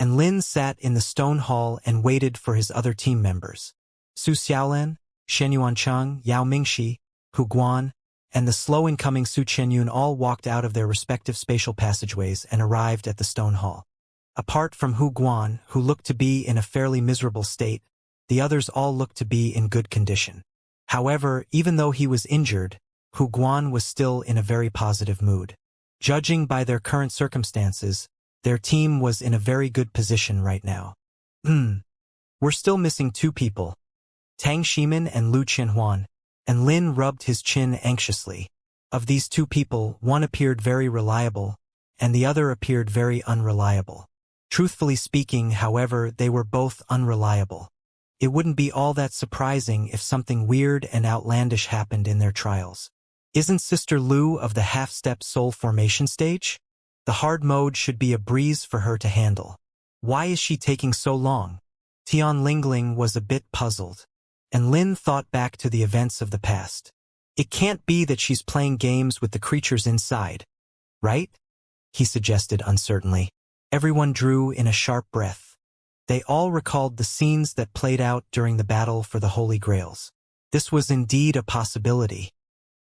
and Lin sat in the stone hall and waited for his other team members. Su Xiaolan, Shen Yuancheng, Yao Mingxi, Hu Guan, and the slow-incoming Su Chenyun all walked out of their respective spatial passageways and arrived at the stone hall. Apart from Hu Guan, who looked to be in a fairly miserable state, the others all looked to be in good condition. However, even though he was injured, Hu Guan was still in a very positive mood. Judging by their current circumstances, their team was in a very good position right now. We're still missing two people, Tang Shimin and Lu Qianhuan, and Lin rubbed his chin anxiously. Of these two people, one appeared very reliable, and the other appeared very unreliable. Truthfully speaking, however, they were both unreliable. It wouldn't be all that surprising if something weird and outlandish happened in their trials. Isn't Sister Lu of the half-step soul formation stage? The hard mode should be a breeze for her to handle. Why is she taking so long? Tian Lingling was a bit puzzled, and Lin thought back to the events of the past. It can't be that she's playing games with the creatures inside, right? He suggested uncertainly. Everyone drew in a sharp breath. They all recalled the scenes that played out during the battle for the Holy Grails. This was indeed a possibility.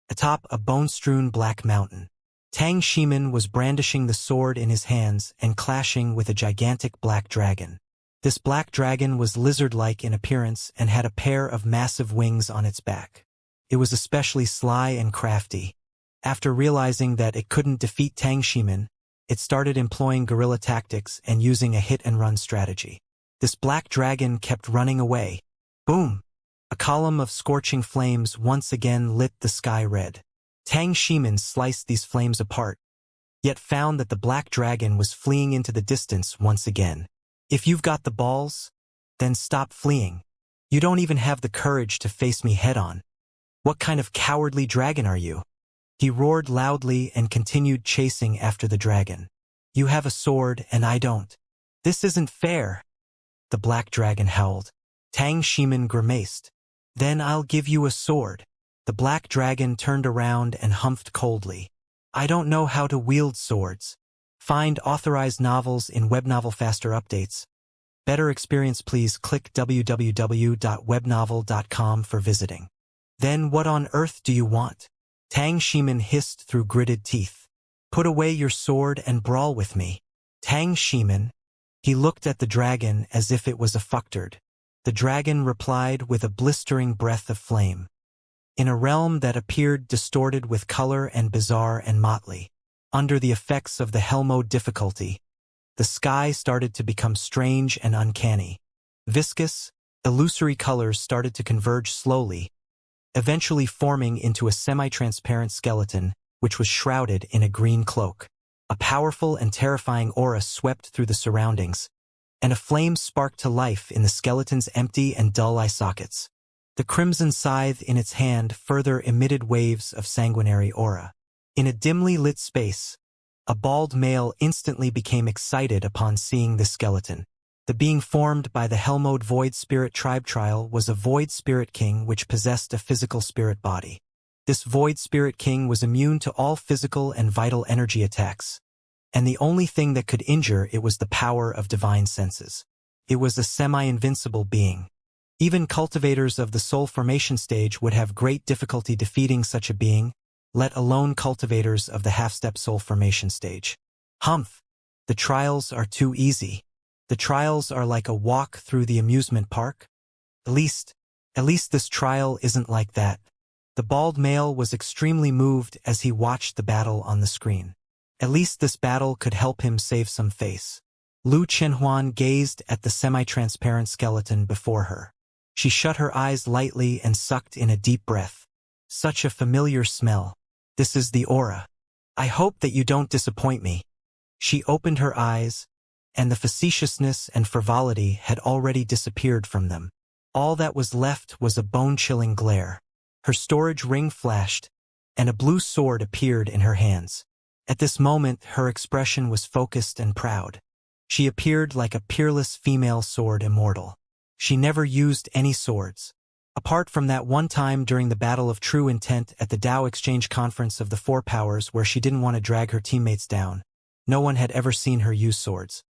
Atop a bone-strewn black mountain, Tang Shimin was brandishing the sword in his hands and clashing with a gigantic black dragon. This black dragon was lizard-like in appearance and had a pair of massive wings on its back. It was especially sly and crafty. After realizing that it couldn't defeat Tang Shimin, it started employing guerrilla tactics and using a hit-and-run strategy. This black dragon kept running away. Boom! A column of scorching flames once again lit the sky red. Tang Shimin sliced these flames apart, yet found that the black dragon was fleeing into the distance once again. If you've got the balls, then stop fleeing. You don't even have the courage to face me head-on. What kind of cowardly dragon are you? He roared loudly and continued chasing after the dragon. You have a sword and I don't. This isn't fair. The black dragon howled. Tang Shimin grimaced. Then I'll give you a sword. The black dragon turned around and humphed coldly. I don't know how to wield swords. Find authorized novels in Webnovel faster updates. Better experience, please click www.webnovel.com for visiting. Then what on earth do you want? Tang Shimin hissed through gritted teeth. Put away your sword and brawl with me. Tang Shimin. He looked at the dragon as if it was a fucktard. The dragon replied with a blistering breath of flame. In a realm that appeared distorted with color and bizarre and motley, under the effects of the hell mode difficulty, the sky started to become strange and uncanny. Viscous, illusory colors started to converge slowly, eventually forming into a semi-transparent skeleton which was shrouded in a green cloak. A powerful and terrifying aura swept through the surroundings, and a flame sparked to life in the skeleton's empty and dull eye sockets. The crimson scythe in its hand further emitted waves of sanguinary aura. In a dimly lit space, a bald male instantly became excited upon seeing the skeleton. The being formed by the Hellmode Void Spirit Tribe Trial was a Void Spirit King which possessed a physical spirit body. This Void Spirit King was immune to all physical and vital energy attacks, and the only thing that could injure it was the power of divine senses. It was a semi-invincible being. Even cultivators of the soul formation stage would have great difficulty defeating such a being, let alone cultivators of the half-step soul formation stage. Humph! The trials are too easy. The trials are like a walk through the amusement park. At least this trial isn't like that. The bald male was extremely moved as he watched the battle on the screen. At least this battle could help him save some face. Lu Qianhuan gazed at the semi-transparent skeleton before her. She shut her eyes lightly and sucked in a deep breath. Such a familiar smell. This is the aura. I hope that you don't disappoint me. She opened her eyes, and the facetiousness and frivolity had already disappeared from them. All that was left was a bone-chilling glare. Her storage ring flashed, and a blue sword appeared in her hands. At this moment, her expression was focused and proud. She appeared like a peerless female sword immortal. She never used any swords. Apart from that one time during the Battle of True Intent at the Tao Exchange Conference of the Four Powers where she didn't want to drag her teammates down, no one had ever seen her use swords.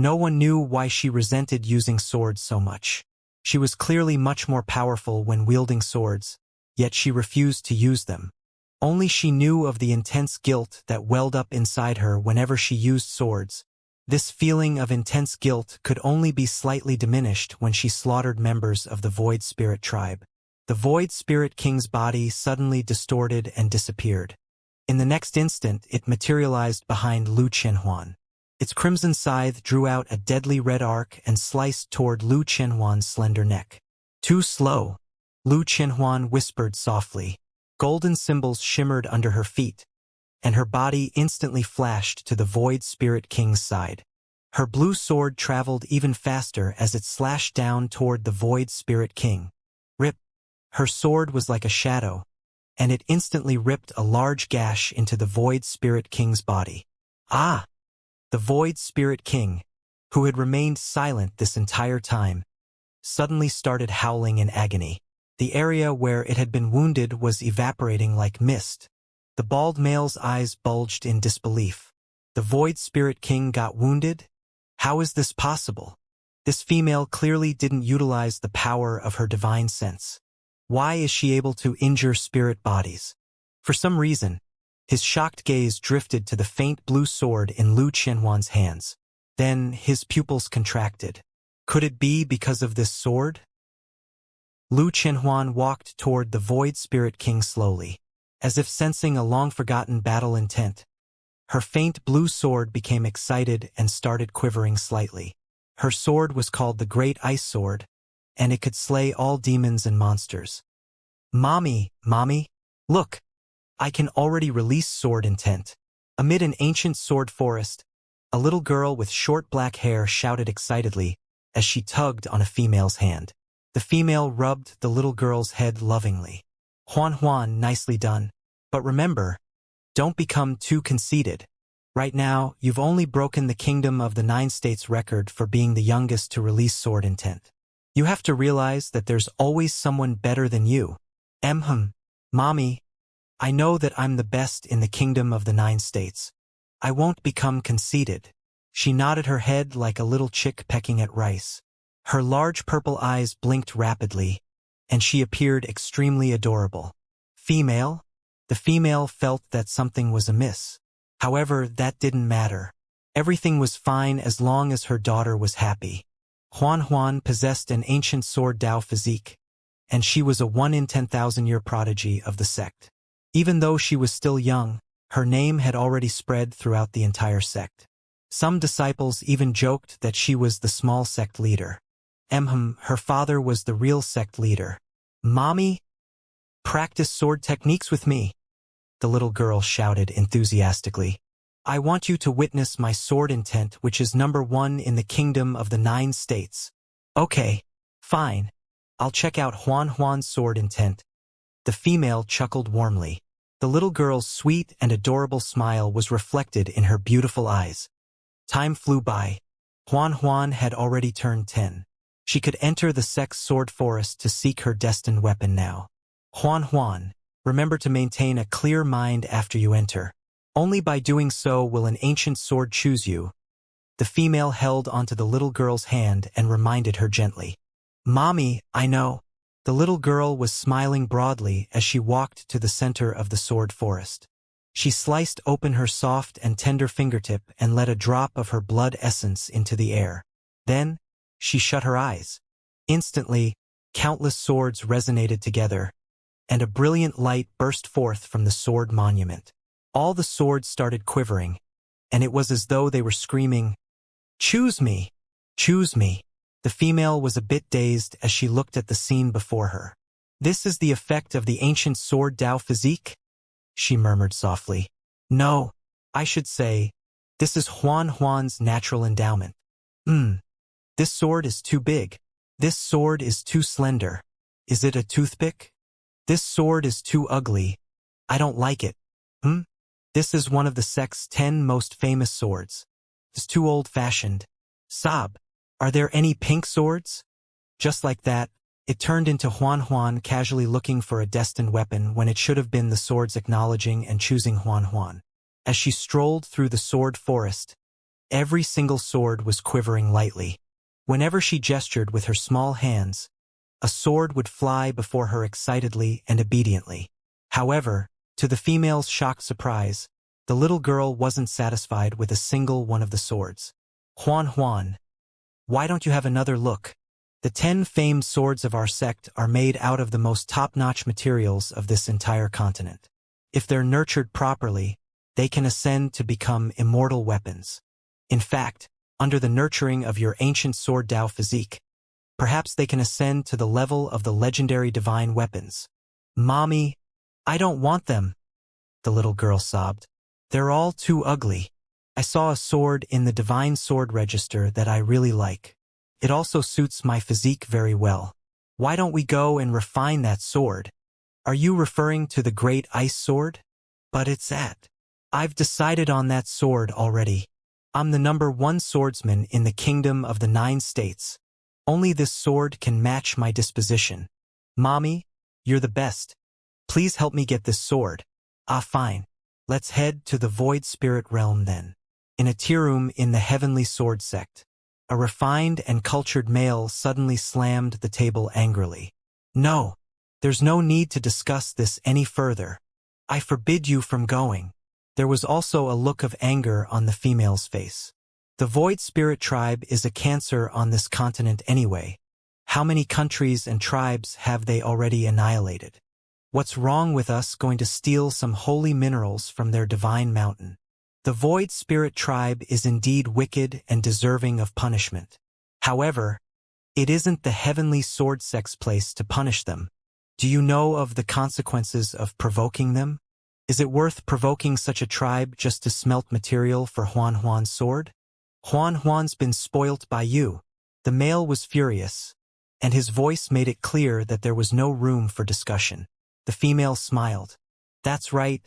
No one knew why she resented using swords so much. She was clearly much more powerful when wielding swords, yet she refused to use them. Only she knew of the intense guilt that welled up inside her whenever she used swords. This feeling of intense guilt could only be slightly diminished when she slaughtered members of the Void Spirit tribe. The Void Spirit King's body suddenly distorted and disappeared. In the next instant, it materialized behind Lu Qianhuan. Its crimson scythe drew out a deadly red arc and sliced toward Lu Qianhuan's slender neck. "Too slow," Lu Qianhuan whispered softly. Golden symbols shimmered under her feet, and her body instantly flashed to the Void Spirit King's side. Her blue sword traveled even faster as it slashed down toward the Void Spirit King. Rip! Her sword was like a shadow, and it instantly ripped a large gash into the Void Spirit King's body. Ah! The Void Spirit King, who had remained silent this entire time, suddenly started howling in agony. The area where it had been wounded was evaporating like mist. The bald male's eyes bulged in disbelief. The Void Spirit King got wounded? How is this possible? This female clearly didn't utilize the power of her divine sense. Why is she able to injure spirit bodies? For some reason, his shocked gaze drifted to the faint blue sword in Lu Qianhuan's hands. Then his pupils contracted. Could it be because of this sword? Lu Qianhuan walked toward the Void Spirit King slowly, as if sensing a long-forgotten battle intent. Her faint blue sword became excited and started quivering slightly. Her sword was called the Great Ice Sword, and it could slay all demons and monsters. Mommy, look! I can already release sword intent." Amid an ancient sword forest, a little girl with short black hair shouted excitedly as she tugged on a female's hand. The female rubbed the little girl's head lovingly. "Huan, nicely done. But remember, don't become too conceited. Right now, you've only broken the Kingdom of the Nine States record for being the youngest to release sword intent. You have to realize that there's always someone better than you." Mommy, I know that I'm the best in the Kingdom of the Nine States. I won't become conceited. She nodded her head like a little chick pecking at rice. Her large purple eyes blinked rapidly, and she appeared extremely adorable. Female? The female felt that something was amiss. However, that didn't matter. Everything was fine as long as her daughter was happy. Huan possessed an ancient sword Dao physique, and she was a 1 in 10,000 year prodigy of the sect. Even though she was still young, her name had already spread throughout the entire sect. Some disciples even joked that she was the small sect leader. Her father was the real sect leader. "Mommy, practice sword techniques with me," the little girl shouted enthusiastically. "I want you to witness my sword intent, which is #1 in the Kingdom of the Nine States." "Okay, fine. I'll check out Huan's sword intent." The female chuckled warmly. The little girl's sweet and adorable smile was reflected in her beautiful eyes. Time flew by. Huan had already turned 10. She could enter the sect's sword forest to seek her destined weapon now. Huan, remember to maintain a clear mind after you enter. Only by doing so will an ancient sword choose you. The female held onto the little girl's hand and reminded her gently. "Mommy, I know." The little girl was smiling broadly as she walked to the center of the sword forest. She sliced open her soft and tender fingertip and let a drop of her blood essence into the air. Then, she shut her eyes. Instantly, countless swords resonated together, and a brilliant light burst forth from the sword monument. All the swords started quivering, and it was as though they were screaming, "Choose me! Choose me!" The female was a bit dazed as she looked at the scene before her. "This is the effect of the ancient sword Dao physique?" she murmured softly. "No, I should say, this is Huan's natural endowment. This sword is too big. This sword is too slender. Is it a toothpick? This sword is too ugly. I don't like it. This is one of the sect's 10 most famous swords. It's too old-fashioned. Sob. Are there any pink swords?" Just like that, it turned into Huan casually looking for a destined weapon when it should have been the swords acknowledging and choosing Huan. As she strolled through the sword forest, Every single sword was quivering lightly. Whenever she gestured with her small hands, a sword would fly before her excitedly and obediently. However, to the female's shocked surprise, the little girl wasn't satisfied with a single one of the swords. Huan, why don't you have another look? The 10 famed swords of our sect are made out of the most top-notch materials of this entire continent. If they're nurtured properly, they can ascend to become immortal weapons. In fact, under the nurturing of your ancient sword Dao physique, perhaps they can ascend to the level of the legendary divine weapons. Mommy, I don't want them, the little girl sobbed. They're all too ugly. I saw a sword in the divine sword register that I really like. It also suits my physique very well. Why don't we go and refine that sword? Are you referring to the great ice sword? But it's at. I've decided on that sword already. I'm the #1 swordsman in the kingdom of the 9 states. Only this sword can match my disposition. Mommy, you're the best. Please help me get this sword. Ah, fine. Let's head to the void spirit realm then. In a tea room in the heavenly sword sect, a refined and cultured male suddenly slammed the table angrily. No, there's no need to discuss this any further. I forbid you from going. There was also a look of anger on the female's face. The Void Spirit tribe is a cancer on this continent anyway. How many countries and tribes have they already annihilated? What's wrong with us going to steal some holy minerals from their divine mountain? The Void Spirit tribe is indeed wicked and deserving of punishment. However, it isn't the heavenly sword sect's place to punish them. Do you know of the consequences of provoking them? Is it worth provoking such a tribe just to smelt material for Huan's sword? Huan's been spoilt by you. The male was furious, and his voice made it clear that there was no room for discussion. The female smiled. That's right.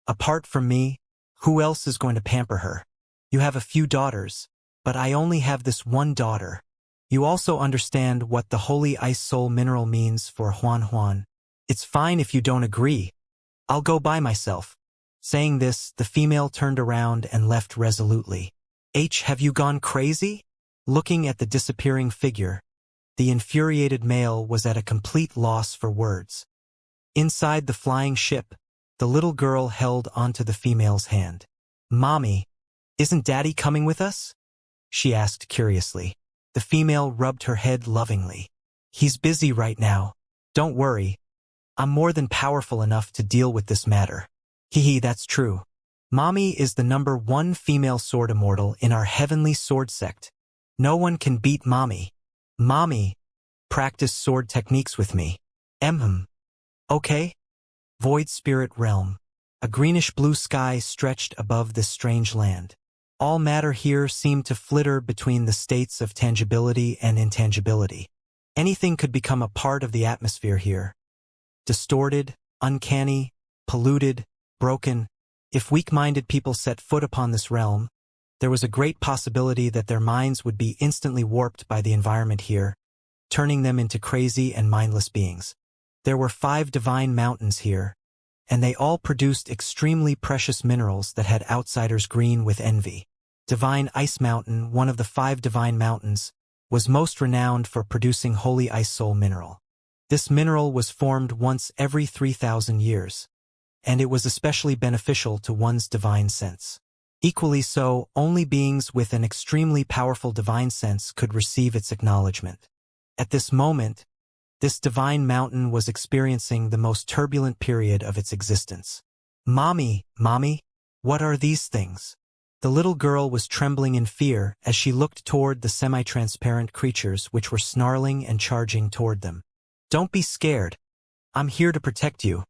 Apart from me, who else is going to pamper her? You have a few daughters, but I only have this one daughter. You also understand what the holy ice soul mineral means for Huan. It's fine if you don't agree. I'll go by myself. Saying this, the female turned around and left resolutely. Have you gone crazy? Looking at the disappearing figure, the infuriated male was at a complete loss for words. Inside the flying ship, the little girl held onto the female's hand. Mommy, isn't Daddy coming with us? She asked curiously. The female rubbed her head lovingly. He's busy right now. Don't worry. I'm more than powerful enough to deal with this matter. Hee, that's true. Mommy is the #1 female sword immortal in our heavenly sword sect. No one can beat Mommy. Mommy, practice sword techniques with me. Okay? Void Spirit Realm. A greenish-blue sky stretched above this strange land. All matter here seemed to flitter between the states of tangibility and intangibility. Anything could become a part of the atmosphere here. Distorted, uncanny, polluted, broken. If weak-minded people set foot upon this realm, there was a great possibility that their minds would be instantly warped by the environment here, turning them into crazy and mindless beings. There were 5 divine mountains here, and they all produced extremely precious minerals that had outsiders green with envy. Divine Ice Mountain, one of the 5 divine mountains, was most renowned for producing holy ice soul mineral. This mineral was formed once every 3,000 years, and it was especially beneficial to one's divine sense. Equally so, only beings with an extremely powerful divine sense could receive its acknowledgement. At this moment, this divine mountain was experiencing the most turbulent period of its existence. Mommy, what are these things? The little girl was trembling in fear as she looked toward the semi-transparent creatures which were snarling and charging toward them. Don't be scared. I'm here to protect you.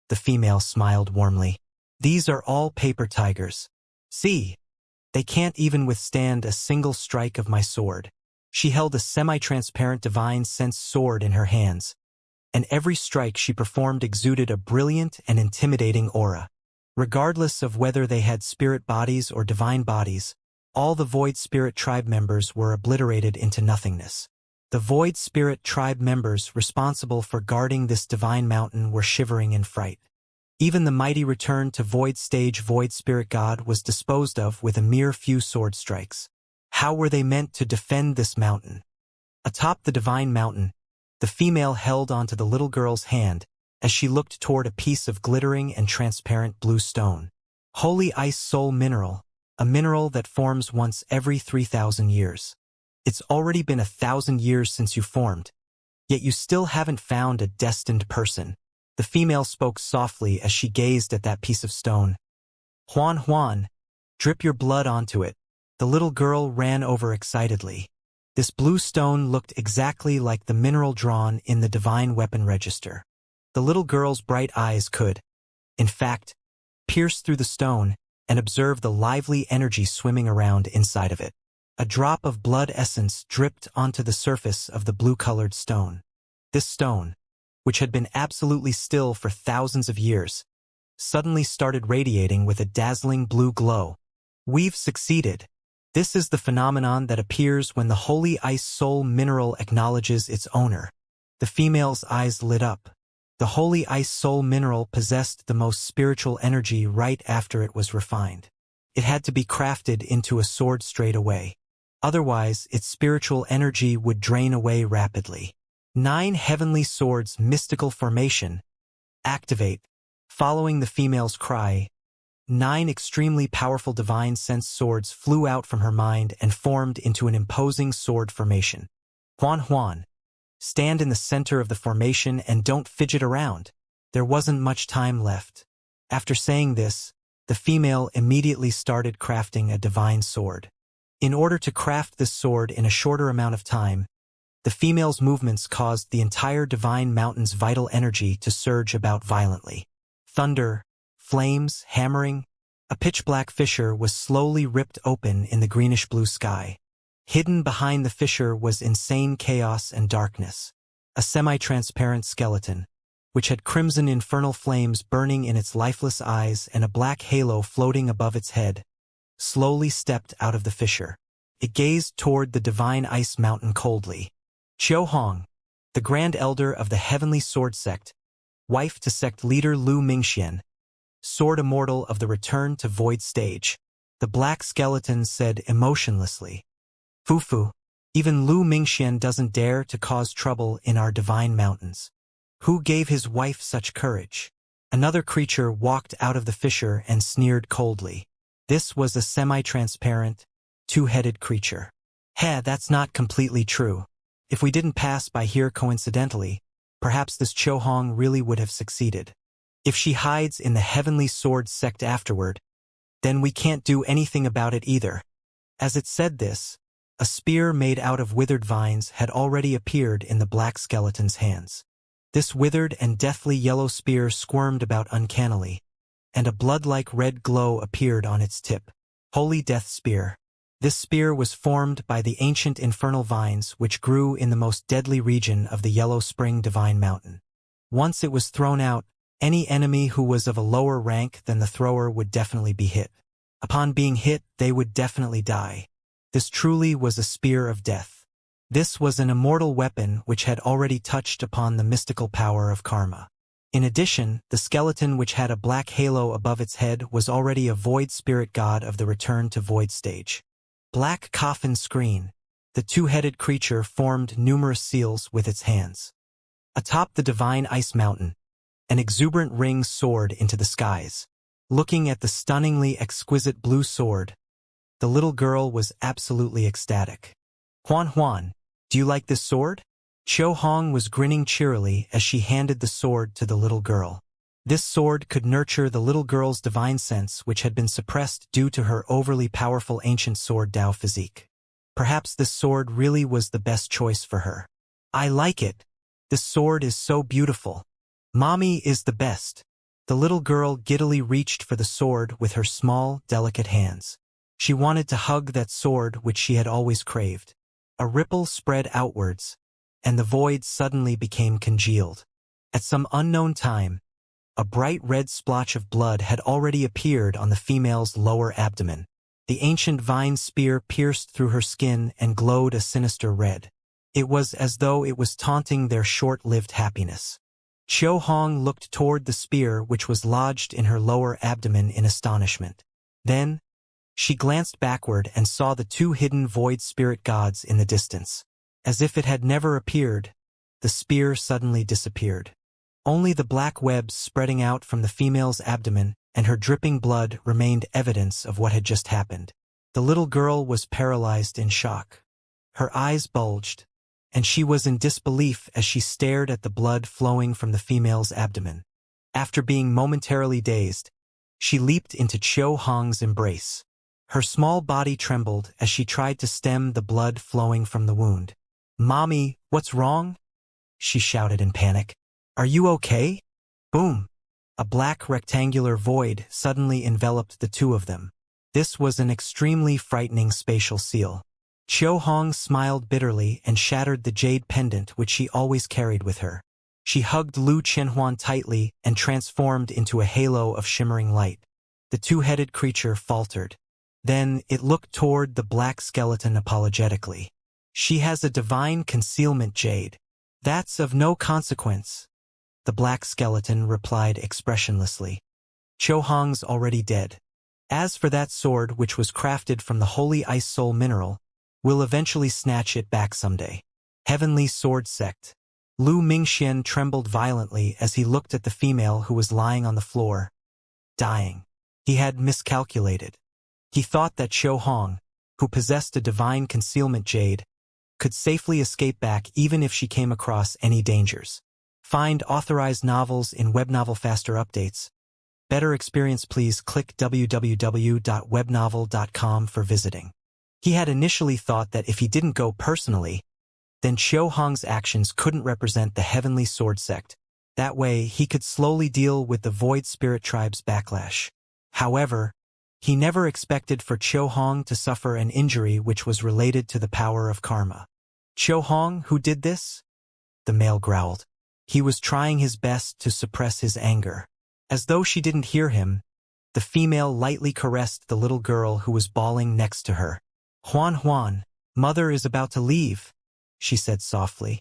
The female smiled warmly. These are all paper tigers. See, they can't even withstand a single strike of my sword. She held a semi-transparent divine sense sword in her hands, and every strike she performed exuded a brilliant and intimidating aura. Regardless of whether they had spirit bodies or divine bodies, all the Void Spirit tribe members were obliterated into nothingness. The Void Spirit tribe members responsible for guarding this divine mountain were shivering in fright. Even the mighty return to void stage void spirit god was disposed of with a mere few sword strikes. How were they meant to defend this mountain? Atop the divine mountain, the female held onto the little girl's hand as she looked toward a piece of glittering and transparent blue stone. Holy ice soul mineral, a mineral that forms once every 3,000 years. It's already been 1,000 years since you formed, yet you still haven't found a destined person. The female spoke softly as she gazed at that piece of stone. Huan Huan, drip your blood onto it. The little girl ran over excitedly. This blue stone looked exactly like the mineral drawn in the divine weapon register. The little girl's bright eyes could, in fact, pierce through the stone and observe the lively energy swimming around inside of it. A drop of blood essence dripped onto the surface of the blue-colored stone. This stone, which had been absolutely still for thousands of years, suddenly started radiating with a dazzling blue glow. We've succeeded. This is the phenomenon that appears when the holy ice soul mineral acknowledges its owner. The female's eyes lit up. The holy ice soul mineral possessed the most spiritual energy right after it was refined. It had to be crafted into a sword straight away. Otherwise, its spiritual energy would drain away rapidly. 9 heavenly swords mystical formation. Activate. Following the female's cry, 9 extremely powerful divine sense swords flew out from her mind and formed into an imposing sword formation. Huan Huan, stand in the center of the formation and don't fidget around. There wasn't much time left. After saying this, the female immediately started crafting a divine sword. In order to craft this sword in a shorter amount of time, the female's movements caused the entire divine mountain's vital energy to surge about violently. Thunder, flames, hammering. A pitch-black fissure was slowly ripped open in the greenish-blue sky. Hidden behind the fissure was insane chaos and darkness. A semi-transparent skeleton, which had crimson infernal flames burning in its lifeless eyes and a black halo floating above its head, slowly stepped out of the fissure. It gazed toward the divine ice mountain coldly. Qiu Hong, the Grand Elder of the Heavenly Sword Sect, wife to sect leader Lu Mingxian, sword immortal of the Return to Void stage, the black skeleton said emotionlessly. Fufu, even Lu Mingxian doesn't dare to cause trouble in our divine mountains. Who gave his wife such courage? Another creature walked out of the fissure and sneered coldly. This was a semi-transparent, 2-headed creature. That's not completely true. If we didn't pass by here coincidentally, perhaps this Qiu Hong really would have succeeded. If she hides in the Heavenly Sword sect afterward, then we can't do anything about it either. As it said this, a spear made out of withered vines had already appeared in the black skeleton's hands. This withered and deathly yellow spear squirmed about uncannily, and a blood-like red glow appeared on its tip. Holy Death Spear. This spear was formed by the ancient infernal vines which grew in the most deadly region of the Yellow Spring Divine Mountain. Once it was thrown out, any enemy who was of a lower rank than the thrower would definitely be hit. Upon being hit, they would definitely die. This truly was a spear of death. This was an immortal weapon which had already touched upon the mystical power of karma. In addition, the skeleton which had a black halo above its head was already a void spirit god of the Return to Void stage. Black coffin screen. The 2-headed creature formed numerous seals with its hands. Atop the divine ice mountain, an exuberant ring soared into the skies. Looking at the stunningly exquisite blue sword, the little girl was absolutely ecstatic. Huan Huan, do you like this sword? Qiu Hong was grinning cheerily as she handed the sword to the little girl. This sword could nurture the little girl's divine sense which had been suppressed due to her overly powerful ancient sword Dao physique. Perhaps this sword really was the best choice for her. I like it. This sword is so beautiful. Mommy is the best. The little girl giddily reached for the sword with her small, delicate hands. She wanted to hug that sword which she had always craved. A ripple spread outwards, and the void suddenly became congealed. At some unknown time, a bright red splotch of blood had already appeared on the female's lower abdomen. The ancient vine spear pierced through her skin and glowed a sinister red. It was as though it was taunting their short-lived happiness. Qiu Hong looked toward the spear which was lodged in her lower abdomen in astonishment. Then, she glanced backward and saw the two hidden void spirit gods in the distance. As if it had never appeared, the spear suddenly disappeared. Only the black webs spreading out from the female's abdomen and her dripping blood remained evidence of what had just happened. The little girl was paralyzed in shock. Her eyes bulged, and she was in disbelief as she stared at the blood flowing from the female's abdomen. After being momentarily dazed, she leaped into Qiu Hong's embrace. Her small body trembled as she tried to stem the blood flowing from the wound. "Mommy, what's wrong?" she shouted in panic. "Are you okay?" Boom! A black rectangular void suddenly enveloped the two of them. This was an extremely frightening spatial seal. Qiu Hong smiled bitterly and shattered the jade pendant which she always carried with her. She hugged Lu Qianhuan tightly and transformed into a halo of shimmering light. The two-headed creature faltered. Then it looked toward the black skeleton apologetically. "She has a divine concealment jade. That's of no consequence," the black skeleton replied expressionlessly. "Qiu Hong's already dead. As for that sword which was crafted from the holy ice soul mineral, we'll eventually snatch it back someday." Heavenly Sword Sect. Lu Mingxian trembled violently as he looked at the female who was lying on the floor, dying. He had miscalculated. He thought that Qiu Hong, who possessed a divine concealment jade, could safely escape back even if she came across any dangers. Find authorized novels in Webnovel faster updates. Better experience, please click www.webnovel.com for visiting. He had initially thought that if he didn't go personally, then Qiu Hong's actions couldn't represent the Heavenly Sword Sect. That way, he could slowly deal with the Void Spirit Tribe's backlash. However, he never expected for Qiu Hong to suffer an injury which was related to the power of karma. "Qiu Hong, who did this?" the male growled. He was trying his best to suppress his anger. As though she didn't hear him, the female lightly caressed the little girl who was bawling next to her. Huan, mother is about to leave," she said softly.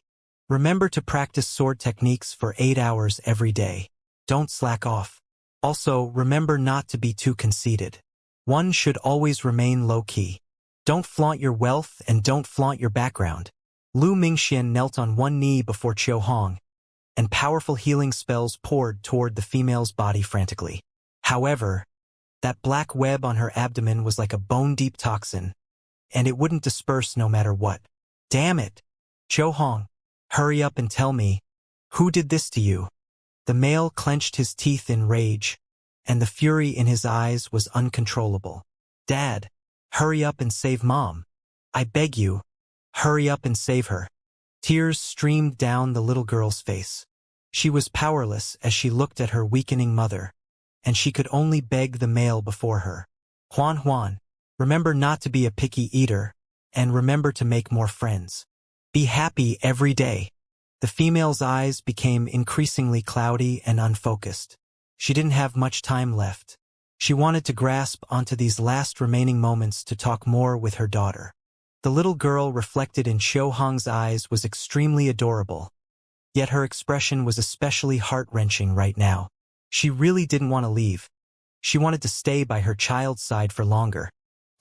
"Remember to practice sword techniques for 8 hours every day. Don't slack off. Also, remember not to be too conceited. One should always remain low-key. Don't flaunt your wealth and don't flaunt your background." Lu Mingxian knelt on one knee before Qiu Hong, and powerful healing spells poured toward the female's body frantically. However, that black web on her abdomen was like a bone-deep toxin, and it wouldn't disperse no matter what. "Damn it! Qiu Hong, hurry up and tell me, who did this to you?" The male clenched his teeth in rage, and the fury in his eyes was uncontrollable. "Dad, hurry up and save Mom. I beg you, hurry up and save her." Tears streamed down the little girl's face. She was powerless as she looked at her weakening mother, and she could only beg the male before her. Huan, remember not to be a picky eater, and remember to make more friends. Be happy every day." The female's eyes became increasingly cloudy and unfocused. She didn't have much time left. She wanted to grasp onto these last remaining moments to talk more with her daughter. The little girl reflected in Qiu Hong's eyes was extremely adorable, yet her expression was especially heart-wrenching right now. She really didn't want to leave. She wanted to stay by her child's side for longer.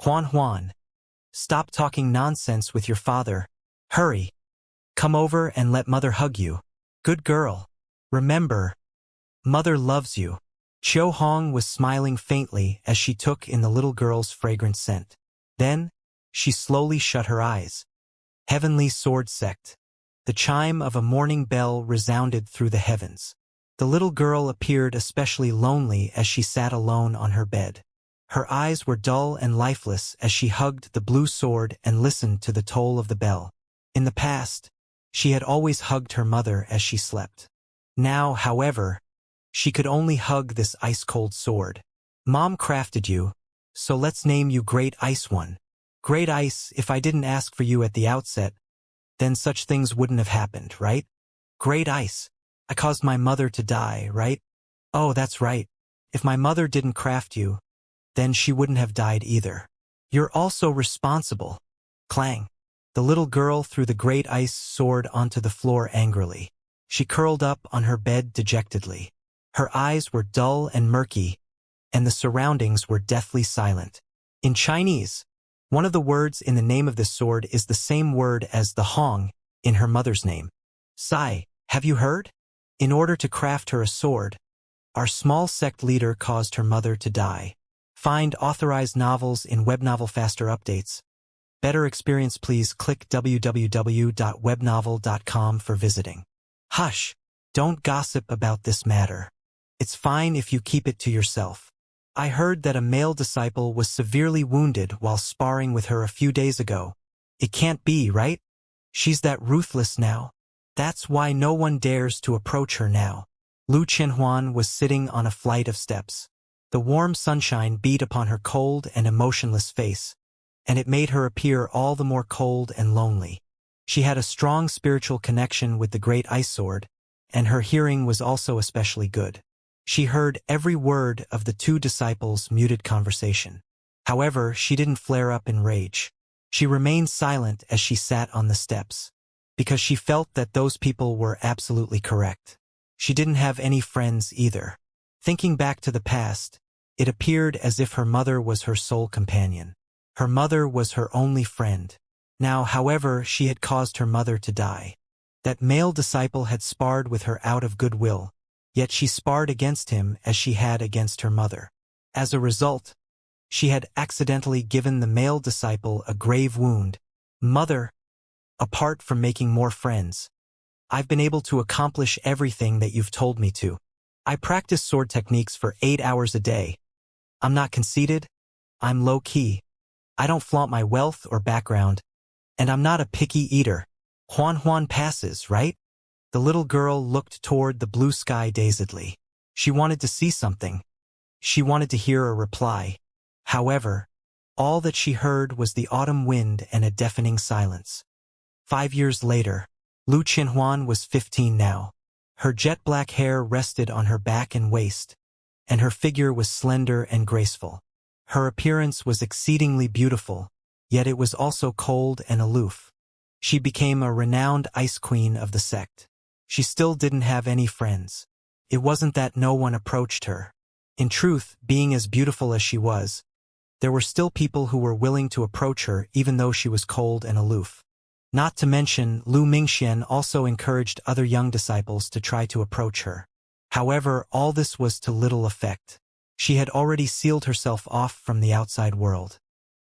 Huan, stop talking nonsense with your father. Hurry. Come over and let mother hug you. Good girl. Remember, mother loves you. Qiu Hong was smiling faintly as she took in the little girl's fragrant scent. Then, she slowly shut her eyes. Heavenly Sword Sect. The chime of a morning bell resounded through the heavens. The little girl appeared especially lonely as she sat alone on her bed. Her eyes were dull and lifeless as she hugged the blue sword and listened to the toll of the bell. In the past, she had always hugged her mother as she slept. Now, however, she could only hug this ice-cold sword. "Mom crafted you, so let's name you Great Ice One. Great Ice, if I didn't ask for you at the outset, then such things wouldn't have happened, right? Great Ice, I caused my mother to die, right? Oh, that's right. If my mother didn't craft you, then she wouldn't have died either. You're also responsible." Clang. The little girl threw the great ice sword onto the floor angrily. She curled up on her bed dejectedly. Her eyes were dull and murky, and the surroundings were deathly silent. In Chinese, one of the words in the name of this sword is the same word as the Hong in her mother's name. Sai, have you heard? In order to craft her a sword, our small sect leader caused her mother to die. Find authorized novels in Webnovel faster updates. Better experience, please click www.webnovel.com for visiting. Hush! Don't gossip about this matter. It's fine if you keep it to yourself. I heard that a male disciple was severely wounded while sparring with her a few days ago. It can't be, right? She's that ruthless now. That's why no one dares to approach her now. Lu Qianhuan was sitting on a flight of steps. The warm sunshine beat upon her cold and emotionless face, and it made her appear all the more cold and lonely. She had a strong spiritual connection with the great ice sword, and her hearing was also especially good. She heard every word of the two disciples' muted conversation. However, she didn't flare up in rage. She remained silent as she sat on the steps, because she felt that those people were absolutely correct. She didn't have any friends either. Thinking back to the past, it appeared as if her mother was her sole companion. Her mother was her only friend. Now, however, she had caused her mother to die. That male disciple had sparred with her out of goodwill, yet she sparred against him as she had against her mother. As a result, she had accidentally given the male disciple a grave wound. Mother, apart from making more friends, I've been able to accomplish everything that you've told me to. I practice sword techniques for 8 hours a day. I'm not conceited. I'm low-key. I don't flaunt my wealth or background. And I'm not a picky eater. Huan passes, right? The little girl looked toward the blue sky dazedly. She wanted to see something. She wanted to hear a reply. However, all that she heard was the autumn wind and a deafening silence. 5 years later, Lu Qianhuan was 15 now. Her jet-black hair rested on her back and waist, and her figure was slender and graceful. Her appearance was exceedingly beautiful, yet it was also cold and aloof. She became a renowned ice queen of the sect. She still didn't have any friends. It wasn't that no one approached her. In truth, being as beautiful as she was, there were still people who were willing to approach her even though she was cold and aloof. Not to mention, Lu Mingxian also encouraged other young disciples to try to approach her. However, all this was to little effect. She had already sealed herself off from the outside world.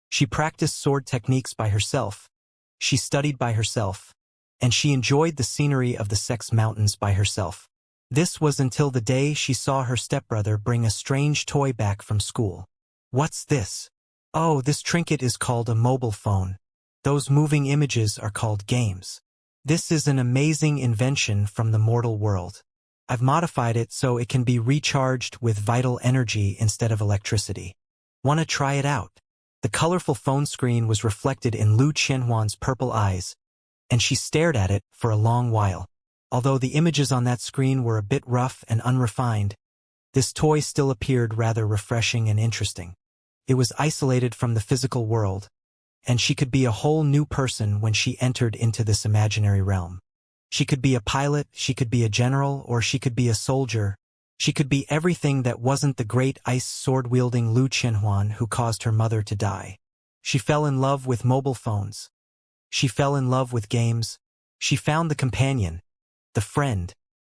She practiced sword techniques by herself, she studied by herself, and she enjoyed the scenery of the sect's mountains by herself. This was until the day she saw her stepbrother bring a strange toy back from school. What's this? Oh, this trinket is called a mobile phone. Those moving images are called games. This is an amazing invention from the mortal world. I've modified it so it can be recharged with vital energy instead of electricity. Wanna try it out? The colorful phone screen was reflected in Lu Qianhuan's purple eyes, and she stared at it for a long while. Although the images on that screen were a bit rough and unrefined, this toy still appeared rather refreshing and interesting. It was isolated from the physical world, and she could be a whole new person when she entered into this imaginary realm. She could be a pilot, she could be a general, or she could be a soldier. She could be everything that wasn't the great ice sword-wielding Lu Qianhuan who caused her mother to die. She fell in love with mobile phones. She fell in love with games. She found the companion, the friend,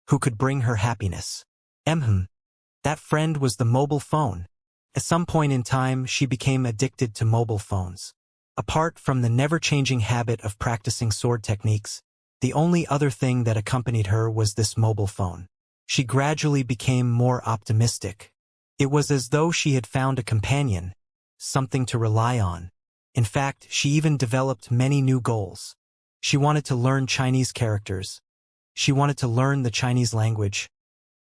who could bring her happiness. That friend was the mobile phone. At some point in time, she became addicted to mobile phones. Apart from the never-changing habit of practicing sword techniques, the only other thing that accompanied her was this mobile phone. She gradually became more optimistic. It was as though she had found a companion, something to rely on. In fact, she even developed many new goals. She wanted to learn Chinese characters. She wanted to learn the Chinese language.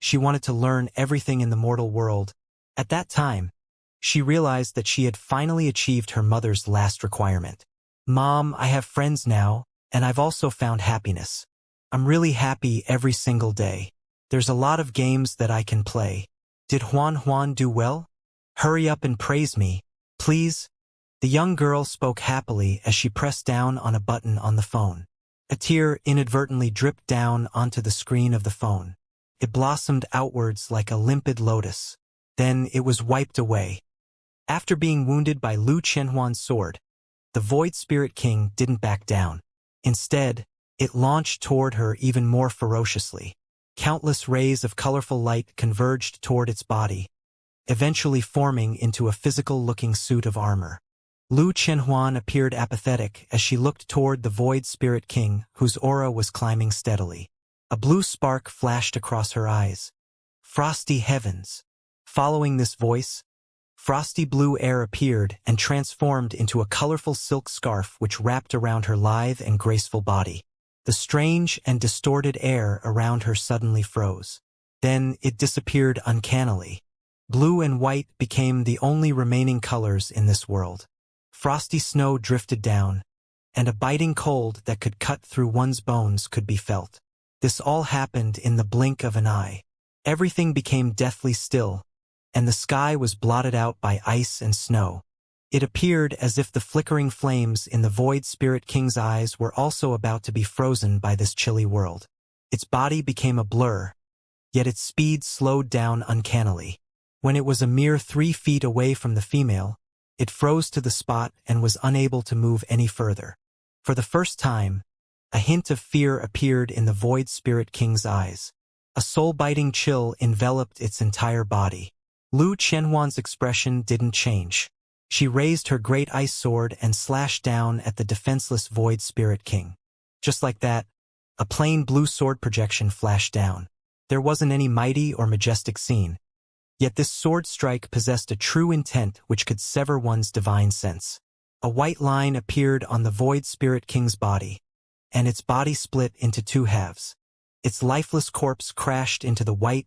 She wanted to learn everything in the mortal world. At that time, she realized that she had finally achieved her mother's last requirement. Mom, I have friends now, and I've also found happiness. I'm really happy every single day. There's a lot of games that I can play. Did Huan do well? Hurry up and praise me, please. The young girl spoke happily as she pressed down on a button on the phone. A tear inadvertently dripped down onto the screen of the phone. It blossomed outwards like a limpid lotus. Then it was wiped away. After being wounded by Lu Qianhuan's sword, the Void Spirit King didn't back down. Instead, it launched toward her even more ferociously. Countless rays of colorful light converged toward its body, eventually forming into a physical-looking suit of armor. Lu Qianhuan appeared apathetic as she looked toward the Void Spirit King, whose aura was climbing steadily. A blue spark flashed across her eyes. Frosty heavens! Following this voice, frosty blue air appeared and transformed into a colorful silk scarf which wrapped around her lithe and graceful body. The strange and distorted air around her suddenly froze. Then it disappeared uncannily. Blue and white became the only remaining colors in this world. Frosty snow drifted down, and a biting cold that could cut through one's bones could be felt. This all happened in the blink of an eye. Everything became deathly still, and the sky was blotted out by ice and snow. It appeared as if the flickering flames in the Void Spirit King's eyes were also about to be frozen by this chilly world. Its body became a blur, yet its speed slowed down uncannily. When it was a mere 3 feet away from the female, it froze to the spot and was unable to move any further. For the first time, a hint of fear appeared in the Void Spirit King's eyes. A soul-biting chill enveloped its entire body. Lu Qianhuan's expression didn't change. She raised her great ice sword and slashed down at the defenseless Void Spirit King. Just like that, a plain blue sword projection flashed down. There wasn't any mighty or majestic scene. Yet this sword strike possessed a true intent which could sever one's divine sense. A white line appeared on the Void Spirit King's body, and its body split into 2 halves. Its lifeless corpse crashed into the white,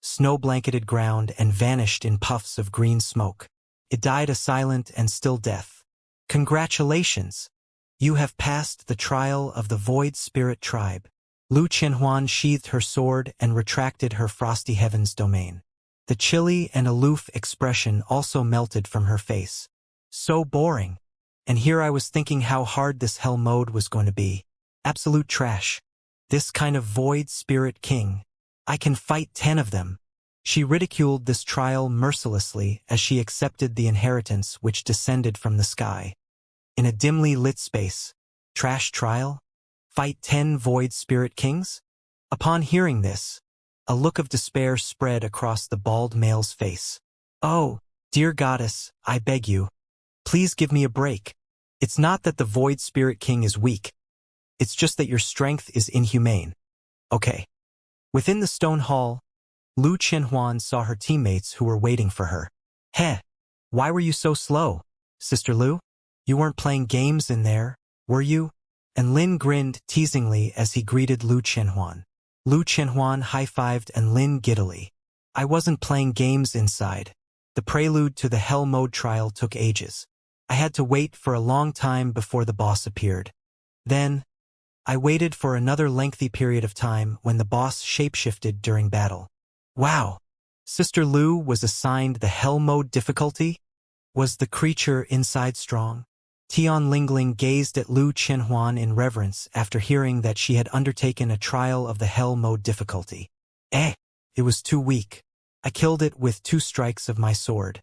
snow-blanketed ground and vanished in puffs of green smoke. It died a silent and still death. Congratulations! You have passed the trial of the Void Spirit Tribe. Lu Qianhuan sheathed her sword and retracted her frosty heavens domain. The chilly and aloof expression also melted from her face. So boring. And here I was thinking how hard this hell mode was going to be. Absolute trash. This kind of Void Spirit King. I can fight 10 of them. She ridiculed this trial mercilessly as she accepted the inheritance which descended from the sky. In a dimly lit space, trash trial? Fight 10 Void Spirit Kings? Upon hearing this, a look of despair spread across the bald male's face. Oh, dear goddess, I beg you. Please give me a break. It's not that the Void Spirit King is weak. It's just that your strength is inhumane. Okay. Within the stone hall, Lu Qianhuan saw her teammates who were waiting for her. Heh, why were you so slow, Sister Lu? You weren't playing games in there, were you? And Lin grinned teasingly as he greeted Lu Qianhuan. Lu Qianhuan high-fived and Lin giddily. I wasn't playing games inside. The prelude to the Hell Mode trial took ages. I had to wait for a long time before the boss appeared. Then, I waited for another lengthy period of time when the boss shapeshifted during battle. Wow! Sister Lu was assigned the Hell Mode difficulty? Was the creature inside strong? Tian Lingling gazed at Lu Qianhuan in reverence after hearing that she had undertaken a trial of the Hell Mode difficulty. It was too weak. I killed it with 2 strikes of my sword.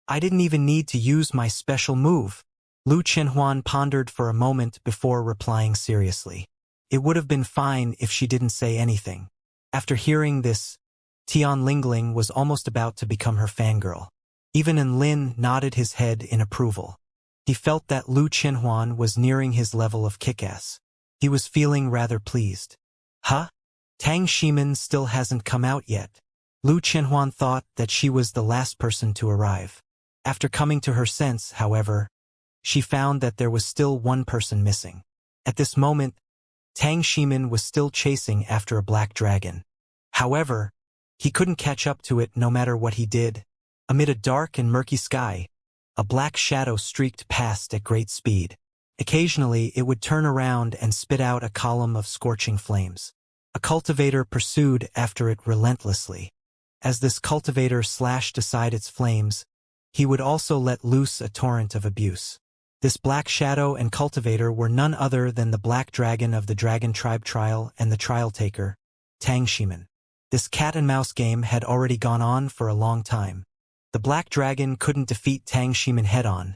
I didn't even need to use my special move. Lu Qianhuan pondered for a moment before replying seriously. It would have been fine if she didn't say anything. After hearing this, Tian Lingling was almost about to become her fangirl. Even Lin nodded his head in approval. He felt that Lu Qianhuan was nearing his level of kick-ass. He was feeling rather pleased. Huh? Tang Shimin still hasn't come out yet. Lu Qianhuan thought that she was the last person to arrive. After coming to her sense, however, she found that there was still one person missing. At this moment, Tang Shimin was still chasing after a black dragon. However, he couldn't catch up to it no matter what he did. Amid a dark and murky sky, a black shadow streaked past at great speed. Occasionally, it would turn around and spit out a column of scorching flames. A cultivator pursued after it relentlessly. As this cultivator slashed aside its flames, he would also let loose a torrent of abuse. This Black Shadow and Cultivator were none other than the Black Dragon of the Dragon Tribe Trial and the Trial Taker, Tang Shimin. This cat-and-mouse game had already gone on for a long time. The Black Dragon couldn't defeat Tang Shimin head-on,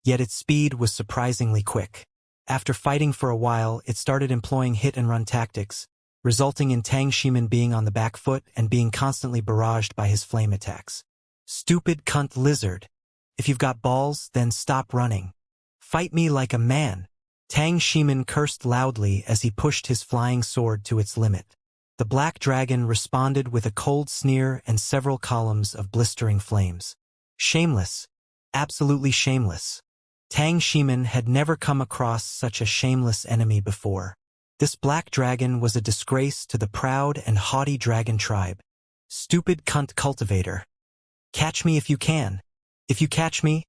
yet its speed was surprisingly quick. After fighting for a while, it started employing hit-and-run tactics, resulting in Tang Shimin being on the back foot and being constantly barraged by his flame attacks. Stupid cunt lizard. If you've got balls, then stop running. Fight me like a man. Tang Shimin cursed loudly as he pushed his flying sword to its limit. The Black Dragon responded with a cold sneer and several columns of blistering flames. Shameless. Absolutely shameless. Tang Shimin had never come across such a shameless enemy before. This Black Dragon was a disgrace to the proud and haughty Dragon Tribe. Stupid cunt cultivator. Catch me if you can. If you catch me,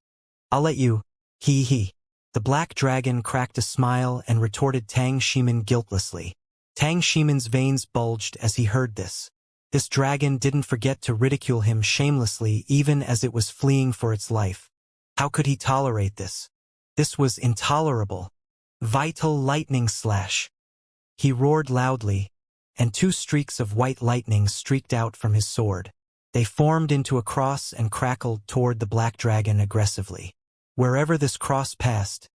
I'll let you. Hee hee. The Black Dragon cracked a smile and retorted Tang Shimin guiltlessly. Tang Shimin's veins bulged as he heard this. This dragon didn't forget to ridicule him shamelessly even as it was fleeing for its life. How could he tolerate this? This was intolerable. Vital lightning slash. He roared loudly, and 2 streaks of white lightning streaked out from his sword. They formed into a cross and crackled toward the Black Dragon aggressively. Wherever this cross passed,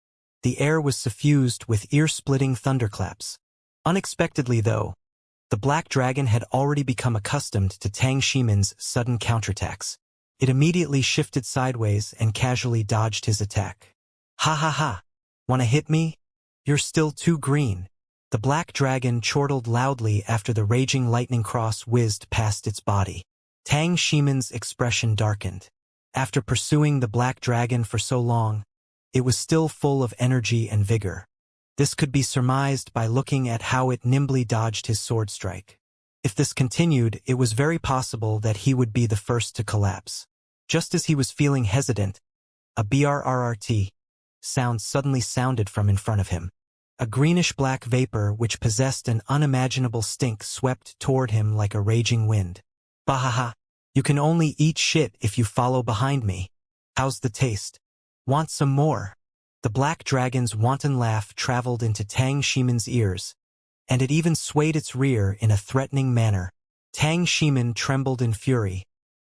the air was suffused with ear-splitting thunderclaps. Unexpectedly, though, the Black Dragon had already become accustomed to Tang Shimin's sudden counterattacks. It immediately shifted sideways and casually dodged his attack. Ha ha ha! Wanna hit me? You're still too green. The Black Dragon chortled loudly after the raging lightning cross whizzed past its body. Tang Shimin's expression darkened. After pursuing the Black Dragon for so long, it was still full of energy and vigor. This could be surmised by looking at how it nimbly dodged his sword strike. If this continued, it was very possible that he would be the first to collapse. Just as he was feeling hesitant, a brrrt sound suddenly sounded from in front of him. A greenish-black vapor which possessed an unimaginable stink swept toward him like a raging wind. Bahaha! You can only eat shit if you follow behind me. How's the taste? Want some more? The Black Dragon's wanton laugh traveled into Tang Shimin's ears, and it even swayed its rear in a threatening manner. Tang Shimin trembled in fury,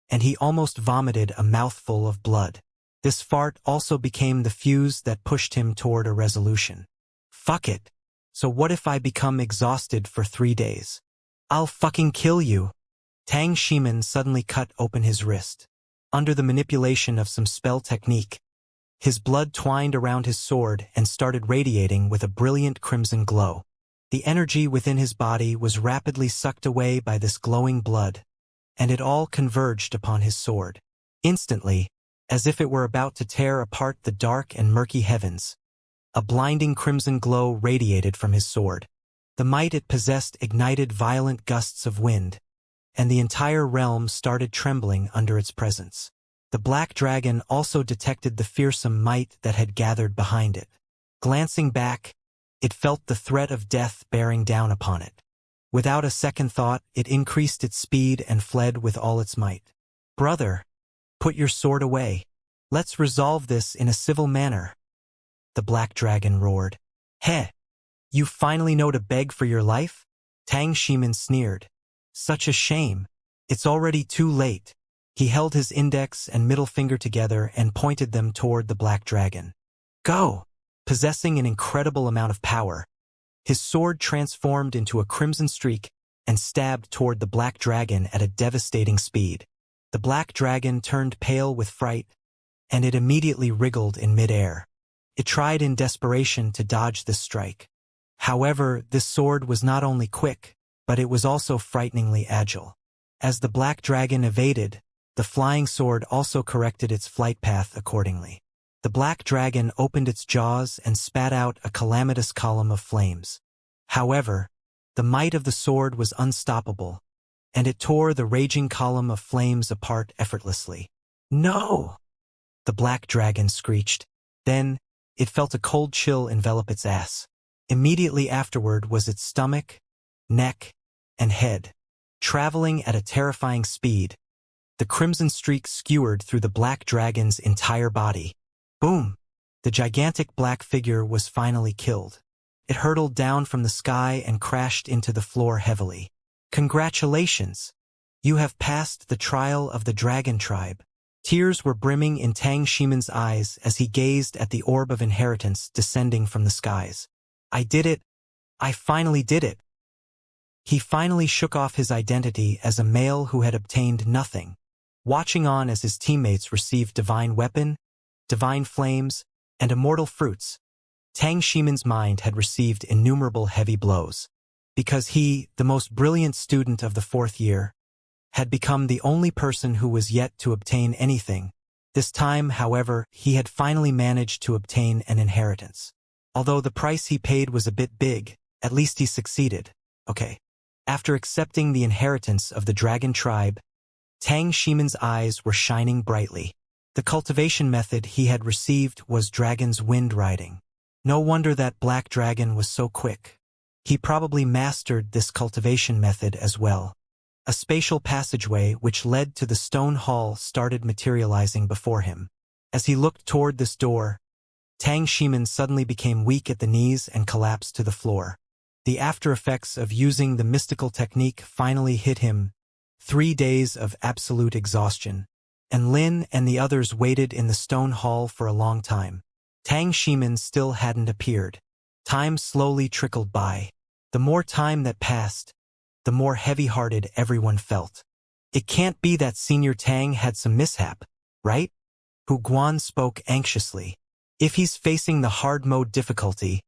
and he almost vomited a mouthful of blood. This fart also became the fuse that pushed him toward a resolution. Fuck it. So what if I become exhausted for 3 days? I'll fucking kill you. Tang Shimin suddenly cut open his wrist. Under the manipulation of some spell technique, his blood twined around his sword and started radiating with a brilliant crimson glow. The energy within his body was rapidly sucked away by this glowing blood, and it all converged upon his sword. Instantly, as if it were about to tear apart the dark and murky heavens, a blinding crimson glow radiated from his sword. The might it possessed ignited violent gusts of wind, and the entire realm started trembling under its presence. The Black Dragon also detected the fearsome might that had gathered behind it. Glancing back, it felt the threat of death bearing down upon it. Without a second thought, it increased its speed and fled with all its might. Brother, put your sword away. Let's resolve this in a civil manner. The Black Dragon roared. Heh! You finally know to beg for your life? Tang Shimin sneered. Such a shame. It's already too late. He held his index and middle finger together and pointed them toward the Black Dragon. Go! Possessing an incredible amount of power, his sword transformed into a crimson streak and stabbed toward the Black Dragon at a devastating speed. The Black Dragon turned pale with fright, and it immediately wriggled in midair. It tried in desperation to dodge this strike. However, this sword was not only quick, but it was also frighteningly agile. As the Black Dragon evaded, the flying sword also corrected its flight path accordingly. The Black Dragon opened its jaws and spat out a calamitous column of flames. However, the might of the sword was unstoppable, and it tore the raging column of flames apart effortlessly. No! The Black Dragon screeched. Then, it felt a cold chill envelop its ass. Immediately afterward was its stomach, neck, and head. Traveling at a terrifying speed, the crimson streak skewered through the Black Dragon's entire body. Boom! The gigantic black figure was finally killed. It hurtled down from the sky and crashed into the floor heavily. Congratulations! You have passed the trial of the dragon tribe. Tears were brimming in Tang Shimen's eyes as he gazed at the orb of inheritance descending from the skies. I did it! I finally did it! He finally shook off his identity as a male who had obtained nothing, watching on as his teammates received divine weapon, divine flames, and immortal fruits. Tang Shimen's mind had received innumerable heavy blows, because he, the most brilliant student of the 4th year, had become the only person who was yet to obtain anything. This time, however, he had finally managed to obtain an inheritance. Although the price he paid was a bit big, at least he succeeded. Okay. After accepting the inheritance of the dragon tribe, Tang Shimen's eyes were shining brightly. The cultivation method he had received was dragon's wind riding. No wonder that black dragon was so quick. He probably mastered this cultivation method as well. A spatial passageway which led to the stone hall started materializing before him. As he looked toward this door, Tang Shimen suddenly became weak at the knees and collapsed to the floor. The after effects of using the mystical technique finally hit him. 3 days of absolute exhaustion. And Lin and the others waited in the stone hall for a long time. Tang Shimen still hadn't appeared. Time slowly trickled by. The more time that passed, the more heavy-hearted everyone felt. It can't be that Senior Tang had some mishap, right? Hu Guan spoke anxiously. If he's facing the hard mode difficulty,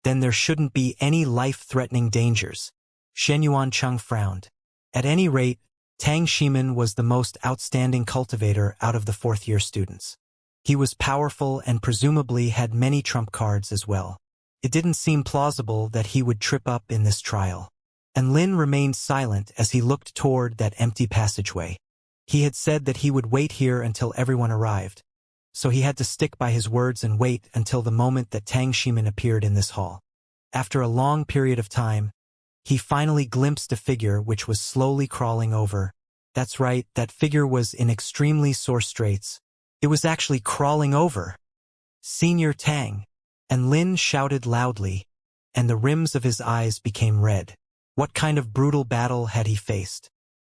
then there shouldn't be any life-threatening dangers. Xianxia frowned. At any rate, Tang Shimen was the most outstanding cultivator out of the 4th year students. He was powerful and presumably had many trump cards as well. It didn't seem plausible that he would trip up in this trial. And Lin remained silent as he looked toward that empty passageway. He had said that he would wait here until everyone arrived, so he had to stick by his words and wait until the moment that Tang Shimen appeared in this hall. After a long period of time, he finally glimpsed a figure which was slowly crawling over. That's right, that figure was in extremely sore straits. It was actually crawling over. Senior Tang. And Lin shouted loudly, and the rims of his eyes became red. What kind of brutal battle had he faced?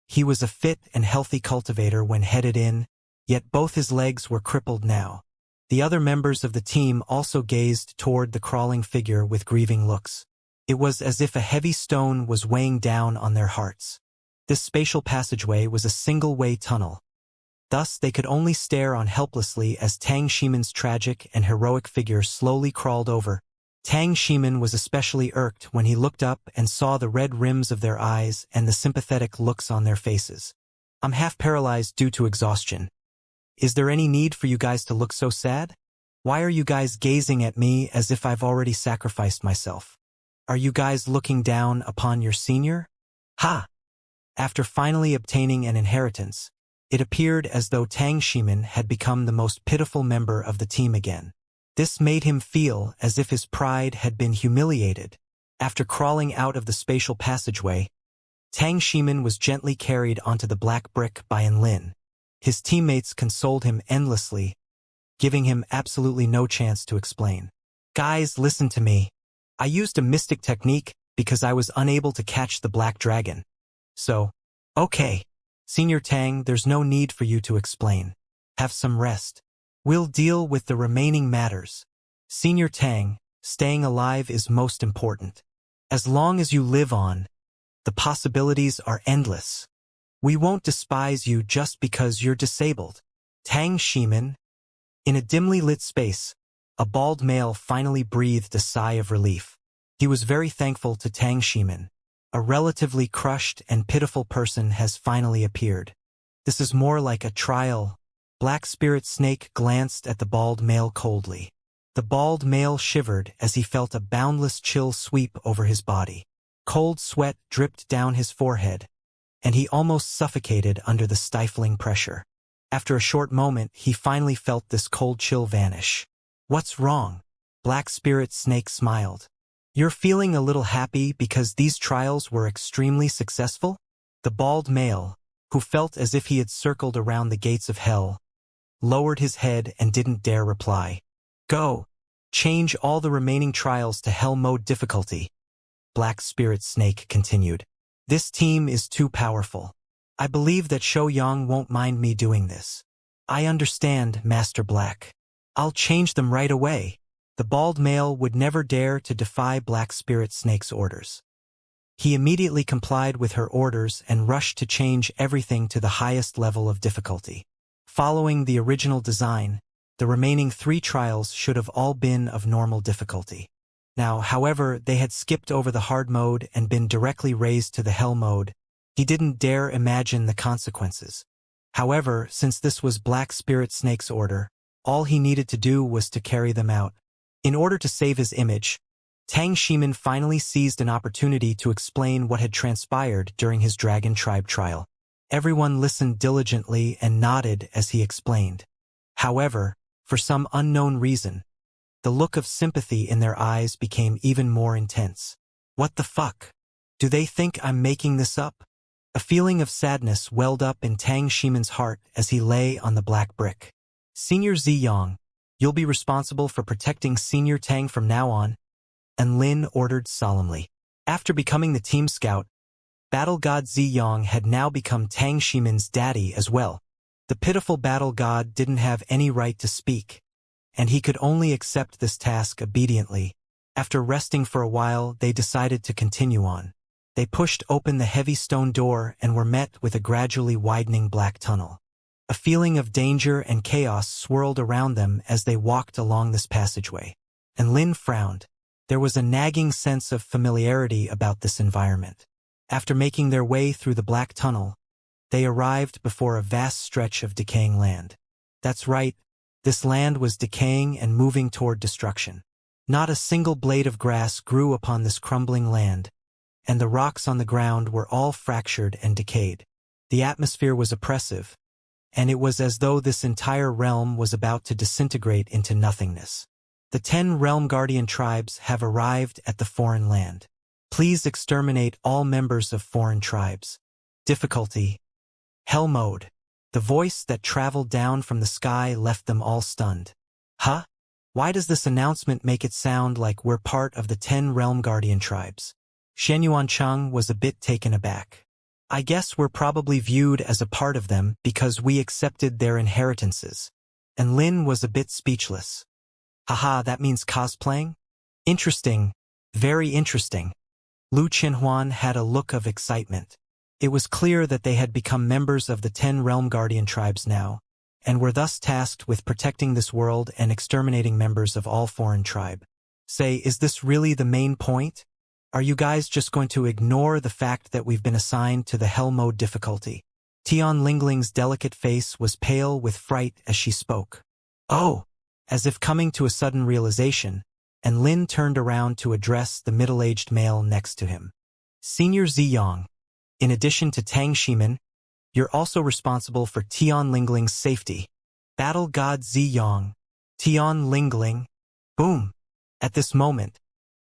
He was a fit and healthy cultivator when headed in, yet both his legs were crippled now. The other members of the team also gazed toward the crawling figure with grieving looks. It was as if a heavy stone was weighing down on their hearts. This spatial passageway was a single-way tunnel. Thus they could only stare on helplessly as Tang Shimen's tragic and heroic figure slowly crawled over. Tang Shimen was especially irked when he looked up and saw the red rims of their eyes and the sympathetic looks on their faces. I'm half paralyzed due to exhaustion. Is there any need for you guys to look so sad? Why are you guys gazing at me as if I've already sacrificed myself? Are you guys looking down upon your senior? Ha! After finally obtaining an inheritance, it appeared as though Tang Shimen had become the most pitiful member of the team again. This made him feel as if his pride had been humiliated. After crawling out of the spatial passageway, Tang Shimen was gently carried onto the black brick by Lin. His teammates consoled him endlessly, giving him absolutely no chance to explain. Guys, listen to me. I used a mystic technique because I was unable to catch the black dragon. So, okay. Senior Tang, there's no need for you to explain. Have some rest. We'll deal with the remaining matters. Senior Tang, staying alive is most important. As long as you live on, the possibilities are endless. We won't despise you just because you're disabled. Tang Shimen. In a dimly lit space, a bald male finally breathed a sigh of relief. He was very thankful to Tang Shimen. A relatively crushed and pitiful person has finally appeared. This is more like a trial. Black Spirit Snake glanced at the bald male coldly. The bald male shivered as he felt a boundless chill sweep over his body. Cold sweat dripped down his forehead, and he almost suffocated under the stifling pressure. After a short moment, he finally felt this cold chill vanish. What's wrong? Black Spirit Snake smiled. You're feeling a little happy because these trials were extremely successful? The bald male, who felt as if he had circled around the gates of hell, lowered his head and didn't dare reply. Go. Change all the remaining trials to Hell Mode difficulty. Black Spirit Snake continued. This team is too powerful. I believe that Shou Yang won't mind me doing this. I understand, Master Black. I'll change them right away. The bald male would never dare to defy Black Spirit Snake's orders. He immediately complied with her orders and rushed to change everything to the highest level of difficulty. Following the original design, the remaining 3 trials should have all been of normal difficulty. Now, however, they had skipped over the hard mode and been directly raised to the hell mode. He didn't dare imagine the consequences. However, since this was Black Spirit Snake's order, all he needed to do was to carry them out. In order to save his image, Tang Shimin finally seized an opportunity to explain what had transpired during his Dragon Tribe trial. Everyone listened diligently and nodded as he explained. However, for some unknown reason, the look of sympathy in their eyes became even more intense. What the fuck? Do they think I'm making this up? A feeling of sadness welled up in Tang Shimin's heart as he lay on the black brick. Senior Ziyang, you'll be responsible for protecting Senior Tang from now on, and Lin ordered solemnly. After becoming the team scout, Battle God Ziyang had now become Tang Shimin's daddy as well. The pitiful battle god didn't have any right to speak, and he could only accept this task obediently. After resting for a while, they decided to continue on. They pushed open the heavy stone door and were met with a gradually widening black tunnel. A feeling of danger and chaos swirled around them as they walked along this passageway. And Lin frowned. There was a nagging sense of familiarity about this environment. After making their way through the black tunnel, they arrived before a vast stretch of decaying land. That's right, this land was decaying and moving toward destruction. Not a single blade of grass grew upon this crumbling land, and the rocks on the ground were all fractured and decayed. The atmosphere was oppressive, and it was as though this entire realm was about to disintegrate into nothingness. The 10 Realm Guardian tribes have arrived at the foreign land. Please exterminate all members of foreign tribes. Difficulty: Hell Mode. The voice that traveled down from the sky left them all stunned. Huh? Why does this announcement make it sound like we're part of the 10 Realm Guardian tribes? Xianxia was a bit taken aback. I guess we're probably viewed as a part of them because we accepted their inheritances. And Lin was a bit speechless. Haha, that means cosplaying? Interesting. Very interesting. Lu Qinhuan had a look of excitement. It was clear that they had become members of the 10 Realm Guardian tribes now, and were thus tasked with protecting this world and exterminating members of all foreign tribe. Say, is this really the main point? Are you guys just going to ignore the fact that we've been assigned to the Hell Mode difficulty? Tian Lingling's delicate face was pale with fright as she spoke. Oh! As if coming to a sudden realization, and Lin turned around to address the middle-aged male next to him. Senior Ziyang, in addition to Tang Shimin, you're also responsible for Tian Lingling's safety. Battle God Ziyang, Tian Lingling. Boom! At this moment,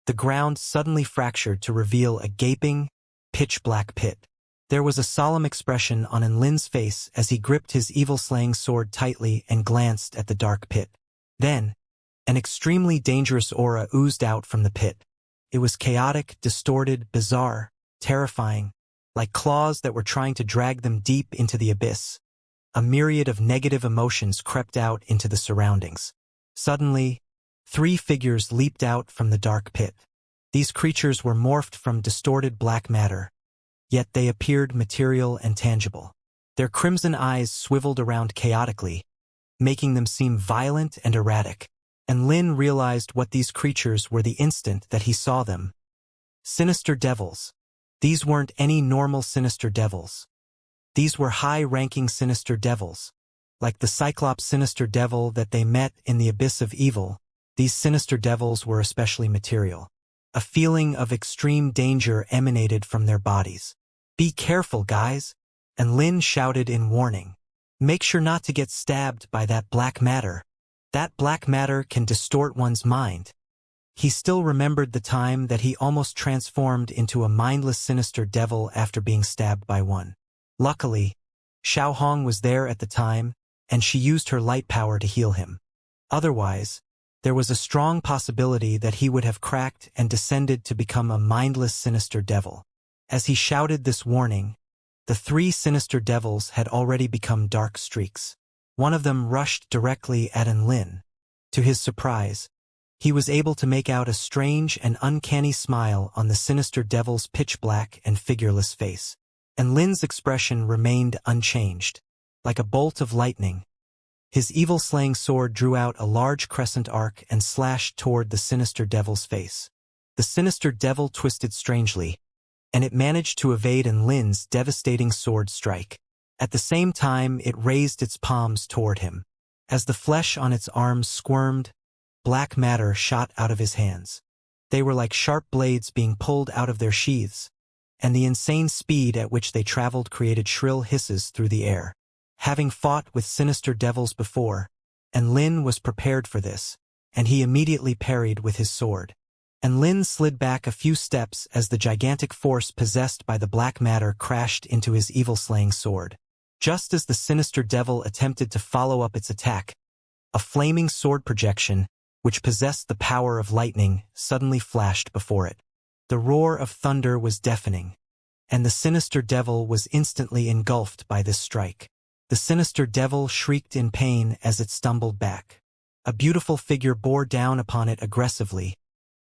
the ground suddenly fractured to reveal a gaping, pitch-black pit. There was a solemn expression on Lin's face as he gripped his evil-slaying sword tightly and glanced at the dark pit. Then, an extremely dangerous aura oozed out from the pit. It was chaotic, distorted, bizarre, terrifying, like claws that were trying to drag them deep into the abyss. A myriad of negative emotions crept out into the surroundings. Suddenly, 3 figures leaped out from the dark pit. These creatures were morphed from distorted black matter, yet they appeared material and tangible. Their crimson eyes swiveled around chaotically, making them seem violent and erratic. And Lin realized what these creatures were the instant that he saw them. Sinister devils. These weren't any normal sinister devils. These were high-ranking sinister devils. Like the Cyclops sinister devil that they met in the abyss of evil, these sinister devils were especially material. A feeling of extreme danger emanated from their bodies. Be careful, guys, and Lin shouted in warning. Make sure not to get stabbed by that black matter. That black matter can distort one's mind. He still remembered the time that he almost transformed into a mindless sinister devil after being stabbed by one. Luckily, Xiao Hong was there at the time, and she used her light power to heal him. Otherwise, There was a strong possibility that he would have cracked and descended to become a mindless sinister devil. As he shouted this warning, the 3 sinister devils had already become dark streaks. One of them rushed directly at Lin. To his surprise, he was able to make out a strange and uncanny smile on the sinister devil's pitch-black and figureless face. And Lin's expression remained unchanged. Like a bolt of lightning, his evil-slaying sword drew out a large crescent arc and slashed toward the sinister devil's face. The sinister devil twisted strangely, and it managed to evade Lin's devastating sword strike. At the same time, it raised its palms toward him. As the flesh on its arms squirmed, black matter shot out of his hands. They were like sharp blades being pulled out of their sheaths, and the insane speed at which they traveled created shrill hisses through the air. Having fought with sinister devils before, Lin was prepared for this, and he immediately parried with his sword. Lin slid back a few steps as the gigantic force possessed by the black matter crashed into his evil-slaying sword. Just as the sinister devil attempted to follow up its attack, a flaming sword projection, which possessed the power of lightning, suddenly flashed before it. The roar of thunder was deafening, and the sinister devil was instantly engulfed by this strike. The sinister devil shrieked in pain as it stumbled back. A beautiful figure bore down upon it aggressively,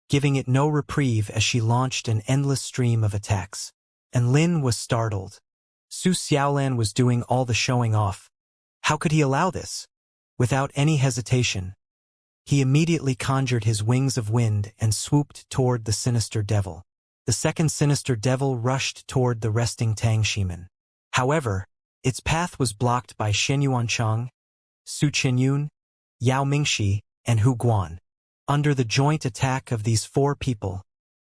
giving it no reprieve as she launched an endless stream of attacks. Lin was startled. Su Xiaolan was doing all the showing off. How could he allow this? Without any hesitation, he immediately conjured his wings of wind and swooped toward the sinister devil. The second sinister devil rushed toward the resting Tang Shiman. However, its path was blocked by Shen Yuancheng, Su Qinyun, Yao Mingxi, and Hu Guan. Under the joint attack of these 4 people,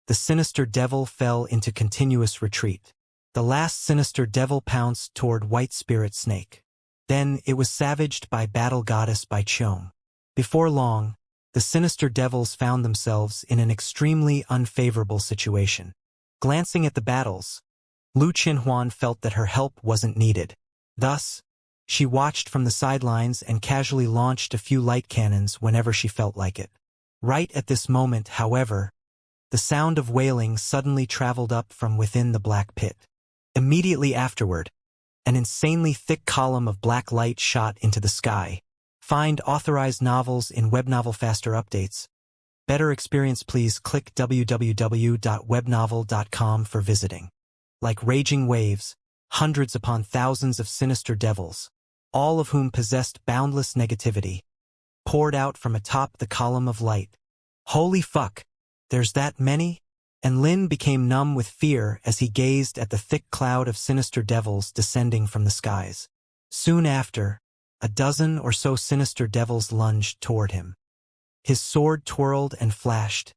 the sinister devil fell into continuous retreat. The last sinister devil pounced toward White Spirit Snake. Then it was savaged by Battle Goddess Bai Qiong. Before long, the sinister devils found themselves in an extremely unfavorable situation. Glancing at the battles, Lu Qinhuan felt that her help wasn't needed. Thus, she watched from the sidelines and casually launched a few light cannons whenever she felt like it. Right at this moment, however, the sound of wailing suddenly traveled up from within the black pit. Immediately afterward, an insanely thick column of black light shot into the sky. Find authorized novels in Webnovel faster updates. Better experience, please click www.webnovel.com for visiting. Like raging waves, hundreds upon thousands of sinister devils, all of whom possessed boundless negativity, poured out from atop the column of light. Holy fuck, there's that many? Lin became numb with fear as he gazed at the thick cloud of sinister devils descending from the skies. Soon after, a dozen or so sinister devils lunged toward him. His sword twirled and flashed,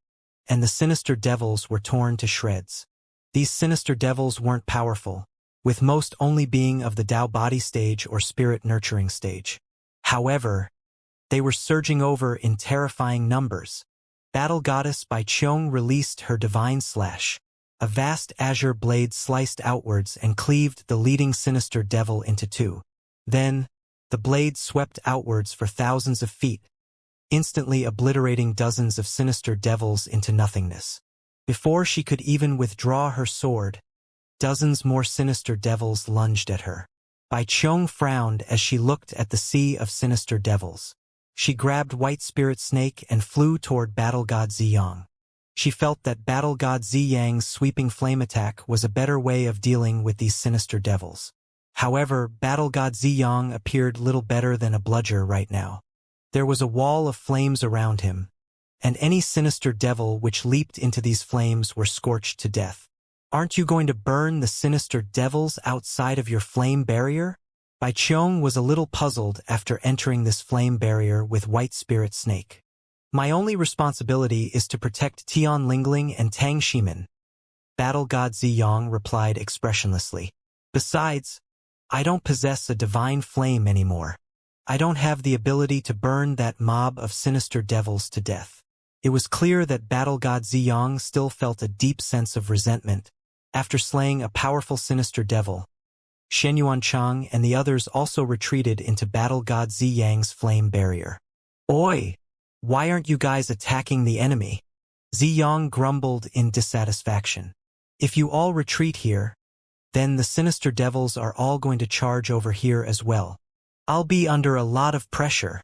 and the sinister devils were torn to shreds. These sinister devils weren't powerful, with most only being of the Tao body stage or spirit nurturing stage. However, they were surging over in terrifying numbers. Battle Goddess Bai Qiong released her divine slash. A vast azure blade sliced outwards and cleaved the leading sinister devil into 2. Then, the blade swept outwards for thousands of feet, instantly obliterating dozens of sinister devils into nothingness. Before she could even withdraw her sword, dozens more sinister devils lunged at her. Bai Qiong frowned as she looked at the sea of sinister devils. She grabbed White Spirit Snake and flew toward Battle God Ziyang. She felt that Battle God Ziyang's sweeping flame attack was a better way of dealing with these sinister devils. However, Battle God Ziyang appeared little better than a bludger right now. There was a wall of flames around him, and any sinister devil which leaped into these flames were scorched to death. Aren't you going to burn the sinister devils outside of your flame barrier? Bai Qiong was a little puzzled after entering this flame barrier with White Spirit Snake. My only responsibility is to protect Tian Lingling and Tang Shiman, Battle God Ziyang replied expressionlessly. Besides, I don't possess a divine flame anymore. I don't have the ability to burn that mob of sinister devils to death. It was clear that Battle God Ziyang still felt a deep sense of resentment. After slaying a powerful sinister devil, Shen Yuancheng and the others also retreated into Battle God Ziyang's flame barrier. Oi! Why aren't you guys attacking the enemy? Ziyang grumbled in dissatisfaction. If you all retreat here, then the sinister devils are all going to charge over here as well. I'll be under a lot of pressure.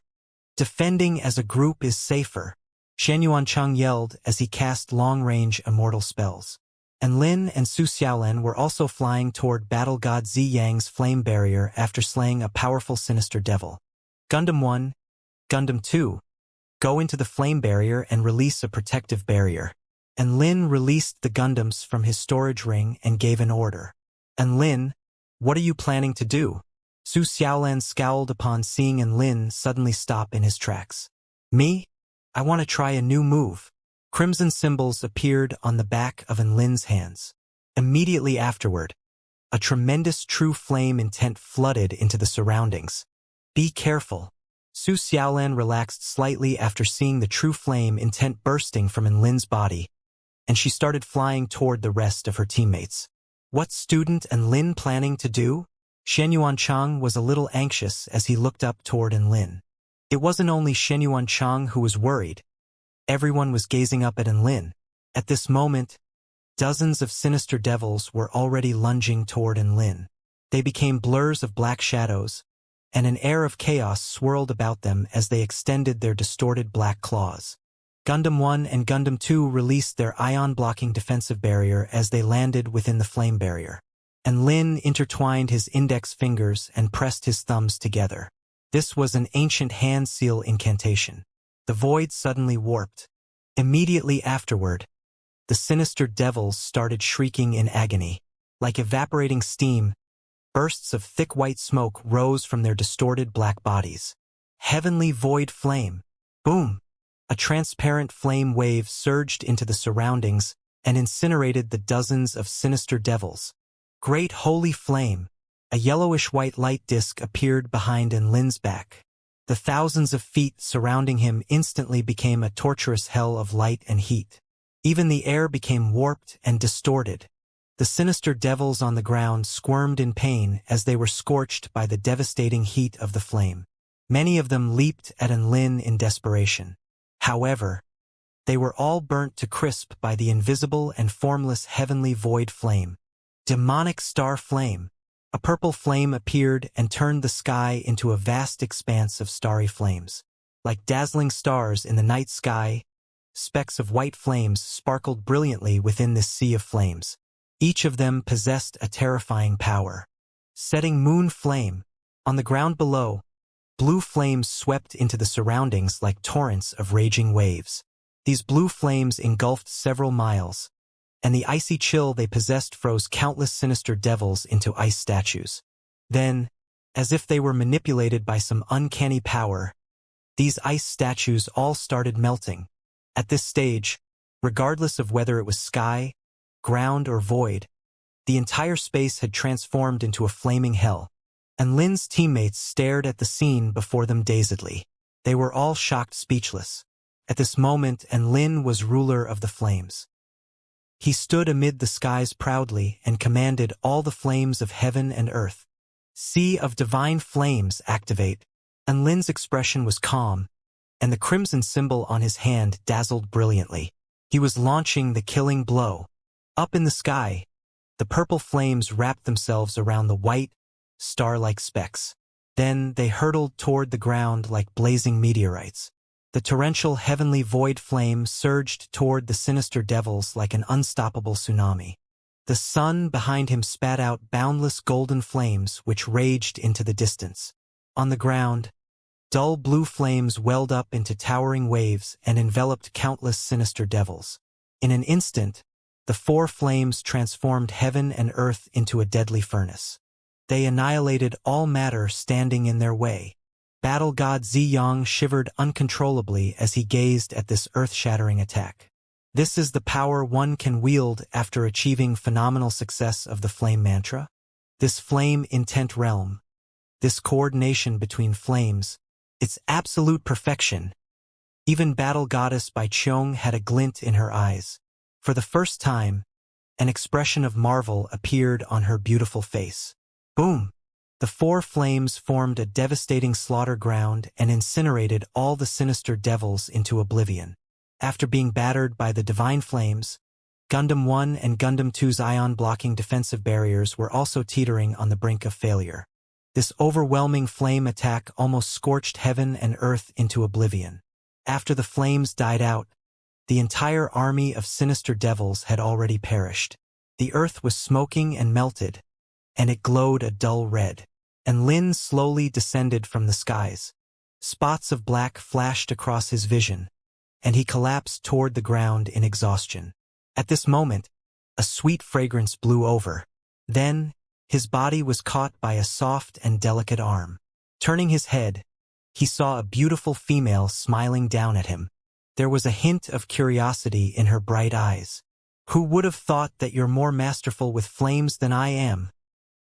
Defending as a group is safer, Xianxia yelled as he cast long-range immortal spells. And Lin and Su Xiaolan were also flying toward battle god Zi Yang's flame barrier after slaying a powerful sinister devil. Gundam 1, Gundam 2, go into the flame barrier and release a protective barrier. And Lin released the Gundams from his storage ring and gave an order. And Lin, what are you planning to do? Su Xiaolan scowled upon seeing Lin suddenly stop in his tracks. Me? I want to try a new move. Crimson symbols appeared on the back of Lin's hands. Immediately afterward, a tremendous true flame intent flooded into the surroundings. Be careful. Su Xiaolan relaxed slightly after seeing the true flame intent bursting from Lin's body, and she started flying toward the rest of her teammates. What's Student and Lin planning to do? Xianxia was a little anxious as he looked up toward Lin. It wasn't only Xianxia who was worried. Everyone was gazing up at Lin. At this moment, dozens of sinister devils were already lunging toward Lin. They became blurs of black shadows, and an air of chaos swirled about them as they extended their distorted black claws. Gundam 1 and Gundam 2 released their ion-blocking defensive barrier as they landed within the flame barrier. And Lin intertwined his index fingers and pressed his thumbs together. This was an ancient hand seal incantation. The void suddenly warped. Immediately afterward, the sinister devils started shrieking in agony. Like evaporating steam, bursts of thick white smoke rose from their distorted black bodies. Heavenly void flame. Boom! A transparent flame wave surged into the surroundings and incinerated the dozens of sinister devils. Great holy flame! A yellowish-white light disk appeared behind Lin's back. The thousands of feet surrounding him instantly became a torturous hell of light and heat. Even the air became warped and distorted. The sinister devils on the ground squirmed in pain as they were scorched by the devastating heat of the flame. Many of them leaped at Lin in desperation. However, they were all burnt to crisp by the invisible and formless heavenly void flame. Demonic star flame. A purple flame appeared and turned the sky into a vast expanse of starry flames. Like dazzling stars in the night sky, specks of white flames sparkled brilliantly within this sea of flames. Each of them possessed a terrifying power. Setting moon flame. On the ground below, blue flames swept into the surroundings like torrents of raging waves. These blue flames engulfed several miles, and the icy chill they possessed froze countless sinister devils into ice statues. Then, as if they were manipulated by some uncanny power, these ice statues all started melting. At this stage, regardless of whether it was sky, ground, or void, the entire space had transformed into a flaming hell. And Lin's teammates stared at the scene before them dazedly. They were all shocked speechless. At this moment, Lin was ruler of the flames. He stood amid the skies proudly and commanded all the flames of heaven and earth. Sea of divine flames, activate. And Lin's expression was calm, and the crimson symbol on his hand dazzled brilliantly. He was launching the killing blow. Up in the sky, the purple flames wrapped themselves around the white, star-like specks. Then they hurtled toward the ground like blazing meteorites. The torrential heavenly void flame surged toward the sinister devils like an unstoppable tsunami. The sun behind him spat out boundless golden flames which raged into the distance. On the ground, dull blue flames welled up into towering waves and enveloped countless sinister devils. In an instant, the four flames transformed heaven and earth into a deadly furnace. They annihilated all matter standing in their way. Battle god Ziyang shivered uncontrollably as he gazed at this earth-shattering attack. This is the power one can wield after achieving phenomenal success of the flame mantra? This flame intent realm, this coordination between flames, its absolute perfection. Even Battle Goddess Bai Qiong had a glint in her eyes. For the first time, an expression of marvel appeared on her beautiful face. Boom! The four flames formed a devastating slaughter ground and incinerated all the sinister devils into oblivion. After being battered by the divine flames, Gundam 1 and Gundam 2's ion-blocking defensive barriers were also teetering on the brink of failure. This overwhelming flame attack almost scorched heaven and earth into oblivion. After the flames died out, the entire army of sinister devils had already perished. The earth was smoking and melted, and it glowed a dull red. And Lin slowly descended from the skies. Spots of black flashed across his vision, and he collapsed toward the ground in exhaustion. At this moment, a sweet fragrance blew over. Then, his body was caught by a soft and delicate arm. Turning his head, he saw a beautiful female smiling down at him. There was a hint of curiosity in her bright eyes. "Who would have thought that you're more masterful with flames than I am?"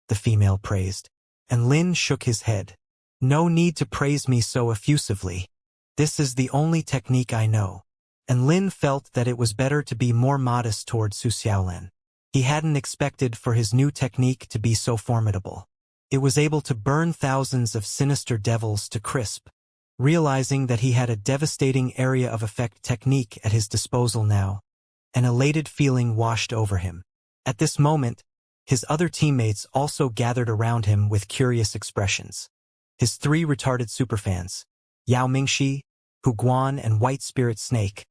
the female praised. And Lin shook his head. "No need to praise me so effusively. This is the only technique I know." And Lin felt that it was better to be more modest toward Su Xiaolan. He hadn't expected for his new technique to be so formidable. It was able to burn thousands of sinister devils to crisp. Realizing that he had a devastating area of effect technique at his disposal now, an elated feeling washed over him. At this moment, his other teammates also gathered around him with curious expressions. His three retarded superfans, Yao Mingxi, Hu Guan, and White Spirit Snake,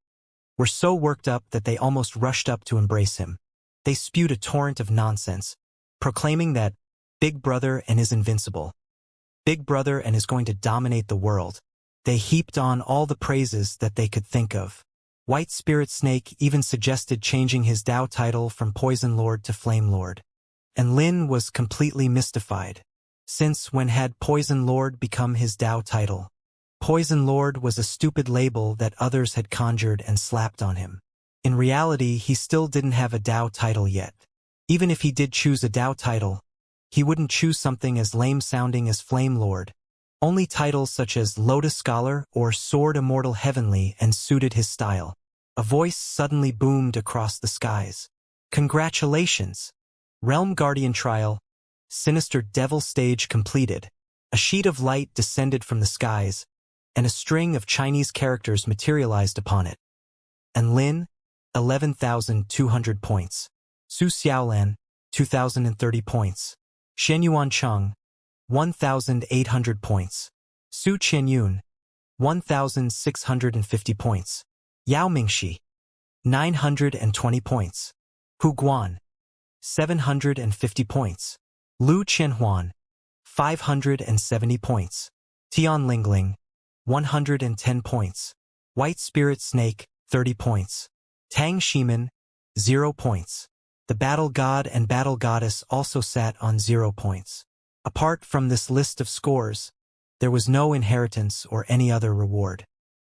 were so worked up that they almost rushed up to embrace him. They spewed a torrent of nonsense, proclaiming that Big Brother and is invincible. Big Brother and is going to dominate the world. They heaped on all the praises that they could think of. White Spirit Snake even suggested changing his Dao title from Poison Lord to Flame Lord. And Lin was completely mystified. Since when had Poison Lord become his Dao title? Poison Lord was a stupid label that others had conjured and slapped on him. In reality, he still didn't have a Dao title yet. Even if he did choose a Dao title, he wouldn't choose something as lame-sounding as Flame Lord. Only titles such as Lotus Scholar or Sword Immortal Heavenly and suited his style. A voice suddenly boomed across the skies. "Congratulations! Realm Guardian Trial, Sinister Devil Stage completed." A sheet of light descended from the skies, and a string of Chinese characters materialized upon it. And Lin, 11,200 points. Su Xiaolan, 2,030 points. Shenyuan Cheng, 1,800 points. Su Qianyun, 1,650 points. Yao Mingxi, 920 points. Hu Guan, 750 points. Lu Qianhuan, 570 points. Tian Lingling, 110 points. White Spirit Snake, 30 points. Tang Shiman, 0 points. The Battle God and Battle Goddess also sat on 0 points. Apart from this list of scores, there was no inheritance or any other reward.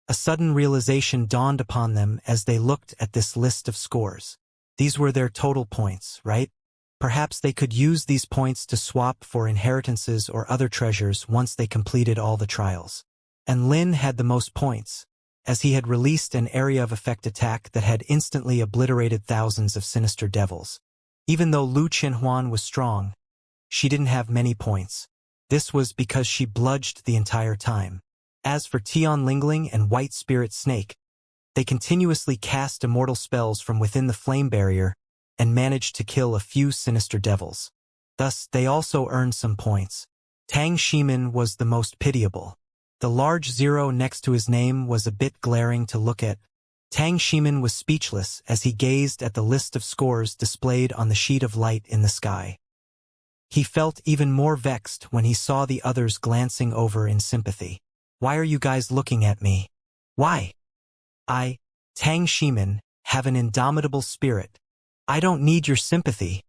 A sudden realization dawned upon them as they looked at this list of scores. These were their total points, right? Perhaps they could use these points to swap for inheritances or other treasures once they completed all the trials. And Lin had the most points, as he had released an area of effect attack that had instantly obliterated thousands of sinister devils. Even though Lu Qianhuan was strong, she didn't have many points. This was because she bludged the entire time. As for Tian Lingling and White Spirit Snake, they continuously cast immortal spells from within the flame barrier and managed to kill a few sinister devils. Thus, they also earned some points. Tang Shiman was the most pitiable. The large 0 next to his name was a bit glaring to look at. Tang Shiman was speechless as he gazed at the list of scores displayed on the sheet of light in the sky. He felt even more vexed when he saw the others glancing over in sympathy. "Why are you guys looking at me? Why? I, Tang Shiman, have an indomitable spirit. I don't need your sympathy."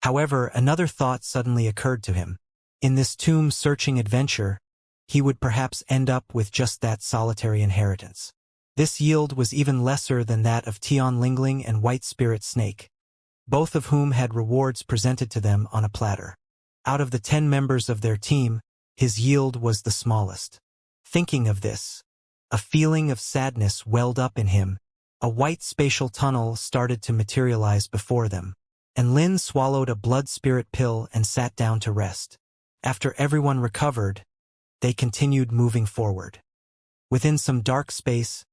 However, another thought suddenly occurred to him. In this tomb-searching adventure, he would perhaps end up with just that solitary inheritance. This yield was even lesser than that of Tian Lingling and White Spirit Snake, both of whom had rewards presented to them on a platter. Out of the 10 members of their team, his yield was the smallest. Thinking of this, a feeling of sadness welled up in him. A white spatial tunnel started to materialize before them, and Lin swallowed a blood spirit pill and sat down to rest. After everyone recovered, they continued moving forward. Within some dark space,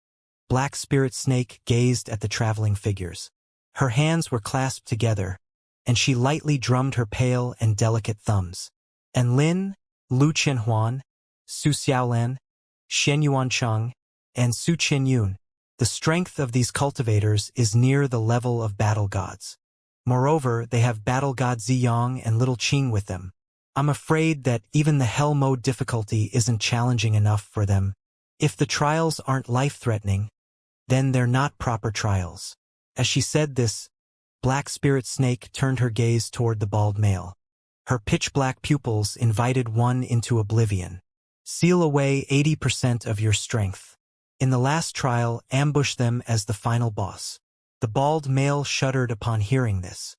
Black Spirit Snake gazed at the traveling figures. Her hands were clasped together, and she lightly drummed her pale and delicate thumbs. And Lin, Lu Qianhuan, Su Xiaolan, Shen Yuancheng, and Su Qianyun, the strength of these cultivators is near the level of battle gods. Moreover, they have battle god Ziyang and little Qing with them. I'm afraid that even the hell mode difficulty isn't challenging enough for them. If the trials aren't life-threatening, then they're not proper trials. As she said this, Black Spirit Snake turned her gaze toward the bald male. Her pitch-black pupils invited one into oblivion. Seal away 80% of your strength. In the last trial, ambush them as the final boss. The bald male shuddered upon hearing this.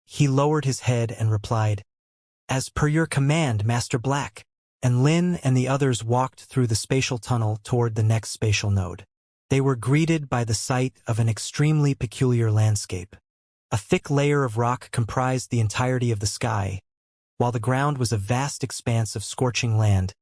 He lowered his head and replied, "As per your command, Master Black." And Lin and the others walked through the spatial tunnel toward the next spatial node. They were greeted by the sight of an extremely peculiar landscape. A thick layer of rock comprised the entirety of the sky, while the ground was a vast expanse of scorching land,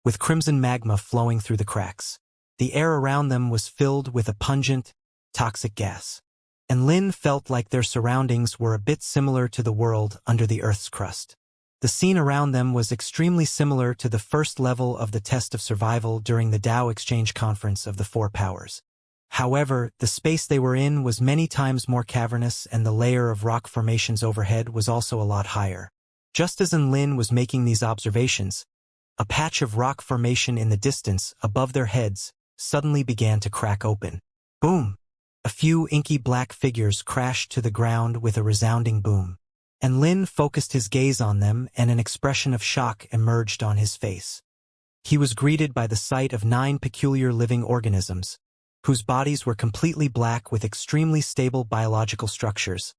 with crimson magma flowing through the cracks. The air around them was filled with a pungent, toxic gas. And Lin felt like their surroundings were a bit similar to the world under the Earth's crust. The scene around them was extremely similar to the first level of the test of survival during the Tao Exchange Conference of the Four Powers. However, the space they were in was many times more cavernous, and the layer of rock formations overhead was also a lot higher. Just as Lin was making these observations, a patch of rock formation in the distance, above their heads, suddenly began to crack open. Boom! A few inky black figures crashed to the ground with a resounding boom. And Lin focused his gaze on them, and an expression of shock emerged on his face. He was greeted by the sight of 9 peculiar living organisms, whose bodies were completely black with extremely stable biological structures,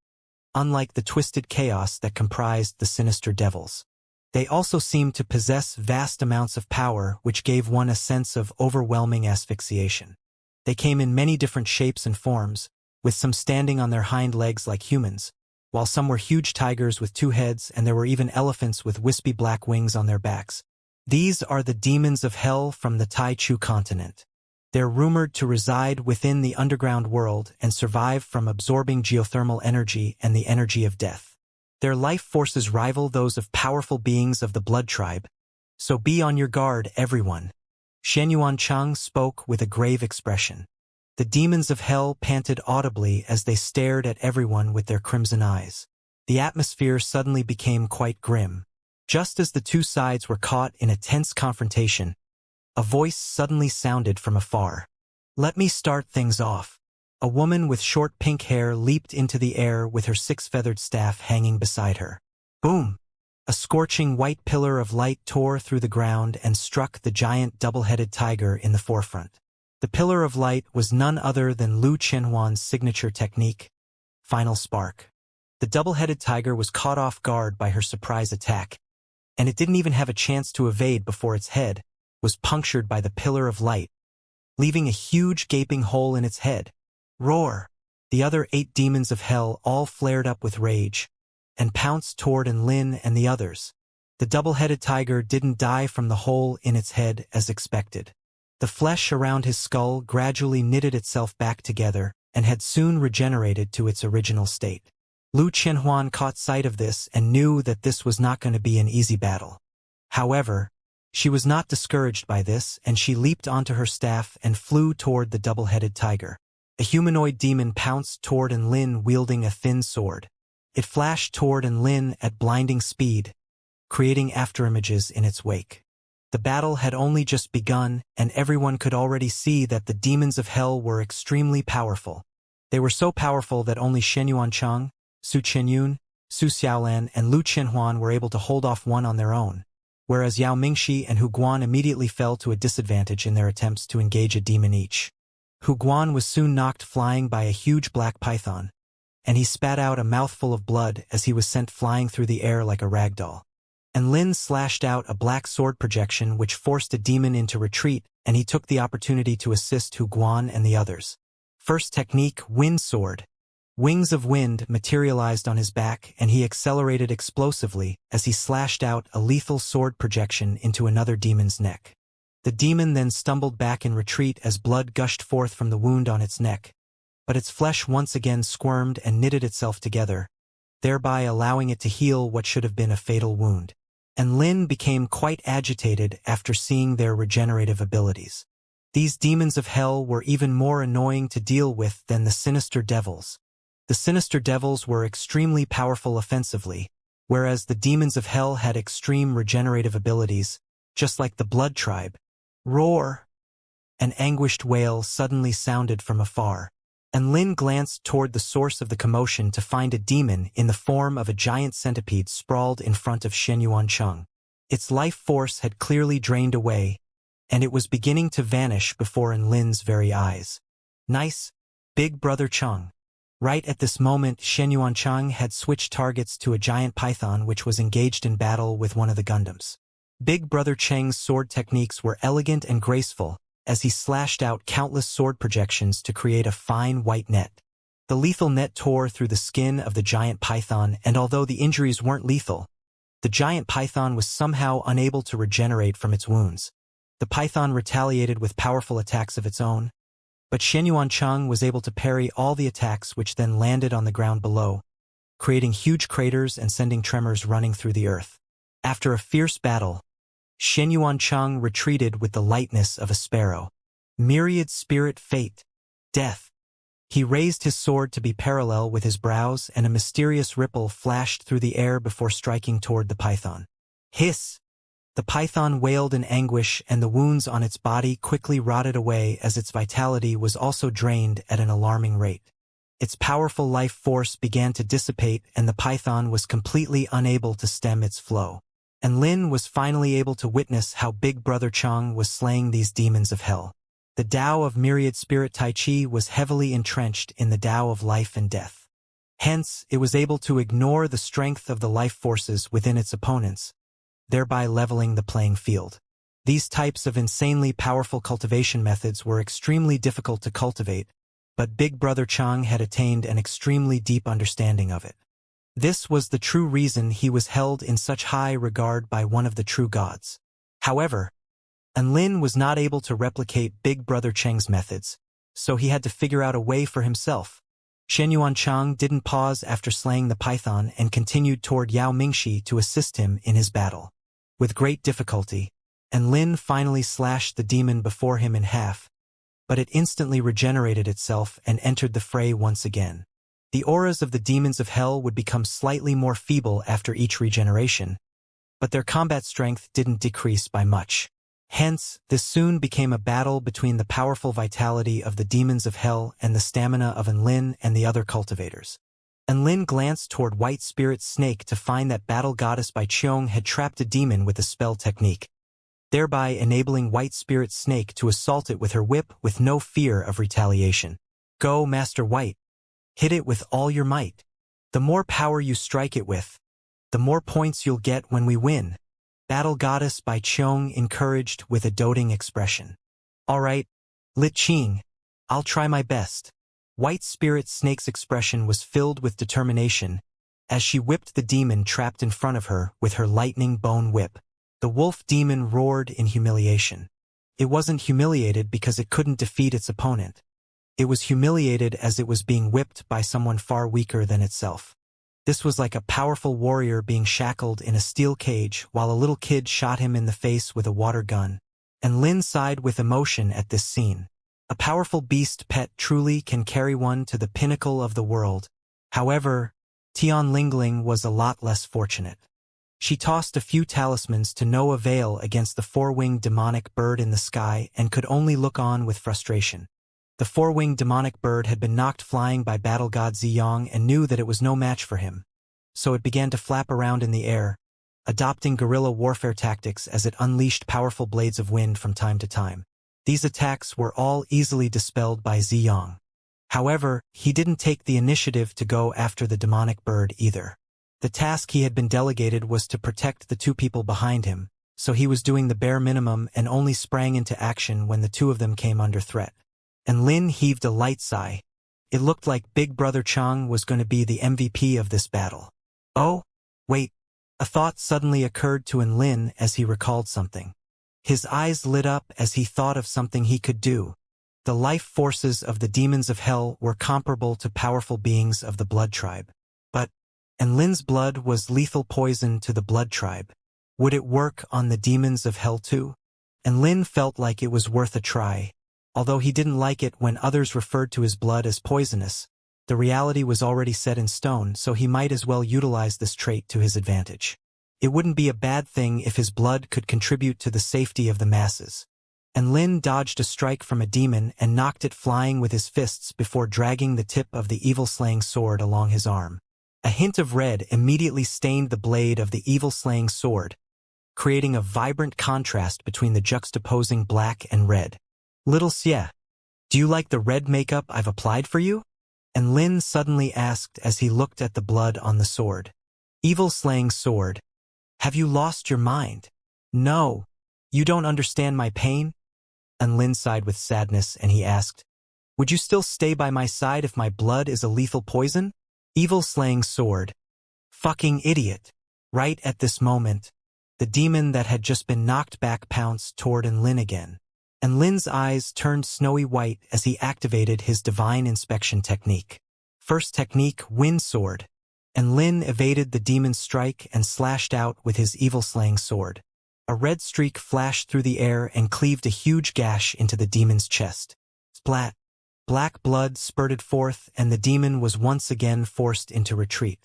unlike the twisted chaos that comprised the sinister devils. They also seemed to possess vast amounts of power, which gave one a sense of overwhelming asphyxiation. They came in many different shapes and forms, with some standing on their hind legs like humans, while some were huge tigers with 2 heads, and there were even elephants with wispy black wings on their backs. These are the demons of hell from the Tai Chu continent. They're rumored to reside within the underground world and survive from absorbing geothermal energy and the energy of death. Their life forces rival those of powerful beings of the blood tribe, so be on your guard, everyone. Shen Yuancheng spoke with a grave expression. The demons of hell panted audibly as they stared at everyone with their crimson eyes. The atmosphere suddenly became quite grim. Just as the two sides were caught in a tense confrontation, a voice suddenly sounded from afar. "Let me start things off." A woman with short pink hair leaped into the air with her 6-feathered staff hanging beside her. Boom! A scorching white pillar of light tore through the ground and struck the giant double-headed tiger in the forefront. The pillar of light was none other than Lu Qianhuan's signature technique, Final Spark. The double-headed tiger was caught off guard by her surprise attack, and it didn't even have a chance to evade before its head was punctured by the pillar of light, leaving a huge gaping hole in its head. Roar! The other 8 demons of hell all flared up with rage and pounced toward Lin and the others. The double-headed tiger didn't die from the hole in its head as expected. The flesh around his skull gradually knitted itself back together and had soon regenerated to its original state. Lu Qianhuan caught sight of this and knew that this was not going to be an easy battle. However, she was not discouraged by this, and she leaped onto her staff and flew toward the double-headed tiger. A humanoid demon pounced toward Lin wielding a thin sword. It flashed toward Lin at blinding speed, creating afterimages in its wake. The battle had only just begun, and everyone could already see that the demons of hell were extremely powerful. They were so powerful that only Shen Yuancheng, Su Qianyun, Su Xiaolan, and Lu Qianhuan were able to hold off one on their own, whereas Yao Mingxi and Hu Guan immediately fell to a disadvantage in their attempts to engage a demon each. Hu Guan was soon knocked flying by a huge black python, and he spat out a mouthful of blood as he was sent flying through the air like a ragdoll. And Lin slashed out a black sword projection which forced a demon into retreat, and he took the opportunity to assist Hu Guan and the others. First technique, Wind Sword. Wings of wind materialized on his back, and he accelerated explosively as he slashed out a lethal sword projection into another demon's neck. The demon then stumbled back in retreat as blood gushed forth from the wound on its neck, but its flesh once again squirmed and knitted itself together, thereby allowing it to heal what should have been a fatal wound. And Lin became quite agitated after seeing their regenerative abilities. These demons of hell were even more annoying to deal with than the sinister devils. The sinister devils were extremely powerful offensively, whereas the demons of hell had extreme regenerative abilities, just like the blood tribe. Roar! An anguished wail suddenly sounded from afar, and Lin glanced toward the source of the commotion to find a demon in the form of a giant centipede sprawled in front of Xianxia. Its life force had clearly drained away, and it was beginning to vanish before Lin's very eyes. Nice, Big Brother Cheng. Right at this moment, Xianxia had switched targets to a giant python which was engaged in battle with one of the Gundams. Big Brother Cheng's sword techniques were elegant and graceful, as he slashed out countless sword projections to create a fine white net. The lethal net tore through the skin of the giant python, and although the injuries weren't lethal, the giant python was somehow unable to regenerate from its wounds. The python retaliated with powerful attacks of its own, but Xianxia was able to parry all the attacks, which then landed on the ground below, creating huge craters and sending tremors running through the earth. After a fierce battle, Xianxia retreated with the lightness of a sparrow. Myriad spirit fate. Death. He raised his sword to be parallel with his brows, and a mysterious ripple flashed through the air before striking toward the python. Hiss! The python wailed in anguish, and the wounds on its body quickly rotted away as its vitality was also drained at an alarming rate. Its powerful life force began to dissipate, and the python was completely unable to stem its flow. And Lin was finally able to witness how Big Brother Cheng was slaying these demons of hell. The Tao of Myriad Spirit Tai Chi was heavily entrenched in the Tao of life and death. Hence, it was able to ignore the strength of the life forces within its opponents, thereby leveling the playing field. These types of insanely powerful cultivation methods were extremely difficult to cultivate, but Big Brother Cheng had attained an extremely deep understanding of it. This was the true reason he was held in such high regard by one of the true gods. However, Lin was not able to replicate Big Brother Cheng's methods, so he had to figure out a way for himself. Xianxia didn't pause after slaying the python and continued toward Yao Mingxi to assist him in his battle. With great difficulty, Lin finally slashed the demon before him in half, but it instantly regenerated itself and entered the fray once again. The auras of the demons of hell would become slightly more feeble after each regeneration, but their combat strength didn't decrease by much. Hence, this soon became a battle between the powerful vitality of the demons of hell and the stamina of Lin and the other cultivators. Lin glanced toward White Spirit Snake to find that Battle Goddess Bai Qiong had trapped a demon with a spell technique, thereby enabling White Spirit Snake to assault it with her whip with no fear of retaliation. Go, Master White. Hit it with all your might. The more power you strike it with, the more points you'll get when we win. Battle Goddess Bai Qiong encouraged with a doting expression. All right, Li Qing, I'll try my best. White Spirit Snake's expression was filled with determination as she whipped the demon trapped in front of her with her lightning bone whip. The wolf demon roared in humiliation. It wasn't humiliated because it couldn't defeat its opponent. It was humiliated as it was being whipped by someone far weaker than itself. This was like a powerful warrior being shackled in a steel cage while a little kid shot him in the face with a water gun. And Lin sighed with emotion at this scene. A powerful beast pet truly can carry one to the pinnacle of the world. However, Tian Lingling was a lot less fortunate. She tossed a few talismans to no avail against the four-winged demonic bird in the sky and could only look on with frustration. The four-winged demonic bird had been knocked flying by battle god Ziyang and knew that it was no match for him. So it began to flap around in the air, adopting guerrilla warfare tactics as it unleashed powerful blades of wind from time to time. These attacks were all easily dispelled by Ziyang. However, he didn't take the initiative to go after the demonic bird either. The task he had been delegated was to protect the two people behind him, so he was doing the bare minimum and only sprang into action when the two of them came under threat. And Lin heaved a light sigh. It looked like Big Brother Chang was going to be the MVP of this battle. Oh, wait. A thought suddenly occurred to Enlin as he recalled something. His eyes lit up as he thought of something he could do. The life forces of the demons of hell were comparable to powerful beings of the blood tribe. But Enlin's blood was lethal poison to the blood tribe. Would it work on the demons of hell too? Enlin felt like it was worth a try. Although he didn't like it when others referred to his blood as poisonous, the reality was already set in stone, so he might as well utilize this trait to his advantage. It wouldn't be a bad thing if his blood could contribute to the safety of the masses. Enlin dodged a strike from a demon and knocked it flying with his fists before dragging the tip of the evil-slaying sword along his arm. A hint of red immediately stained the blade of the evil-slaying sword, creating a vibrant contrast between the juxtaposing black and red. "Little Xie, do you like the red makeup I've applied for you?" Enlin suddenly asked as he looked at the blood on the sword. Evil-slaying sword. "Have you lost your mind? No. You don't understand my pain?" Enlin sighed with sadness and he asked, "Would you still stay by my side if my blood is a lethal poison?" Evil-slaying sword. Fucking idiot. Right at this moment, the demon that had just been knocked back pounced toward Enlin again. Enlin's eyes turned snowy white as he activated his divine inspection technique. First technique, Wind Sword. Enlin evaded the demon's strike and slashed out with his evil-slaying sword. A red streak flashed through the air and cleaved a huge gash into the demon's chest. Splat. Black blood spurted forth and the demon was once again forced into retreat.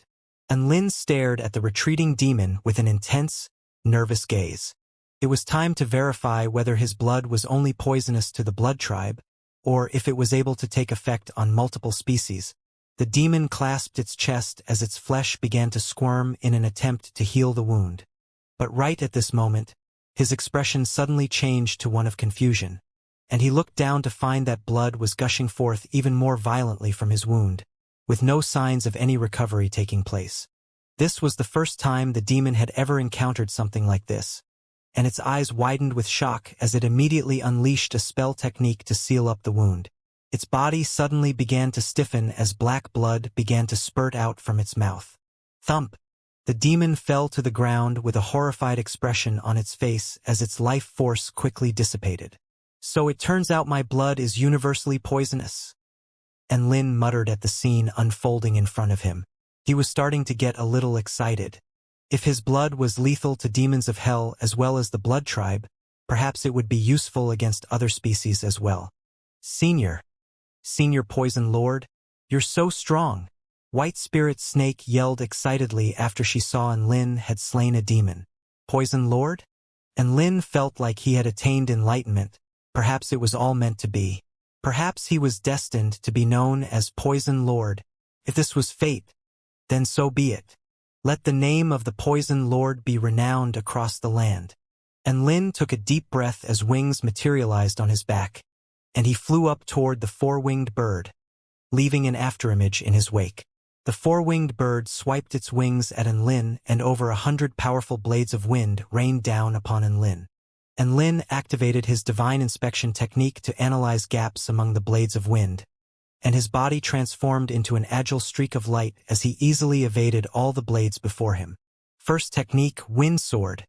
Enlin stared at the retreating demon with an intense, nervous gaze. It was time to verify whether his blood was only poisonous to the blood tribe, or if it was able to take effect on multiple species. The demon clasped its chest as its flesh began to squirm in an attempt to heal the wound. But right at this moment, his expression suddenly changed to one of confusion, and he looked down to find that blood was gushing forth even more violently from his wound, with no signs of any recovery taking place. This was the first time the demon had ever encountered something like this, and its eyes widened with shock as it immediately unleashed a spell technique to seal up the wound. Its body suddenly began to stiffen as black blood began to spurt out from its mouth. Thump! The demon fell to the ground with a horrified expression on its face as its life force quickly dissipated. "So it turns out my blood is universally poisonous," Enlin muttered at the scene unfolding in front of him. He was starting to get a little excited. If his blood was lethal to demons of hell as well as the blood tribe, perhaps it would be useful against other species as well. Senior Poison Lord, you're so strong," White Spirit Snake yelled excitedly after she saw Enlin had slain a demon. Poison Lord? Enlin felt like he had attained enlightenment. Perhaps it was all meant to be. Perhaps he was destined to be known as Poison Lord. If this was fate, then so be it. Let the name of the Poison Lord be renowned across the land. Enlin took a deep breath as wings materialized on his back, and he flew up toward the four-winged bird, leaving an afterimage in his wake. The four-winged bird swiped its wings at Enlin, and over 100 powerful blades of wind rained down upon Enlin. Enlin activated his divine inspection technique to analyze gaps among the blades of wind, and his body transformed into an agile streak of light as he easily evaded all the blades before him. First technique, Wind Sword.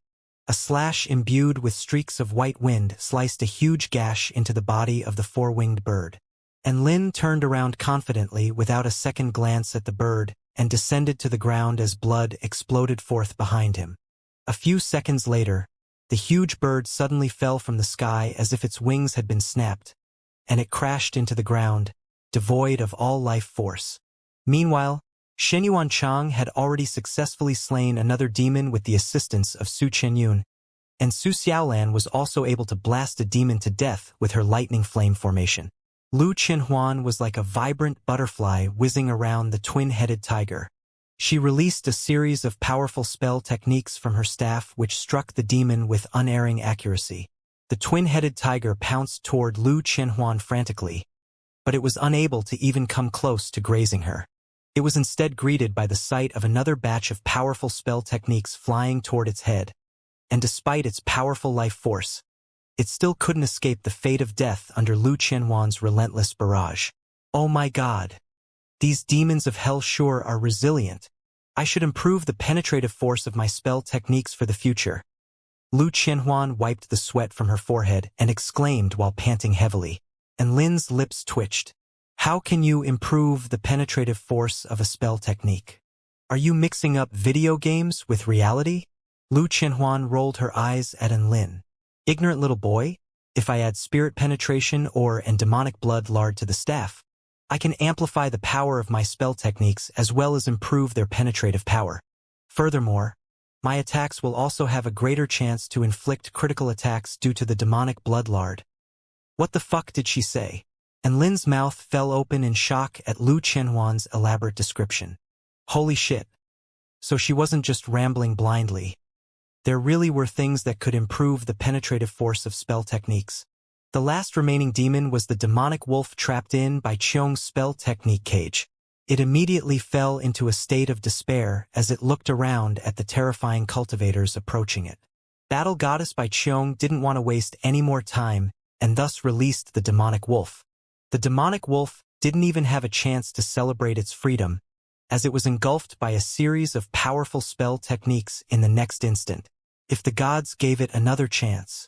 A slash imbued with streaks of white wind sliced a huge gash into the body of the four-winged bird. Enlin turned around confidently without a second glance at the bird and descended to the ground as blood exploded forth behind him. A few seconds later, the huge bird suddenly fell from the sky as if its wings had been snapped, and it crashed into the ground, devoid of all life force. Meanwhile, Xianxia had already successfully slain another demon with the assistance of Su Qianyun, and Su Xiaolan was also able to blast a demon to death with her lightning flame formation. Lu Qinhuan was like a vibrant butterfly whizzing around the twin-headed tiger. She released a series of powerful spell techniques from her staff which struck the demon with unerring accuracy. The twin-headed tiger pounced toward Lu Qinhuan frantically, but it was unable to even come close to grazing her. It was instead greeted by the sight of another batch of powerful spell techniques flying toward its head, and despite its powerful life force, it still couldn't escape the fate of death under Lu Qianhuan's relentless barrage. "Oh my God!" These demons of hell sure are resilient. I should improve the penetrative force of my spell techniques for the future. Lu Qianhuan wiped the sweat from her forehead and exclaimed while panting heavily, and Lin's lips twitched. How can you improve the penetrative force of a spell technique? Are you mixing up video games with reality? Lu Qianhuan rolled her eyes at Lin. Ignorant little boy, if I add spirit penetration and demonic blood lard to the staff, I can amplify the power of my spell techniques as well as improve their penetrative power. Furthermore, my attacks will also have a greater chance to inflict critical attacks due to the demonic blood lard. What the fuck did she say? And Lin's mouth fell open in shock at Lu Qianhuan's elaborate description. Holy shit. So she wasn't just rambling blindly. There really were things that could improve the penetrative force of spell techniques. The last remaining demon was the demonic wolf trapped in by Qiong's spell technique cage. It immediately fell into a state of despair as it looked around at the terrifying cultivators approaching it. Battle Goddess by Qiong didn't want to waste any more time and thus released the demonic wolf. The demonic wolf didn't even have a chance to celebrate its freedom, as it was engulfed by a series of powerful spell techniques in the next instant. If the gods gave it another chance,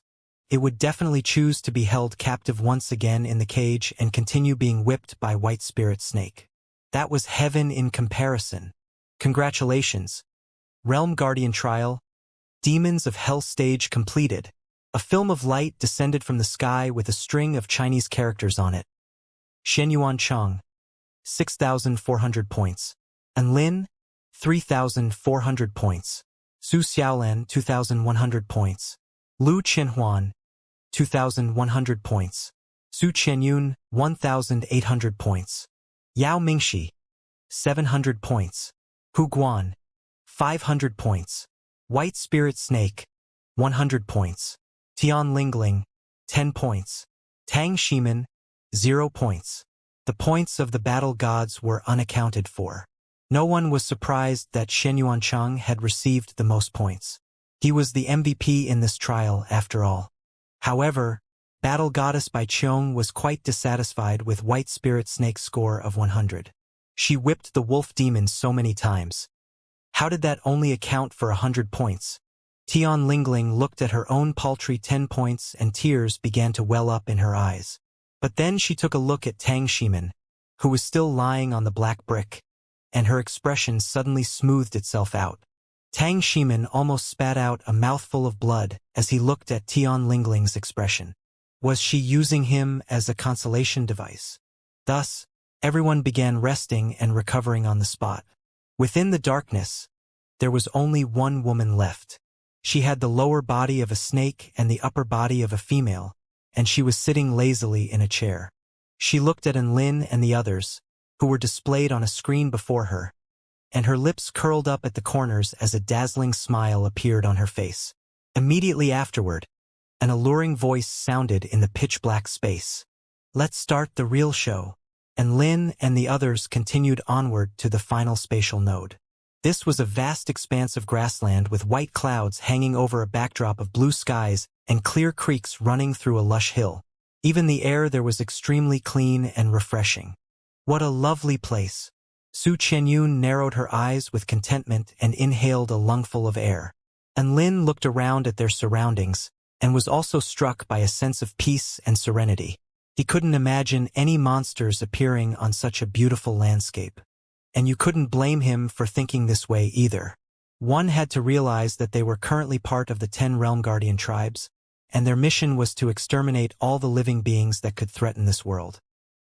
it would definitely choose to be held captive once again in the cage and continue being whipped by White Spirit Snake. That was heaven in comparison. Congratulations. Realm Guardian Trial, Demons of Hell stage completed. A film of light descended from the sky with a string of Chinese characters on it. Shenyuan Cheng, 6,400 points. And Lin, 3,400 points. Su Xiaolan, 2,100 points. Lu Qianhuan, 2,100 points. Su Qianyun, 1,800 points. Yao Mingxi, 700 points. Hu Guan, 500 points. White Spirit Snake, 100 points. Tian Lingling, 10 points. Tang Shiman, 0 points. The points of the battle gods were unaccounted for. No one was surprised that Shenyuan Cheng had received the most points. He was the MVP in this trial, after all. However, Battle Goddess by Qiong was quite dissatisfied with White Spirit Snake's score of 100. She whipped the wolf demon so many times. How did that only account for 100 points? Tian Lingling looked at her own paltry 10 points and tears began to well up in her eyes. But then she took a look at Tang Shiman, who was still lying on the black brick, and her expression suddenly smoothed itself out. Tang Shiman almost spat out a mouthful of blood as he looked at Tian Lingling's expression. Was she using him as a consolation device? Thus, everyone began resting and recovering on the spot. Within the darkness, there was only one woman left. She had the lower body of a snake and the upper body of a female, and she was sitting lazily in a chair. She looked at Lin and the others, who were displayed on a screen before her, and her lips curled up at the corners as a dazzling smile appeared on her face. Immediately afterward, an alluring voice sounded in the pitch-black space. Let's start the real show. And Lin and the others continued onward to the final spatial node. This was a vast expanse of grassland with white clouds hanging over a backdrop of blue skies and clear creeks running through a lush hill. Even the air there was extremely clean and refreshing. What a lovely place. Su Qianyun narrowed her eyes with contentment and inhaled a lungful of air. And Lin looked around at their surroundings and was also struck by a sense of peace and serenity. He couldn't imagine any monsters appearing on such a beautiful landscape. And you couldn't blame him for thinking this way either. One had to realize that they were currently part of the 10 Realm Guardian tribes, and their mission was to exterminate all the living beings that could threaten this world.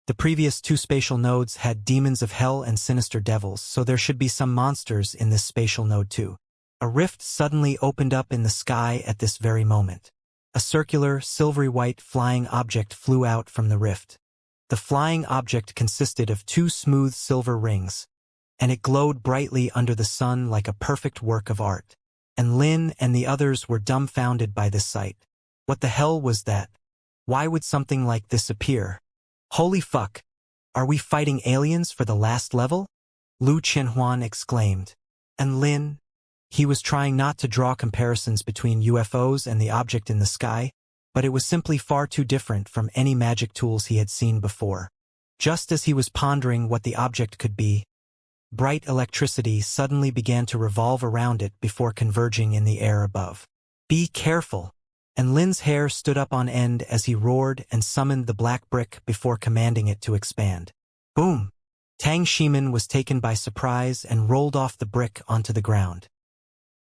The previous 2 spatial nodes had demons of hell and sinister devils, so there should be some monsters in this spatial node too. A rift suddenly opened up in the sky at this very moment. A circular, silvery-white flying object flew out from the rift. The flying object consisted of 2 smooth silver rings, and it glowed brightly under the sun like a perfect work of art. And Lin and the others were dumbfounded by this sight. What the hell was that? Why would something like this appear? Holy fuck! Are we fighting aliens for the last level? Lu Qianhuan exclaimed. And Lin? He was trying not to draw comparisons between UFOs and the object in the sky, but it was simply far too different from any magic tools he had seen before. Just as he was pondering what the object could be, bright electricity suddenly began to revolve around it before converging in the air above. "Be careful!" And Lin's hair stood up on end as he roared and summoned the black brick before commanding it to expand. Boom! Tang Shimin was taken by surprise and rolled off the brick onto the ground.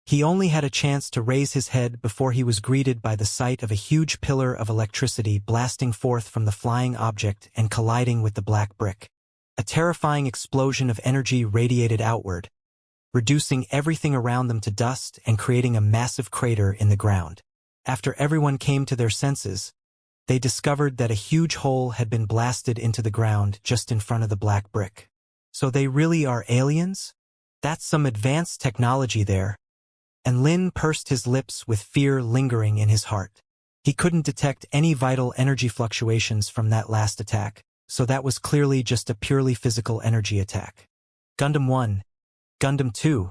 He only had a chance to raise his head before he was greeted by the sight of a huge pillar of electricity blasting forth from the flying object and colliding with the black brick. A terrifying explosion of energy radiated outward, reducing everything around them to dust and creating a massive crater in the ground. After everyone came to their senses, they discovered that a huge hole had been blasted into the ground just in front of the black brick. So they really are aliens? That's some advanced technology there. And Lin pursed his lips with fear lingering in his heart. He couldn't detect any vital energy fluctuations from that last attack, so that was clearly just a purely physical energy attack. Gundam 1. Gundam 2.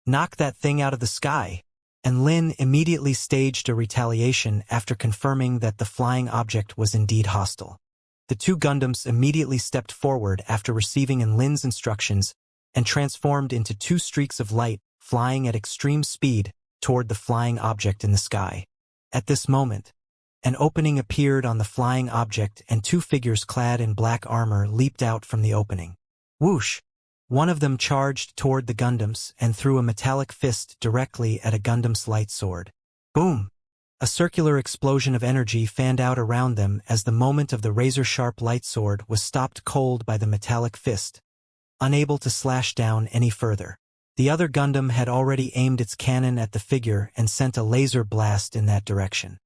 Knock that thing out of the sky. And Lin immediately staged a retaliation after confirming that the flying object was indeed hostile. The two Gundams immediately stepped forward after receiving Lin's instructions and transformed into two streaks of light flying at extreme speed toward the flying object in the sky. At this moment, an opening appeared on the flying object and two figures clad in black armor leaped out from the opening. Whoosh! One of them charged toward the Gundams and threw a metallic fist directly at a Gundam's light sword. Boom! A circular explosion of energy fanned out around them as the moment of the razor-sharp light sword was stopped cold by the metallic fist, unable to slash down any further. The other Gundam had already aimed its cannon at the figure and sent a laser blast in that direction.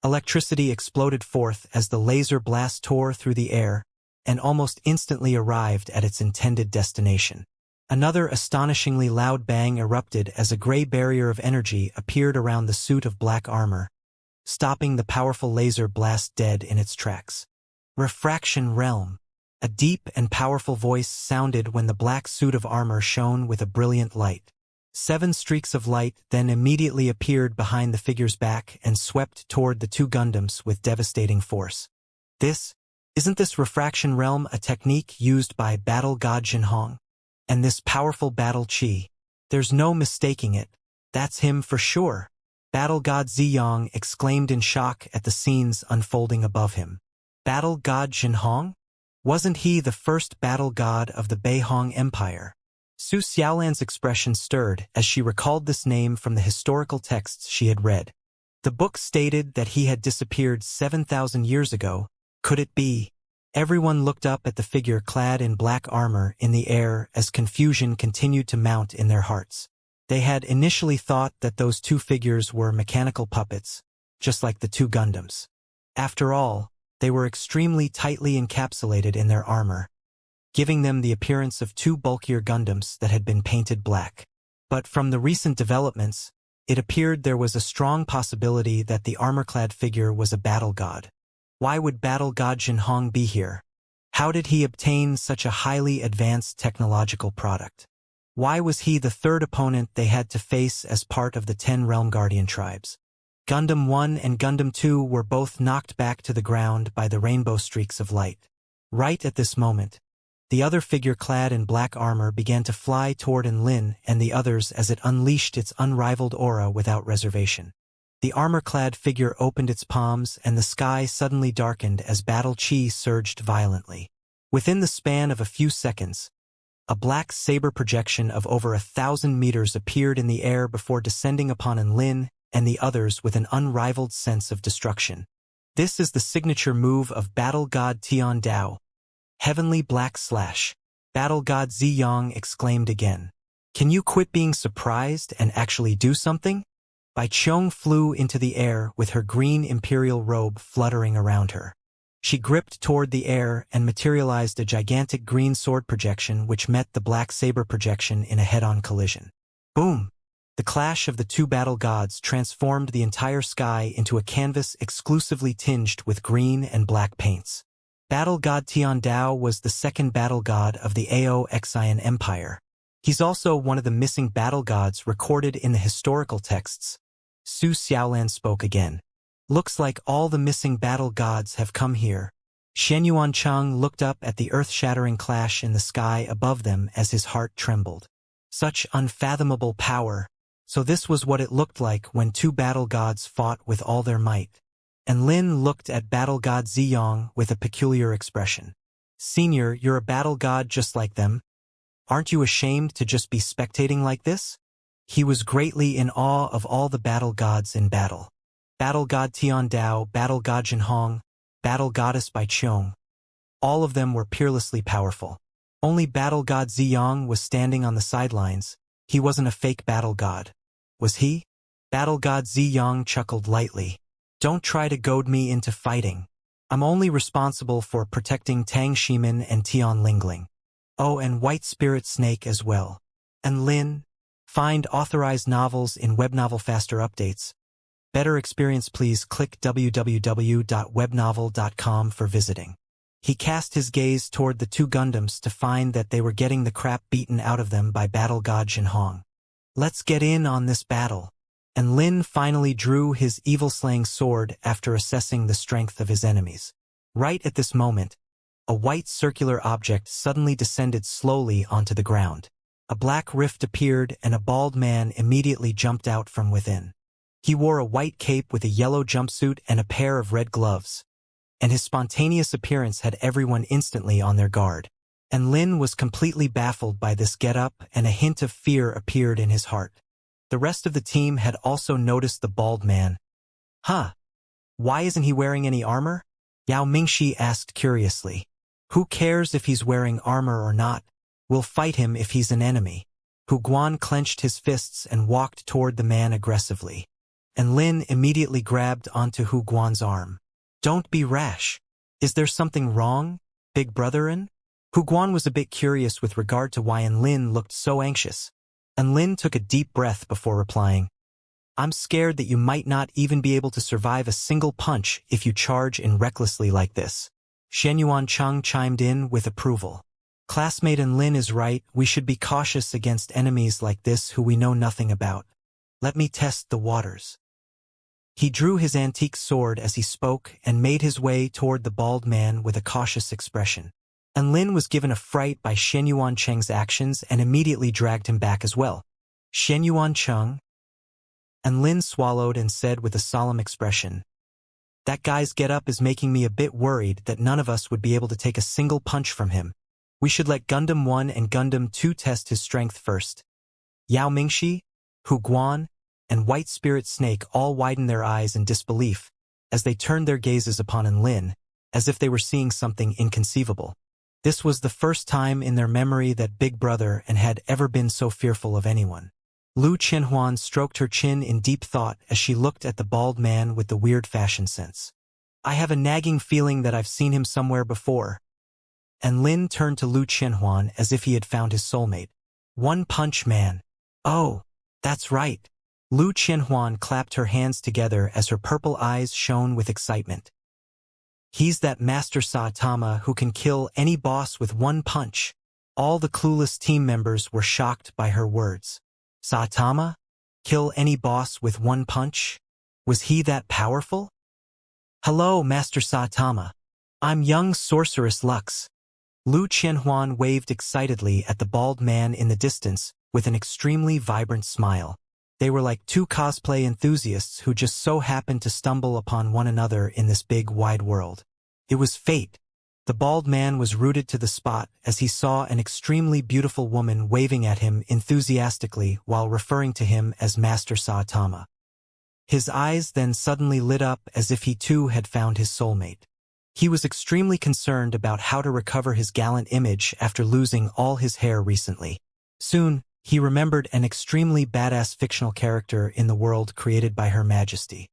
Electricity exploded forth as the laser blast tore through the air and almost instantly arrived at its intended destination. Another astonishingly loud bang erupted as a gray barrier of energy appeared around the suit of black armor, stopping the powerful laser blast dead in its tracks. Refraction realm. A deep and powerful voice sounded when the black suit of armor shone with a brilliant light. 7 streaks of light then immediately appeared behind the figure's back and swept toward the two Gundams with devastating force. Isn't this refraction realm a technique used by battle god Jinhong? And this powerful battle chi? There's no mistaking it. That's him for sure. Battle god Ziyang exclaimed in shock at the scenes unfolding above him. Battle god Jinhong? Wasn't he the first battle god of the Beihong Empire? Su Xiaolan's expression stirred as she recalled this name from the historical texts she had read. The book stated that he had disappeared 7,000 years ago. Could it be? Everyone looked up at the figure clad in black armor in the air as confusion continued to mount in their hearts. They had initially thought that those two figures were mechanical puppets, just like the two Gundams. After all, they were extremely tightly encapsulated in their armor, giving them the appearance of two bulkier Gundams that had been painted black. But from the recent developments, it appeared there was a strong possibility that the armor-clad figure was a battle god. Why would battle god Jinhong be here? How did he obtain such a highly advanced technological product? Why was he the third opponent they had to face as part of the 10 Realm Guardian tribes? Gundam 1 and Gundam 2 were both knocked back to the ground by the rainbow streaks of light. Right at this moment, the other figure clad in black armor began to fly toward Lin and the others as it unleashed its unrivaled aura without reservation. The armor-clad figure opened its palms and the sky suddenly darkened as battle chi surged violently. Within the span of a few seconds, a black saber projection of over 1,000 meters appeared in the air before descending upon Lin and the others with an unrivaled sense of destruction. This is the signature move of Battle God Tian Dao. Heavenly Black Slash. Battle God Ziyang exclaimed again. Can you quit being surprised and actually do something? Bai Qiong flew into the air with her green imperial robe fluttering around her. She gripped toward the air and materialized a gigantic green sword projection which met the black saber projection in a head-on collision. Boom! The clash of the two battle gods transformed the entire sky into a canvas exclusively tinged with green and black paints. Battle God Tian Dao was the second battle god of the Ao Xian Empire. He's also one of the missing battle gods recorded in the historical texts. Su Xiaolan spoke again. Looks like all the missing battle gods have come here. Xianxia looked up at the earth-shattering clash in the sky above them as his heart trembled. Such unfathomable power. So this was what it looked like when two battle gods fought with all their might. And Lin looked at battle god Ziyang with a peculiar expression. Senior, you're a battle god just like them. Aren't you ashamed to just be spectating like this? He was greatly in awe of all the battle gods in battle. Battle god Tian Dao, battle god Jinhong, battle goddess Bai Qiong. All of them were peerlessly powerful. Only battle god Ziyang was standing on the sidelines. He wasn't a fake battle god. Was he? Battle god Ziyang chuckled lightly. Don't try to goad me into fighting. I'm only responsible for protecting Tang Shimin and Tian Lingling. Oh, and White Spirit Snake as well. And Lin? Find authorized novels in Webnovel faster updates. Better experience, please click www.webnovel.com for visiting. He cast his gaze toward the two Gundams to find that they were getting the crap beaten out of them by battle god Jinhong. Let's get in on this battle. And Lin finally drew his evil-slaying sword after assessing the strength of his enemies. Right at this moment, a white circular object suddenly descended slowly onto the ground. A black rift appeared and a bald man immediately jumped out from within. He wore a white cape with a yellow jumpsuit and a pair of red gloves. And his spontaneous appearance had everyone instantly on their guard. And Lin was completely baffled by this getup, and a hint of fear appeared in his heart. The rest of the team had also noticed the bald man. Huh? Why isn't he wearing any armor? Yao Mingxi asked curiously. Who cares if he's wearing armor or not? We'll fight him if he's an enemy. Hu Guan clenched his fists and walked toward the man aggressively. And Lin immediately grabbed onto Hu Guan's arm. Don't be rash. Is there something wrong, big brotherin? Hu Guan was a bit curious with regard to why Lin looked so anxious. And Lin took a deep breath before replying. I'm scared that you might not even be able to survive a single punch if you charge in recklessly like this. Xianxia chimed in with approval. Classmate Lin is right, we should be cautious against enemies like this who we know nothing about. Let me test the waters. He drew his antique sword as he spoke and made his way toward the bald man with a cautious expression. And Lin was given a fright by Xianxia's actions and immediately dragged him back as well. Xianxia? And Lin swallowed and said with a solemn expression, that guy's get-up is making me a bit worried that none of us would be able to take a single punch from him. We should let Gundam 1 and Gundam 2 test his strength first. Yao Mingxi, Hu Guan, and White Spirit Snake all widened their eyes in disbelief as they turned their gazes upon Lin, as if they were seeing something inconceivable. This was the first time in their memory that Big Brother had ever been so fearful of anyone. Lu Qianhuan stroked her chin in deep thought as she looked at the bald man with the weird fashion sense. I have a nagging feeling that I've seen him somewhere before. And Lin turned to Lu Qianhuan as if he had found his soulmate. One Punch Man. Oh, that's right. Lu Qianhuan clapped her hands together as her purple eyes shone with excitement. He's that Master Saitama who can kill any boss with one punch. All the clueless team members were shocked by her words. Saitama? Kill any boss with one punch? Was he that powerful? Hello, Master Saitama. I'm young sorceress Lux. Lu Qianhuan waved excitedly at the bald man in the distance with an extremely vibrant smile. They were like two cosplay enthusiasts who just so happened to stumble upon one another in this big, wide world. It was fate. The bald man was rooted to the spot as he saw an extremely beautiful woman waving at him enthusiastically while referring to him as Master Saitama. His eyes then suddenly lit up as if he too had found his soulmate. He was extremely concerned about how to recover his gallant image after losing all his hair recently. Soon, he remembered an extremely badass fictional character in the world created by Her Majesty.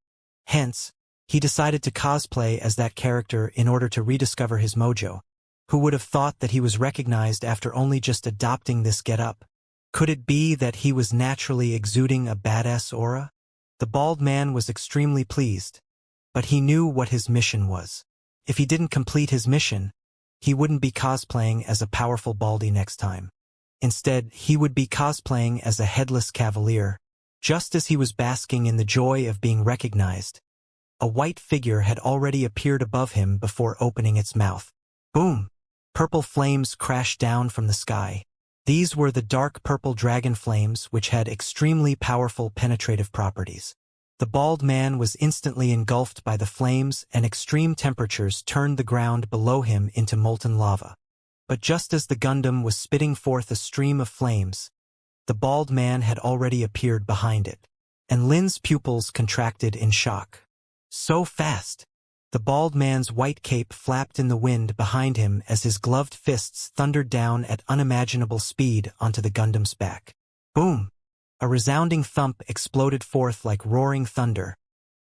Hence, he decided to cosplay as that character in order to rediscover his mojo. Who would have thought that he was recognized after only just adopting this getup? Could it be that he was naturally exuding a badass aura? The bald man was extremely pleased, but he knew what his mission was. If he didn't complete his mission, he wouldn't be cosplaying as a powerful baldy next time. Instead, he would be cosplaying as a headless cavalier. Just as he was basking in the joy of being recognized, A white figure had already appeared above him before opening its mouth. Boom! Purple flames crashed down from the sky. These were the dark purple dragon flames which had extremely powerful penetrative properties. The bald man was instantly engulfed by the flames, and extreme temperatures turned the ground below him into molten lava. But just as the Gundam was spitting forth a stream of flames, the bald man had already appeared behind it, and Lin's pupils contracted in shock. So fast! The bald man's white cape flapped in the wind behind him as his gloved fists thundered down at unimaginable speed onto the Gundam's back. Boom! A resounding thump exploded forth like roaring thunder,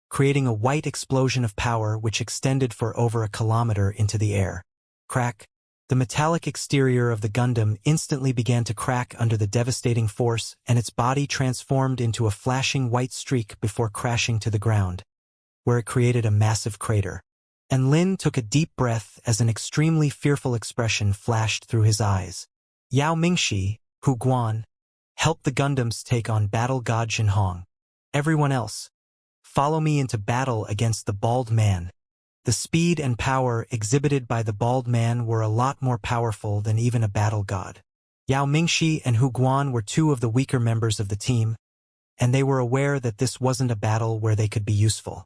creating a white explosion of power which extended for over a kilometer into the air. Crack! The metallic exterior of the Gundam instantly began to crack under the devastating force, and its body transformed into a flashing white streak before crashing to the ground, where it created a massive crater. And Lin took a deep breath as an extremely fearful expression flashed through his eyes. Yao Mingxi, Hu Guan, help the Gundams take on Battle God Jinhong. Everyone else, follow me into battle against the bald man. The speed and power exhibited by the bald man were a lot more powerful than even a battle god. Yao Mingxi and Hu Guan were two of the weaker members of the team, and they were aware that this wasn't a battle where they could be useful.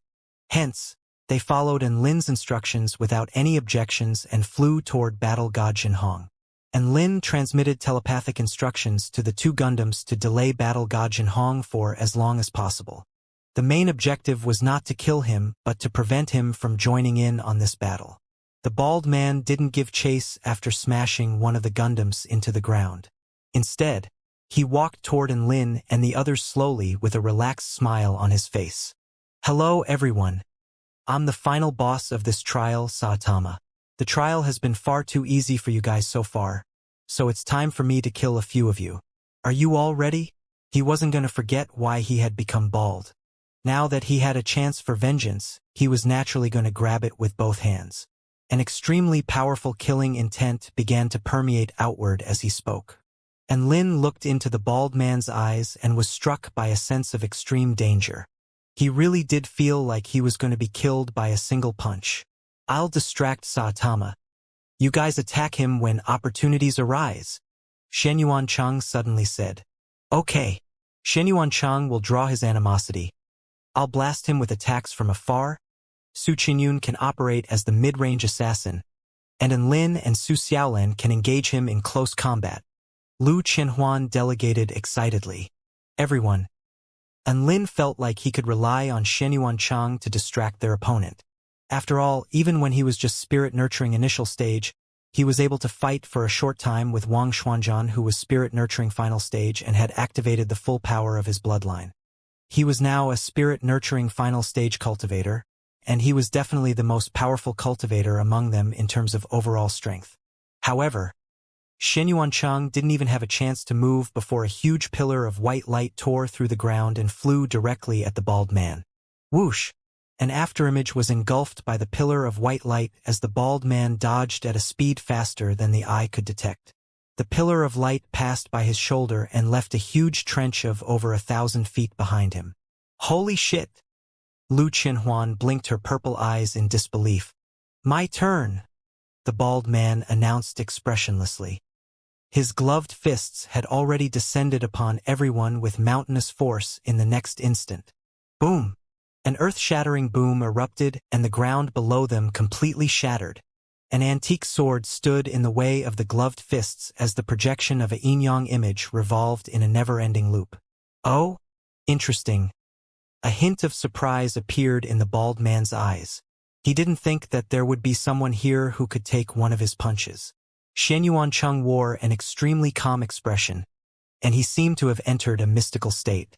Hence, they followed Lin's instructions without any objections and flew toward Battle God Jinhong. And Lin transmitted telepathic instructions to the two Gundams to delay Battle God Jinhong for as long as possible. The main objective was not to kill him, but to prevent him from joining in on this battle. The bald man didn't give chase after smashing one of the Gundams into the ground. Instead, he walked toward Lin and the others slowly with a relaxed smile on his face. Hello everyone. I'm the final boss of this trial, Saitama. The trial has been far too easy for you guys so far, so it's time for me to kill a few of you. Are you all ready? He wasn't going to forget why he had become bald. Now that he had a chance for vengeance, he was naturally going to grab it with both hands. An extremely powerful killing intent began to permeate outward as he spoke. And Lin looked into the bald man's eyes and was struck by a sense of extreme danger. He really did feel like he was going to be killed by a single punch. I'll distract Saitama. You guys attack him when opportunities arise, Shen Yuanchang suddenly said. Okay. Shen Yuanchang will draw his animosity. I'll blast him with attacks from afar. Su Qinyun can operate as the mid-range assassin, and Lin and Su Xiaolan can engage him in close combat. Lu Qianhuan delegated excitedly. Everyone. And Lin felt like he could rely on Shen Yuanchang to distract their opponent. After all, even when he was just spirit-nurturing initial stage, he was able to fight for a short time with Wang Xuanzhan, who was spirit-nurturing final stage and had activated the full power of his bloodline. He was now a spirit-nurturing final stage cultivator, and he was definitely the most powerful cultivator among them in terms of overall strength. However, Shen Yuanchang didn't even have a chance to move before a huge pillar of white light tore through the ground and flew directly at the bald man. Whoosh! An afterimage was engulfed by the pillar of white light as the bald man dodged at a speed faster than the eye could detect. The pillar of light passed by his shoulder and left a huge trench of over 1,000 feet behind him. Holy shit! Lu Qianhuan blinked her purple eyes in disbelief. My turn, the bald man announced expressionlessly. His gloved fists had already descended upon everyone with mountainous force in the next instant. Boom! An earth-shattering boom erupted and the ground below them completely shattered. An antique sword stood in the way of the gloved fists as the projection of a yin-yang image revolved in a never-ending loop. Oh? Interesting. A hint of surprise appeared in the bald man's eyes. He didn't think that there would be someone here who could take one of his punches. Shen Yuancheng wore an extremely calm expression, and he seemed to have entered a mystical state.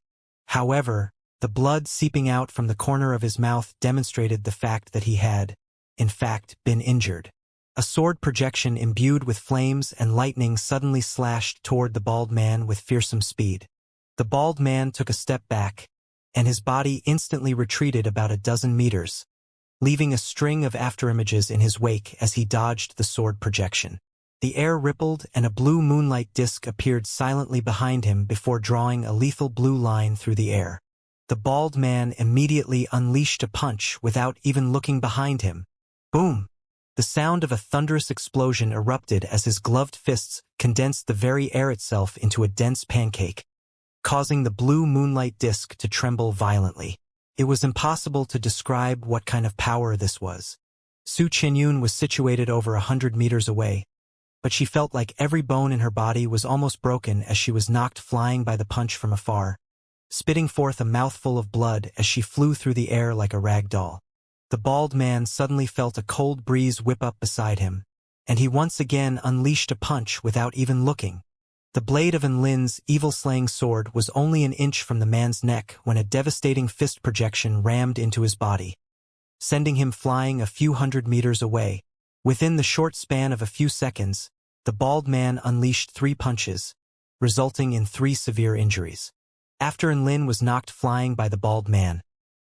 However, the blood seeping out from the corner of his mouth demonstrated the fact that he had, in fact, been injured. A sword projection imbued with flames and lightning suddenly slashed toward the bald man with fearsome speed. The bald man took a step back, and his body instantly retreated about a dozen meters, leaving a string of afterimages in his wake as he dodged the sword projection. The air rippled and a blue moonlight disk appeared silently behind him before drawing a lethal blue line through the air. The bald man immediately unleashed a punch without even looking behind him. Boom! The sound of a thunderous explosion erupted as his gloved fists condensed the very air itself into a dense pancake, causing the blue moonlight disk to tremble violently. It was impossible to describe what kind of power this was. Su Qianyun was situated over 100 meters away, but she felt like every bone in her body was almost broken as she was knocked flying by the punch from afar, spitting forth a mouthful of blood as she flew through the air like a rag doll. The bald man suddenly felt a cold breeze whip up beside him, and he once again unleashed a punch without even looking. The blade of Enlin's evil-slaying sword was only an inch from the man's neck when a devastating fist projection rammed into his body, sending him flying a few hundred meters away. Within the short span of a few seconds, the bald man unleashed 3 punches, resulting in 3 severe injuries. After Enlin was knocked flying by the bald man,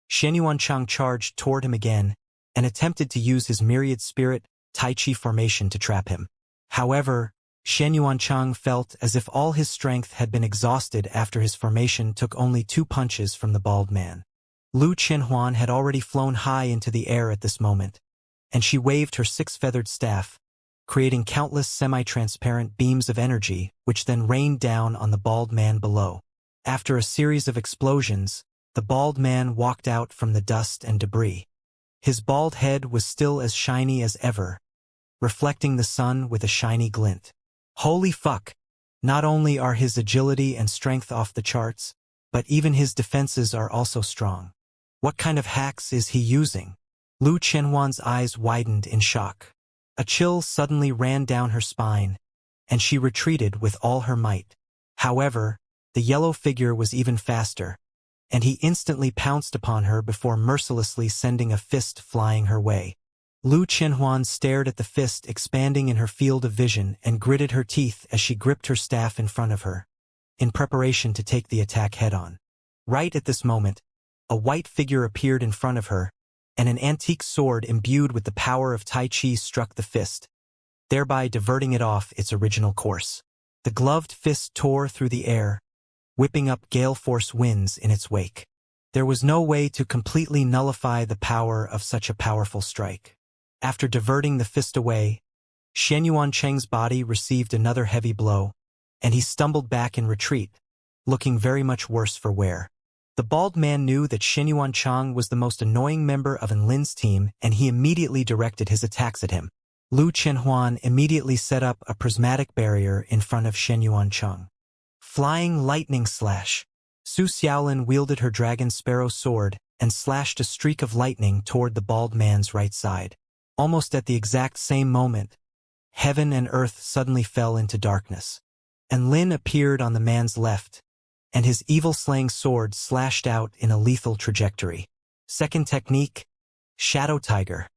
Xianxia charged toward him again and attempted to use his myriad spirit Tai Chi formation to trap him. However, Xianxia felt as if all his strength had been exhausted after his formation took only 2 punches from the bald man. Lu Qianhuan had already flown high into the air at this moment, and she waved her 6-feathered staff, creating countless semi-transparent beams of energy which then rained down on the bald man below. After a series of explosions, the bald man walked out from the dust and debris. His bald head was still as shiny as ever, reflecting the sun with a shiny glint. Holy fuck! Not only are his agility and strength off the charts, but even his defenses are also strong. What kind of hacks is he using? Lu Qianhuan's eyes widened in shock. A chill suddenly ran down her spine, and she retreated with all her might. However, the yellow figure was even faster, and he instantly pounced upon her before mercilessly sending a fist flying her way. Lu Qianhuan stared at the fist expanding in her field of vision and gritted her teeth as she gripped her staff in front of her, in preparation to take the attack head-on. Right at this moment, a white figure appeared in front of her, and an antique sword imbued with the power of Tai Chi struck the fist, thereby diverting it off its original course. The gloved fist tore through the air, whipping up gale-force winds in its wake. There was no way to completely nullify the power of such a powerful strike. After diverting the fist away, Xianyuan Cheng's body received another heavy blow, and he stumbled back in retreat, looking very much worse for wear. The bald man knew that Xianyuan Cheng was the most annoying member of Enlin's team, and he immediately directed his attacks at him. Lu Qianhuan immediately set up a prismatic barrier in front of Xianyuan Cheng. Flying lightning slash. Su Xiaolin wielded her dragon sparrow sword and slashed a streak of lightning toward the bald man's right side. Almost at the exact same moment, heaven and earth suddenly fell into darkness. Enlin appeared on the man's left, and his evil-slaying sword slashed out in a lethal trajectory. Second technique, Shadow Tiger.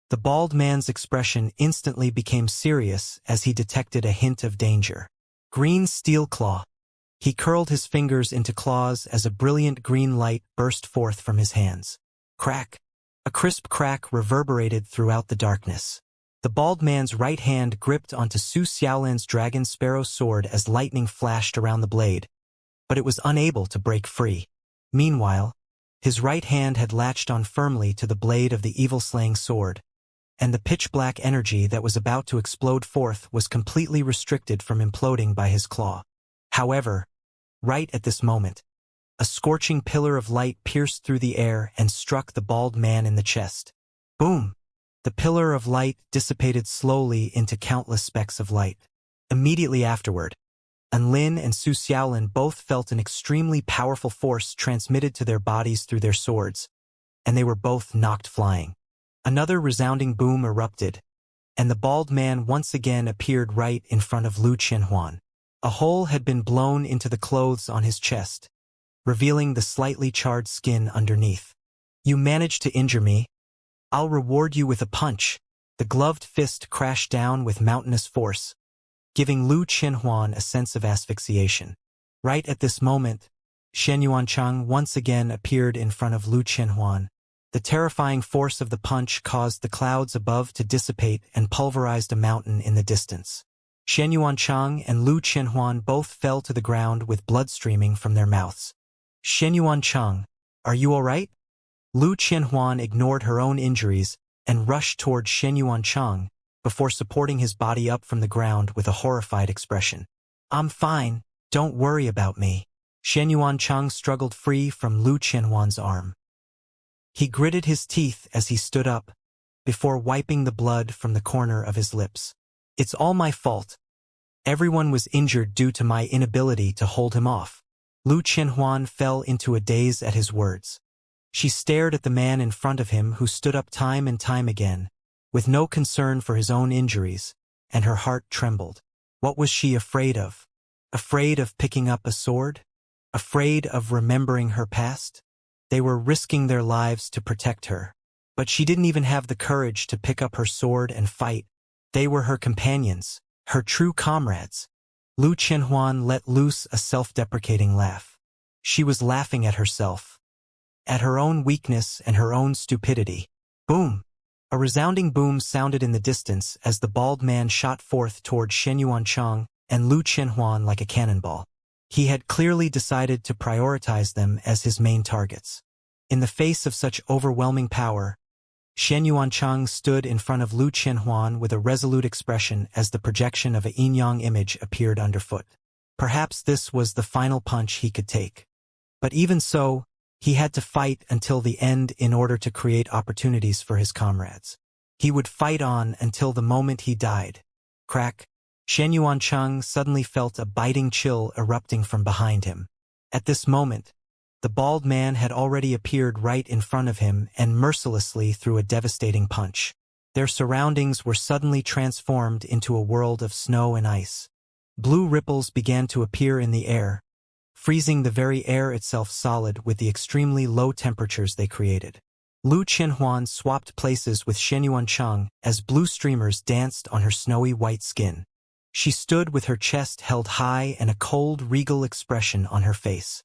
The bald man's expression instantly became serious as he detected a hint of danger. Green Steel Claw. He curled his fingers into claws as a brilliant green light burst forth from his hands. Crack! A crisp crack reverberated throughout the darkness. The bald man's right hand gripped onto Su Xiaolin's dragon sparrow sword as lightning flashed around the blade, but it was unable to break free. Meanwhile, his right hand had latched on firmly to the blade of the evil-slaying sword, and the pitch-black energy that was about to explode forth was completely restricted from imploding by his claw. However, right at this moment, a scorching pillar of light pierced through the air and struck the bald man in the chest. Boom! The pillar of light dissipated slowly into countless specks of light. Immediately afterward, Enlin and Su Xiaolin both felt an extremely powerful force transmitted to their bodies through their swords, and they were both knocked flying. Another resounding boom erupted, and the bald man once again appeared right in front of Lu Qianhuan. A hole had been blown into the clothes on his chest, revealing the slightly charred skin underneath. You managed to injure me. I'll reward you with a punch. The gloved fist crashed down with mountainous force, giving Lu Qianhuan a sense of asphyxiation. Right at this moment, Xianyuan Cheng once again appeared in front of Lu Qianhuan. The terrifying force of the punch caused the clouds above to dissipate and pulverized a mountain in the distance. Xianyuan Cheng and Lu Qianhuan both fell to the ground with blood streaming from their mouths. Xianyuan Cheng, Are you all right? Lu Qianhuan ignored her own injuries and rushed toward Shen Yuancheng before supporting his body up from the ground with a horrified expression. I'm fine, don't worry about me. Shen Yuancheng struggled free from Lu Qianhuan's arm. He gritted his teeth as he stood up, before wiping the blood from the corner of his lips. It's all my fault. Everyone was injured due to my inability to hold him off. Lu Qianhuan fell into a daze at his words. She stared at the man in front of him who stood up time and time again, with no concern for his own injuries, and her heart trembled. What was she afraid of? Afraid of picking up a sword? Afraid of remembering her past? They were risking their lives to protect her. But she didn't even have the courage to pick up her sword and fight. They were her companions, her true comrades. Lu Qianhuan let loose a self-deprecating laugh. She was laughing at herself, at her own weakness and her own stupidity. Boom! A resounding boom sounded in the distance as the bald man shot forth toward Shen Yuancheng and Lu Qianhuan like a cannonball. He had clearly decided to prioritize them as his main targets. In the face of such overwhelming power, Shen Yuancheng stood in front of Lu Qianhuan with a resolute expression as the projection of a yin-yang image appeared underfoot. Perhaps this was the final punch he could take. But even so, he had to fight until the end in order to create opportunities for his comrades. He would fight on until the moment he died. Crack! Shen Yuancheng suddenly felt a biting chill erupting from behind him. At this moment, the bald man had already appeared right in front of him and mercilessly threw a devastating punch. Their surroundings were suddenly transformed into a world of snow and ice. Blue ripples began to appear in the air, freezing the very air itself solid with the extremely low temperatures they created. Lu Qianhuan swapped places with Shen Yuancheng as blue streamers danced on her snowy white skin. She stood with her chest held high and a cold, regal expression on her face.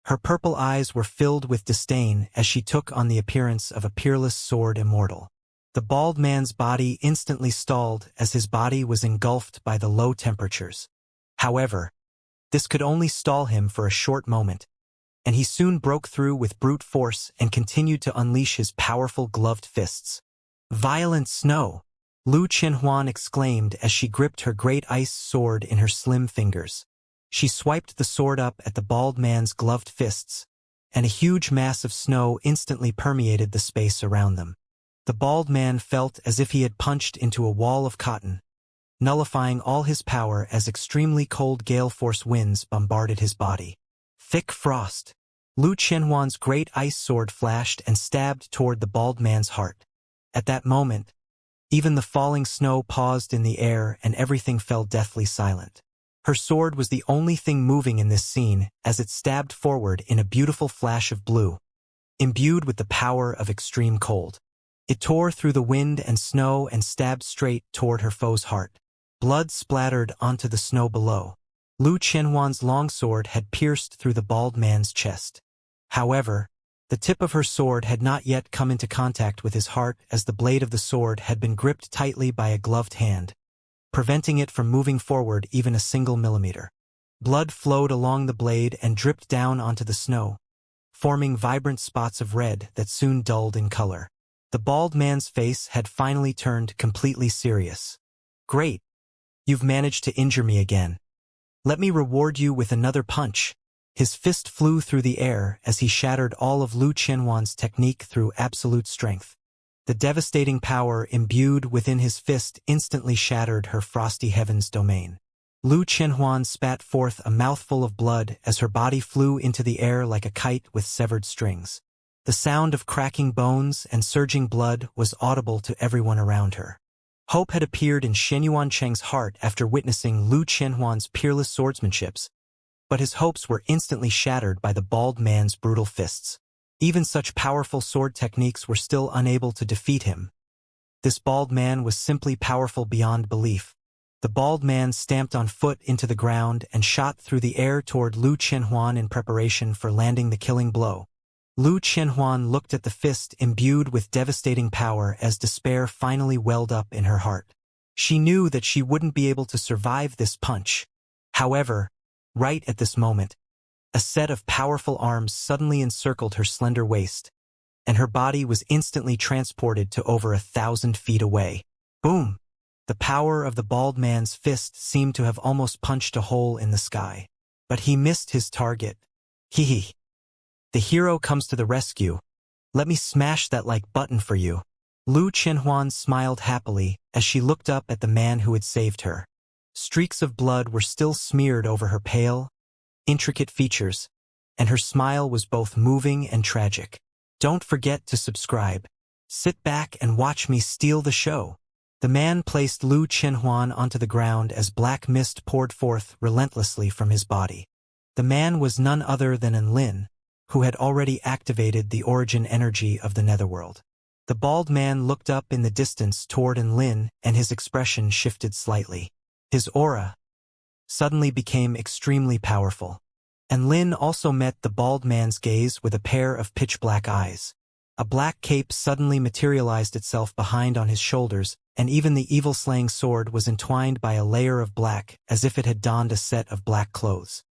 Her purple eyes were filled with disdain as she took on the appearance of a peerless sword immortal. The bald man's body instantly stalled as his body was engulfed by the low temperatures. However, this could only stall him for a short moment, and he soon broke through with brute force and continued to unleash his powerful gloved fists. Violent snow! Lu Qianhuan exclaimed as she gripped her great ice sword in her slim fingers. She swiped the sword up at the bald man's gloved fists, and a huge mass of snow instantly permeated the space around them. The bald man felt as if he had punched into a wall of cotton, nullifying all his power as extremely cold gale-force winds bombarded his body. Thick frost. Lu Qianhuan's great ice sword flashed and stabbed toward the bald man's heart. At that moment, even the falling snow paused in the air and everything fell deathly silent. Her sword was the only thing moving in this scene as it stabbed forward in a beautiful flash of blue, imbued with the power of extreme cold. It tore through the wind and snow and stabbed straight toward her foe's heart. Blood splattered onto the snow below. Lu Qianhuan's longsword had pierced through the bald man's chest. However, the tip of her sword had not yet come into contact with his heart as the blade of the sword had been gripped tightly by a gloved hand, preventing it from moving forward even a single millimeter. Blood flowed along the blade and dripped down onto the snow, forming vibrant spots of red that soon dulled in color. The bald man's face had finally turned completely serious. Great! You've managed to injure me again. Let me reward you with another punch. His fist flew through the air as he shattered all of Lu Qianhuan's technique through absolute strength. The devastating power imbued within his fist instantly shattered her frosty heaven's domain. Lu Qianhuan spat forth a mouthful of blood as her body flew into the air like a kite with severed strings. The sound of cracking bones and surging blood was audible to everyone around her. Hope had appeared in Shen Yuancheng's heart after witnessing Lu Qianhuan's peerless swordsmanships, but his hopes were instantly shattered by the bald man's brutal fists. Even such powerful sword techniques were still unable to defeat him. This bald man was simply powerful beyond belief. The bald man stamped on foot into the ground and shot through the air toward Lu Qianhuan in preparation for landing the killing blow. Lu Qianhuan looked at the fist imbued with devastating power as despair finally welled up in her heart. She knew that she wouldn't be able to survive this punch. However, right at this moment, A set of powerful arms suddenly encircled her slender waist, and her body was instantly transported to over 1,000 feet away. Boom! The power of the bald man's fist seemed to have almost punched a hole in the sky. But he missed his target. Hee hee. The hero comes to the rescue. Let me smash that like button for you. Lu Qianhuan smiled happily as she looked up at the man who had saved her. Streaks of blood were still smeared over her pale, intricate features, and her smile was both moving and tragic. Don't forget to subscribe. Sit back and watch me steal the show. The man placed Lu Qianhuan onto the ground as black mist poured forth relentlessly from his body. The man was none other than Enlin, who had already activated the origin energy of the netherworld. The bald man looked up in the distance toward Enlin, and his expression shifted slightly. His aura suddenly became extremely powerful. Enlin also met the bald man's gaze with a pair of pitch-black eyes. A black cape suddenly materialized itself behind on his shoulders, and even the evil-slaying sword was entwined by a layer of black, as if it had donned a set of black clothes.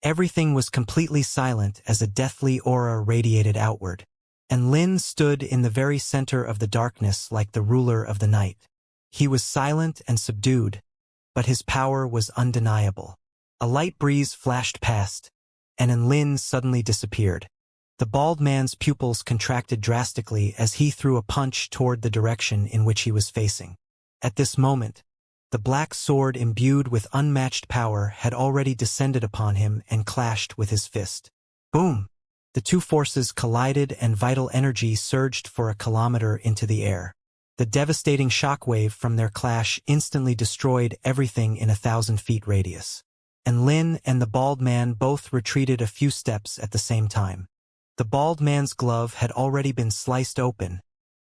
Everything was completely silent as a deathly aura radiated outward. Enlin stood in the very center of the darkness like the ruler of the night. He was silent and subdued, but his power was undeniable. A light breeze flashed past, and Enlin suddenly disappeared. The bald man's pupils contracted drastically as he threw a punch toward the direction in which he was facing. At this moment, the black sword imbued with unmatched power had already descended upon him and clashed with his fist. Boom! The two forces collided and vital energy surged for a kilometer into the air. The devastating shockwave from their clash instantly destroyed everything in 1,000 feet radius. Enlin and the bald man both retreated a few steps at the same time. The bald man's glove had already been sliced open,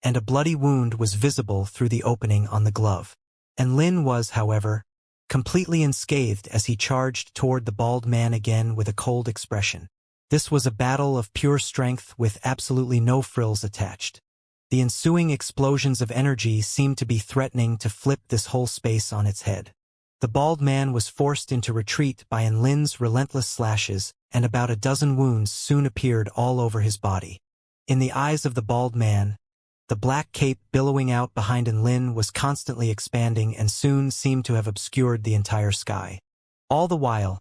and a bloody wound was visible through the opening on the glove. Enlin was, however, completely unscathed as he charged toward the bald man again with a cold expression. This was a battle of pure strength with absolutely no frills attached. The ensuing explosions of energy seemed to be threatening to flip this whole space on its head. The bald man was forced into retreat by Enlin's relentless slashes, and about a dozen wounds soon appeared all over his body. In the eyes of the bald man, the black cape billowing out behind Enlin was constantly expanding and soon seemed to have obscured the entire sky. All the while,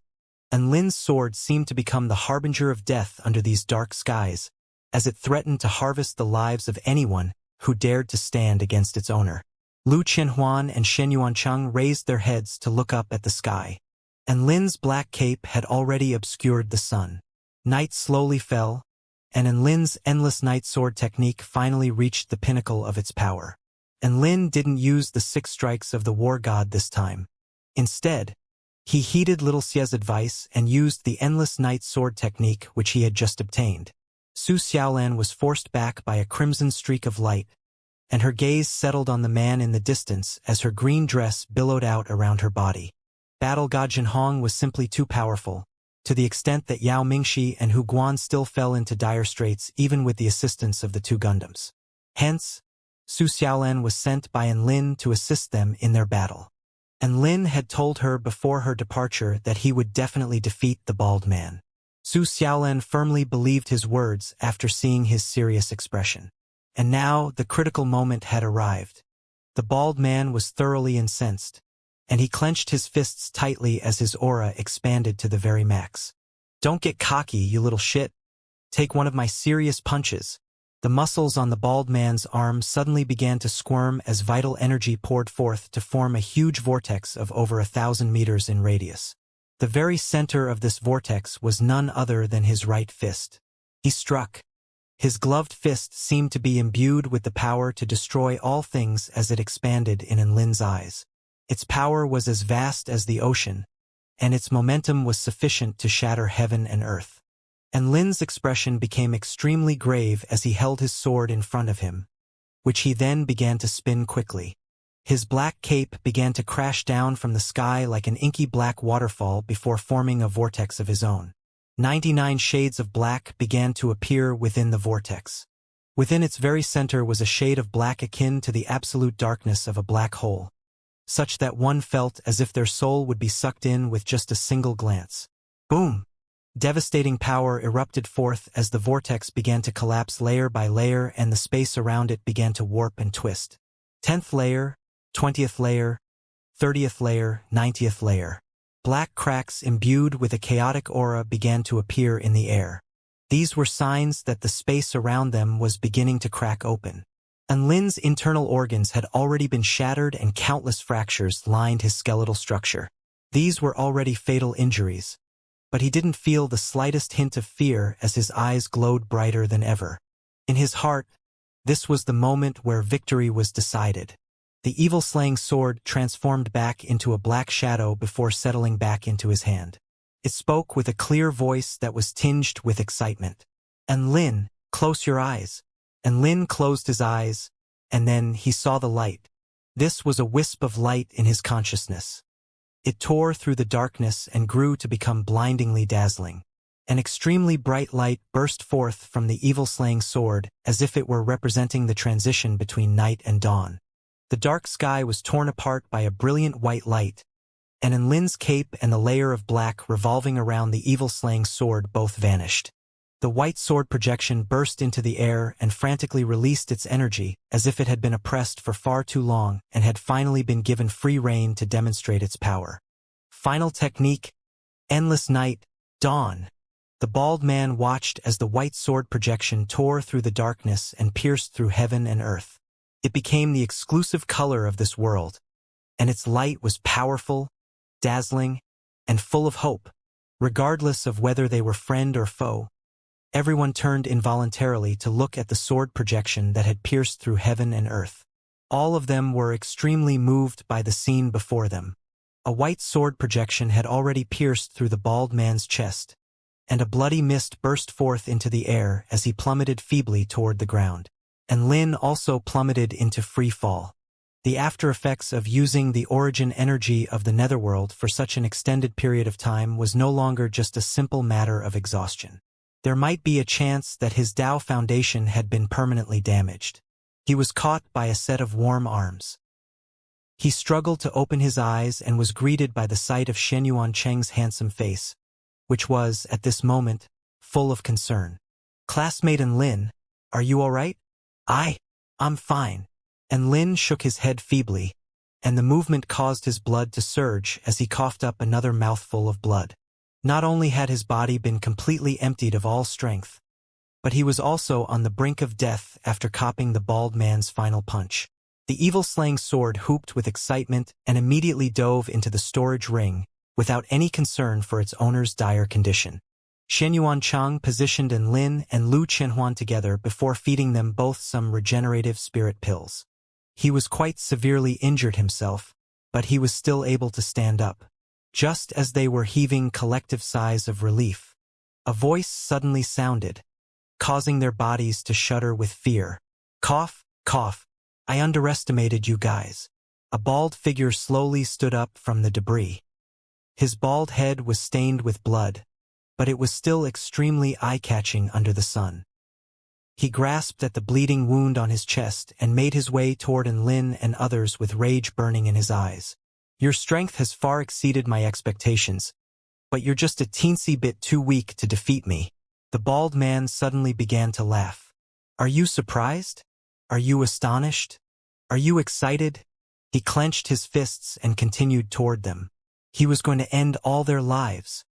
Enlin's sword seemed to become the harbinger of death under these dark skies, as it threatened to harvest the lives of anyone who dared to stand against its owner. Lu Qianhuan and Shen Yuancheng raised their heads to look up at the sky. Enlin's black cape had already obscured the sun. Night slowly fell, and Enlin's endless night sword technique finally reached the pinnacle of its power. Enlin didn't use the 6 strikes of the war god this time. Instead, he heeded Little Xia's advice and used the endless night sword technique which he had just obtained. Su Xiaolan was forced back by a crimson streak of light, and her gaze settled on the man in the distance as her green dress billowed out around her body. Battle God Jinhong was simply too powerful, to the extent that Yao Mingxi and Hu Guan still fell into dire straits even with the assistance of the 2 Gundams. Hence, Su Xiaolan was sent by Enlin to assist them in their battle. Enlin had told her before her departure that he would definitely defeat the bald man. Su Xiaolan firmly believed his words after seeing his serious expression. And now the critical moment had arrived. The bald man was thoroughly incensed, and he clenched his fists tightly as his aura expanded to the very max. Don't get cocky, you little shit. Take one of my serious punches. The muscles on the bald man's arm suddenly began to squirm as vital energy poured forth to form a huge vortex of over 1,000 meters in radius. The very center of this vortex was none other than his right fist. He struck. His gloved fist seemed to be imbued with the power to destroy all things as it expanded in Enlin's eyes. Its power was as vast as the ocean, and its momentum was sufficient to shatter heaven and earth. Enlin's expression became extremely grave as he held his sword in front of him, which he then began to spin quickly. His black cape began to crash down from the sky like an inky black waterfall before forming a vortex of his own. 99 shades of black began to appear within the vortex. Within its very center was a shade of black akin to the absolute darkness of a black hole, such that one felt as if their soul would be sucked in with just a single glance. Boom! Devastating power erupted forth as the vortex began to collapse layer by layer and the space around it began to warp and twist. 10th layer, 20th layer, 30th layer, 90th layer. Black cracks imbued with a chaotic aura began to appear in the air. These were signs that the space around them was beginning to crack open. And Lin's internal organs had already been shattered and countless fractures lined his skeletal structure. These were already fatal injuries. But he didn't feel the slightest hint of fear as his eyes glowed brighter than ever. In his heart, this was the moment where victory was decided. The evil-slaying sword transformed back into a black shadow before settling back into his hand. It spoke with a clear voice that was tinged with excitement. "And Lin, close your eyes." And Lin closed his eyes, and then he saw the light. This was a wisp of light in his consciousness. It tore through the darkness and grew to become blindingly dazzling. An extremely bright light burst forth from the evil-slaying sword as if it were representing the transition between night and dawn. The dark sky was torn apart by a brilliant white light, and in Lin's cape and the layer of black revolving around the evil-slaying sword both vanished. The white sword projection burst into the air and frantically released its energy as if it had been oppressed for far too long and had finally been given free rein to demonstrate its power. Final technique, endless night, dawn. The bald man watched as the white sword projection tore through the darkness and pierced through heaven and earth. It became the exclusive color of this world, and its light was powerful, dazzling, and full of hope. Regardless of whether they were friend or foe, everyone turned involuntarily to look at the sword projection that had pierced through heaven and earth. All of them were extremely moved by the scene before them. A white sword projection had already pierced through the bald man's chest, and a bloody mist burst forth into the air as he plummeted feebly toward the ground. And Lin also plummeted into free fall. The after-effects of using the origin energy of the netherworld for such an extended period of time was no longer just a simple matter of exhaustion. There might be a chance that his Tao foundation had been permanently damaged. He was caught by a set of warm arms. He struggled to open his eyes and was greeted by the sight of Shenyuan Cheng's handsome face, which was, at this moment, full of concern. "Classmate and Lin, are you all right?" I'm fine." And Lin shook his head feebly, and the movement caused his blood to surge as he coughed up another mouthful of blood. Not only had his body been completely emptied of all strength, but he was also on the brink of death after copping the bald man's final punch. The evil-slaying sword hooped with excitement and immediately dove into the storage ring without any concern for its owner's dire condition. Shenyuan Chang positioned An Lin and Lu Qianhuan together before feeding them both some regenerative spirit pills. He was quite severely injured himself, but he was still able to stand up. Just as they were heaving collective sighs of relief, a voice suddenly sounded, causing their bodies to shudder with fear. "Cough, cough. I underestimated you guys." A bald figure slowly stood up from the debris. His bald head was stained with blood, but it was still extremely eye-catching under the sun. He grasped at the bleeding wound on his chest and made his way toward An Lin and others with rage burning in his eyes. "Your strength has far exceeded my expectations, but you're just a teensy bit too weak to defeat me." The bald man suddenly began to laugh. "Are you surprised? Are you astonished? Are you excited?" He clenched his fists and continued toward them. He was going to end all their lives.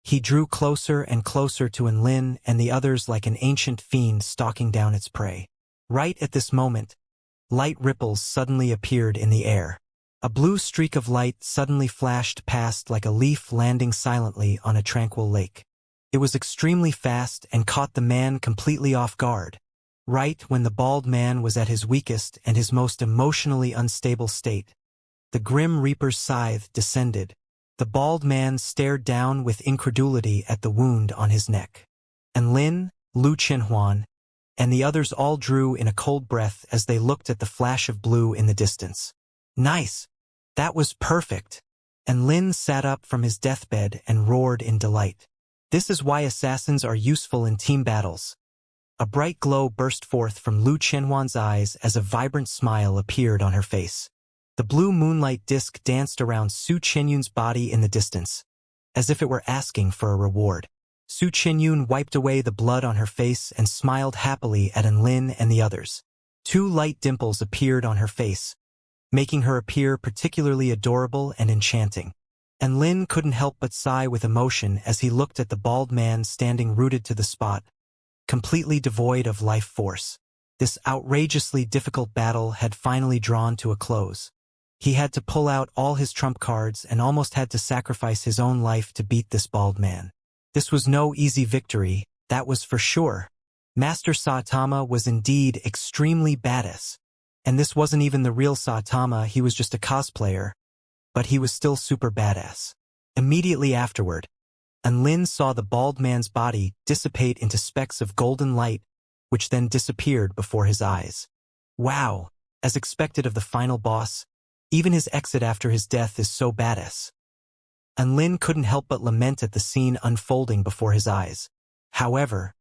He drew closer and closer to An Lin and the others like an ancient fiend stalking down its prey. Right at this moment, light ripples suddenly appeared in the air. A blue streak of light suddenly flashed past like a leaf landing silently on a tranquil lake. It was extremely fast and caught the man completely off guard. Right when the bald man was at his weakest and his most emotionally unstable state, the Grim Reaper's scythe descended. The bald man stared down with incredulity at the wound on his neck. And Lin, Lu Qianhuan, and the others all drew in a cold breath as they looked at the flash of blue in the distance. "Nice! That was perfect!" And Lin sat up from his deathbed and roared in delight. "This is why assassins are useful in team battles." A bright glow burst forth from Lu Qianhuan's eyes as a vibrant smile appeared on her face. The blue moonlight disk danced around Su Qianyun's body in the distance, as if it were asking for a reward. Su Qinyun wiped away the blood on her face and smiled happily at Enlin and the others. Two light dimples appeared on her face, making her appear particularly adorable and enchanting. Enlin couldn't help but sigh with emotion as he looked at the bald man standing rooted to the spot, completely devoid of life force. This outrageously difficult battle had finally drawn to a close. He had to pull out all his trump cards and almost had to sacrifice his own life to beat this bald man. This was no easy victory, that was for sure. Master Saitama was indeed extremely badass. And this wasn't even the real Saitama, he was just a cosplayer, but he was still super badass. Immediately afterward, Enlin saw the bald man's body dissipate into specks of golden light, which then disappeared before his eyes. Wow, as expected of the final boss, even his exit after his death is so badass. Enlin couldn't help but lament at the scene unfolding before his eyes. However,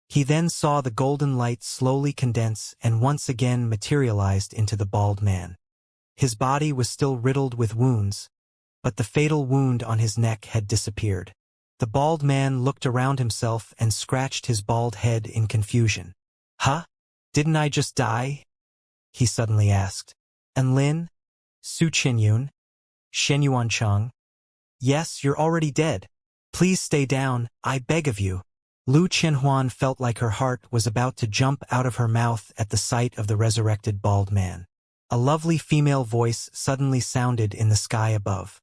he then saw the golden light slowly condense and once again materialized into the bald man. His body was still riddled with wounds, but the fatal wound on his neck had disappeared. The bald man looked around himself and scratched his bald head in confusion. Huh? Didn't I just die? He suddenly asked. Enlin? Su Qinyun? Shenyuancheng? Yes, you're already dead. Please stay down, I beg of you. Lu Qianhuan felt like her heart was about to jump out of her mouth at the sight of the resurrected bald man. A lovely female voice suddenly sounded in the sky above.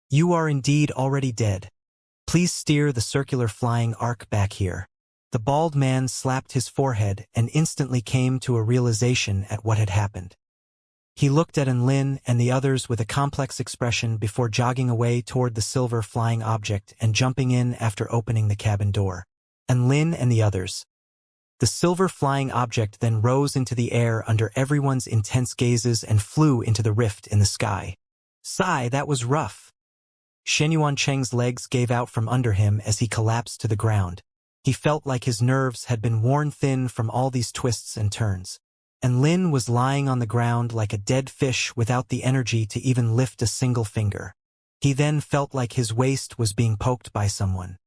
You are indeed already dead. Please steer the circular flying arc back here. The bald man slapped his forehead and instantly came to a realization at what had happened. He looked at Enlin and the others with a complex expression before jogging away toward the silver flying object and jumping in after opening the cabin door. Enlin and the others. The silver flying object then rose into the air under everyone's intense gazes and flew into the rift in the sky. Sigh, that was rough. Shenyuancheng's legs gave out from under him as he collapsed to the ground. He felt like his nerves had been worn thin from all these twists and turns. Enlin was lying on the ground like a dead fish without the energy to even lift a single finger. He then felt like his waist was being poked by someone.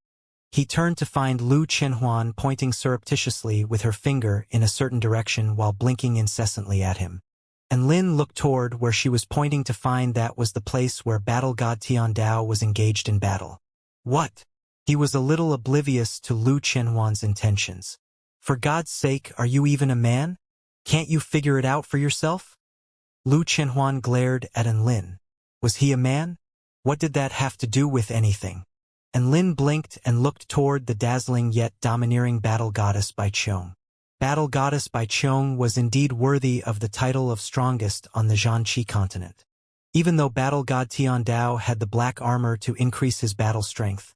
He turned to find Lu Qianhuan pointing surreptitiously with her finger in a certain direction while blinking incessantly at him. Enlin looked toward where she was pointing to find that was the place where battle god Tiandao was engaged in battle. What? He was a little oblivious to Lu Qianhuan's intentions. For God's sake, are you even a man? Can't you figure it out for yourself? Lu Qianhuan glared at Enlin. Was he a man? What did that have to do with anything? Enlin blinked and looked toward the dazzling yet domineering battle goddess Bai Qiong. Battle goddess Bai Qiong was indeed worthy of the title of strongest on the Xianxia continent. Even though battle god Tiandao had the black armor to increase his battle strength,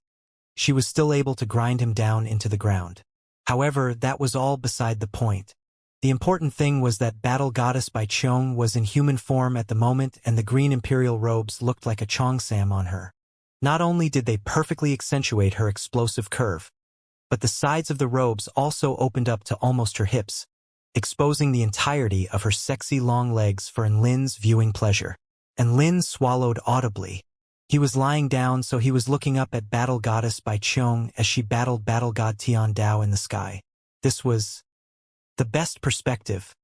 she was still able to grind him down into the ground. However, that was all beside the point. The important thing was that battle goddess Bai Qiong was in human form at the moment and the green imperial robes looked like a cheongsam on her. Not only did they perfectly accentuate her explosive curve, but the sides of the robes also opened up to almost her hips, exposing the entirety of her sexy long legs for Enlin's viewing pleasure. Enlin swallowed audibly. He was lying down, so he was looking up at battle goddess Bai Qiong as she battled battle god Tiandao in the sky. This was the best perspective.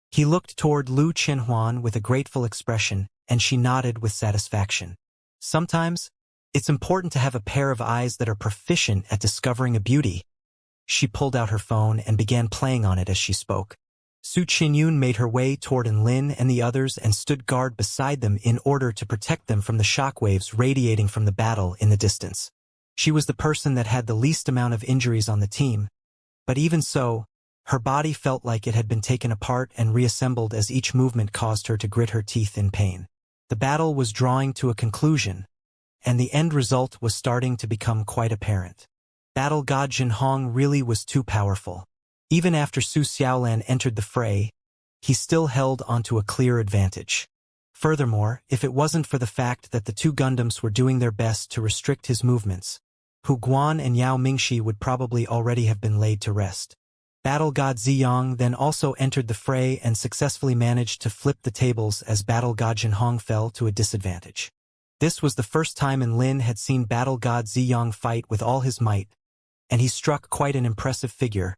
He looked toward Lu Qianhuan with a grateful expression, and she nodded with satisfaction. Sometimes, it's important to have a pair of eyes that are proficient at discovering a beauty. She pulled out her phone and began playing on it as she spoke. Su Qinyun made her way toward Enlin and the others and stood guard beside them in order to protect them from the shockwaves radiating from the battle in the distance. She was the person that had the least amount of injuries on the team, but even so, her body felt like it had been taken apart and reassembled as each movement caused her to grit her teeth in pain. The battle was drawing to a conclusion, and the end result was starting to become quite apparent. Battle god Jinhong really was too powerful. Even after Su Xiaolan entered the fray, he still held onto a clear advantage. Furthermore, if it wasn't for the fact that the two Gundams were doing their best to restrict his movements, Hu Guan and Yao Mingxi would probably already have been laid to rest. Battle god Ziyang then also entered the fray and successfully managed to flip the tables as battle god Jinhong fell to a disadvantage. This was the first time Enlin had seen battle god Ziyang fight with all his might, and he struck quite an impressive figure,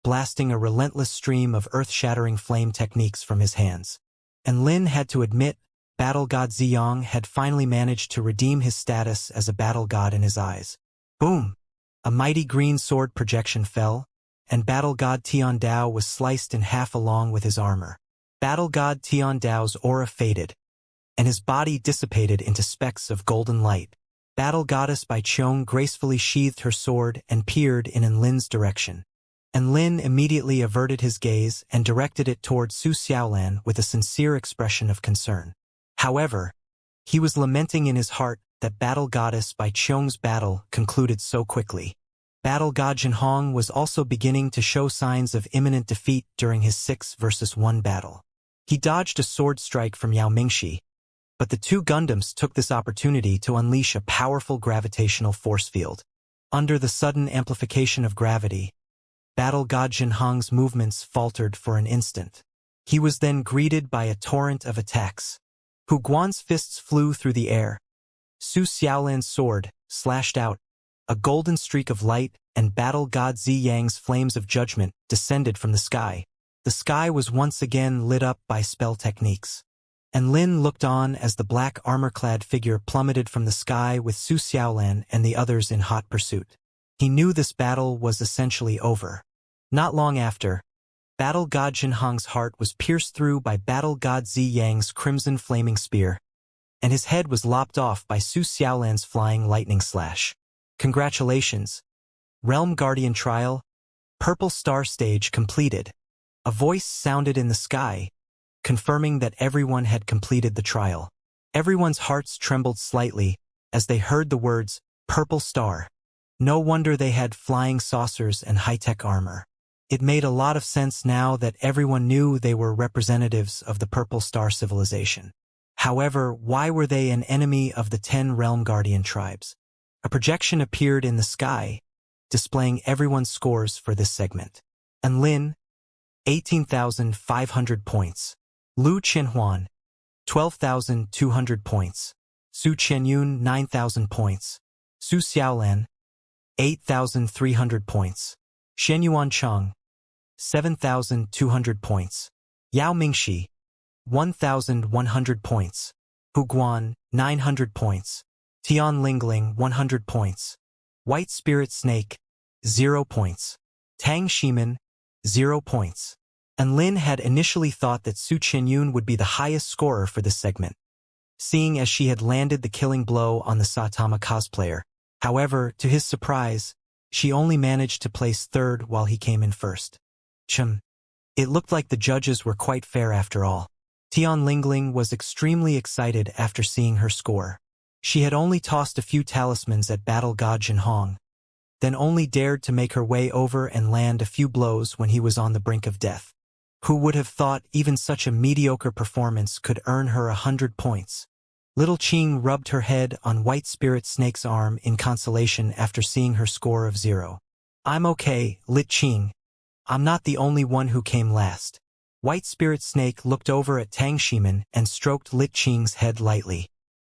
blasting a relentless stream of earth-shattering flame techniques from his hands. And Lin had to admit, battle god Ziyang had finally managed to redeem his status as a battle god in his eyes. Boom! A mighty green sword projection fell, and battle god Tian Dao was sliced in half along with his armor. Battle god Tian Dao's aura faded, and his body dissipated into specks of golden light. Battle goddess Bai Qiong gracefully sheathed her sword and peered in Lin's direction. And Lin immediately averted his gaze and directed it toward Su Xiaolan with a sincere expression of concern. However, he was lamenting in his heart that battle goddess Bai Qiong's battle concluded so quickly. Battle god Jinhong was also beginning to show signs of imminent defeat during his 6-versus-1 battle. He dodged a sword strike from Yao Mingxi, but the two Gundams took this opportunity to unleash a powerful gravitational force field. Under the sudden amplification of gravity, battle god Jinhong's movements faltered for an instant. He was then greeted by a torrent of attacks. Hu Guan's fists flew through the air. Su Xiaolan's sword slashed out. A golden streak of light and battle god Ziyang's flames of judgment descended from the sky. The sky was once again lit up by spell techniques. And Lin looked on as the black armor-clad figure plummeted from the sky with Su Xiaolan and the others in hot pursuit. He knew this battle was essentially over. Not long after, battle god Jinhong's heart was pierced through by battle god Ziyang's crimson flaming spear, and his head was lopped off by Su Xiaolan's flying lightning slash. Congratulations! Realm Guardian Trial, Purple Star Stage completed. A voice sounded in the sky, confirming that everyone had completed the trial. Everyone's hearts trembled slightly as they heard the words, Purple Star. No wonder they had flying saucers and high-tech armor. It made a lot of sense now that everyone knew they were representatives of the Purple Star civilization. However, why were they an enemy of the 10 Realm Guardian tribes? A projection appeared in the sky, displaying everyone's scores for this segment. And Lin, 18,500 points. Lu Qinhuan, 12,200 points. Su Qianyun, 9,000 points. Su Xiaolan, 8,300 points. Shen Yuancheng, 7,200 points. Yao Mingxi, 1,100 points. Hu Guan, 900 points. Tian Lingling, 100 points. White Spirit Snake, 0 points. Tang Shimin, 0 points. And Lin had initially thought that Su Qianyun would be the highest scorer for this segment, seeing as she had landed the killing blow on the Saitama cosplayer. However, to his surprise, she only managed to place third while he came in first. It looked like the judges were quite fair after all. Tian Lingling was extremely excited after seeing her score. She had only tossed a few talismans at battle god Jinhong, then only dared to make her way over and land a few blows when he was on the brink of death. Who would have thought even such a mediocre performance could earn her 100 points? Little Qing rubbed her head on White Spirit Snake's arm in consolation after seeing her score of 0. I'm okay, Lit Qing. I'm not the only one who came last. White Spirit Snake looked over at Tang Shimin and stroked Lit Qing's head lightly.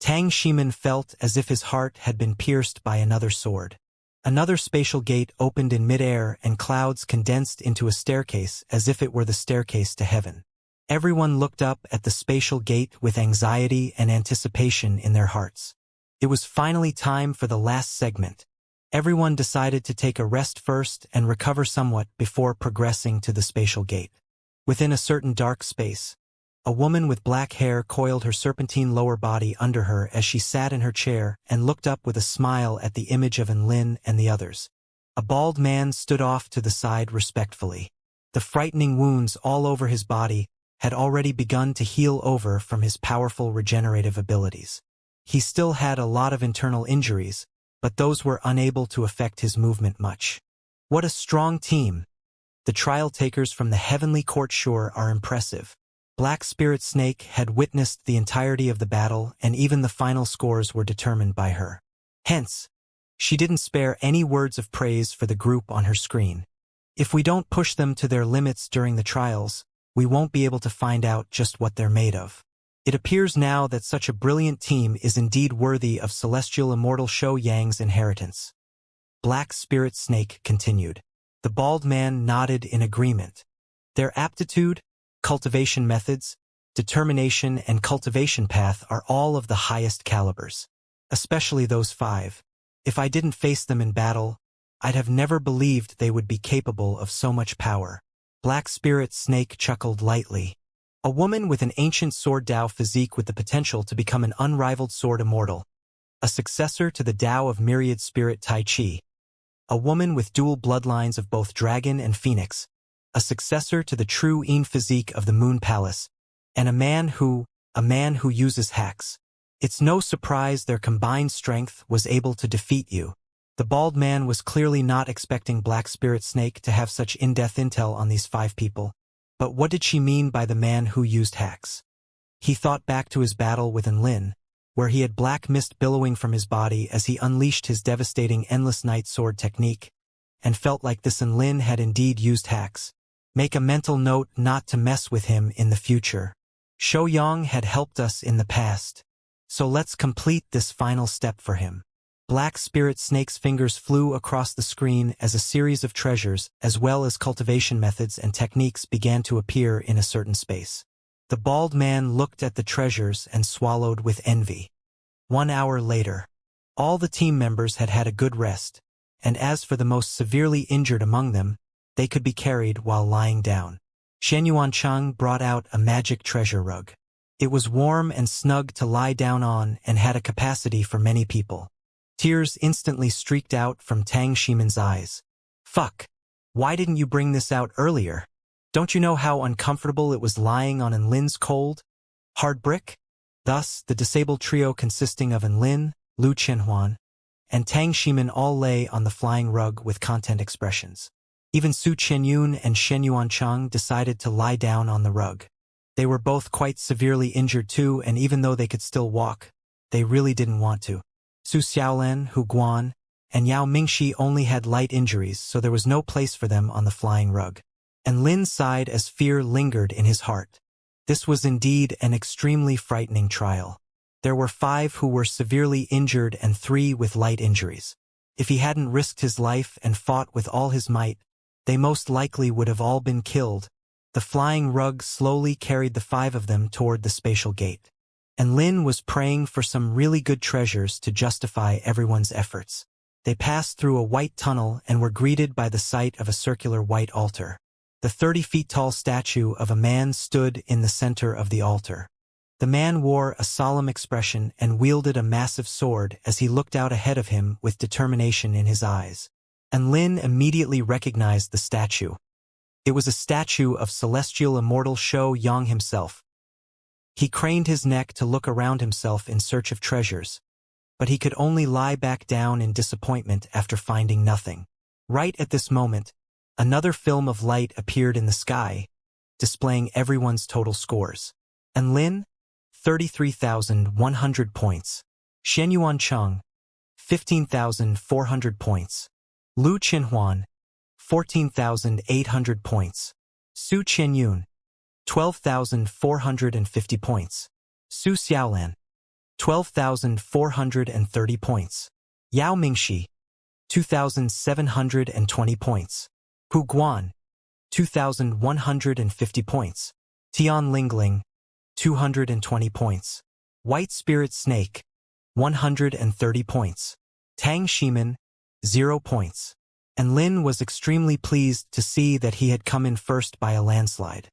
Tang Shimin felt as if his heart had been pierced by another sword. Another spatial gate opened in midair and clouds condensed into a staircase as if it were the staircase to heaven. Everyone looked up at the spatial gate with anxiety and anticipation in their hearts. It was finally time for the last segment. Everyone decided to take a rest first and recover somewhat before progressing to the spatial gate. Within a certain dark space, a woman with black hair coiled her serpentine lower body under her as she sat in her chair and looked up with a smile at the image of Enlin and the others. A bald man stood off to the side respectfully. The frightening wounds all over his body had already begun to heal over from his powerful regenerative abilities. He still had a lot of internal injuries, but those were unable to affect his movement much. What a strong team! The trial takers from the Heavenly Court Shore are impressive. Black Spirit Snake had witnessed the entirety of the battle, and even the final scores were determined by her. Hence, she didn't spare any words of praise for the group on her screen. If we don't push them to their limits during the trials, we won't be able to find out just what they're made of. It appears now that such a brilliant team is indeed worthy of Celestial Immortal Shou Yang's inheritance. Black Spirit Snake continued. The bald man nodded in agreement. Their aptitude, cultivation methods, determination and cultivation path are all of the highest calibers. Especially those 5. If I didn't face them in battle, I'd have never believed they would be capable of so much power. Black Spirit Snake chuckled lightly. A woman with an ancient sword Dao physique with the potential to become an unrivaled sword immortal. A successor to the Dao of myriad spirit Tai Chi. A woman with dual bloodlines of both dragon and phoenix. A successor to the true Yin physique of the Moon Palace. And a man who uses hacks. It's no surprise their combined strength was able to defeat you. The bald man was clearly not expecting Black Spirit Snake to have such in-depth intel on these 5 people. But what did she mean by the man who used hacks? He thought back to his battle with Enlin, where he had black mist billowing from his body as he unleashed his devastating Endless Night Sword technique, and felt like this Enlin had indeed used hacks. Make a mental note not to mess with him in the future. Shouyang had helped us in the past, so let's complete this final step for him. Black Spirit Snake's fingers flew across the screen as a series of treasures, as well as cultivation methods and techniques began to appear in a certain space. The bald man looked at the treasures and swallowed with envy. 1 hour later, all the team members had had a good rest, and as for the most severely injured among them, they could be carried while lying down. Xianxia brought out a magic treasure rug. It was warm and snug to lie down on and had a capacity for many people. Tears instantly streaked out from Tang Ximen's eyes. Fuck! Why didn't you bring this out earlier? Don't you know how uncomfortable it was lying on Enlin's cold, hard brick? Thus, the disabled trio consisting of Enlin, Lu Qianhuan, and Tang Ximen all lay on the flying rug with content expressions. Even Su Qianyun and Shen Yuanchang decided to lie down on the rug. They were both quite severely injured too, and even though they could still walk, they really didn't want to. Su Xiaolan, Hu Guan, and Yao Mingxi only had light injuries, so there was no place for them on the flying rug. And Lin sighed as fear lingered in his heart. This was indeed an extremely frightening trial. There were 5 who were severely injured and 3 with light injuries. If he hadn't risked his life and fought with all his might, they most likely would have all been killed. The flying rug slowly carried the 5 of them toward the spatial gate. And Lin was praying for some really good treasures to justify everyone's efforts. They passed through a white tunnel and were greeted by the sight of a circular white altar. The 30-feet-tall statue of a man stood in the center of the altar. The man wore a solemn expression and wielded a massive sword as he looked out ahead of him with determination in his eyes. And Lin immediately recognized the statue. It was a statue of celestial immortal Shouyang himself. He craned his neck to look around himself in search of treasures, but he could only lie back down in disappointment after finding nothing. Right at this moment, another film of light appeared in the sky, displaying everyone's total scores. And Lin, 33,100 points. Shen Yuancheng, 15,400 points. Lu Qianhuan, 14,800 points. Su Qianyun, 12,450 points. Su Xiaolan, 12,430 points. Yao Mingxi, 2,720 points. Hu Guan, 2,150 points. Tian Lingling, 220 points. White Spirit Snake, 130 points. Tang Ximen, 0 points. And Lin was extremely pleased to see that he had come in first by a landslide.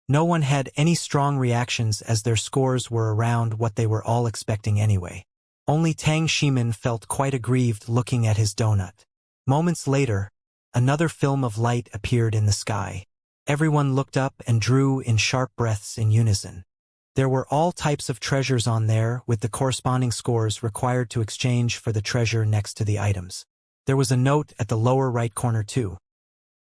No one had any strong reactions as their scores were around what they were all expecting anyway. Only Tang Ximen felt quite aggrieved looking at his donut. Moments later, another film of light appeared in the sky. Everyone looked up and drew in sharp breaths in unison. There were all types of treasures on there with the corresponding scores required to exchange for the treasure next to the items. There was a note at the lower right corner too.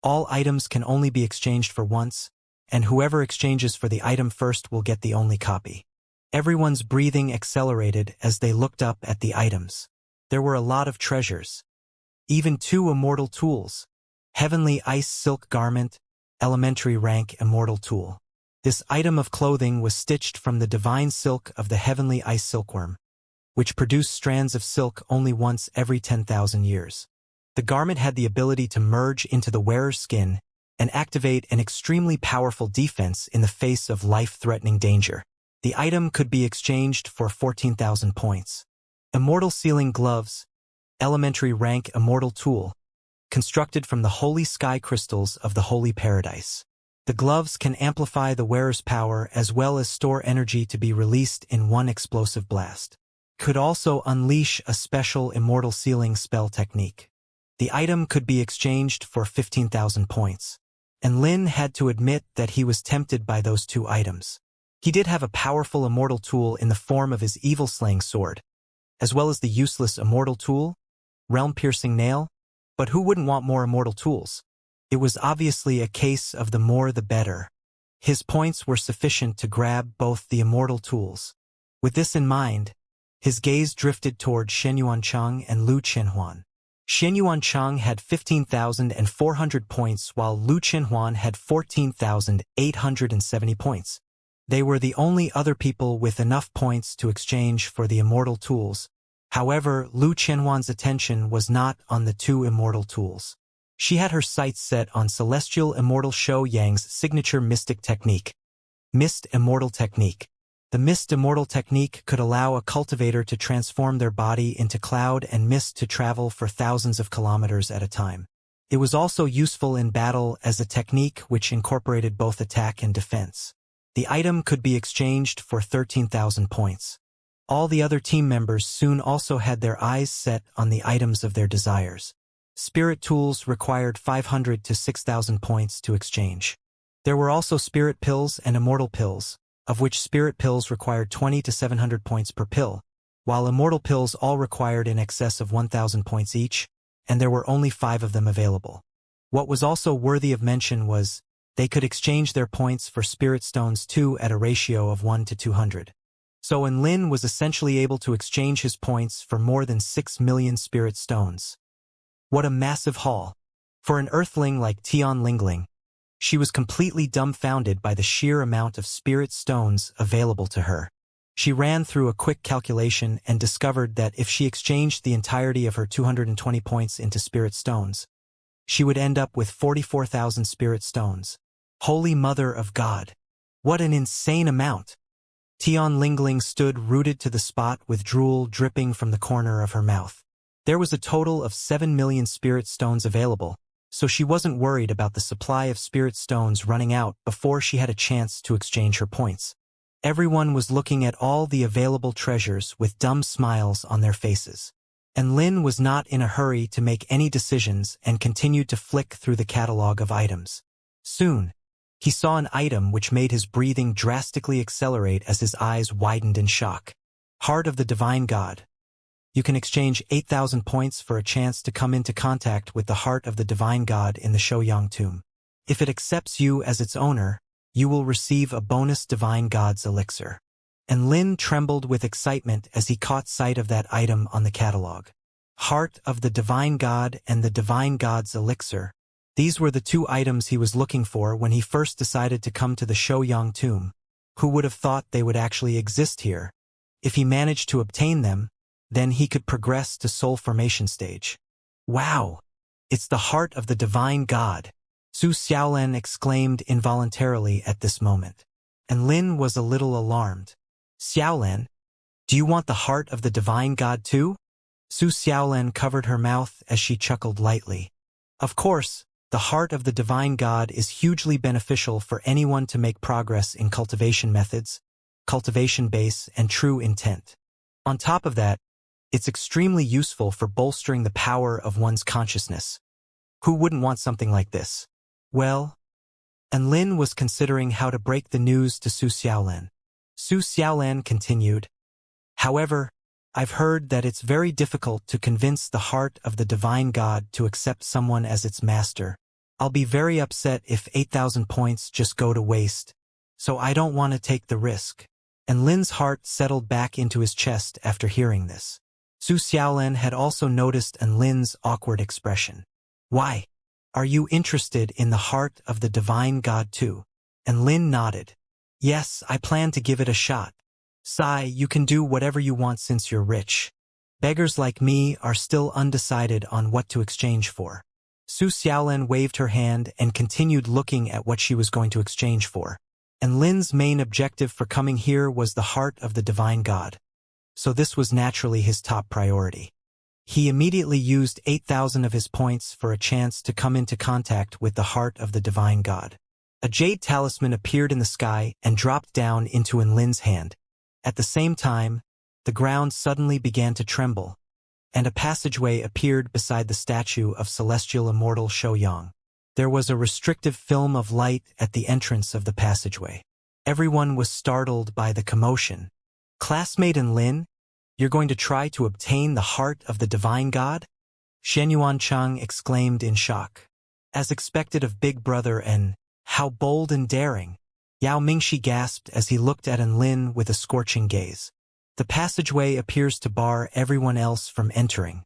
All items can only be exchanged for once, and whoever exchanges for the item first will get the only copy. Everyone's breathing accelerated as they looked up at the items. There were a lot of treasures. Even 2 immortal tools. Heavenly Ice Silk Garment, Elementary Rank Immortal Tool. This item of clothing was stitched from the divine silk of the Heavenly Ice Silkworm, which produced strands of silk only once every 10,000 years. The garment had the ability to merge into the wearer's skin and activate an extremely powerful defense in the face of life-threatening danger. The item could be exchanged for 14,000 points. Immortal Sealing Gloves, elementary rank immortal tool, constructed from the holy sky crystals of the holy paradise. The gloves can amplify the wearer's power as well as store energy to be released in one explosive blast. Could also unleash a special immortal sealing spell technique. The item could be exchanged for 15,000 points. And Lin had to admit that he was tempted by those two items. He did have a powerful immortal tool in the form of his evil-slaying sword, as well as the useless immortal tool, realm-piercing nail, but who wouldn't want more immortal tools? It was obviously a case of the more the better. His points were sufficient to grab both the immortal tools. With this in mind, his gaze drifted toward Shen Yuancheng and Lu Qianhuan. Shen Yuancheng had 15,400 points while Lu Qianhuan had 14,870 points. They were the only other people with enough points to exchange for the immortal tools. However, Lu Qianhuan's attention was not on the two immortal tools. She had her sights set on Celestial Immortal Shou Yang's signature mystic technique, Mist Immortal Technique. The Mist Immortal Technique could allow a cultivator to transform their body into cloud and mist to travel for thousands of kilometers at a time. It was also useful in battle as a technique which incorporated both attack and defense. The item could be exchanged for 13,000 points. All the other team members soon also had their eyes set on the items of their desires. Spirit tools required 500 to 6,000 points to exchange. There were also spirit pills and immortal pills, of which spirit pills required 20 to 700 points per pill, while immortal pills all required in excess of 1,000 points each, and there were only 5 of them available. What was also worthy of mention was, they could exchange their points for spirit stones too at a ratio of 1 to 200. So Lin was essentially able to exchange his points for more than 6 million spirit stones. What a massive haul! For an earthling like Tian Lingling, she was completely dumbfounded by the sheer amount of spirit stones available to her. She ran through a quick calculation and discovered that if she exchanged the entirety of her 220 points into spirit stones, she would end up with 44,000 spirit stones. Holy Mother of God! What an insane amount! Tian Lingling stood rooted to the spot with drool dripping from the corner of her mouth. There was a total of 7 million spirit stones available, so she wasn't worried about the supply of spirit stones running out before she had a chance to exchange her points. Everyone was looking at all the available treasures with dumb smiles on their faces. And Lin was not in a hurry to make any decisions and continued to flick through the catalog of items. Soon, he saw an item which made his breathing drastically accelerate as his eyes widened in shock. Heart of the Divine God. You can exchange 8,000 points for a chance to come into contact with the Heart of the Divine God in the Shouyang tomb. If it accepts you as its owner, you will receive a bonus Divine God's elixir. And Lin trembled with excitement as he caught sight of that item on the catalog. Heart of the Divine God and the Divine God's elixir. These were the two items he was looking for when he first decided to come to the Shouyang tomb. Who would have thought they would actually exist here? If he managed to obtain them, then he could progress to soul formation stage. Wow! It's the Heart of the Divine God! Su Xiaolan exclaimed involuntarily at this moment. And Lin was a little alarmed. Xiaolan, do you want the Heart of the Divine God too? Su Xiaolan covered her mouth as she chuckled lightly. Of course, the Heart of the Divine God is hugely beneficial for anyone to make progress in cultivation methods, cultivation base, and true intent. On top of that, it's extremely useful for bolstering the power of one's consciousness. Who wouldn't want something like this? Well, and Lin was considering how to break the news to Su Xiaolan. Su Xiaolan continued, however, I've heard that it's very difficult to convince the Heart of the Divine God to accept someone as its master. I'll be very upset if 8,000 points just go to waste, so I don't want to take the risk. And Lin's heart settled back into his chest after hearing this. Su Xiaolan had also noticed Lin's awkward expression. Why? Are you interested in the Heart of the Divine God too? And Lin nodded. Yes, I plan to give it a shot. Sai, you can do whatever you want since you're rich. Beggars like me are still undecided on what to exchange for. Su Xiaolan waved her hand and continued looking at what she was going to exchange for. And Lin's main objective for coming here was the heart of the divine god. So this was naturally his top priority. He immediately used 8,000 of his points for a chance to come into contact with the heart of the divine god. A jade talisman appeared in the sky and dropped down into Lin's hand. At the same time, the ground suddenly began to tremble, and a passageway appeared beside the statue of celestial immortal Shouyang. There was a restrictive film of light at the entrance of the passageway. Everyone was startled by the commotion. Classmate Lin, you're going to try to obtain the heart of the divine god? Xianxia exclaimed in shock. As expected of Big Brother and how bold and daring, Yao Mingxi gasped as he looked at Lin with a scorching gaze. The passageway appears to bar everyone else from entering.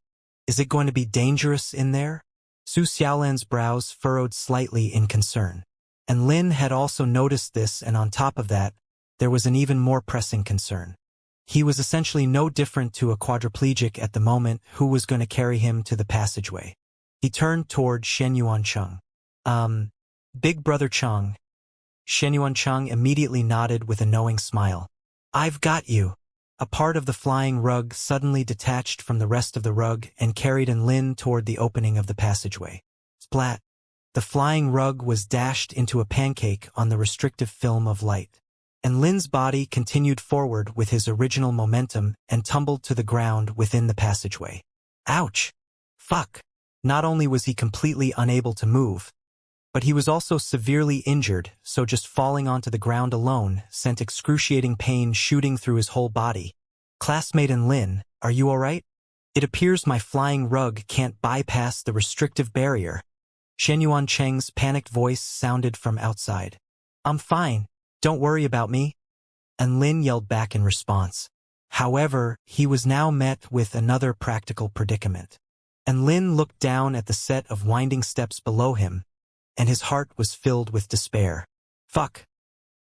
Is it going to be dangerous in there? Su Xiaolan's brows furrowed slightly in concern. And Lin had also noticed this, and on top of that, there was an even more pressing concern. He was essentially no different to a quadriplegic at the moment. Who was going to carry him to the passageway? He turned toward Xianxia. Big Brother Chang. Xianxia immediately nodded with a knowing smile. I've got you. A part of the flying rug suddenly detached from the rest of the rug and carried Lin toward the opening of the passageway. Splat! The flying rug was dashed into a pancake on the restrictive film of light. And Lin's body continued forward with his original momentum and tumbled to the ground within the passageway. Ouch! Fuck! Not only was he completely unable to move, but he was also severely injured, so just falling onto the ground alone sent excruciating pain shooting through his whole body. Classmate Lin, are you alright? It appears my flying rug can't bypass the restrictive barrier. Xianxuan's panicked voice sounded from outside. I'm fine, don't worry about me. And Lin yelled back in response. However, he was now met with another practical predicament. And Lin looked down at the set of winding steps below him, and his heart was filled with despair. Fuck!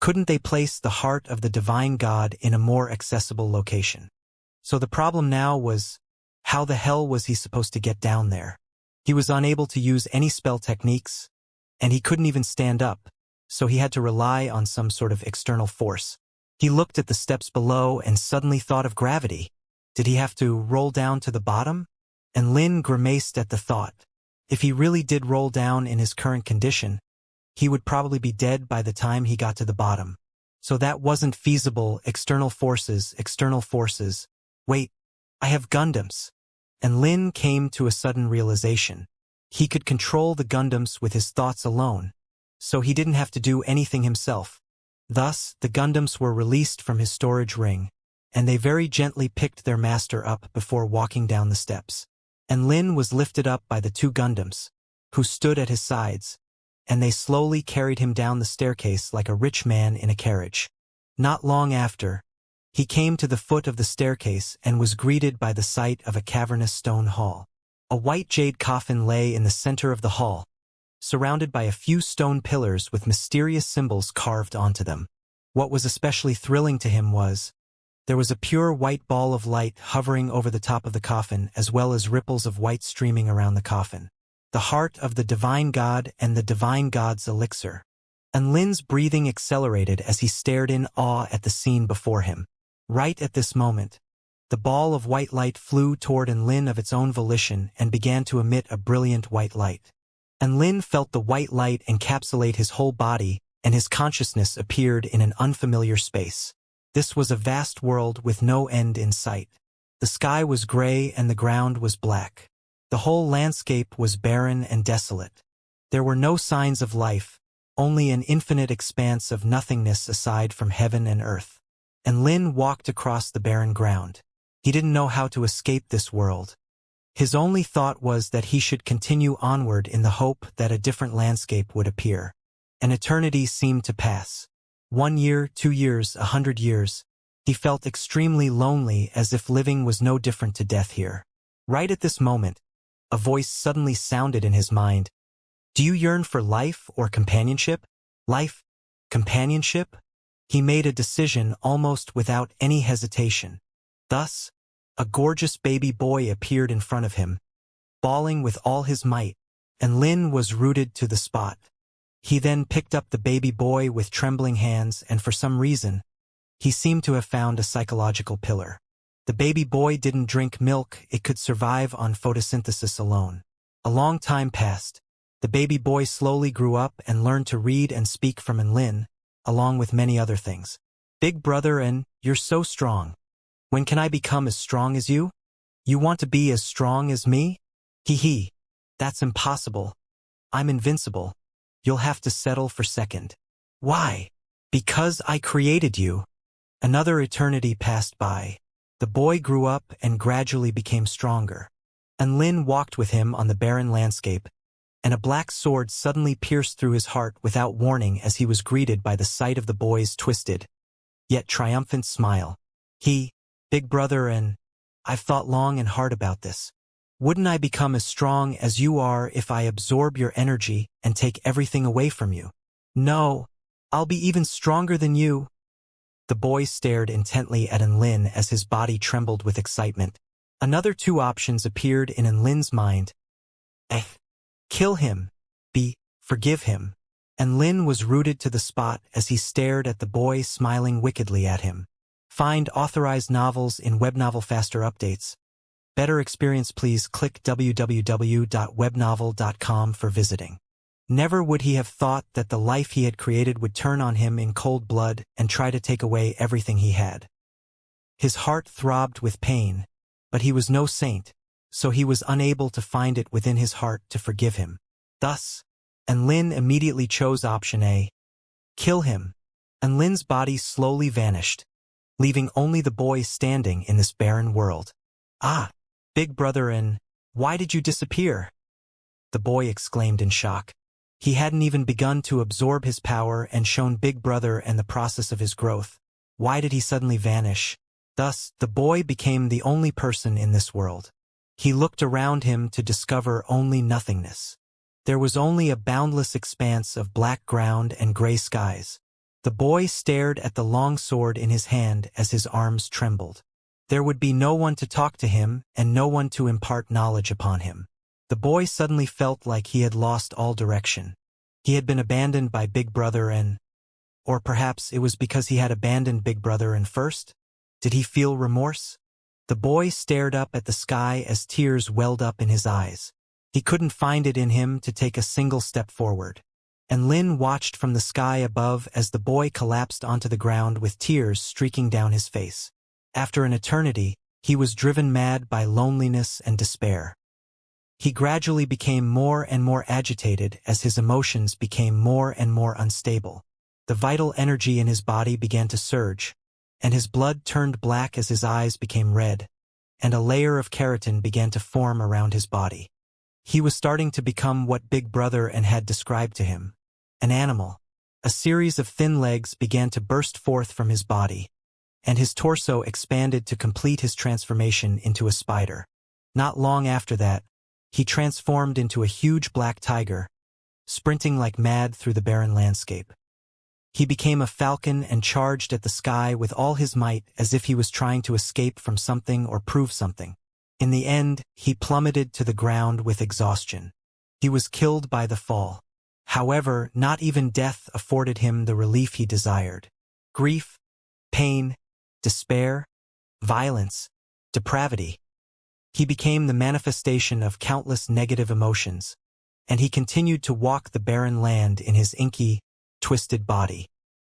Couldn't they place the heart of the divine god in a more accessible location? So the problem now was, how the hell was he supposed to get down there? He was unable to use any spell techniques, and he couldn't even stand up, so he had to rely on some sort of external force. He looked at the steps below and suddenly thought of gravity. Did he have to roll down to the bottom? And Lin grimaced at the thought. If he really did roll down in his current condition, he would probably be dead by the time he got to the bottom. So that wasn't feasible. External forces. Wait, I have Gundams. And Lin came to a sudden realization. He could control the Gundams with his thoughts alone, so he didn't have to do anything himself. Thus, the Gundams were released from his storage ring, and they very gently picked their master up before walking down the steps. And Lin was lifted up by the two Gundams, who stood at his sides, and they slowly carried him down the staircase like a rich man in a carriage. Not long after, he came to the foot of the staircase and was greeted by the sight of a cavernous stone hall. A white jade coffin lay in the center of the hall, surrounded by a few stone pillars with mysterious symbols carved onto them. What was especially thrilling to him was, there was a pure white ball of light hovering over the top of the coffin, as well as ripples of white streaming around the coffin. The heart of the divine god and the divine god's elixir. And Lin's breathing accelerated as he stared in awe at the scene before him. Right at this moment, the ball of white light flew toward Lin of its own volition and began to emit a brilliant white light. And Lin felt the white light encapsulate his whole body, and his consciousness appeared in an unfamiliar space. This was a vast world with no end in sight. The sky was gray and the ground was black. The whole landscape was barren and desolate. There were no signs of life, only an infinite expanse of nothingness aside from heaven and earth. And Lin walked across the barren ground. He didn't know how to escape this world. His only thought was that he should continue onward in the hope that a different landscape would appear. An eternity seemed to pass. 1 year, 2 years, 100 years. He felt extremely lonely, as if living was no different to death here. Right at this moment, a voice suddenly sounded in his mind. Do you yearn for life or companionship? Life? Companionship? He made a decision almost without any hesitation. Thus, a gorgeous baby boy appeared in front of him, bawling with all his might, and Lin was rooted to the spot. He then picked up the baby boy with trembling hands, and for some reason, he seemed to have found a psychological pillar. The baby boy didn't drink milk, it could survive on photosynthesis alone. A long time passed. The baby boy slowly grew up and learned to read and speak from Lin, along with many other things. Big brother, you're so strong. When can I become as strong as you? You want to be as strong as me? Hee. That's impossible. I'm invincible. You'll have to settle for second. Why? Because I created you. Another eternity passed by. The boy grew up and gradually became stronger. And Lin walked with him on the barren landscape, and a black sword suddenly pierced through his heart without warning as he was greeted by the sight of the boy's twisted, yet triumphant smile. Big brother, I've thought long and hard about this. Wouldn't I become as strong as you are if I absorb your energy and take everything away from you? No, I'll be even stronger than you. The boy stared intently at Lin as his body trembled with excitement. Another two options appeared in Lin's mind. A. Kill him. B. Forgive him. And Lin was rooted to the spot as he stared at the boy smiling wickedly at him. Find authorized novels in Webnovel faster updates. Better experience, please click www.webnovel.com for visiting. Never would he have thought that the life he had created would turn on him in cold blood and try to take away everything he had. His heart throbbed with pain, but he was no saint, so he was unable to find it within his heart to forgive him. Thus, Lin immediately chose option A. Kill him. Lin's body slowly vanished, leaving only the boy standing in this barren world. Ah, big brother, why did you disappear? The boy exclaimed in shock. He hadn't even begun to absorb his power and shown big brother and the process of his growth. Why did he suddenly vanish? Thus, the boy became the only person in this world. He looked around him to discover only nothingness. There was only a boundless expanse of black ground and gray skies. The boy stared at the long sword in his hand as his arms trembled. There would be no one to talk to him and no one to impart knowledge upon him. The boy suddenly felt like he had lost all direction. He had been abandoned by Big Brother or perhaps it was because he had abandoned Big Brother first? Did he feel remorse? The boy stared up at the sky as tears welled up in his eyes. He couldn't find it in him to take a single step forward. And Lin watched from the sky above as the boy collapsed onto the ground with tears streaking down his face. After an eternity, he was driven mad by loneliness and despair. He gradually became more and more agitated as his emotions became more and more unstable. The vital energy in his body began to surge, and his blood turned black as his eyes became red, and a layer of keratin began to form around his body. He was starting to become what Big Brother had described to him, an animal. A series of thin legs began to burst forth from his body, and his torso expanded to complete his transformation into a spider. Not long after that, he transformed into a huge black tiger, sprinting like mad through the barren landscape. He became a falcon and charged at the sky with all his might as if he was trying to escape from something or prove something. In the end, he plummeted to the ground with exhaustion. He was killed by the fall. However, not even death afforded him the relief he desired. Grief, pain, despair, violence, depravity. He became the manifestation of countless negative emotions, and he continued to walk the barren land in his inky, twisted body.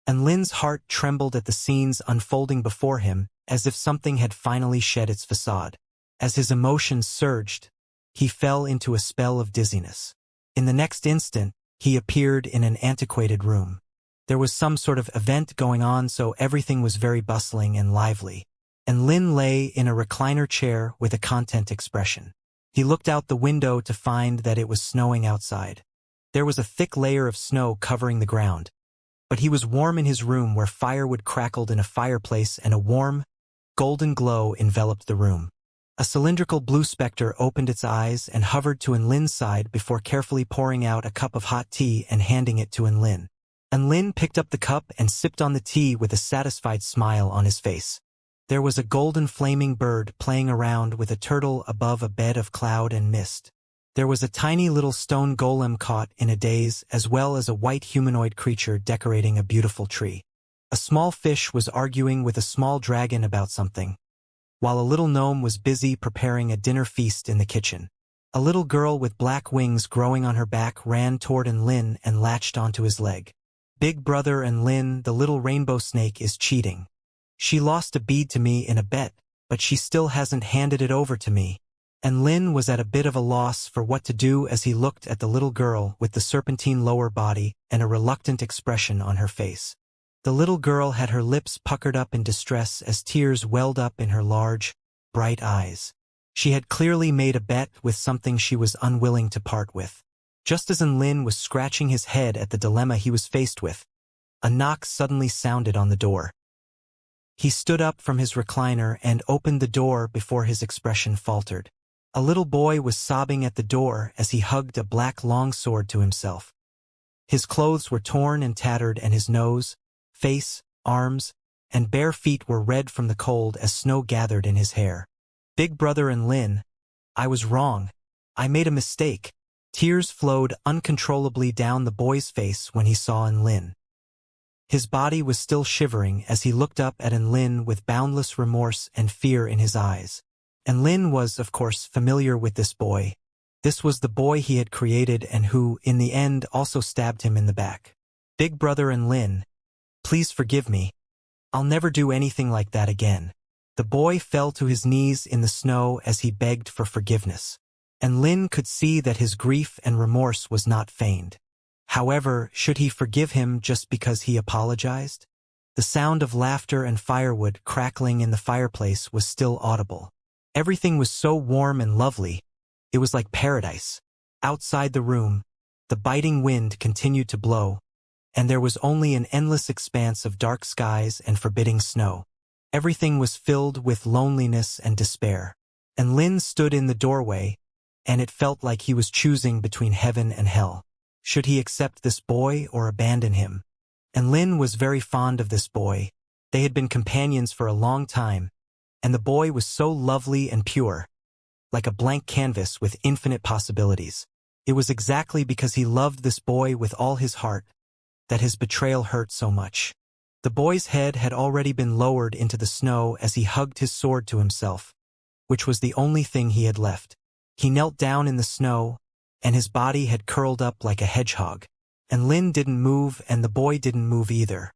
And Lin's heart trembled at the scenes unfolding before him as if something had finally shed its facade. As his emotions surged, he fell into a spell of dizziness. In the next instant, he appeared in an antiquated room. There was some sort of event going on, so everything was very bustling and lively. And Lin lay in a recliner chair with a content expression. He looked out the window to find that it was snowing outside. There was a thick layer of snow covering the ground, but he was warm in his room where firewood crackled in a fireplace and a warm, golden glow enveloped the room. A cylindrical blue specter opened its eyes and hovered to Lin's side before carefully pouring out a cup of hot tea and handing it to Lin. Lin picked up the cup and sipped on the tea with a satisfied smile on his face. There was a golden flaming bird playing around with a turtle above a bed of cloud and mist. There was a tiny little stone golem caught in a daze, as well as a white humanoid creature decorating a beautiful tree. A small fish was arguing with a small dragon about something, while a little gnome was busy preparing a dinner feast in the kitchen. A little girl with black wings growing on her back ran toward Lin and latched onto his leg. Big brother and Lin, the little rainbow snake, is cheating. She lost a bead to me in a bet, but she still hasn't handed it over to me. And Lin was at a bit of a loss for what to do as he looked at the little girl with the serpentine lower body and a reluctant expression on her face. The little girl had her lips puckered up in distress as tears welled up in her large, bright eyes. She had clearly made a bet with something she was unwilling to part with. Just as Lin was scratching his head at the dilemma he was faced with, a knock suddenly sounded on the door. He stood up from his recliner and opened the door before his expression faltered. A little boy was sobbing at the door as he hugged a black longsword to himself. His clothes were torn and tattered, and his nose, face, arms, and bare feet were red from the cold as snow gathered in his hair. Big brother and Lin, I was wrong. I made a mistake. Tears flowed uncontrollably down the boy's face when he saw Lin. His body was still shivering as he looked up at Lin with boundless remorse and fear in his eyes. And Lin was, of course, familiar with this boy. This was the boy he had created and who, in the end, also stabbed him in the back. Big brother and Lin, please forgive me. I'll never do anything like that again. The boy fell to his knees in the snow as he begged for forgiveness. And Lin could see that his grief and remorse was not feigned. However, should he forgive him just because he apologized? The sound of laughter and firewood crackling in the fireplace was still audible. Everything was so warm and lovely. It was like paradise. Outside the room, the biting wind continued to blow, and there was only an endless expanse of dark skies and forbidding snow. Everything was filled with loneliness and despair. And Lin stood in the doorway, and it felt like he was choosing between heaven and hell. Should he accept this boy or abandon him? And Lin was very fond of this boy. They had been companions for a long time, and the boy was so lovely and pure, like a blank canvas with infinite possibilities. It was exactly because he loved this boy with all his heart that his betrayal hurt so much. The boy's head had already been lowered into the snow as he hugged his sword to himself, which was the only thing he had left. He knelt down in the snow, and his body had curled up like a hedgehog. And Lin didn't move, and the boy didn't move either.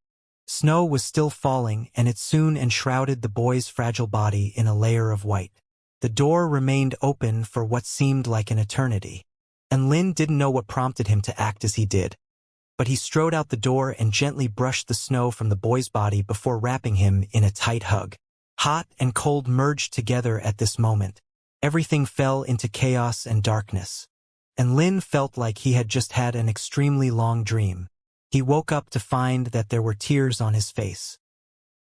Snow was still falling, and it soon enshrouded the boy's fragile body in a layer of white. The door remained open for what seemed like an eternity. And Lin didn't know what prompted him to act as he did. But he strode out the door and gently brushed the snow from the boy's body before wrapping him in a tight hug. Hot and cold merged together at this moment. Everything fell into chaos and darkness. And Lin felt like he had just had an extremely long dream. He woke up to find that there were tears on his face.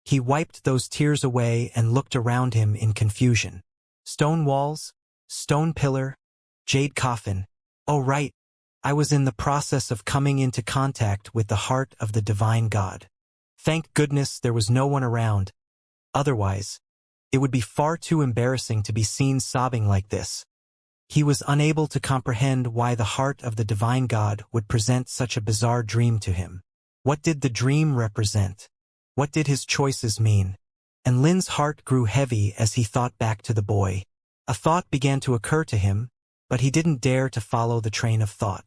He wiped those tears away and looked around him in confusion. Stone walls, stone pillar, jade coffin. Oh right, I was in the process of coming into contact with the heart of the divine God. Thank goodness there was no one around. Otherwise, it would be far too embarrassing to be seen sobbing like this. He was unable to comprehend why the heart of the divine God would present such a bizarre dream to him. What did the dream represent? What did his choices mean? And Lin's heart grew heavy as he thought back to the boy. A thought began to occur to him, but he didn't dare to follow the train of thought.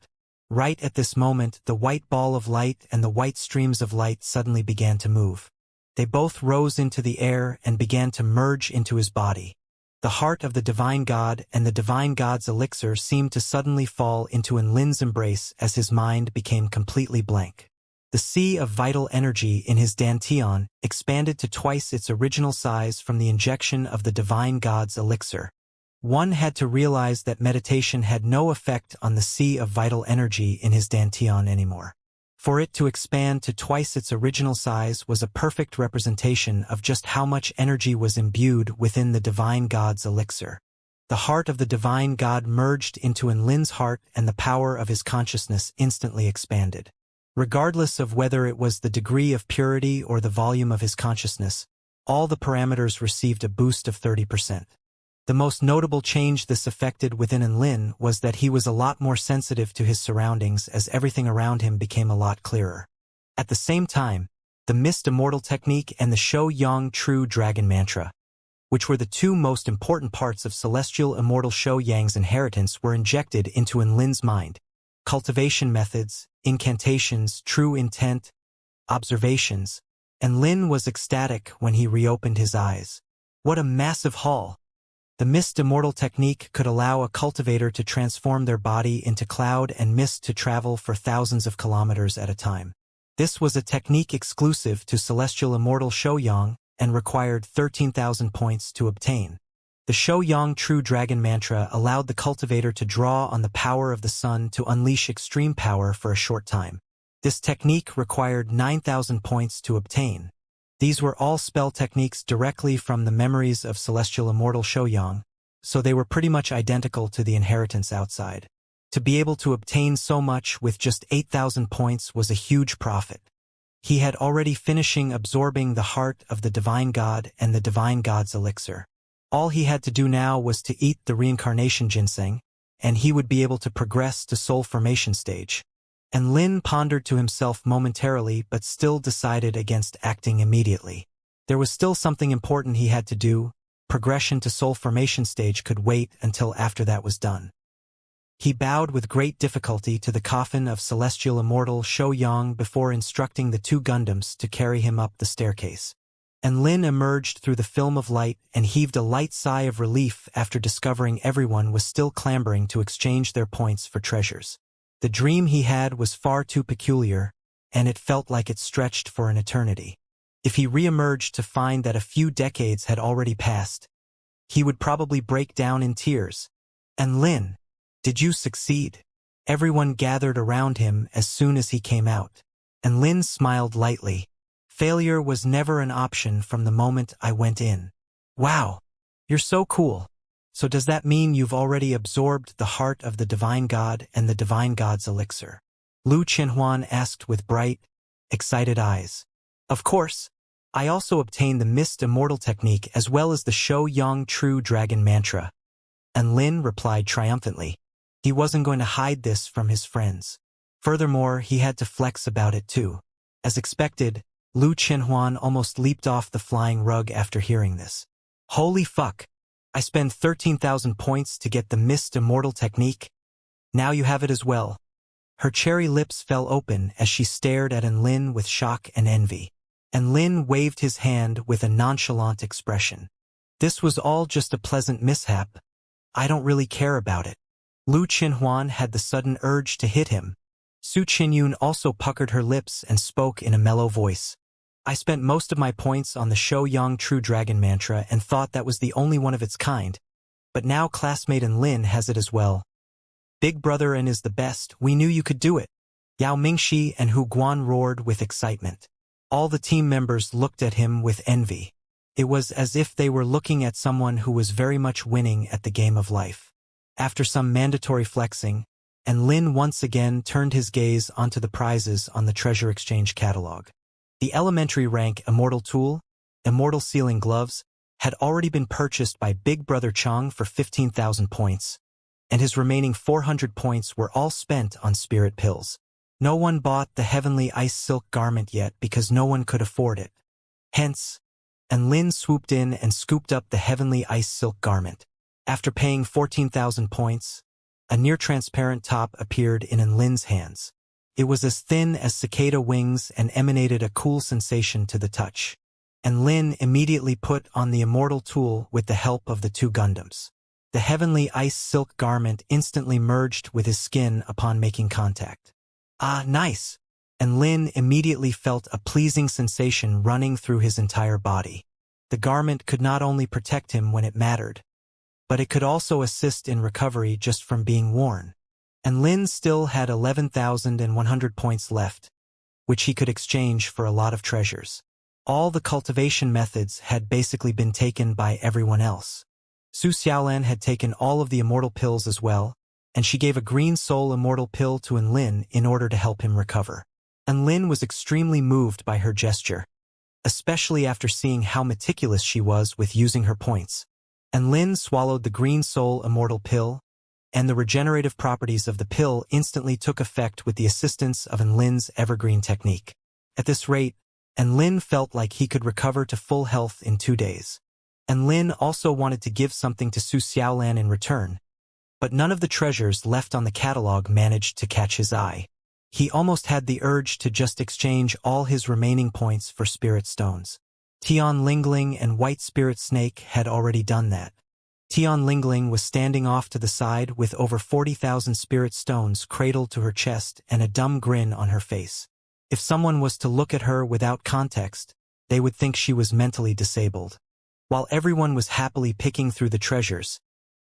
Right at this moment, the white ball of light and the white streams of light suddenly began to move. They both rose into the air and began to merge into his body. The heart of the divine God and the divine God's elixir seemed to suddenly fall into Lin's embrace as his mind became completely blank. The sea of vital energy in his dantian expanded to twice its original size from the injection of the divine God's elixir. One had to realize that meditation had no effect on the sea of vital energy in his dantian anymore. For it to expand to twice its original size was a perfect representation of just how much energy was imbued within the divine God's elixir. The heart of the divine God merged into Lin's heart, and the power of his consciousness instantly expanded. Regardless of whether it was the degree of purity or the volume of his consciousness, all the parameters received a boost of 30%. The most notable change this affected within Enlin was that he was a lot more sensitive to his surroundings as everything around him became a lot clearer. At the same time, the Mist Immortal technique and the Shou Yang True Dragon Mantra, which were the two most important parts of celestial immortal Shou Yang's inheritance, were injected into Enlin's mind. Cultivation methods, incantations, true intent, observations, and Lin was ecstatic when he reopened his eyes. What a massive haul! The Mist Immortal technique could allow a cultivator to transform their body into cloud and mist to travel for thousands of kilometers at a time. This was a technique exclusive to celestial immortal Shou Yang and required 13,000 points to obtain. The Shou Yang True Dragon Mantra allowed the cultivator to draw on the power of the sun to unleash extreme power for a short time. This technique required 9,000 points to obtain. These were all spell techniques directly from the memories of celestial immortal Shou Yang, so they were pretty much identical to the inheritance outside. To be able to obtain so much with just 8,000 points was a huge profit. He had already finishing absorbing the heart of the Divine God and the Divine God's elixir. All he had to do now was to eat the Reincarnation ginseng, and he would be able to progress to soul formation stage. And Lin pondered to himself momentarily but still decided against acting immediately. There was still something important he had to do. Progression to soul formation stage could wait until after that was done. He bowed with great difficulty to the coffin of celestial immortal Shou Yang before instructing the two Gundams to carry him up the staircase. And Lin emerged through the film of light and heaved a light sigh of relief after discovering everyone was still clambering to exchange their points for treasures. The dream he had was far too peculiar, and it felt like it stretched for an eternity. If he re-emerged to find that a few decades had already passed, he would probably break down in tears. And Lin, did you succeed? Everyone gathered around him as soon as he came out. And Lin smiled lightly. Failure was never an option from the moment I went in. Wow, you're so cool. So does that mean you've already absorbed the heart of the Divine God and the Divine God's elixir? Lu Qianhuan asked with bright, excited eyes. Of course. I also obtained the Mist Immortal technique as well as the Shou Yang True Dragon Mantra. And Lin replied triumphantly. He wasn't going to hide this from his friends. Furthermore, he had to flex about it too. As expected, Lu Qianhuan almost leaped off the flying rug after hearing this. Holy fuck! I spent 13,000 points to get the Mist Immortal technique. Now you have it as well. Her cherry lips fell open as she stared at Enlin with shock and envy. Enlin waved his hand with a nonchalant expression. This was all just a pleasant mishap. I don't really care about it. Lu Qianhuan had the sudden urge to hit him. Su Qinyun also puckered her lips and spoke in a mellow voice. I spent most of my points on the Shou Yang True Dragon Mantra and thought that was the only one of its kind. But now classmate Enlin has it as well. Big brother and is the best, we knew you could do it. Yao Mingxi and Hu Guan roared with excitement. All the team members looked at him with envy. It was as if they were looking at someone who was very much winning at the game of life. After some mandatory flexing, Enlin once again turned his gaze onto the prizes on the treasure exchange catalog. The elementary rank Immortal Tool, Immortal Sealing Gloves, had already been purchased by Big Brother Chang for 15,000 points, and his remaining 400 points were all spent on spirit pills. No one bought the Heavenly Ice Silk Garment yet because no one could afford it. Hence, Enlin swooped in and scooped up the Heavenly Ice Silk Garment. After paying 14,000 points, a near-transparent top appeared in Enlin's hands. It was as thin as cicada wings and emanated a cool sensation to the touch. And Lin immediately put on the Immortal Tool with the help of the two Gundams. The Heavenly Ice Silk Garment instantly merged with his skin upon making contact. Ah, nice! And Lin immediately felt a pleasing sensation running through his entire body. The garment could not only protect him when it mattered, but it could also assist in recovery just from being worn. And Lin still had 11,100 points left, which he could exchange for a lot of treasures. All the cultivation methods had basically been taken by everyone else. Su Xiaolan had taken all of the immortal pills as well, and she gave a green soul immortal pill to Enlin in order to help him recover. Enlin was extremely moved by her gesture. especially after seeing how meticulous she was with using her points. And Lin swallowed the green soul immortal pill, and the regenerative properties of the pill instantly took effect with the assistance of Lin's evergreen technique. At this rate, Lin felt like he could recover to full health in 2 days. Lin also wanted to give something to Su Xiaolan in return, but none of the treasures left on the catalog managed to catch his eye. He almost had the urge to just exchange all his remaining points for spirit stones. Tian Lingling and White Spirit Snake had already done that. Tian Lingling was standing off to the side with over 40,000 spirit stones cradled to her chest and a dumb grin on her face. If someone was to look at her without context, they would think she was mentally disabled. While everyone was happily picking through the treasures,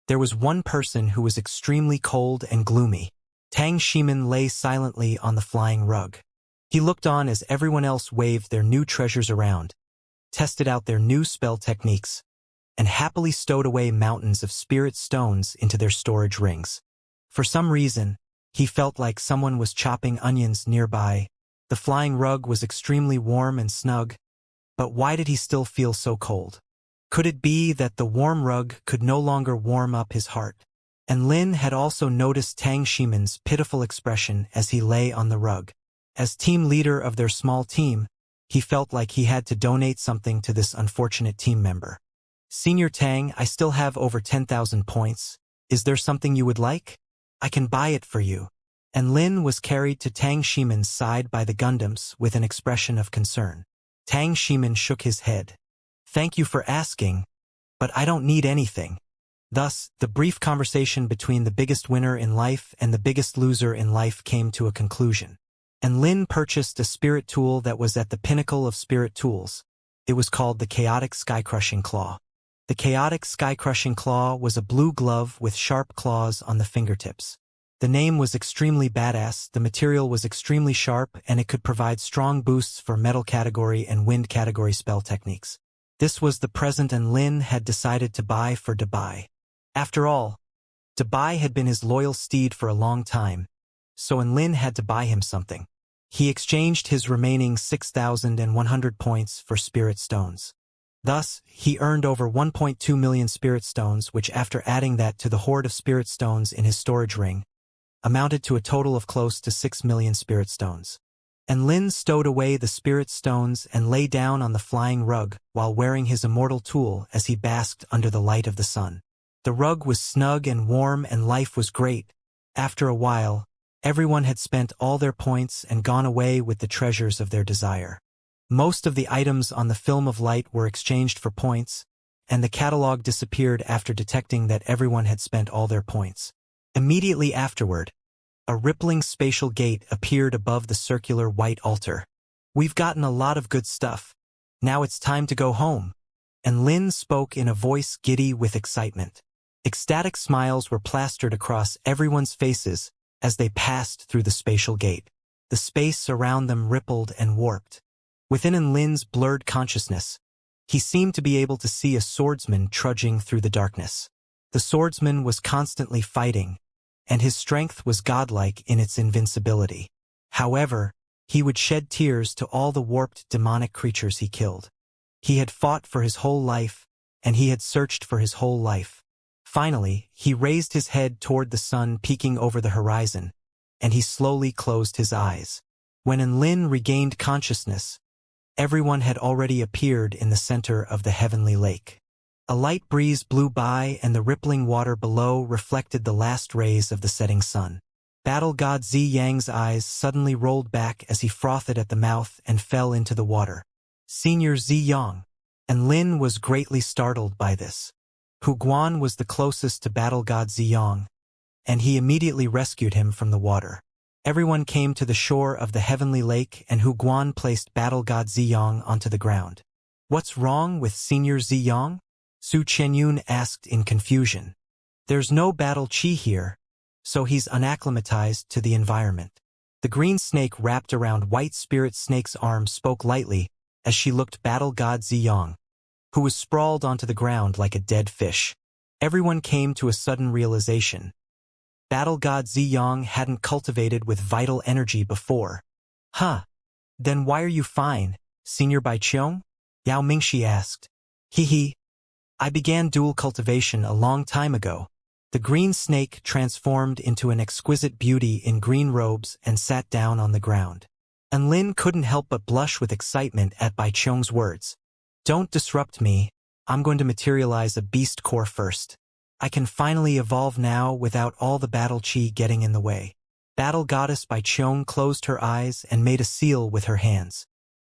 there was one person who was extremely cold and gloomy. Tang Shimin lay silently on the flying rug. He looked on as everyone else waved their new treasures around, tested out their new spell techniques, and happily stowed away mountains of spirit stones into their storage rings. For some reason, he felt like someone was chopping onions nearby. The flying rug was extremely warm and snug, but why did he still feel so cold? Could it be that the warm rug could no longer warm up his heart? And Lin had also noticed Tang Shimin's pitiful expression as he lay on the rug. As team leader of their small team, he felt like he had to donate something to this unfortunate team member. Senior Tang, I still have over 10,000 points. Is there something you would like? I can buy it for you. And Lin was carried to Tang Shimin's side by the Gundams with an expression of concern. Tang Shimin shook his head. Thank you for asking, but I don't need anything. Thus, the brief conversation between the biggest winner in life and the biggest loser in life came to a conclusion. And Lin purchased a spirit tool that was at the pinnacle of spirit tools. It was called the Chaotic Sky-Crushing Claw. The Chaotic Sky-Crushing Claw was a blue glove with sharp claws on the fingertips. The name was extremely badass, the material was extremely sharp, and it could provide strong boosts for metal category and wind category spell techniques. This was the present and Lin had decided to buy for Dabai. After all, Dabai had been his loyal steed for a long time, so Lin had to buy him something. He exchanged his remaining 6,100 points for spirit stones. Thus, he earned over 1.2 million spirit stones, which after adding that to the hoard of spirit stones in his storage ring, amounted to a total of close to 6 million spirit stones. And Lin stowed away the spirit stones and lay down on the flying rug while wearing his immortal tool as he basked under the light of the sun. The rug was snug and warm and life was great. After a while, everyone had spent all their points and gone away with the treasures of their desire. Most of the items on the film of light were exchanged for points, and the catalog disappeared after detecting that everyone had spent all their points. Immediately afterward, a rippling spatial gate appeared above the circular white altar. We've gotten a lot of good stuff. Now it's time to go home. And Lin spoke in a voice giddy with excitement. Ecstatic smiles were plastered across everyone's faces as they passed through the spatial gate. The space around them rippled and warped. Within Lin's blurred consciousness, he seemed to be able to see a swordsman trudging through the darkness. The swordsman was constantly fighting, and his strength was godlike in its invincibility. However, he would shed tears to all the warped demonic creatures he killed. He had fought for his whole life, and he had searched for his whole life. Finally, he raised his head toward the sun peeking over the horizon, and he slowly closed his eyes. When Lin regained consciousness, everyone had already appeared in the center of the heavenly lake. A light breeze blew by and the rippling water below reflected the last rays of the setting sun. Battle god Zi Yang's eyes suddenly rolled back as he frothed at the mouth and fell into the water. Senior Zi Yang. And Lin was greatly startled by this. Hu Guan was the closest to battle god Zi Yang, and he immediately rescued him from the water. Everyone came to the shore of the heavenly lake and Hu Guan placed battle god Zi Yang onto the ground. What's wrong with Senior Zi Yang? Su Chenyun asked in confusion. There's no battle chi here, so he's unacclimatized to the environment. The green snake wrapped around White Spirit Snake's arm spoke lightly as she looked battle god Zi Yang, who was sprawled onto the ground like a dead fish. Everyone came to a sudden realization. Battle god Zi Yang hadn't cultivated with vital energy before. Huh. Then why are you fine? Senior Baiqiong? Yao Mingxi asked. Hee. I began dual cultivation a long time ago. The green snake transformed into an exquisite beauty in green robes and sat down on the ground. And Lin couldn't help but blush with excitement at Baiqiong's words. Don't disrupt me. I'm going to materialize a beast core first. I can finally evolve now without all the battle chi getting in the way. Battle Goddess Baiqiong closed her eyes and made a seal with her hands.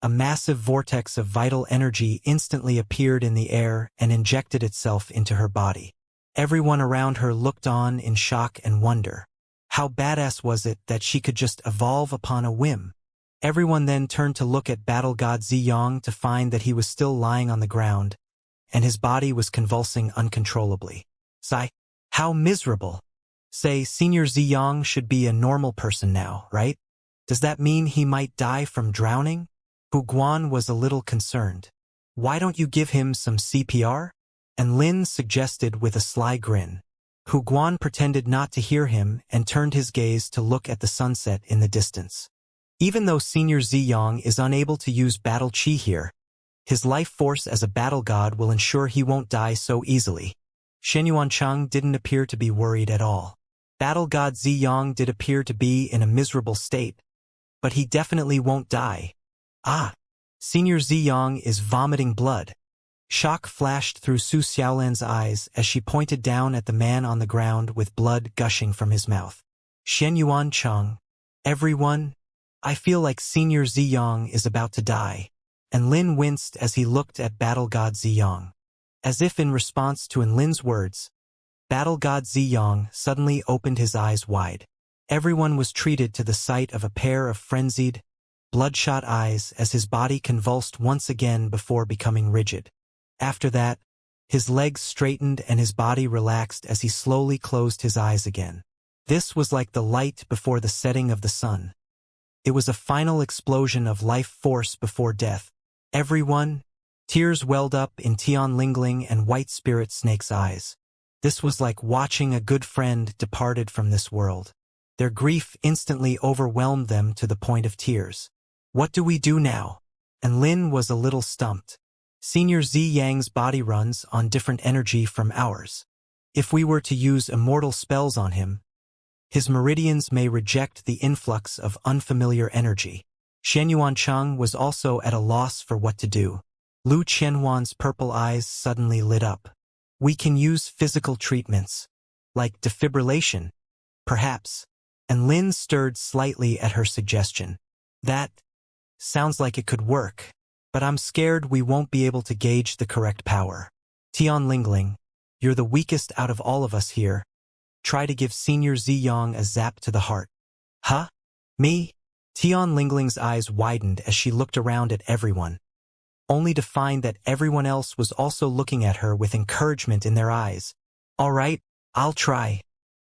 A massive vortex of vital energy instantly appeared in the air and injected itself into her body. Everyone around her looked on in shock and wonder. How badass was it that she could just evolve upon a whim? Everyone then turned to look at Battle God Ziyang to find that he was still lying on the ground, and his body was convulsing uncontrollably. Sigh. How miserable. Say, Senior Ziyang should be a normal person now, right? Does that mean he might die from drowning? Hu Guan was a little concerned. Why don't you give him some CPR? And Lin suggested with a sly grin. Hu Guan pretended not to hear him and turned his gaze to look at the sunset in the distance. Even though Senior Ziyang is unable to use battle chi here, his life force as a battle god will ensure he won't die so easily. Shenyuancheng didn't appear to be worried at all. Battle god Ziyang did appear to be in a miserable state, but he definitely won't die. Ah! Senior Ziyang is vomiting blood. Shock flashed through Su Xiaolan's eyes as she pointed down at the man on the ground with blood gushing from his mouth. Shenyuancheng, everyone, I feel like Senior Ziyang is about to die. And Lin winced as he looked at Battle God Ziyang. As if in response to Lin's words, Battle God Ziyang suddenly opened his eyes wide. Everyone was treated to the sight of a pair of frenzied, bloodshot eyes as his body convulsed once again before becoming rigid. After that, his legs straightened and his body relaxed as he slowly closed his eyes again. This was like the light before the setting of the sun. It was a final explosion of life force before death. Everyone, tears welled up in Tian Lingling and White Spirit Snake's eyes. This was like watching a good friend departed from this world. Their grief instantly overwhelmed them to the point of tears. What do we do now? And Lin was a little stumped. Senior Ziyang's body runs on different energy from ours. If we were to use immortal spells on him, his meridians may reject the influx of unfamiliar energy. Shenyuancheng was also at a loss for what to do. Lu Qianhuan's purple eyes suddenly lit up. We can use physical treatments, like defibrillation, perhaps. And Lin stirred slightly at her suggestion. That sounds like it could work, but I'm scared we won't be able to gauge the correct power. Tian Lingling, you're the weakest out of all of us here. Try to give Senior Ziyang a zap to the heart. Huh? Me? Tian Lingling's eyes widened as she looked around at everyone, only to find that everyone else was also looking at her with encouragement in their eyes. All right, I'll try.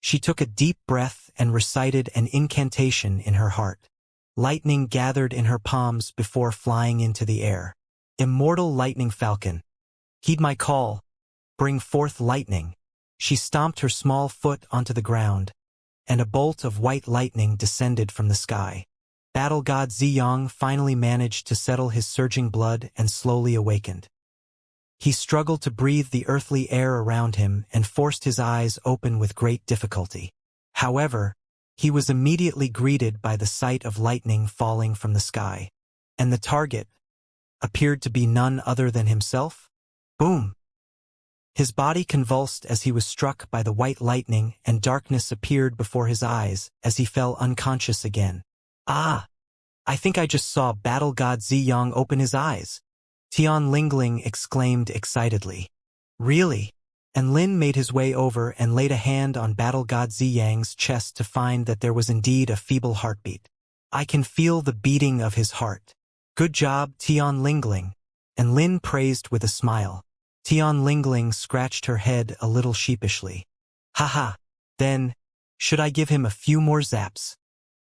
She took a deep breath and recited an incantation in her heart. Lightning gathered in her palms before flying into the air. Immortal lightning falcon, heed my call. Bring forth lightning. She stomped her small foot onto the ground, and a bolt of white lightning descended from the sky. Battle God Ziyang finally managed to settle his surging blood and slowly awakened. He struggled to breathe the earthly air around him and forced his eyes open with great difficulty. However, he was immediately greeted by the sight of lightning falling from the sky, and the target appeared to be none other than himself. Boom! His body convulsed as he was struck by the white lightning, and darkness appeared before his eyes as he fell unconscious again. Ah! I think I just saw Battle God Ziyang open his eyes. Tian Lingling exclaimed excitedly. Really? And Lin made his way over and laid a hand on Battle God Ziyang's chest to find that there was indeed a feeble heartbeat. I can feel the beating of his heart. Good job, Tian Lingling. And Lin praised with a smile. Tian Lingling scratched her head a little sheepishly. Haha. Then, should I give him a few more zaps?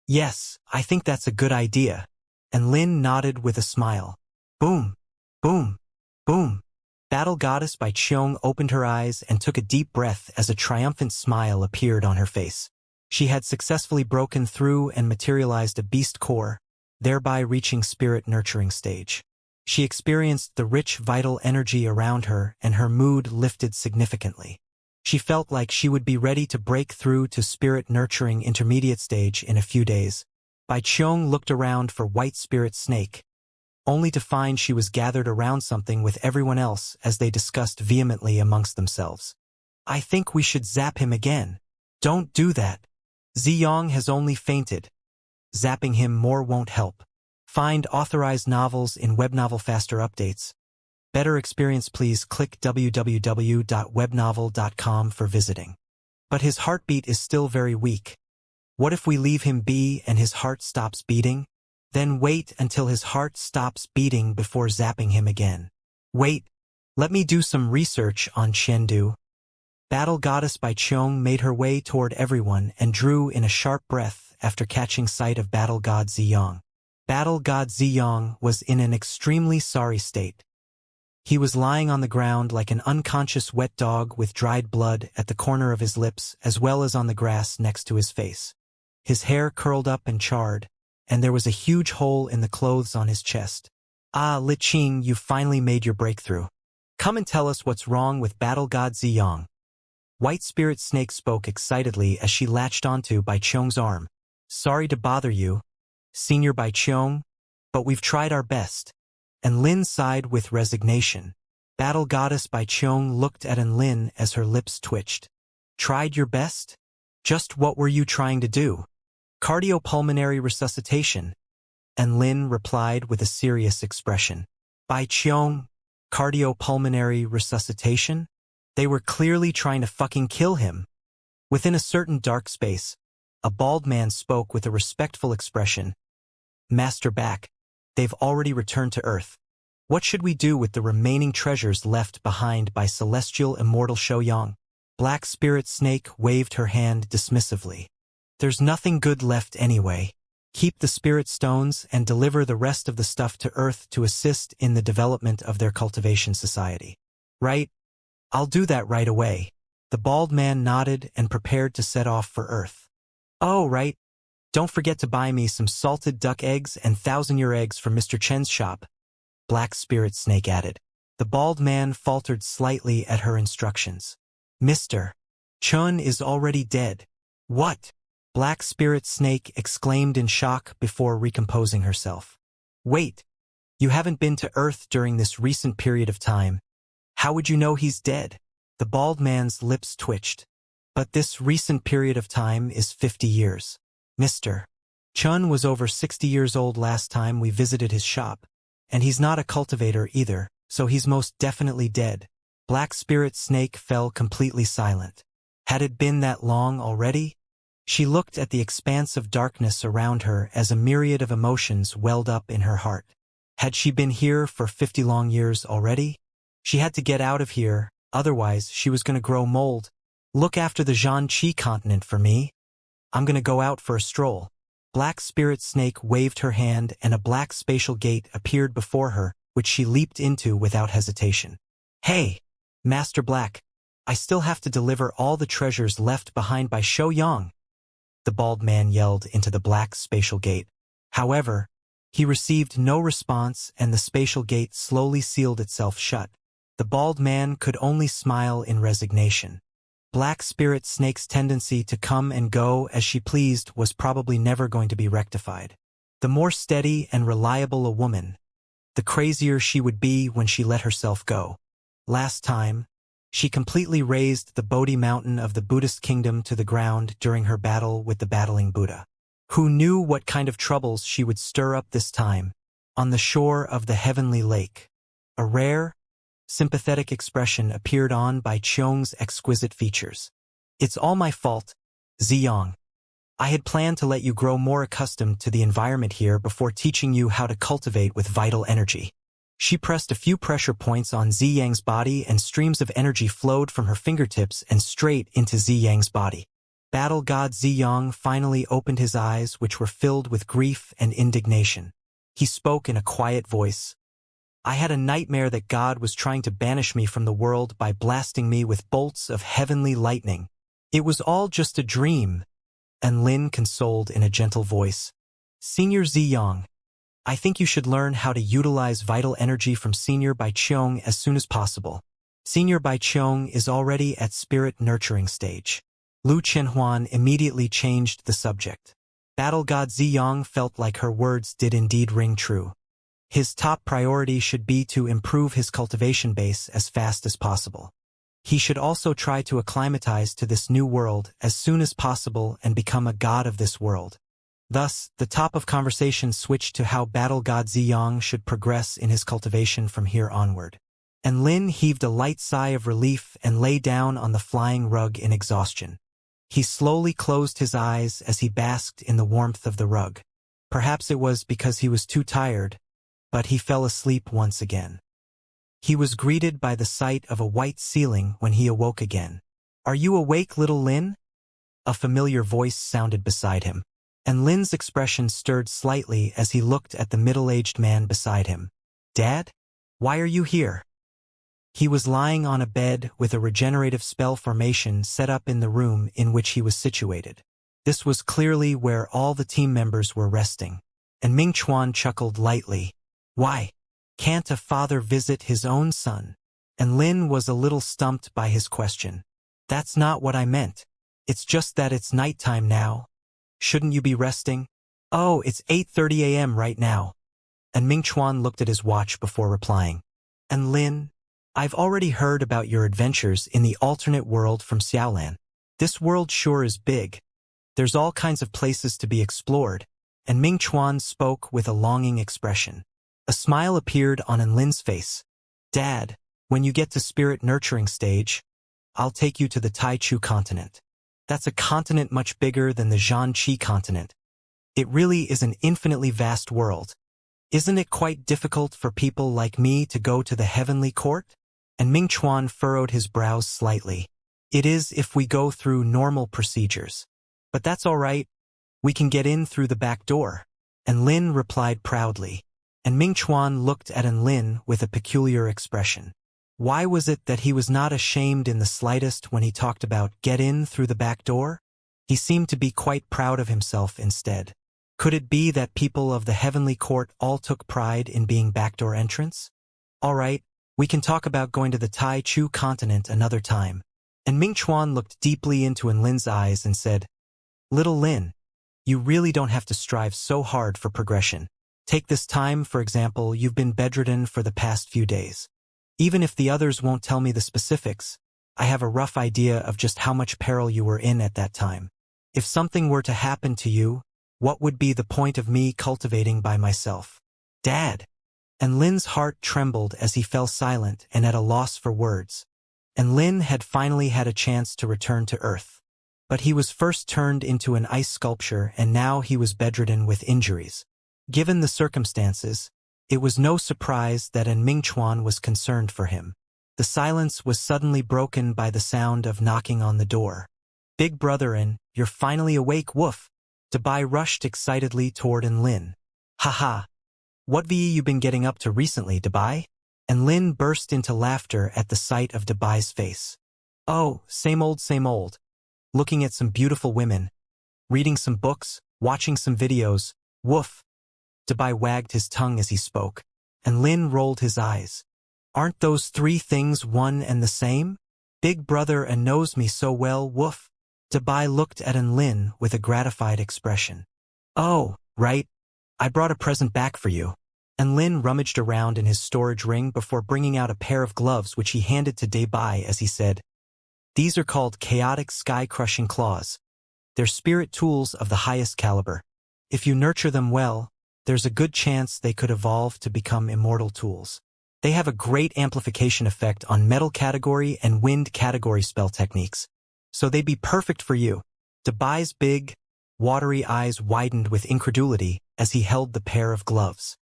Yes, I think that's a good idea. And Lin nodded with a smile. Boom, boom, boom. Battle Goddess Baiqiong opened her eyes and took a deep breath as a triumphant smile appeared on her face. She had successfully broken through and materialized a beast core, thereby reaching spirit nurturing stage. She experienced the rich vital energy around her and her mood lifted significantly. She felt like she would be ready to break through to spirit-nurturing intermediate stage in a few days. Bai Qiong looked around for White Spirit Snake, only to find she was gathered around something with everyone else as they discussed vehemently amongst themselves. I think we should zap him again. Don't do that. Ziyang has only fainted. Zapping him more won't help. Find authorized novels in Webnovel faster updates. Better experience, please click www.webnovel.com for visiting. But his heartbeat is still very weak. What if we leave him be and his heart stops beating? Then wait until his heart stops beating before zapping him again. Wait, let me do some research on Chengdu. Battle Goddess Bai Qiong made her way toward everyone and drew in a sharp breath after catching sight of Battle God Ziyang. Battle God Ziyang was in an extremely sorry state. He was lying on the ground like an unconscious wet dog with dried blood at the corner of his lips as well as on the grass next to his face. His hair curled up and charred, and there was a huge hole in the clothes on his chest. Ah, Li Qing, you finally made your breakthrough. Come and tell us what's wrong with Battle God Ziyang. White Spirit Snake spoke excitedly as she latched onto Bai Qiong's arm. Sorry to bother you, Senior Bai Qiong, but we've tried our best. Enlin sighed with resignation. Battle Goddess Bai Qiong looked at Enlin as her lips twitched. Tried your best? Just what were you trying to do? Cardiopulmonary resuscitation. Enlin replied with a serious expression. Bai Qiong, cardiopulmonary resuscitation? They were clearly trying to fucking kill him. Within a certain dark space, a bald man spoke with a respectful expression. Master Back, they've already returned to Earth. What should we do with the remaining treasures left behind by celestial immortal Shouyang? Black Spirit Snake waved her hand dismissively. There's nothing good left anyway. Keep the spirit stones and deliver the rest of the stuff to Earth to assist in the development of their cultivation society. Right? I'll do that right away. The bald man nodded and prepared to set off for Earth. Oh, right. Don't forget to buy me some salted duck eggs and 1,000-year eggs from Mr. Chen's shop, Black Spirit Snake added. The bald man faltered slightly at her instructions. Mr. Chen is already dead. What? Black Spirit Snake exclaimed in shock before recomposing herself. Wait, you haven't been to Earth during this recent period of time. How would you know he's dead? The bald man's lips twitched. But this recent period of time is 50 years. Mr. Chun was over 60 years old last time we visited his shop. And he's not a cultivator either, so he's most definitely dead. Black Spirit Snake fell completely silent. Had it been that long already? She looked at the expanse of darkness around her as a myriad of emotions welled up in her heart. Had she been here for 50 long years already? She had to get out of here, otherwise she was going to grow mold. Look after the Xianxia continent for me. I'm going to go out for a stroll. Black Spirit Snake waved her hand and a black spatial gate appeared before her, which she leaped into without hesitation. Hey, Master Black, I still have to deliver all the treasures left behind by Shouyang, the bald man yelled into the black spatial gate. However, he received no response and the spatial gate slowly sealed itself shut. The bald man could only smile in resignation. Black Spirit Snake's tendency to come and go as she pleased was probably never going to be rectified. The more steady and reliable a woman, the crazier she would be when she let herself go. Last time, she completely razed the Bodhi mountain of the Buddhist kingdom to the ground during her battle with the battling Buddha. Who knew what kind of troubles she would stir up this time, on the shore of the heavenly lake? A rare, sympathetic expression appeared on Bai Qiong's exquisite features. It's all my fault, Ziyang. I had planned to let you grow more accustomed to the environment here before teaching you how to cultivate with vital energy. She pressed a few pressure points on Ziyang's body and streams of energy flowed from her fingertips and straight into Ziyang's body. Battle God Ziyang finally opened his eyes, which were filled with grief and indignation. He spoke in a quiet voice. I had a nightmare that God was trying to banish me from the world by blasting me with bolts of heavenly lightning. It was all just a dream, and Lin consoled in a gentle voice. Senior Ziyang, I think you should learn how to utilize vital energy from Senior Bai Qiong as soon as possible. Senior Bai Qiong is already at spirit nurturing stage. Lu Qianhuan immediately changed the subject. Battle God Ziyang felt like her words did indeed ring true. His top priority should be to improve his cultivation base as fast as possible. He should also try to acclimatize to this new world as soon as possible and become a god of this world. Thus, the top of conversation switched to how Battle God Ziyang should progress in his cultivation from here onward. And Lin heaved a light sigh of relief and lay down on the flying rug in exhaustion. He slowly closed his eyes as he basked in the warmth of the rug. Perhaps it was because he was too tired, but he fell asleep once again. He was greeted by the sight of a white ceiling when he awoke again. "Are you awake, little Lin?" A familiar voice sounded beside him, and Lin's expression stirred slightly as he looked at the middle-aged man beside him. "Dad? Why are you here?" He was lying on a bed with a regenerative spell formation set up in the room in which he was situated. This was clearly where all the team members were resting, and Ming Chuan chuckled lightly. "Why? Can't a father visit his own son?" And Lin was a little stumped by his question. "That's not what I meant. It's just that it's nighttime now. Shouldn't you be resting?" "Oh, it's 8:30 a.m. right now." And Ming Chuan looked at his watch before replying. "And Lin, I've already heard about your adventures in the alternate world from Xiaolan. This world sure is big. There's all kinds of places to be explored." And Ming Chuan spoke with a longing expression. A smile appeared on Lin's face. "Dad, when you get to spirit nurturing stage, I'll take you to the Tai Chu continent. That's a continent much bigger than the Zhanqi continent. It really is an infinitely vast world. Isn't it quite difficult for people like me to go to the heavenly court?" And Ming Chuan furrowed his brows slightly. "It is if we go through normal procedures. But that's all right. We can get in through the back door." And Lin replied proudly. And Ming Chuan looked at Lin with a peculiar expression. Why was it that he was not ashamed in the slightest when he talked about get in through the back door? He seemed to be quite proud of himself instead. Could it be that people of the heavenly court all took pride in being backdoor entrants? "All right, we can talk about going to the Tai Chu continent another time." And Ming Chuan looked deeply into Lin's eyes and said, "Little Lin, you really don't have to strive so hard for progression. Take this time, for example, you've been bedridden for the past few days. Even if the others won't tell me the specifics, I have a rough idea of just how much peril you were in at that time. If something were to happen to you, what would be the point of me cultivating by myself?" "Dad!" And Lin's heart trembled as he fell silent and at a loss for words. And Lin had finally had a chance to return to Earth. But he was first turned into an ice sculpture and now he was bedridden with injuries. Given the circumstances, it was no surprise that Ming Chuan was concerned for him. The silence was suddenly broken by the sound of knocking on the door. "Big brother, you're finally awake, woof." Dabai rushed excitedly toward Lin. "Haha. What have you been getting up to recently, Dabai?" And Lin burst into laughter at the sight of Dabai's face. "Oh, same old. Looking at some beautiful women. Reading some books, watching some videos, woof." Dabai wagged his tongue as he spoke, and Lin rolled his eyes. "Aren't those three things one and the same? Big brother knows me so well, woof." Dabai looked at Lin with a gratified expression. "Oh, right. I brought a present back for you." And Lin rummaged around in his storage ring before bringing out a pair of gloves which he handed to Dabai as he said, "These are called chaotic sky-crushing claws. They're spirit tools of the highest caliber. If you nurture them well, there's a good chance they could evolve to become immortal tools. They have a great amplification effect on metal category and wind category spell techniques, so they'd be perfect for you." Dabai's big, watery eyes widened with incredulity as he held the pair of gloves.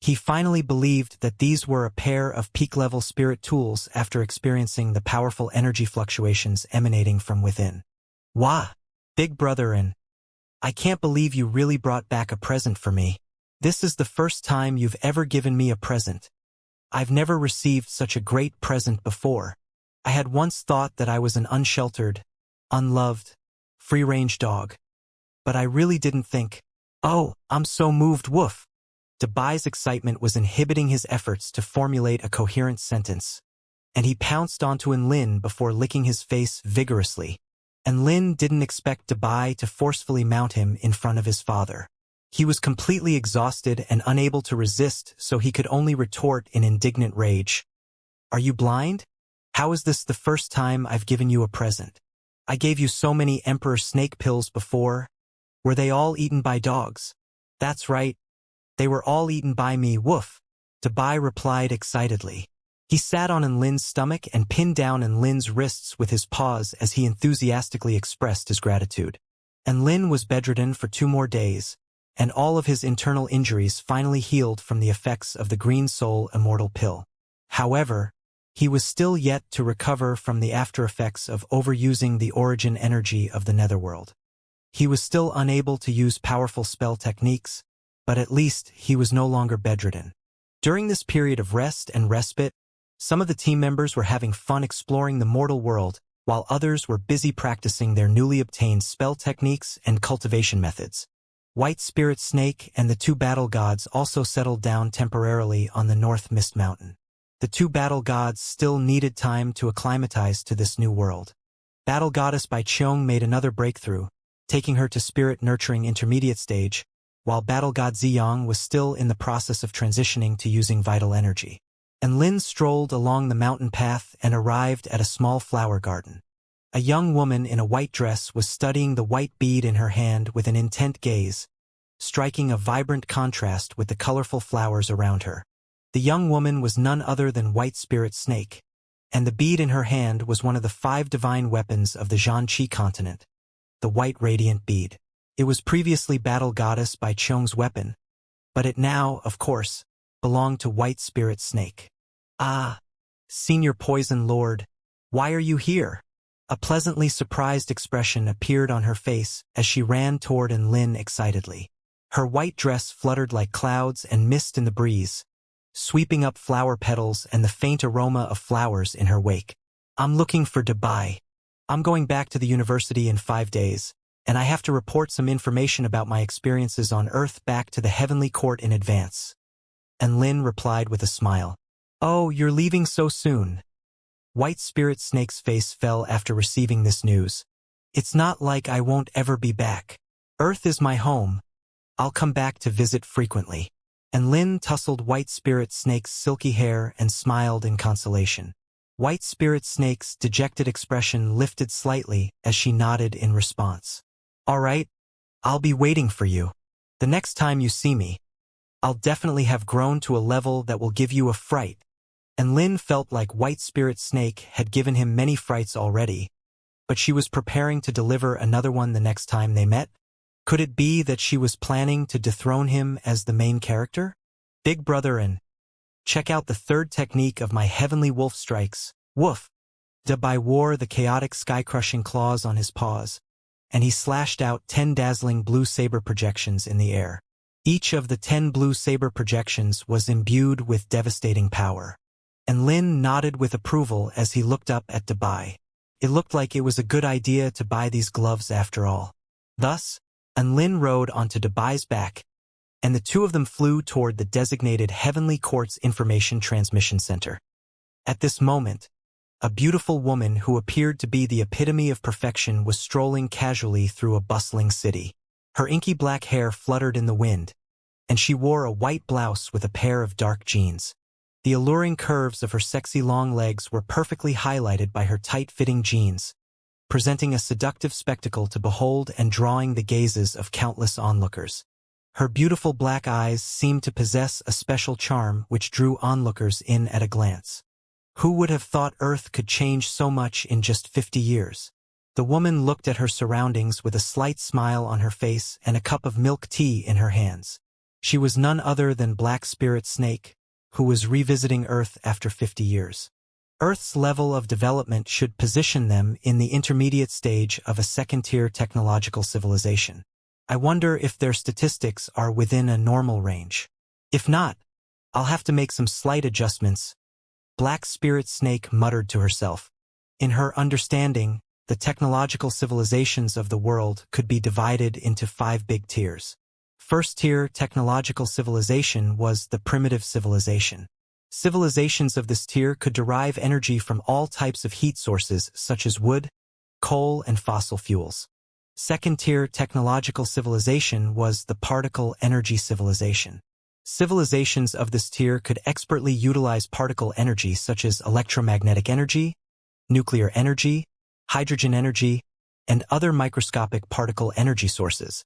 He finally believed that these were a pair of peak-level spirit tools after experiencing the powerful energy fluctuations emanating from within. "Wah! Big brother, I can't believe you really brought back a present for me. This is the first time you've ever given me a present. I've never received such a great present before. I had once thought that I was an unsheltered, unloved, free-range dog. But I really didn't think, oh, I'm so moved, woof." Debai's excitement was inhibiting his efforts to formulate a coherent sentence, and he pounced onto Enlin before licking his face vigorously. Enlin didn't expect Debai to forcefully mount him in front of his father. He was completely exhausted and unable to resist, so he could only retort in indignant rage. "Are you blind? How is this the first time I've given you a present? I gave you so many Emperor Snake pills before. Were they all eaten by dogs?" "That's right. They were all eaten by me, woof," Debai replied excitedly. He sat on Enlin's stomach and pinned down Enlin's wrists with his paws as he enthusiastically expressed his gratitude. Enlin was bedridden for 2 more days, and all of his internal injuries finally healed from the effects of the Green Soul Immortal pill. However, he was still yet to recover from the after-effects of overusing the origin energy of the netherworld. He was still unable to use powerful spell techniques, but at least he was no longer bedridden. During this period of rest and respite, some of the team members were having fun exploring the mortal world, while others were busy practicing their newly obtained spell techniques and cultivation methods. White Spirit Snake and the 2 battle gods also settled down temporarily on the North Mist Mountain. The 2 battle gods still needed time to acclimatize to this new world. Battle Goddess Bai Qiong made another breakthrough, taking her to Spirit Nurturing Intermediate stage, while Battle God Ziyang was still in the process of transitioning to using vital energy. Enlin strolled along the mountain path and arrived at a small flower garden. A young woman in a white dress was studying the white bead in her hand with an intent gaze, striking a vibrant contrast with the colorful flowers around her. The young woman was none other than White Spirit Snake, and the bead in her hand was one of the 5 divine weapons of the Xianxia continent, the White Radiant Bead. It was previously Battle Goddess Bai Qiong's weapon, but it now, of course, belonged to White Spirit Snake. "Ah, Senior Poison Lord, why are you here?" A pleasantly surprised expression appeared on her face as she ran toward Enlin excitedly. Her white dress fluttered like clouds and mist in the breeze, sweeping up flower petals and the faint aroma of flowers in her wake. "I'm looking for Debai. I'm going back to the university in 5 days, and I have to report some information about my experiences on Earth back to the Heavenly Court in advance." Enlin replied with a smile. "Oh, you're leaving so soon." White Spirit Snake's face fell after receiving this news. "It's not like I won't ever be back. Earth is my home. I'll come back to visit frequently." Enlin tousled White Spirit Snake's silky hair and smiled in consolation. White Spirit Snake's dejected expression lifted slightly as she nodded in response. "All right, I'll be waiting for you. The next time you see me, I'll definitely have grown to a level that will give you a fright." Enlin felt like White Spirit Snake had given him many frights already, but she was preparing to deliver another one the next time they met. Could it be that she was planning to dethrone him as the main character? "Big brother, and check out the 3rd technique of my Heavenly Wolf Strikes, woof." Debai wore the chaotic sky-crushing claws on his paws, and he slashed out 10 dazzling blue saber projections in the air. Each of the 10 blue saber projections was imbued with devastating power. Enlin nodded with approval as he looked up at Debai. It looked like it was a good idea to buy these gloves after all. Thus, Enlin rode onto Debai's back, and the 2 of them flew toward the designated Heavenly Court's Information Transmission Center. At this moment, a beautiful woman who appeared to be the epitome of perfection was strolling casually through a bustling city. Her inky black hair fluttered in the wind, and she wore a white blouse with a pair of dark jeans. The alluring curves of her sexy long legs were perfectly highlighted by her tight-fitting jeans, presenting a seductive spectacle to behold and drawing the gazes of countless onlookers. Her beautiful black eyes seemed to possess a special charm which drew onlookers in at a glance. Who would have thought Earth could change so much in just 50 years? The woman looked at her surroundings with a slight smile on her face and a cup of milk tea in her hands. She was none other than Black Spirit Snake, who was revisiting Earth after 50 years. Earth's level of development should position them in the intermediate stage of a second-tier technological civilization. I wonder if their statistics are within a normal range. If not, I'll have to make some slight adjustments. Black Spirit Snake muttered to herself. In her understanding, the technological civilizations of the world could be divided into 5 big tiers. First-tier technological civilization was the primitive civilization. Civilizations of this tier could derive energy from all types of heat sources such as wood, coal, and fossil fuels. Second-tier technological civilization was the particle energy civilization. Civilizations of this tier could expertly utilize particle energy such as electromagnetic energy, nuclear energy, hydrogen energy, and other microscopic particle energy sources.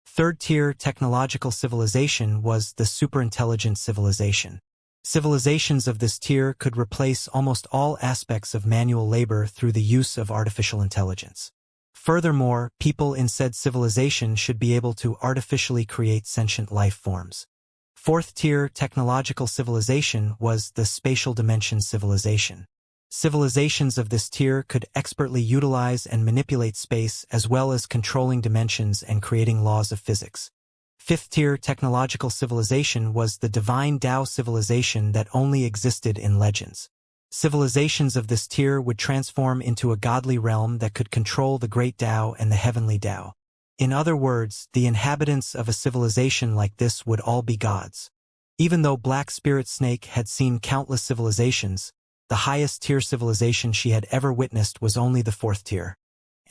Third-tier technological civilization was the superintelligent civilization. Civilizations of this tier could replace almost all aspects of manual labor through the use of artificial intelligence. Furthermore, people in said civilization should be able to artificially create sentient life forms. Fourth-tier technological civilization was the spatial dimension civilization. Civilizations of this tier could expertly utilize and manipulate space as well as controlling dimensions and creating laws of physics. Fifth-tier technological civilization was the divine Tao civilization that only existed in legends. Civilizations of this tier would transform into a godly realm that could control the great Tao and the heavenly Tao. In other words, the inhabitants of a civilization like this would all be gods. Even though Black Spirit Snake had seen countless civilizations, the highest tier civilization she had ever witnessed was only the fourth tier.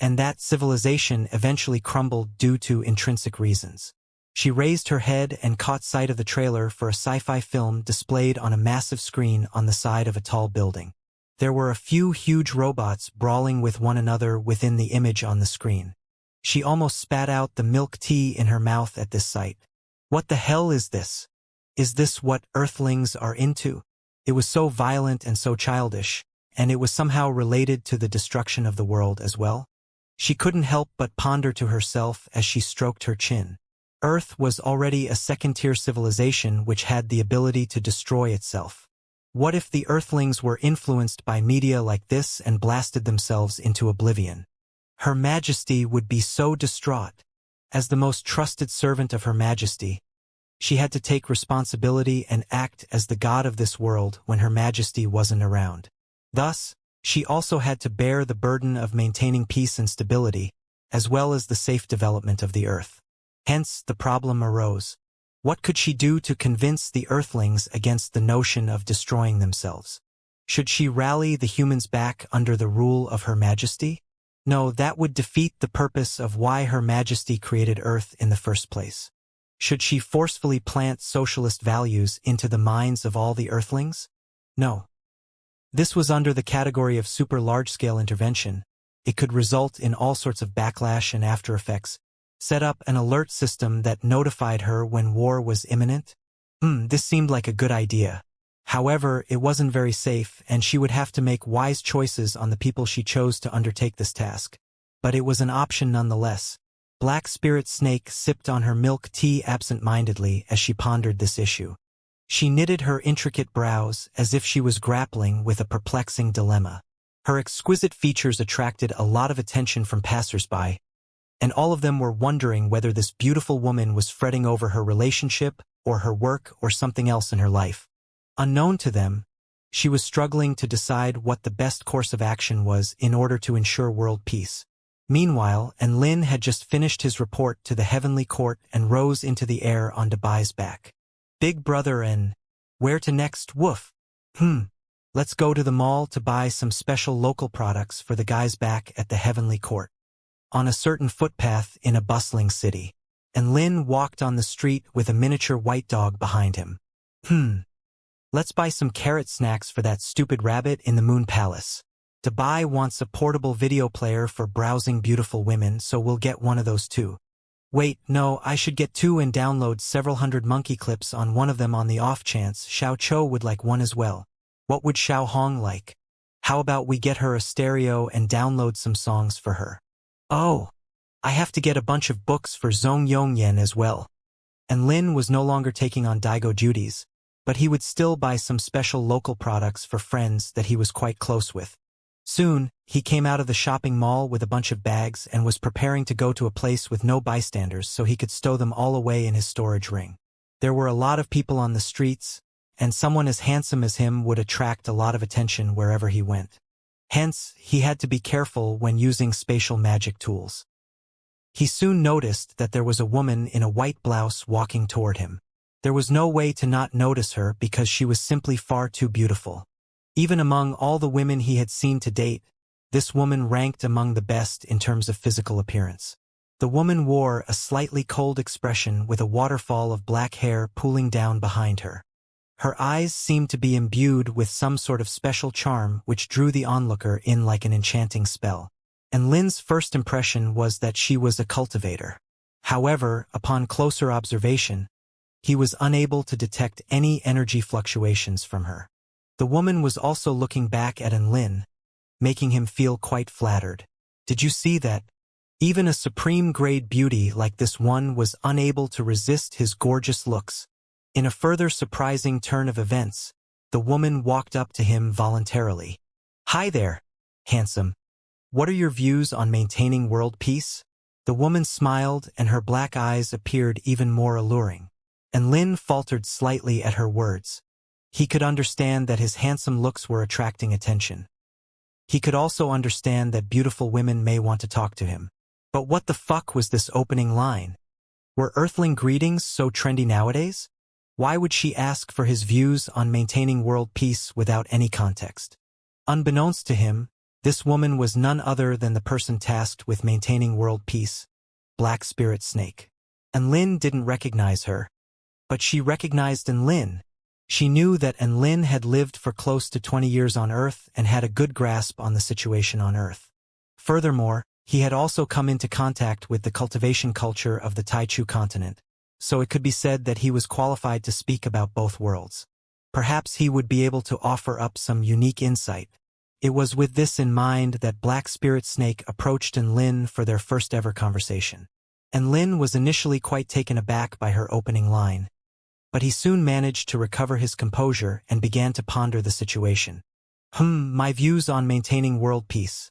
And that civilization eventually crumbled due to intrinsic reasons. She raised her head and caught sight of the trailer for a sci-fi film displayed on a massive screen on the side of a tall building. There were a few huge robots brawling with one another within the image on the screen. She almost spat out the milk tea in her mouth at this sight. What the hell is this? Is this what Earthlings are into? It was so violent and so childish, and it was somehow related to the destruction of the world as well. She couldn't help but ponder to herself as she stroked her chin. Earth was already a second-tier civilization which had the ability to destroy itself. What if the Earthlings were influenced by media like this and blasted themselves into oblivion? Her Majesty would be so distraught. As the most trusted servant of Her Majesty, she had to take responsibility and act as the god of this world when Her Majesty wasn't around. Thus, she also had to bear the burden of maintaining peace and stability, as well as the safe development of the Earth. Hence, the problem arose. What could she do to convince the Earthlings against the notion of destroying themselves? Should she rally the humans back under the rule of Her Majesty? No, that would defeat the purpose of why Her Majesty created Earth in the first place. Should she forcefully plant socialist values into the minds of all the Earthlings? No. This was under the category of super large-scale intervention. It could result in all sorts of backlash and after effects. Set up an alert system that notified her when war was imminent? This seemed like a good idea. However, it wasn't very safe, and she would have to make wise choices on the people she chose to undertake this task. But it was an option nonetheless. Black Spirit Snake sipped on her milk tea absent-mindedly as she pondered this issue. She knitted her intricate brows as if she was grappling with a perplexing dilemma. Her exquisite features attracted a lot of attention from passers-by, and all of them were wondering whether this beautiful woman was fretting over her relationship or her work or something else in her life. Unknown to them, she was struggling to decide what the best course of action was in order to ensure world peace. Meanwhile, Lin had just finished his report to the Heavenly Court and rose into the air on Debai's back. Big brother and where to next, woof? Let's go to the mall to buy some special local products for the guys back at the Heavenly Court. On a certain footpath in a bustling city, Lin walked on the street with a miniature white dog behind him. Let's buy some carrot snacks for that stupid rabbit in the Moon Palace. Debai wants a portable video player for browsing beautiful women, so we'll get one of those too. Wait, no, I should get two and download several hundred monkey clips on one of them on the off chance Xiao Cho would like one as well. What would Xiao Hong like? How about we get her a stereo and download some songs for her? Oh, I have to get a bunch of books for Zhong Yongyan as well. Lin was no longer taking on Daigo duties, but he would still buy some special local products for friends that he was quite close with. Soon, he came out of the shopping mall with a bunch of bags and was preparing to go to a place with no bystanders so he could stow them all away in his storage ring. There were a lot of people on the streets, and someone as handsome as him would attract a lot of attention wherever he went. Hence, he had to be careful when using spatial magic tools. He soon noticed that there was a woman in a white blouse walking toward him. There was no way to not notice her because she was simply far too beautiful. Even among all the women he had seen to date, this woman ranked among the best in terms of physical appearance. The woman wore a slightly cold expression with a waterfall of black hair pooling down behind her. Her eyes seemed to be imbued with some sort of special charm which drew the onlooker in like an enchanting spell. And Lin's first impression was that she was a cultivator. However, upon closer observation, he was unable to detect any energy fluctuations from her. The woman was also looking back at Lin, making him feel quite flattered. Did you see that? Even a supreme-grade beauty like this one was unable to resist his gorgeous looks. In a further surprising turn of events, the woman walked up to him voluntarily. "Hi there, handsome. What are your views on maintaining world peace?" The woman smiled and her black eyes appeared even more alluring. And Lin faltered slightly at her words. He could understand that his handsome looks were attracting attention. He could also understand that beautiful women may want to talk to him. But what the fuck was this opening line? Were earthling greetings so trendy nowadays? Why would she ask for his views on maintaining world peace without any context? Unbeknownst to him, this woman was none other than the person tasked with maintaining world peace, Black Spirit Snake. And Lin didn't recognize her, but she recognized Lin. She knew that Lin had lived for close to 20 years on Earth and had a good grasp on the situation on Earth. Furthermore, he had also come into contact with the cultivation culture of the Taichu continent, so it could be said that he was qualified to speak about both worlds. Perhaps he would be able to offer up some unique insight. It was with this in mind that Black Spirit Snake approached Lin for their first ever conversation. Lin was initially quite taken aback by her opening line, but he soon managed to recover his composure and began to ponder the situation. My views on maintaining world peace.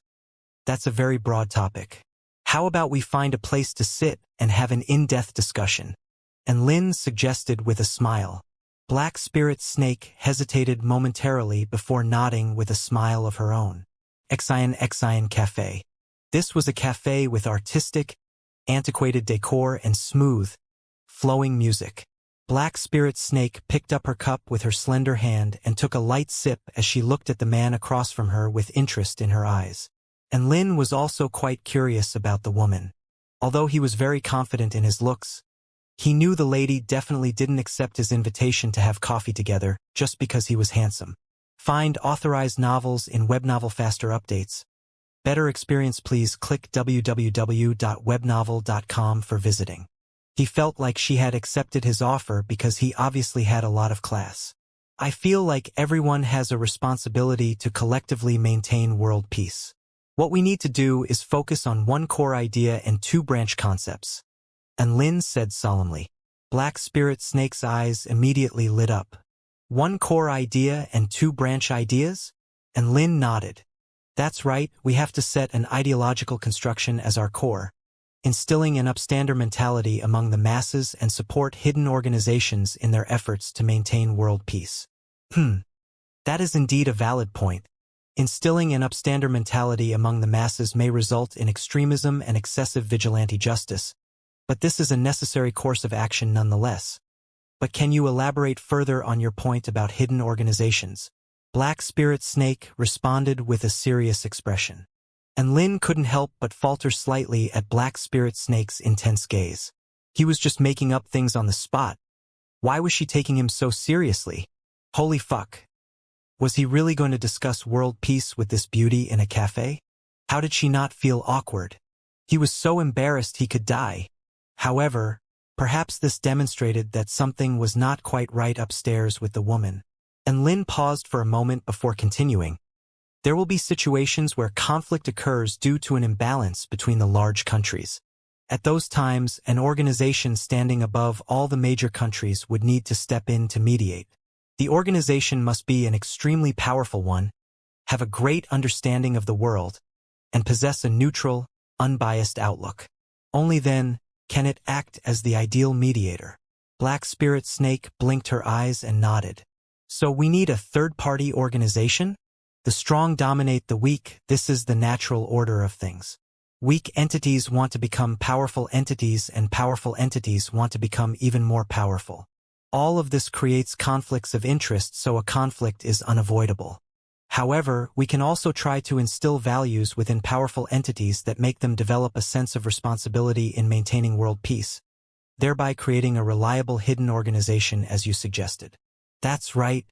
That's a very broad topic. How about we find a place to sit and have an in-depth discussion? And Lin suggested with a smile. Black Spirit Snake hesitated momentarily before nodding with a smile of her own. Xian Cafe. This was a cafe with artistic, antiquated decor and smooth, flowing music. Black Spirit Snake picked up her cup with her slender hand and took a light sip as she looked at the man across from her with interest in her eyes. And Lin was also quite curious about the woman. Although he was very confident in his looks, he knew the lady definitely didn't accept his invitation to have coffee together just because he was handsome. Find authorized novels in Webnovel faster updates. Better experience, please click www.webnovel.com for visiting. He felt like she had accepted his offer because he obviously had a lot of class. I feel like everyone has a responsibility to collectively maintain world peace. What we need to do is focus on one core idea and two branch concepts. And Lin said solemnly. Black Spirit Snake's eyes immediately lit up. One core idea and two branch ideas? And Lin nodded. That's right, we have to set an ideological construction as our core, instilling an upstander mentality among the masses and support hidden organizations in their efforts to maintain world peace. That is indeed a valid point. Instilling an upstander mentality among the masses may result in extremism and excessive vigilante justice, but this is a necessary course of action nonetheless. But can you elaborate further on your point about hidden organizations? Black Spirit Snake responded with a serious expression. And Lin couldn't help but falter slightly at Black Spirit Snake's intense gaze. He was just making up things on the spot. Why was she taking him so seriously? Holy fuck. Was he really going to discuss world peace with this beauty in a cafe? How did she not feel awkward? He was so embarrassed he could die. However, perhaps this demonstrated that something was not quite right upstairs with the woman. And Lin paused for a moment before continuing. There will be situations where conflict occurs due to an imbalance between the large countries. At those times, an organization standing above all the major countries would need to step in to mediate. The organization must be an extremely powerful one, have a great understanding of the world, and possess a neutral, unbiased outlook. Only then can it act as the ideal mediator. Black Spirit Snake blinked her eyes and nodded. So we need a third-party organization? The strong dominate the weak, this is the natural order of things. Weak entities want to become powerful entities, and powerful entities want to become even more powerful. All of this creates conflicts of interest, so a conflict is unavoidable. However, we can also try to instill values within powerful entities that make them develop a sense of responsibility in maintaining world peace, thereby creating a reliable hidden organization as you suggested. That's right.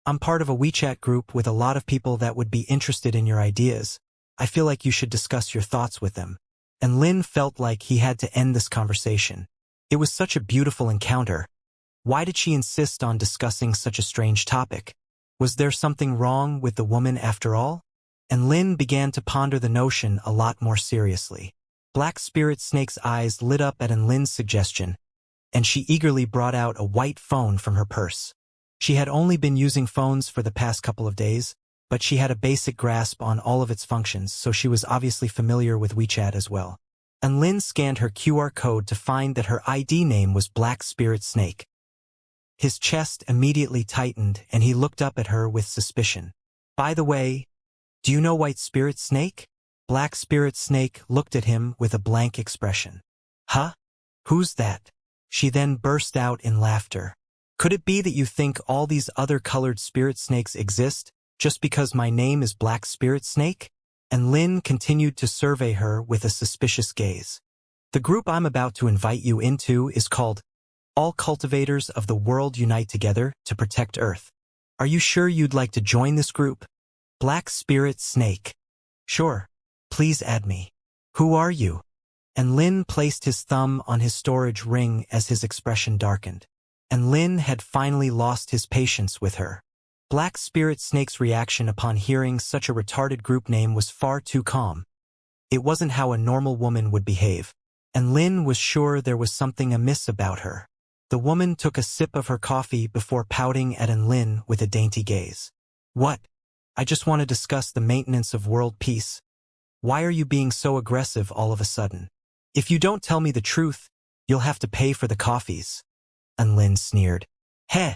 I'm part of a WeChat group with a lot of people that would be interested in your ideas. I feel like you should discuss your thoughts with them. And Lin felt like he had to end this conversation. It was such a beautiful encounter. Why did she insist on discussing such a strange topic? Was there something wrong with the woman after all? And Lin began to ponder the notion a lot more seriously. Black Spirit Snake's eyes lit up at Lin's suggestion, and she eagerly brought out a white phone from her purse. She had only been using phones for the past couple of days, but she had a basic grasp on all of its functions, so she was obviously familiar with WeChat as well. And Lin scanned her QR code to find that her ID name was Black Spirit Snake. His chest immediately tightened, and he looked up at her with suspicion. By the way, do you know White Spirit Snake? Black Spirit Snake looked at him with a blank expression. Huh? Who's that? She then burst out in laughter. Could it be that you think all these other colored spirit snakes exist just because my name is Black Spirit Snake? And Lin continued to survey her with a suspicious gaze. The group I'm about to invite you into is called All Cultivators of the World Unite Together to Protect Earth. Are you sure you'd like to join this group? Black Spirit Snake. Sure. Please add me. Who are you? And Lin placed his thumb on his storage ring as his expression darkened. And Lin had finally lost his patience with her. Black Spirit Snake's reaction upon hearing such a retarded group name was far too calm. It wasn't how a normal woman would behave, and Lin was sure there was something amiss about her. The woman took a sip of her coffee before pouting at Lin with a dainty gaze. What? I just want to discuss the maintenance of world peace. Why are you being so aggressive all of a sudden? If you don't tell me the truth, you'll have to pay for the coffees. And Lin sneered. Heh,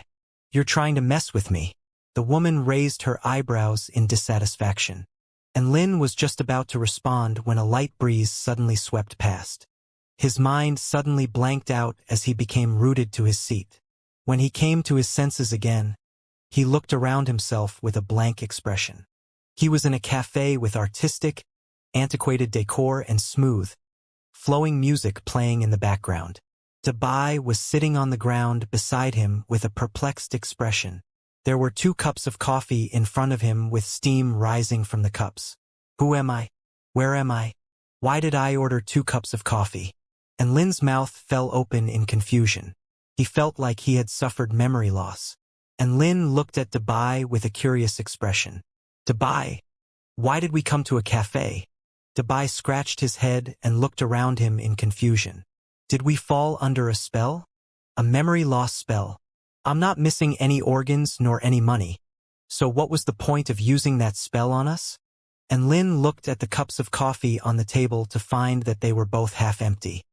you're trying to mess with me. The woman raised her eyebrows in dissatisfaction. And Lin was just about to respond when a light breeze suddenly swept past. His mind suddenly blanked out as he became rooted to his seat. When he came to his senses again, he looked around himself with a blank expression. He was in a cafe with artistic, antiquated decor and smooth, flowing music playing in the background. Dabai was sitting on the ground beside him with a perplexed expression. There were 2 cups of coffee in front of him with steam rising from the cups. Who am I? Where am I? Why did I order 2 cups of coffee? And Lin's mouth fell open in confusion. He felt like he had suffered memory loss. And Lin looked at Dabai with a curious expression. Dabai, why did we come to a cafe? Dabai scratched his head and looked around him in confusion. Did we fall under a spell? A memory loss spell. I'm not missing any organs nor any money. So what was the point of using that spell on us? And Lin looked at the cups of coffee on the table to find that they were both half empty.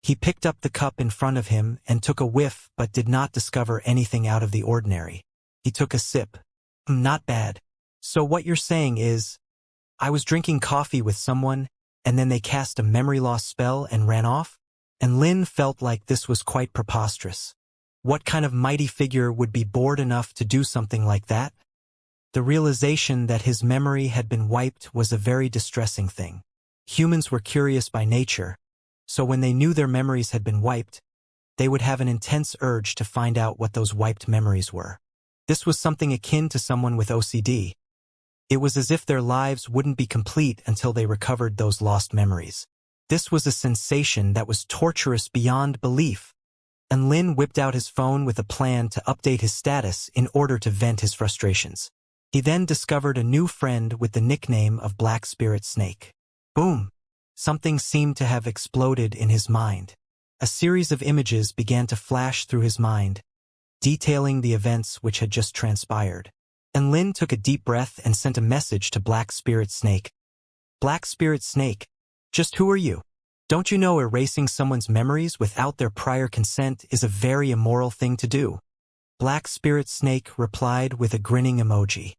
He picked up the cup in front of him and took a whiff but did not discover anything out of the ordinary. He took a sip. Not bad. So what you're saying is, I was drinking coffee with someone, and then they cast a memory loss spell and ran off? And Lin felt like this was quite preposterous. What kind of mighty figure would be bored enough to do something like that? The realization that his memory had been wiped was a very distressing thing. Humans were curious by nature, so when they knew their memories had been wiped, they would have an intense urge to find out what those wiped memories were. This was something akin to someone with OCD. It was as if their lives wouldn't be complete until they recovered those lost memories. This was a sensation that was torturous beyond belief. And Lin whipped out his phone with a plan to update his status in order to vent his frustrations. He then discovered a new friend with the nickname of Black Spirit Snake. Boom! Something seemed to have exploded in his mind. A series of images began to flash through his mind, detailing the events which had just transpired. And Lin took a deep breath and sent a message to Black Spirit Snake. Black Spirit Snake, just who are you? Don't you know erasing someone's memories without their prior consent is a very immoral thing to do? Black Spirit Snake replied with a grinning emoji.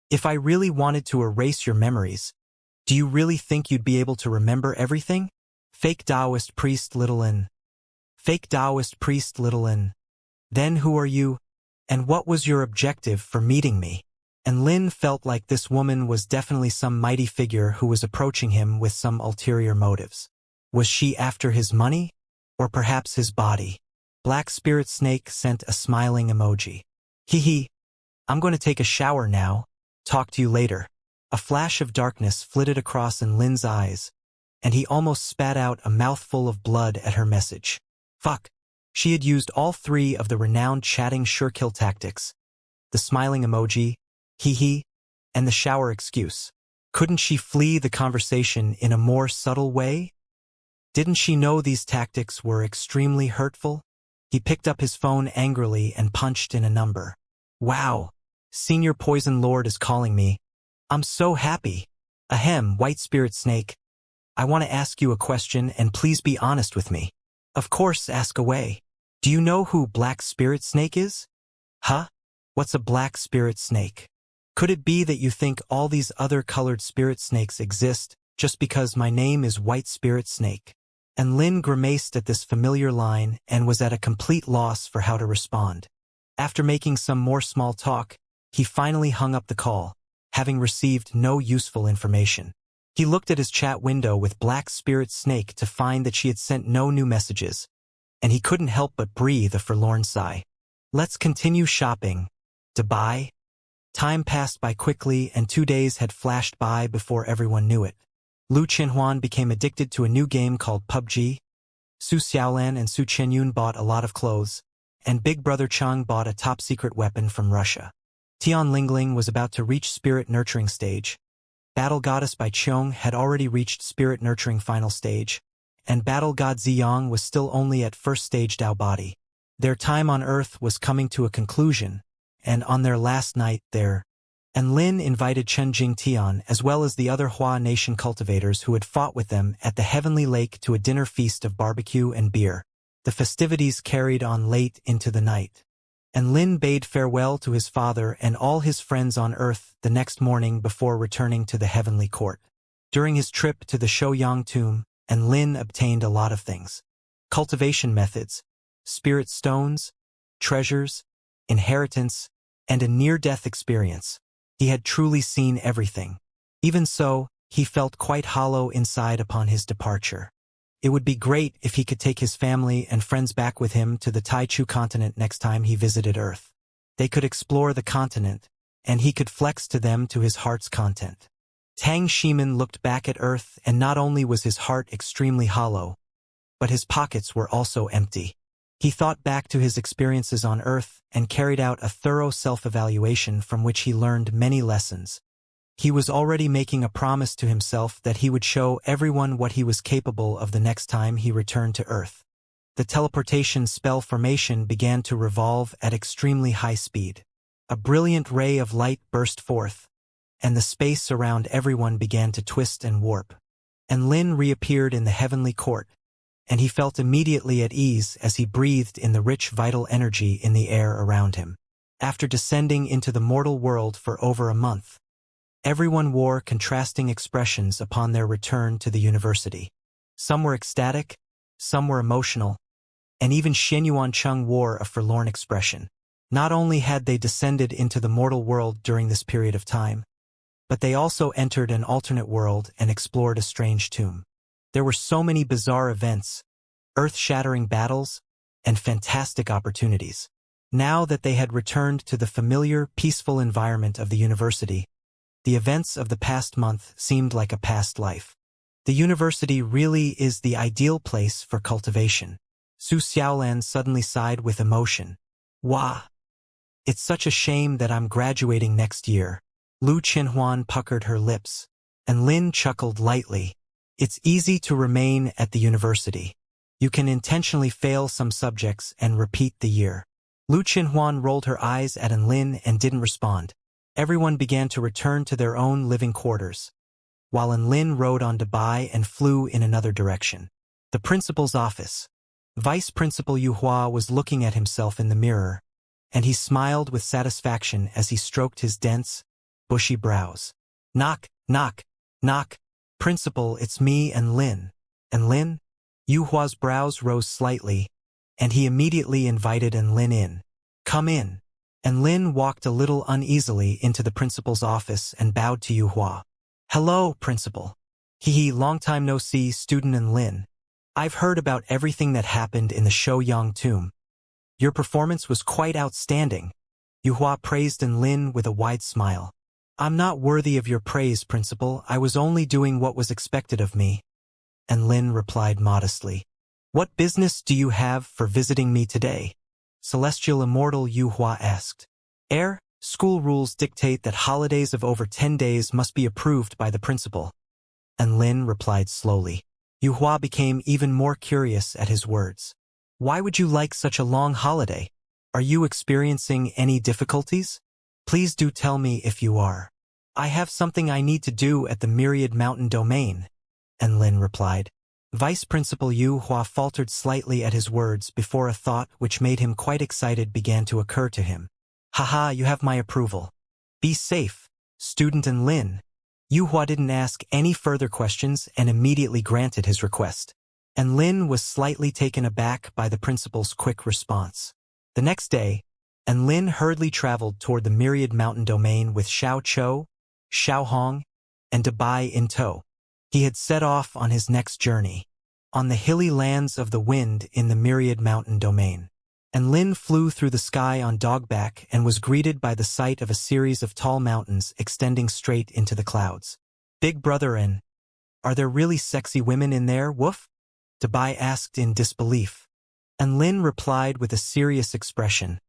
If I really wanted to erase your memories, Do you really think you'd be able to remember everything? Fake Taoist priest Little In. Fake Taoist priest Little In. Then who are you? And what was your objective for meeting me? And Lin felt like this woman was definitely some mighty figure who was approaching him with some ulterior motives. Was she after his money? Or perhaps his body? Black Spirit Snake sent a smiling emoji. Hee hee. I'm going to take a shower now. Talk to you later. A flash of darkness flitted across in Lin's eyes, and he almost spat out a mouthful of blood at her message. Fuck. She had used all three of the renowned chatting sure-kill tactics. The smiling emoji, hee hee, and the shower excuse. Couldn't she flee the conversation in a more subtle way? Didn't she know these tactics were extremely hurtful? He picked up his phone angrily and punched in a number. Wow. Senior Poison Lord is calling me. I'm so happy. Ahem, White Spirit Snake. I want to ask you a question and please be honest with me. Of course, ask away. Do you know who Black Spirit Snake is? Huh? What's a Black Spirit Snake? Could it be that you think all these other colored spirit snakes exist just because my name is White Spirit Snake? And Lin grimaced at this familiar line and was at a complete loss for how to respond. After making some more small talk, he finally hung up the call, having received no useful information. He looked at his chat window with Black Spirit Snake to find that she had sent no new messages, and he couldn't help but breathe a forlorn sigh. Let's continue shopping. Dubai? Time passed by quickly and 2 days had flashed by before everyone knew it. Lu Qinhuan became addicted to a new game called PUBG. Su Xiaolan and Su Chenyun bought a lot of clothes, and Big Brother Chang bought a top-secret weapon from Russia. Tian Lingling was about to reach Spirit Nurturing stage. Battle Goddess by Qiong had already reached Spirit Nurturing final stage, and Battle God Ziyang was still only at first stage Dao Body. Their time on Earth was coming to a conclusion, and on their last night there, and Lin invited Chen Jingtian as well as the other Hua Nation cultivators who had fought with them at the Heavenly Lake to a dinner feast of barbecue and beer. The festivities carried on late into the night. And Lin bade farewell to his father and all his friends on Earth the next morning before returning to the Heavenly Court. During his trip to the Shouyang tomb, and Lin obtained a lot of things. Cultivation methods, spirit stones, treasures, inheritance, and a near-death experience. He had truly seen everything. Even so, he felt quite hollow inside upon his departure. It would be great if he could take his family and friends back with him to the Taichu continent next time he visited Earth. They could explore the continent, and he could flex to them to his heart's content. Tang Shimin looked back at Earth, and not only was his heart extremely hollow, but his pockets were also empty. He thought back to his experiences on Earth and carried out a thorough self-evaluation from which he learned many lessons. He was already making a promise to himself that he would show everyone what he was capable of the next time he returned to Earth. The teleportation spell formation began to revolve at extremely high speed. A brilliant ray of light burst forth, and the space around everyone began to twist and warp. And Lin reappeared in the Heavenly Court, and he felt immediately at ease as he breathed in the rich vital energy in the air around him. After descending into the mortal world for over a month, everyone wore contrasting expressions upon their return to the university. Some were ecstatic, some were emotional, and even Xianyuan Cheng wore a forlorn expression. Not only had they descended into the mortal world during this period of time, but they also entered an alternate world and explored a strange tomb. There were so many bizarre events, earth-shattering battles, and fantastic opportunities. Now that they had returned to the familiar, peaceful environment of the university, the events of the past month seemed like a past life. The university really is the ideal place for cultivation. Su Xiaolan suddenly sighed with emotion. Wah! It's such a shame that I'm graduating next year. Lu Qinhuan puckered her lips, and Lin chuckled lightly. It's easy to remain at the university. You can intentionally fail some subjects and repeat the year. Lu Qinhuan rolled her eyes at Lin and didn't respond. Everyone began to return to their own living quarters, while Lin rode on Dubai and flew in another direction. The principal's office. Vice Principal Yu Hua was looking at himself in the mirror, and he smiled with satisfaction as he stroked his dense, bushy brows. Knock, knock, knock. Principal, it's me and Lin. And Lin? Yuhua's brows rose slightly, and he immediately invited Lin in. Come in. And Lin walked a little uneasily into the principal's office and bowed to Yuhua. Hello, principal. Hee, long time no see, student Lin. I've heard about everything that happened in the Shouyang tomb. Your performance was quite outstanding. Yuhua praised Lin with a wide smile. I'm not worthy of your praise, principal. I was only doing what was expected of me. And Lin replied modestly. What business do you have for visiting me today? Celestial Immortal, Yuhua asked. School rules dictate that holidays of over 10 days must be approved by the principal. And Lin replied slowly. Yuhua became even more curious at his words. Why would you like such a long holiday? Are you experiencing any difficulties? Please do tell me if you are. I have something I need to do at the Myriad Mountain domain. And Lin replied. Vice Principal Yuhua faltered slightly at his words before a thought which made him quite excited began to occur to him. Haha, you have my approval. Be safe, student Lin. Yuhua didn't ask any further questions and immediately granted his request. And Lin was slightly taken aback by the principal's quick response. The next day, Lin hurriedly traveled toward the Myriad Mountain domain with Xiao Chou, Xiao Hong, and Dabai in tow. He had set off on his next journey, on the hilly lands of the wind in the Myriad Mountain domain. And Lin flew through the sky on dogback and was greeted by the sight of a series of tall mountains extending straight into the clouds. Big brother are there really sexy women in there, woof? Dabai asked in disbelief. And Lin replied with a serious expression.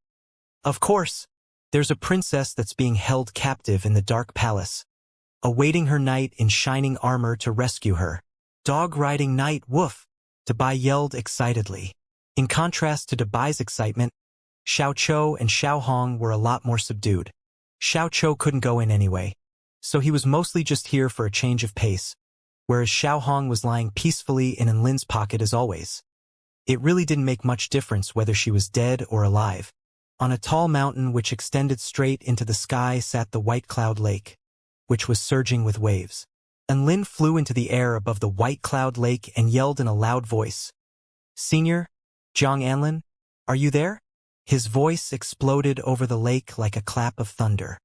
Of course, there's a princess that's being held captive in the Dark Palace, awaiting her knight in shining armor to rescue her. Dog-riding knight, woof! Dabai yelled excitedly. In contrast to Dabai's excitement, Xiao Chou and Xiao Hong were a lot more subdued. Xiao Chou couldn't go in anyway, so he was mostly just here for a change of pace, whereas Xiao Hong was lying peacefully in Lin's pocket as always. It really didn't make much difference whether she was dead or alive. On a tall mountain which extended straight into the sky sat the White Cloud Lake, which was surging with waves. And Lin flew into the air above the White Cloud Lake and yelled in a loud voice. Senior, Zhang Anlin, are you there? His voice exploded over the lake like a clap of thunder.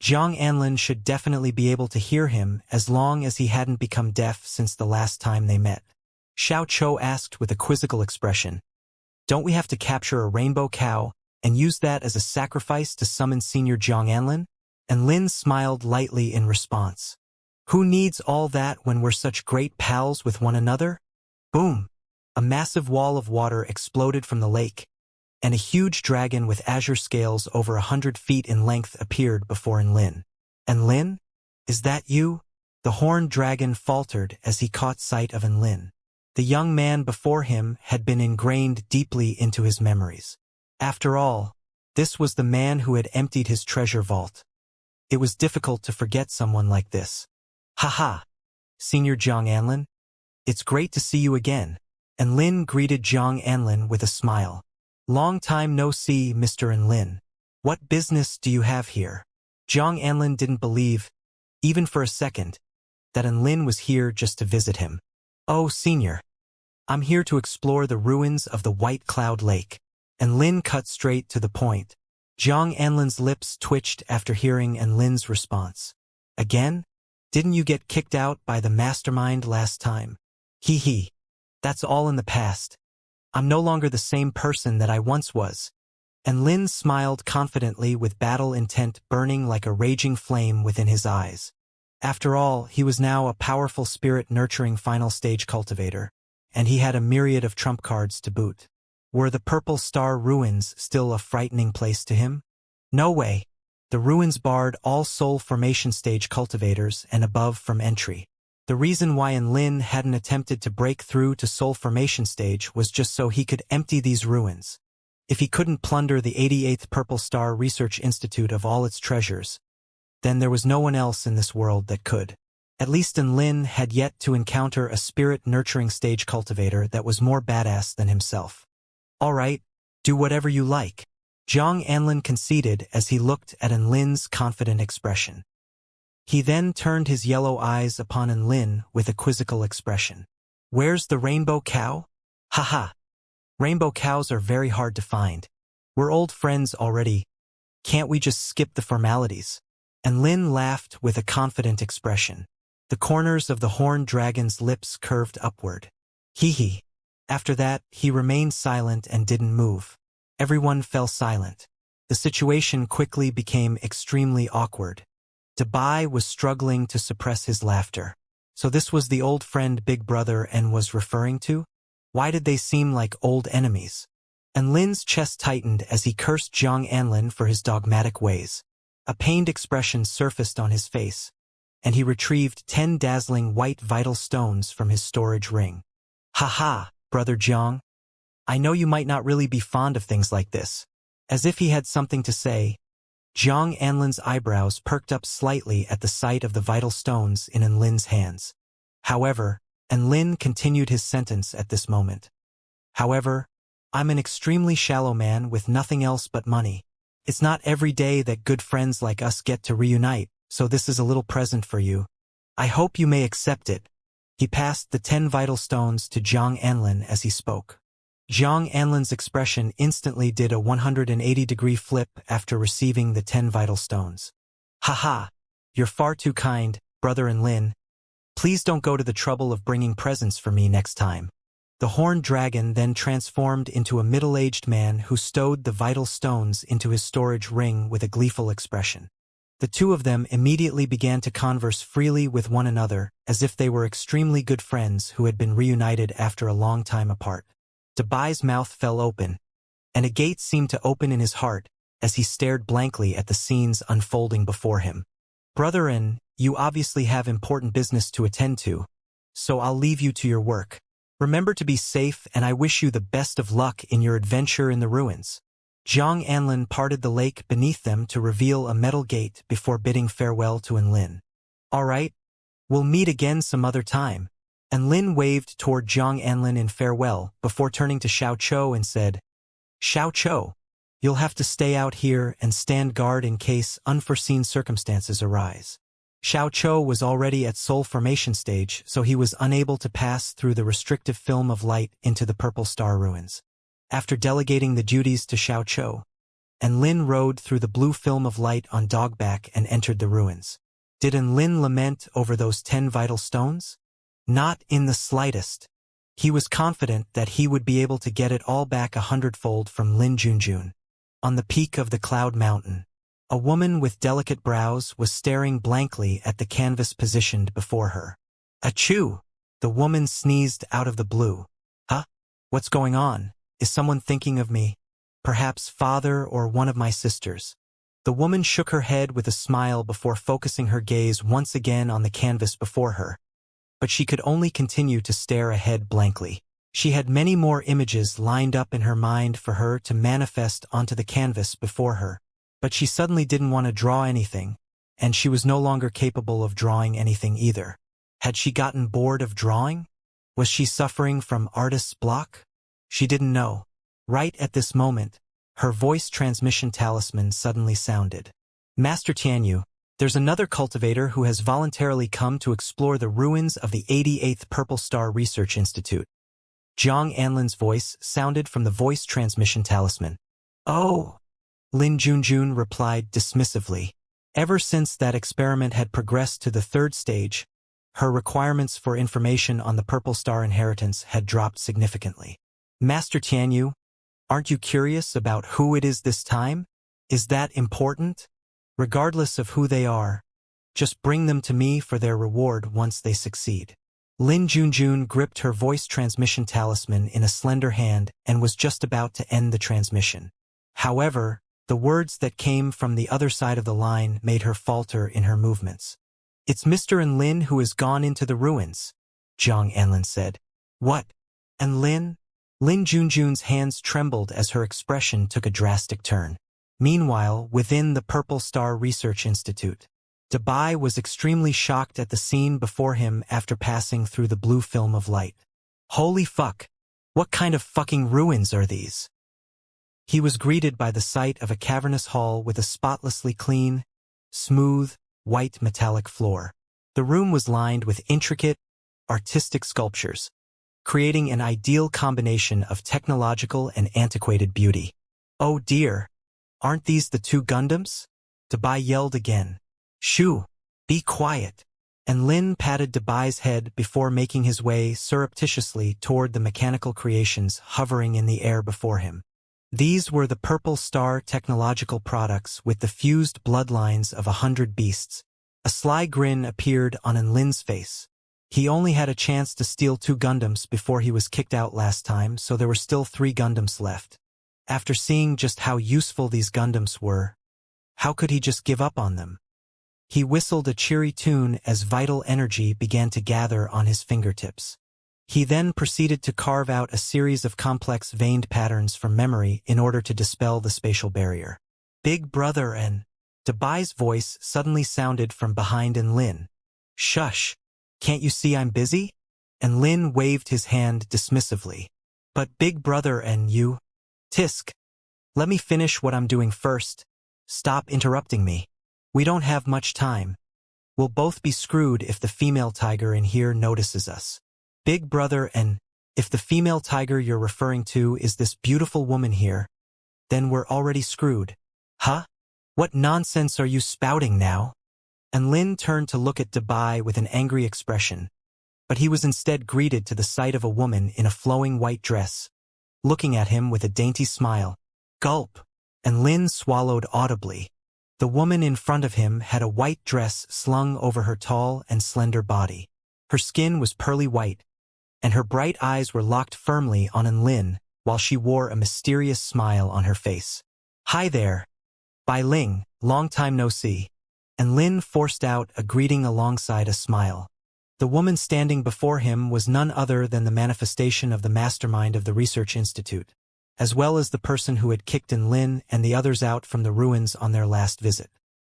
Zhang Anlin should definitely be able to hear him as long as he hadn't become deaf since the last time they met. Xiao Chou asked with a quizzical expression. Don't we have to capture a rainbow cow and use that as a sacrifice to summon Senior Zhang Anlin? And Lin smiled lightly in response. Who needs all that when we're such great pals with one another? Boom! A massive wall of water exploded from the lake, and a huge dragon with azure scales over 100 feet in length appeared before Lin. And Lin? Is that you? The horned dragon faltered as he caught sight of Lin. The young man before him had been ingrained deeply into his memories. After all, this was the man who had emptied his treasure vault. It was difficult to forget someone like this. Haha! Senior Zhang Anlin? It's great to see you again. And Lin greeted Zhang Anlin with a smile. Long time no see, Mr. Lin. What business do you have here? Zhang Anlin didn't believe, even for a second, that Lin was here just to visit him. Oh, Senior. I'm here to explore the ruins of the White Cloud Lake. And Lin cut straight to the point. Zhang Anlin's lips twitched after hearing Lin's response. Again? Didn't you get kicked out by the mastermind last time? Hee hee. That's all in the past. I'm no longer the same person that I once was. And Lin smiled confidently with battle intent burning like a raging flame within his eyes. After all, he was now a powerful spirit-nurturing final stage cultivator, and he had a myriad of trump cards to boot. Were the Purple Star Ruins still a frightening place to him? No way. The ruins barred all soul formation stage cultivators and above from entry. The reason why Lin hadn't attempted to break through to soul formation stage was just so he could empty these ruins. If he couldn't plunder the 88th Purple Star Research Institute of all its treasures, then there was no one else in this world that could. At least Lin had yet to encounter a spirit-nurturing stage cultivator that was more badass than himself. All right, do whatever you like. Zhang Anlin conceded as he looked at Lin's confident expression. He then turned his yellow eyes upon Enlin with a quizzical expression. Where's the rainbow cow? Haha. Rainbow cows are very hard to find. We're old friends already. Can't we just skip the formalities? Enlin laughed with a confident expression. The corners of the horned dragon's lips curved upward. Hee hee. After that, he remained silent and didn't move. Everyone fell silent. The situation quickly became extremely awkward. Dabai was struggling to suppress his laughter. So this was the old friend Big Brother N was referring to? Why did they seem like old enemies? Enlin's chest tightened as he cursed Jiang Anlin for his dogmatic ways. A pained expression surfaced on his face, and he retrieved 10 dazzling white vital stones from his storage ring. Ha, Brother Jiang. I know you might not really be fond of things like this. As if he had something to say, Jiang Anlin's eyebrows perked up slightly at the sight of the vital stones in Enlin's hands. However, Enlin continued his sentence at this moment. However, I'm an extremely shallow man with nothing else but money. It's not every day that good friends like us get to reunite, so this is a little present for you. I hope you may accept it. He passed the 10 vital stones to Jiang Anlin as he spoke. Jiang Anlin's expression instantly did a 180-degree flip after receiving the 10 vital stones. Haha, you're far too kind, Brother Enlin. Please don't go to the trouble of bringing presents for me next time. The horned dragon then transformed into a middle-aged man who stowed the vital stones into his storage ring with a gleeful expression. The two of them immediately began to converse freely with one another, as if they were extremely good friends who had been reunited after a long time apart. Dabai's mouth fell open, and a gate seemed to open in his heart as he stared blankly at the scenes unfolding before him. Brother N, you obviously have important business to attend to, so I'll leave you to your work. Remember to be safe, and I wish you the best of luck in your adventure in the ruins. Jiang Anlin parted the lake beneath them to reveal a metal gate before bidding farewell to Enlin. All right, we'll meet again some other time. Enlin waved toward Jiang Anlin in farewell before turning to Xiao Chou and said, Xiao Chou, you'll have to stay out here and stand guard in case unforeseen circumstances arise. Xiao Chou was already at soul formation stage, so he was unable to pass through the restrictive film of light into the Purple Star ruins. After delegating the duties to Xiao Chou, Enlin rode through the blue film of light on dogback and entered the ruins. Did Enlin lament over those 10 vital stones? Not in the slightest. He was confident that he would be able to get it all back 100-fold from Lin Junjun. On the peak of the Cloud Mountain, a woman with delicate brows was staring blankly at the canvas positioned before her. Achoo! The woman sneezed out of the blue. Huh? What's going on? Is someone thinking of me? Perhaps father or one of my sisters. The woman shook her head with a smile before focusing her gaze once again on the canvas before her. But she could only continue to stare ahead blankly. She had many more images lined up in her mind for her to manifest onto the canvas before her. But she suddenly didn't want to draw anything, and she was no longer capable of drawing anything either. Had she gotten bored of drawing? Was she suffering from artist's block? She didn't know. Right at this moment, her voice transmission talisman suddenly sounded. Master Tianyu, there's another cultivator who has voluntarily come to explore the ruins of the 88th Purple Star Research Institute. Jiang Anlin's voice sounded from the voice transmission talisman. Oh! Lin Junjun replied dismissively. Ever since that experiment had progressed to the 3rd stage, her requirements for information on the Purple Star inheritance had dropped significantly. Master Tianyu, aren't you curious about who it is this time? Is that important? Regardless of who they are, just bring them to me for their reward once they succeed. Lin Junjun gripped her voice transmission talisman in a slender hand and was just about to end the transmission. However, the words that came from the other side of the line made her falter in her movements. It's Mr. Enlin who has gone into the ruins, Jiang Anlin said. What? Enlin? Lin Junjun's hands trembled as her expression took a drastic turn. Meanwhile, within the Purple Star Research Institute, Dabai was extremely shocked at the scene before him after passing through the blue film of light. Holy fuck! What kind of fucking ruins are these? He was greeted by the sight of a cavernous hall with a spotlessly clean, smooth, white metallic floor. The room was lined with intricate, artistic sculptures, creating an ideal combination of technological and antiquated beauty. "Oh dear, aren't these the two Gundams?" Dabai yelled again. "Shoo, be quiet." And Lin patted Dabai's head before making his way surreptitiously toward the mechanical creations hovering in the air before him. These were the Purple Star technological products with the fused bloodlines of 100 beasts. A sly grin appeared on Lin's face. He only had a chance to steal 2 Gundams before he was kicked out last time, so there were still 3 Gundams left. After seeing just how useful these Gundams were, how could he just give up on them? He whistled a cheery tune as vital energy began to gather on his fingertips. He then proceeded to carve out a series of complex veined patterns from memory in order to dispel the spatial barrier. "Big brother," and Dabai's voice suddenly sounded from behind Lin. "Shush, can't you see I'm busy?" And Lin waved his hand dismissively. "But big brother and you? Tisk, let me finish what I'm doing first. Stop interrupting me. We don't have much time. We'll both be screwed if the female tiger in here notices us." "Big brother, and if the female tiger you're referring to is this beautiful woman here, then we're already screwed." "Huh? What nonsense are you spouting now?" And Lin turned to look at Dabai with an angry expression, but he was instead greeted to the sight of a woman in a flowing white dress, looking at him with a dainty smile. Gulp! And Lin swallowed audibly. The woman in front of him had a white dress slung over her tall and slender body. Her skin was pearly white, and her bright eyes were locked firmly on Lin, while she wore a mysterious smile on her face. "Hi there. Bai Ling, long time no see." And Lin forced out a greeting alongside a smile. The woman standing before him was none other than the manifestation of the mastermind of the Research Institute, as well as the person who had kicked Lin and the others out from the ruins on their last visit.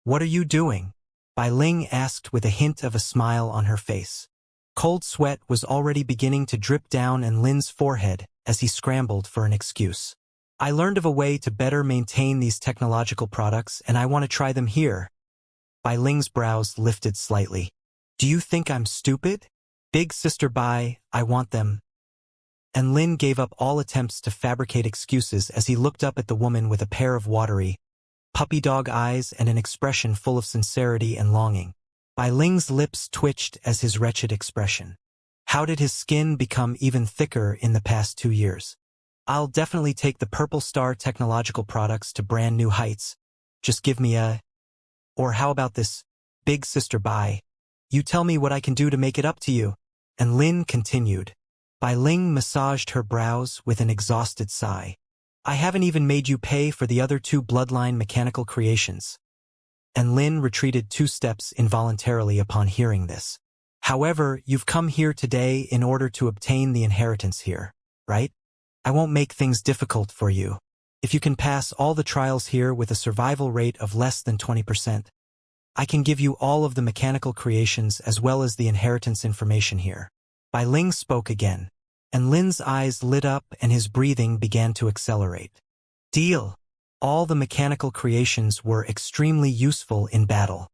"What are you doing?" Bai Ling asked with a hint of a smile on her face. Cold sweat was already beginning to drip down Lin's forehead as he scrambled for an excuse. "I learned of a way to better maintain these technological products, and I want to try them here." Bai Ling's brows lifted slightly. "Do you think I'm stupid?" "Big sister Bai, I want them." And Lin gave up all attempts to fabricate excuses as he looked up at the woman with a pair of watery, puppy dog eyes and an expression full of sincerity and longing. Bai Ling's lips twitched as his wretched expression. How did his skin become even thicker in the past 2 years? "I'll definitely take the Purple Star technological products to brand new heights. Just give me a... Or how about this, big sister Bai? You tell me what I can do to make it up to you." And Lin continued. Bai Ling massaged her brows with an exhausted sigh. "I haven't even made you pay for the other 2 bloodline mechanical creations." And Lin retreated 2 steps involuntarily upon hearing this. "However, you've come here today in order to obtain the inheritance here, right? I won't make things difficult for you. If you can pass all the trials here with a survival rate of less than 20%, I can give you all of the mechanical creations as well as the inheritance information here." Bai Ling spoke again, and Lin's eyes lit up and his breathing began to accelerate. "Deal." All the mechanical creations were extremely useful in battle,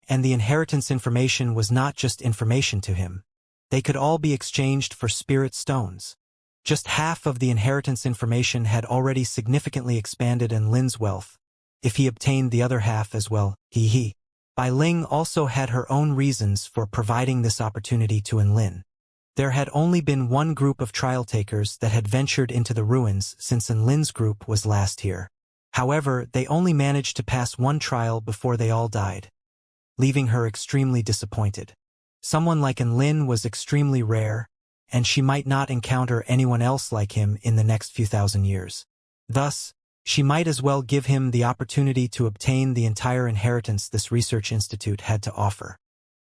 and the inheritance information was not just information to him. They could all be exchanged for spirit stones. Just half of the inheritance information had already significantly expanded Lin's wealth. If he obtained the other half as well, he. Bai Ling also had her own reasons for providing this opportunity to Lin. There had only been one group of trial takers that had ventured into the ruins since Lin's group was last here. However, they only managed to pass one trial before they all died, leaving her extremely disappointed. Someone like Lin was extremely rare, and she might not encounter anyone else like him in the next few thousand years. Thus, she might as well give him the opportunity to obtain the entire inheritance this research institute had to offer.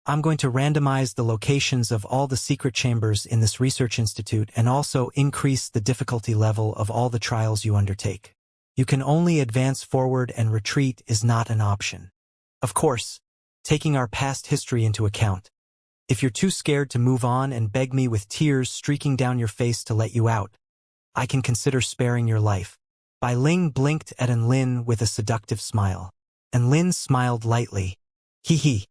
"I'm going to randomize the locations of all the secret chambers in this research institute and also increase the difficulty level of all the trials you undertake. You can only advance forward, and retreat is not an option. Of course, taking our past history into account. If you're too scared to move on and beg me with tears streaking down your face to let you out, I can consider sparing your life." Bai Ling blinked at Lin with a seductive smile. And Lin smiled lightly. "Hee hee.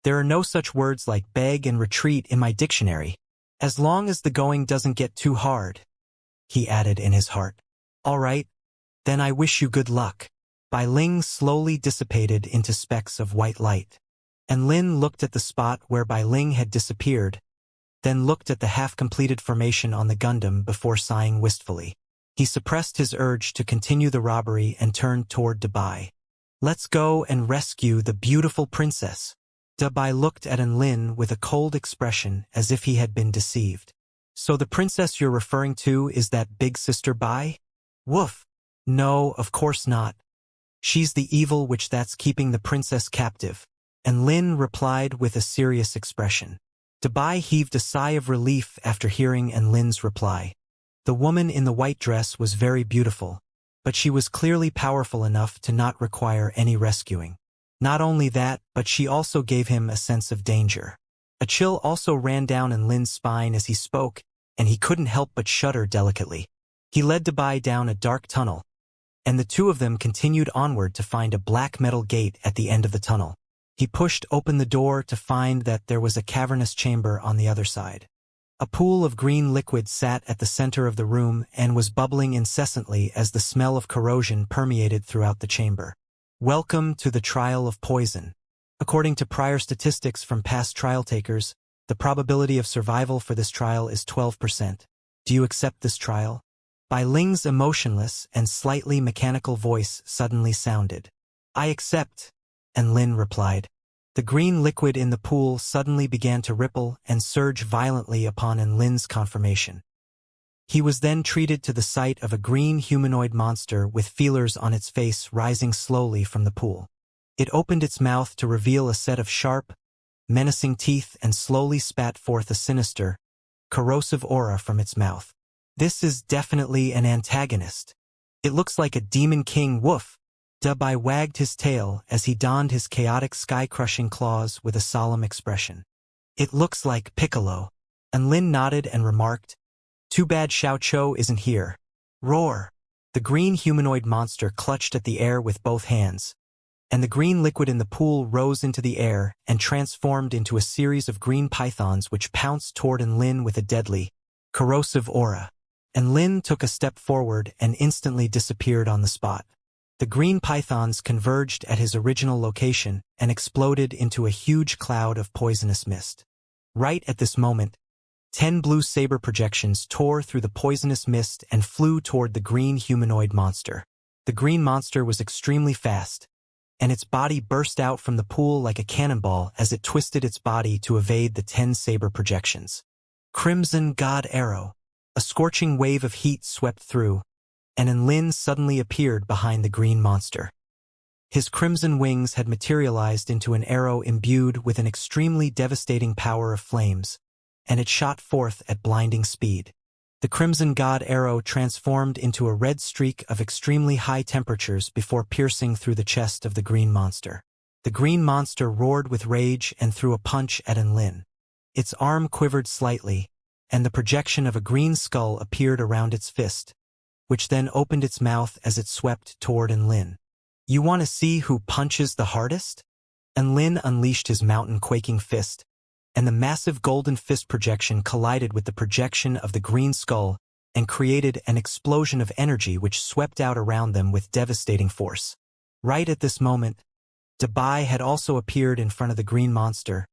There are no such words like beg and retreat in my dictionary. As long as the going doesn't get too hard, he added in his heart. All right, then I wish you good luck. Bai Ling slowly dissipated into specks of white light. And Lin looked at the spot where Bai Ling had disappeared, then looked at the half-completed formation on the Gundam before sighing wistfully. He suppressed his urge to continue the robbery and turned toward Dabai. Let's go and rescue the beautiful princess. Dabai looked at Lin with a cold expression as if he had been deceived. So the princess you're referring to is that big sister Bai? Woof. No, of course not. She's the evil witch that's keeping the princess captive. And Lin replied with a serious expression. Dabai heaved a sigh of relief after hearing Lin's reply. The woman in the white dress was very beautiful, but she was clearly powerful enough to not require any rescuing. Not only that, but she also gave him a sense of danger. A chill also ran down Lin's spine as he spoke, and he couldn't help but shudder delicately. He led Dabai down a dark tunnel, and the two of them continued onward to find a black metal gate at the end of the tunnel. He pushed open the door to find that there was a cavernous chamber on the other side. A pool of green liquid sat at the center of the room and was bubbling incessantly as the smell of corrosion permeated throughout the chamber. Welcome to the trial of poison. According to prior statistics from past trial takers, the probability of survival for this trial is 12%. Do you accept this trial? Bai Ling's emotionless and slightly mechanical voice suddenly sounded. I accept, and Lin replied. The green liquid in the pool suddenly began to ripple and surge violently upon Lin's confirmation. He was then treated to the sight of a green humanoid monster with feelers on its face rising slowly from the pool. It opened its mouth to reveal a set of sharp, menacing teeth and slowly spat forth a sinister, corrosive aura from its mouth. This is definitely an antagonist. It looks like a demon king. Woof. Dabai wagged his tail as he donned his chaotic sky-crushing claws with a solemn expression. It looks like Piccolo. And Lin nodded and remarked, too bad Xiao Chou isn't here. Roar. The green humanoid monster clutched at the air with both hands, and the green liquid in the pool rose into the air and transformed into a series of green pythons which pounced toward Lin with a deadly, corrosive aura. And Lin took a step forward and instantly disappeared on the spot. The green pythons converged at his original location and exploded into a huge cloud of poisonous mist. Right at this moment, 10 blue saber projections tore through the poisonous mist and flew toward the green humanoid monster. The green monster was extremely fast, and its body burst out from the pool like a cannonball as it twisted its body to evade the 10 saber projections. Crimson God Arrow. A scorching wave of heat swept through, and Lin suddenly appeared behind the green monster. His crimson wings had materialized into an arrow imbued with an extremely devastating power of flames, and it shot forth at blinding speed. The Crimson God arrow transformed into a red streak of extremely high temperatures before piercing through the chest of the green monster. The green monster roared with rage and threw a punch at Lin. Its arm quivered slightly, and the projection of a green skull appeared around its fist, which then opened its mouth as it swept toward Lin. You want to see who punches the hardest? Lin unleashed his mountain-quaking fist, and the massive golden fist projection collided with the projection of the green skull and created an explosion of energy which swept out around them with devastating force. Right at this moment, Dabai had also appeared in front of the green monster,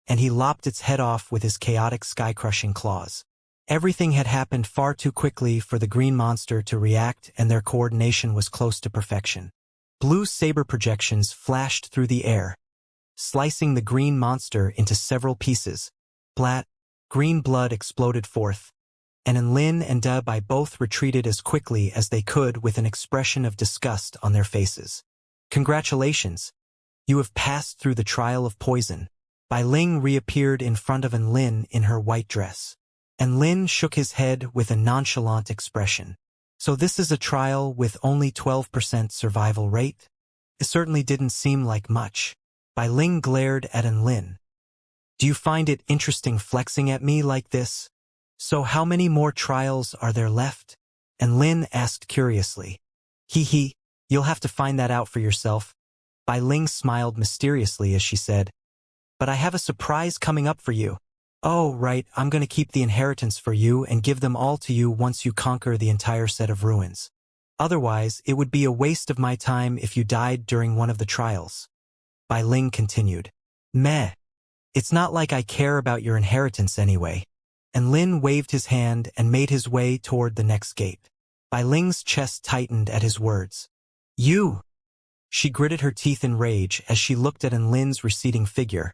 and he lopped its head off with his chaotic sky-crushing claws. Everything had happened far too quickly for the green monster to react, and their coordination was close to perfection. Blue saber projections flashed through the air, slicing the green monster into several pieces. Blat, green blood exploded forth, and Lin and Dabai both retreated as quickly as they could with an expression of disgust on their faces. Congratulations! You have passed through the trial of poison. Bai Ling reappeared in front of Lin in her white dress. And Lin shook his head with a nonchalant expression. So this is a trial with only 12% survival rate? It certainly didn't seem like much. Bai Ling glared at Lin. Do you find it interesting flexing at me like this? So how many more trials are there left? And Lin asked curiously. Hee, you'll have to find that out for yourself. Bai Ling smiled mysteriously as she said, but I have a surprise coming up for you. Oh, right, I'm going to keep the inheritance for you and give them all to you once you conquer the entire set of ruins. Otherwise, it would be a waste of my time if you died during one of the trials. Bai Ling continued. Meh. It's not like I care about your inheritance anyway. And Lin waved his hand and made his way toward the next gate. Bai Ling's chest tightened at his words. You! She gritted her teeth in rage as she looked at Lin's receding figure,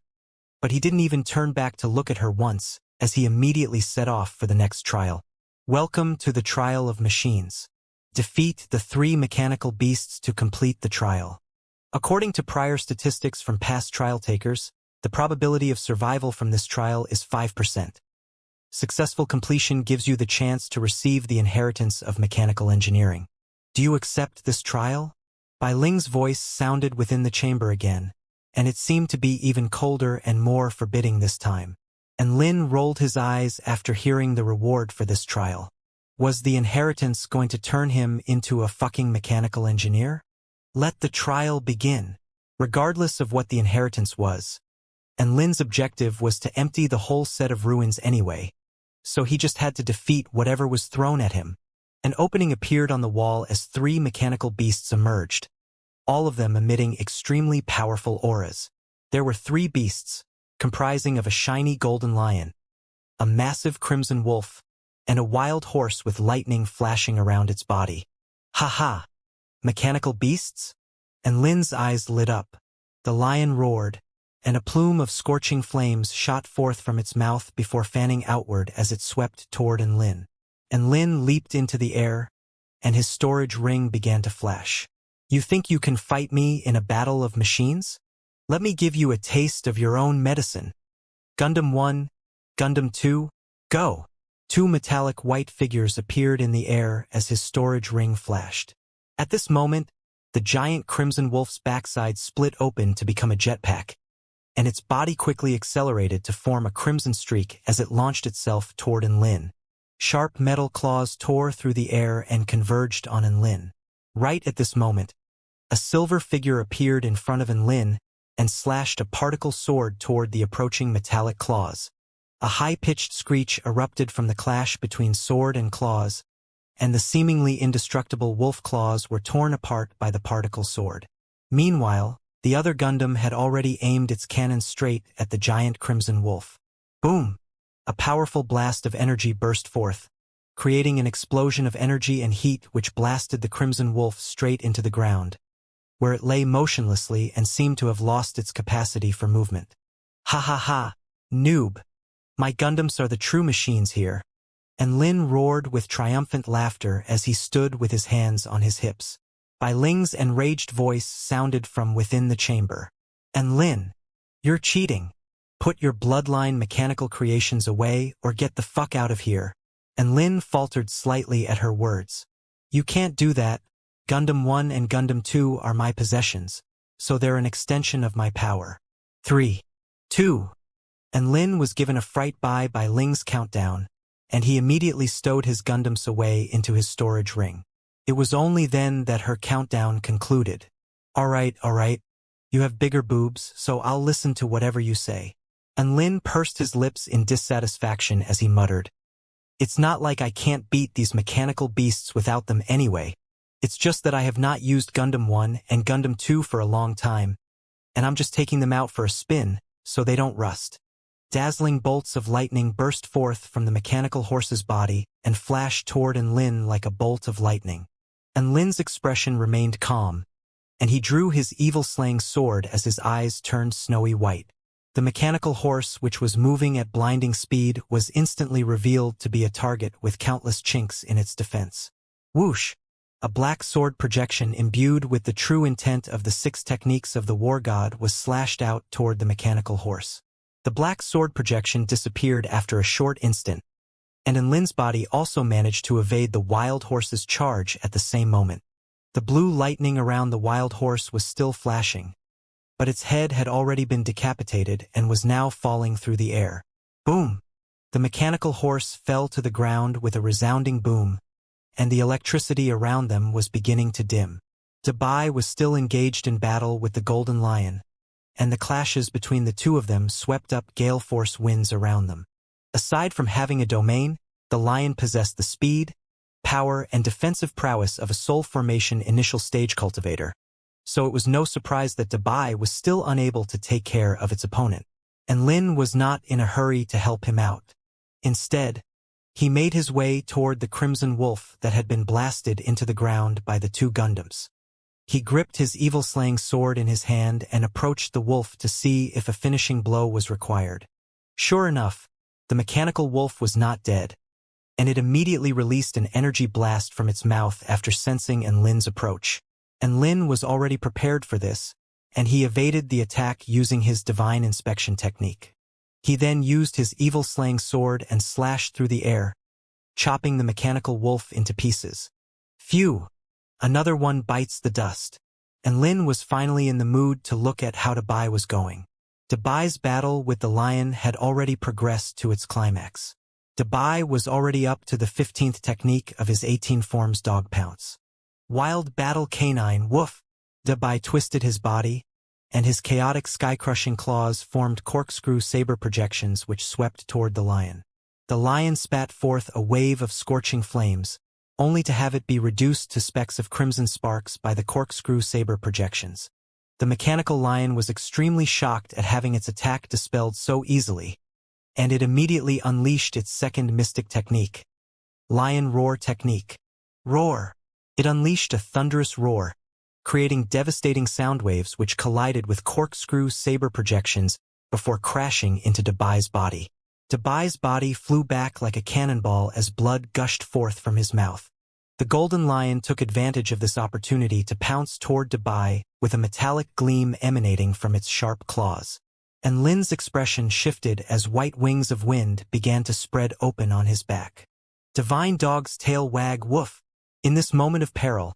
but he didn't even turn back to look at her once, as he immediately set off for the next trial. Welcome to the trial of machines. Defeat the 3 mechanical beasts to complete the trial. According to prior statistics from past trial takers, the probability of survival from this trial is 5%. Successful completion gives you the chance to receive the inheritance of mechanical engineering. Do you accept this trial? Bai Ling's voice sounded within the chamber again, and it seemed to be even colder and more forbidding this time. And Lin rolled his eyes after hearing the reward for this trial. Was the inheritance going to turn him into a fucking mechanical engineer? Let the trial begin, regardless of what the inheritance was. And Lin's objective was to empty the whole set of ruins anyway, so he just had to defeat whatever was thrown at him. An opening appeared on the wall as 3 mechanical beasts emerged, all of them emitting extremely powerful auras. There were 3 beasts, comprising of a shiny golden lion, a massive crimson wolf, and a wild horse with lightning flashing around its body. Ha! Mechanical beasts? And Lin's eyes lit up. The lion roared, and a plume of scorching flames shot forth from its mouth before fanning outward as it swept toward Lin. And Lin leaped into the air, and his storage ring began to flash. You think you can fight me in a battle of machines? Let me give you a taste of your own medicine. Gundam 1, Gundam 2, go! 2 metallic white figures appeared in the air as his storage ring flashed. At this moment, the giant crimson wolf's backside split open to become a jetpack, and its body quickly accelerated to form a crimson streak as it launched itself toward Lin. Sharp metal claws tore through the air and converged on Lin. Right at this moment, a silver figure appeared in front of Lin and slashed a particle sword toward the approaching metallic claws. A high-pitched screech erupted from the clash between sword and claws, and the seemingly indestructible wolf claws were torn apart by the particle sword. Meanwhile, the other Gundam had already aimed its cannon straight at the giant crimson wolf. Boom! A powerful blast of energy burst forth, creating an explosion of energy and heat which blasted the crimson wolf straight into the ground, where it lay motionlessly and seemed to have lost its capacity for movement. Ha! Noob! My Gundams are the true machines here. And Lin roared with triumphant laughter as he stood with his hands on his hips. Bai Ling's enraged voice sounded from within the chamber. And Lin, you're cheating. Put your bloodline mechanical creations away or get the fuck out of here. And Lin faltered slightly at her words. You can't do that. Gundam 1 and Gundam 2 are my possessions, so they're an extension of my power. 3, 2. And Lin was given a fright by Ling's countdown, and he immediately stowed his Gundams away into his storage ring. It was only then that her countdown concluded. All right. You have bigger boobs, so I'll listen to whatever you say. And Lin pursed his lips in dissatisfaction as he muttered. It's not like I can't beat these mechanical beasts without them anyway. It's just that I have not used Gundam 1 and Gundam 2 for a long time, and I'm just taking them out for a spin, so they don't rust. Dazzling bolts of lightning burst forth from the mechanical horse's body and flashed toward Lin like a bolt of lightning. And Lin's expression remained calm, and he drew his evil-slaying sword as his eyes turned snowy white. The mechanical horse, which was moving at blinding speed, was instantly revealed to be a target with countless chinks in its defense. Whoosh! A black sword projection imbued with the true intent of the 6 techniques of the war god was slashed out toward the mechanical horse. The black sword projection disappeared after a short instant, and Lin's body also managed to evade the wild horse's charge at the same moment. The blue lightning around the wild horse was still flashing, but its head had already been decapitated and was now falling through the air. Boom! The mechanical horse fell to the ground with a resounding boom, and the electricity around them was beginning to dim. Bai was still engaged in battle with the golden lion, and the clashes between the two of them swept up gale force winds around them. Aside from having a domain, the lion possessed the speed, power, and defensive prowess of a soul formation initial stage cultivator, so it was no surprise that Dabai was still unable to take care of its opponent. And Lin was not in a hurry to help him out. Instead, he made his way toward the crimson wolf that had been blasted into the ground by the two Gundams. He gripped his evil-slaying sword in his hand and approached the wolf to see if a finishing blow was required. Sure enough, the mechanical wolf was not dead, and it immediately released an energy blast from its mouth after sensing Lin's approach. And Lin was already prepared for this, and he evaded the attack using his divine inspection technique. He then used his evil-slaying sword and slashed through the air, chopping the mechanical wolf into pieces. Phew! Another one bites the dust. And Lin was finally in the mood to look at how Dabai was going. Dabai's battle with the lion had already progressed to its climax. Dabai was already up to the 15th technique of his 18 forms dog pounce. Wild battle canine, woof! Dabai twisted his body, and his chaotic sky-crushing claws formed corkscrew saber projections which swept toward the lion. The lion spat forth a wave of scorching flames, only to have it be reduced to specks of crimson sparks by the corkscrew saber projections. The mechanical lion was extremely shocked at having its attack dispelled so easily, and it immediately unleashed its second mystic technique. Lion Roar Technique. Roar! It unleashed a thunderous roar, creating devastating sound waves which collided with corkscrew saber projections before crashing into Dabai's body. Dabai's body flew back like a cannonball as blood gushed forth from his mouth. The golden lion took advantage of this opportunity to pounce toward Dabai with a metallic gleam emanating from its sharp claws. And Lin's expression shifted as white wings of wind began to spread open on his back. Divine dog's tail wag woof! In this moment of peril,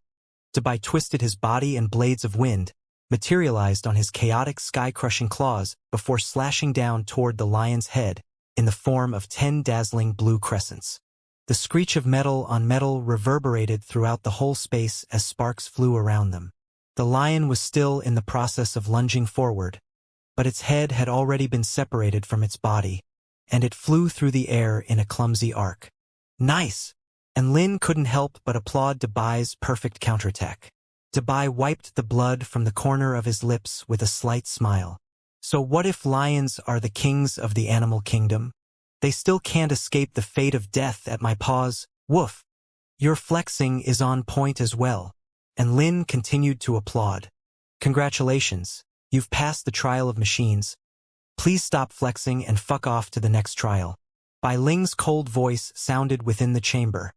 Dabai twisted his body and blades of wind materialized on his chaotic sky-crushing claws before slashing down toward the lion's head in the form of 10 dazzling blue crescents. The screech of metal on metal reverberated throughout the whole space as sparks flew around them. The lion was still in the process of lunging forward, but its head had already been separated from its body, and it flew through the air in a clumsy arc. Nice! And Lin couldn't help but applaud Dabai's perfect counterattack. Dabai wiped the blood from the corner of his lips with a slight smile. So what if lions are the kings of the animal kingdom? They still can't escape the fate of death at my paws, woof! Your flexing is on point as well. And Lin continued to applaud. Congratulations, you've passed the trial of machines. Please stop flexing and fuck off to the next trial. Bai Ling's cold voice sounded within the chamber,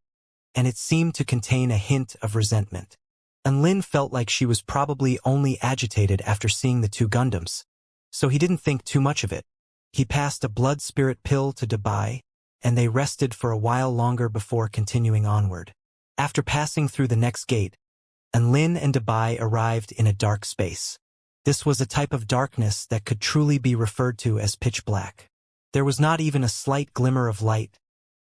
and it seemed to contain a hint of resentment. And Lin felt like she was probably only agitated after seeing the two Gundams, so he didn't think too much of it. He passed a blood spirit pill to Dabai, and they rested for a while longer before continuing onward. After passing through the next gate, and Lin and Dabai arrived in a dark space. This was a type of darkness that could truly be referred to as pitch black. There was not even a slight glimmer of light,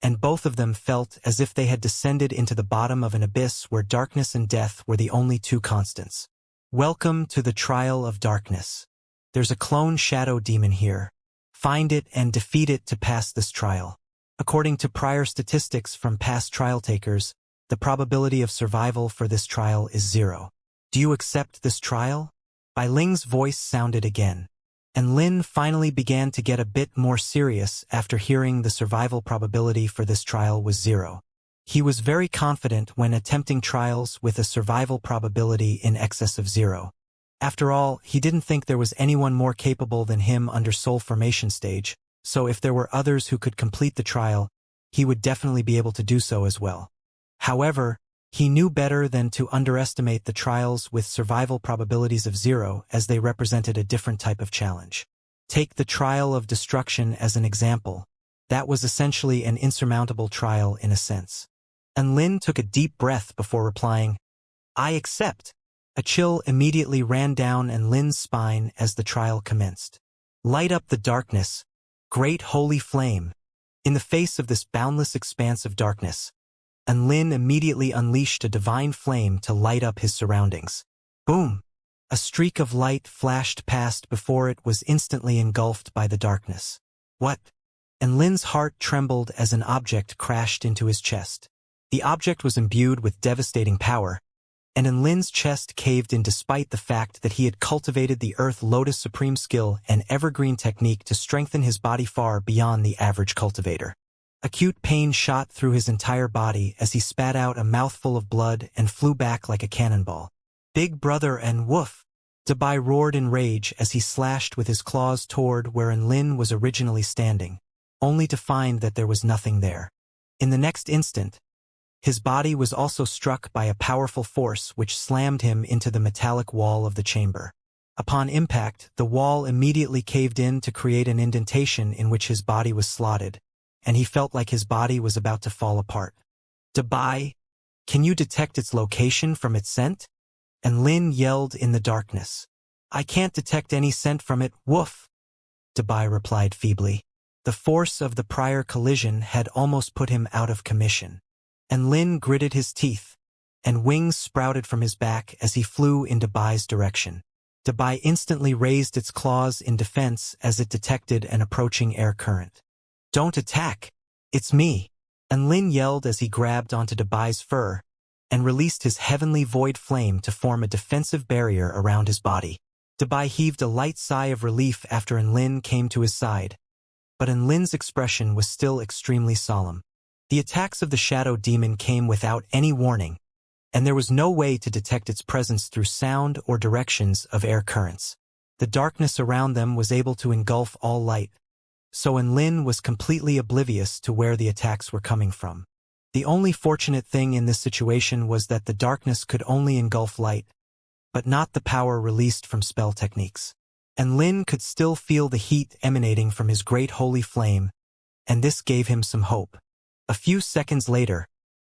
and both of them felt as if they had descended into the bottom of an abyss where darkness and death were the only two constants. Welcome to the trial of darkness. There's a clone shadow demon here. Find it and defeat it to pass this trial. According to prior statistics from past trial takers, the probability of survival for this trial is 0. Do you accept this trial? Bai Ling's voice sounded again, and Lin finally began to get a bit more serious after hearing the survival probability for this trial was 0. He was very confident when attempting trials with a survival probability in excess of 0. After all, he didn't think there was anyone more capable than him under soul formation stage, so if there were others who could complete the trial, he would definitely be able to do so as well. However, he knew better than to underestimate the trials with survival probabilities of 0 as they represented a different type of challenge. Take the trial of destruction as an example. That was essentially an insurmountable trial in a sense. And Lin took a deep breath before replying, I accept. A chill immediately ran down Lin's spine as the trial commenced. Light up the darkness, great holy flame. In the face of this boundless expanse of darkness, and Lin immediately unleashed a divine flame to light up his surroundings. Boom! A streak of light flashed past before it was instantly engulfed by the darkness. What? And Lin's heart trembled as an object crashed into his chest. The object was imbued with devastating power, and Lin's chest caved in despite the fact that he had cultivated the Earth Lotus Supreme skill and evergreen technique to strengthen his body far beyond the average cultivator. Acute pain shot through his entire body as he spat out a mouthful of blood and flew back like a cannonball. Big brother and woof! Dabai roared in rage as he slashed with his claws toward where Lin was originally standing, only to find that there was nothing there. In the next instant, his body was also struck by a powerful force which slammed him into the metallic wall of the chamber. Upon impact, the wall immediately caved in to create an indentation in which his body was slotted, and he felt like his body was about to fall apart. Dabai, can you detect its location from its scent? And Lin yelled in the darkness. I can't detect any scent from it, woof! Dabai replied feebly. The force of the prior collision had almost put him out of commission. And Lin gritted his teeth, and wings sprouted from his back as he flew in Dabai's direction. Dabai instantly raised its claws in defense as it detected an approaching air current. Don't attack! It's me! And Lin yelled as he grabbed onto Dabai's fur and released his heavenly void flame to form a defensive barrier around his body. Dabai heaved a light sigh of relief after Lin came to his side, but Lin's expression was still extremely solemn. The attacks of the shadow demon came without any warning, and there was no way to detect its presence through sound or directions of air currents. The darkness around them was able to engulf all light, so Lin was completely oblivious to where the attacks were coming from. The only fortunate thing in this situation was that the darkness could only engulf light, but not the power released from spell techniques. And Lin could still feel the heat emanating from his great holy flame, and this gave him some hope. A few seconds later,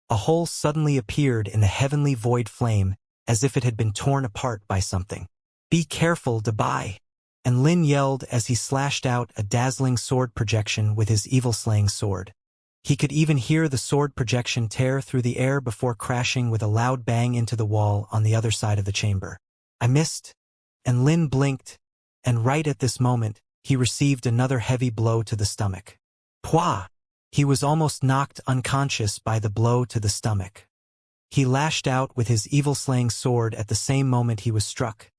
a hole suddenly appeared in the heavenly void flame as if it had been torn apart by something. Be careful, Dabai! And Lin yelled as he slashed out a dazzling sword projection with his evil-slaying sword. He could even hear the sword projection tear through the air before crashing with a loud bang into the wall on the other side of the chamber. I missed, and Lin blinked, and right at this moment, he received another heavy blow to the stomach. Pwah! He was almost knocked unconscious by the blow to the stomach. He lashed out with his evil-slaying sword at the same moment he was struck,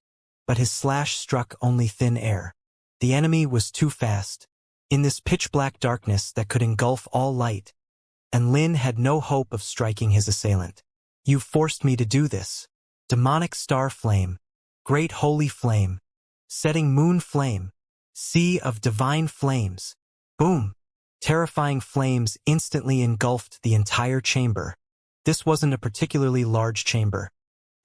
but his slash struck only thin air. The enemy was too fast. In this pitch-black darkness that could engulf all light, and Lin had no hope of striking his assailant. You forced me to do this. Demonic star flame, great holy flame, setting moon flame, sea of divine flames. Boom! Terrifying flames instantly engulfed the entire chamber. This wasn't a particularly large chamber,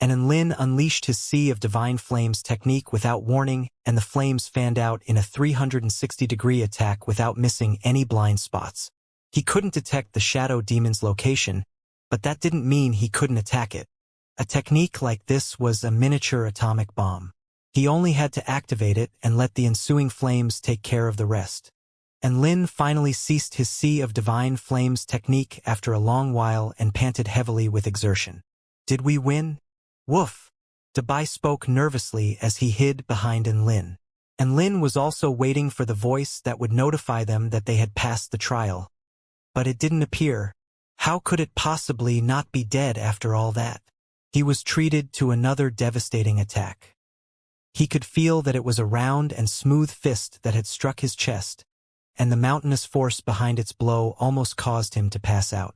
and Lin unleashed his Sea of Divine Flames technique without warning, and the flames fanned out in a 360-degree attack without missing any blind spots. He couldn't detect the shadow demon's location, but that didn't mean he couldn't attack it. A technique like this was a miniature atomic bomb. He only had to activate it and let the ensuing flames take care of the rest. And Lin finally ceased his Sea of Divine Flames technique after a long while and panted heavily with exertion. Did we win? Woof! Dabai spoke nervously as he hid behind Lin. And Lin was also waiting for the voice that would notify them that they had passed the trial. But it didn't appear. How could it possibly not be dead after all that? He was treated to another devastating attack. He could feel that it was a round and smooth fist that had struck his chest, and the mountainous force behind its blow almost caused him to pass out.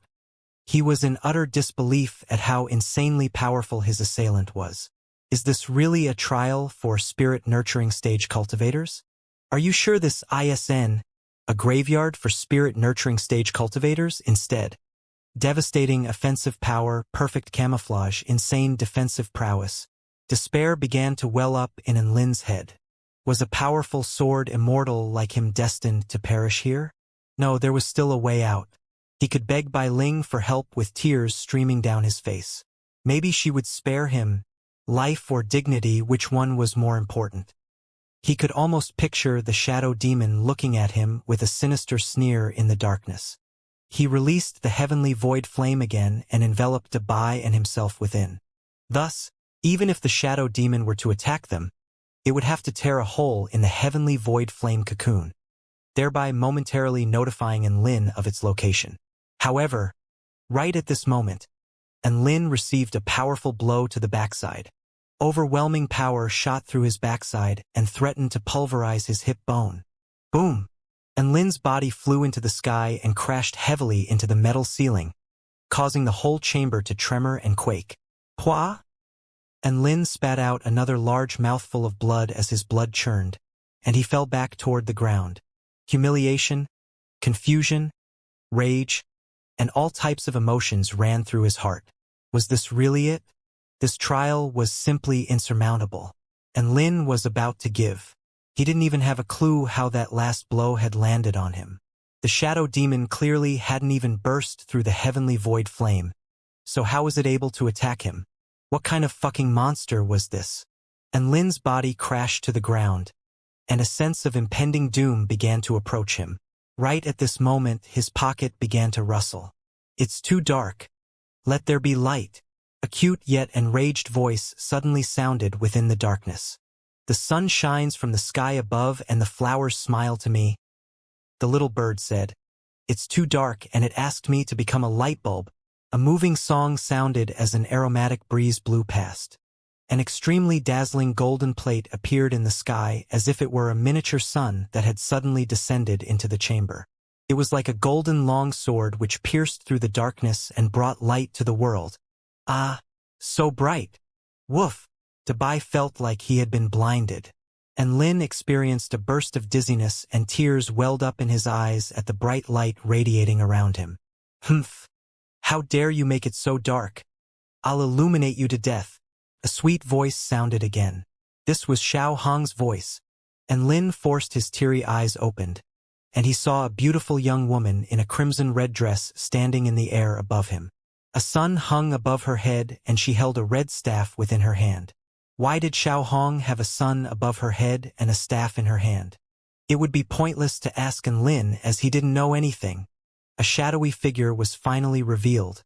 He was in utter disbelief at how insanely powerful his assailant was. Is this really a trial for spirit-nurturing stage cultivators? Are you sure this isn't a graveyard for spirit-nurturing stage cultivators instead? Devastating offensive power, perfect camouflage, insane defensive prowess. Despair began to well up in Lin's head. Was a powerful sword immortal like him destined to perish here? No, there was still a way out. He could beg Bai Ling for help with tears streaming down his face. Maybe she would spare him. Life or dignity, which one was more important? He could almost picture the shadow demon looking at him with a sinister sneer in the darkness. He released the heavenly void flame again and enveloped Bai and himself within. Thus, Even if the shadow demon were to attack them, it would have to tear a hole in the heavenly void flame cocoon, thereby momentarily notifying Enlin of its location. However, right at this moment, Enlin received a powerful blow to the backside. Overwhelming power shot through his backside and threatened to pulverize his hip bone. Boom! Enlin's body flew into the sky and crashed heavily into the metal ceiling, causing the whole chamber to tremor and quake. Pwah! Enlin spat out another large mouthful of blood as his blood churned, and he fell back toward the ground. Humiliation, confusion, rage, and all types of emotions ran through his heart. Was this really it? This trial was simply insurmountable. Enlin was about to give. He didn't even have a clue how that last blow had landed on him. The shadow demon clearly hadn't even burst through the heavenly void flame. So how was it able to attack him? What kind of fucking monster was this? Enlin's body crashed to the ground, and a sense of impending doom began to approach him. Right at this moment, his pocket began to rustle. It's too dark. Let there be light. A cute yet enraged voice suddenly sounded within the darkness. The sun shines from the sky above and the flowers smile to me. The little bird said. It's too dark and it asked me to become a light bulb. A moving song sounded as an aromatic breeze blew past. An extremely dazzling golden plate appeared in the sky as if it were a miniature sun that had suddenly descended into the chamber. It was like a golden long sword which pierced through the darkness and brought light to the world. Ah, so bright. Woof! Dabai felt like he had been blinded. Enlin experienced a burst of dizziness and tears welled up in his eyes at the bright light radiating around him. Humph! How dare you make it so dark? I'll illuminate you to death. A sweet voice sounded again. This was Xiao Hong's voice. Enlin forced his teary eyes opened, and he saw a beautiful young woman in a crimson-red dress standing in the air above him. A sun hung above her head and she held a red staff within her hand. Why did Xiao Hong have a sun above her head and a staff in her hand? It would be pointless to ask Enlin as he didn't know anything. A shadowy figure was finally revealed,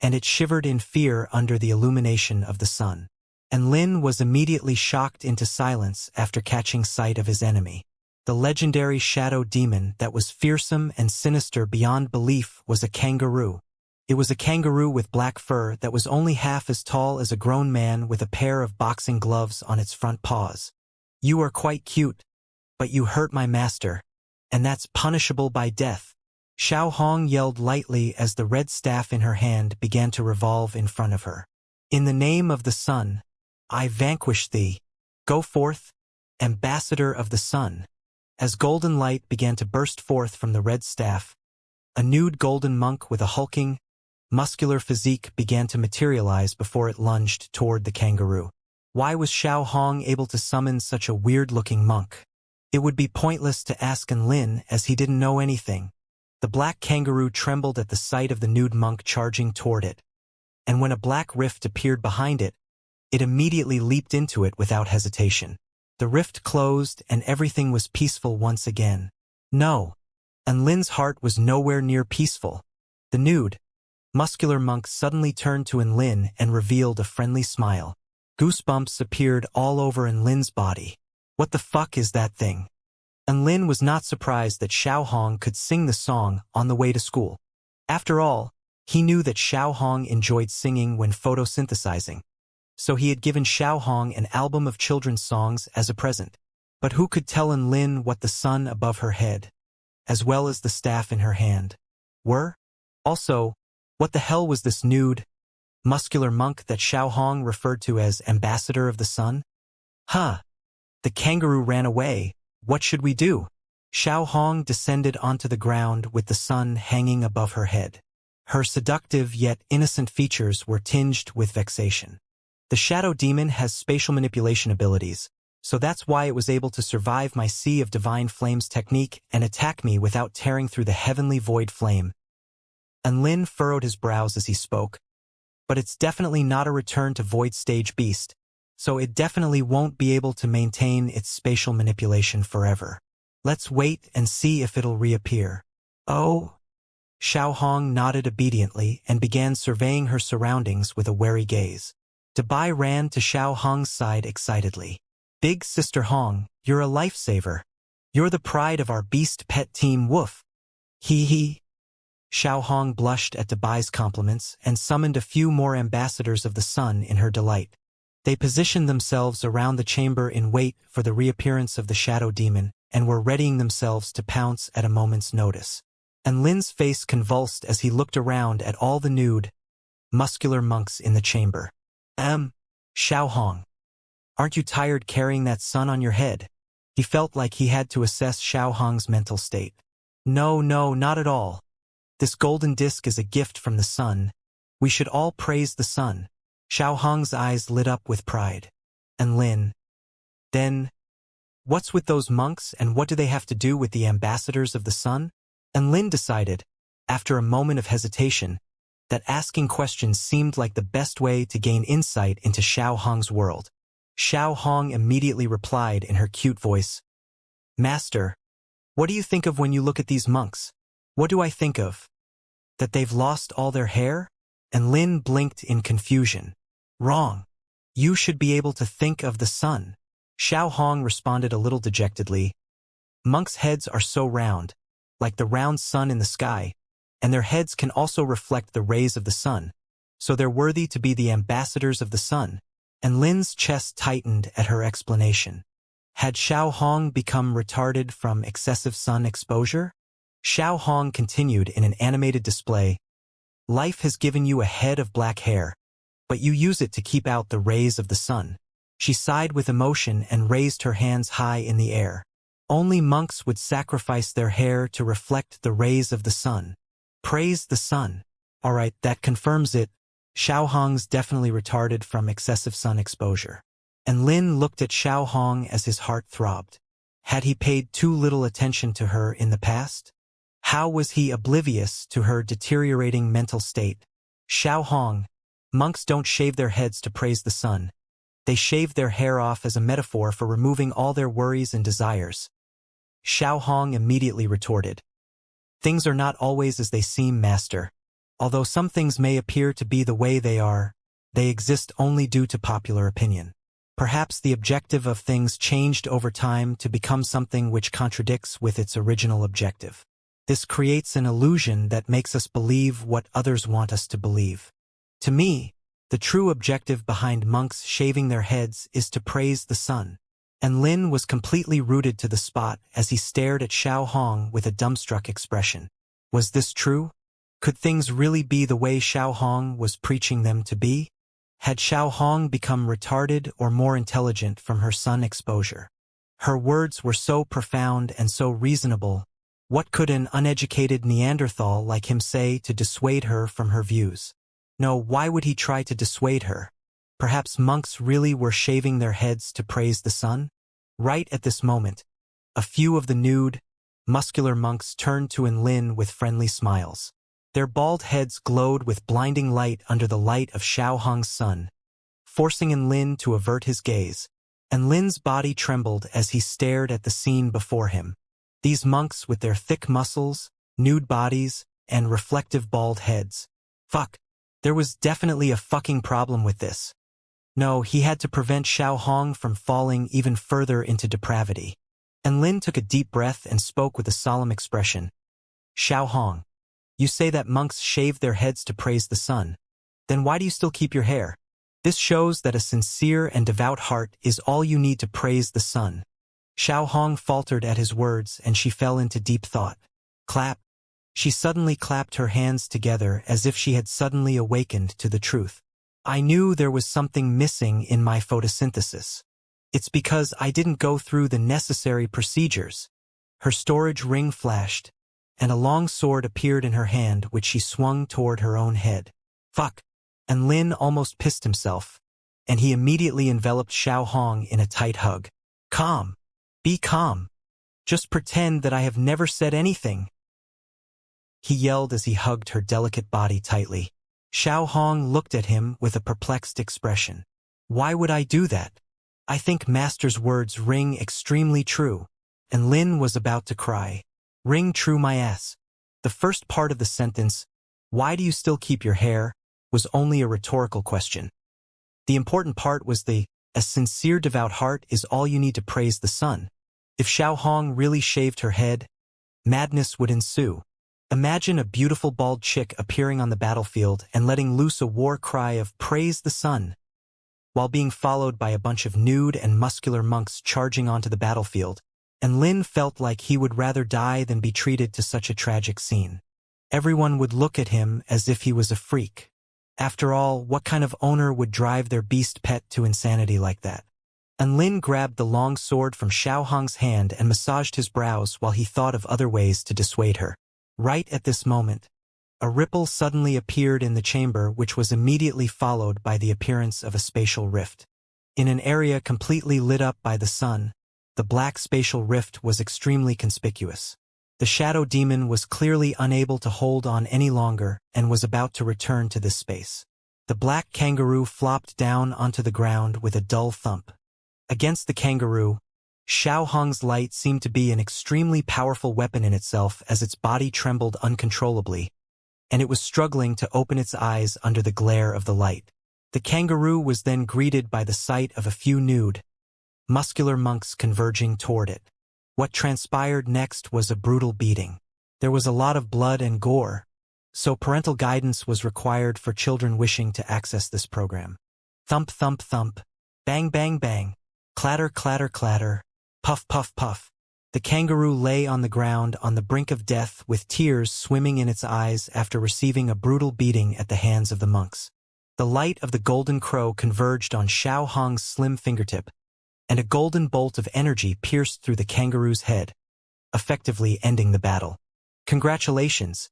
and it shivered in fear under the illumination of the sun. Enlin was immediately shocked into silence after catching sight of his enemy. The legendary shadow demon that was fearsome and sinister beyond belief was a kangaroo. It was a kangaroo with black fur that was only half as tall as a grown man with a pair of boxing gloves on its front paws. You are quite cute, but you hurt my master, and that's punishable by death. Xiao Hong yelled lightly as the red staff in her hand began to revolve in front of her. In the name of the sun, I vanquish thee. Go forth, ambassador of the sun. As golden light began to burst forth from the red staff, a nude golden monk with a hulking, muscular physique began to materialize before it lunged toward the kangaroo. Why was Xiao Hong able to summon such a weird-looking monk? It would be pointless to ask Enlin as he didn't know anything. The black kangaroo trembled at the sight of the nude monk charging toward it, and when a black rift appeared behind it, it immediately leaped into it without hesitation. The rift closed and everything was peaceful once again. No, Enlin's heart was nowhere near peaceful. The nude, muscular monk suddenly turned to Enlin and revealed a friendly smile. Goosebumps appeared all over Enlin's body. What the fuck is that thing? Enlin was not surprised that Xiao Hong could sing the song on the way to school. After all, he knew that Xiao Hong enjoyed singing when photosynthesizing, so he had given Xiao Hong an album of children's songs as a present. But who could tell Enlin what the sun above her head, as well as the staff in her hand, were? Also, what the hell was this nude, muscular monk that Xiao Hong referred to as ambassador of the sun? Huh. The kangaroo ran away. What should we do? Xiao Hong descended onto the ground with the sun hanging above her head. Her seductive yet innocent features were tinged with vexation. The shadow demon has spatial manipulation abilities, so that's why it was able to survive my Sea of Divine Flames technique and attack me without tearing through the heavenly void flame. Enlin furrowed his brows as he spoke. But it's definitely not a return to void stage beast, so it definitely won't be able to maintain its spatial manipulation forever. Let's wait and see if it'll reappear. Oh? Xiao Hong nodded obediently and began surveying her surroundings with a wary gaze. Dabai ran to Xiao Hong's side excitedly. Big Sister Hong, you're a lifesaver. You're the pride of our beast pet team woof. Hee hee. Xiao Hong blushed at Dabai's compliments and summoned a few more ambassadors of the sun in her delight. They positioned themselves around the chamber in wait for the reappearance of the shadow demon and were readying themselves to pounce at a moment's notice. And Lin's face convulsed as he looked around at all the nude, muscular monks in the chamber. Xiao Hong. Aren't you tired carrying that sun on your head? He felt like he had to assess Xiao Hong's mental state. No, not at all. This golden disc is a gift from the sun. We should all praise the sun. Xiao Hong's eyes lit up with pride. And Lin. Then, what's with those monks and what do they have to do with the ambassadors of the sun? And Lin decided, after a moment of hesitation, that asking questions seemed like the best way to gain insight into Xiao Hong's world. Xiao Hong immediately replied in her cute voice, Master, what do you think of when you look at these monks? What do I think of? That they've lost all their hair? And Lin blinked in confusion. Wrong. You should be able to think of the sun. Xiao Hong responded a little dejectedly. Monks' heads are so round, like the round sun in the sky, and their heads can also reflect the rays of the sun, so they're worthy to be the ambassadors of the sun. And Lin's chest tightened at her explanation. Had Xiao Hong become retarded from excessive sun exposure? Xiao Hong continued in an animated display. Life has given you a head of black hair, but you use it to keep out the rays of the sun. She sighed with emotion and raised her hands high in the air. Only monks would sacrifice their hair to reflect the rays of the sun. Praise the sun. All right, that confirms it. Xiao Hong's definitely retarded from excessive sun exposure. And Lin looked at Xiao Hong as his heart throbbed. Had he paid too little attention to her in the past? How was he oblivious to her deteriorating mental state? Xiao Hong, monks don't shave their heads to praise the sun. They shave their hair off as a metaphor for removing all their worries and desires. Xiao Hong immediately retorted. Things are not always as they seem, Master. Although some things may appear to be the way they are, they exist only due to popular opinion. Perhaps the objective of things changed over time to become something which contradicts with its original objective. This creates an illusion that makes us believe what others want us to believe. To me, the true objective behind monks shaving their heads is to praise the sun. And Lin was completely rooted to the spot as he stared at Xiao Hong with a dumbstruck expression. Was this true? Could things really be the way Xiao Hong was preaching them to be? Had Xiao Hong become retarded or more intelligent from her sun exposure? Her words were so profound and so reasonable. What could an uneducated Neanderthal like him say to dissuade her from her views? No, why would he try to dissuade her? Perhaps monks really were shaving their heads to praise the sun? Right at this moment, a few of the nude, muscular monks turned to Lin with friendly smiles. Their bald heads glowed with blinding light under the light of Xiao Hong's sun, forcing Lin to avert his gaze. And Lin's body trembled as he stared at the scene before him. These monks with their thick muscles, nude bodies, and reflective bald heads. Fuck. There was definitely a fucking problem with this. No, he had to prevent Xiao Hong from falling even further into depravity. And Lin took a deep breath and spoke with a solemn expression. Xiao Hong, you say that monks shave their heads to praise the sun. Then why do you still keep your hair? This shows that a sincere and devout heart is all you need to praise the sun. Xiao Hong faltered at his words and she fell into deep thought. Clap. She suddenly clapped her hands together as if she had suddenly awakened to the truth. I knew there was something missing in my photosynthesis. It's because I didn't go through the necessary procedures. Her storage ring flashed, and a long sword appeared in her hand which she swung toward her own head. Fuck. And Lin almost pissed himself, and he immediately enveloped Xiao Hong in a tight hug. Calm. Be calm. Just pretend that I have never said anything. He yelled as he hugged her delicate body tightly. Xiao Hong looked at him with a perplexed expression. Why would I do that? I think Master's words ring extremely true. And Lin was about to cry. Ring true my ass. The first part of the sentence, why do you still keep your hair, was only a rhetorical question. The important part was a sincere devout heart is all you need to praise the sun. If Xiao Hong really shaved her head, madness would ensue. Imagine a beautiful bald chick appearing on the battlefield and letting loose a war cry of praise the sun, while being followed by a bunch of nude and muscular monks charging onto the battlefield, and Lin felt like he would rather die than be treated to such a tragic scene. Everyone would look at him as if he was a freak. After all, what kind of owner would drive their beast pet to insanity like that? And Lin grabbed the long sword from Xiao Hong's hand and massaged his brows while he thought of other ways to dissuade her. Right at this moment, a ripple suddenly appeared in the chamber, which was immediately followed by the appearance of a spatial rift. In an area completely lit up by the sun, the black spatial rift was extremely conspicuous. The shadow demon was clearly unable to hold on any longer and was about to return to this space. The black kangaroo flopped down onto the ground with a dull thump. Against the kangaroo, Xiao Hong's light seemed to be an extremely powerful weapon in itself, as its body trembled uncontrollably, and it was struggling to open its eyes under the glare of the light. The kangaroo was then greeted by the sight of a few nude, muscular monks converging toward it. What transpired next was a brutal beating. There was a lot of blood and gore, so parental guidance was required for children wishing to access this program. Thump, thump, thump. Bang, bang, bang. Clatter, clatter, clatter. Puff, puff, puff. The kangaroo lay on the ground on the brink of death with tears swimming in its eyes after receiving a brutal beating at the hands of the monks. The light of the golden crow converged on Xiao Hong's slim fingertip, and a golden bolt of energy pierced through the kangaroo's head, effectively ending the battle. Congratulations!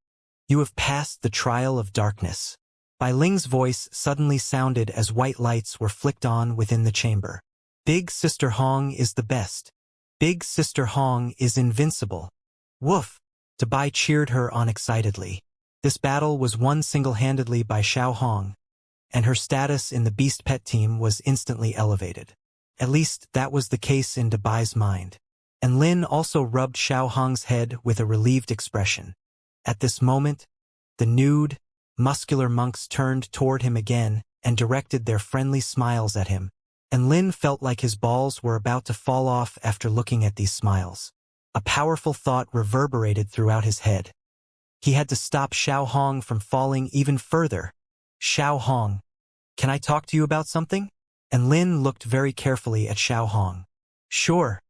You have passed the trial of darkness. Bai Ling's voice suddenly sounded as white lights were flicked on within the chamber. Big Sister Hong is the best. Big Sister Hong is invincible. Woof! Bai cheered her on excitedly. This battle was won single-handedly by Xiao Hong, and her status in the Beast Pet team was instantly elevated. At least that was the case in Bai's mind. And Lin also rubbed Xiao Hong's head with a relieved expression. At this moment, the nude, muscular monks turned toward him again and directed their friendly smiles at him, and Lin felt like his balls were about to fall off after looking at these smiles. A powerful thought reverberated throughout his head. He had to stop Xiao Hong from falling even further. Xiao Hong, can I talk to you about something? And Lin looked very carefully at Xiao Hong. Sure.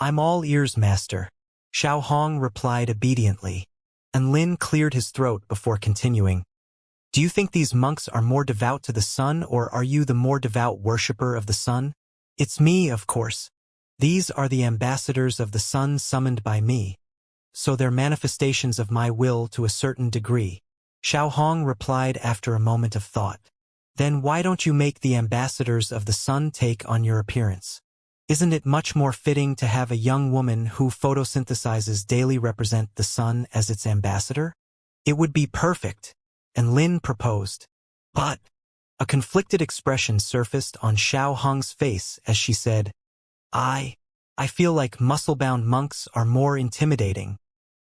I'm all ears, master. Xiao Hong replied obediently, and Lin cleared his throat before continuing. Do you think these monks are more devout to the sun, or are you the more devout worshipper of the sun? It's me, of course. These are the ambassadors of the sun summoned by me, so they're manifestations of my will to a certain degree. Xiao Hong replied after a moment of thought. Then why don't you make the ambassadors of the sun take on your appearance? Isn't it much more fitting to have a young woman who photosynthesizes daily represent the sun as its ambassador? It would be perfect. And Lin proposed. But a conflicted expression surfaced on Xiao Hong's face as she said, I feel like muscle-bound monks are more intimidating.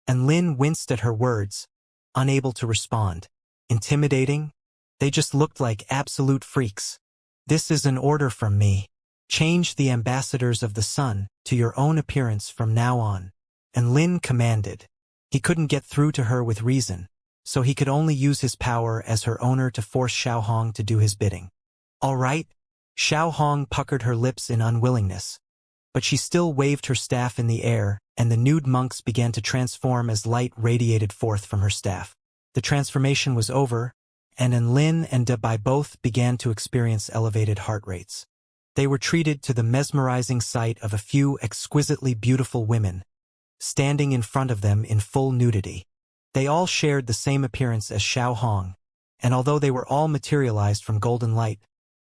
And Lin winced at her words, unable to respond. Intimidating? They just looked like absolute freaks. This is an order from me. Change the ambassadors of the sun to your own appearance from now on. And Lin commanded. He couldn't get through to her with reason, so he could only use his power as her owner to force Xiao Hong to do his bidding. All right? Xiao Hong puckered her lips in unwillingness, but she still waved her staff in the air, and the nude monks began to transform as light radiated forth from her staff. The transformation was over, and Lin and Bai both began to experience elevated heart rates. They were treated to the mesmerizing sight of a few exquisitely beautiful women, standing in front of them in full nudity. They all shared the same appearance as Xiao Hong, and although they were all materialized from golden light,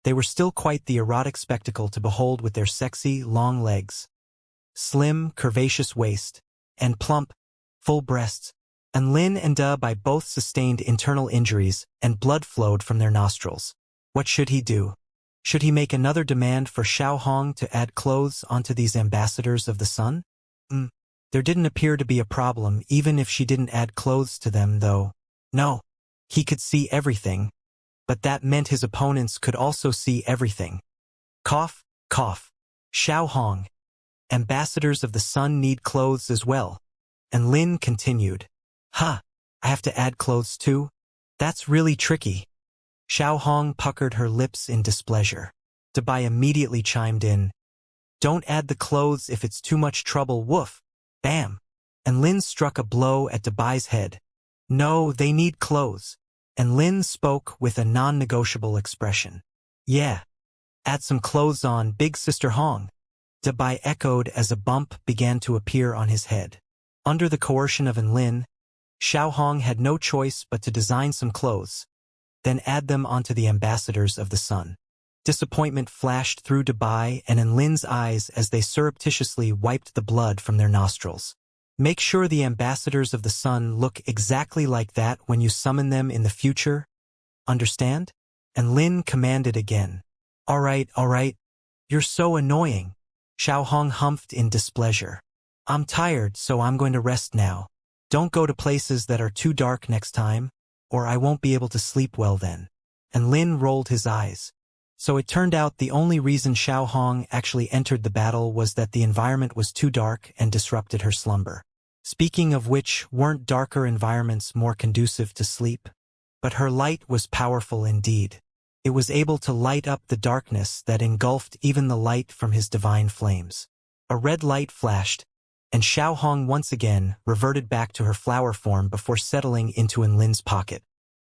they were still quite the erotic spectacle to behold with their sexy, long legs, slim, curvaceous waist, and plump, full breasts. And Lin and Bai both sustained internal injuries, and blood flowed from their nostrils. What should he do? Should he make another demand for Xiao Hong to add clothes onto these ambassadors of the sun? There didn't appear to be a problem even if she didn't add clothes to them, though. No. He could see everything. but that meant his opponents could also see everything. Cough, cough. Xiao Hong. Ambassadors of the sun need clothes as well. And Lin continued. Huh, I have to add clothes too? That's really tricky. Xiao Hong puckered her lips in displeasure. Dabai immediately chimed in. Don't add the clothes if it's too much trouble, woof. Bam. And Lin struck a blow at Dabai's head. No, they need clothes. And Lin spoke with a non-negotiable expression. Yeah. Add some clothes on, big sister Hong. Dabai echoed as a bump began to appear on his head. Under the coercion of Lin, Xiao Hong had no choice but to design some clothes, then add them onto the ambassadors of the sun. Disappointment flashed through Dabai and Lin's eyes as they surreptitiously wiped the blood from their nostrils. Make sure the ambassadors of the sun look exactly like that when you summon them in the future. Understand? And Lin commanded again. All right. You're so annoying. Xiao Hong humphed in displeasure. I'm tired, so I'm going to rest now. Don't go to places that are too dark next time, or I won't be able to sleep well then. And Lin rolled his eyes. So it turned out the only reason Xiao Hong actually entered the battle was that the environment was too dark and disrupted her slumber. Speaking of which, weren't darker environments more conducive to sleep? But her light was powerful indeed. It was able to light up the darkness that engulfed even the light from his divine flames. A red light flashed, and Xiao Hong once again reverted back to her flower form before settling into Lin's pocket.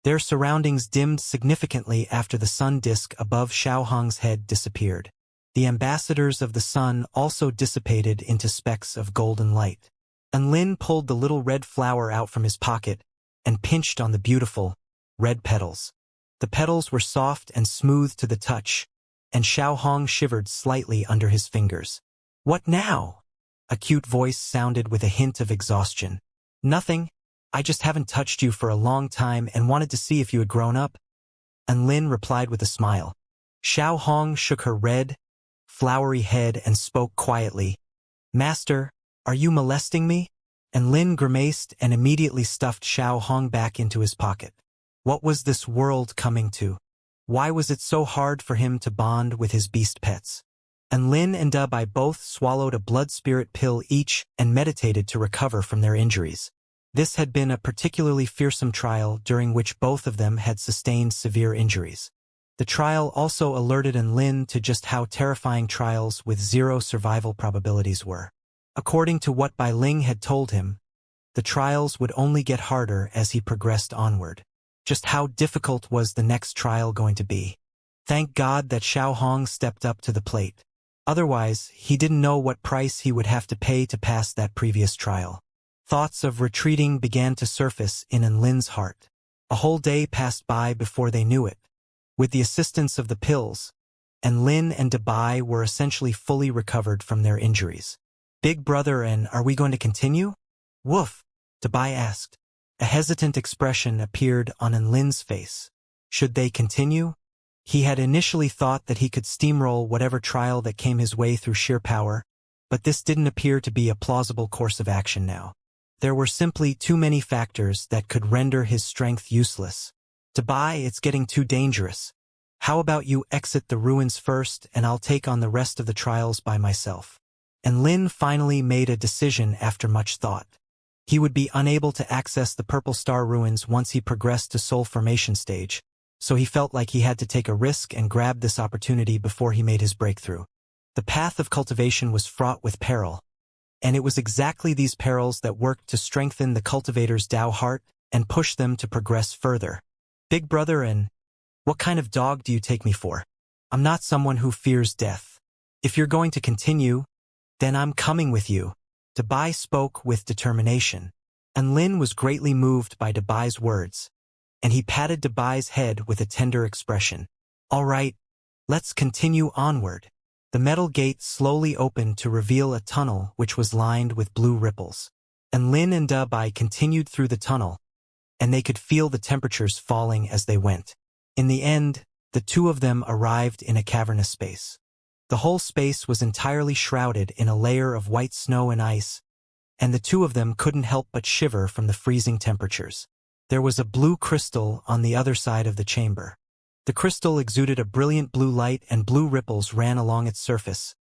Their surroundings dimmed significantly after the sun disk above Xiao Hong's head disappeared. The ambassadors of the sun also dissipated into specks of golden light. And Lin pulled the little red flower out from his pocket and pinched on the beautiful, red petals. The petals were soft and smooth to the touch, and Xiao Hong shivered slightly under his fingers. What now? A cute voice sounded with a hint of exhaustion. Nothing. I just haven't touched you for a long time and wanted to see if you had grown up. And Lin replied with a smile. Xiao Hong shook her red, flowery head and spoke quietly. Master, are you molesting me? And Lin grimaced and immediately stuffed Xiao Hong back into his pocket. What was this world coming to? Why was it so hard for him to bond with his beast pets? And Lin and Dabai both swallowed a blood spirit pill each and meditated to recover from their injuries. This had been a particularly fearsome trial during which both of them had sustained severe injuries. The trial also alerted Lin to just how terrifying trials with zero survival probabilities were. According to what Bai Ling had told him, the trials would only get harder as he progressed onward. Just how difficult was the next trial going to be? Thank God that Xiao Hong stepped up to the plate. Otherwise, he didn't know what price he would have to pay to pass that previous trial. Thoughts of retreating began to surface in Lin's heart. A whole day passed by before they knew it. With the assistance of the pills, Lin and Dabai were essentially fully recovered from their injuries. Big brother, and are we going to continue? Woof, Dabai asked. A hesitant expression appeared on Lin's face. Should they continue? He had initially thought that he could steamroll whatever trial that came his way through sheer power, but this didn't appear to be a plausible course of action now. There were simply too many factors that could render his strength useless. Dabai, it's getting too dangerous. How about you exit the ruins first and I'll take on the rest of the trials by myself? And Lin finally made a decision after much thought. He would be unable to access the Purple Star ruins once he progressed to Soul Formation stage, so he felt like he had to take a risk and grab this opportunity before he made his breakthrough. The path of cultivation was fraught with peril, and it was exactly these perils that worked to strengthen the cultivator's Tao heart and push them to progress further. Big brother, and what kind of dog do you take me for? I'm not someone who fears death. If you're going to continue, then I'm coming with you. Dabai spoke with determination, and Lin was greatly moved by Dabai's words, and he patted Dabai's head with a tender expression. All right, let's continue onward. The metal gate slowly opened to reveal a tunnel which was lined with blue ripples. And Lin and Dabai continued through the tunnel, and they could feel the temperatures falling as they went. In the end, the two of them arrived in a cavernous space. The whole space was entirely shrouded in a layer of white snow and ice, and the two of them couldn't help but shiver from the freezing temperatures. There was a blue crystal on the other side of the chamber. The crystal exuded a brilliant blue light and blue ripples ran along its surface,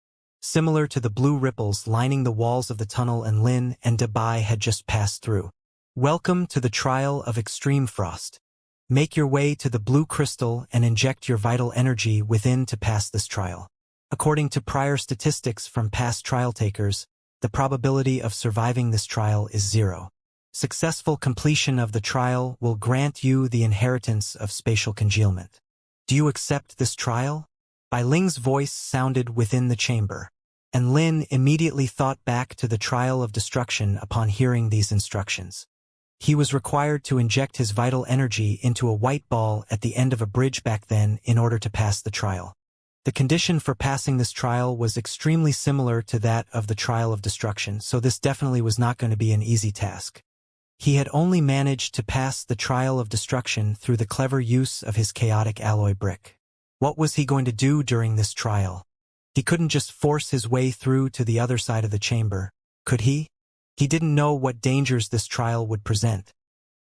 similar to the blue ripples lining the walls of the tunnel Lin and Dabai had just passed through. Welcome to the trial of extreme frost. Make your way to the blue crystal and inject your vital energy within to pass this trial. According to prior statistics from past trial takers, the probability of surviving this trial is 0. Successful completion of the trial will grant you the inheritance of spatial congealment. Do you accept this trial? Bai Ling's voice sounded within the chamber, and Lin immediately thought back to the trial of destruction upon hearing these instructions. He was required to inject his vital energy into a white ball at the end of a bridge back then in order to pass the trial. The condition for passing this trial was extremely similar to that of the trial of destruction, so this definitely was not going to be an easy task. He had only managed to pass the trial of destruction through the clever use of his chaotic alloy brick. What was he going to do during this trial? He couldn't just force his way through to the other side of the chamber, could he? He didn't know what dangers this trial would present,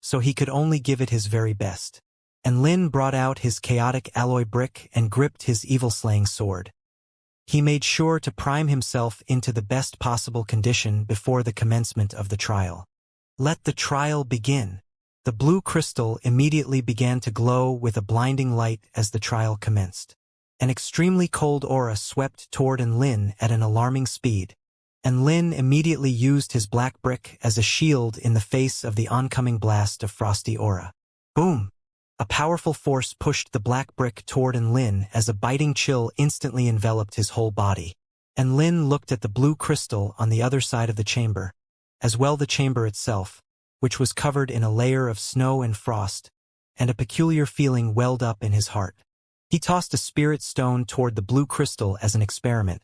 so he could only give it his very best. And Lin brought out his chaotic alloy brick and gripped his evil-slaying sword. He made sure to prime himself into the best possible condition before the commencement of the trial. Let the trial begin. The blue crystal immediately began to glow with a blinding light as the trial commenced. An extremely cold aura swept toward Lin at an alarming speed, and Lin immediately used his black brick as a shield in the face of the oncoming blast of frosty aura. Boom! A powerful force pushed the black brick toward Lin as a biting chill instantly enveloped his whole body. And Lin looked at the blue crystal on the other side of the chamber, as well the chamber itself, which was covered in a layer of snow and frost, and a peculiar feeling welled up in his heart. He tossed a spirit stone toward the blue crystal as an experiment,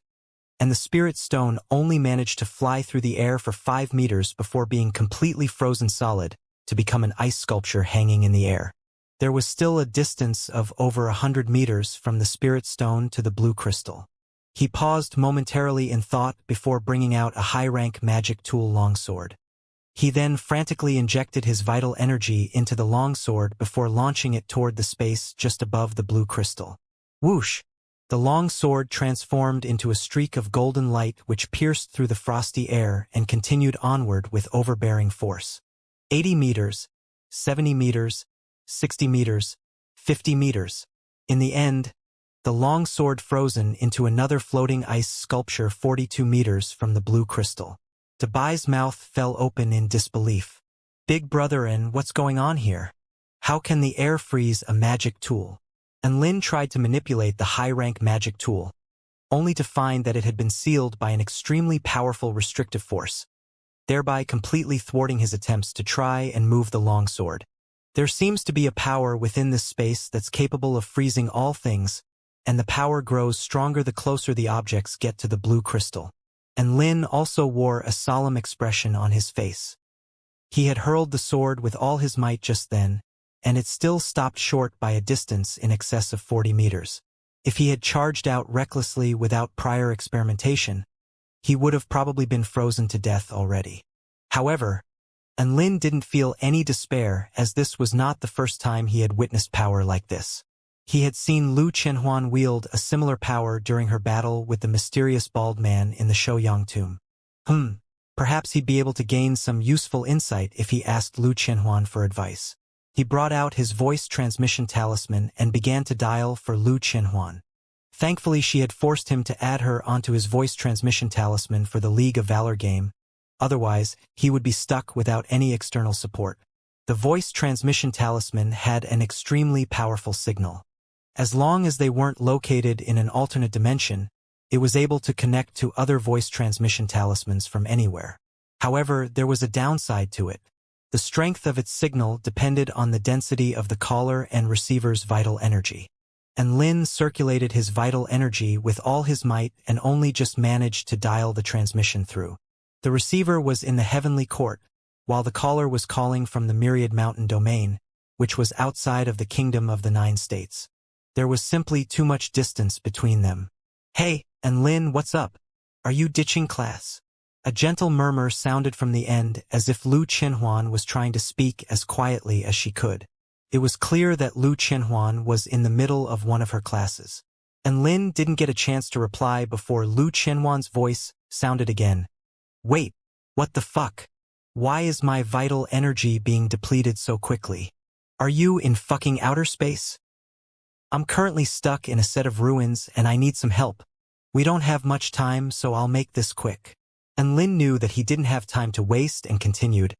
and the spirit stone only managed to fly through the air for 5 meters before being completely frozen solid to become an ice sculpture hanging in the air. There was still a distance of over 100 meters from the spirit stone to the blue crystal. He paused momentarily in thought before bringing out a high-rank magic tool longsword. He then frantically injected his vital energy into the longsword before launching it toward the space just above the blue crystal. Whoosh! The longsword transformed into a streak of golden light which pierced through the frosty air and continued onward with overbearing force. 80 meters, 70 meters, 60 meters, 50 meters. In the end, the long sword frozen into another floating ice sculpture 42 meters from the blue crystal. Dabai's mouth fell open in disbelief. Big brother, and what's going on here? How can the air freeze a magic tool? And Lin tried to manipulate the high-rank magic tool, only to find that it had been sealed by an extremely powerful restrictive force, thereby completely thwarting his attempts to try and move the long sword. There seems to be a power within this space that's capable of freezing all things, and the power grows stronger the closer the objects get to the blue crystal. And Lin also wore a solemn expression on his face. He had hurled the sword with all his might just then, and it still stopped short by a distance in excess of 40 meters. If he had charged out recklessly without prior experimentation, he would have probably been frozen to death already. However, and Lin didn't feel any despair, as this was not the first time he had witnessed power like this. He had seen Lu Qianhuan wield a similar power during her battle with the mysterious bald man in the Shouyang tomb. Perhaps he'd be able to gain some useful insight if he asked Lu Qianhuan for advice. He brought out his voice transmission talisman and began to dial for Lu Qianhuan. Thankfully, she had forced him to add her onto his voice transmission talisman for the League of Valor game. Otherwise, he would be stuck without any external support. The voice transmission talisman had an extremely powerful signal. As long as they weren't located in an alternate dimension, it was able to connect to other voice transmission talismans from anywhere. However, there was a downside to it. The strength of its signal depended on the density of the caller and receiver's vital energy. And Lin circulated his vital energy with all his might and only just managed to dial the transmission through. The receiver was in the heavenly court, while the caller was calling from the Myriad Mountain domain, which was outside of the Kingdom of the 9 States. There was simply too much distance between them. Hey, and Lin, what's up? Are you ditching class? A gentle murmur sounded from the end as if Lu Qianhuan was trying to speak as quietly as she could. It was clear that Lu Qianhuan was in the middle of one of her classes. And Lin didn't get a chance to reply before Lu Qianhuan's voice sounded again. Wait, what the fuck? Why is my vital energy being depleted so quickly? Are you in fucking outer space? I'm currently stuck in a set of ruins and I need some help. We don't have much time, so I'll make this quick. And Lin knew that he didn't have time to waste and continued.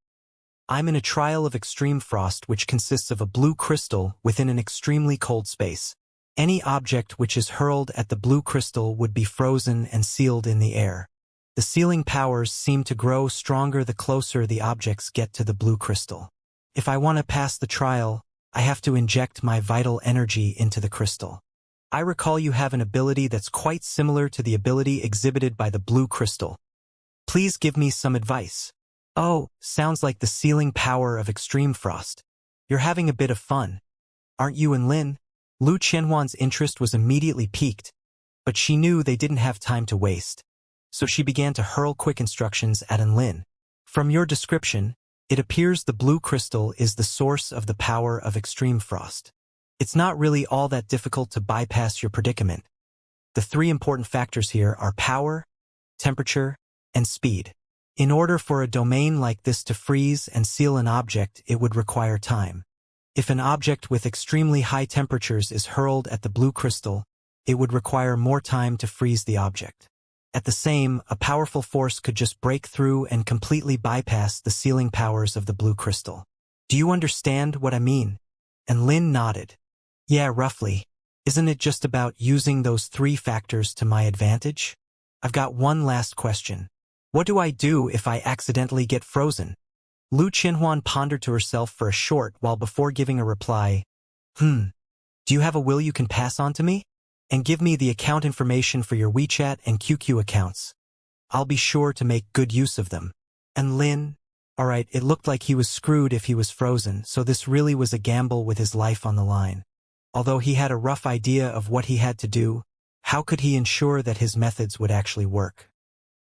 I'm in a trial of extreme frost which consists of a blue crystal within an extremely cold space. Any object which is hurled at the blue crystal would be frozen and sealed in the air. The sealing powers seem to grow stronger the closer the objects get to the blue crystal. If I want to pass the trial, I have to inject my vital energy into the crystal. I recall you have an ability that's quite similar to the ability exhibited by the blue crystal. Please give me some advice. Oh, sounds like the sealing power of extreme frost. You're having a bit of fun. Aren't you and Lin? Lu Qianhuan's interest was immediately piqued, but she knew they didn't have time to waste. So she began to hurl quick instructions at Lin. From your description, it appears the blue crystal is the source of the power of extreme frost. It's not really all that difficult to bypass your predicament. The three important factors here are power, temperature, and speed. In order for a domain like this to freeze and seal an object, it would require time. If an object with extremely high temperatures is hurled at the blue crystal, it would require more time to freeze the object. At the same, a powerful force could just break through and completely bypass the sealing powers of the blue crystal. Do you understand what I mean? And Lin nodded. Yeah, roughly. Isn't it just about using those three factors to my advantage? I've got one last question. What do I do if I accidentally get frozen? Lu Qianhuan pondered to herself for a short while before giving a reply. Do you have a will you can pass on to me? And give me the account information for your WeChat and QQ accounts. I'll be sure to make good use of them. And Lin? Alright, it looked like he was screwed if he was frozen, so this really was a gamble with his life on the line. Although he had a rough idea of what he had to do, how could he ensure that his methods would actually work?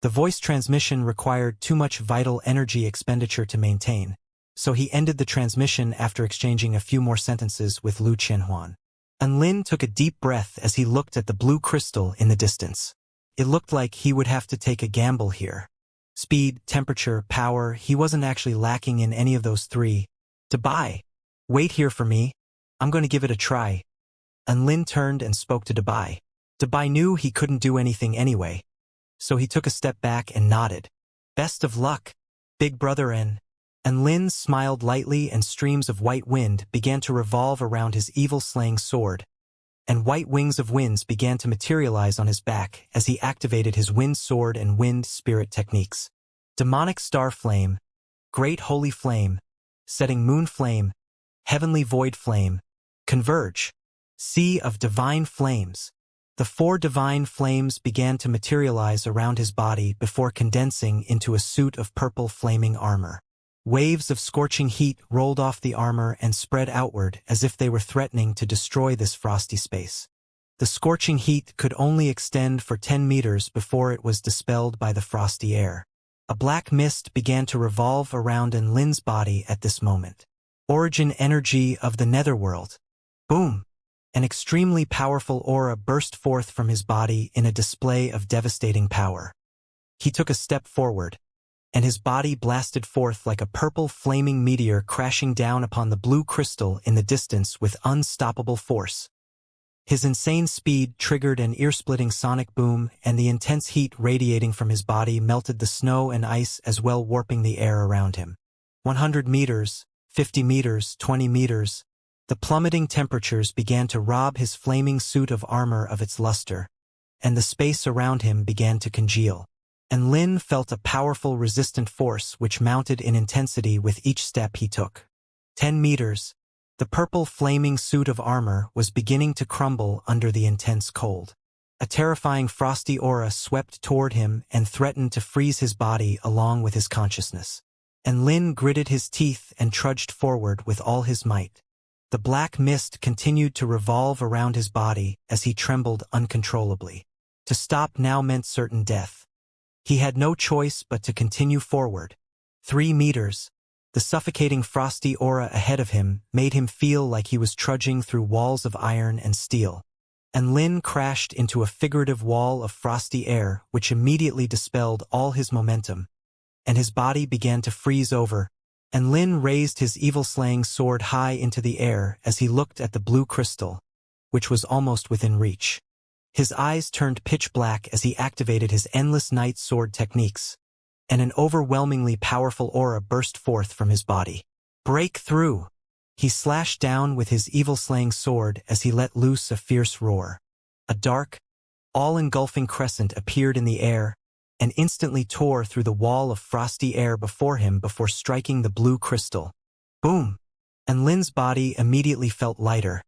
The voice transmission required too much vital energy expenditure to maintain, so he ended the transmission after exchanging a few more sentences with Lu Qianhuan. And Lin took a deep breath as he looked at the blue crystal in the distance. It looked like he would have to take a gamble here. Speed, temperature, power, he wasn't actually lacking in any of those three. Dabai, wait here for me. I'm going to give it a try. And Lin turned and spoke to Dabai. Dabai knew he couldn't do anything anyway, so he took a step back and nodded. Best of luck, big brother. And Lin smiled lightly and streams of white wind began to revolve around his evil-slaying sword, and white wings of winds began to materialize on his back as he activated his wind sword and wind spirit techniques. Demonic star flame, great holy flame, setting moon flame, heavenly void flame, converge, sea of divine flames. The four divine flames began to materialize around his body before condensing into a suit of purple flaming armor. Waves of scorching heat rolled off the armor and spread outward as if they were threatening to destroy this frosty space. The scorching heat could only extend for 10 meters before it was dispelled by the frosty air. A black mist began to revolve around Lin's body at this moment. Origin energy of the netherworld. Boom! An extremely powerful aura burst forth from his body in a display of devastating power. He took a step forward, and his body blasted forth like a purple flaming meteor crashing down upon the blue crystal in the distance with unstoppable force. His insane speed triggered an ear-splitting sonic boom, and the intense heat radiating from his body melted the snow and ice as well, warping the air around him. 100 meters, 50 meters, 20 meters. The plummeting temperatures began to rob his flaming suit of armor of its luster, and the space around him began to congeal. And Lin felt a powerful resistant force which mounted in intensity with each step he took. 10 meters. The purple flaming suit of armor was beginning to crumble under the intense cold. A terrifying frosty aura swept toward him and threatened to freeze his body along with his consciousness. And Lin gritted his teeth and trudged forward with all his might. The black mist continued to revolve around his body as he trembled uncontrollably. To stop now meant certain death. He had no choice but to continue forward. 3 meters. The suffocating frosty aura ahead of him made him feel like he was trudging through walls of iron and steel. And Lin crashed into a figurative wall of frosty air which immediately dispelled all his momentum, and his body began to freeze over, and Lin raised his evil-slaying sword high into the air as he looked at the blue crystal, which was almost within reach. His eyes turned pitch black as he activated his endless night sword techniques, and an overwhelmingly powerful aura burst forth from his body. Break through! He slashed down with his evil-slaying sword as he let loose a fierce roar. A dark, all-engulfing crescent appeared in the air and instantly tore through the wall of frosty air before him before striking the blue crystal. Boom! And Lin's body immediately felt lighter,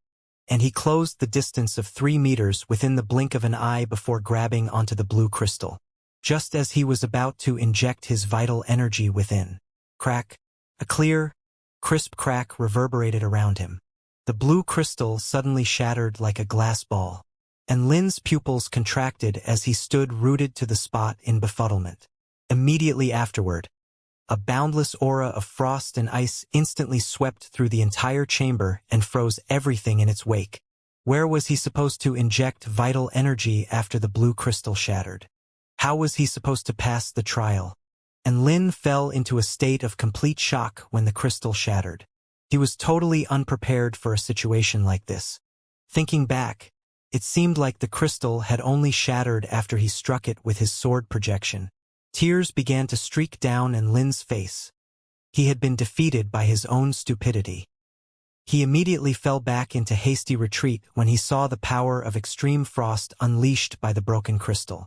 and he closed the distance of 3 meters within the blink of an eye before grabbing onto the blue crystal. Just as he was about to inject his vital energy within. Crack! A clear, crisp crack reverberated around him. The blue crystal suddenly shattered like a glass ball, and Lin's pupils contracted as he stood rooted to the spot in befuddlement. Immediately afterward, a boundless aura of frost and ice instantly swept through the entire chamber and froze everything in its wake. Where was he supposed to inject vital energy after the blue crystal shattered? How was he supposed to pass the trial? And Lin fell into a state of complete shock when the crystal shattered. He was totally unprepared for a situation like this. Thinking back, it seemed like the crystal had only shattered after he struck it with his sword projection. Tears began to streak down Lin's face. He had been defeated by his own stupidity. He immediately fell back into hasty retreat when he saw the power of extreme frost unleashed by the broken crystal.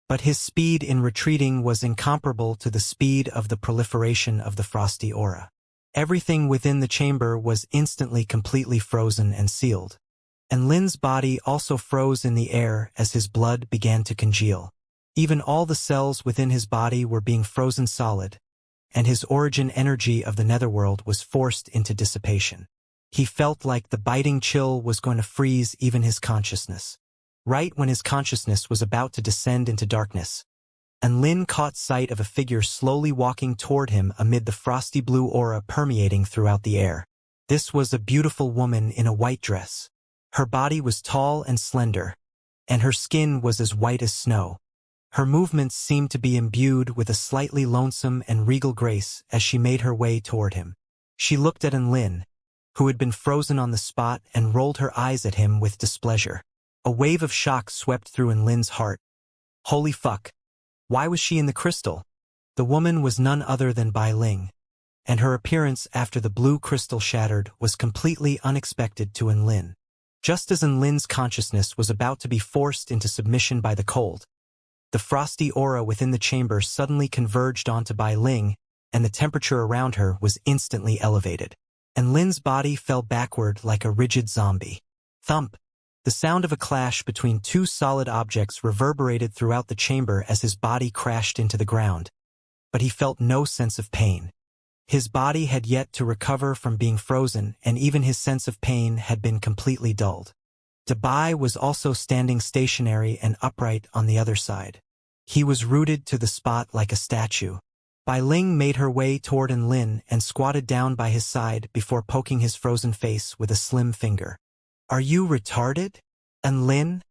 But his speed in retreating was incomparable to the speed of the proliferation of the frosty aura. Everything within the chamber was instantly completely frozen and sealed. And Lin's body also froze in the air as his blood began to congeal. Even all the cells within his body were being frozen solid, and his origin energy of the netherworld was forced into dissipation. He felt like the biting chill was going to freeze even his consciousness. Right when his consciousness was about to descend into darkness, and Lin caught sight of a figure slowly walking toward him amid the frosty blue aura permeating throughout the air. This was a beautiful woman in a white dress. Her body was tall and slender, and her skin was as white as snow. Her movements seemed to be imbued with a slightly lonesome and regal grace as she made her way toward him. She looked at Lin, who had been frozen on the spot, and rolled her eyes at him with displeasure. A wave of shock swept through Lin's heart. Holy fuck! Why was she in the crystal? The woman was none other than Bai Ling, and her appearance after the blue crystal shattered was completely unexpected to Lin. Just as Lin's consciousness was about to be forced into submission by the cold, the frosty aura within the chamber suddenly converged onto Bai Ling, and the temperature around her was instantly elevated. And Lin's body fell backward like a rigid zombie. Thump! The sound of a clash between two solid objects reverberated throughout the chamber as his body crashed into the ground. But he felt no sense of pain. His body had yet to recover from being frozen, and even his sense of pain had been completely dulled. Bai was also standing stationary and upright on the other side. He was rooted to the spot like a statue. Bai Ling made her way toward Lin and squatted down by his side before poking his frozen face with a slim finger. Are you retarded? Lin?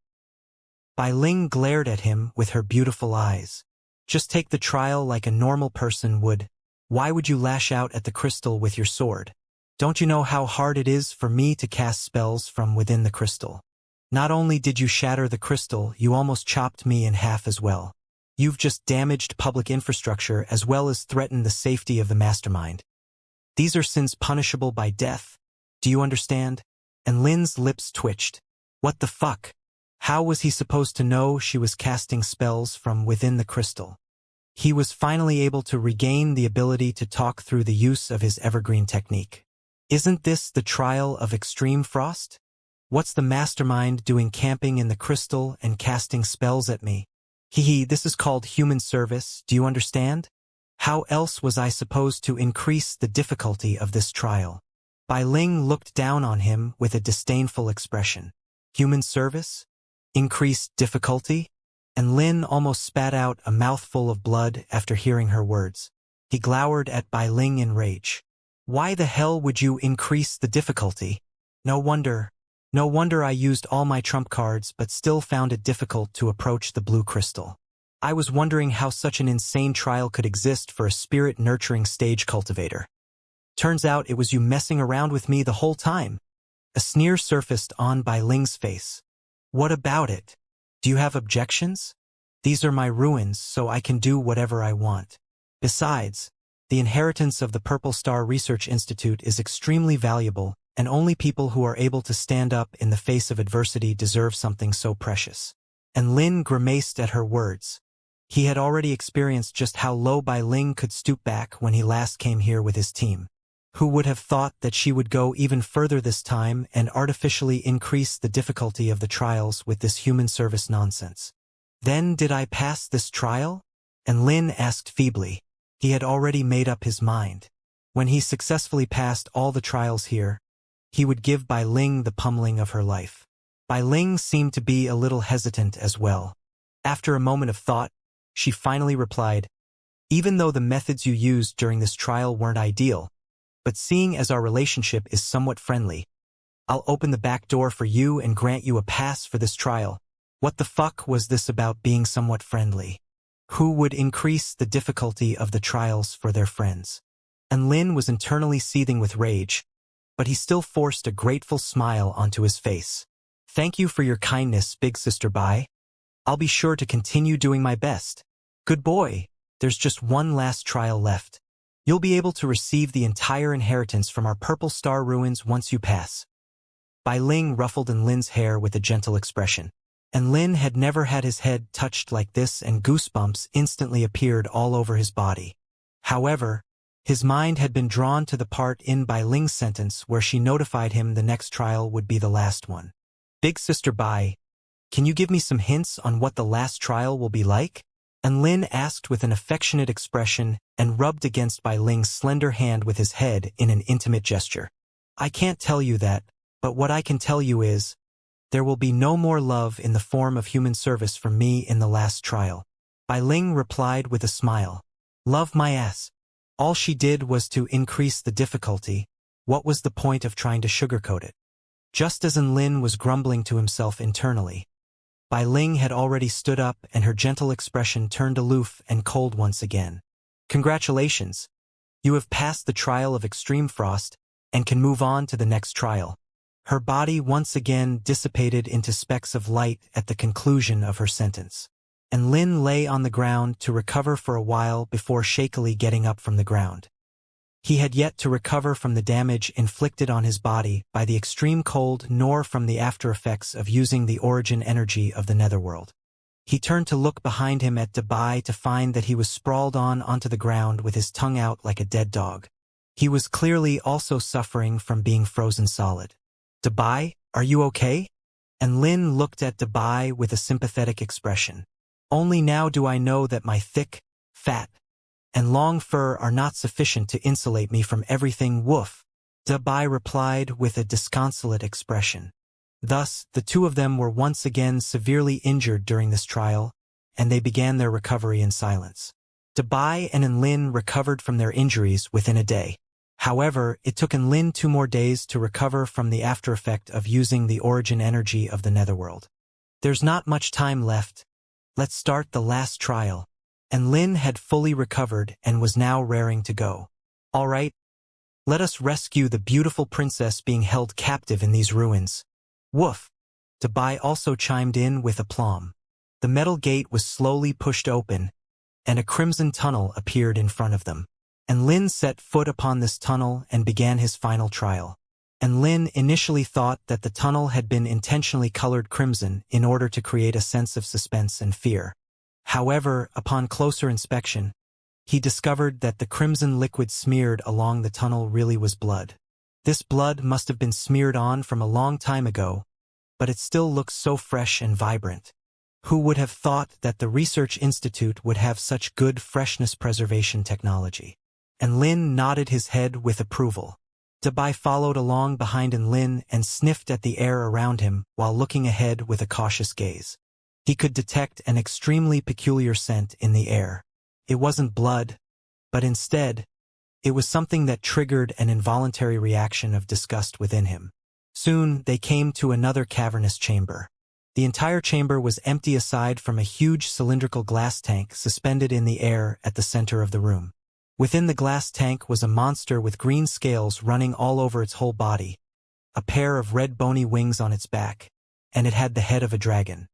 Bai Ling glared at him with her beautiful eyes. Just take the trial like a normal person would. Why would you lash out at the crystal with your sword? Don't you know how hard it is for me to cast spells from within the crystal? Not only did you shatter the crystal, you almost chopped me in half as well. You've just damaged public infrastructure as well as threatened the safety of the mastermind. These are sins punishable by death. Do you understand? Lin's lips twitched. What the fuck? How was he supposed to know she was casting spells from within the crystal? He was finally able to regain the ability to talk through the use of his evergreen technique. Isn't this the trial of extreme frost? What's the mastermind doing camping in the crystal and casting spells at me? This is called human service, do you understand? How else was I supposed to increase the difficulty of this trial? Bai Ling looked down on him with a disdainful expression. Human service? Increased difficulty? And Lin almost spat out a mouthful of blood after hearing her words. He glowered at Bai Ling in rage. Why the hell would you increase the difficulty? No wonder I used all my trump cards but still found it difficult to approach the blue crystal. I was wondering how such an insane trial could exist for a spirit-nurturing stage cultivator. Turns out it was you messing around with me the whole time. A sneer surfaced on Bai Ling's face. What about it? Do you have objections? These are my ruins, so I can do whatever I want. Besides, the inheritance of the Purple Star Research Institute is extremely valuable, and only people who are able to stand up in the face of adversity deserve something so precious. And Lin grimaced at her words. He had already experienced just how low Bai Ling could stoop back when he last came here with his team. Who would have thought that she would go even further this time and artificially increase the difficulty of the trials with this human service nonsense? Then did I pass this trial? And Lin asked feebly. He had already made up his mind. When he successfully passed all the trials here, he would give Bai Ling the pummeling of her life. Bai Ling seemed to be a little hesitant as well. After a moment of thought, she finally replied, even though the methods you used during this trial weren't ideal, but seeing as our relationship is somewhat friendly, I'll open the back door for you and grant you a pass for this trial. What the fuck was this about being somewhat friendly? Who would increase the difficulty of the trials for their friends? And Lin was internally seething with rage, but he still forced a grateful smile onto his face. Thank you for your kindness, big sister Bai. I'll be sure to continue doing my best. Good boy, there's just one last trial left. You'll be able to receive the entire inheritance from our Purple Star ruins once you pass. Bai Ling ruffled in Lin's hair with a gentle expression. And Lin had never had his head touched like this, and goosebumps instantly appeared all over his body. However, his mind had been drawn to the part in Bai Ling's sentence where she notified him the next trial would be the last one. Big sister Bai, can you give me some hints on what the last trial will be like? And Lin asked with an affectionate expression and rubbed against Bai Ling's slender hand with his head in an intimate gesture. I can't tell you that, but what I can tell you is, there will be no more love in the form of human service from me in the last trial. Bai Ling replied with a smile. Love my ass. All she did was to increase the difficulty. What was the point of trying to sugarcoat it? Just as Lin was grumbling to himself internally, Bai Ling had already stood up and her gentle expression turned aloof and cold once again. Congratulations. You have passed the trial of extreme frost and can move on to the next trial. Her body once again dissipated into specks of light at the conclusion of her sentence. And Lin lay on the ground to recover for a while before shakily getting up from the ground. He had yet to recover from the damage inflicted on his body by the extreme cold nor from the after effects of using the origin energy of the netherworld. He turned to look behind him at Bai to find that he was sprawled onto the ground with his tongue out like a dead dog. He was clearly also suffering from being frozen solid. Bai, are you okay? And Lin looked at Bai with a sympathetic expression. Only now do I know that my thick, fat, and long fur are not sufficient to insulate me from everything. Woof. Bai replied with a disconsolate expression. Thus, the two of them were once again severely injured during this trial, and they began their recovery in silence. Bai and Lin recovered from their injuries within a day. However, it took Lin 2 more days to recover from the after effect of using the origin energy of the netherworld. There's not much time left. Let's start the last trial. And Lin had fully recovered and was now raring to go. All right, let us rescue the beautiful princess being held captive in these ruins. Woof. Bai also chimed in with aplomb. The metal gate was slowly pushed open, and a crimson tunnel appeared in front of them. And Lin set foot upon this tunnel and began his final trial. And Lin initially thought that the tunnel had been intentionally colored crimson in order to create a sense of suspense and fear. However, upon closer inspection, he discovered that the crimson liquid smeared along the tunnel really was blood. This blood must have been smeared on from a long time ago, but it still looks so fresh and vibrant. Who would have thought that the Research Institute would have such good freshness preservation technology? And Lin nodded his head with approval. Bai followed along behind Lin and sniffed at the air around him while looking ahead with a cautious gaze. He could detect an extremely peculiar scent in the air. It wasn't blood, but instead, It was something that triggered an involuntary reaction of disgust within him. Soon, they came to another cavernous chamber. The entire chamber was empty aside from a huge cylindrical glass tank suspended in the air at the center of the room. Within the glass tank was a monster with green scales running all over its whole body, a pair of red bony wings on its back, and it had the head of a dragon.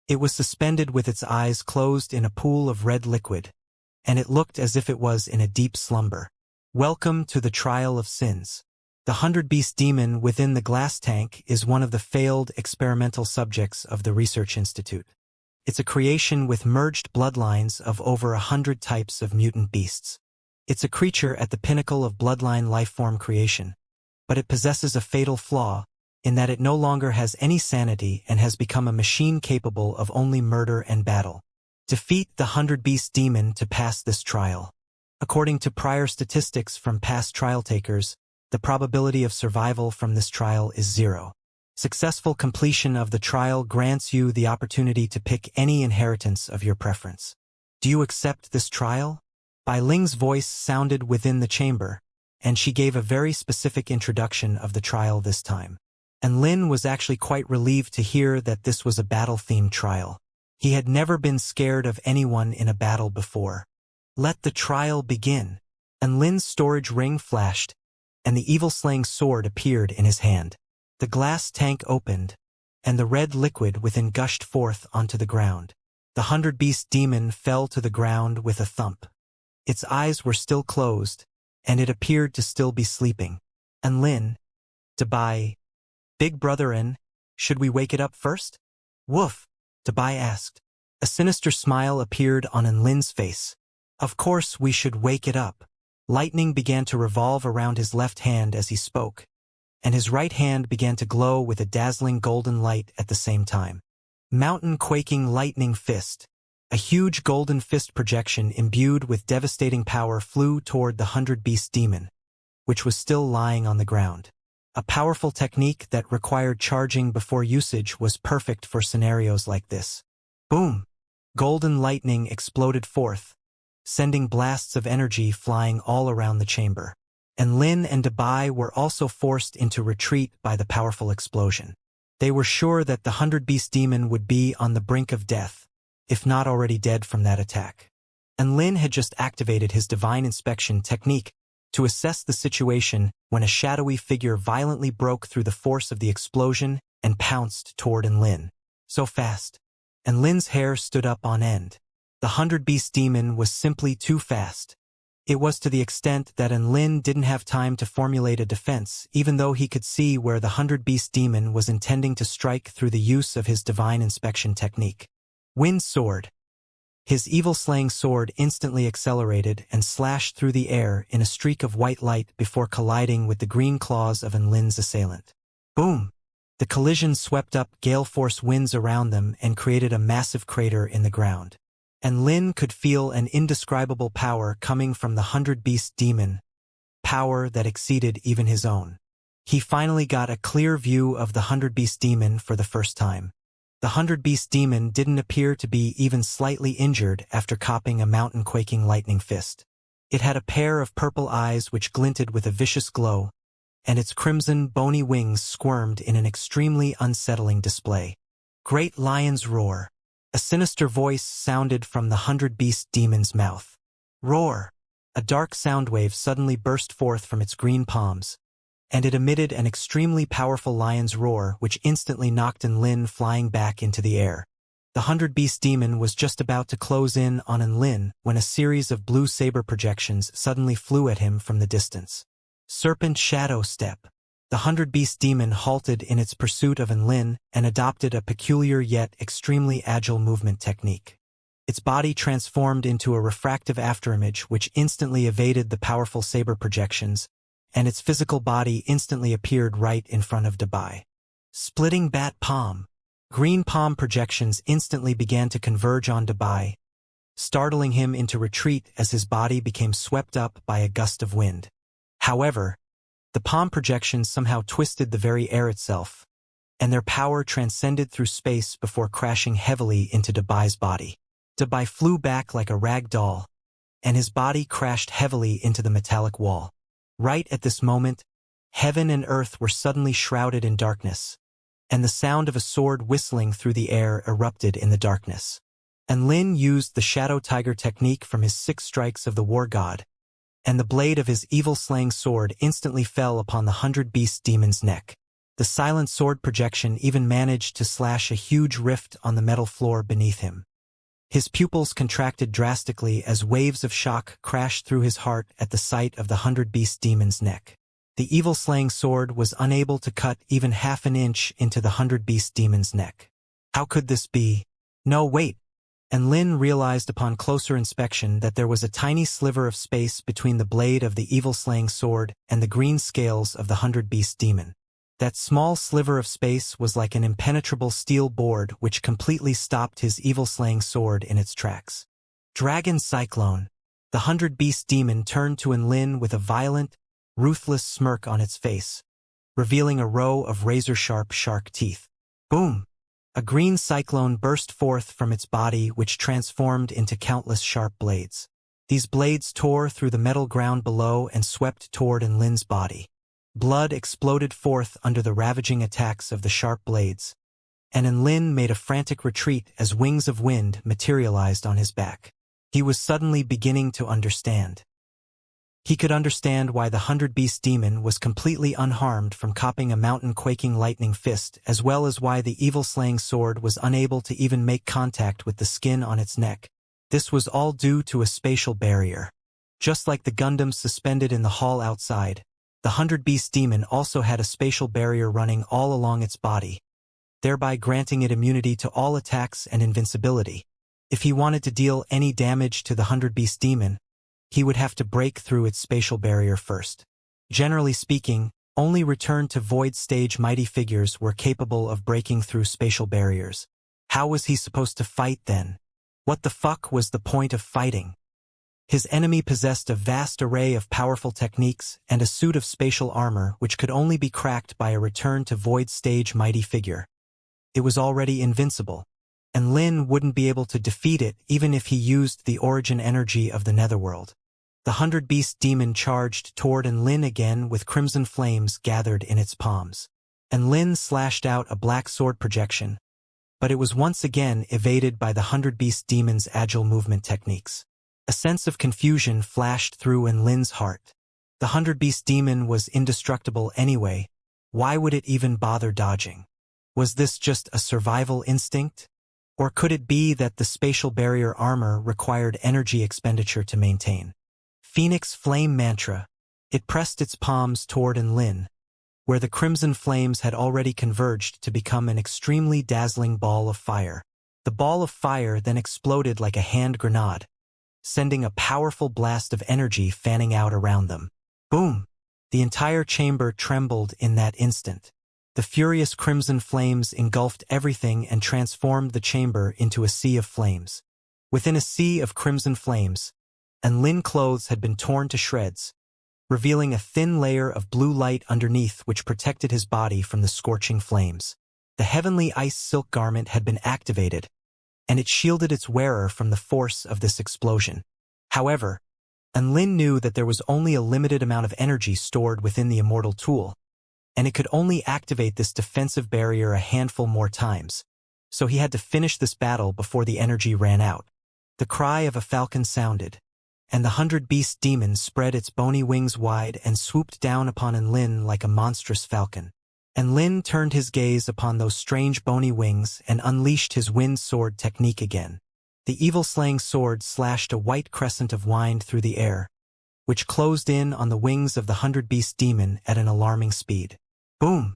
It was suspended with its eyes closed in a pool of red liquid, and it looked as if it was in a deep slumber. Welcome to the trial of sins. The 100-beast demon within the glass tank is one of the failed experimental subjects of the Research Institute. It's a creation with merged bloodlines of over 100 types of mutant beasts. It's a creature at the pinnacle of bloodline lifeform creation, but it possesses a fatal flaw in that it no longer has any sanity and has become a machine capable of only murder and battle. Defeat the 100-beast demon to pass this trial. According to prior statistics from past trial takers, the probability of survival from this trial is 0. Successful completion of the trial grants you the opportunity to pick any inheritance of your preference. Do you accept this trial? Bai Ling's voice sounded within the chamber, and she gave a very specific introduction of the trial this time. And Lin was actually quite relieved to hear that this was a battle-themed trial. He had never been scared of anyone in a battle before. Let the trial begin. And Lin's storage ring flashed, and the evil-slaying sword appeared in his hand. The glass tank opened, and the red liquid within gushed forth onto the ground. The 100-beast demon fell to the ground with a thump. Its eyes were still closed, and it appeared to still be sleeping. And Lin, Dabai, Big Brother, should we wake it up first? Woof, Dabai asked. A sinister smile appeared on Lin's face. Of course we should wake it up. Lightning began to revolve around his left hand as he spoke, and his right hand began to glow with a dazzling golden light at the same time. Mountain-quaking lightning fist. A huge golden fist projection imbued with devastating power flew toward the 100-beast demon, which was still lying on the ground. A powerful technique that required charging before usage was perfect for scenarios like this. Boom! Golden lightning exploded forth, sending blasts of energy flying all around the chamber. And Lin and Dabai were also forced into retreat by the powerful explosion. They were sure that the 100-beast demon would be on the brink of death, if not already dead from that attack. And Lin had just activated his divine inspection technique to assess the situation when a shadowy figure violently broke through the force of the explosion and pounced toward Lin. So fast. And Lin's hair stood up on end. The 100-beast demon was simply too fast. It was to the extent that Lin didn't have time to formulate a defense, even though he could see where the 100-beast demon was intending to strike through the use of his divine inspection technique. Wind sword. His evil-slaying sword instantly accelerated and slashed through the air in a streak of white light before colliding with the green claws of Lin's assailant. Boom! The collision swept up gale-force winds around them and created a massive crater in the ground. And Lin could feel an indescribable power coming from the 100-beast demon, power that exceeded even his own. He finally got a clear view of the 100-beast demon for the first time. The 100-beast demon didn't appear to be even slightly injured after copping a mountain-quaking lightning fist. It had a pair of purple eyes which glinted with a vicious glow, and its crimson, bony wings squirmed in an extremely unsettling display. Great lion's roar. A sinister voice sounded from the 100-beast demon's mouth. Roar! A dark sound wave suddenly burst forth from its green palms, and it emitted an extremely powerful lion's roar which instantly knocked Lin flying back into the air. The 100-beast demon was just about to close in on Lin when a series of blue saber projections suddenly flew at him from the distance. Serpent Shadow Step. The 100-beast demon halted in its pursuit of Lin and adopted a peculiar yet extremely agile movement technique. Its body transformed into a refractive afterimage which instantly evaded the powerful saber projections, and its physical body instantly appeared right in front of Dabai. Splitting bat palm. Green palm projections instantly began to converge on Dabai, startling him into retreat as his body became swept up by a gust of wind. However, the palm projections somehow twisted the very air itself, and their power transcended through space before crashing heavily into Dabai's body. Dabai flew back like a rag doll, and his body crashed heavily into the metallic wall. Right at this moment, heaven and earth were suddenly shrouded in darkness, and the sound of a sword whistling through the air erupted in the darkness. And Lin used the Shadow Tiger technique from his 6 strikes of the war god, and the blade of his evil-slaying sword instantly fell upon the 100-beast demon's neck. The silent sword projection even managed to slash a huge rift on the metal floor beneath him. His pupils contracted drastically as waves of shock crashed through his heart at the sight of the 100-beast demon's neck. The evil-slaying sword was unable to cut even half an inch into the 100-beast demon's neck. How could this be? No, wait. And Lin realized upon closer inspection that there was a tiny sliver of space between the blade of the evil-slaying sword and the green scales of the 100-beast demon. That small sliver of space was like an impenetrable steel board which completely stopped his evil-slaying sword in its tracks. Dragon Cyclone. The 100-beast demon turned to Enlin with a violent, ruthless smirk on its face, revealing a row of razor-sharp shark teeth. Boom! A green cyclone burst forth from its body which transformed into countless sharp blades. These blades tore through the metal ground below and swept toward Enlin's body. Blood exploded forth under the ravaging attacks of the sharp blades, and Enlin made a frantic retreat as wings of wind materialized on his back. He was suddenly beginning to understand. He could understand why the 100-beast demon was completely unharmed from copping a mountain-quaking lightning fist, as well as why the evil-slaying sword was unable to even make contact with the skin on its neck. This was all due to a spatial barrier. Just like the Gundams suspended in the hall outside, the 100-beast demon also had a spatial barrier running all along its body, thereby granting it immunity to all attacks and invincibility. If he wanted to deal any damage to the 100-beast demon, he would have to break through its spatial barrier first. Generally speaking, only return to void stage mighty figures were capable of breaking through spatial barriers. How was he supposed to fight then? What the fuck was the point of fighting? His enemy possessed a vast array of powerful techniques and a suit of spatial armor which could only be cracked by a return to void stage mighty figure. It was already invincible, and Lin wouldn't be able to defeat it even if he used the origin energy of the netherworld. The 100-beast demon charged toward Enlin again with crimson flames gathered in its palms. Enlin slashed out a black sword projection, but it was once again evaded by the 100-beast demon's agile movement techniques. A sense of confusion flashed through Enlin's heart. The 100-beast demon was indestructible anyway. Why would it even bother dodging? Was this just a survival instinct? Or could it be that the spatial barrier armor required energy expenditure to maintain? Phoenix Flame Mantra. It pressed its palms toward Enlin, where the crimson flames had already converged to become an extremely dazzling ball of fire. The ball of fire then exploded like a hand grenade, sending a powerful blast of energy fanning out around them. Boom! The entire chamber trembled in that instant. The furious crimson flames engulfed everything and transformed the chamber into a sea of flames. Within a sea of crimson flames, Enlin's clothes had been torn to shreds, revealing a thin layer of blue light underneath which protected his body from the scorching flames. The heavenly ice silk garment had been activated, and it shielded its wearer from the force of this explosion. However, Enlin knew that there was only a limited amount of energy stored within the Immortal tool, and it could only activate this defensive barrier a handful more times, so he had to finish this battle before the energy ran out. The cry of a falcon sounded, and the 100-beast demon spread its bony wings wide and swooped down upon Enlin like a monstrous falcon. Enlin turned his gaze upon those strange bony wings and unleashed his wind sword technique again. The evil-slaying sword slashed a white crescent of wind through the air, which closed in on the wings of the 100-beast demon at an alarming speed. Boom!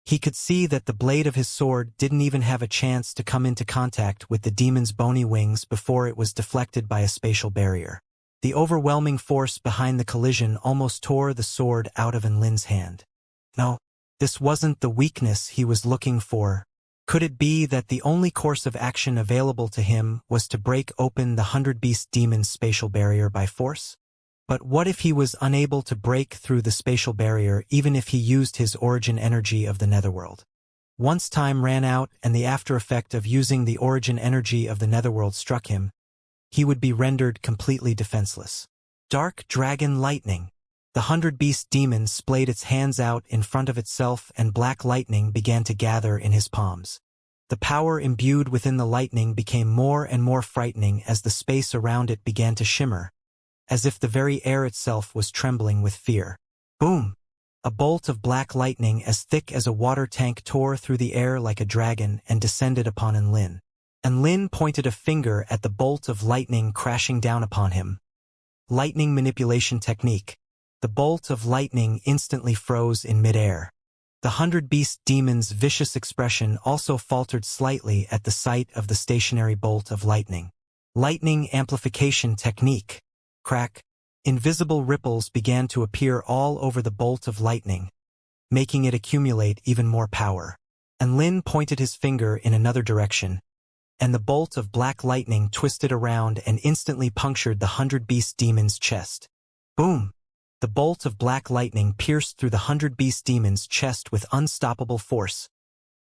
He could see that the blade of his sword didn't even have a chance to come into contact with the demon's bony wings before it was deflected by a spatial barrier. The overwhelming force behind the collision almost tore the sword out of Enlin's hand. No, this wasn't the weakness he was looking for. Could it be that the only course of action available to him was to break open the 100-beast demon's spatial barrier by force? But what if he was unable to break through the spatial barrier even if he used his origin energy of the netherworld? Once time ran out and the after effect of using the origin energy of the netherworld struck him, he would be rendered completely defenseless. Dark Dragon Lightning. The 100-beast demon splayed its hands out in front of itself, and black lightning began to gather in his palms. The power imbued within the lightning became more and more frightening as the space around it began to shimmer, as if the very air itself was trembling with fear. Boom! A bolt of black lightning as thick as a water tank tore through the air like a dragon and descended upon Enlin. Enlin pointed a finger at the bolt of lightning crashing down upon him. Lightning manipulation technique. The bolt of lightning instantly froze in midair. The 100-beast demon's vicious expression also faltered slightly at the sight of the stationary bolt of lightning. Lightning amplification technique. Crack. Invisible ripples began to appear all over the bolt of lightning, making it accumulate even more power. Enlin pointed his finger in another direction, and the bolt of black lightning twisted around and instantly punctured the 100-beast demon's chest. Boom! The bolt of black lightning pierced through the 100-beast demon's chest with unstoppable force,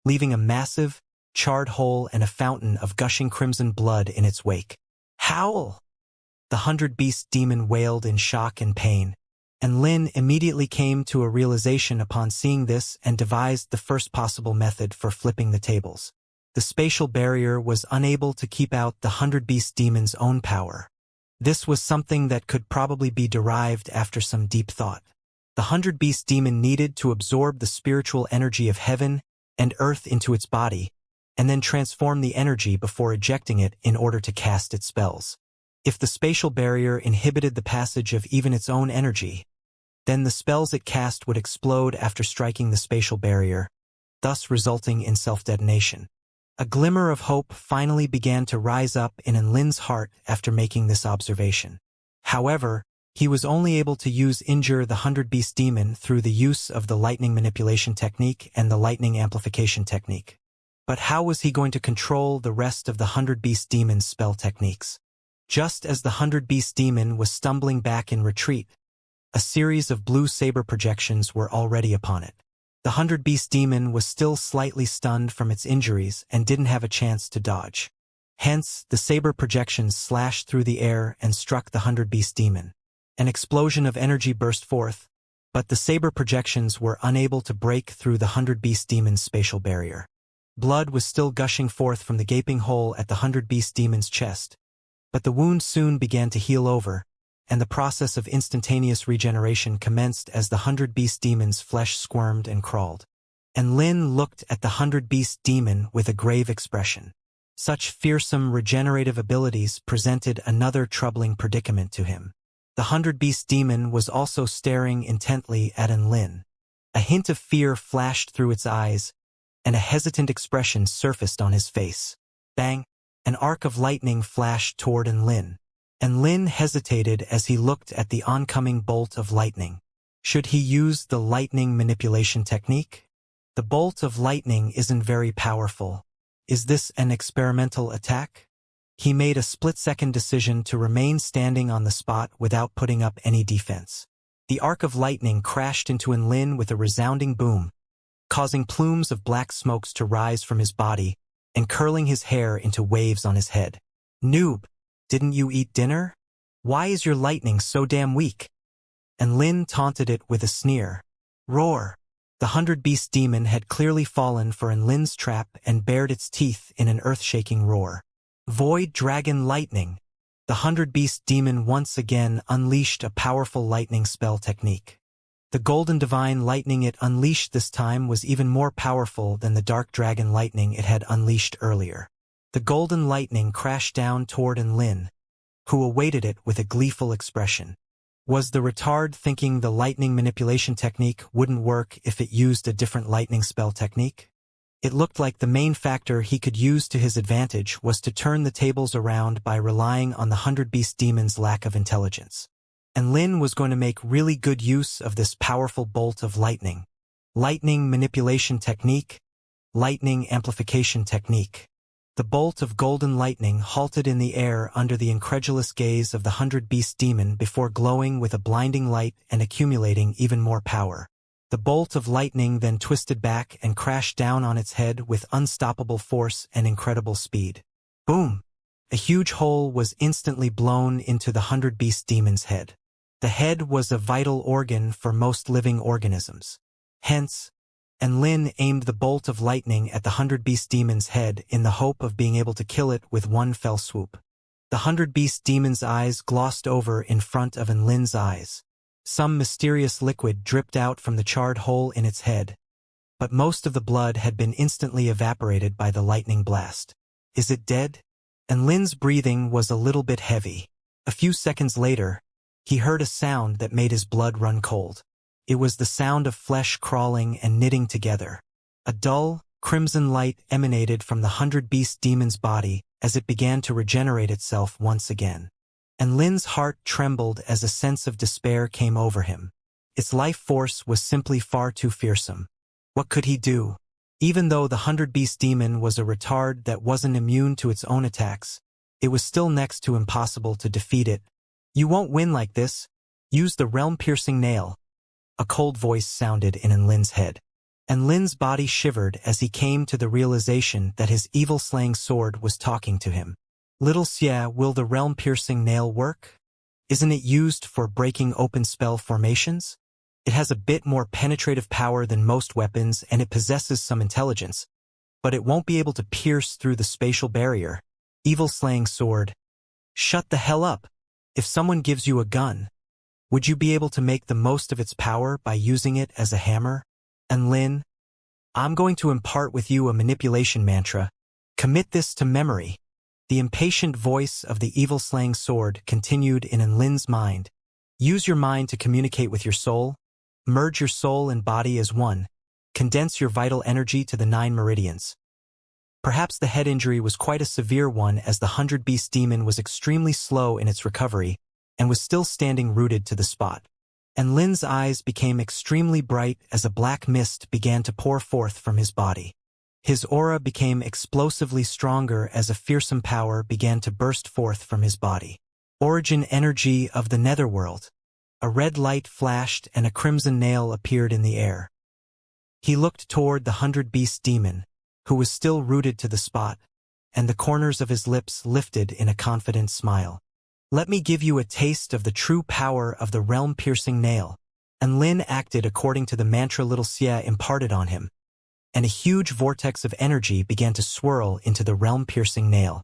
leaving a massive, charred hole and a fountain of gushing crimson blood in its wake. Howl! The 100-beast demon wailed in shock and pain, and Lin immediately came to a realization upon seeing this and devised the first possible method for flipping the tables. The spatial barrier was unable to keep out the 100-beast demon's own power. This was something that could probably be derived after some deep thought. The 100-beast demon needed to absorb the spiritual energy of heaven and earth into its body, and then transform the energy before ejecting it in order to cast its spells. If the spatial barrier inhibited the passage of even its own energy, then the spells it cast would explode after striking the spatial barrier, thus resulting in self-detonation. A glimmer of hope finally began to rise up in Enlin's heart after making this observation. However, he was only able to injure the 100-beast demon through the use of the lightning manipulation technique and the lightning amplification technique. But how was he going to control the rest of the 100-beast demon's spell techniques? Just as the 100-beast demon was stumbling back in retreat, a series of blue saber projections were already upon it. The 100-beast demon was still slightly stunned from its injuries and didn't have a chance to dodge. Hence, the saber projections slashed through the air and struck the 100-beast demon. An explosion of energy burst forth, but the saber projections were unable to break through the 100-beast demon's spatial barrier. Blood was still gushing forth from the gaping hole at the 100-beast demon's chest, but the wound soon began to heal over, and the process of instantaneous regeneration commenced as the 100-beast demon's flesh squirmed and crawled. And Lin looked at the 100-beast demon with a grave expression. Such fearsome regenerative abilities presented another troubling predicament to him. The 100-beast demon was also staring intently at Enlin. A hint of fear flashed through its eyes, and a hesitant expression surfaced on his face. Bang! An arc of lightning flashed toward Enlin. Enlin hesitated as he looked at the oncoming bolt of lightning. Should he use the lightning manipulation technique? The bolt of lightning isn't very powerful. Is this an experimental attack? He made a split-second decision to remain standing on the spot without putting up any defense. The arc of lightning crashed into Enlin with a resounding boom, causing plumes of black smokes to rise from his body and curling his hair into waves on his head. Noob! Didn't you eat dinner? Why is your lightning so damn weak? And Lin taunted it with a sneer. Roar! The 100-beast demon had clearly fallen for Enlin's trap and bared its teeth in an earth-shaking roar. Void Dragon Lightning! The 100-beast demon once again unleashed a powerful lightning spell technique. The golden divine lightning it unleashed this time was even more powerful than the dark dragon lightning it had unleashed earlier. The golden lightning crashed down toward Enlin, who awaited it with a gleeful expression. Was the retard thinking the lightning manipulation technique wouldn't work if it used a different lightning spell technique? It looked like the main factor he could use to his advantage was to turn the tables around by relying on the 100-beast demon's lack of intelligence. And Lin was going to make really good use of this powerful bolt of lightning. Lightning manipulation technique, lightning amplification technique. The bolt of golden lightning halted in the air under the incredulous gaze of the 100-beast demon before glowing with a blinding light and accumulating even more power. The bolt of lightning then twisted back and crashed down on its head with unstoppable force and incredible speed. Boom! A huge hole was instantly blown into the 100 Beast Demon's head. The head was a vital organ for most living organisms. Hence, Enlin aimed the bolt of lightning at the 100 Beast Demon's head in the hope of being able to kill it with one fell swoop. The 100 Beast Demon's eyes glossed over in front of Enlin's eyes. Some mysterious liquid dripped out from the charred hole in its head, but most of the blood had been instantly evaporated by the lightning blast. Is it dead? Enlin's breathing was a little bit heavy. A few seconds later, he heard a sound that made his blood run cold. It was the sound of flesh crawling and knitting together. A dull, crimson light emanated from the 100 Beast Demon's body as it began to regenerate itself once again. Enlin's heart trembled as a sense of despair came over him. Its life force was simply far too fearsome. What could he do? Even though the 100 Beast Demon was a retard that wasn't immune to its own attacks, it was still next to impossible to defeat it. You won't win like this. Use the realm-piercing nail. A cold voice sounded in Enlin's head. Enlin's body shivered as he came to the realization that his evil-slaying sword was talking to him. Little Xia, will the realm-piercing nail work? Isn't it used for breaking open spell formations? It has a bit more penetrative power than most weapons and it possesses some intelligence, but it won't be able to pierce through the spatial barrier. Evil-slaying sword. Shut the hell up. If someone gives you a gun, would you be able to make the most of its power by using it as a hammer? Enlin, I'm going to impart with you a manipulation mantra. Commit this to memory. The impatient voice of the evil-slaying sword continued in Enlin's mind. Use your mind to communicate with your soul. Merge your soul and body as one. Condense your vital energy to the 9 meridians. Perhaps the head injury was quite a severe one as the 100 Beast Demon was extremely slow in its recovery and was still standing rooted to the spot. Enlin's eyes became extremely bright as a black mist began to pour forth from his body. His aura became explosively stronger as a fearsome power began to burst forth from his body. Origin energy of the netherworld. A red light flashed and a crimson nail appeared in the air. He looked toward the 100 Beast Demon, who was still rooted to the spot, and the corners of his lips lifted in a confident smile. Let me give you a taste of the true power of the realm-piercing nail. Enlin acted according to the mantra Little Xia imparted on him, and a huge vortex of energy began to swirl into the realm-piercing nail.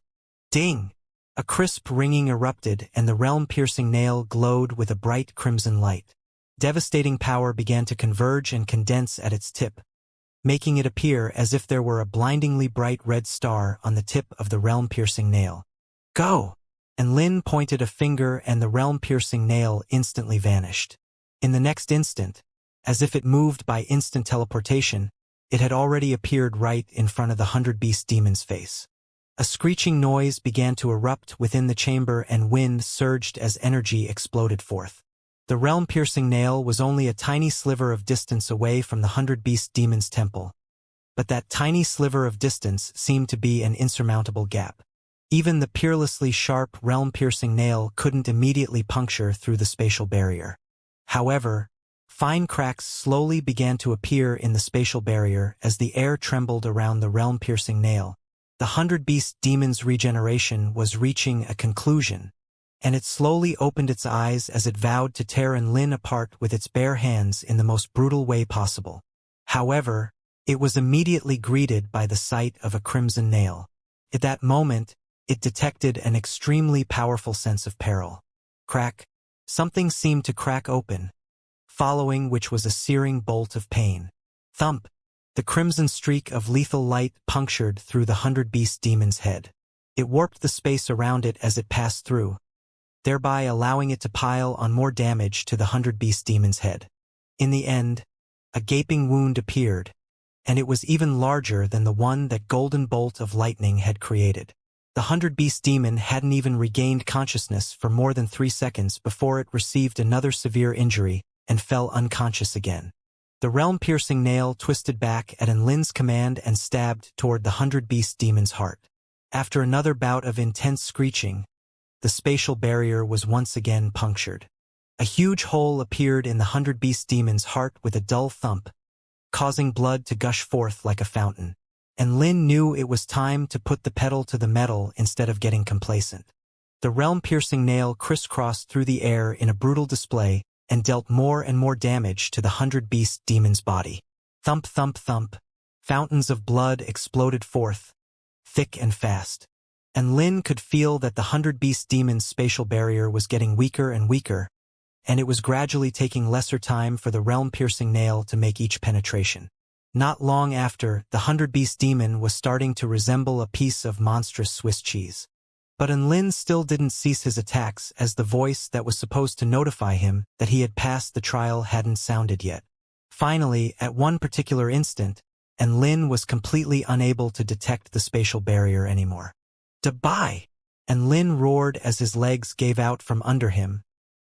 Ding! A crisp ringing erupted and the realm-piercing nail glowed with a bright crimson light. Devastating power began to converge and condense at its tip, making it appear as if there were a blindingly bright red star on the tip of the realm-piercing nail. Go! Enlin pointed a finger and the realm-piercing nail instantly vanished. In the next instant, as if it moved by instant teleportation, it had already appeared right in front of the 100 Beast Demon's face. A screeching noise began to erupt within the chamber and wind surged as energy exploded forth. The realm-piercing nail was only a tiny sliver of distance away from the 100 Beast Demon's temple, but that tiny sliver of distance seemed to be an insurmountable gap. Even the peerlessly sharp realm-piercing nail couldn't immediately puncture through the spatial barrier. However, fine cracks slowly began to appear in the spatial barrier as the air trembled around the realm-piercing nail. The 100 Beast Demon's regeneration was reaching a conclusion, and it slowly opened its eyes as it vowed to tear Enlin apart with its bare hands in the most brutal way possible. However, it was immediately greeted by the sight of a crimson nail. At that moment, it detected an extremely powerful sense of peril. Crack! Something seemed to crack open, following which was a searing bolt of pain. Thump! The crimson streak of lethal light punctured through the 100 Beast Demon's head. It warped the space around it as it passed through, thereby allowing it to pile on more damage to the 100 Beast Demon's head. In the end, a gaping wound appeared, and it was even larger than the one that Golden Bolt of Lightning had created. The 100 Beast Demon hadn't even regained consciousness for more than 3 seconds before it received another severe injury and fell unconscious again. The realm-piercing nail twisted back at Enlin's command and stabbed toward the 100 Beast Demon's heart. After another bout of intense screeching, the spatial barrier was once again punctured. A huge hole appeared in the 100 Beast Demon's heart with a dull thump, causing blood to gush forth like a fountain. and Lin knew it was time to put the pedal to the metal instead of getting complacent. The realm-piercing nail crisscrossed through the air in a brutal display and dealt more and more damage to the 100-beast demon's body. Thump, thump, thump. Fountains of blood exploded forth, thick and fast. And Lin could feel that the 100-beast demon's spatial barrier was getting weaker and weaker, and it was gradually taking lesser time for the realm-piercing nail to make each penetration. Not long after, the 100-beast demon was starting to resemble a piece of monstrous Swiss cheese. But Lin still didn't cease his attacks as the voice that was supposed to notify him that he had passed the trial hadn't sounded yet. Finally, at one particular instant, Lin was completely unable to detect the spatial barrier anymore. "Goodbye!" Lin roared as his legs gave out from under him,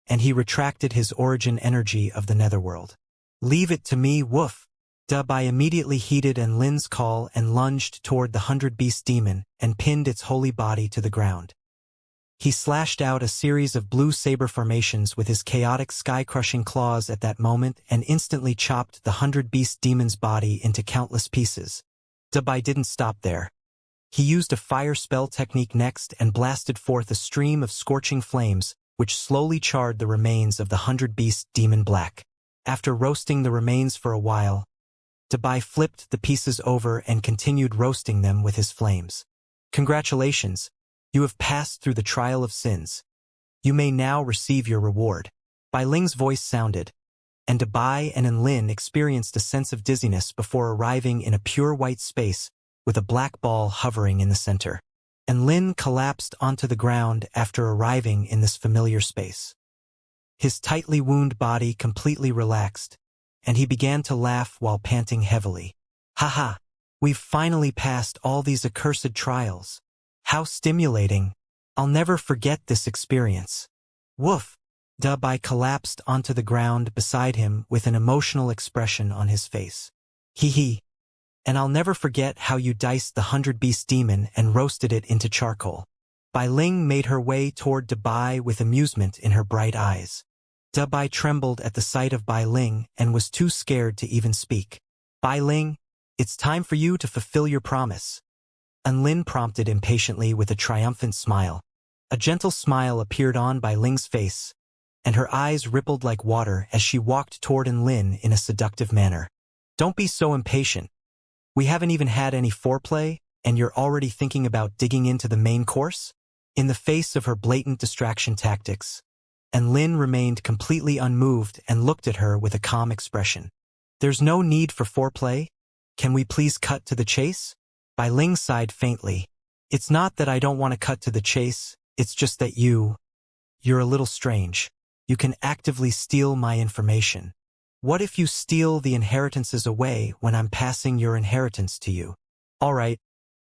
and he retracted his origin energy of the netherworld. "Leave it to me, woof!" Dubai immediately heeded Lin's call and lunged toward the 100-beast demon and pinned its holy body to the ground. He slashed out a series of blue saber formations with his chaotic sky-crushing claws at that moment and instantly chopped the 100-beast demon's body into countless pieces. Dubai didn't stop there. He used a fire spell technique next and blasted forth a stream of scorching flames, which slowly charred the remains of the 100-beast demon black. After roasting the remains for a while, Dubai flipped the pieces over and continued roasting them with his flames. "Congratulations, you have passed through the trial of sins. You may now receive your reward." Bai Ling's voice sounded, and Dubai and Lin experienced a sense of dizziness before arriving in a pure white space with a black ball hovering in the center. Lin collapsed onto the ground after arriving in this familiar space. His tightly wound body completely relaxed, and he began to laugh while panting heavily. "Haha, we've finally passed all these accursed trials. How stimulating. I'll never forget this experience." "Woof!" Dubai collapsed onto the ground beside him with an emotional expression on his face. "Hee hee. And I'll never forget how you diced the 100-beast demon and roasted it into charcoal." Bai Ling made her way toward Dubai with amusement in her bright eyes. Dubai trembled at the sight of Bai Ling and was too scared to even speak. "Bai Ling, it's time for you to fulfill your promise." Lin prompted impatiently with a triumphant smile. A gentle smile appeared on Bai Ling's face, and her eyes rippled like water as she walked toward Lin in a seductive manner. "Don't be so impatient. We haven't even had any foreplay, and you're already thinking about digging into the main course?" In the face of her blatant distraction tactics, Lin remained completely unmoved and looked at her with a calm expression. "There's no need for foreplay. Can we please cut to the chase?" Bai Ling sighed faintly. "It's not that I don't want to cut to the chase, it's just that you're a little strange. You can actively steal my information. What if you steal the inheritances away when I'm passing your inheritance to you?" "All right,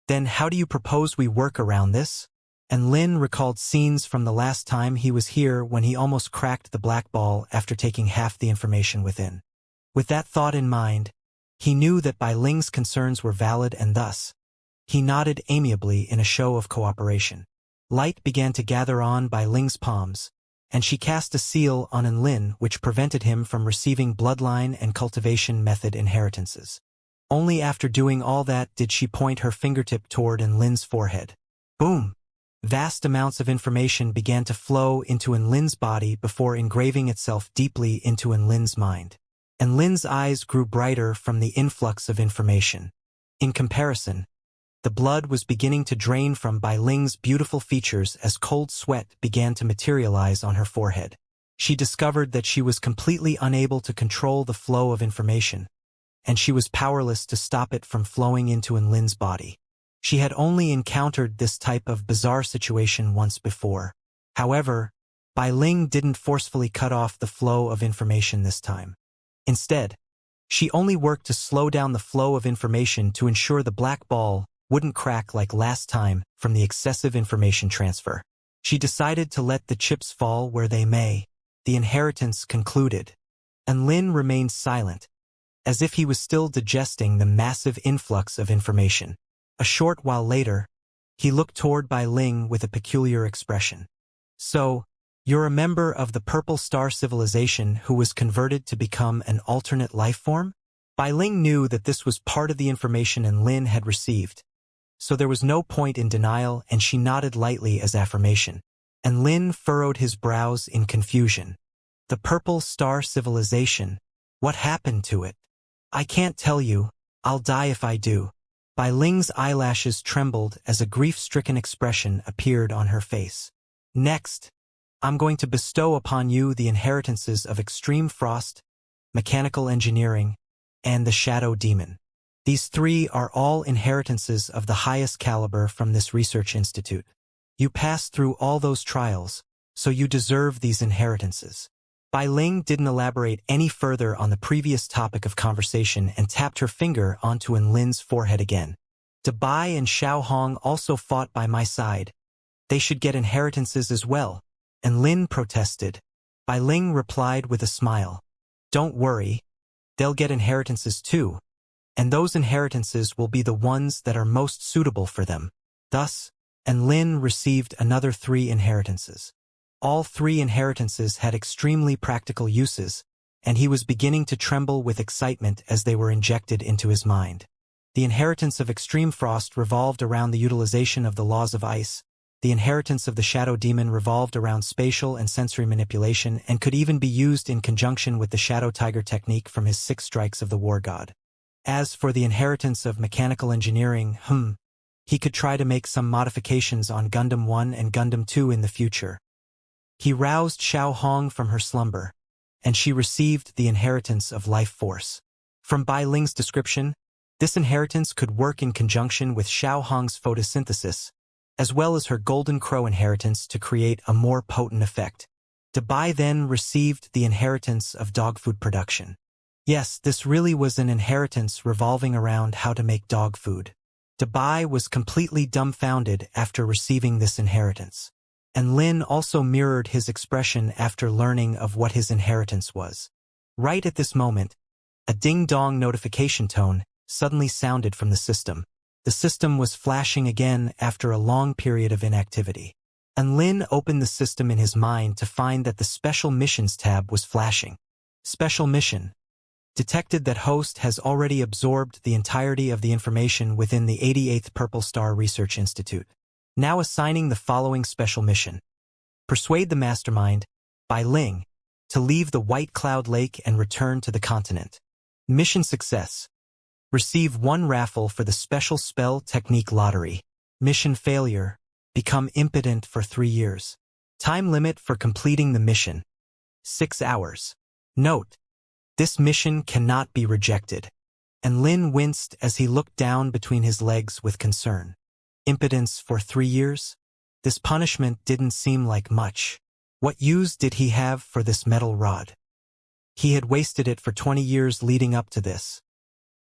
then how do you propose we work around this?" Lin recalled scenes from the last time he was here when he almost cracked the black ball after taking half the information within. With that thought in mind, he knew that Bai Ling's concerns were valid and thus, he nodded amiably in a show of cooperation. Light began to gather on Bai Ling's palms, and she cast a seal on Lin which prevented him from receiving bloodline and cultivation method inheritances. Only after doing all that did she point her fingertip toward Lin's forehead. Boom! Vast amounts of information began to flow into Lin's body before engraving itself deeply into Lin's mind. Lin's eyes grew brighter from the influx of information. In comparison, the blood was beginning to drain from Bai Ling's beautiful features as cold sweat began to materialize on her forehead. She discovered that she was completely unable to control the flow of information, and she was powerless to stop it from flowing into Lin's body. She had only encountered this type of bizarre situation once before. However, Bai Ling didn't forcefully cut off the flow of information this time. Instead, she only worked to slow down the flow of information to ensure the black ball wouldn't crack like last time from the excessive information transfer. She decided to let the chips fall where they may. The inheritance concluded, and Lin remained silent, as if he was still digesting the massive influx of information. A short while later, he looked toward Bai Ling with a peculiar expression. "So, you're a member of the Purple Star civilization who was converted to become an alternate life form?" Bai Ling knew that this was part of the information Lin had received, so there was no point in denial, and she nodded lightly as affirmation. And Lin furrowed his brows in confusion. The Purple Star Civilization. What happened to it? I can't tell you. I'll die if I do. Bai Ling's eyelashes trembled as a grief-stricken expression appeared on her face. Next, I'm going to bestow upon you the inheritances of Extreme Frost, Mechanical Engineering, and the Shadow Demon. These three are all inheritances of the highest caliber from this research institute. You passed through all those trials, so you deserve these inheritances. Bai Ling didn't elaborate any further on the previous topic of conversation and tapped her finger onto Lin's forehead again. Bai and Xiao Hong also fought by my side. They should get inheritances as well. And Lin protested. Bai Ling replied with a smile. Don't worry. They'll get inheritances too. And those inheritances will be the ones that are most suitable for them. Thus, Lin received another 3 inheritances. All 3 inheritances had extremely practical uses, and he was beginning to tremble with excitement as they were injected into his mind. The inheritance of Extreme Frost revolved around the utilization of the laws of ice. The inheritance of the Shadow Demon revolved around spatial and sensory manipulation and could even be used in conjunction with the Shadow Tiger technique from his 6 strikes of the War God. As for the inheritance of Mechanical Engineering, he could try to make some modifications on Gundam 1 and Gundam 2 in the future. He roused Xiao Hong from her slumber, and she received the inheritance of Life Force. From Bai Ling's description, this inheritance could work in conjunction with Xiao Hong's photosynthesis, as well as her Golden Crow inheritance to create a more potent effect. Bai then received the inheritance of dog food production. Yes, this really was an inheritance revolving around how to make dog food. Bai was completely dumbfounded after receiving this inheritance. And Lin also mirrored his expression after learning of what his inheritance was. Right at this moment, a ding-dong notification tone suddenly sounded from the system. The system was flashing again after a long period of inactivity. And Lin opened the system in his mind to find that the Special Missions tab was flashing. Special Mission. Detected that host has already absorbed the entirety of the information within the 88th Purple Star Research Institute. Now assigning the following special mission. Persuade the mastermind, Bai Ling, to leave the White Cloud Lake and return to the continent. Mission success. Receive 1 raffle for the Special Spell Technique Lottery. Mission failure. Become impotent for 3 years. Time limit for completing the mission. 6 hours. Note. This mission cannot be rejected. And Lin winced as he looked down between his legs with concern. Impotence for 3 years? This punishment didn't seem like much. What use did he have for this metal rod? He had wasted it for 20 years leading up to this.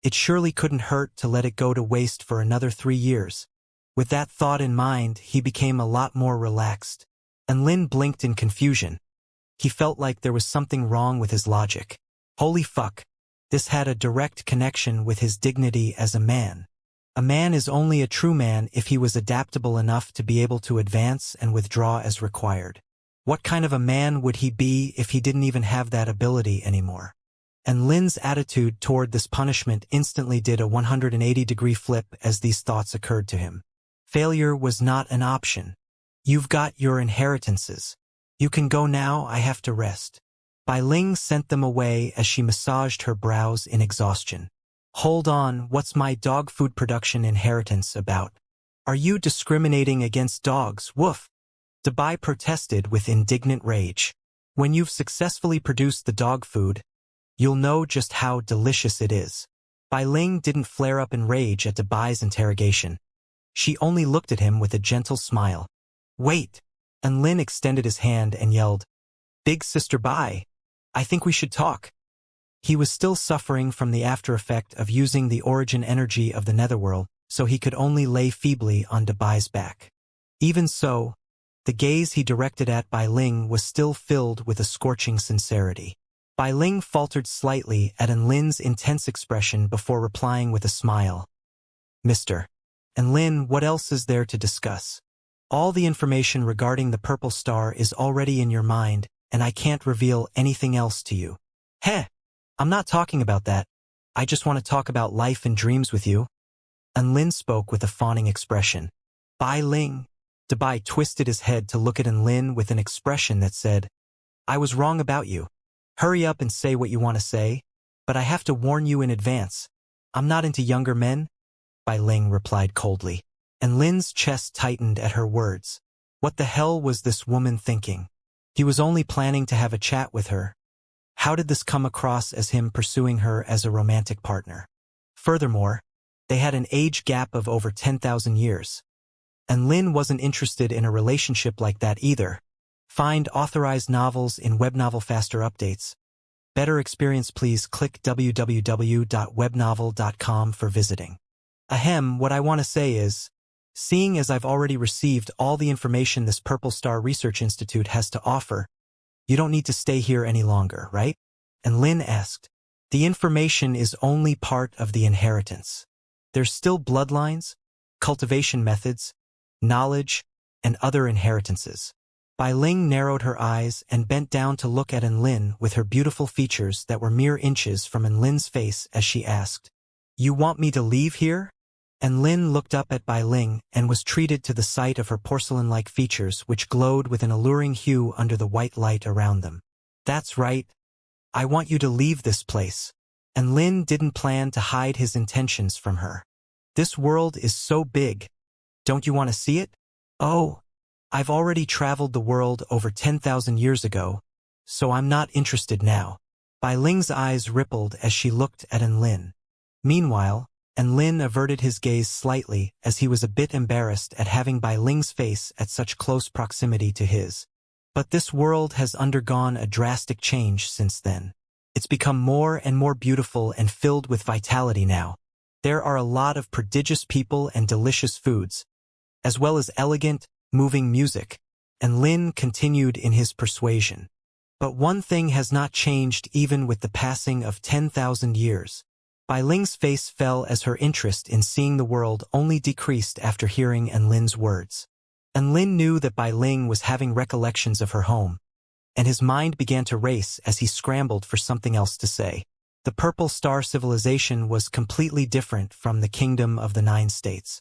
It surely couldn't hurt to let it go to waste for another 3 years. With that thought in mind, he became a lot more relaxed. And Lin blinked in confusion. He felt like there was something wrong with his logic. Holy fuck. This had a direct connection with his dignity as a man. A man is only a true man if he was adaptable enough to be able to advance and withdraw as required. What kind of a man would he be if he didn't even have that ability anymore? And Lin's attitude toward this punishment instantly did a 180-degree flip as these thoughts occurred to him. Failure was not an option. You've got your inheritances. You can go now, I have to rest. Bai Ling sent them away as she massaged her brows in exhaustion. Hold on, what's my dog food production inheritance about? Are you discriminating against dogs, woof? Bai protested with indignant rage. When you've successfully produced the dog food, you'll know just how delicious it is. Bai Ling didn't flare up in rage at Bai's interrogation. She only looked at him with a gentle smile. Wait! And Lin extended his hand and yelled, Big Sister Bai, I think we should talk. He was still suffering from the after effect of using the origin energy of the netherworld, so he could only lay feebly on Bai's back. Even so, the gaze he directed at Bai Ling was still filled with a scorching sincerity. Bai Ling faltered slightly at Lin's intense expression before replying with a smile. Mister. And Lin, what else is there to discuss? All the information regarding the Purple Star is already in your mind, and I can't reveal anything else to you. Heh! I'm not talking about that. I just want to talk about life and dreams with you. And Lin spoke with a fawning expression. Bai Ling. Dabai twisted his head to look at Lin with an expression that said, I was wrong about you. Hurry up and say what you want to say, but I have to warn you in advance. I'm not into younger men, Bai Ling replied coldly. And Lin's chest tightened at her words. What the hell was this woman thinking? He was only planning to have a chat with her. How did this come across as him pursuing her as a romantic partner? Furthermore, they had an age gap of over 10,000 years. And Lin wasn't interested in a relationship like that either. Find authorized novels in Webnovel faster updates. Better experience, please click www.webnovel.com for visiting. Ahem, what I want to say is, seeing as I've already received all the information this Purple Star Research Institute has to offer, you don't need to stay here any longer, right? And Lin asked, the information is only part of the inheritance. There's still bloodlines, cultivation methods, knowledge, and other inheritances. Bai Ling narrowed her eyes and bent down to look at Lin with her beautiful features that were mere inches from Lin's face as she asked, You want me to leave here? And Lin looked up at Bai Ling and was treated to the sight of her porcelain-like features which glowed with an alluring hue under the white light around them. That's right. I want you to leave this place. And Lin didn't plan to hide his intentions from her. This world is so big. Don't you want to see it? Oh, I've already traveled the world over 10,000 years ago, so I'm not interested now. Bai Ling's eyes rippled as she looked at Lin. Meanwhile, Lin averted his gaze slightly as he was a bit embarrassed at having Bai Ling's face at such close proximity to his. But this world has undergone a drastic change since then. It's become more and more beautiful and filled with vitality now. There are a lot of prodigious people and delicious foods, as well as elegant, moving music, and Lin continued in his persuasion. But one thing has not changed even with the passing of 10,000 years. Bai Ling's face fell as her interest in seeing the world only decreased after hearing Lin's words. Lin knew that Bai Ling was having recollections of her home, and his mind began to race as he scrambled for something else to say. The Purple Star civilization was completely different from the Kingdom of the Nine States.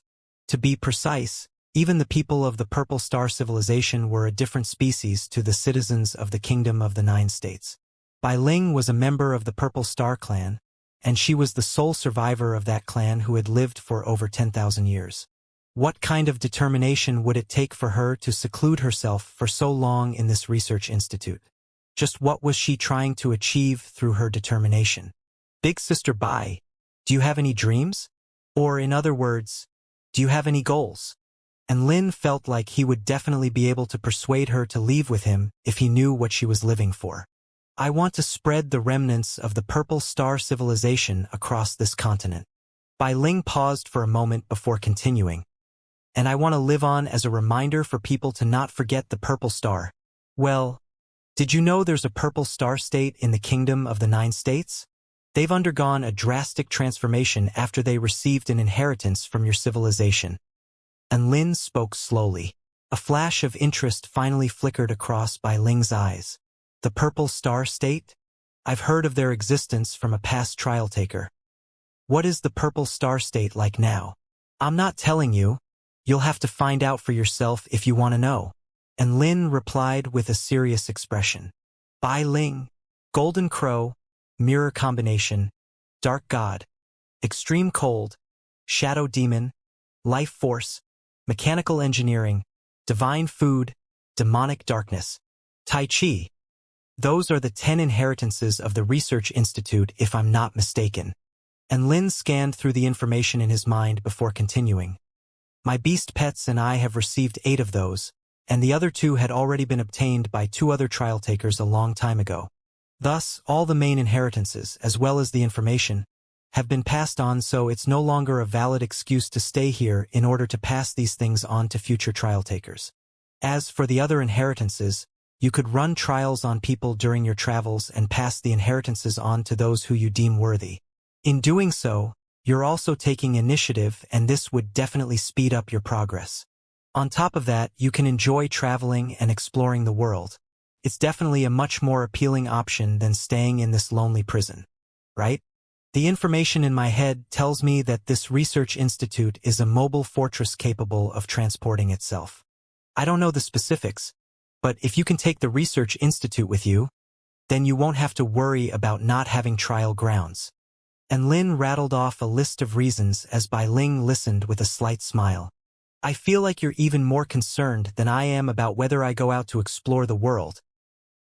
To be precise, even the people of the Purple Star civilization were a different species to the citizens of the Kingdom of the Nine States. Bai Ling was a member of the Purple Star clan, and she was the sole survivor of that clan who had lived for over 10,000 years. What kind of determination would it take for her to seclude herself for so long in this research institute? Just what was she trying to achieve through her determination? Big Sister Bai, do you have any dreams? Or in other words, do you have any goals? And Lin felt like he would definitely be able to persuade her to leave with him if he knew what she was living for. I want to spread the remnants of the Purple Star civilization across this continent. Bai Ling paused for a moment before continuing. And I want to live on as a reminder for people to not forget the Purple Star. Well, did you know there's a Purple Star state in the Kingdom of the Nine States? They've undergone a drastic transformation after they received an inheritance from your civilization. And Lin spoke slowly. A flash of interest finally flickered across Bai Ling's eyes. The Purple Star State? I've heard of their existence from a past trial taker. What is the Purple Star State like now? I'm not telling you. You'll have to find out for yourself if you want to know. And Lin replied with a serious expression. Bai Ling, Golden Crow, Mirror Combination, Dark God, Extreme Cold, Shadow Demon, Life Force, Mechanical Engineering, Divine Food, Demonic Darkness, Tai Chi. Those are the 10 inheritances of the Research Institute, if I'm not mistaken. And Lin scanned through the information in his mind before continuing. My beast pets and I have received 8 of those, and the other 2 had already been obtained by 2 other trial takers a long time ago. Thus, all the main inheritances, as well as the information, have been passed on, so it's no longer a valid excuse to stay here in order to pass these things on to future trial takers. As for the other inheritances, you could run trials on people during your travels and pass the inheritances on to those who you deem worthy. In doing so, you're also taking initiative, and this would definitely speed up your progress. On top of that, you can enjoy traveling and exploring the world. It's definitely a much more appealing option than staying in this lonely prison. Right? The information in my head tells me that this research institute is a mobile fortress capable of transporting itself. I don't know the specifics, but if you can take the research institute with you, then you won't have to worry about not having trial grounds. And Lin rattled off a list of reasons as Bai Ling listened with a slight smile. I feel like you're even more concerned than I am about whether I go out to explore the world.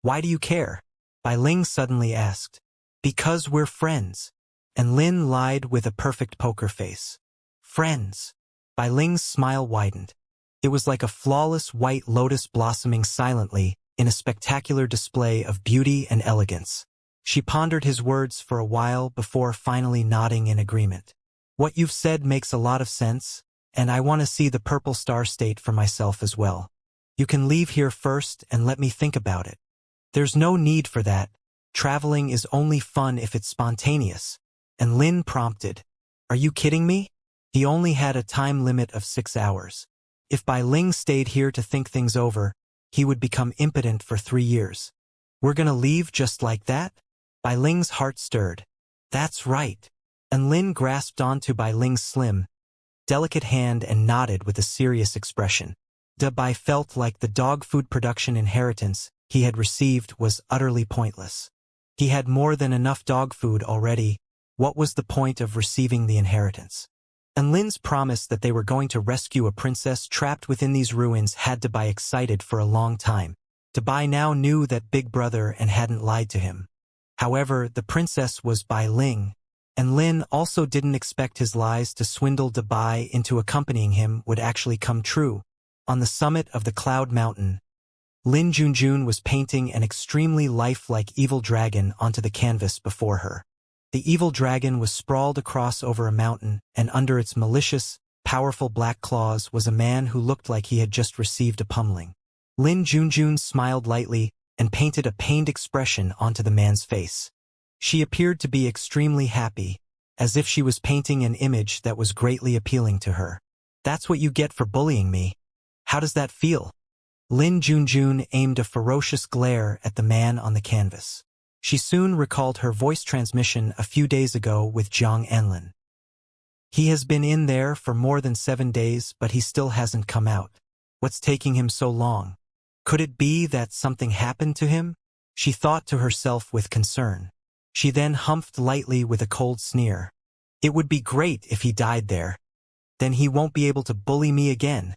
Why do you care? Bai Ling suddenly asked. Because we're friends. And Lin lied with a perfect poker face. Friends. Bai Ling's smile widened. It was like a flawless white lotus blossoming silently in a spectacular display of beauty and elegance. She pondered his words for a while before finally nodding in agreement. What you've said makes a lot of sense, and I want to see the Purple Star State for myself as well. You can leave here first and let me think about it. There's no need for that. Traveling is only fun if it's spontaneous. And Lin prompted, Are you kidding me? He only had a time limit of 6 hours. If Bai Ling stayed here to think things over, he would become impotent for 3 years. We're gonna leave just like that? Bai Ling's heart stirred. That's right. And Lin grasped onto Bai Ling's slim, delicate hand and nodded with a serious expression. Bai felt like the dog food production inheritance he had received was utterly pointless. He had more than enough dog food already. What was the point of receiving the inheritance? And Lin's promise that they were going to rescue a princess trapped within these ruins had Bai excited for a long time. Bai now knew that Big Brother and hadn't lied to him. However, the princess was Bai Ling, and Lin also didn't expect his lies to swindle Bai into accompanying him would actually come true. On the summit of the Cloud Mountain, Lin Junjun was painting an extremely lifelike evil dragon onto the canvas before her. The evil dragon was sprawled across over a mountain, and under its malicious, powerful black claws was a man who looked like he had just received a pummeling. Lin Junjun smiled lightly and painted a pained expression onto the man's face. She appeared to be extremely happy, as if she was painting an image that was greatly appealing to her. That's what you get for bullying me. How does that feel? Lin Junjun aimed a ferocious glare at the man on the canvas. She soon recalled her voice transmission a few days ago with Jiang Anlin. He has been in there for more than 7 days, but he still hasn't come out. What's taking him so long? Could it be that something happened to him? She thought to herself with concern. She then humphed lightly with a cold sneer. It would be great if he died there. Then he won't be able to bully me again.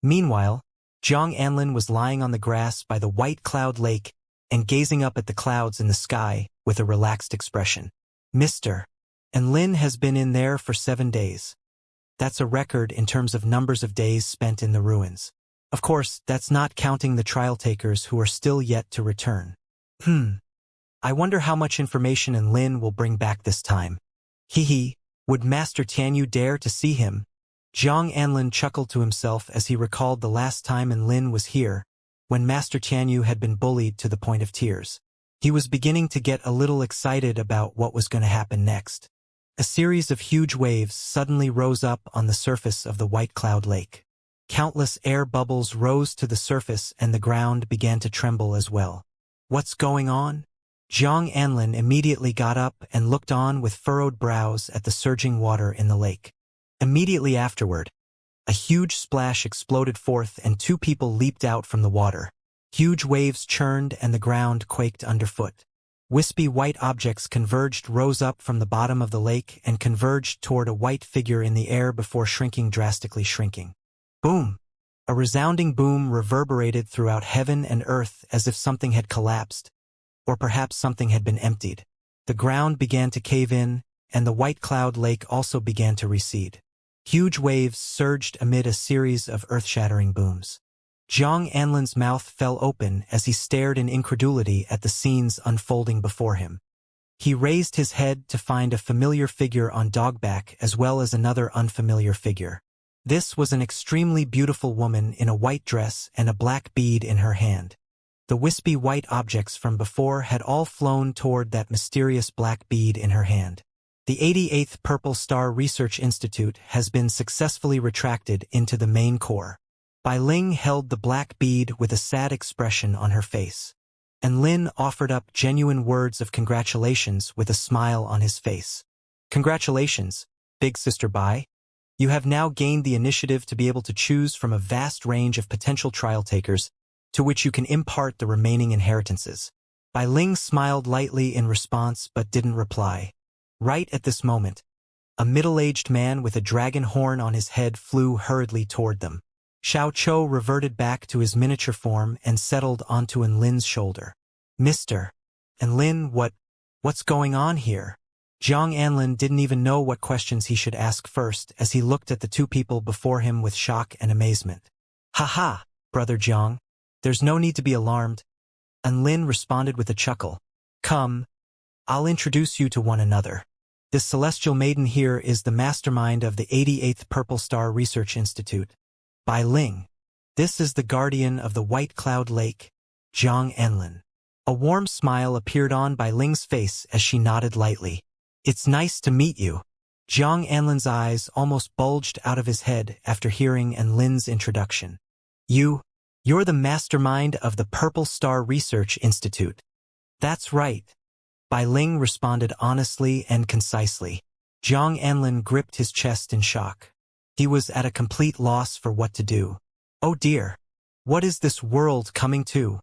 Meanwhile, Jiang Anlin was lying on the grass by the White Cloud Lake and gazing up at the clouds in the sky with a relaxed expression. Mr. And Lin has been in there for 7 days. That's a record in terms of numbers of days spent in the ruins. Of course, that's not counting the trial takers who are still yet to return. I wonder how much information Lin will bring back this time. Hee, would Master Tianyu dare to see him? Jiang Anlin chuckled to himself as he recalled the last time Lin was here, when Master Tianyu had been bullied to the point of tears. He was beginning to get a little excited about what was going to happen next. A series of huge waves suddenly rose up on the surface of the White Cloud Lake. Countless air bubbles rose to the surface and the ground began to tremble as well. What's going on? Jiang Anlin immediately got up and looked on with furrowed brows at the surging water in the lake. Immediately afterward, a huge splash exploded forth and 2 people leaped out from the water. Huge waves churned and the ground quaked underfoot. Wispy white objects rose up from the bottom of the lake and converged toward a white figure in the air before drastically shrinking. Boom! A resounding boom reverberated throughout heaven and earth as if something had collapsed, or perhaps something had been emptied. The ground began to cave in, and the White Cloud Lake also began to recede. Huge waves surged amid a series of earth-shattering booms. Jiang Anlin's mouth fell open as he stared in incredulity at the scenes unfolding before him. He raised his head to find a familiar figure on dogback as well as another unfamiliar figure. This was an extremely beautiful woman in a white dress and a black bead in her hand. The wispy white objects from before had all flown toward that mysterious black bead in her hand. The 88th Purple Star Research Institute has been successfully retracted into the main core. Bai Ling held the black bead with a sad expression on her face. And Lin offered up genuine words of congratulations with a smile on his face. Congratulations, Big Sister Bai. You have now gained the initiative to be able to choose from a vast range of potential trial takers to which you can impart the remaining inheritances. Bai Ling smiled lightly in response but didn't reply. Right at this moment, a middle-aged man with a dragon horn on his head flew hurriedly toward them. Xiao Chou reverted back to his miniature form and settled onto Enlin's shoulder. Mr. Enlin, what's going on here? Jiang Anlin didn't even know what questions he should ask first as he looked at the two people before him with shock and amazement. Ha, Brother Jiang. There's no need to be alarmed. Enlin responded with a chuckle. Come, I'll introduce you to one another. This celestial maiden here is the mastermind of the 88th Purple Star Research Institute. Bai Ling. This is the guardian of the White Cloud Lake, Jiang Anlin. A warm smile appeared on Bai Ling's face as she nodded lightly. It's nice to meet you. Jiang Anlin's eyes almost bulged out of his head after hearing Enlin's introduction. You're the mastermind of the Purple Star Research Institute. That's right. Bai Ling responded honestly and concisely. Jiang Anlin gripped his chest in shock. He was at a complete loss for what to do. Oh dear. What is this world coming to?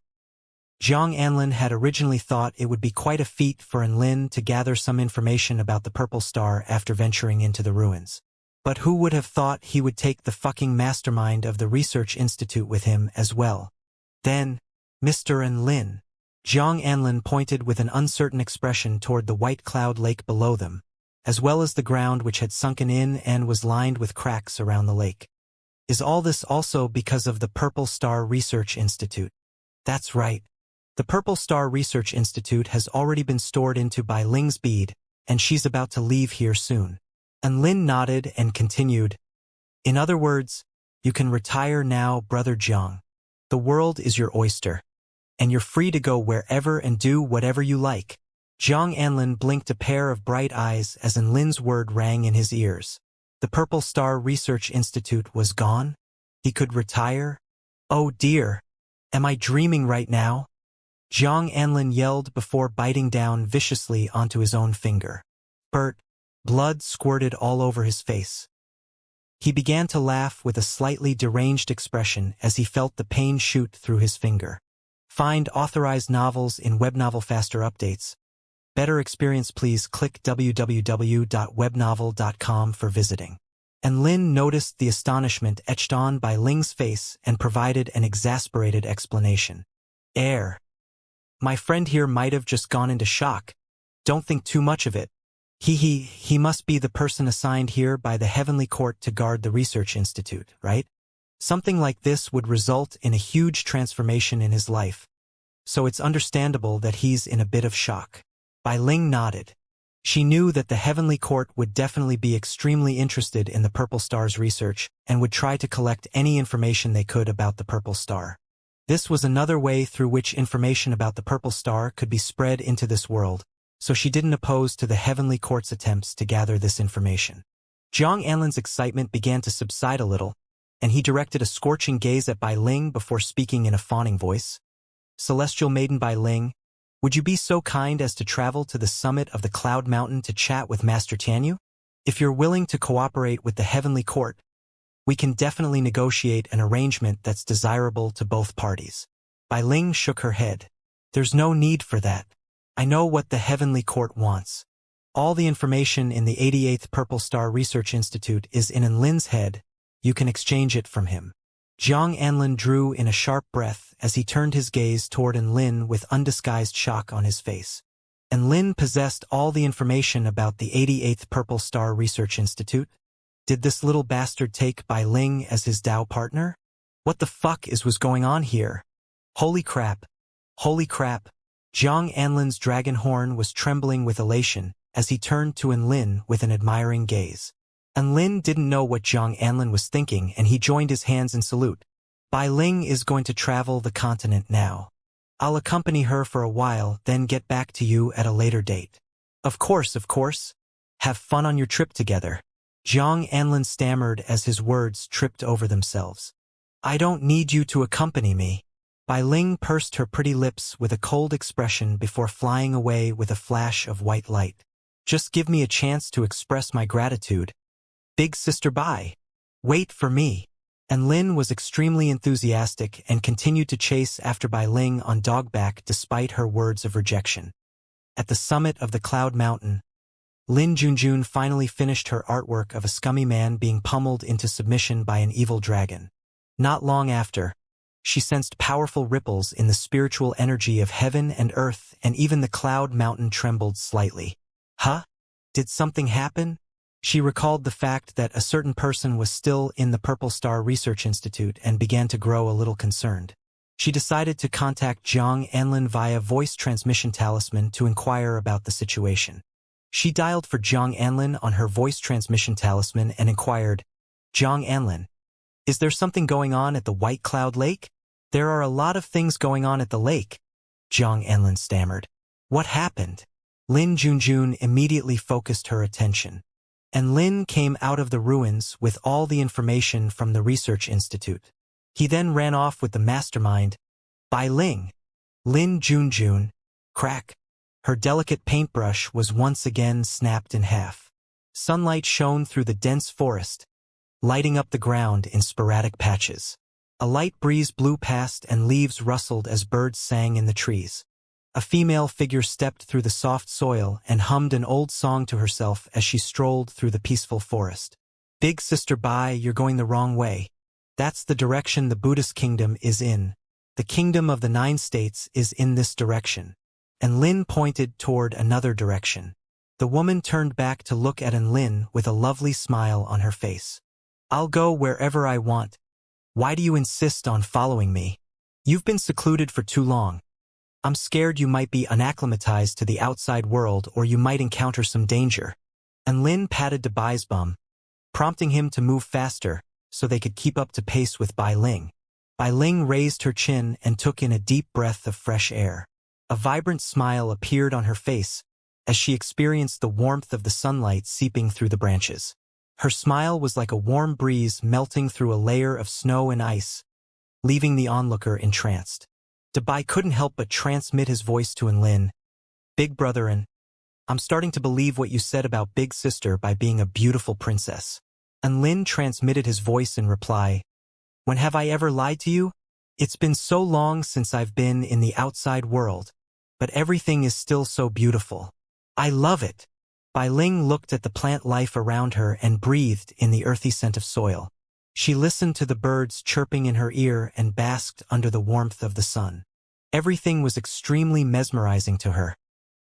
Jiang Anlin had originally thought it would be quite a feat for Enlin to gather some information about the Purple Star after venturing into the ruins. But who would have thought he would take the fucking mastermind of the Research Institute with him as well? Then, Mr. Enlin. Jiang Anlin pointed with an uncertain expression toward the white cloud lake below them, as well as the ground which had sunken in and was lined with cracks around the lake. Is all this also because of the Purple Star Research Institute? That's right. The Purple Star Research Institute has already been stored into Bai Ling's bead, and she's about to leave here soon. Enlin nodded and continued. In other words, you can retire now, Brother Jiang. The world is your oyster, and you're free to go wherever and do whatever you like. Jiang Anlin blinked a pair of bright eyes as Enlin's word rang in his ears. The Purple Star Research Institute was gone? He could retire? Oh dear. Am I dreaming right now? Jiang Anlin yelled before biting down viciously onto his own finger. Blood squirted all over his face. He began to laugh with a slightly deranged expression as he felt the pain shoot through his finger. Find authorized novels in Webnovel faster updates. Better experience, please click www.webnovel.com for visiting. Enlin noticed the astonishment etched on Bai Ling's face and provided an exasperated explanation. My friend here might have just gone into shock. Don't think too much of it. He must be the person assigned here by the Heavenly Court to guard the Research Institute, right? Something like this would result in a huge transformation in his life. So it's understandable that he's in a bit of shock. Bai Ling nodded. She knew that the Heavenly Court would definitely be extremely interested in the Purple Star's research and would try to collect any information they could about the Purple Star. This was another way through which information about the Purple Star could be spread into this world, so she didn't oppose to the Heavenly Court's attempts to gather this information. Jiang Anlin's excitement began to subside a little, and he directed a scorching gaze at Bai Ling before speaking in a fawning voice. Celestial Maiden Bai Ling, would you be so kind as to travel to the summit of the Cloud Mountain to chat with Master Tianyu? If you're willing to cooperate with the Heavenly Court, we can definitely negotiate an arrangement that's desirable to both parties. Bai Ling shook her head. There's no need for that. I know what the Heavenly Court wants. All the information in the 88th Purple Star Research Institute is in Enlin's head. You can exchange it from him. Jiang Anlin drew in a sharp breath as he turned his gaze toward Enlin with undisguised shock on his face. Enlin possessed all the information about the 88th Purple Star Research Institute? Did this little bastard take Bai Ling as his Dao partner? What the fuck was going on here? Holy crap. Holy crap. Jiang Anlin's dragon horn was trembling with elation as he turned to Enlin with an admiring gaze. Enlin didn't know what Jiang Anlin was thinking and he joined his hands in salute. Bai Ling is going to travel the continent now. I'll accompany her for a while, then get back to you at a later date. Of course. Have fun on your trip together. Jiang Anlin stammered as his words tripped over themselves. I don't need you to accompany me. Bai Ling pursed her pretty lips with a cold expression before flying away with a flash of white light. Just give me a chance to express my gratitude. Big sister Bai. Wait for me. And Lin was extremely enthusiastic and continued to chase after Bai Ling on dogback despite her words of rejection. At the summit of the Cloud Mountain, Lin Junjun finally finished her artwork of a scummy man being pummeled into submission by an evil dragon. Not long after, she sensed powerful ripples in the spiritual energy of heaven and earth, and even the Cloud Mountain trembled slightly. Huh? Did something happen? She recalled the fact that a certain person was still in the Purple Star Research Institute and began to grow a little concerned. She decided to contact Jiang Anlin via voice transmission talisman to inquire about the situation. She dialed for Jiang Anlin on her voice transmission talisman and inquired, "Jiang Anlin, is there something going on at the White Cloud Lake?" "There are a lot of things going on at the lake," Jiang Anlin stammered. "What happened?" Lin Junjun immediately focused her attention. And Lin came out of the ruins with all the information from the research institute. He then ran off with the mastermind, Bai Ling. Lin Junjun, crack. Her delicate paintbrush was once again snapped in half. Sunlight shone through the dense forest, lighting up the ground in sporadic patches. A light breeze blew past and leaves rustled as birds sang in the trees. A female figure stepped through the soft soil and hummed an old song to herself as she strolled through the peaceful forest. "Big sister Bai, you're going the wrong way. That's the direction the Buddhist kingdom is in. The kingdom of the 9 states is in this direction." And Lin pointed toward another direction. The woman turned back to look at Lin with a lovely smile on her face. "I'll go wherever I want. Why do you insist on following me? You've been secluded for too long. I'm scared you might be unacclimatized to the outside world, or you might encounter some danger." And Lin patted Bai's bum, prompting him to move faster so they could keep up to pace with Bai Ling. Bai Ling raised her chin and took in a deep breath of fresh air. A vibrant smile appeared on her face as she experienced the warmth of the sunlight seeping through the branches. Her smile was like a warm breeze melting through a layer of snow and ice, leaving the onlooker entranced. Bai couldn't help but transmit his voice to Lin. "Big brother, I'm starting to believe what you said about Big Sister by being a beautiful princess." And Lin transmitted his voice in reply, "When have I ever lied to you? It's been so long since I've been in the outside world, but everything is still so beautiful. I love it." Bai Ling looked at the plant life around her and breathed in the earthy scent of soil. She listened to the birds chirping in her ear and basked under the warmth of the sun. Everything was extremely mesmerizing to her,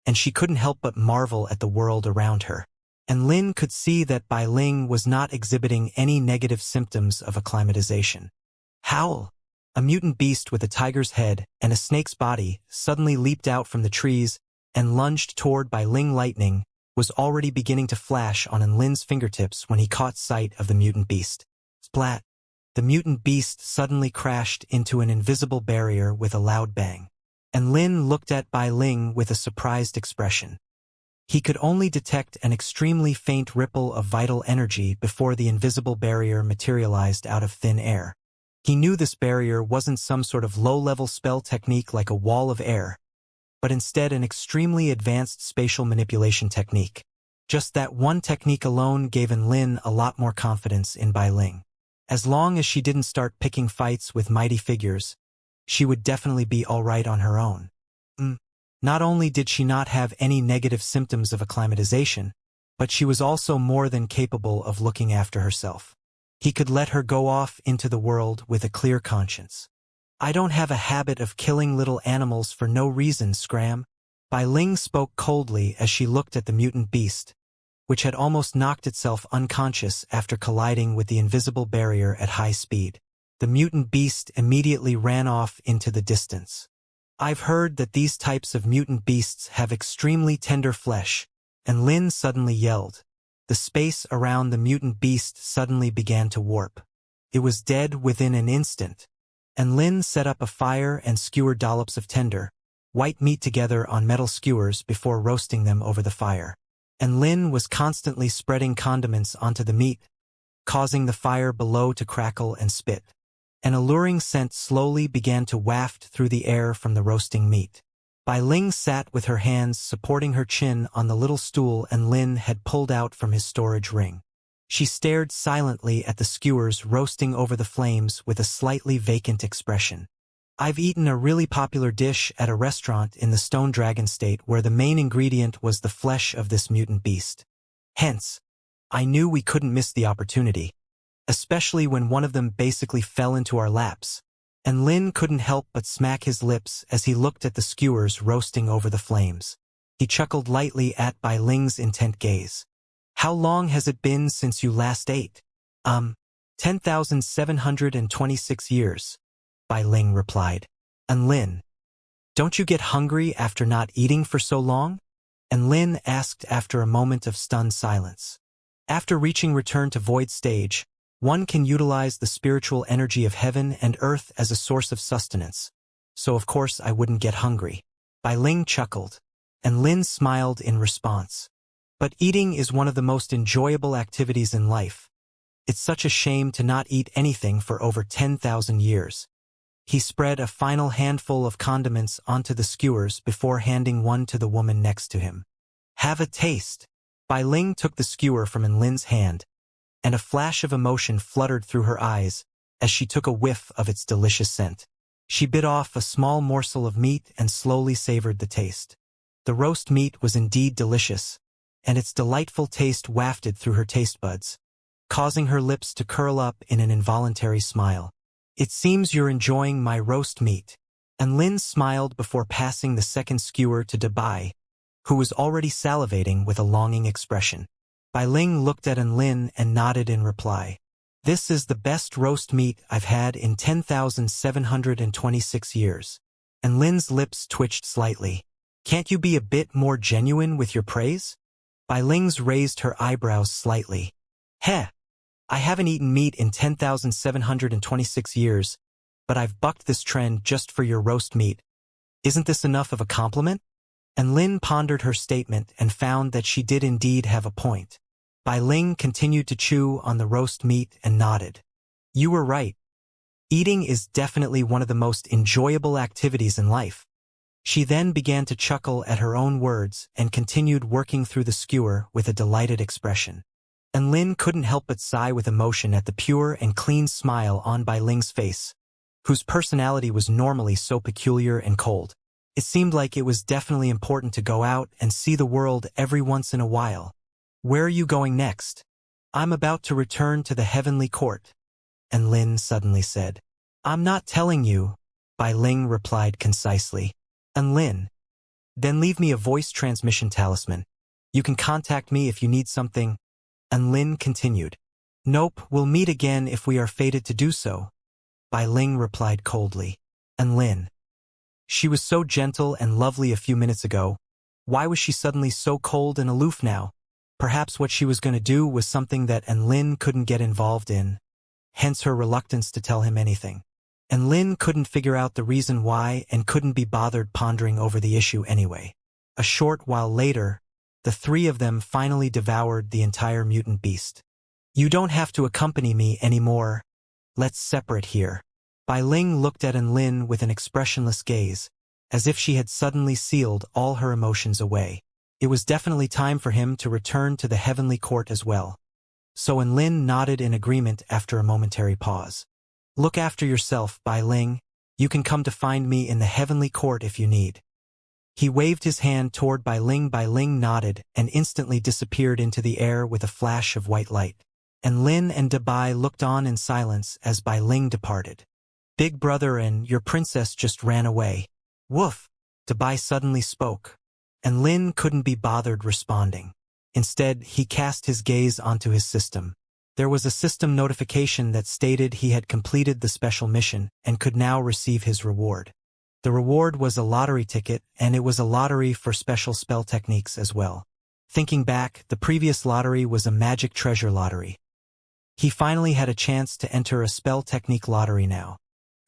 and she couldn't help but marvel at the world around her. And Lin could see that Bai Ling was not exhibiting any negative symptoms of acclimatization. Howl! A mutant beast with a tiger's head and a snake's body suddenly leaped out from the trees and lunged toward Bai Ling. Lightning was already beginning to flash on Lin's fingertips when he caught sight of the mutant beast. Splat! The mutant beast suddenly crashed into an invisible barrier with a loud bang. And Lin looked at Bai Ling with a surprised expression. He could only detect an extremely faint ripple of vital energy before the invisible barrier materialized out of thin air. He knew this barrier wasn't some sort of low-level spell technique like a wall of air, but instead an extremely advanced spatial manipulation technique. Just that one technique alone gave Lin a lot more confidence in Bai Ling. As long as she didn't start picking fights with mighty figures, she would definitely be all right on her own. Not only did she not have any negative symptoms of acclimatization, but she was also more than capable of looking after herself. He could let her go off into the world with a clear conscience. "I don't have a habit of killing little animals for no reason, Scram." Bai Ling spoke coldly as she looked at the mutant beast, which had almost knocked itself unconscious after colliding with the invisible barrier at high speed. The mutant beast immediately ran off into the distance. "I've heard that these types of mutant beasts have extremely tender flesh," and Lin suddenly yelled. The space around the mutant beast suddenly began to warp. It was dead within an instant, and Lin set up a fire and skewered dollops of tender, white meat together on metal skewers before roasting them over the fire. And Lin was constantly spreading condiments onto the meat, causing the fire below to crackle and spit. An alluring scent slowly began to waft through the air from the roasting meat. Bai Ling sat with her hands supporting her chin on the little stool Lin had pulled out from his storage ring. She stared silently at the skewers roasting over the flames with a slightly vacant expression. I've eaten a really popular dish at a restaurant in the Stone Dragon State where the main ingredient was the flesh of this mutant beast. Hence, I knew we couldn't miss the opportunity, especially when one of them basically fell into our laps. And Lin couldn't help but smack his lips as he looked at the skewers roasting over the flames. He chuckled lightly at Bai Ling's intent gaze. How long has it been since you last ate? 10,726 years, Bai Ling replied. And Lin, don't you get hungry after not eating for so long? And Lin asked after a moment of stunned silence. After reaching return to void stage, one can utilize the spiritual energy of heaven and earth as a source of sustenance. So of course I wouldn't get hungry. Bai Ling chuckled, and Lin smiled in response. But eating is one of the most enjoyable activities in life. It's such a shame to not eat anything for over 10,000 years. He spread a final handful of condiments onto the skewers before handing one to the woman next to him. Have a taste. Bai Ling took the skewer from Lin's hand, and a flash of emotion fluttered through her eyes as she took a whiff of its delicious scent. She bit off a small morsel of meat and slowly savored the taste. The roast meat was indeed delicious, and its delightful taste wafted through her taste buds, causing her lips to curl up in an involuntary smile. It seems you're enjoying my roast meat. And Lin smiled before passing the second skewer to Dabai, who was already salivating with a longing expression. Bai Ling looked at Lin and nodded in reply. This is the best roast meat I've had in 10,726 years. And Lin's lips twitched slightly. Can't you be a bit more genuine with your praise? Bai Ling's raised her eyebrows slightly. Heh! I haven't eaten meat in 10,726 years, but I've bucked this trend just for your roast meat. Isn't this enough of a compliment? And Lin pondered her statement and found that she did indeed have a point. Bai Ling continued to chew on the roast meat and nodded. You were right. Eating is definitely one of the most enjoyable activities in life. She then began to chuckle at her own words and continued working through the skewer with a delighted expression. And Lin couldn't help but sigh with emotion at the pure and clean smile on Bai Ling's face, whose personality was normally so peculiar and cold. It seemed like it was definitely important to go out and see the world every once in a while. Where are you going next? I'm about to return to the heavenly court. And Lin suddenly said. I'm not telling you, Bai Ling replied concisely. And Lin, then leave me a voice transmission talisman. You can contact me if you need something. And Lin continued. Nope, we'll meet again if we are fated to do so. Bai Ling replied coldly. And Lin. She was so gentle and lovely a few minutes ago. Why was she suddenly so cold and aloof now? Perhaps what she was going to do was something that Lin couldn't get involved in, hence her reluctance to tell him anything. And Lin couldn't figure out the reason why and couldn't be bothered pondering over the issue anyway. A short while later, the three of them finally devoured the entire mutant beast. You don't have to accompany me anymore. Let's separate here. Bai Ling looked at Lin with an expressionless gaze, as if she had suddenly sealed all her emotions away. It was definitely time for him to return to the heavenly court as well. So Lin nodded in agreement after a momentary pause. Look after yourself, Bai Ling. You can come to find me in the heavenly court if you need. He waved his hand toward Bai Ling. Bai Ling nodded and instantly disappeared into the air with a flash of white light. And Lin and Dabai looked on in silence as Bai Ling departed. Big brother and your princess just ran away. Woof! Dabai suddenly spoke. And Lin couldn't be bothered responding. Instead, he cast his gaze onto his system. There was a system notification that stated he had completed the special mission and could now receive his reward. The reward was a lottery ticket, and it was a lottery for special spell techniques as well. Thinking back, the previous lottery was a magic treasure lottery. He finally had a chance to enter a spell technique lottery now.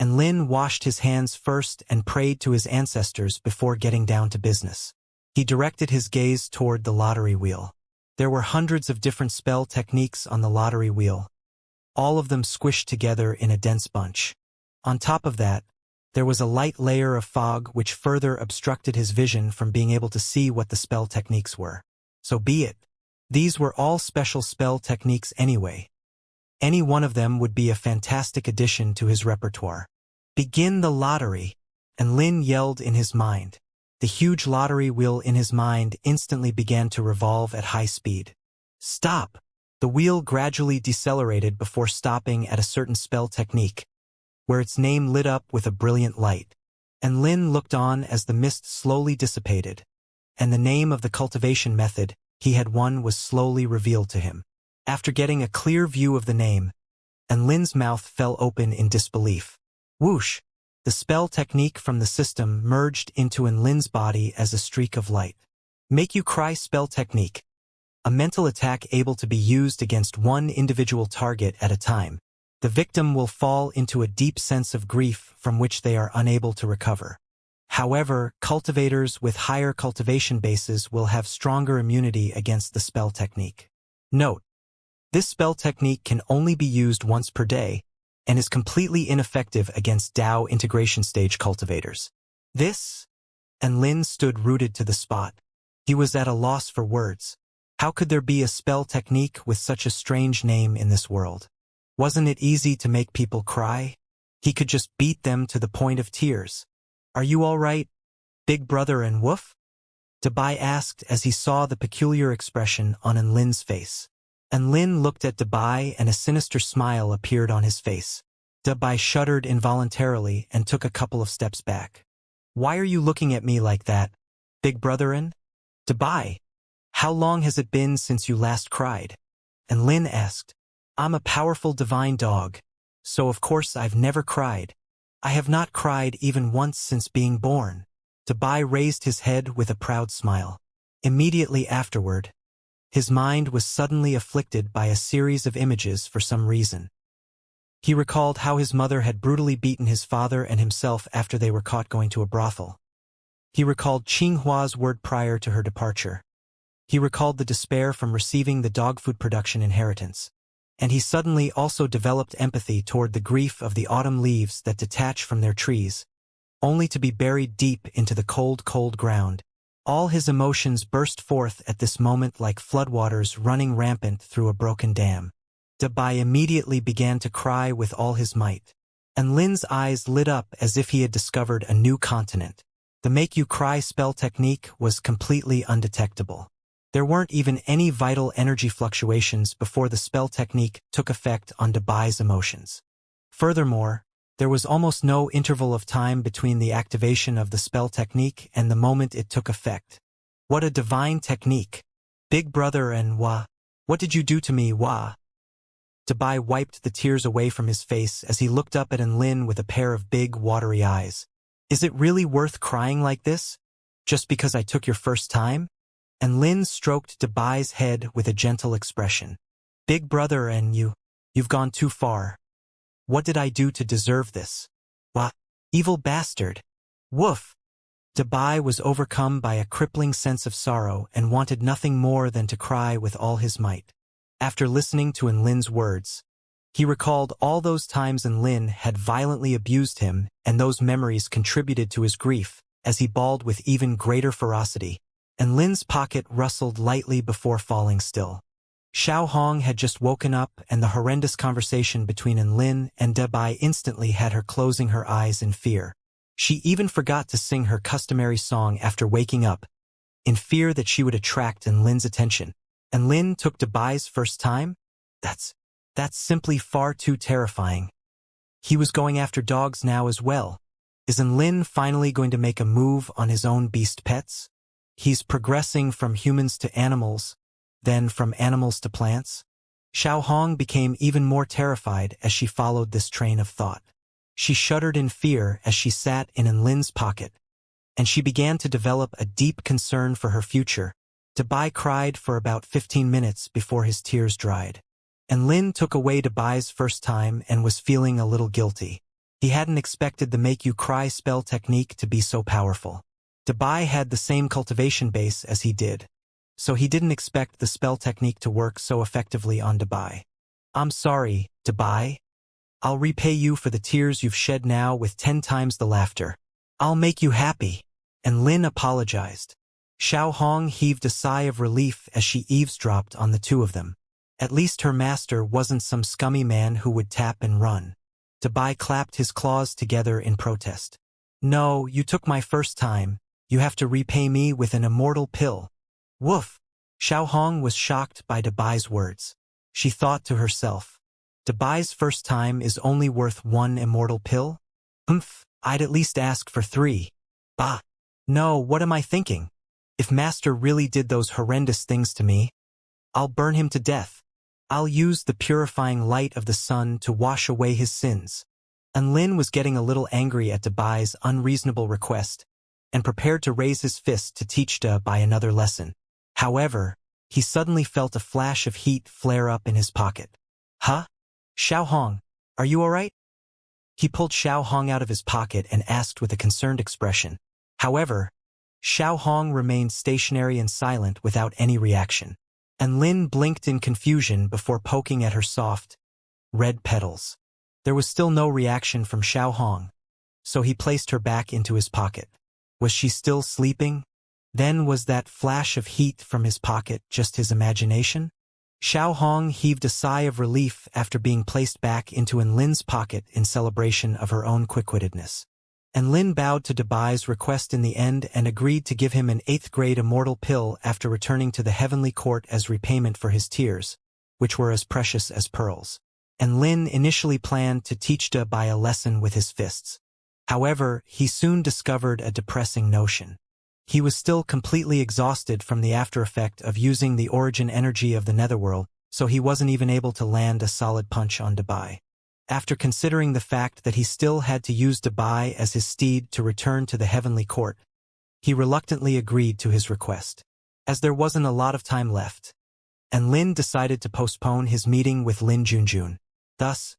And Lin washed his hands first and prayed to his ancestors before getting down to business. He directed his gaze toward the lottery wheel. There were hundreds of different spell techniques on the lottery wheel, all of them squished together in a dense bunch. On top of that, There was a light layer of fog which further obstructed his vision from being able to see what the spell techniques were. So be it. These were all special spell techniques anyway. Any one of them would be a fantastic addition to his repertoire. Begin the lottery, and Lin yelled in his mind. The huge lottery wheel in his mind instantly began to revolve at high speed. Stop! The wheel gradually decelerated before stopping at a certain spell technique, where its name lit up with a brilliant light. And Lin looked on as the mist slowly dissipated, and the name of the cultivation method he had won was slowly revealed to him. After getting a clear view of the name, and Lin's mouth fell open in disbelief. Whoosh! The spell technique from the system merged into Lin's body as a streak of light. Make you cry spell technique. A mental attack able to be used against one individual target at a time. The victim will fall into a deep sense of grief from which they are unable to recover. However, cultivators with higher cultivation bases will have stronger immunity against the spell technique. Note: this spell technique can only be used once per day, and is completely ineffective against Dao integration stage cultivators. And Lin stood rooted to the spot. He was at a loss for words. How could there be a spell technique with such a strange name in this world? Wasn't it easy to make people cry? He could just beat them to the point of tears. Are you all right, big brother and woof? Dabai asked as he saw the peculiar expression on Lin's face. And Lin looked at Dabai and a sinister smile appeared on his face. Dabai shuddered involuntarily and took a couple of steps back. Why are you looking at me like that, big brotherin? Dabai, how long has it been since you last cried? And Lin asked. I'm a powerful divine dog, so of course I've never cried. I have not cried even once since being born. Dabai raised his head with a proud smile. Immediately afterward, his mind was suddenly afflicted by a series of images for some reason. He recalled how his mother had brutally beaten his father and himself after they were caught going to a brothel. He recalled Qinghua's word prior to her departure. He recalled the despair from receiving the dog food production inheritance. And he suddenly also developed empathy toward the grief of the autumn leaves that detach from their trees, only to be buried deep into the cold, cold ground. All his emotions burst forth at this moment like floodwaters running rampant through a broken dam. Dabai immediately began to cry with all his might. And Lin's eyes lit up as if he had discovered a new continent. The make you cry spell technique was completely undetectable. There weren't even any vital energy fluctuations before the spell technique took effect on Dabai's emotions. Furthermore, there was almost no interval of time between the activation of the spell technique and the moment it took effect. What a divine technique! Big brother and Wah, what did you do to me, Wah? Dabai wiped the tears away from his face as he looked up at Lin with a pair of big, watery eyes. Is it really worth crying like this? Just because I took your first time? And Lin stroked Dabai's head with a gentle expression. Big brother and you've gone too far. What did I do to deserve this? Wah, evil bastard. Woof! Dabai was overcome by a crippling sense of sorrow and wanted nothing more than to cry with all his might. After listening to Lin's words, he recalled all those times Lin had violently abused him, and those memories contributed to his grief, as he bawled with even greater ferocity. And Lin's pocket rustled lightly before falling still. Xiao Hong had just woken up, and the horrendous conversation between Lin and Dabai instantly had her closing her eyes in fear. She even forgot to sing her customary song after waking up, in fear that she would attract Lin's attention. And Lin took Dabai's first time? That's simply far too terrifying. He was going after dogs now as well. Isn't Lin finally going to make a move on his own beast pets? He's progressing from humans to animals, then from animals to plants. Xiao Hong became even more terrified as she followed this train of thought. She shuddered in fear as she sat in Lin's pocket, and she began to develop a deep concern for her future. Dabai cried for about 15 minutes before his tears dried. And Lin took away Dabai's first time and was feeling a little guilty. He hadn't expected the make you cry spell technique to be so powerful. Dabai had the same cultivation base as he did, so he didn't expect the spell technique to work so effectively on Dabai. I'm sorry, Dabai. I'll repay you for the tears you've shed now with 10 times the laughter. I'll make you happy. And Lin apologized. Xiao Hong heaved a sigh of relief as she eavesdropped on the two of them. At least her master wasn't some scummy man who would tap and run. Dabai clapped his claws together in protest. No, you took my first time. You have to repay me with an immortal pill. Woof! Xiao Hong was shocked by Dabai's words. She thought to herself, Dabai's first time is only worth 1 immortal pill? I'd at least ask for 3. Bah! No, what am I thinking? If Master really did those horrendous things to me, I'll burn him to death. I'll use the purifying light of the sun to wash away his sins. And Lin was getting a little angry at Dabai's unreasonable request, and prepared to raise his fist to teach Dabai another lesson. However, he suddenly felt a flash of heat flare up in his pocket. Huh? Xiao Hong, are you all right? He pulled Xiao Hong out of his pocket and asked with a concerned expression. However, Xiao Hong remained stationary and silent without any reaction, and Lin blinked in confusion before poking at her soft, red petals. There was still no reaction from Xiao Hong, so he placed her back into his pocket. Was she still sleeping? Then was that flash of heat from his pocket just his imagination? Xiao Hong heaved a sigh of relief after being placed back into Lin's pocket in celebration of her own quick-wittedness. And Lin bowed to Dabai's request in the end and agreed to give him an 8th-grade immortal pill after returning to the heavenly court as repayment for his tears, which were as precious as pearls. And Lin initially planned to teach Dabai a lesson with his fists. However, he soon discovered a depressing notion. He was still completely exhausted from the after-effect of using the origin energy of the netherworld, so he wasn't even able to land a solid punch on Dabai. After considering the fact that he still had to use Dabai as his steed to return to the heavenly court, he reluctantly agreed to his request, as there wasn't a lot of time left, and Lin decided to postpone his meeting with Lin Junjun. Thus,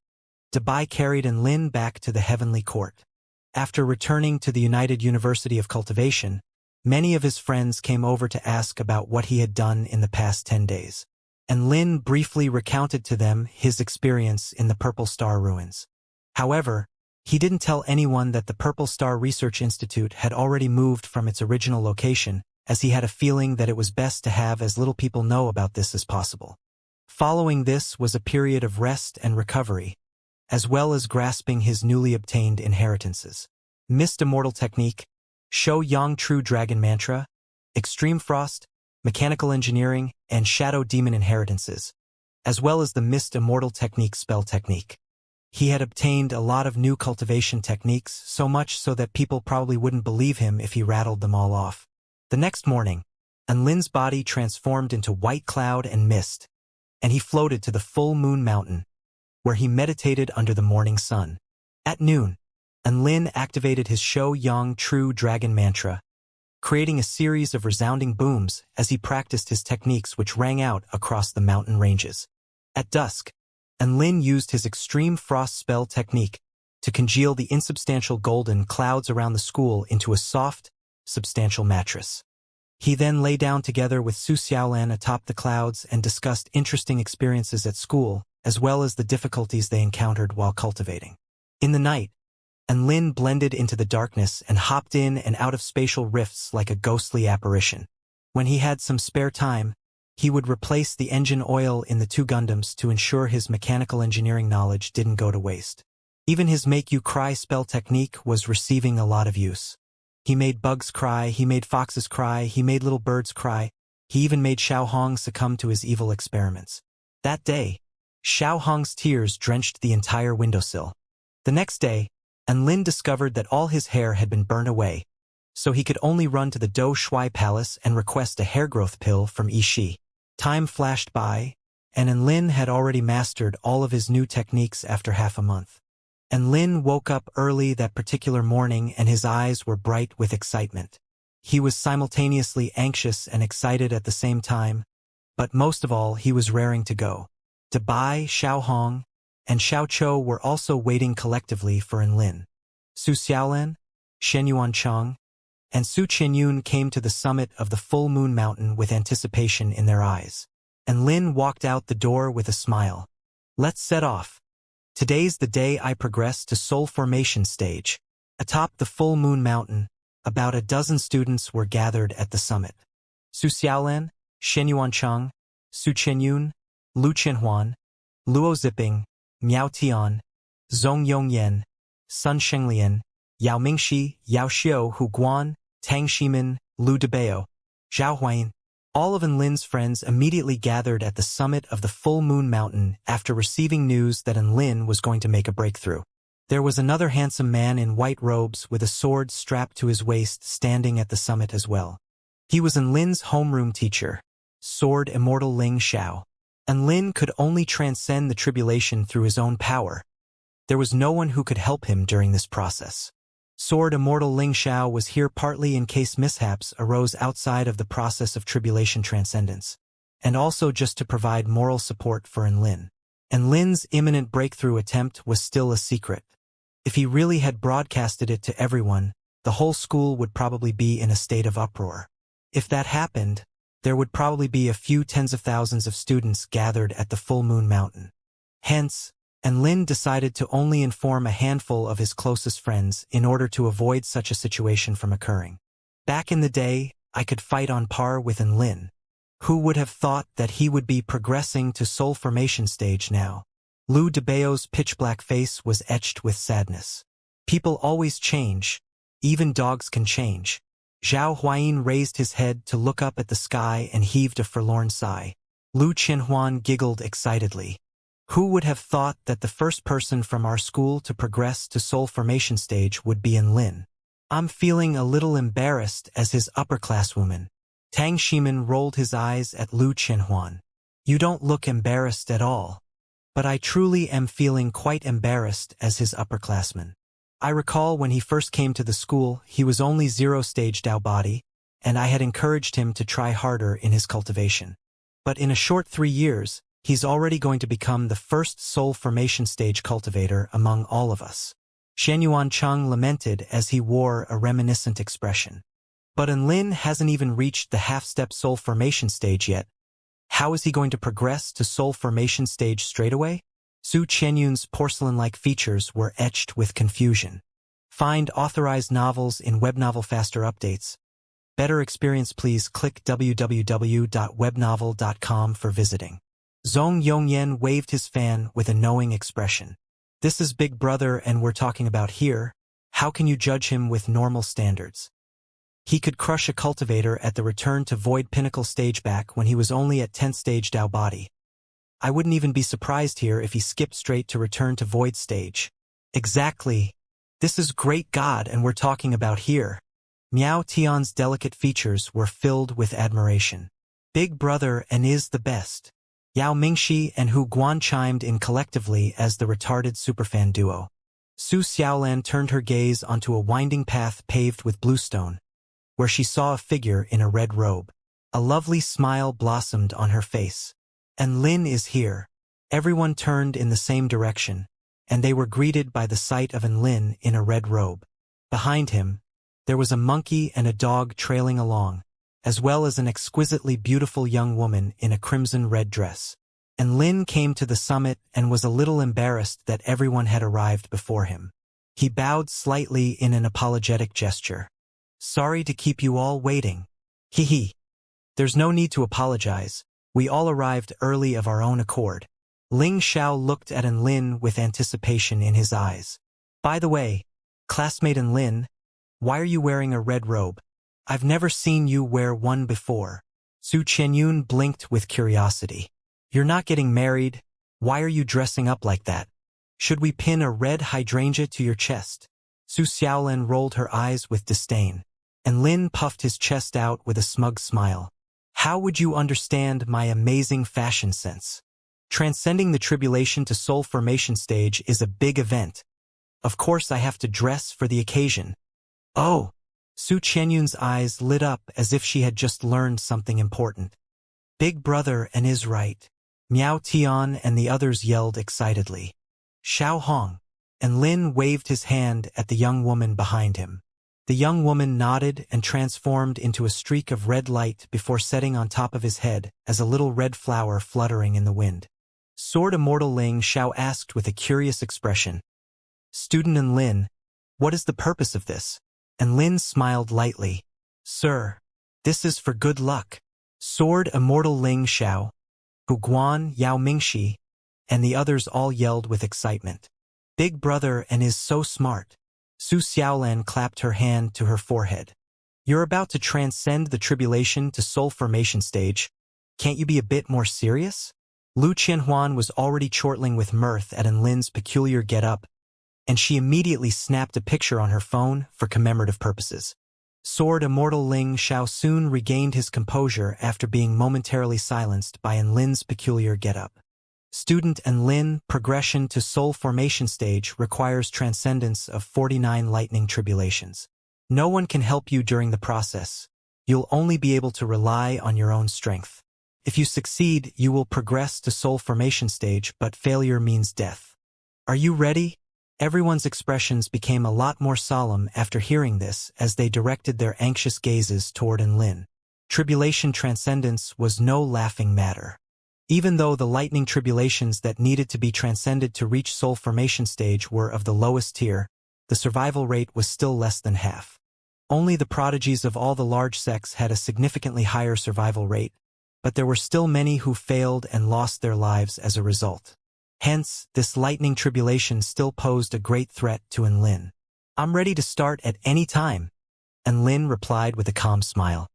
Dabai carried Lin back to the heavenly court. After returning to the United University of Cultivation, many of his friends came over to ask about what he had done in the past 10 days. And Lin briefly recounted to them his experience in the Purple Star ruins. However, he didn't tell anyone that the Purple Star Research Institute had already moved from its original location, as he had a feeling that it was best to have as little people know about this as possible. Following this was a period of rest and recovery, as well as grasping his newly obtained inheritances. Mist Immortal Technique, Shou Yang True Dragon Mantra, Extreme Frost, Mechanical Engineering, and Shadow Demon Inheritances, as well as the Mist Immortal Technique spell technique. He had obtained a lot of new cultivation techniques, so much so that people probably wouldn't believe him if he rattled them all off. The next morning, Lin's body transformed into white cloud and mist, and he floated to the full moon mountain, where he meditated under the morning sun. At noon, Lin activated his Shou Yang True Dragon Mantra, creating a series of resounding booms as he practiced his techniques which rang out across the mountain ranges. At dusk, Lin used his Extreme Frost spell technique to congeal the insubstantial golden clouds around the school into a soft, substantial mattress. He then lay down together with Su Xiaolan atop the clouds and discussed interesting experiences at school, as well as the difficulties they encountered while cultivating. In the night, Lin blended into the darkness and hopped in and out of spatial rifts like a ghostly apparition. When he had some spare time, he would replace the engine oil in the 2 Gundams to ensure his mechanical engineering knowledge didn't go to waste. Even his Make You Cry spell technique was receiving a lot of use. He made bugs cry, he made foxes cry, he made little birds cry, he even made Xiao Hong succumb to his evil experiments. That day, Xiao Hong's tears drenched the entire windowsill. The next day, Lin discovered that all his hair had been burned away, so he could only run to the Do Shui Palace and request a hair growth pill from Yishi. Time flashed by, and Lin had already mastered all of his new techniques after half a month. Lin woke up early that particular morning and his eyes were bright with excitement. He was simultaneously anxious and excited at the same time, but most of all he was raring to go. Dabai, Xiao Hong, and Xiao Chou were also waiting collectively for Lin. Su Xiaolan, Shenyuan Cheng, and Su Qianyun came to the summit of the full moon mountain with anticipation in their eyes. Lin walked out the door with a smile. Let's set off. Today's the day I progress to soul formation stage. Atop the full moon mountain, about a dozen students were gathered at the summit. Su Xiaolan, Shenyuancheng, Su Chenyun, Lu Qinhuan, Luo Ziping, Miao Tian, Zhong Yongyan, Sun Shenglian, Yao Mingxi, Yao Xiu Hu Guan, Tang Shimin, Lu Debao, Zhao Huayin. All of Enlin's friends immediately gathered at the summit of the full moon mountain after receiving news that Enlin was going to make a breakthrough. There was another handsome man in white robes with a sword strapped to his waist standing at the summit as well. He was Enlin's homeroom teacher, Sword Immortal Ling Xiao. Enlin could only transcend the tribulation through his own power. There was no one who could help him during this process. Sword Immortal Ling Xiao was here partly in case mishaps arose outside of the process of tribulation transcendence, and also just to provide moral support for Enlin. Enlin's imminent breakthrough attempt was still a secret. If he really had broadcasted it to everyone, the whole school would probably be in a state of uproar. If that happened, there would probably be a few tens of thousands of students gathered at the full moon mountain. Hence, Enlin decided to only inform a handful of his closest friends in order to avoid such a situation from occurring. Back in the day, I could fight on par with Enlin. Who would have thought that he would be progressing to soul formation stage now? Lu Debao's pitch-black face was etched with sadness. People always change. Even dogs can change. Zhao Huayin raised his head to look up at the sky and heaved a forlorn sigh. Lu Qinhuan giggled excitedly. Who would have thought that the first person from our school to progress to soul formation stage would be Enlin? I'm feeling a little embarrassed as his upperclasswoman. Tang Shimin rolled his eyes at Lu Qinhuan. You don't look embarrassed at all. But I truly am feeling quite embarrassed as his upperclassman. I recall when he first came to the school, he was only 0-stage Dao body, and I had encouraged him to try harder in his cultivation. But in a short 3 years, he's already going to become the first soul formation stage cultivator among all of us. Shenyuancheng lamented as he wore a reminiscent expression. But Enlin hasn't even reached the half-step soul formation stage yet. How is he going to progress to soul formation stage straight away? Su Qianyun's porcelain-like features were etched with confusion. Find authorized novels in Webnovel faster updates. Better experience, please click www.webnovel.com for visiting. Zhong Yongyan waved his fan with a knowing expression. This is Big Brother and we're talking about here. How can you judge him with normal standards? He could crush a cultivator at the return to Void Pinnacle stage back when he was only at 10th stage Dao body. I wouldn't even be surprised here if he skipped straight to return to Void stage. Exactly. This is great God and we're talking about here. Miao Tian's delicate features were filled with admiration. Big Brother and is the best. Yao Mingxi and Hu Guan chimed in collectively as the retarded superfan duo. Su Xiaolan turned her gaze onto a winding path paved with bluestone, where she saw a figure in a red robe. A lovely smile blossomed on her face. Enlin is here. Everyone turned in the same direction, and they were greeted by the sight of Enlin in a red robe. Behind him, there was a monkey and a dog trailing along, as well as an exquisitely beautiful young woman in a crimson-red dress. Enlin came to the summit and was a little embarrassed that everyone had arrived before him. He bowed slightly in an apologetic gesture. Sorry to keep you all waiting. Hee. There's no need to apologize. We all arrived early of our own accord. Ling Xiao looked at Enlin with anticipation in his eyes. By the way, classmate Enlin, why are you wearing a red robe? I've never seen you wear one before. Su Chenyun blinked with curiosity. You're not getting married. Why are you dressing up like that? Should we pin a red hydrangea to your chest? Su Xiaolan rolled her eyes with disdain. Enlin puffed his chest out with a smug smile. How would you understand my amazing fashion sense? Transcending the tribulation to soul formation stage is a big event. Of course I have to dress for the occasion. Oh! Su Chenyun's eyes lit up as if she had just learned something important. Big Brother and is right. Miao Tian and the others yelled excitedly. Xiao Hong. Enlin waved his hand at the young woman behind him. The young woman nodded and transformed into a streak of red light before setting on top of his head as a little red flower fluttering in the wind. Sword Immortal Ling Xiao asked with a curious expression. Student and Lin, what is the purpose of this? And Lin smiled lightly. Sir, this is for good luck. Sword Immortal Ling Xiao, Hu Guan, Yao Mingxi, and the others all yelled with excitement. Big brother and is so smart. Su Xiaolan clapped her hand to her forehead. You're about to transcend the tribulation to soul formation stage. Can't you be a bit more serious? Lu Qianhuan was already chortling with mirth at Lin's peculiar get-up, and she immediately snapped a picture on her phone for commemorative purposes. Sword Immortal Ling Xiao soon regained his composure after being momentarily silenced by Lin's peculiar get-up. Student Lin, progression to soul formation stage requires transcendence of 49 lightning tribulations. No one can help you during the process. You'll only be able to rely on your own strength. If you succeed, you will progress to soul formation stage, but failure means death. Are you ready? Everyone's expressions became a lot more solemn after hearing this as they directed their anxious gazes toward Lin. Tribulation transcendence was no laughing matter. Even though the lightning tribulations that needed to be transcended to reach soul formation stage were of the lowest tier, the survival rate was still less than half. Only the prodigies of all the large sects had a significantly higher survival rate, but there were still many who failed and lost their lives as a result. Hence, this lightning tribulation still posed a great threat to Lin. I'm ready to start at any time, Lin replied with a calm smile.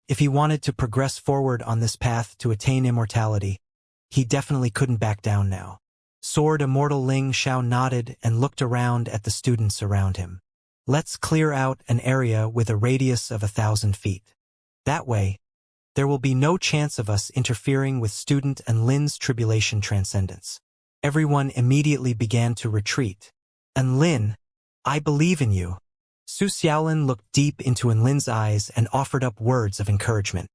If he wanted to progress forward on this path to attain immortality, he definitely couldn't back down now. Sword Immortal Ling Xiao nodded and looked around at the students around him. Let's clear out an area with a radius of 1,000 feet. That way, there will be no chance of us interfering with student Lin's tribulation transcendence. Everyone immediately began to retreat. Lin, I believe in you. Su Xiaolin looked deep into Lin's eyes and offered up words of encouragement.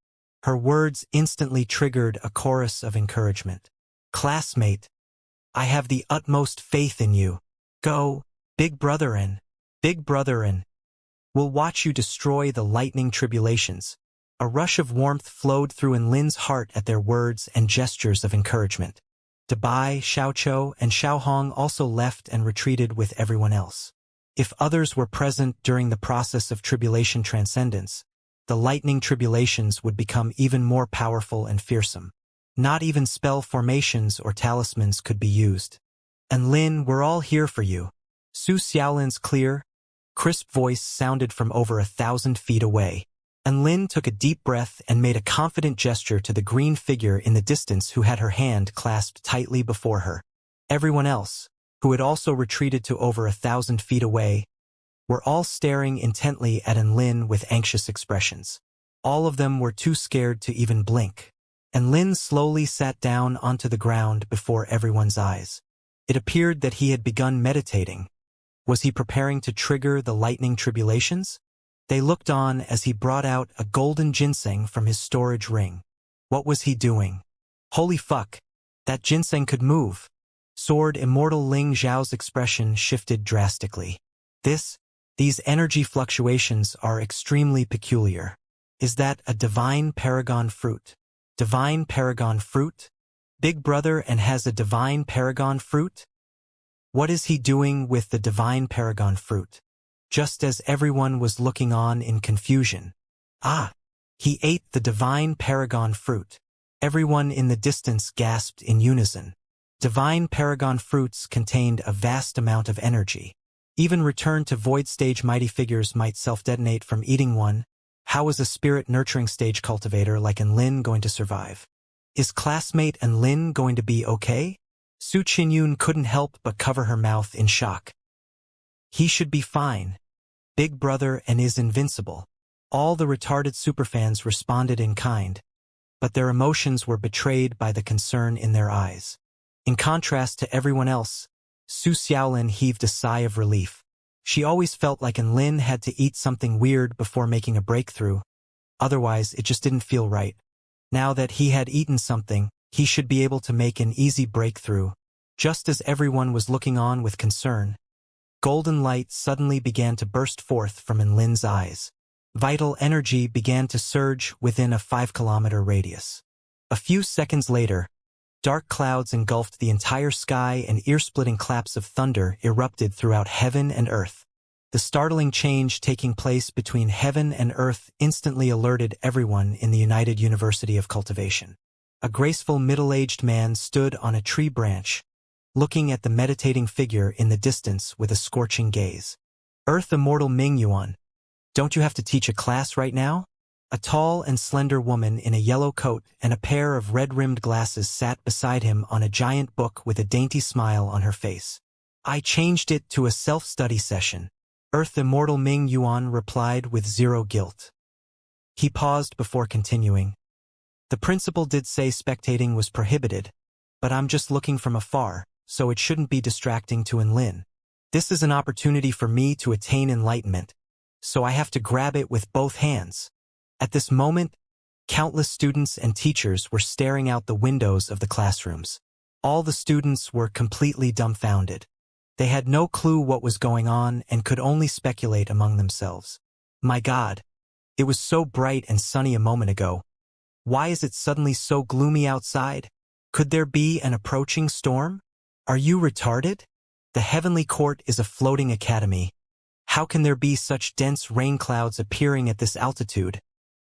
Her words instantly triggered a chorus of encouragement. Classmate, I have the utmost faith in you. Go, big brother and we'll watch you destroy the lightning tribulations. A rush of warmth flowed through Lin's heart at their words and gestures of encouragement. Dabai, Xiaoqiu, and Xiaohong also left and retreated with everyone else. If others were present during the process of tribulation transcendence, the lightning tribulations would become even more powerful and fearsome. Not even spell formations or talismans could be used. Lin, we're all here for you. Su Xiaolin's clear, crisp voice sounded from over 1,000 feet away. Lin took a deep breath and made a confident gesture to the green figure in the distance who had her hand clasped tightly before her. Everyone else, who had also retreated to over 1,000 feet away, were all staring intently at Lin with anxious expressions. All of them were too scared to even blink. Lin slowly sat down onto the ground before everyone's eyes. It appeared that he had begun meditating. Was he preparing to trigger the lightning tribulations? They looked on as he brought out a golden ginseng from his storage ring. What was he doing? Holy fuck! That ginseng could move. Sword Immortal Ling Xiao's expression shifted drastically. These energy fluctuations are extremely peculiar. Is that a divine paragon fruit? Divine paragon fruit? Big brother and has a divine paragon fruit? What is he doing with the divine paragon fruit? Just as everyone was looking on in confusion. He ate the divine paragon fruit. Everyone in the distance gasped in unison. Divine paragon fruits contained a vast amount of energy. Even returned to void stage mighty figures might self-detonate from eating one. How is a spirit nurturing stage cultivator like Lin going to survive? Is classmate Lin going to be okay? Su Qinyun couldn't help but cover her mouth in shock. He should be fine. Big brother and is invincible. All the retarded superfans responded in kind, but their emotions were betrayed by the concern in their eyes. In contrast to everyone else, Su Xiaolin heaved a sigh of relief. She always felt like Lin had to eat something weird before making a breakthrough. Otherwise, it just didn't feel right. Now that he had eaten something, he should be able to make an easy breakthrough. Just as everyone was looking on with concern, golden light suddenly began to burst forth from Lin's eyes. Vital energy began to surge within a 5-kilometer radius. A few seconds later, Dark clouds engulfed the entire sky and ear-splitting claps of thunder erupted throughout heaven and earth. The startling change taking place between heaven and earth instantly alerted everyone in the United University of Cultivation. A graceful middle-aged man stood on a tree branch, looking at the meditating figure in the distance with a scorching gaze. Earth Immortal Ming Yuan, don't you have to teach a class right now? A tall and slender woman in a yellow coat and a pair of red-rimmed glasses sat beside him on a giant book with a dainty smile on her face. I changed it to a self-study session, Earth Immortal Ming Yuan replied with zero guilt. He paused before continuing. The principal did say spectating was prohibited, but I'm just looking from afar, so it shouldn't be distracting to Enlin. This is an opportunity for me to attain enlightenment, so I have to grab it with both hands. At this moment, countless students and teachers were staring out the windows of the classrooms. All the students were completely dumbfounded. They had no clue what was going on and could only speculate among themselves. My God, it was so bright and sunny a moment ago. Why is it suddenly so gloomy outside? Could there be an approaching storm? Are you retarded? The heavenly court is a floating academy. How can there be such dense rain clouds appearing at this altitude?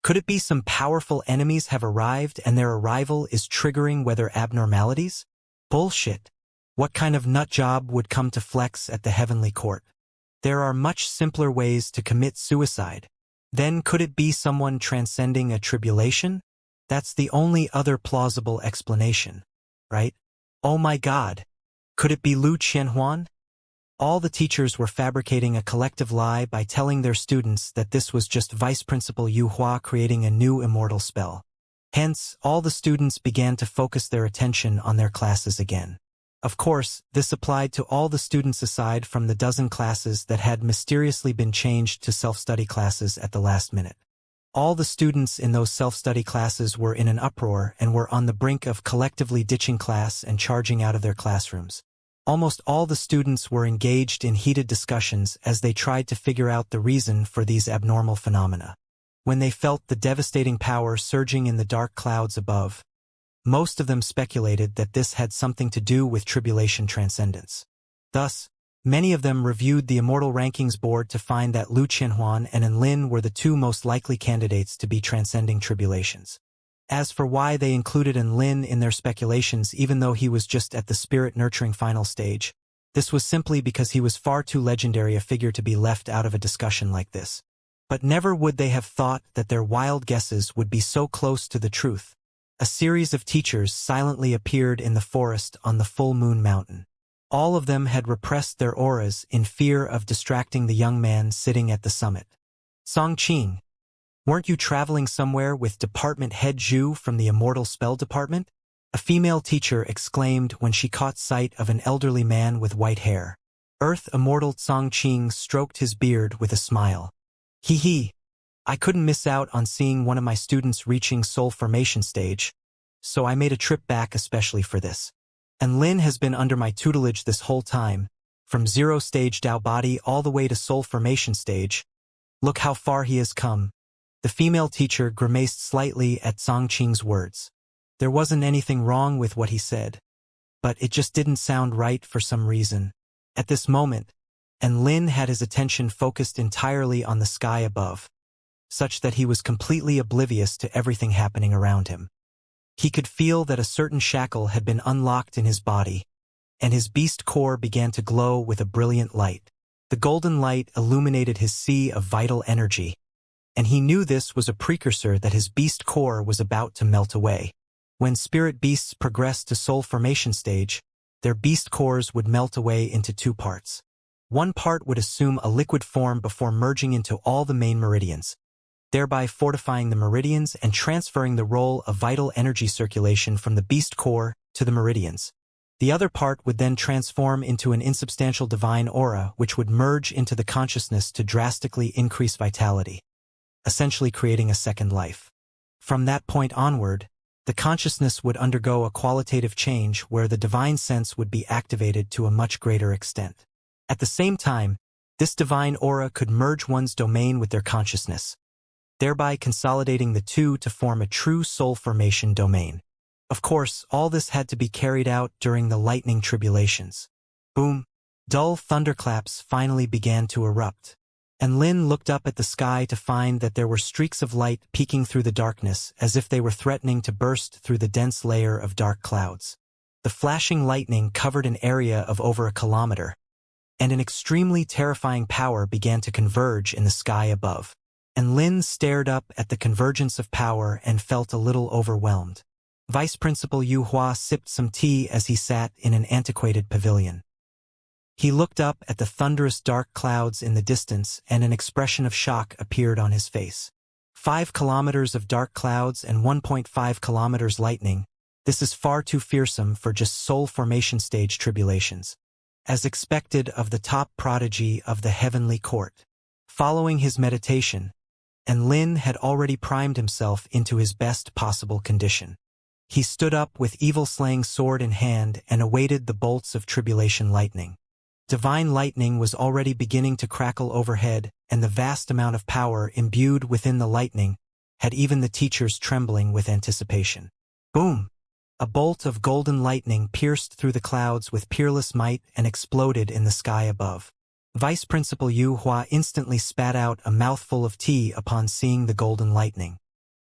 Could it be some powerful enemies have arrived and their arrival is triggering weather abnormalities? Bullshit. What kind of nutjob would come to flex at the heavenly court? There are much simpler ways to commit suicide. Then could it be someone transcending a tribulation? That's the only other plausible explanation, right? Oh my God. Could it be Lu Qianhuan? All the teachers were fabricating a collective lie by telling their students that this was just Vice Principal Yu Hua creating a new immortal spell. Hence, all the students began to focus their attention on their classes again. Of course, this applied to all the students aside from the dozen classes that had mysteriously been changed to self-study classes at the last minute. All the students in those self-study classes were in an uproar and were on the brink of collectively ditching class and charging out of their classrooms. Almost all the students were engaged in heated discussions as they tried to figure out the reason for these abnormal phenomena. When they felt the devastating power surging in the dark clouds above, most of them speculated that this had something to do with tribulation transcendence. Thus, many of them reviewed the Immortal Rankings board to find that Lu Qianhuan and Enlin were the two most likely candidates to be transcending tribulations. As for why they included Enlin in their speculations even though he was just at the spirit-nurturing final stage, this was simply because he was far too legendary a figure to be left out of a discussion like this. But never would they have thought that their wild guesses would be so close to the truth. A series of teachers silently appeared in the forest on the full moon mountain. All of them had repressed their auras in fear of distracting the young man sitting at the summit. Song Qing, weren't you traveling somewhere with Department Head Zhu from the Immortal Spell Department? A female teacher exclaimed when she caught sight of an elderly man with white hair. Earth Immortal Song Qing stroked his beard with a smile. Hee hee. I couldn't miss out on seeing one of my students reaching soul formation stage, so I made a trip back especially for this. And Lin has been under my tutelage this whole time, from zero stage Dao body all the way to soul formation stage. Look how far he has come. The female teacher grimaced slightly at Song Qing's words. There wasn't anything wrong with what he said, but it just didn't sound right for some reason. At this moment, and Lin had his attention focused entirely on the sky above, such that he was completely oblivious to everything happening around him. He could feel that a certain shackle had been unlocked in his body, and his beast core began to glow with a brilliant light. The golden light illuminated his sea of vital energy, and he knew this was a precursor that his beast core was about to melt away. When spirit beasts progressed to soul formation stage, their beast cores would melt away into two parts. One part would assume a liquid form before merging into all the main meridians, thereby fortifying the meridians and transferring the role of vital energy circulation from the beast core to the meridians. The other part would then transform into an insubstantial divine aura which would merge into the consciousness to drastically increase vitality, essentially creating a second life. From that point onward, the consciousness would undergo a qualitative change where the divine sense would be activated to a much greater extent. At the same time, this divine aura could merge one's domain with their consciousness, thereby consolidating the two to form a true soul formation domain. Of course, all this had to be carried out during the lightning tribulations. Boom! Dull thunderclaps finally began to erupt. And Lin looked up at the sky to find that there were streaks of light peeking through the darkness as if they were threatening to burst through the dense layer of dark clouds. The flashing lightning covered an area of over a kilometer, and an extremely terrifying power began to converge in the sky above. And Lin stared up at the convergence of power and felt a little overwhelmed. Vice Principal Yu Hua sipped some tea as he sat in an antiquated pavilion. He looked up at the thunderous dark clouds in the distance and an expression of shock appeared on his face. 5 kilometers of dark clouds and 1.5 kilometers lightning. This is far too fearsome for just soul formation stage tribulations, as expected of the top prodigy of the heavenly court. Following his meditation, and Lin had already primed himself into his best possible condition. He stood up with evil-slaying sword in hand and awaited the bolts of tribulation lightning. Divine lightning was already beginning to crackle overhead, and the vast amount of power imbued within the lightning had even the teachers trembling with anticipation. Boom! A bolt of golden lightning pierced through the clouds with peerless might and exploded in the sky above. Vice Principal Yu Hua instantly spat out a mouthful of tea upon seeing the golden lightning.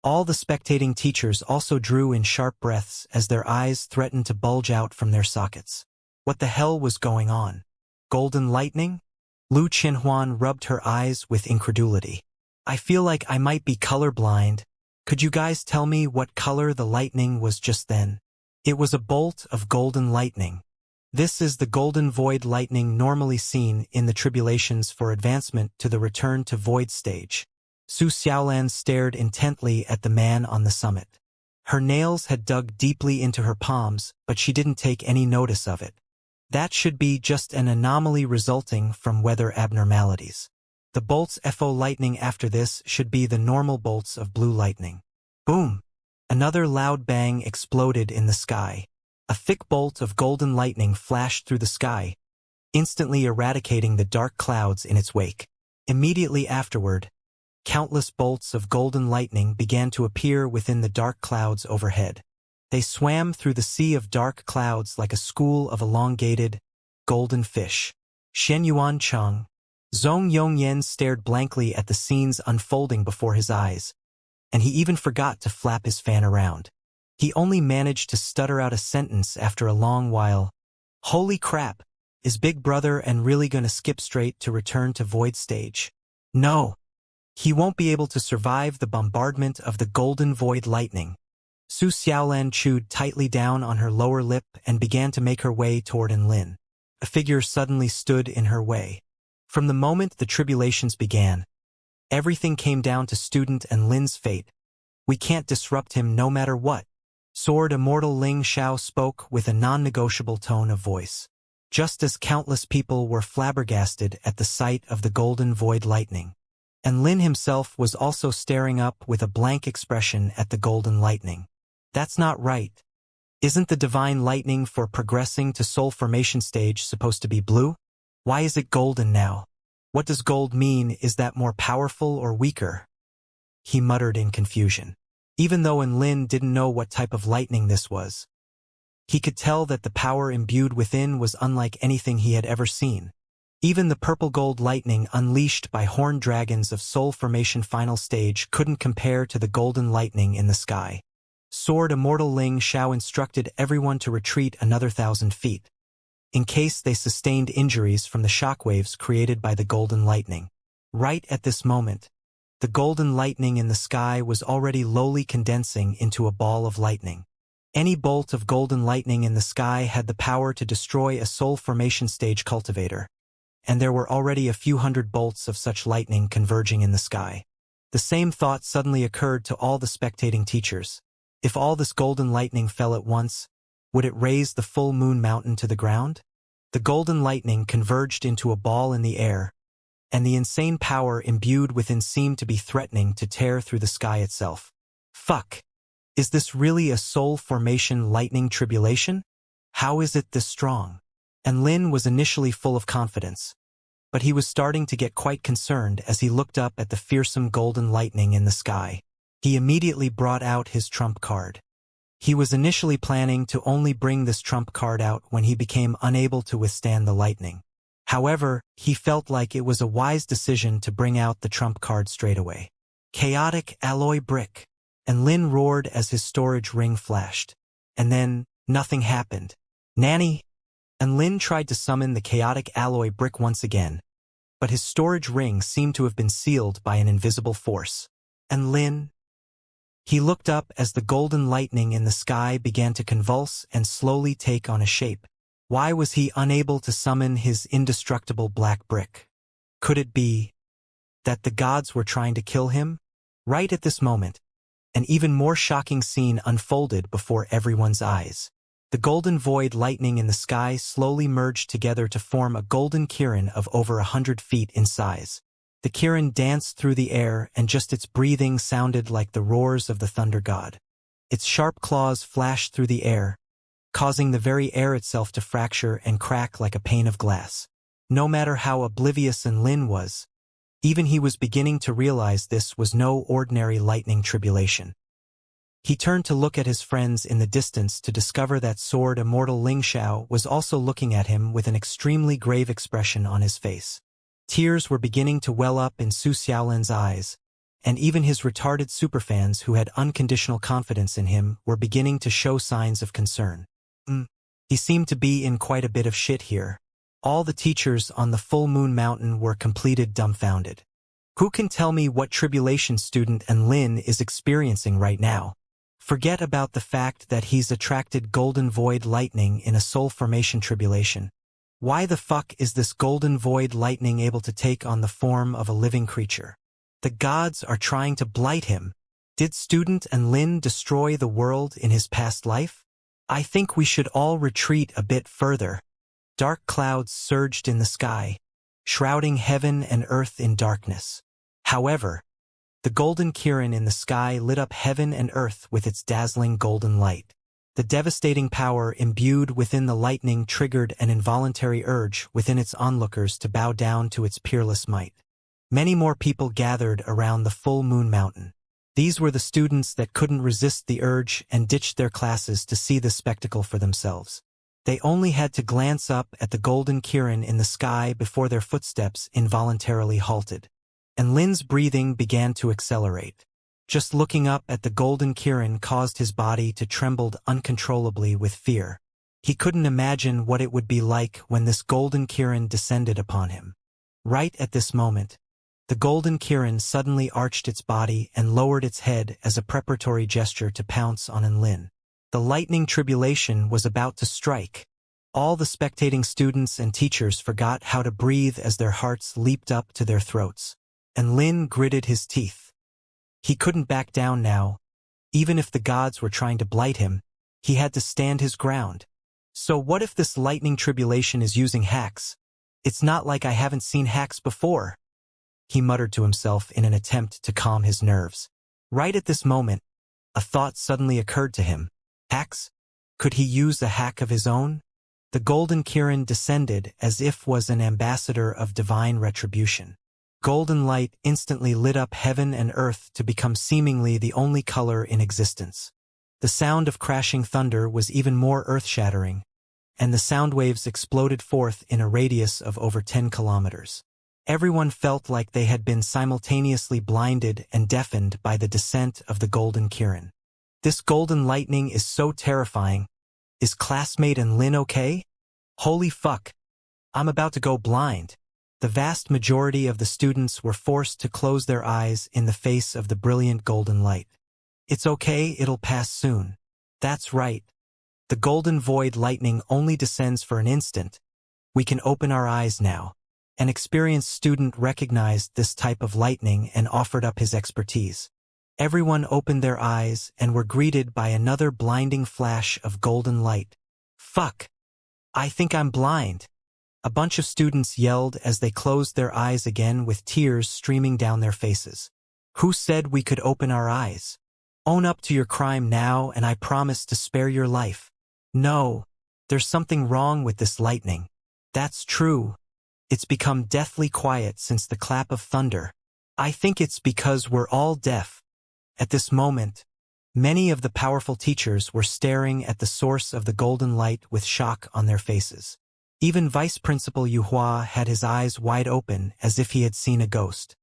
All the spectating teachers also drew in sharp breaths as their eyes threatened to bulge out from their sockets. What the hell was going on? Golden lightning? Lu Qinhuan rubbed her eyes with incredulity. I feel like I might be colorblind. Could you guys tell me what color the lightning was just then? It was a bolt of golden lightning. This is the golden void lightning normally seen in the tribulations for advancement to the return to void stage. Su Xiaolan stared intently at the man on the summit. Her nails had dug deeply into her palms, but she didn't take any notice of it. That should be just an anomaly resulting from weather abnormalities. The bolts FO lightning after this should be the normal bolts of blue lightning. Boom! Another loud bang exploded in the sky. A thick bolt of golden lightning flashed through the sky, instantly eradicating the dark clouds in its wake. Immediately afterward, countless bolts of golden lightning began to appear within the dark clouds overhead. They swam through the sea of dark clouds like a school of elongated, golden fish. Shen Yuancheng, Zhong Yongyan stared blankly at the scenes unfolding before his eyes, and he even forgot to flap his fan around. He only managed to stutter out a sentence after a long while. Holy crap! Is Big Brother and really gonna skip straight to return to void stage? No! He won't be able to survive the bombardment of the golden void lightning. Su Xiaolan chewed tightly down on her lower lip and began to make her way toward Lin. A figure suddenly stood in her way. From the moment the tribulations began, everything came down to student and Lin's fate. We can't disrupt him no matter what. Sword Immortal Ling Xiao spoke with a non-negotiable tone of voice. Just as countless people were flabbergasted at the sight of the golden void lightning. And Lin himself was also staring up with a blank expression at the golden lightning. That's not right. Isn't the divine lightning for progressing to soul formation stage supposed to be blue? Why is it golden now? What does gold mean? Is that more powerful or weaker? He muttered in confusion. Even though Lin didn't know what type of lightning this was, he could tell that the power imbued within was unlike anything he had ever seen. Even the purple gold lightning unleashed by horned dragons of soul formation final stage couldn't compare to the golden lightning in the sky. Sword Immortal Ling Xiao instructed everyone to retreat another 1,000 feet, in case they sustained injuries from the shockwaves created by the golden lightning. Right at this moment, the golden lightning in the sky was already lowly condensing into a ball of lightning. Any bolt of golden lightning in the sky had the power to destroy a soul formation stage cultivator, and there were already a few hundred bolts of such lightning converging in the sky. The same thought suddenly occurred to all the spectating teachers. If all this golden lightning fell at once, would it raise the full moon mountain to the ground? The golden lightning converged into a ball in the air, and the insane power imbued within seemed to be threatening to tear through the sky itself. Fuck! Is this really a soul formation lightning tribulation? How is it this strong? And Lin was initially full of confidence, but he was starting to get quite concerned as he looked up at the fearsome golden lightning in the sky. He immediately brought out his trump card. He was initially planning to only bring this trump card out when he became unable to withstand the lightning. However, he felt like it was a wise decision to bring out the trump card straight away. Chaotic alloy brick. And Lin roared as his storage ring flashed. And then, nothing happened. Nanny! And Lin tried to summon the chaotic alloy brick once again, but his storage ring seemed to have been sealed by an invisible force. And Lin? He looked up as the golden lightning in the sky began to convulse and slowly take on a shape. Why was he unable to summon his indestructible black brick? Could it be that the gods were trying to kill him? Right at this moment, an even more shocking scene unfolded before everyone's eyes. The golden void lightning in the sky slowly merged together to form a golden kirin of over 100 feet in size. The kirin danced through the air, and just its breathing sounded like the roars of the thunder god. Its sharp claws flashed through the air, causing the very air itself to fracture and crack like a pane of glass. No matter how oblivious Lin was, even he was beginning to realize this was no ordinary lightning tribulation. He turned to look at his friends in the distance to discover that sword Immortal Ling Xiao was also looking at him with an extremely grave expression on his face. Tears were beginning to well up in Su Xiaolan's eyes, and even his retarded superfans who had unconditional confidence in him were beginning to show signs of concern. He seemed to be in quite a bit of shit here. All the teachers on the Full Moon Mountain were completed dumbfounded. Who can tell me what tribulation student Lin is experiencing right now? Forget about the fact that he's attracted golden void lightning in a soul formation tribulation. Why the fuck is this golden void lightning able to take on the form of a living creature? The gods are trying to blight him. Did student Lin destroy the world in his past life? I think we should all retreat a bit further. Dark clouds surged in the sky, shrouding heaven and earth in darkness. However, the golden kirin in the sky lit up heaven and earth with its dazzling golden light. The devastating power imbued within the lightning triggered an involuntary urge within its onlookers to bow down to its peerless might. Many more people gathered around the Full Moon Mountain. These were the students that couldn't resist the urge and ditched their classes to see the spectacle for themselves. They only had to glance up at the golden kirin in the sky before their footsteps involuntarily halted. And Lin's breathing began to accelerate. Just looking up at the golden kirin caused his body to tremble uncontrollably with fear. He couldn't imagine what it would be like when this golden kirin descended upon him. Right at this moment, the golden kirin suddenly arched its body and lowered its head as a preparatory gesture to pounce on Lin. The lightning tribulation was about to strike. All the spectating students and teachers forgot how to breathe as their hearts leaped up to their throats. And Lin gritted his teeth. He couldn't back down now. Even if the gods were trying to blight him, he had to stand his ground. So what if this lightning tribulation is using hacks? It's not like I haven't seen hacks before. He muttered to himself in an attempt to calm his nerves. Right at this moment, a thought suddenly occurred to him. Hacks? Could he use a hack of his own? The golden kirin descended as if was an ambassador of divine retribution. Golden light instantly lit up heaven and earth to become seemingly the only color in existence. The sound of crashing thunder was even more earth-shattering, and the sound waves exploded forth in a radius of over 10 kilometers. Everyone felt like they had been simultaneously blinded and deafened by the descent of the golden kirin. This golden lightning is so terrifying. Is classmate Lin okay? Holy fuck. I'm about to go blind. The vast majority of the students were forced to close their eyes in the face of the brilliant golden light. It's okay, it'll pass soon. That's right. The golden void lightning only descends for an instant. We can open our eyes now. An experienced student recognized this type of lightning and offered up his expertise. Everyone opened their eyes and were greeted by another blinding flash of golden light. Fuck! I think I'm blind. A bunch of students yelled as they closed their eyes again with tears streaming down their faces. Who said we could open our eyes? Own up to your crime now and I promise to spare your life. No, there's something wrong with this lightning. That's true. It's become deathly quiet since the clap of thunder. I think it's because we're all deaf. At this moment, Many of the powerful teachers were staring at the source of the golden light with shock on their faces. Even Vice Principal Yuhua had his eyes wide open as if he had seen a ghost.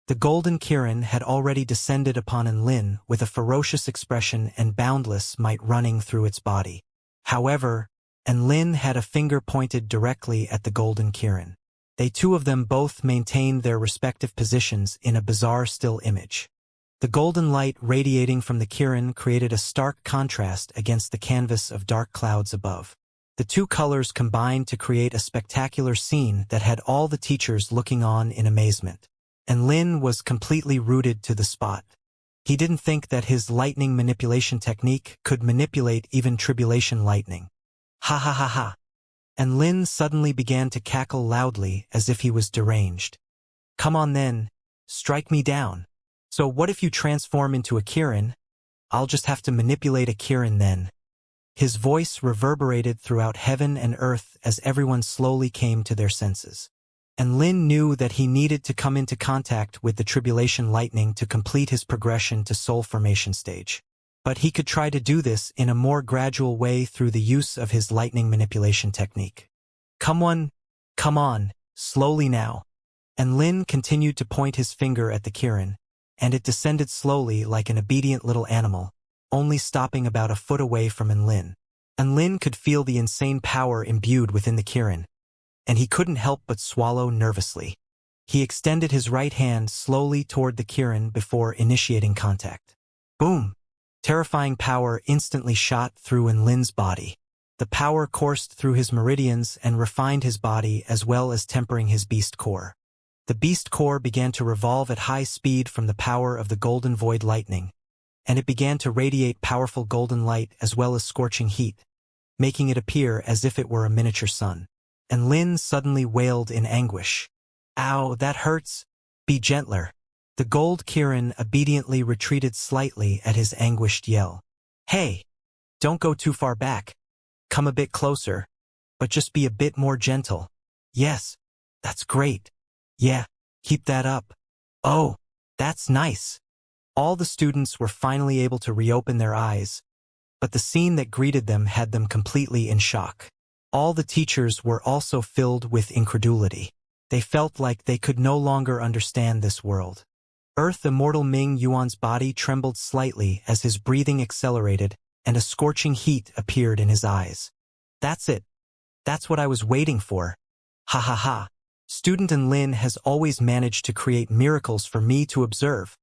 The golden Kirin had already descended upon Enlin with a ferocious expression and boundless might running through its body. However, Enlin had a finger pointed directly at the golden Kirin. They two of them both maintained their respective positions in a bizarre still image. The golden light radiating from the Kirin created a stark contrast against the canvas of dark clouds above. The two colors combined to create a spectacular scene that had all the teachers looking on in amazement. And Lin was completely rooted to the spot. He didn't think that his lightning manipulation technique could manipulate even tribulation lightning. Ha ha ha ha. And Lin suddenly began to cackle loudly as if he was deranged. Come on then, strike me down. So what if you transform into a Kirin? I'll just have to manipulate a Kirin then. His voice reverberated throughout heaven and earth as everyone slowly came to their senses. And Lin knew that he needed to come into contact with the tribulation lightning to complete his progression to soul formation stage. But he could try to do this in a more gradual way through the use of his lightning manipulation technique. Come on, slowly now. And Lin continued to point his finger at the Kirin, and it descended slowly like an obedient little animal, only stopping about a foot away from Enlin. Enlin could feel the insane power imbued within the Kirin, and he couldn't help but swallow nervously. He extended his right hand slowly toward the Kirin before initiating contact. Boom! Terrifying power instantly shot through Enlin's body. The power coursed through his meridians and refined his body as well as tempering his beast core. The beast core began to revolve at high speed from the power of the golden void lightning, and it began to radiate powerful golden light as well as scorching heat, making it appear as if it were a miniature sun. And Lin suddenly wailed in anguish. Ow, that hurts! Be gentler. The gold Kirin obediently retreated slightly at his anguished yell. Hey! Don't go too far back. Come a bit closer, but just be a bit more gentle. Yes, that's great. Yeah, keep that up. Oh, that's nice. All the students were finally able to reopen their eyes, but the scene that greeted them had them completely in shock. All the teachers were also filled with incredulity. They felt like they could no longer understand this world. Earth Immortal Ming Yuan's body trembled slightly as his breathing accelerated and a scorching heat appeared in his eyes. That's it. That's what I was waiting for. Ha ha ha. Student Enlin has always managed to create miracles for me to observe.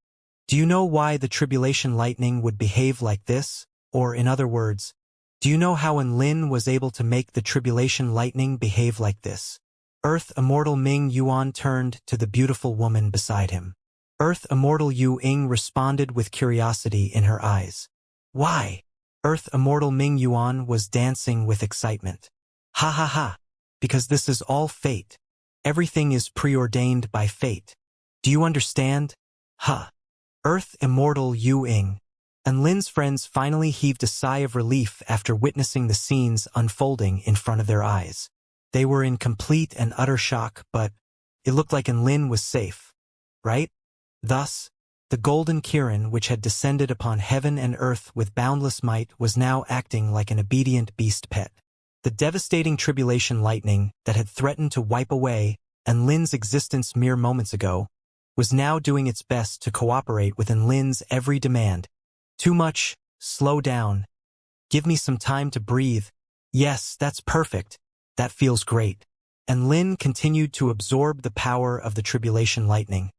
Do you know why the tribulation lightning would behave like this? Or in other words, do you know how Enlin was able to make the tribulation lightning behave like this? Earth Immortal Ming Yuan turned to the beautiful woman beside him. Earth Immortal Yu Ying responded with curiosity in her eyes. Why? Earth Immortal Ming Yuan was dancing with excitement. Ha ha ha. Because this is all fate. Everything is preordained by fate. Do you understand? Huh. Earth Immortal Yu Ying. And Lin's friends finally heaved a sigh of relief after witnessing the scenes unfolding in front of their eyes. They were in complete and utter shock, but it looked like Enlin was safe, right? Thus, the golden Kirin, which had descended upon heaven and earth with boundless might, was now acting like an obedient beast pet. The devastating tribulation lightning that had threatened to wipe away Enlin's existence mere moments ago was now doing its best to cooperate with Enlin's every demand. Too much, slow down. Give me some time to breathe. Yes, that's perfect. That feels great. And Lin continued to absorb the power of the tribulation lightning,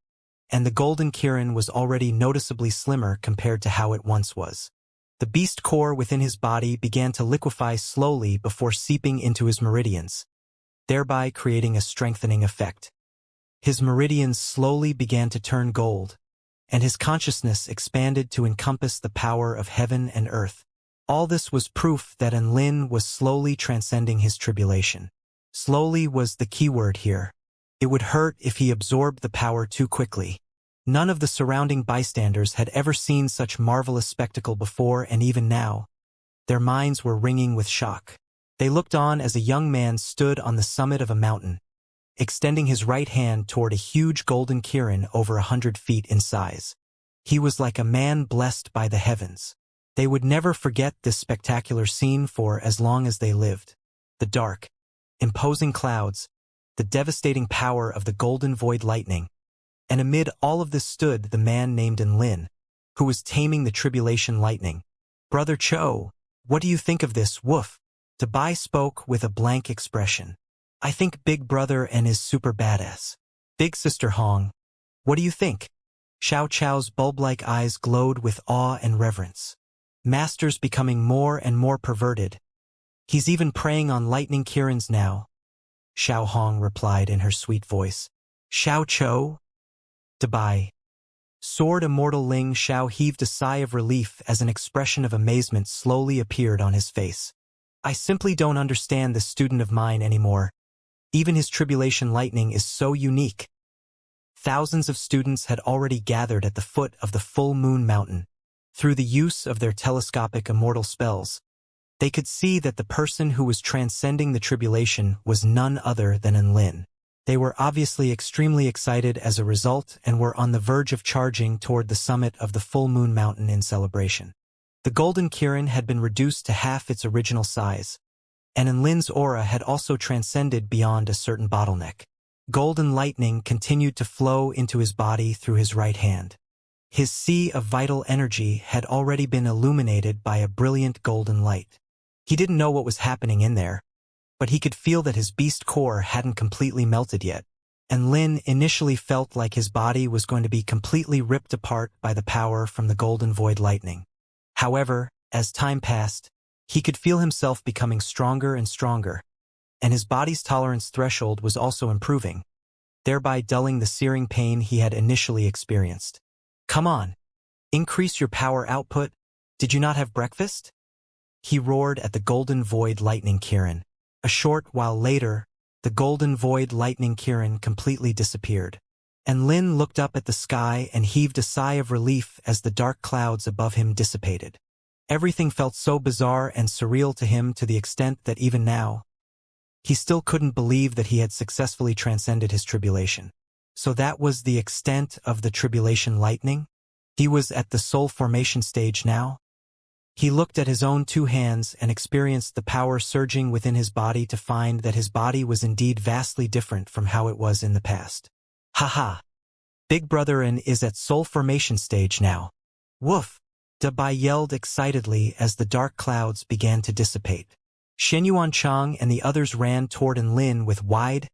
and the golden Kirin was already noticeably slimmer compared to how it once was. The beast core within his body began to liquefy slowly before seeping into his meridians, thereby creating a strengthening effect. His meridians slowly began to turn gold, and his consciousness expanded to encompass the power of heaven and earth. All this was proof that Enlin was slowly transcending his tribulation. Slowly was the keyword here. It would hurt if he absorbed the power too quickly. None of the surrounding bystanders had ever seen such marvelous spectacle before, and even now, their minds were ringing with shock. They looked on as a young man stood on the summit of a mountain, extending his right hand toward a huge golden Kirin over 100 feet in size. He was like a man blessed by the heavens. They would never forget this spectacular scene for as long as they lived. The dark, imposing clouds, the devastating power of the golden void lightning, and amid all of this stood the man named Enlin, who was taming the tribulation lightning. "Brother Cho, what do you think of this, woof?" Dabai spoke with a blank expression. "I think Big Brother and is super badass." "Big Sister Hong, what do you think?" Xiao Chao's bulb-like eyes glowed with awe and reverence. "Master's becoming more and more perverted. He's even preying on lightning Kirans now," Xiao Hong replied in her sweet voice. "Xiao Cho?" Dabai. Sword Immortal Ling Xiao heaved a sigh of relief as an expression of amazement slowly appeared on his face. "I simply don't understand this student of mine anymore. Even his tribulation lightning is so unique." Thousands of students had already gathered at the foot of the full moon mountain. Through the use of their telescopic immortal spells, they could see that the person who was transcending the tribulation was none other than Enlin. They were obviously extremely excited as a result and were on the verge of charging toward the summit of the full moon mountain in celebration. The golden Kirin had been reduced to half its original size, and Enlin's aura had also transcended beyond a certain bottleneck. Golden lightning continued to flow into his body through his right hand. His sea of vital energy had already been illuminated by a brilliant golden light. He didn't know what was happening in there, but he could feel that his beast core hadn't completely melted yet, and Lin initially felt like his body was going to be completely ripped apart by the power from the golden void lightning. However, as time passed, he could feel himself becoming stronger and stronger, and his body's tolerance threshold was also improving, thereby dulling the searing pain he had initially experienced. "Come on, increase your power output. Did you not have breakfast?" he roared at the golden void lightning Kirin. A short while later, the golden void lightning Kirin completely disappeared, and Lin looked up at the sky and heaved a sigh of relief as the dark clouds above him dissipated. Everything felt so bizarre and surreal to him to the extent that even now, he still couldn't believe that he had successfully transcended his tribulation. So that was the extent of the tribulation lightning? He was at the soul formation stage now? He looked at his own two hands and experienced the power surging within his body to find that his body was indeed vastly different from how it was in the past. "Haha! Big Brother and is at soul formation stage now. Woof!" Dabai yelled excitedly as the dark clouds began to dissipate. Shenyuan Chang and the others ran toward Enlin with wide,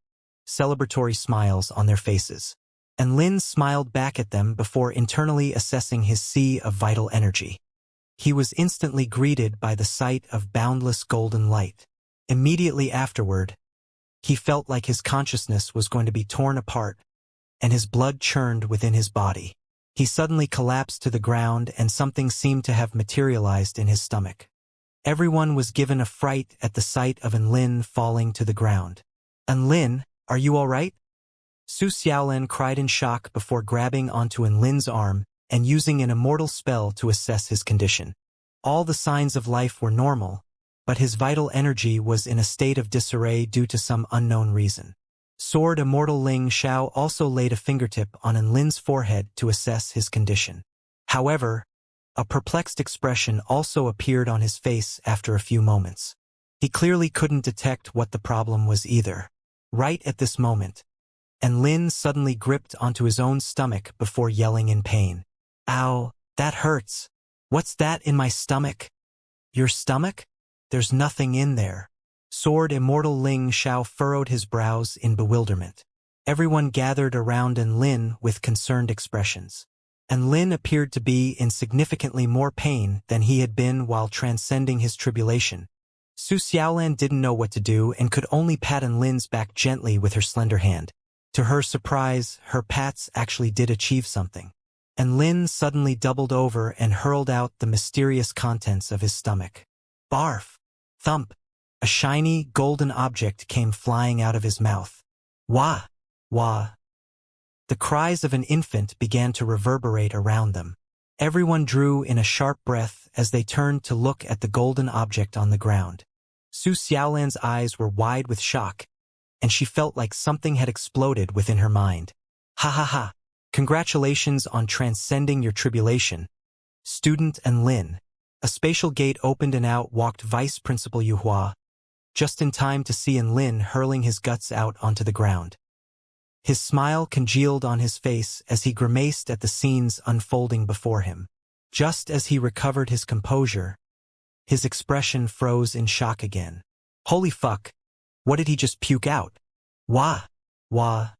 celebratory smiles on their faces. Enlin smiled back at them before internally assessing his sea of vital energy. He was instantly greeted by the sight of boundless golden light. Immediately afterward, he felt like his consciousness was going to be torn apart, and his blood churned within his body. He suddenly collapsed to the ground and something seemed to have materialized in his stomach. Everyone was given a fright at the sight of Enlin falling to the ground. "Enlin, are you all right?" Su Xiaolan cried in shock before grabbing onto Enlin's arm and using an immortal spell to assess his condition. All the signs of life were normal, but his vital energy was in a state of disarray due to some unknown reason. Sword Immortal Ling Xiao also laid a fingertip on Enlin's forehead to assess his condition. However, a perplexed expression also appeared on his face after a few moments. He clearly couldn't detect what the problem was either. Right at this moment, Enlin suddenly gripped onto his own stomach before yelling in pain. "Ow, that hurts. What's that in my stomach?" "Your stomach? There's nothing in there." Sword Immortal Ling Xiao furrowed his brows in bewilderment. Everyone gathered around Enlin with concerned expressions. Enlin appeared to be in significantly more pain than he had been while transcending his tribulation. Su Xiaolan didn't know what to do and could only pat Enlin's back gently with her slender hand. To her surprise, her pats actually did achieve something. Enlin suddenly doubled over and hurled out the mysterious contents of his stomach. Barf! Thump! A shiny, golden object came flying out of his mouth. Wah! Wah! The cries of an infant began to reverberate around them. Everyone drew in a sharp breath as they turned to look at the golden object on the ground. Su Xiaolan's eyes were wide with shock, and she felt like something had exploded within her mind. "Ha ha ha! Congratulations on transcending your tribulation, student Enlin." A spatial gate opened and out walked Vice Principal Yuhua, just in time to see Lin hurling his guts out onto the ground. His smile congealed on his face as he grimaced at the scenes unfolding before him. Just as he recovered his composure, his expression froze in shock again. Holy fuck! What did he just puke out? Wah! Wah!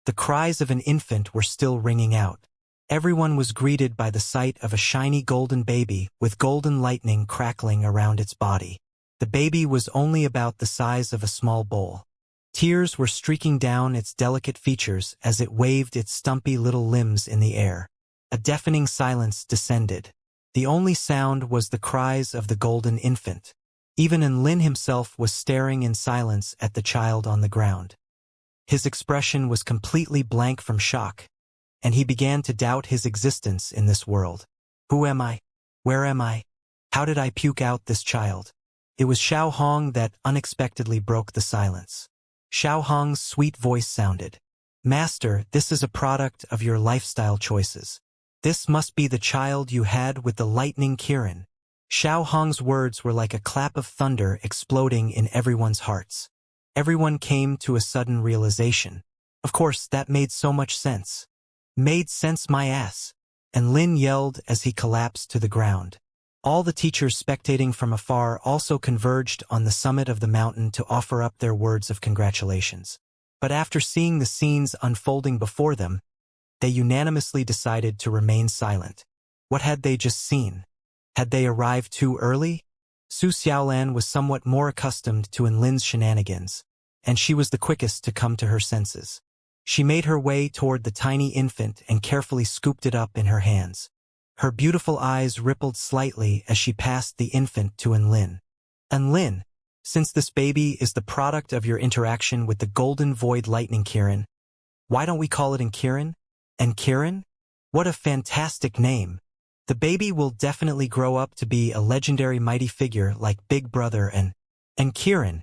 The cries of an infant were still ringing out. Everyone was greeted by the sight of a shiny golden baby with golden lightning crackling around its body. The baby was only about the size of a small bowl. Tears were streaking down its delicate features as it waved its stumpy little limbs in the air. A deafening silence descended. The only sound was the cries of the golden infant. Even Lin himself was staring in silence at the child on the ground. His expression was completely blank from shock, and he began to doubt his existence in this world. Who am I? Where am I? How did I puke out this child? It was Xiao Hong that unexpectedly broke the silence. Xiao Hong's sweet voice sounded. Master, this is a product of your lifestyle choices. This must be the child you had with the lightning Kirin. Xiao Hong's words were like a clap of thunder exploding in everyone's hearts. Everyone came to a sudden realization. Of course, that made so much sense. Made sense my ass. And Lin yelled as he collapsed to the ground. All the teachers spectating from afar also converged on the summit of the mountain to offer up their words of congratulations. But after seeing the scenes unfolding before them, they unanimously decided to remain silent. What had they just seen? Had they arrived too early? Su Xiaolan was somewhat more accustomed to Lin's shenanigans, and she was the quickest to come to her senses. She made her way toward the tiny infant and carefully scooped it up in her hands. Her beautiful eyes rippled slightly as she passed the infant to Lin. Lin, since this baby is the product of your interaction with the Golden Void Lightning Kirin, why don't we call it Kirin? And Kirin? What a fantastic name! The baby will definitely grow up to be a legendary mighty figure like Big Brother and Kirin.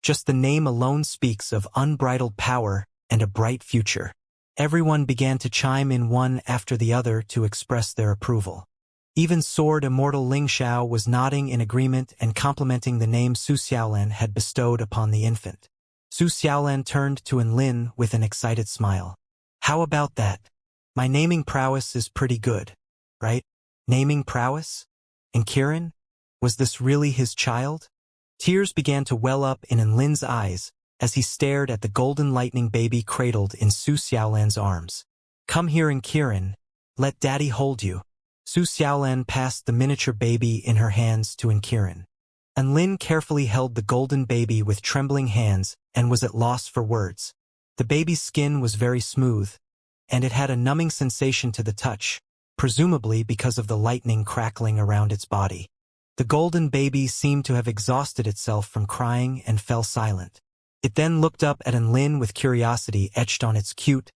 Just the name alone speaks of unbridled power and a bright future. Everyone began to chime in one after the other to express their approval. Even Sword Immortal Ling Xiao was nodding in agreement and complimenting the name Su Xiaolan had bestowed upon the infant. Su Xiaolan turned to Lin with an excited smile. How about that? My naming prowess is pretty good, right? Naming prowess? And Kirin? Was this really his child? Tears began to well up in Lin's eyes as he stared at the golden lightning baby cradled in Su Xiaolan's arms. Come here Kirin. Let daddy hold you. Su Xiaolan passed the miniature baby in her hands to Kirin. Lin carefully held the golden baby with trembling hands and was at loss for words. The baby's skin was very smooth, and it had a numbing sensation to the touch, presumably because of the lightning crackling around its body. The golden baby seemed to have exhausted itself from crying and fell silent. It then looked up at Lin with curiosity etched on its cute,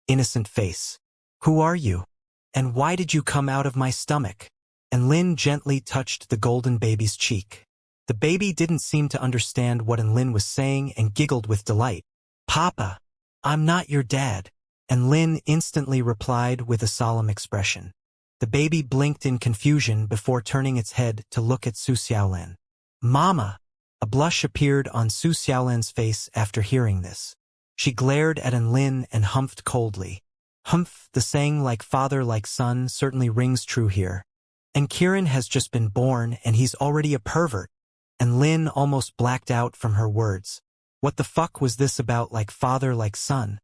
innocent face. Who are you? And why did you come out of my stomach? Lin gently touched the golden baby's cheek. The baby didn't seem to understand what Lin was saying and giggled with delight. Papa, I'm not your dad. Lin instantly replied with a solemn expression. The baby blinked in confusion before turning its head to look at Su Xiaolan. Mama! A blush appeared on Su Xiaolan's face after hearing this. She glared at Lin and humphed coldly. Humph, the saying like father like son certainly rings true here. And Kirin has just been born and he's already a pervert. And Lin almost blacked out from her words. What the fuck was this about like father like son?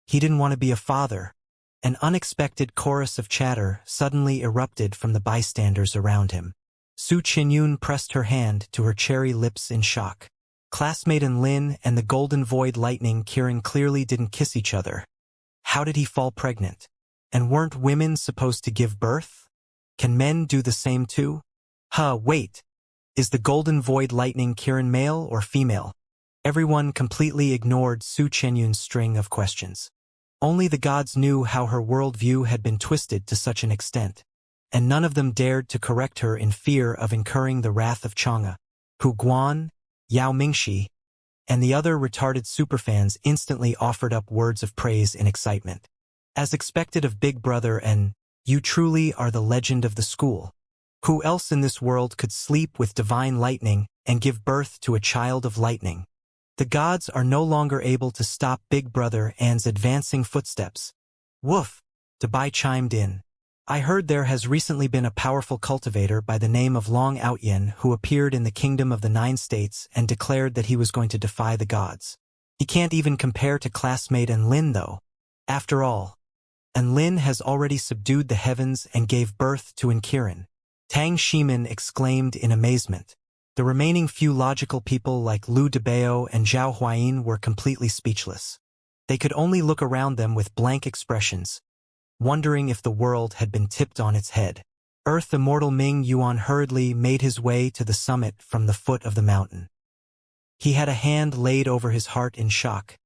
He didn't want to be a father. An unexpected chorus of chatter suddenly erupted from the bystanders around him. Su Qinyun pressed her hand to her cherry lips in shock. Classmate Lin and the Golden Void Lightning Kirin clearly didn't kiss each other. How did he fall pregnant? And weren't women supposed to give birth? Can men do the same too? Wait. Is the Golden Void Lightning Kirin male or female? Everyone completely ignored Su Qinyun's string of questions. Only the gods knew how her worldview had been twisted to such an extent, and none of them dared to correct her in fear of incurring the wrath of Chang'e. Hu Guan, Yao Mingxi, and the other retarded superfans instantly offered up words of praise in excitement. As expected of Big Brother and, you truly are the legend of the school. Who else in this world could sleep with divine lightning and give birth to a child of lightning? The gods are no longer able to stop Big Brother An's advancing footsteps. Woof! Dabai chimed in. I heard there has recently been a powerful cultivator by the name of Long Outyin who appeared in the Kingdom of the Nine States and declared that he was going to defy the gods. He can't even compare to classmate Enlin though. After all, Enlin has already subdued the heavens and gave birth to Inkiran. Tang Shimin exclaimed in amazement. The remaining few logical people like Lu Debao and Zhao Huayin were completely speechless. They could only look around them with blank expressions, wondering if the world had been tipped on its head. Earth Immortal Ming Yuan hurriedly made his way to the summit from the foot of the mountain. He had a hand laid over his heart in shock,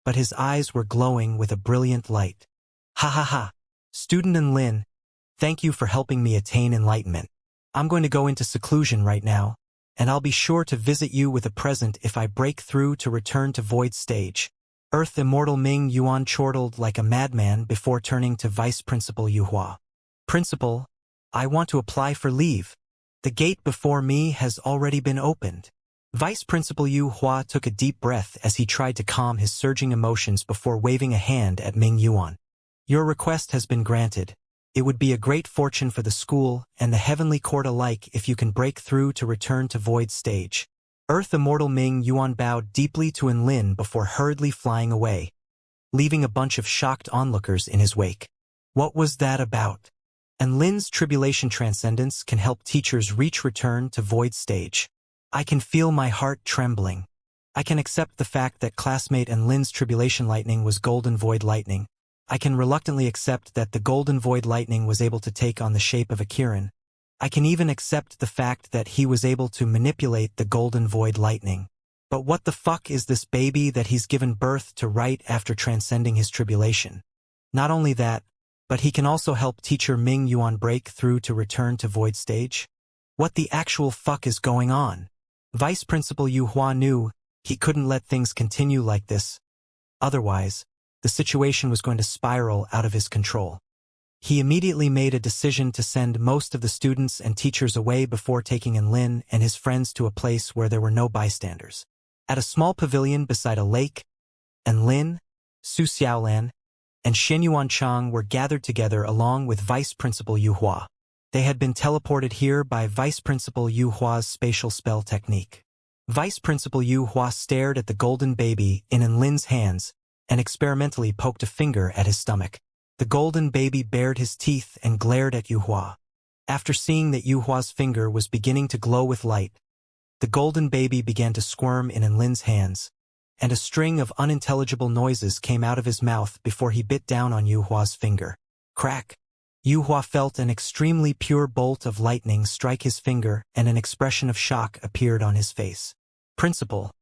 but his eyes were glowing with a brilliant light. Ha ha ha! Student Enlin, thank you for helping me attain enlightenment. I'm going to go into seclusion right now, and I'll be sure to visit you with a present if I break through to return to Void Stage. Earth Immortal Ming Yuan chortled like a madman before turning to Vice Principal Yu Hua. Principal, I want to apply for leave. The gate before me has already been opened. Vice Principal Yu Hua took a deep breath as he tried to calm his surging emotions before waving a hand at Ming Yuan. Your request has been granted. It would be a great fortune for the school and the heavenly court alike if you can break through to return to Void Stage. Earth Immortal Ming Yuan bowed deeply to Enlin before hurriedly flying away, leaving a bunch of shocked onlookers in his wake. What was that about? Enlin's tribulation transcendence can help teachers reach return to Void Stage. I can feel my heart trembling. I can accept the fact that classmate Enlin's tribulation lightning was golden void lightning. I can reluctantly accept that the golden void lightning was able to take on the shape of a Kirin. I can even accept the fact that he was able to manipulate the golden void lightning. But what the fuck is this baby that he's given birth to right after transcending his tribulation? Not only that, but he can also help teacher Ming Yuan break through to return to Void Stage? What the actual fuck is going on? Vice Principal Yu Hua knew he couldn't let things continue like this. Otherwise, the situation was going to spiral out of his control. He immediately made a decision to send most of the students and teachers away before taking Enlin and his friends to a place where there were no bystanders. At a small pavilion beside a lake, Enlin, Su Xiaolan, and Xianyuan Chang were gathered together along with Vice Principal Yu Hua. They had been teleported here by Vice Principal Yu Hua's spatial spell technique. Vice Principal Yu Hua stared at the golden baby in Enlin's hands and experimentally poked a finger at his stomach. The golden baby bared his teeth and glared at Yu Hua. After seeing that Yu Hua's finger was beginning to glow with light, the golden baby began to squirm in Enlin's hands, and a string of unintelligible noises came out of his mouth before he bit down on Yu Hua's finger. Crack! Yu Hua felt an extremely pure bolt of lightning strike his finger and an expression of shock appeared on his face. Principal,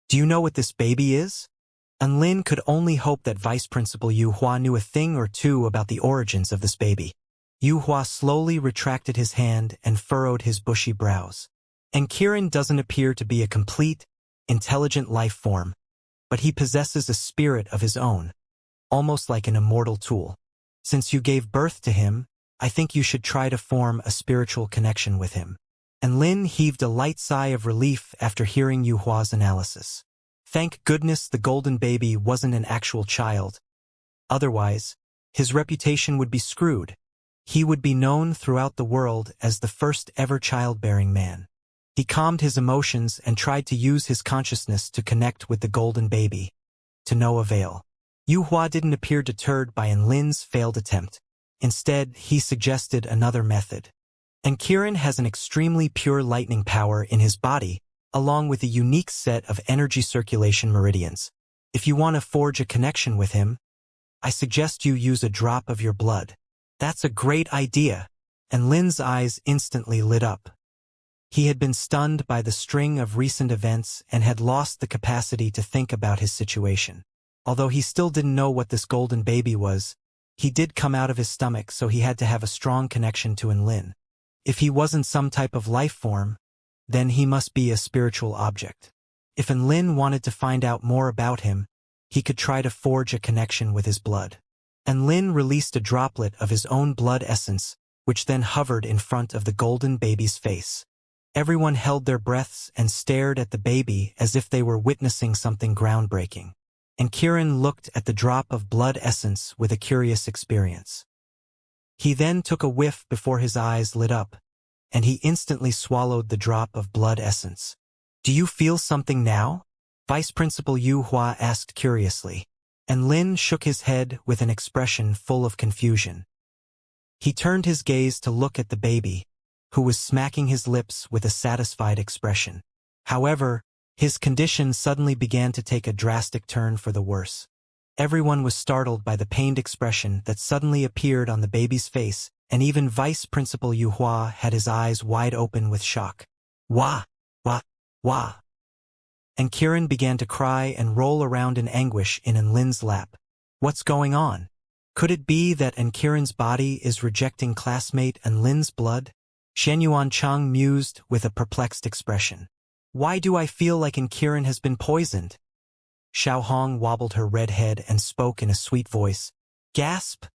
do you know what this baby is? Enlin could only hope that Vice Principal Yu Hua knew a thing or two about the origins of this baby. Yu Hua slowly retracted his hand and furrowed his bushy brows. And Kirin doesn't appear to be a complete, intelligent life form, but he possesses a spirit of his own, almost like an immortal tool. Since you gave birth to him, I think you should try to form a spiritual connection with him. Enlin heaved a light sigh of relief after hearing Yu Hua's analysis. Thank goodness the golden baby wasn't an actual child. Otherwise, his reputation would be screwed. He would be known throughout the world as the first ever childbearing man. He calmed his emotions and tried to use his consciousness to connect with the golden baby. To no avail. Yu Hua didn't appear deterred by Enlin's failed attempt. Instead, he suggested another method. And Kirin has an extremely pure lightning power in his body, along with a unique set of energy circulation meridians. If you want to forge a connection with him, I suggest you use a drop of your blood. That's a great idea. And Lin's eyes instantly lit up. He had been stunned by the string of recent events and had lost the capacity to think about his situation. Although he still didn't know what this golden baby was, he did come out of his stomach, so he had to have a strong connection to Enlin. If he wasn't some type of life form, then he must be a spiritual object. If Enlin wanted to find out more about him, he could try to forge a connection with his blood. Enlin released a droplet of his own blood essence which then hovered in front of the golden baby's face. Everyone held their breaths and stared at the baby as if they were witnessing something groundbreaking. And Kirin looked at the drop of blood essence with a curious experience. He then took a whiff before his eyes lit up, and he instantly swallowed the drop of blood essence. "Do you feel something now?" Vice Principal Yu Hua asked curiously, and Lin shook his head with an expression full of confusion. He turned his gaze to look at the baby, who was smacking his lips with a satisfied expression. However, his condition suddenly began to take a drastic turn for the worse. Everyone was startled by the pained expression that suddenly appeared on the baby's face, and even Vice Principal Yu Hua had his eyes wide open with shock. "Wah! Wah! Wah!" And Kirin began to cry and roll around in anguish in Lin's lap. What's going on? Could it be that Kirin's body is rejecting classmate Lin's blood? Xianxia mused with a perplexed expression. Why do I feel like Kirin has been poisoned? Xiaohong wobbled her red head and spoke in a sweet voice. Gasp!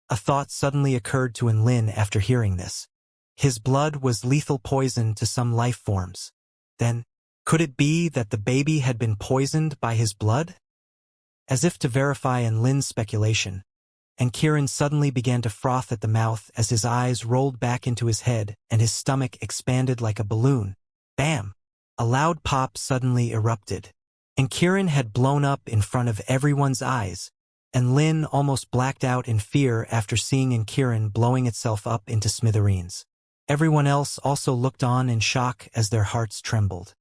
A thought suddenly occurred to Lin after hearing this. His blood was lethal poison to some life forms. Then, could it be that the baby had been poisoned by his blood? As if to verify Lin's speculation, Kirin suddenly began to froth at the mouth as his eyes rolled back into his head and his stomach expanded like a balloon. Bam! A loud pop suddenly erupted. Kirin had blown up in front of everyone's eyes, and Lin almost blacked out in fear after seeing Kirin blowing itself up into smithereens. Everyone else also looked on in shock as their hearts trembled.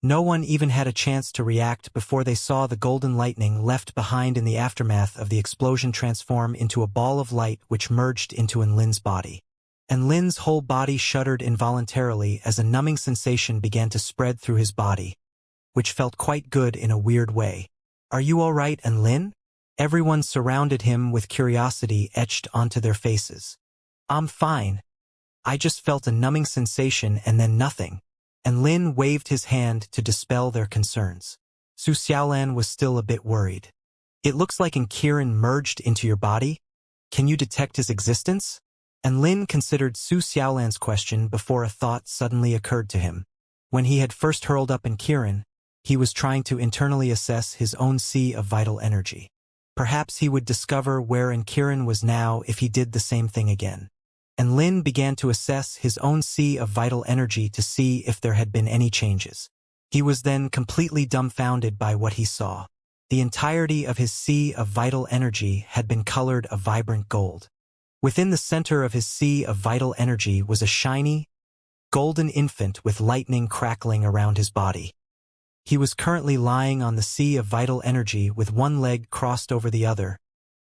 No one even had a chance to react before they saw the golden lightning left behind in the aftermath of the explosion transform into a ball of light which merged into Lin's body. And Lin's whole body shuddered involuntarily as a numbing sensation began to spread through his body, which felt quite good in a weird way. Are you all right, Lin? Everyone surrounded him with curiosity etched onto their faces. I'm fine. I just felt a numbing sensation and then nothing. And Lin waved his hand to dispel their concerns. Su Xiaolan was still a bit worried. It looks like Kirin merged into your body. Can you detect his existence? And Lin considered Su Xiaolan's question before a thought suddenly occurred to him. When he had first hurled up Kirin, he was trying to internally assess his own sea of vital energy. Perhaps he would discover where Kirin was now if he did the same thing again. And Lin began to assess his own sea of vital energy to see if there had been any changes. He was then completely dumbfounded by what he saw. The entirety of his sea of vital energy had been colored a vibrant gold. Within the center of his sea of vital energy was a shiny, golden infant with lightning crackling around his body. He was currently lying on the sea of vital energy with one leg crossed over the other,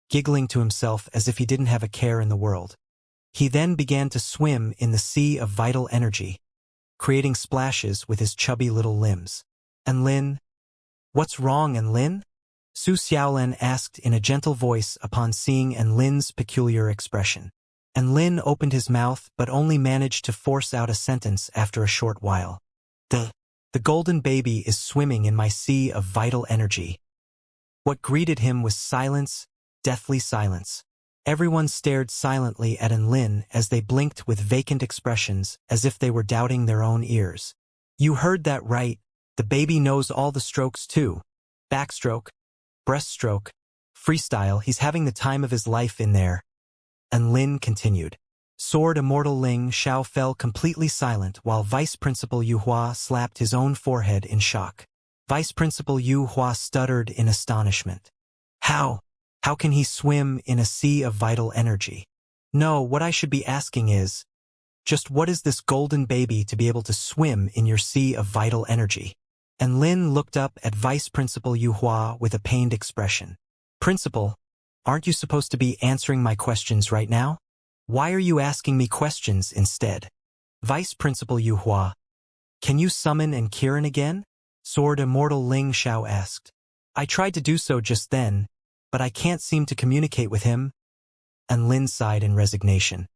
giggling to himself as if he didn't have a care in the world. He then began to swim in the sea of vital energy, creating splashes with his chubby little limbs. Lin? What's wrong, Lin? Su Xiaolan asked in a gentle voice upon seeing Lin's peculiar expression. Lin opened his mouth but only managed to force out a sentence after a short while. The golden baby is swimming in my sea of vital energy. What greeted him was silence, deathly silence. Everyone stared silently at Lin as they blinked with vacant expressions as if they were doubting their own ears. You heard that right, the baby knows all the strokes too. Backstroke, breaststroke, freestyle, he's having the time of his life in there. Lin continued. Sword Immortal Ling Xiao fell completely silent while Vice Principal Yu Hua slapped his own forehead in shock. Vice Principal Yu Hua stuttered in astonishment. How can he swim in a sea of vital energy? No, what I should be asking is, just what is this golden baby to be able to swim in your sea of vital energy? Lin looked up at Vice Principal Yu Hua with a pained expression. Principal, aren't you supposed to be answering my questions right now? Why are you asking me questions instead? Vice Principal Yu Hua, can you summon Kirin again? Sword Immortal Ling Xiao asked. I tried to do so just then, but I can't seem to communicate with him. Lin sighed in resignation.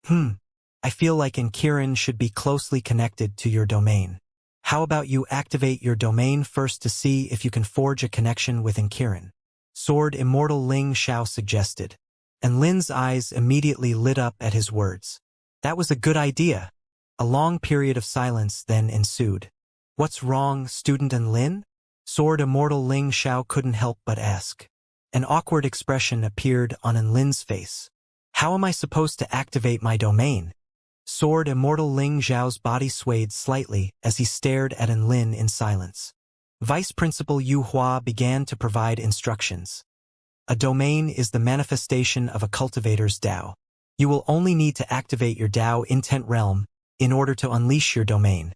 I feel like Kirin should be closely connected to your domain. How about you activate your domain first to see if you can forge a connection with Kirin? Sword Immortal Ling Xiao suggested. Lin's eyes immediately lit up at his words. That was a good idea. A long period of silence then ensued. What's wrong, student and Lin? Sword Immortal Ling Xiao couldn't help but ask. An awkward expression appeared on Lin's face. How am I supposed to activate my domain? Sword Immortal Ling Xiao's body swayed slightly as he stared at Lin in silence. Vice Principal Yu Hua began to provide instructions. A domain is the manifestation of a cultivator's Dao. You will only need to activate your Dao intent realm in order to unleash your domain.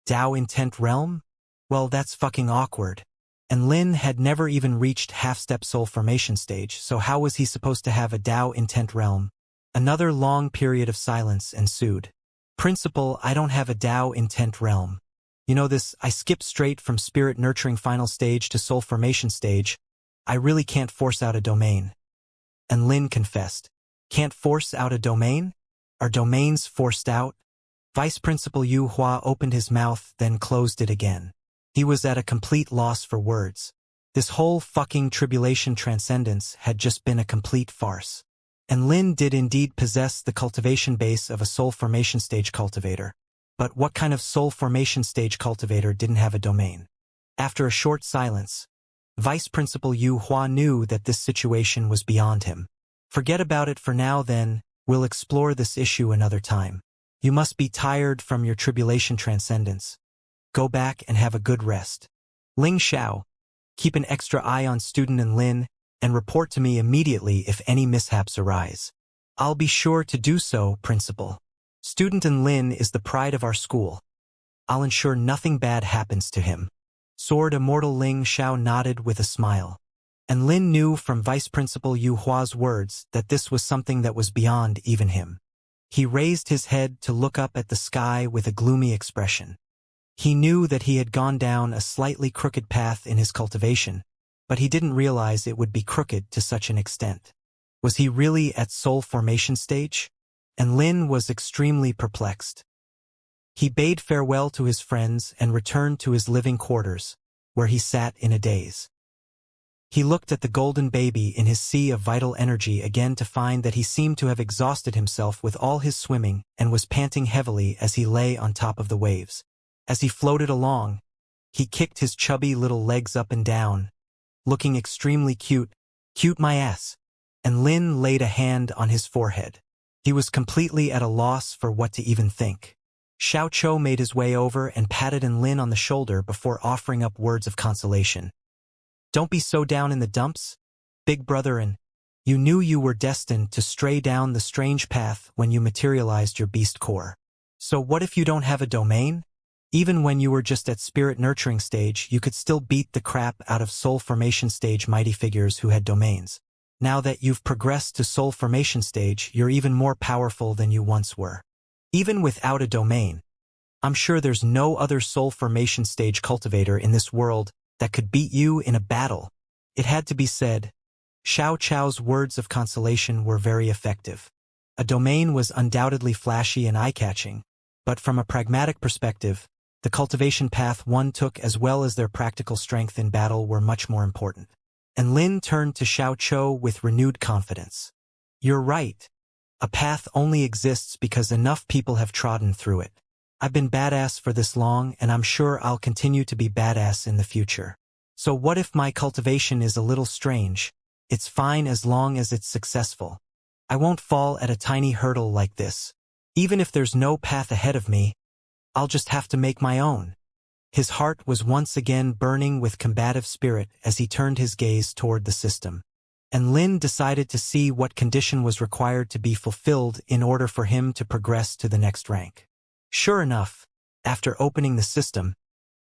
Dao intent realm? Well, that's fucking awkward. And Lin had never even reached half-step soul formation stage, so how was he supposed to have a Dao intent realm? Another long period of silence ensued. Principal, I don't have a Dao intent realm. You know this, I skipped straight from spirit nurturing final stage to soul formation stage. I really can't force out a domain. And Lin confessed. Can't force out a domain? Are domains forced out? Vice Principal Yu Hua opened his mouth, then closed it again. He was at a complete loss for words. This whole fucking tribulation transcendence had just been a complete farce. And Lin did indeed possess the cultivation base of a soul formation stage cultivator. But what kind of soul formation stage cultivator didn't have a domain? After a short silence, Vice Principal Yu Hua knew that this situation was beyond him. Forget about it for now then, we'll explore this issue another time. You must be tired from your tribulation transcendence. Go back and have a good rest. Ling Xiao, keep an extra eye on student and Lin, and report to me immediately if any mishaps arise. I'll be sure to do so, Principal. Student and Lin is the pride of our school. I'll ensure nothing bad happens to him. Sword Immortal Ling Xiao nodded with a smile. And Lin knew from Vice Principal Yu Hua's words that this was something that was beyond even him. He raised his head to look up at the sky with a gloomy expression. He knew that he had gone down a slightly crooked path in his cultivation, but he didn't realize it would be crooked to such an extent. Was he really at soul formation stage? And Lin was extremely perplexed. He bade farewell to his friends and returned to his living quarters, where he sat in a daze. He looked at the golden baby in his sea of vital energy again to find that he seemed to have exhausted himself with all his swimming and was panting heavily as he lay on top of the waves. As he floated along, he kicked his chubby little legs up and down, looking extremely cute. Cute my ass. And Lin laid a hand on his forehead. He was completely at a loss for what to even think. Xiao Chou made his way over and patted Lin on the shoulder before offering up words of consolation. Don't be so down in the dumps, big brother, and you knew you were destined to stray down the strange path when you materialized your beast core. So what if you don't have a domain? Even when you were just at spirit nurturing stage, you could still beat the crap out of soul formation stage mighty figures who had domains. Now that you've progressed to soul formation stage, you're even more powerful than you once were. Even without a domain, I'm sure there's no other soul formation stage cultivator in this world that could beat you in a battle. It had to be said. Xiao Chou's words of consolation were very effective. A domain was undoubtedly flashy and eye-catching, but from a pragmatic perspective, the cultivation path one took as well as their practical strength in battle were much more important. And Lin turned to Xiao Chou with renewed confidence. You're right. A path only exists because enough people have trodden through it. I've been badass for this long, and I'm sure I'll continue to be badass in the future. So what if my cultivation is a little strange? It's fine as long as it's successful. I won't fall at a tiny hurdle like this. Even if there's no path ahead of me, I'll just have to make my own. His heart was once again burning with combative spirit as he turned his gaze toward the system. And Lin decided to see what condition was required to be fulfilled in order for him to progress to the next rank. Sure enough, after opening the system,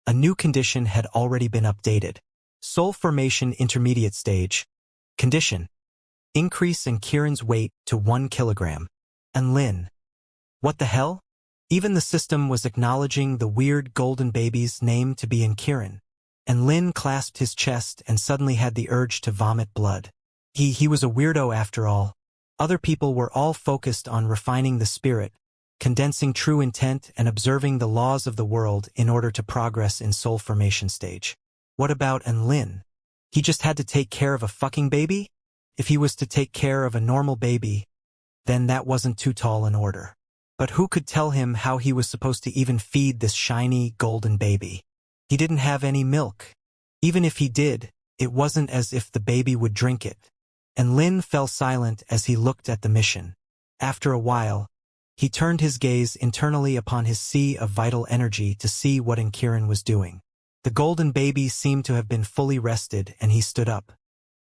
a new condition had already been updated. Soul Formation Intermediate Stage. Condition: increase in Kirin's weight to 1 kilogram. And Lin. What the hell? Even the system was acknowledging the weird golden baby's name to be in Kirin. And Lin clasped his chest and suddenly had the urge to vomit blood. He was a weirdo after all. Other people were all focused on refining the spirit, condensing true intent and observing the laws of the world in order to progress in soul formation stage. What about Lin? He just had to take care of a fucking baby? If he was to take care of a normal baby, then that wasn't too tall an order. But who could tell him how he was supposed to even feed this shiny, golden baby? He didn't have any milk. Even if he did, it wasn't as if the baby would drink it. And Lin fell silent as he looked at the mission. After a while, he turned his gaze internally upon his sea of vital energy to see what Kirin was doing. The golden baby seemed to have been fully rested, and he stood up.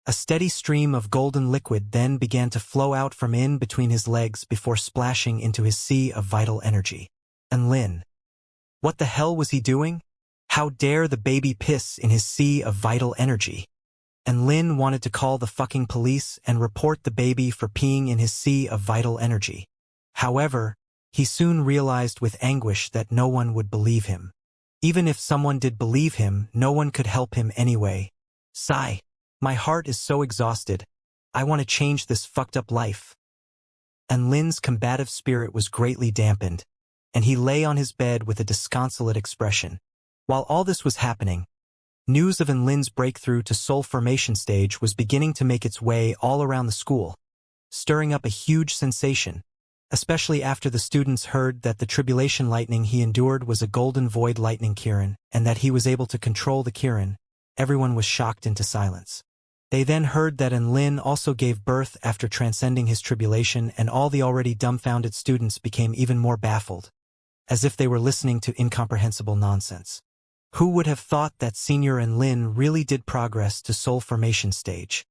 A steady stream of golden liquid then began to flow out from in between his legs before splashing into his sea of vital energy. And Lin. What the hell was he doing? How dare the baby piss in his sea of vital energy? And Lin wanted to call the fucking police and report the baby for peeing in his sea of vital energy. However, he soon realized with anguish that no one would believe him. Even if someone did believe him, no one could help him anyway. Sigh. My heart is so exhausted. I want to change this fucked up life. And Lin's combative spirit was greatly dampened, and he lay on his bed with a disconsolate expression. While all this was happening, news of Lin's breakthrough to soul formation stage was beginning to make its way all around the school, stirring up a huge sensation, especially after the students heard that the tribulation lightning he endured was a golden void lightning Kirin, and that he was able to control the Kirin. Everyone was shocked into silence. They then heard that Lin also gave birth after transcending his tribulation, and all the already dumbfounded students became even more baffled, as if they were listening to incomprehensible nonsense. Who would have thought that Senior Lin really did progress to soul formation stage?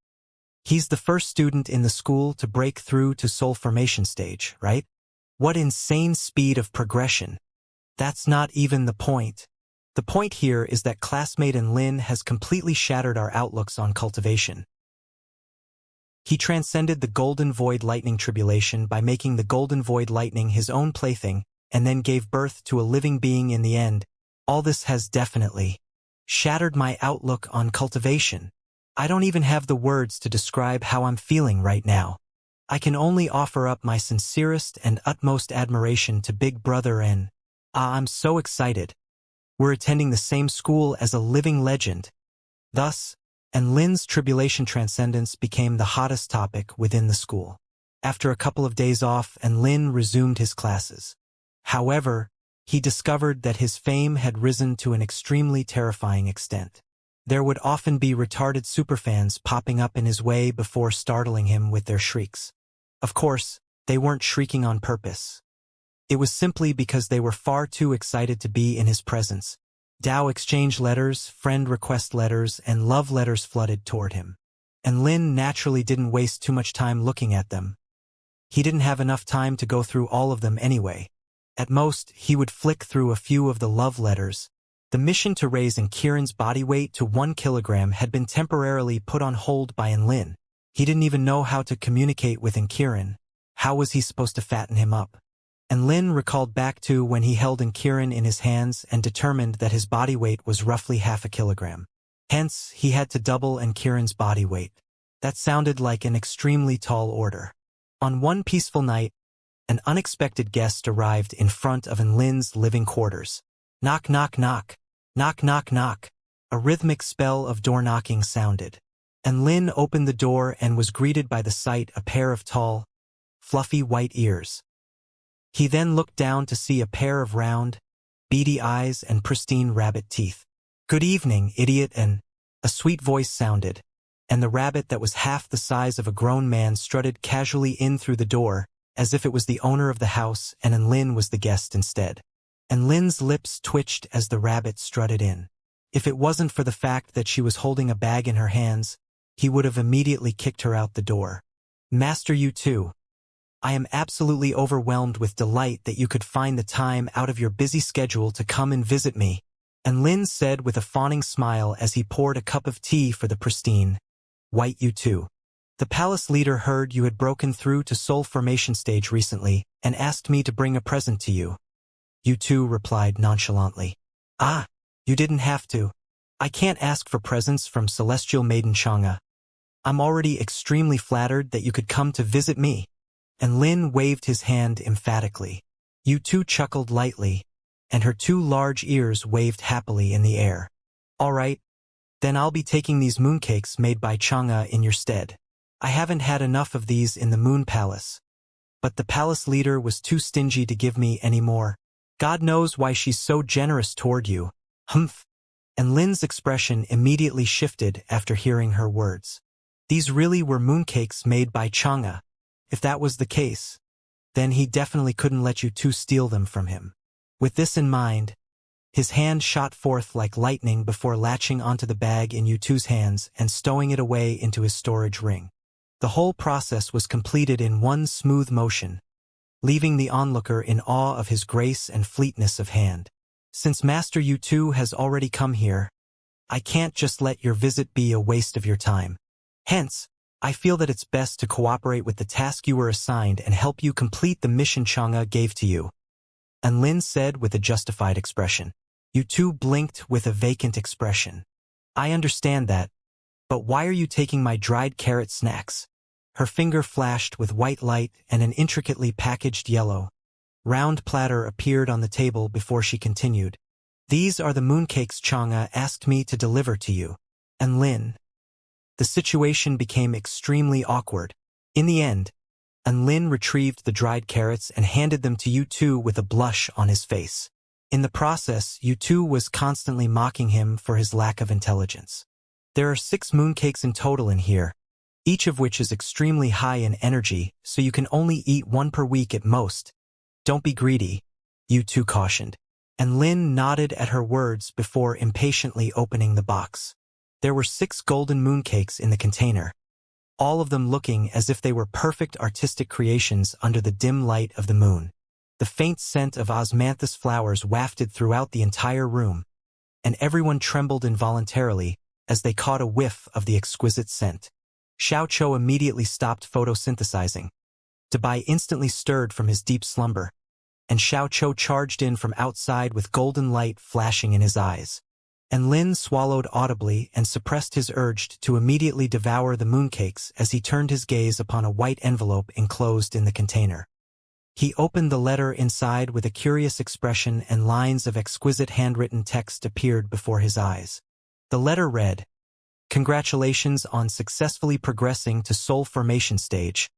He's the first student in the school to break through to soul formation stage, right? What insane speed of progression. That's not even the point. The point here is that classmate Lin has completely shattered our outlooks on cultivation. He transcended the golden void lightning tribulation by making the golden void lightning his own plaything, and then gave birth to a living being in the end. All this has definitely shattered my outlook on cultivation. I don't even have the words to describe how I'm feeling right now. I can only offer up my sincerest and utmost admiration to Big Brother and I'm so excited. We're attending the same school as a living legend. Thus, Lin's tribulation transcendence became the hottest topic within the school. After a couple of days off, Lin resumed his classes. However, he discovered that his fame had risen to an extremely terrifying extent. There would often be retarded superfans popping up in his way before startling him with their shrieks. Of course, they weren't shrieking on purpose. It was simply because they were far too excited to be in his presence. Dao exchange letters, friend request letters, and love letters flooded toward him. And Lin naturally didn't waste too much time looking at them. He didn't have enough time to go through all of them anyway. At most, he would flick through a few of the love letters. The mission to raise Kirin's body weight to 1 kilogram had been temporarily put on hold by Lin. He didn't even know how to communicate with Kirin. How was he supposed to fatten him up? And Lin recalled back to when he held Kirin in his hands and determined that his body weight was roughly half a kilogram. Hence, he had to double Kirin's body weight. That sounded like an extremely tall order. On one peaceful night, an unexpected guest arrived in front of Lin's living quarters. Knock, knock, knock. Knock, knock, knock. A rhythmic spell of door-knocking sounded. And Lin opened the door and was greeted by the sight a pair of tall, fluffy white ears. He then looked down to see a pair of round, beady eyes and pristine rabbit teeth. Good evening, idiot, and a sweet voice sounded, and the rabbit that was half the size of a grown man strutted casually in through the door, as if it was the owner of the house and Lin was the guest instead. And Lin's lips twitched as the rabbit strutted in. If it wasn't for the fact that she was holding a bag in her hands, he would have immediately kicked her out the door. Master, you too. I am absolutely overwhelmed with delight that you could find the time out of your busy schedule to come and visit me, and Lin said with a fawning smile as he poured a cup of tea for the pristine white U2. The palace leader heard you had broken through to soul formation stage recently and asked me to bring a present to you. U2 replied nonchalantly. Ah, you didn't have to. I can't ask for presents from celestial maiden Xianxia. I'm already extremely flattered that you could come to visit me. And Lin waved his hand emphatically. U2 chuckled lightly, and her 2 large ears waved happily in the air. All right, then I'll be taking these mooncakes made by Xianxia in your stead. I haven't had enough of these in the Moon Palace. but the palace leader was too stingy to give me any more. God knows why she's so generous toward you. Humph. And Lin's expression immediately shifted after hearing her words. These really were mooncakes made by Xianxia. If that was the case, then he definitely couldn't let you two steal them from him. With this in mind, his hand shot forth like lightning before latching onto the bag in Yutu's hands and stowing it away into his storage ring. The whole process was completed in one smooth motion, leaving the onlooker in awe of his grace and fleetness of hand. Since Master Yutu has already come here, I can't just let your visit be a waste of your time. Hence, I feel that it's best to cooperate with the task you were assigned and help you complete the mission Xianxia gave to you. And Lin said with a justified expression. Yutu blinked with a vacant expression. I understand that, but why are you taking my dried carrot snacks? Her finger flashed with white light and an intricately packaged yellow, round platter appeared on the table before she continued. These are the mooncakes Xianxia asked me to deliver to you. And Lin. The situation became extremely awkward. In the end, Lin retrieved the dried carrots and handed them to Yutu with a blush on his face. In the process, Yutu was constantly mocking him for his lack of intelligence. There are 6 mooncakes in total in here, each of which is extremely high in energy, so you can only eat 1 per week at most. Don't be greedy, Yutu cautioned. And Lin nodded at her words before impatiently opening the box. There were 6 golden mooncakes in the container, all of them looking as if they were perfect artistic creations under the dim light of the moon. The faint scent of osmanthus flowers wafted throughout the entire room, and everyone trembled involuntarily as they caught a whiff of the exquisite scent. Xiaoqiu immediately stopped photosynthesizing. Dabai instantly stirred from his deep slumber, and Xiaoqiu charged in from outside with golden light flashing in his eyes. And Lin swallowed audibly and suppressed his urge to immediately devour the mooncakes as he turned his gaze upon a white envelope enclosed in the container. He opened the letter inside with a curious expression and lines of exquisite handwritten text appeared before his eyes. The letter read, "Congratulations on successfully progressing to soul formation stage,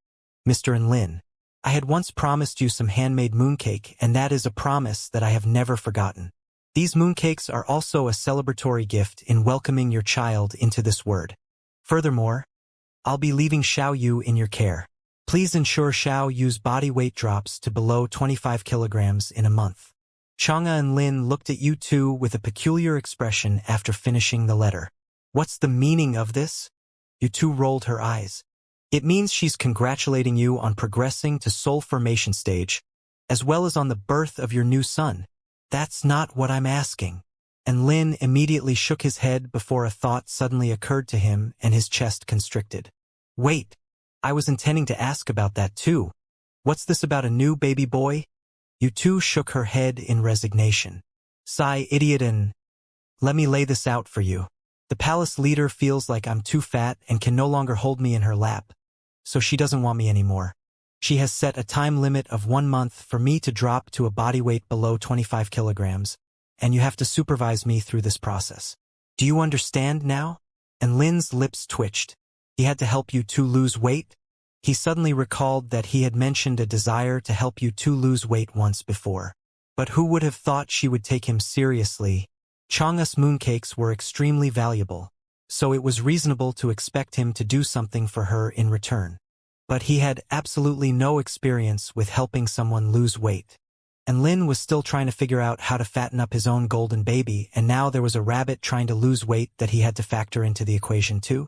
Mr. Lin. I had once promised you some handmade mooncake, and that is a promise that I have never forgotten. These mooncakes are also a celebratory gift in welcoming your child into this world. Furthermore, I'll be leaving Xiao Yu in your care. Please ensure Xiao Yu's body weight drops to below 25 kilograms in a month." Xianxia and Lin looked at Yutu with a peculiar expression after finishing the letter. What's the meaning of this? Yutu rolled her eyes. It means she's congratulating you on progressing to soul formation stage, as well as on the birth of your new son. That's not what I'm asking. And Lin immediately shook his head before a thought suddenly occurred to him and his chest constricted. Wait, I was intending to ask about that too. What's this about a new baby boy? Yutu shook her head in resignation. Sigh, idiot, and let me lay this out for you. The palace leader feels like I'm too fat and can no longer hold me in her lap, so she doesn't want me anymore. She has set a time limit of 1 month for me to drop to a body weight below 25 kilograms, and you have to supervise me through this process. Do you understand now? And Lin's lips twitched. He had to help you to lose weight? He suddenly recalled that he had mentioned a desire to help you to lose weight once before. But who would have thought she would take him seriously? Xianxia's mooncakes were extremely valuable, so it was reasonable to expect him to do something for her in return. But he had absolutely no experience with helping someone lose weight. And Lin was still trying to figure out how to fatten up his own golden baby, and now there was a rabbit trying to lose weight that he had to factor into the equation too.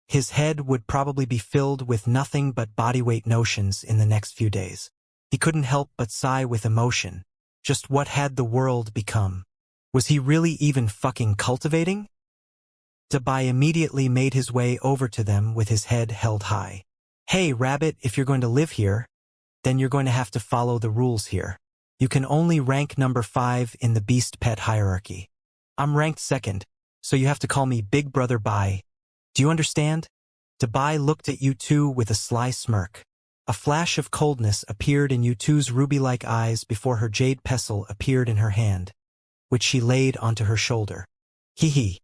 His head would probably be filled with nothing but body weight notions in the next few days. He couldn't help but sigh with emotion. Just what had the world become? Was he really even fucking cultivating? Dabai immediately made his way over to them with his head held high. Hey, rabbit, if you're going to live here, then you're going to have to follow the rules here. You can only rank number 5 in the beast pet hierarchy. I'm ranked 2nd, so you have to call me Big Brother Bai. Do you understand? Dabai looked at Yutu with a sly smirk. A flash of coldness appeared in Yutu's ruby-like eyes before her jade pestle appeared in her hand, which she laid onto her shoulder. Hee hee.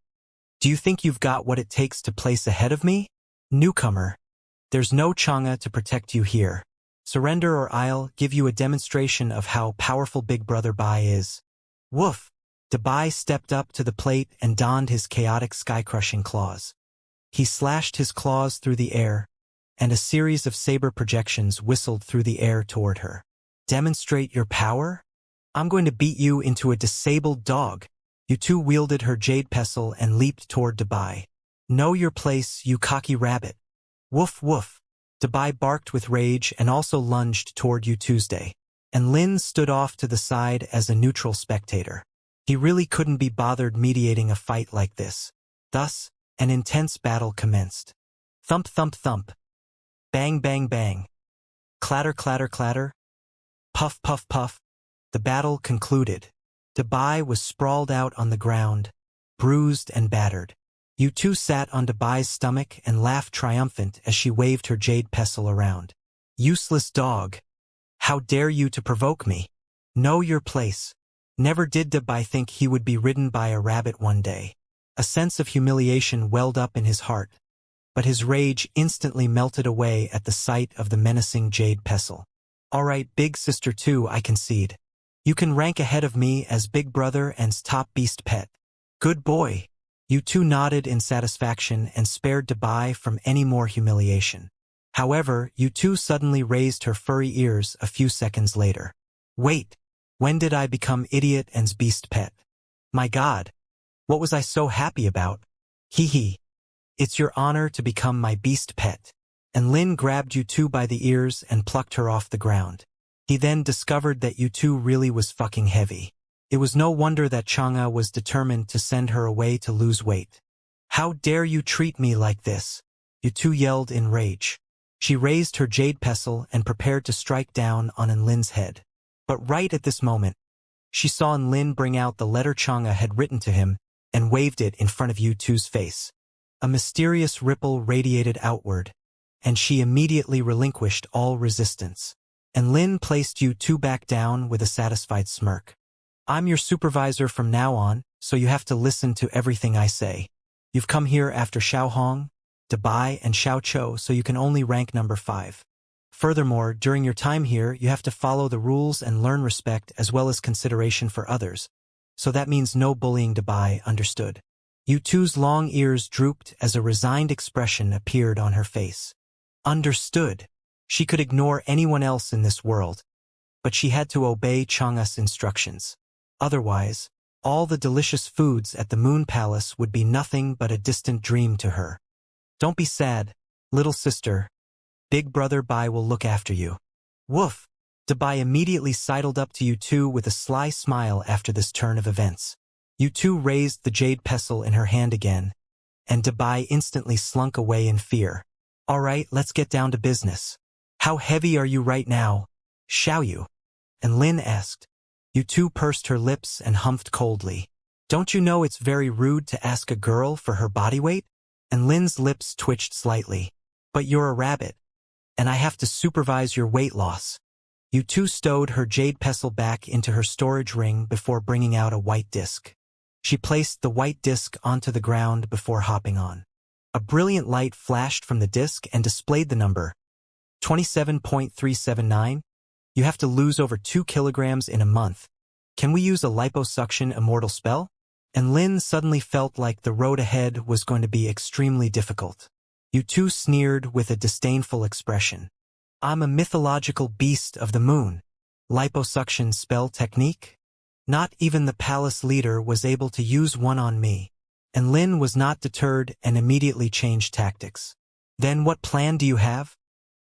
Do you think you've got what it takes to place ahead of me? Newcomer. There's no Xianxia to protect you here, Surrender or I'll give you a demonstration of how powerful Big Brother Bai is. Woof! Dabai stepped up to the plate and donned his chaotic sky-crushing claws. He slashed his claws through the air, and a series of saber projections whistled through the air toward her. Demonstrate your power? I'm going to beat you into a disabled dog. U2 wielded her jade pestle and leaped toward Dabai. Know your place, you cocky rabbit. Woof woof. Dabai barked with rage and also lunged toward Tuesday, and Lin stood off to the side as a neutral spectator. He really couldn't be bothered mediating a fight like this. Thus, an intense battle commenced. Thump thump thump. Bang bang bang. Clatter clatter clatter. Puff puff puff. The battle concluded. Dabai was sprawled out on the ground, bruised and battered. U2 sat on Dabai's stomach and laughed triumphant as she waved her jade pestle around. Useless dog. How dare you to provoke me? Know your place. Never did Dabai think he would be ridden by a rabbit one day. A sense of humiliation welled up in his heart, but his rage instantly melted away at the sight of the menacing jade pestle. All right, big sister too, I concede. You can rank ahead of me as big brother and's top beast pet. Good boy. U2 nodded in satisfaction and spared Dabai from any more humiliation. However, U2 suddenly raised her furry ears a few seconds later. Wait, when did I become idiot and's beast pet? My God, what was I so happy about? Hee hee. It's your honor to become my beast pet. And Lin grabbed U2 by the ears and plucked her off the ground. He then discovered that U2 really was fucking heavy. It was no wonder that Xianxia was determined to send her away to lose weight. How dare you treat me like this? U2 yelled in rage. She raised her jade pestle and prepared to strike down on Lin's head. But right at this moment, she saw Lin bring out the letter Xianxia had written to him and waved it in front of U2's face. A mysterious ripple radiated outward, and she immediately relinquished all resistance. And Lin placed U2 back down with a satisfied smirk. I'm your supervisor from now on, so you have to listen to everything I say. You've come here after Xiaohong, Dabai, and Xiaoqiu, so you can only rank number 5. Furthermore, during your time here, you have to follow the rules and learn respect as well as consideration for others. So that means no bullying. Dabai, understood. U2's long ears drooped as a resigned expression appeared on her face. Understood. She could ignore anyone else in this world, but she had to obey Xianxia's instructions. Otherwise, all the delicious foods at the Moon Palace would be nothing but a distant dream to her. Don't be sad, little sister. Big Brother Bai will look after you. Woof! Dabai immediately sidled up to U2 with a sly smile after this turn of events. U2 raised the jade pestle in her hand again, and Dabai instantly slunk away in fear. All right, let's get down to business. How heavy are you right now, Xiaoyu? And Lin asked. U2 pursed her lips and humphed coldly. Don't you know it's very rude to ask a girl for her body weight? And Lin's lips twitched slightly. But you're a rabbit, and I have to supervise your weight loss. U2 stowed her jade pestle back into her storage ring before bringing out a white disc. She placed the white disc onto the ground before hopping on. A brilliant light flashed from the disc and displayed the number 27.379. You have to lose over 2 kilograms in a month. Can we use a liposuction immortal spell? And Lin suddenly felt like the road ahead was going to be extremely difficult. U2 sneered with a disdainful expression. I'm a mythological beast of the moon. Liposuction spell technique? Not even the palace leader was able to use one on me. And Lin was not deterred and immediately changed tactics. Then what plan do you have?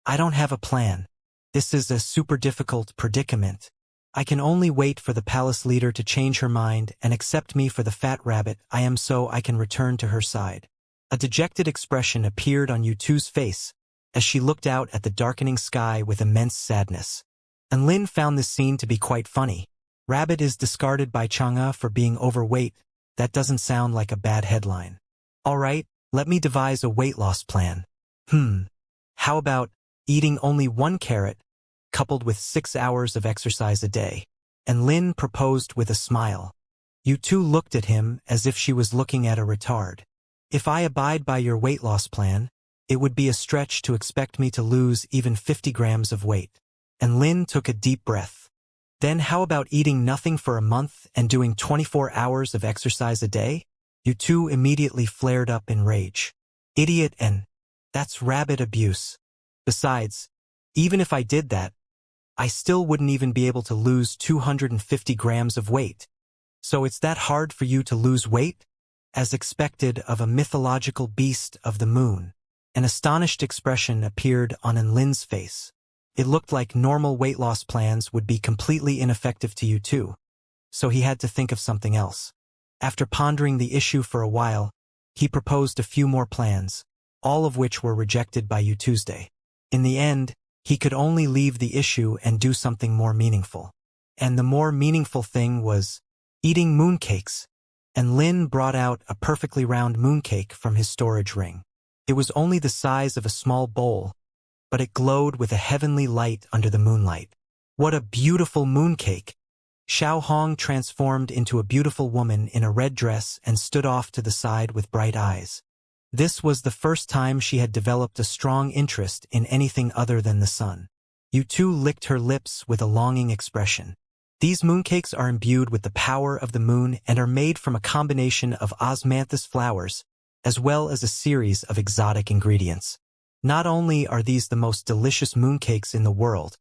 I don't have a plan. This is a super difficult predicament. I can only wait for the palace leader to change her mind and accept me for the fat rabbit I am so I can return to her side. A dejected expression appeared on U2's face as she looked out at the darkening sky with immense sadness. And Lin found this scene to be quite funny. Rabbit is discarded by Xianxia for being overweight. That doesn't sound like a bad headline. All right, let me devise a weight loss plan. How about eating only 1 carrot, coupled with 6 hours of exercise a day? And Lin proposed with a smile. U2 looked at him as if she was looking at a retard. If I abide by your weight loss plan, it would be a stretch to expect me to lose even 50 grams of weight. And Lin took a deep breath. Then how about eating nothing for a month and doing 24 hours of exercise a day? You two immediately flared up in rage. Idiot, and that's rabbit abuse. Besides, even if I did that, I still wouldn't even be able to lose 250 grams of weight. So it's that hard for you to lose weight? As expected of a mythological beast of the moon. An astonished expression appeared on Lin's face. It looked like normal weight loss plans would be completely ineffective to you too. So he had to think of something else. After pondering the issue for a while, he proposed a few more plans, all of which were rejected by you Tuesday. In the end, he could only leave the issue and do something more meaningful. And the more meaningful thing was eating mooncakes. And Lin brought out a perfectly round mooncake from his storage ring. It was only the size of a small bowl, but it glowed with a heavenly light under the moonlight. What a beautiful mooncake! Xiao Hong transformed into a beautiful woman in a red dress and stood off to the side with bright eyes. This was the first time she had developed a strong interest in anything other than the sun. You two licked her lips with a longing expression. These mooncakes are imbued with the power of the moon and are made from a combination of osmanthus flowers, as well as a series of exotic ingredients. Not only are these the most delicious mooncakes in the world,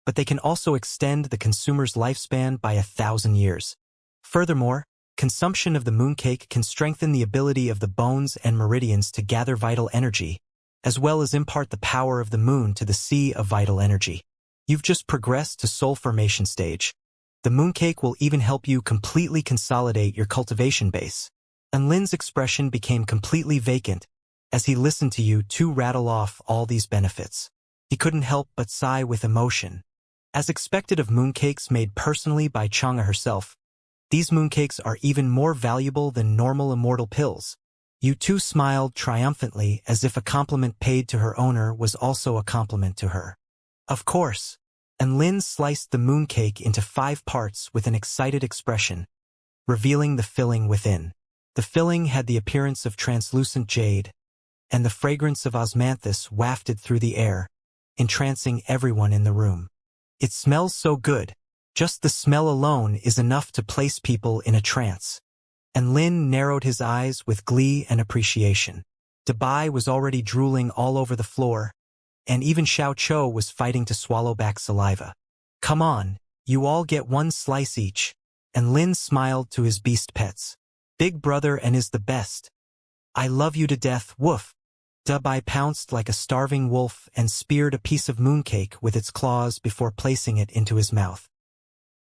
but they can also extend the consumer's lifespan by 1,000 years. Furthermore, consumption of the mooncake can strengthen the ability of the bones and meridians to gather vital energy, as well as impart the power of the moon to the sea of vital energy. You've just progressed to soul formation stage. The mooncake will even help you completely consolidate your cultivation base. And Lin's expression became completely vacant as he listened to you two rattle off all these benefits. He couldn't help but sigh with emotion. As expected of mooncakes made personally by Xianxia herself, these mooncakes are even more valuable than normal immortal pills. You two smiled triumphantly as if a compliment paid to her owner was also a compliment to her. Of course. And Lin sliced the mooncake into 5 parts with an excited expression, revealing the filling within. The filling had the appearance of translucent jade, and the fragrance of osmanthus wafted through the air, entrancing everyone in the room. It smells so good. Just the smell alone is enough to place people in a trance. And Lin narrowed his eyes with glee and appreciation. Dabai was already drooling all over the floor, and even Xiao Chou was fighting to swallow back saliva. Come on, you all get 1 slice each. And Lin smiled to his beast pets. Big brother and is the best. I love you to death, woof. Dabai pounced like a starving wolf and speared a piece of mooncake with its claws before placing it into his mouth.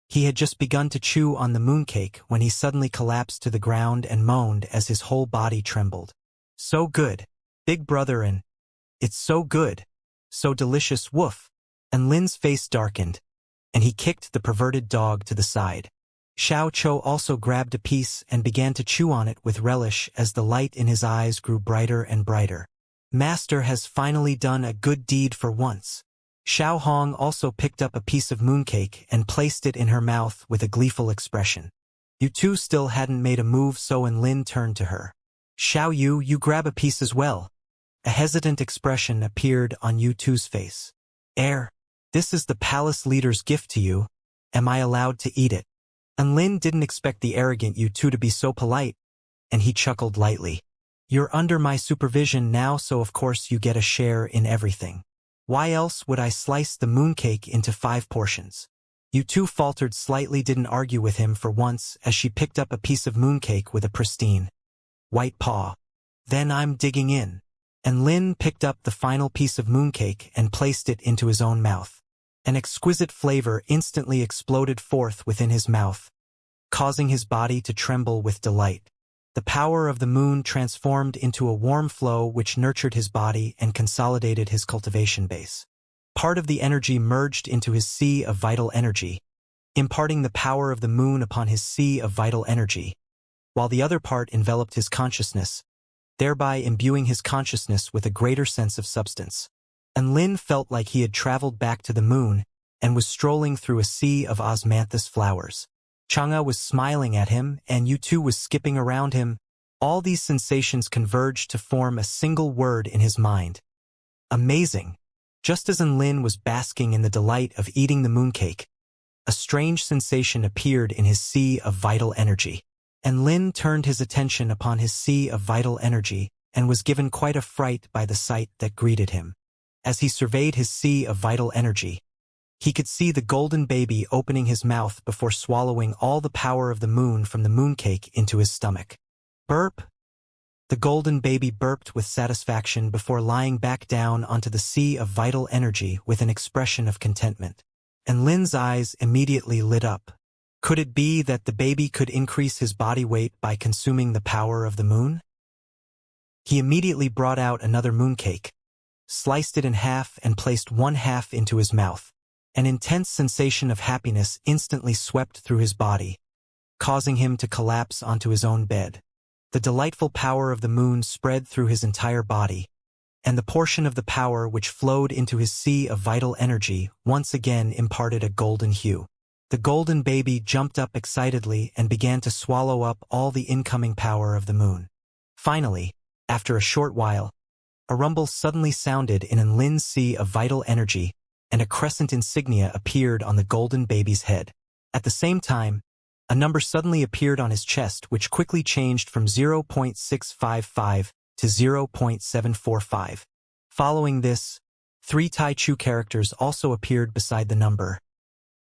He had just begun to chew on the mooncake when he suddenly collapsed to the ground and moaned as his whole body trembled. So good, big brother, and it's so good. So delicious, woof. And Lin's face darkened, and he kicked the perverted dog to the side. Xiao Chou also grabbed a piece and began to chew on it with relish as the light in his eyes grew brighter and brighter. Master has finally done a good deed for once. Xiao Hong also picked up a piece of mooncake and placed it in her mouth with a gleeful expression. You two still hadn't made a move, so Lin turned to her. Xiao Yu, you grab a piece as well. A hesitant expression appeared on Yu Tu's face. This is the palace leader's gift to you. Am I allowed to eat it? And Lin didn't expect the arrogant Yu Tu to be so polite, and he chuckled lightly. You're under my supervision now, so of course you get a share in everything. Why else would I slice the mooncake into 5 portions? Yu Tu faltered slightly, didn't argue with him for once as she picked up a piece of mooncake with a pristine white paw. Then I'm digging in. And Lin picked up the final piece of mooncake and placed it into his own mouth. An exquisite flavor instantly exploded forth within his mouth, causing his body to tremble with delight. The power of the moon transformed into a warm flow which nurtured his body and consolidated his cultivation base. Part of the energy merged into his sea of vital energy, imparting the power of the moon upon his sea of vital energy, while the other part enveloped his consciousness, thereby imbuing his consciousness with a greater sense of substance. And Lin felt like he had traveled back to the moon and was strolling through a sea of osmanthus flowers. Xianxia was smiling at him, and Yu Tu was skipping around him. All these sensations converged to form a single word in his mind. Amazing. Just as Enlin was basking in the delight of eating the mooncake, a strange sensation appeared in his sea of vital energy. Enlin turned his attention upon his sea of vital energy and was given quite a fright by the sight that greeted him. As he surveyed his sea of vital energy, he could see the golden baby opening his mouth before swallowing all the power of the moon from the mooncake into his stomach. Burp! The golden baby burped with satisfaction before lying back down onto the sea of vital energy with an expression of contentment. And Lin's eyes immediately lit up. Could it be that the baby could increase his body weight by consuming the power of the moon? He immediately brought out another mooncake, sliced it in half and placed one half into his mouth. An intense sensation of happiness instantly swept through his body, causing him to collapse onto his own bed. The delightful power of the moon spread through his entire body, and the portion of the power which flowed into his sea of vital energy once again imparted a golden hue. The golden baby jumped up excitedly and began to swallow up all the incoming power of the moon. Finally, after a short while, a rumble suddenly sounded in Enlin's sea of vital energy, and a crescent insignia appeared on the golden baby's head. At the same time, a number suddenly appeared on his chest which quickly changed from 0.655 to 0.745. Following this, 3 Tai Chu characters also appeared beside the number.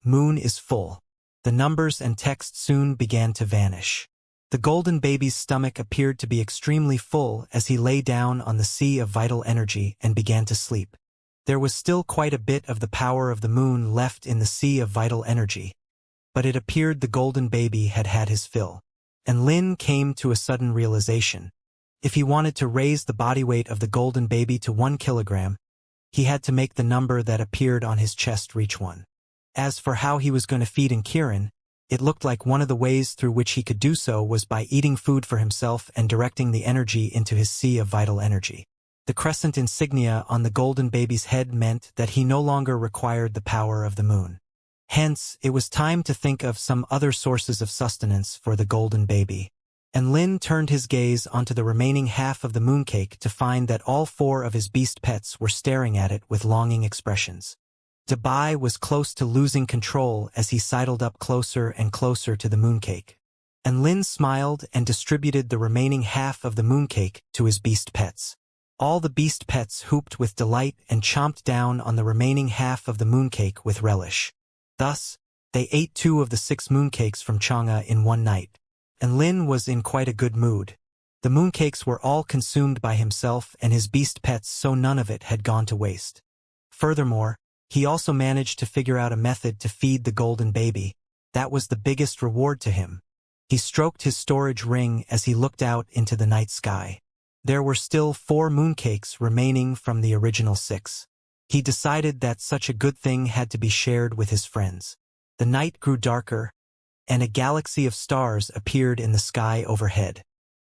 Moon is full. The numbers and text soon began to vanish. The golden baby's stomach appeared to be extremely full as he lay down on the sea of vital energy and began to sleep. There was still quite a bit of the power of the moon left in the sea of vital energy, but it appeared the golden baby had had his fill. And Lin came to a sudden realization. If he wanted to raise the body weight of the golden baby to 1 kilogram, he had to make the number that appeared on his chest reach 1. As for how he was going to feed Kirin, it looked like one of the ways through which he could do so was by eating food for himself and directing the energy into his sea of vital energy. The crescent insignia on the golden baby's head meant that he no longer required the power of the moon. Hence, it was time to think of some other sources of sustenance for the golden baby. And Lin turned his gaze onto the remaining half of the mooncake to find that all 4 of his beast pets were staring at it with longing expressions. Dabai was close to losing control as he sidled up closer and closer to the mooncake. And Lin smiled and distributed the remaining half of the mooncake to his beast pets. All the beast pets whooped with delight and chomped down on the remaining half of the mooncake with relish. Thus, they ate 2 of the 6 mooncakes from Xianxia in one night. And Lin was in quite a good mood. The mooncakes were all consumed by himself and his beast pets, so none of it had gone to waste. Furthermore, he also managed to figure out a method to feed the golden baby. That was the biggest reward to him. He stroked his storage ring as he looked out into the night sky. There were still 4 mooncakes remaining from the original 6. He decided that such a good thing had to be shared with his friends. The night grew darker, and a galaxy of stars appeared in the sky overhead.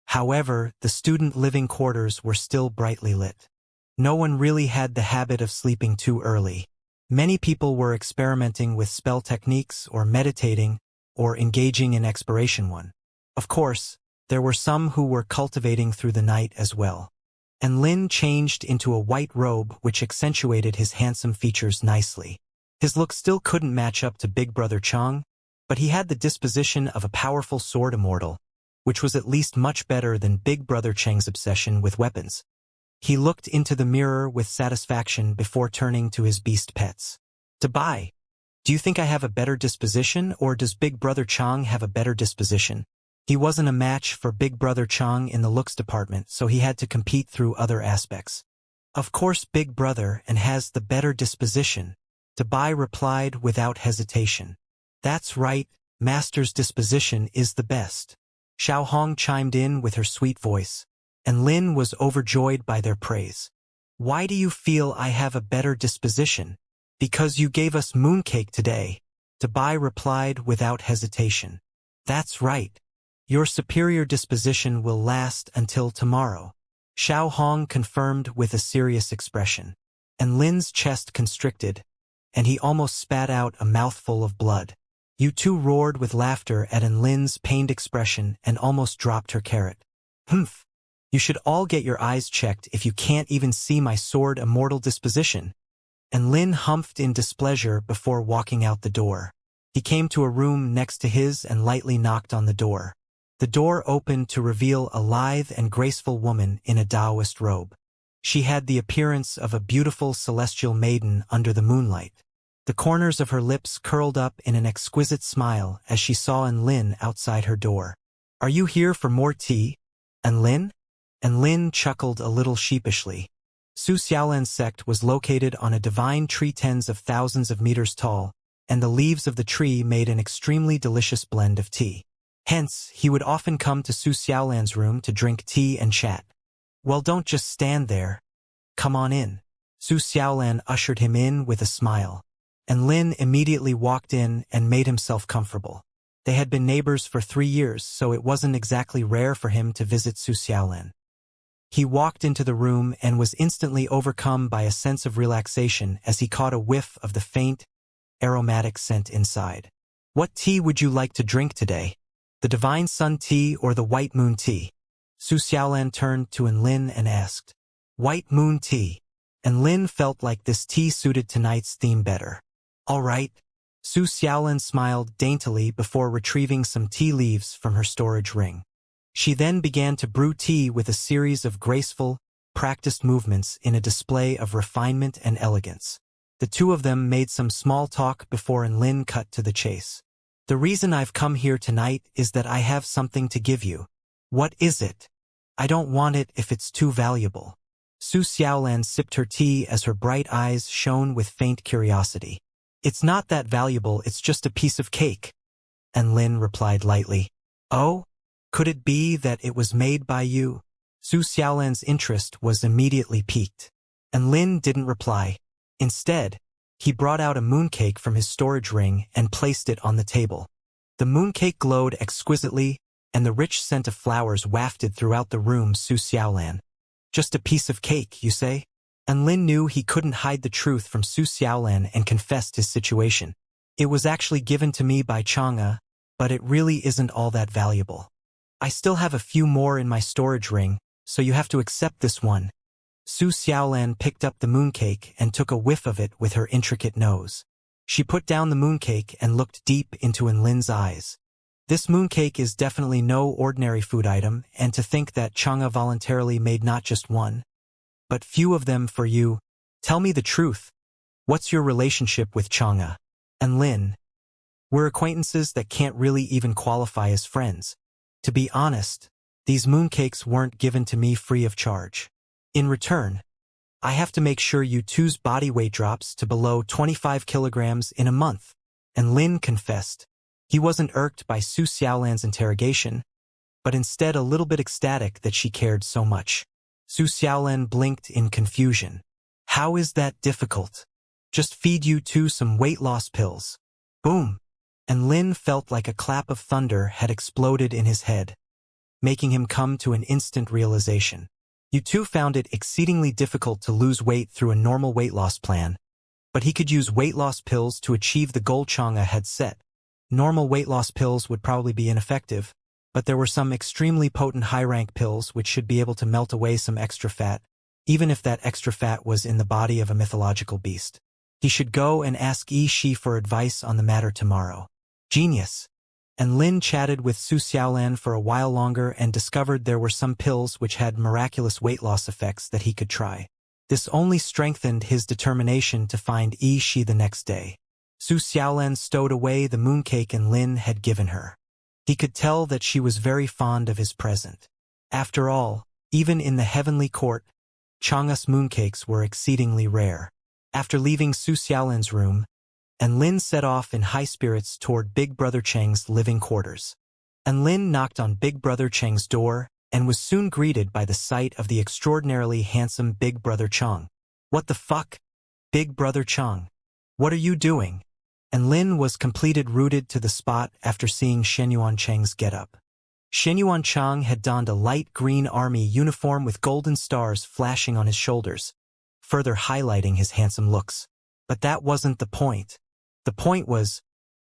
However, the student living quarters were still brightly lit. No one really had the habit of sleeping too early. Many people were experimenting with spell techniques or meditating or engaging in exploration. Of course, there were some who were cultivating through the night as well. And Lin changed into a white robe which accentuated his handsome features nicely. His look still couldn't match up to Big Brother Chang, but he had the disposition of a powerful sword immortal, which was at least much better than Big Brother Chang's obsession with weapons. He looked into the mirror with satisfaction before turning to his beast pets. Dabai, do you think I have a better disposition, or does Big Brother Chang have a better disposition? He wasn't a match for Big Brother Chang in the looks department, so he had to compete through other aspects. Of course Big Brother and has the better disposition, Dabai replied without hesitation. That's right, Master's disposition is the best. Xiao Hong chimed in with her sweet voice, and Lin was overjoyed by their praise. Why do you feel I have a better disposition? Because you gave us mooncake today, Dabai replied without hesitation. That's right. Your superior disposition will last until tomorrow, Xiao Hong confirmed with a serious expression. And Lin's chest constricted, and he almost spat out a mouthful of blood. You two roared with laughter at Lin's pained expression and almost dropped her carrot. Humph! You should all get your eyes checked if you can't even see my sword immortal disposition. and Lin humphed in displeasure before walking out the door. He came to a room next to his and lightly knocked on the door. The door opened to reveal a lithe and graceful woman in a Taoist robe. She had the appearance of a beautiful celestial maiden under the moonlight. The corners of her lips curled up in an exquisite smile as she saw Lin outside her door. "Are you here for more tea, Lin?" Lin chuckled a little sheepishly. Su Xiaolan's sect was located on a divine tree tens of thousands of meters tall, and the leaves of the tree made an extremely delicious blend of tea. Hence, he would often come to Su Xiaolan's room to drink tea and chat. "Well, don't just stand there. Come on in." Su Xiaolan ushered him in with a smile, and Lin immediately walked in and made himself comfortable. They had been neighbors for 3 years, so it wasn't exactly rare for him to visit Su Xiaolan. He walked into the room and was instantly overcome by a sense of relaxation as he caught a whiff of the faint, aromatic scent inside. "What tea would you like to drink today? The Divine Sun tea or the White Moon tea?" Su Xiaolan turned to Lin and asked. "White Moon tea." And Lin felt like this tea suited tonight's theme better. "All right." Su Xiaolan smiled daintily before retrieving some tea leaves from her storage ring. She then began to brew tea with a series of graceful, practiced movements in a display of refinement and elegance. The two of them made some small talk before Lin cut to the chase. "The reason I've come here tonight is that I have something to give you." "What is it?" "I don't want it if it's too valuable." Su Xiaolan sipped her tea as her bright eyes shone with faint curiosity. "It's not that valuable, it's just a piece of cake." And Lin replied lightly, "Oh? Could it be that it was made by you?" Su Xiaolan's interest was immediately piqued. And Lin didn't reply. Instead, he brought out a mooncake from his storage ring and placed it on the table. The mooncake glowed exquisitely, and the rich scent of flowers wafted throughout the room. Su Xiaolan. "Just a piece of cake, you say?" And Lin knew he couldn't hide the truth from Su Xiaolan and confessed his situation. "It was actually given to me by Xianxia, but it really isn't all that valuable. I still have a few more in my storage ring, so you have to accept this one." Su Xiaolan picked up the mooncake and took a whiff of it with her intricate nose. She put down the mooncake and looked deep into Lin's eyes. "This mooncake is definitely no ordinary food item, and to think that Xianxia voluntarily made not just one, but few of them for you. Tell me the truth. What's your relationship with Xianxia?" "And Lin, we're acquaintances that can't really even qualify as friends. To be honest, these mooncakes weren't given to me free of charge. In return, I have to make sure you two's body weight drops to below 25 kilograms in a month." And Lin confessed. He wasn't irked by Su Xiaolan's interrogation, but instead a little bit ecstatic that she cared so much. Su Xiaolan blinked in confusion. "How is that difficult? Just feed you two some weight loss pills." Boom! And Lin felt like a clap of thunder had exploded in his head, making him come to an instant realization. You two found it exceedingly difficult to lose weight through a normal weight loss plan, but he could use weight loss pills to achieve the goal Xianxia had set. Normal weight loss pills would probably be ineffective, but there were some extremely potent high-rank pills which should be able to melt away some extra fat, even if that extra fat was in the body of a mythological beast. He should go and ask Yi Shi for advice on the matter tomorrow. Genius! And Lin chatted with Su Xiaolan for a while longer and discovered there were some pills which had miraculous weight loss effects that he could try. This only strengthened his determination to find Yi Shi the next day. Su Xiaolan stowed away the mooncake Lin had given her. He could tell that she was very fond of his present. After all, even in the heavenly court, Xianxia's mooncakes were exceedingly rare. After leaving Su Xiaolan's room, Lin set off in high spirits toward Big Brother Cheng's living quarters. Lin knocked on Big Brother Cheng's door and was soon greeted by the sight of the extraordinarily handsome Big Brother Cheng. "What the fuck? Big Brother Cheng. What are you doing?" And Lin was completed rooted to the spot after seeing Shenyuan Cheng's getup. Shenyuan Cheng had donned a light green army uniform with golden stars flashing on his shoulders, further highlighting his handsome looks. But that wasn't the point. The point was,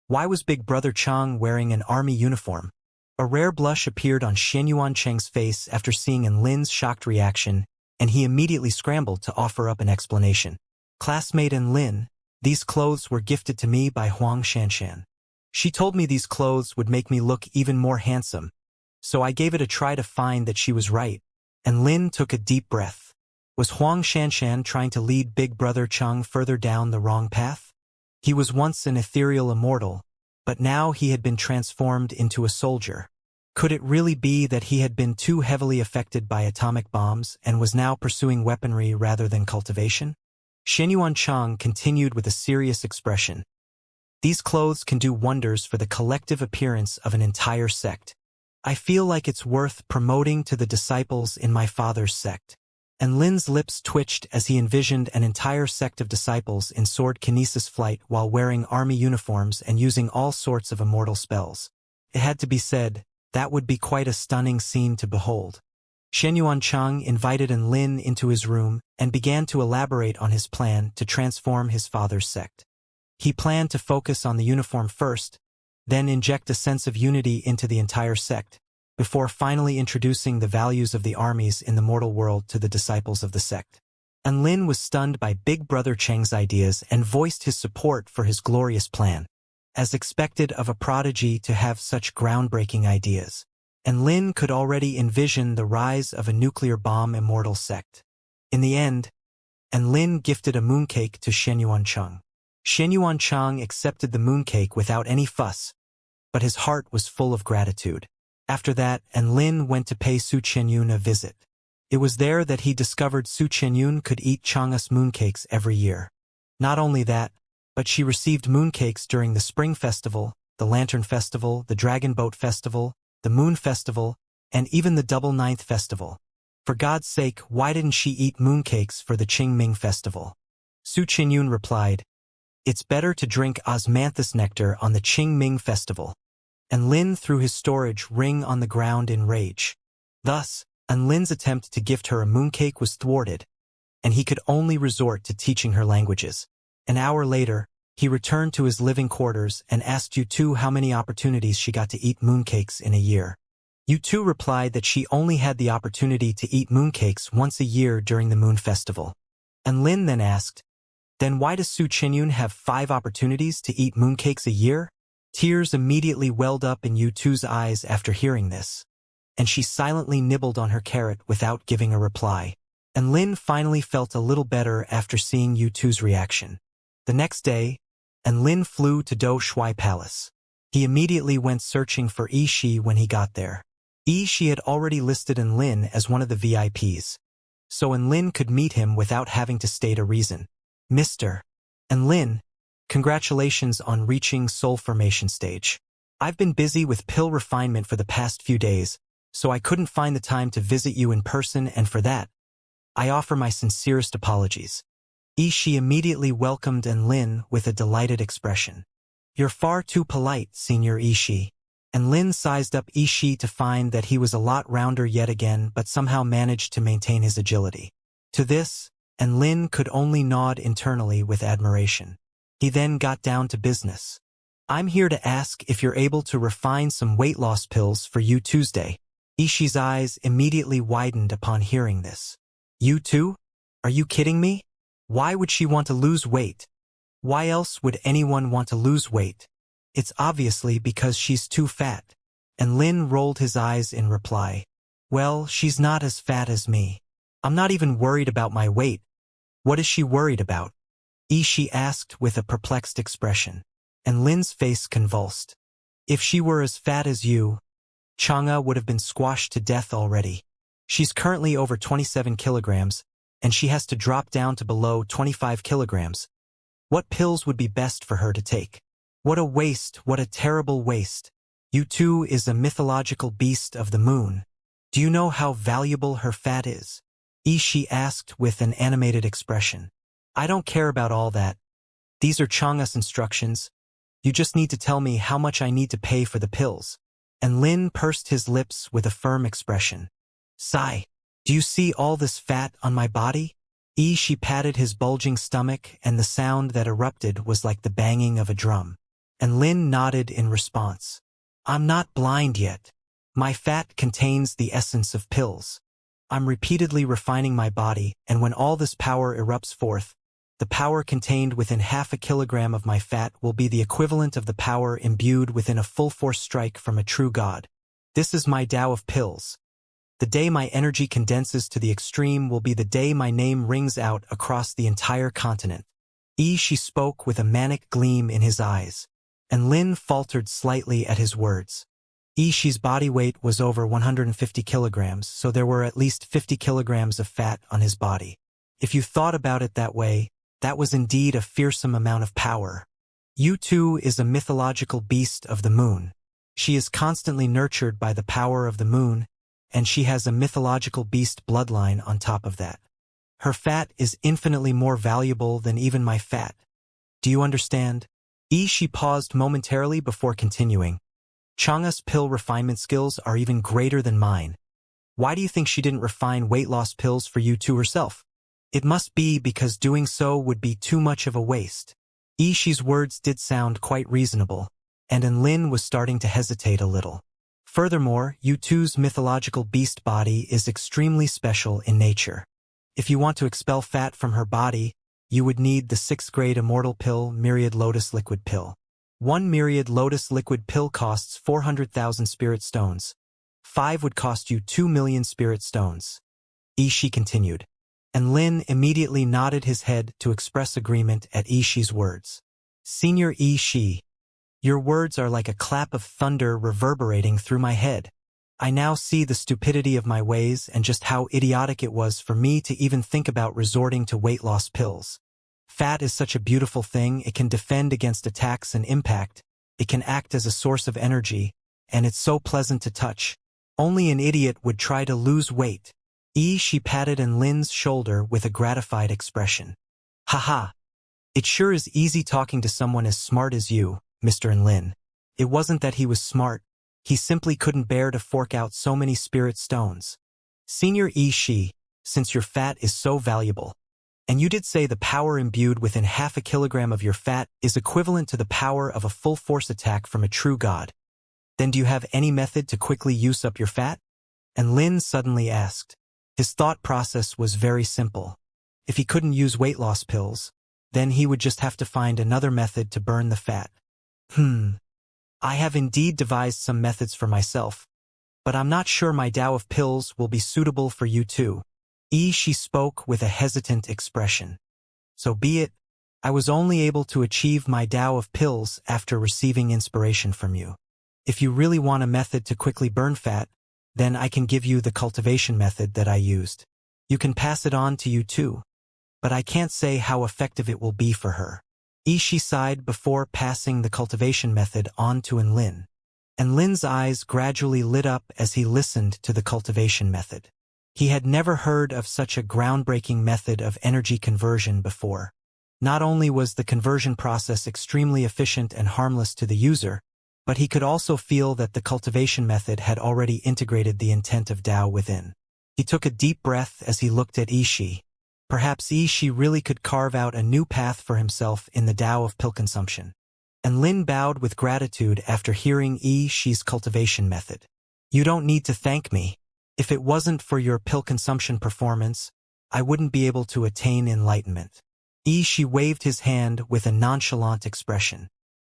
why was Big Brother Cheng wearing an army uniform? A rare blush appeared on Shenyuan Cheng's face after seeing Lin's shocked reaction, and he immediately scrambled to offer up an explanation. Classmate and Lin, these clothes were gifted to me by Huang Shanshan. She told me these clothes would make me look even more handsome, so I gave it a try to find that she was right, and Lin took a deep breath. Was Huang Shanshan trying to lead Big Brother Cheng further down the wrong path? He was once an ethereal immortal, but now he had been transformed into a soldier. Could it really be that he had been too heavily affected by atomic bombs and was now pursuing weaponry rather than cultivation? Xianxia continued with a serious expression. These clothes can do wonders for the collective appearance of an entire sect. I feel like it's worth promoting to the disciples in my father's sect. And Lin's lips twitched as he envisioned an entire sect of disciples in sword kinesis flight while wearing army uniforms and using all sorts of immortal spells. It had to be said, that would be quite a stunning scene to behold. Xianxia invited Lin into his room and began to elaborate on his plan to transform his father's sect. He planned to focus on the uniform first, then inject a sense of unity into the entire sect, before finally introducing the values of the armies in the mortal world to the disciples of the sect. And Lin was stunned by Big Brother Cheng's ideas and voiced his support for his glorious plan. As expected of a prodigy to have such groundbreaking ideas, and Lin could already envision the rise of a nuclear bomb immortal sect. In the end, and Lin gifted a mooncake to Xianxia. Xianxia accepted the mooncake without any fuss, but his heart was full of gratitude. After that, and Lin went to pay Su Qianyun a visit. It was there that he discovered Su Qianyun could eat Chang'e's mooncakes every year. Not only that, but she received mooncakes during the Spring Festival, the Lantern Festival, the Dragon Boat Festival, the Moon Festival, and even the Double Ninth Festival. For God's sake, why didn't she eat mooncakes for the Qingming Festival? Su Qianyun replied, "It's better to drink osmanthus nectar on the Qingming Festival." And Lin threw his storage ring on the ground in rage. Thus, Lin's attempt to gift her a mooncake was thwarted, and he could only resort to teaching her languages. An hour later, he returned to his living quarters and asked Yu how many opportunities she got to eat mooncakes in a year. Yu replied that she only had the opportunity to eat mooncakes once a year during the Moon Festival. And Lin then asked, "Then why does Su Qianyun have 5 opportunities to eat mooncakes a year?" Tears immediately welled up in Yu's eyes after hearing this, and she silently nibbled on her carrot without giving a reply. And Lin finally felt a little better after seeing Yu's reaction. The next day, and Lin flew to Do Shui Palace. He immediately went searching for Shi when he got there. Shi had already listed Lin as one of the VIPs, so Lin could meet him without having to state a reason. "Mr. Lin, congratulations on reaching soul formation stage. I've been busy with pill refinement for the past few days, so I couldn't find the time to visit you in person, and for that, I offer my sincerest apologies." Shi immediately welcomed Lin with a delighted expression. "You're far too polite, Senior Shi." And Lin sized up Shi to find that he was a lot rounder yet again, but somehow managed to maintain his agility. To this, Lin could only nod internally with admiration. He then got down to business. "I'm here to ask if you're able to refine some weight loss pills for you Tuesday." Ishi's eyes immediately widened upon hearing this. "You too? Are you kidding me? Why would she want to lose weight? Why else would anyone want to lose weight? It's obviously because she's too fat." And Lin rolled his eyes in reply. "Well, she's not as fat as me. I'm not even worried about my weight. What is she worried about?" Ishi asked with a perplexed expression. And Lin's face convulsed. "If she were as fat as you, Chang'e would have been squashed to death already. She's currently over 27 kilograms, and she has to drop down to below 25 kilograms. What pills would be best for her to take? What a waste, what a terrible waste. Yu is a mythological beast of the moon. Do you know how valuable her fat is?" Ishi asked with an animated expression. "I don't care about all that. These are Chang'e's instructions. You just need to tell me how much I need to pay for the pills." And Lin pursed his lips with a firm expression. "Sigh. Do you see all this fat on my body?" She patted his bulging stomach, and the sound that erupted was like the banging of a drum. And Lin nodded in response. "I'm not blind yet. My fat contains the essence of pills. I'm repeatedly refining my body, and when all this power erupts forth, The power contained within half a kilogram of my fat will be the equivalent of the power imbued within a full-force strike from a true god. This is my Tao of pills. The day my energy condenses to the extreme will be the day my name rings out across the entire continent. She spoke with a manic gleam in his eyes, and Lin faltered slightly at his words. Shi's body weight was over 150 kilograms, so there were at least 50 kilograms of fat on his body. If you thought about it that way, that was indeed a fearsome amount of power. Yu is a mythological beast of the moon. She is constantly nurtured by the power of the moon, and she has a mythological beast bloodline on top of that. Her fat is infinitely more valuable than even my fat. Do you understand? She paused momentarily before continuing. Xianxia's pill refinement skills are even greater than mine. Why do you think she didn't refine weight loss pills for you two herself? It must be because doing so would be too much of a waste. Shi's words did sound quite reasonable, and Lin was starting to hesitate a little. Furthermore, Yu2's mythological beast body is extremely special in nature. If you want to expel fat from her body, you would need the 6th grade Immortal pill Myriad Lotus Liquid Pill. 1 Myriad Lotus Liquid Pill costs 400,000 spirit stones. 5 would cost you 2 million spirit stones. Shi continued. And Lin immediately nodded his head to express agreement at Shi's words. Senior Shi, your words are like a clap of thunder reverberating through my head. I now see the stupidity of my ways and just how idiotic it was for me to even think about resorting to weight loss pills. Fat is such a beautiful thing. It can defend against attacks and impact. It can act as a source of energy, and it's so pleasant to touch. Only an idiot would try to lose weight. She patted Lin's shoulder with a gratified expression. Haha. It sure is easy talking to someone as smart as you, Mr. Lin. It wasn't that he was smart. He simply couldn't bear to fork out so many spirit stones. Senior Shi, since your fat is so valuable, and you did say the power imbued within half a kilogram of your fat is equivalent to the power of a full-force attack from a true god, then do you have any method to quickly use up your fat? And Lin suddenly asked. His thought process was very simple. If he couldn't use weight loss pills, then he would just have to find another method to burn the fat. I have indeed devised some methods for myself, but I'm not sure my Tao of pills will be suitable for you too. She spoke with a hesitant expression. So be it. I was only able to achieve my Tao of pills after receiving inspiration from you. If you really want a method to quickly burn fat, then I can give you the cultivation method that I used. You can pass it on to you too, but I can't say how effective it will be for her. Shi sighed before passing the cultivation method on to Lin. And Lin's eyes gradually lit up as he listened to the cultivation method. He had never heard of such a groundbreaking method of energy conversion before. Not only was the conversion process extremely efficient and harmless to the user, but he could also feel that the cultivation method had already integrated the intent of Tao within. He took a deep breath as he looked at Shi. Perhaps Shi really could carve out a new path for himself in the Tao of pill consumption. And Lin bowed with gratitude after hearing Shi's cultivation method. You don't need to thank me. If it wasn't for your pill consumption performance, I wouldn't be able to attain enlightenment. Shi waved his hand with a nonchalant expression.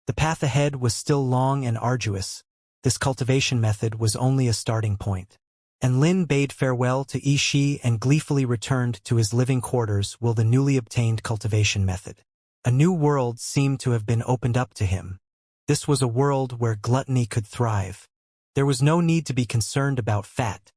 The path ahead was still long and arduous. This cultivation method was only a starting point. And Lin bade farewell to Shi and gleefully returned to his living quarters with the newly obtained cultivation method. A new world seemed to have been opened up to him. This was a world where gluttony could thrive. There was no need to be concerned about fat.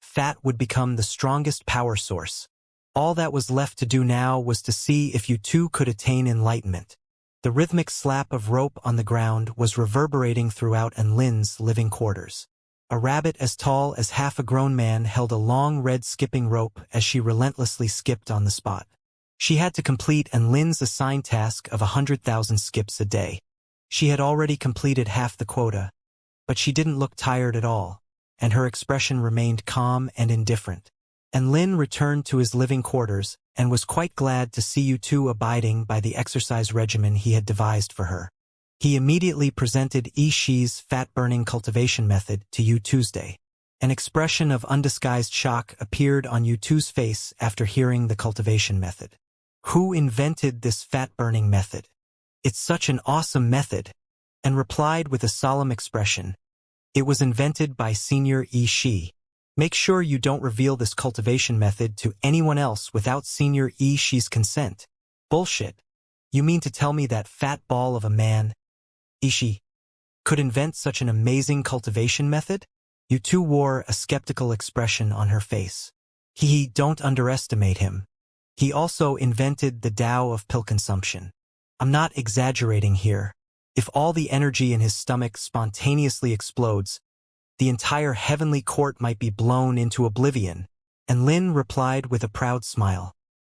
Fat would become the strongest power source. All that was left to do now was to see if you too could attain enlightenment. The rhythmic slap of rope on the ground was reverberating throughout Lin's living quarters. A rabbit as tall as half a grown man held a long red skipping rope as she relentlessly skipped on the spot. She had to complete Lin's assigned task of 100,000 skips a day. She had already completed half the quota, but she didn't look tired at all, and her expression remained calm and indifferent. And Lin returned to his living quarters and was quite glad to see Yu2 abiding by the exercise regimen he had devised for her. He immediately presented Shi's fat-burning cultivation method to Yu2's. An expression of undisguised shock appeared on Yu2's face after hearing the cultivation method. Who invented this fat-burning method? It's such an awesome method, and replied with a solemn expression. It was invented by Senior Yi Shi. Make sure you don't reveal this cultivation method to anyone else without Senior Yi Shi's consent. Bullshit. You mean to tell me that fat ball of a man, Ishi, could invent such an amazing cultivation method? Yu Tu wore a skeptical expression on her face. Don't underestimate him. He also invented the Tao of pill consumption. I'm not exaggerating here. If all the energy in his stomach spontaneously explodes, the entire heavenly court might be blown into oblivion. And Lin replied with a proud smile.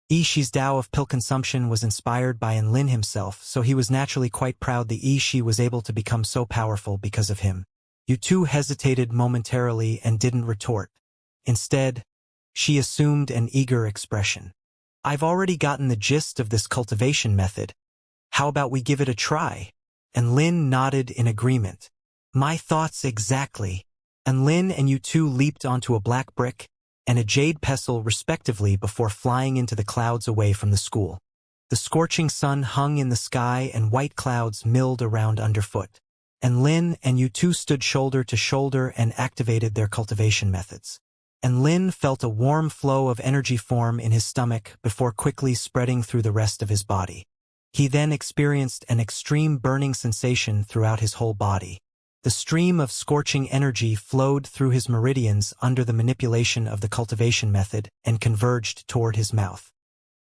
Ishi's Tao of pill consumption was inspired by Enlin himself, so he was naturally quite proud that Ishi was able to become so powerful because of him. Yu Tu hesitated momentarily and didn't retort. Instead, she assumed an eager expression. I've already gotten the gist of this cultivation method. How about we give it a try? And Lin nodded in agreement. My thoughts exactly. And Lin and Yu Tu leaped onto a black brick and a jade pestle respectively before flying into the clouds away from the school. The scorching sun hung in the sky and white clouds milled around underfoot. And Lin and Yu Tu stood shoulder to shoulder and activated their cultivation methods. And Lin felt a warm flow of energy form in his stomach before quickly spreading through the rest of his body. He then experienced an extreme burning sensation throughout his whole body. The stream of scorching energy flowed through his meridians under the manipulation of the cultivation method and converged toward his mouth.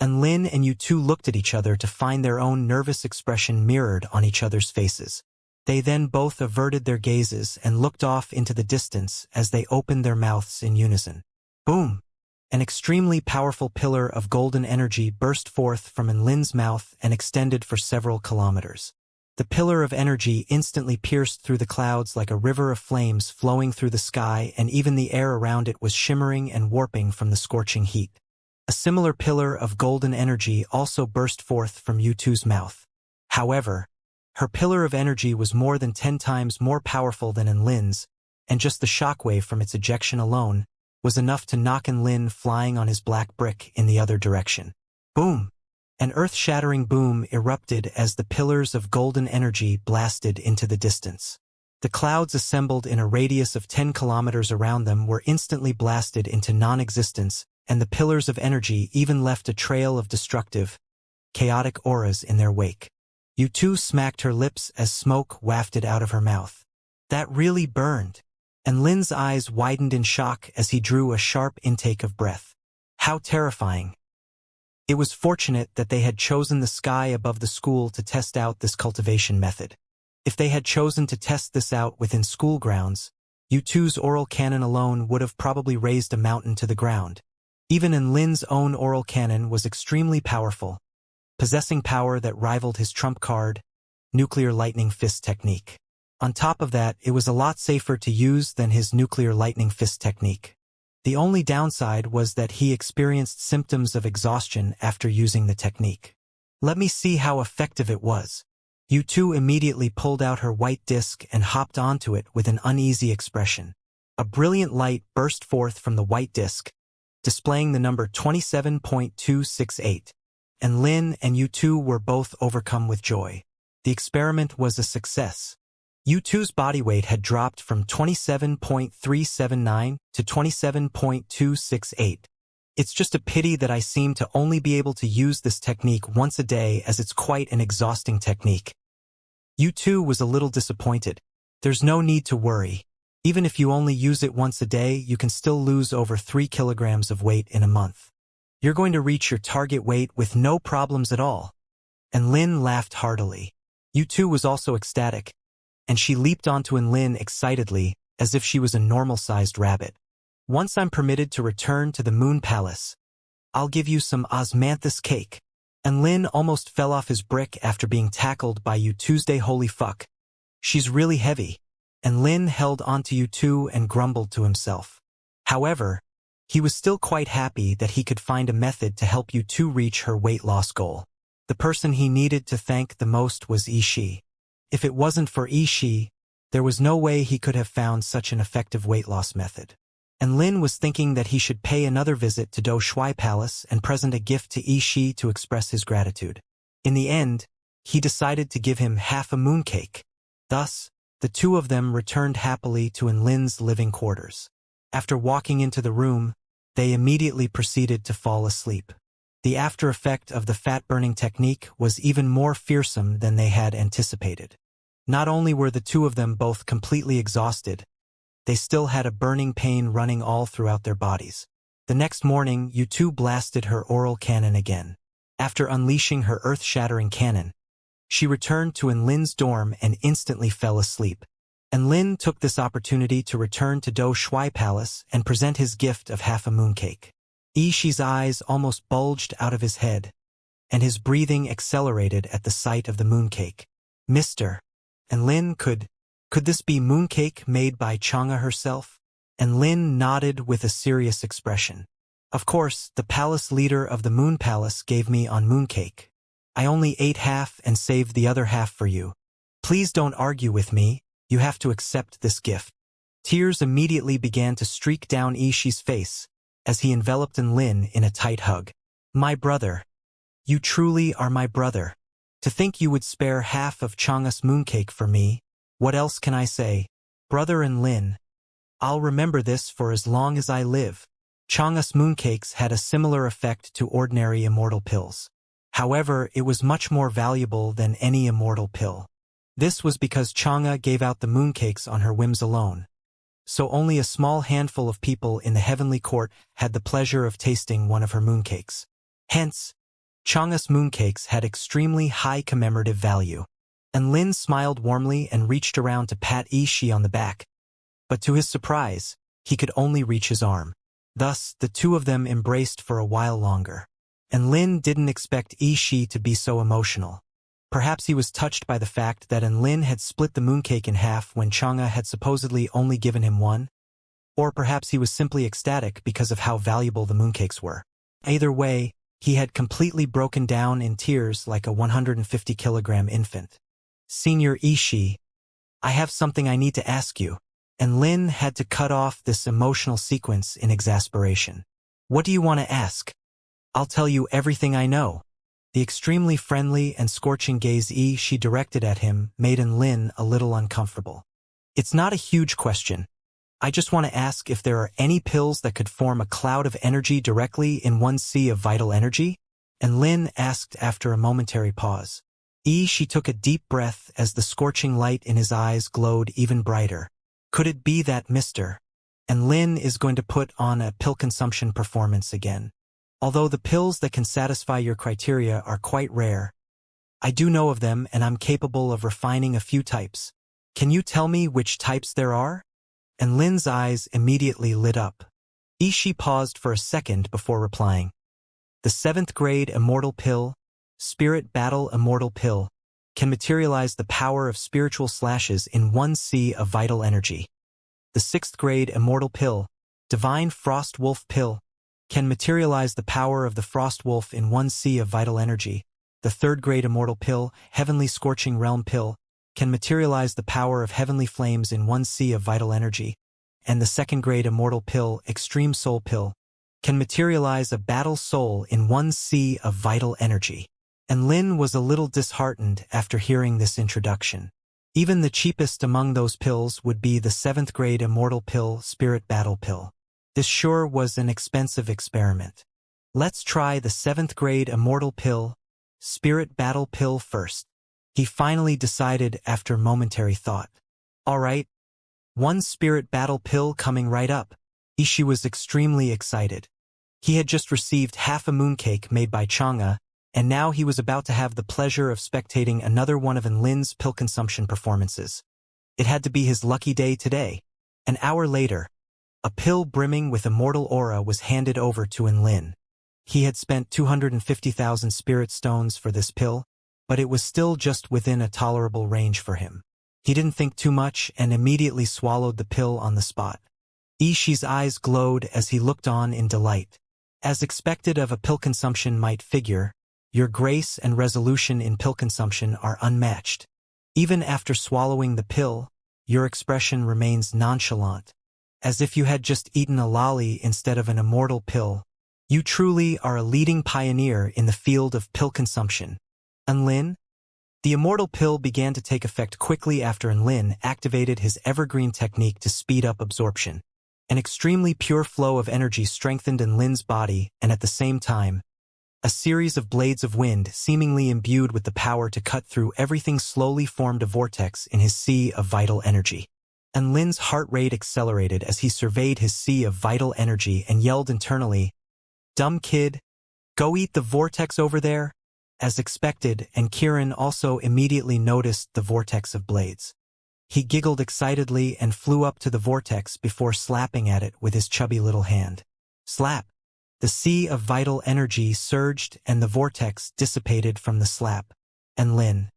And Lin and Yu Tu looked at each other to find their own nervous expression mirrored on each other's faces. They then both averted their gazes and looked off into the distance as they opened their mouths in unison. Boom! An extremely powerful pillar of golden energy burst forth from Lin's mouth and extended for several kilometers. The pillar of energy instantly pierced through the clouds like a river of flames flowing through the sky, and even the air around it was shimmering and warping from the scorching heat. A similar pillar of golden energy also burst forth from Yu Tu's mouth. However, her pillar of energy was more than 10 times more powerful than Lin's, and just the shockwave from its ejection alone was enough to knock Lin flying on his black brick in the other direction. Boom! An earth-shattering boom erupted as the pillars of golden energy blasted into the distance. The clouds assembled in a radius of 10 kilometers around them were instantly blasted into non-existence, and the pillars of energy even left a trail of destructive, chaotic auras in their wake. Yu Tu smacked her lips as smoke wafted out of her mouth. That really burned. And Lin's eyes widened in shock as he drew a sharp intake of breath. How terrifying. It was fortunate that they had chosen the sky above the school to test out this cultivation method. If they had chosen to test this out within school grounds, Yu Tu's oral cannon alone would have probably raised a mountain to the ground. Even Lin's own oral cannon was extremely powerful, possessing power that rivaled his trump card, nuclear lightning fist technique. On top of that, it was a lot safer to use than his nuclear lightning fist technique. The only downside was that he experienced symptoms of exhaustion after using the technique. Let me see how effective it was. Yu Tu immediately pulled out her white disc and hopped onto it with an uneasy expression. A brilliant light burst forth from the white disc, displaying the number 27.268. And Lin and Yu Tu were both overcome with joy. The experiment was a success. Yu Tu's body weight had dropped from 27.379 to 27.268. It's just a pity that I seem to only be able to use this technique once a day, as it's quite an exhausting technique. Yu Tu was a little disappointed. There's no need to worry. Even if you only use it once a day, you can still lose over 3 kilograms of weight in a month. You're going to reach your target weight with no problems at all. And Lin laughed heartily. Yu Tu was also ecstatic, and she leaped onto Lin excitedly, as if she was a normal-sized rabbit. Once I'm permitted to return to the Moon Palace, I'll give you some osmanthus cake. And Lin almost fell off his brick after being tackled by Yu Tuesday. Holy fuck. She's really heavy. And Lin held onto Yu Tu and grumbled to himself. However, he was still quite happy that he could find a method to help Yu Tu reach her weight loss goal. The person he needed to thank the most was Ishi. If it wasn't for Ishi, there was no way he could have found such an effective weight loss method. and Lin was thinking that he should pay another visit to Do Shui Palace and present a gift to Yi Shi to express his gratitude. In the end, he decided to give him half a mooncake. Thus, the two of them returned happily to Lin's living quarters. After walking into the room, they immediately proceeded to fall asleep. The after effect of the fat-burning technique was even more fearsome than they had anticipated. Not only were the two of them both completely exhausted, they still had a burning pain running all throughout their bodies. The next morning, Yu blasted her oral cannon again. After unleashing her earth-shattering cannon, she returned to Lin's dorm and instantly fell asleep. Lin took this opportunity to return to Do Shui Palace and present his gift of half a mooncake. Yi Shi's eyes almost bulged out of his head, and his breathing accelerated at the sight of the mooncake. Mr. Lin, could this be mooncake made by Xianxia herself? Lin nodded with a serious expression. Of course, the palace leader of the Moon Palace gave me on mooncake. I only ate half and saved the other half for you. Please don't argue with me, you have to accept this gift. Tears immediately began to streak down Yi Shi's face as he enveloped Lin in a tight hug. My brother. You truly are my brother. To think you would spare half of Xianxia's mooncake for me, what else can I say? Brother Lin. I'll remember this for as long as I live. Xianxia's mooncakes had a similar effect to ordinary immortal pills. However, it was much more valuable than any immortal pill. This was because Xianxia gave out the mooncakes on her whims alone. So only a small handful of people in the heavenly court had the pleasure of tasting one of her mooncakes. Hence, Xianxia's mooncakes had extremely high commemorative value. Lin smiled warmly and reached around to pat Yi Shi on the back. But to his surprise, he could only reach his arm. Thus, the two of them embraced for a while longer. Lin didn't expect Yi Shi to be so emotional. Perhaps he was touched by the fact that Lin had split the mooncake in half when Xianxia had supposedly only given him one. Or perhaps he was simply ecstatic because of how valuable the mooncakes were. Either way, he had completely broken down in tears like a 150-kilogram infant. Senior Yi Shi, I have something I need to ask you. Lin had to cut off this emotional sequence in exasperation. What do you want to ask? I'll tell you everything I know. The extremely friendly and scorching gaze Yi Shi directed at him made Lin a little uncomfortable. It's not a huge question. I just want to ask if there are any pills that could form a cloud of energy directly in one sea of vital energy? Lin asked after a momentary pause. Yi Shi took a deep breath as the scorching light in his eyes glowed even brighter. Could it be that Mr. Lin is going to put on a pill consumption performance again? Although the pills that can satisfy your criteria are quite rare, I do know of them and I'm capable of refining a few types. Can you tell me which types there are? Lin's eyes immediately lit up. Yi Shi paused for a second before replying. The 7th grade Immortal Pill, Spirit Battle Immortal Pill, can materialize the power of spiritual slashes in one sea of vital energy. The 6th grade Immortal Pill, Divine Frost Wolf Pill, can materialize the power of the Frost Wolf in one sea of vital energy. The 3rd grade Immortal Pill, Heavenly Scorching Realm Pill, can materialize the power of heavenly flames in one sea of vital energy. And the 2nd grade Immortal Pill, Extreme Soul Pill, can materialize a battle soul in one sea of vital energy. Lin was a little disheartened after hearing this introduction. Even the cheapest among those pills would be the 7th grade Immortal Pill, Spirit Battle Pill. This sure was an expensive experiment. Let's try the 7th grade Immortal Pill, Spirit Battle Pill first. He finally decided after momentary thought. All right, one Spirit Battle Pill coming right up. Yi Shi was extremely excited. He had just received half a mooncake made by Xianxia, and now he was about to have the pleasure of spectating another one of Lin's pill consumption performances. It had to be his lucky day today. An hour later, a pill brimming with immortal aura was handed over to Lin. He had spent 250,000 spirit stones for this pill, but it was still just within a tolerable range for him. He didn't think too much and immediately swallowed the pill on the spot. Yi Shi's eyes glowed as he looked on in delight. As expected of a pill consumption might figure, your grace and resolution in pill consumption are unmatched. Even after swallowing the pill, your expression remains nonchalant. as if you had just eaten a lolly instead of an immortal pill. You truly are a leading pioneer in the field of pill consumption. Enlin? The immortal pill began to take effect quickly after Enlin activated his evergreen technique to speed up absorption. An extremely pure flow of energy strengthened Enlin's body, and at the same time, a series of blades of wind, seemingly imbued with the power to cut through everything, slowly formed a vortex in his sea of vital energy. Enlin's heart rate accelerated as he surveyed his sea of vital energy and yelled internally, "Dumb kid, go eat the vortex over there." As expected, and Kiran also immediately noticed the vortex of blades. He giggled excitedly and flew up to the vortex before slapping at it with his chubby little hand. Slap! The sea of vital energy surged and the vortex dissipated from the slap. Enlin.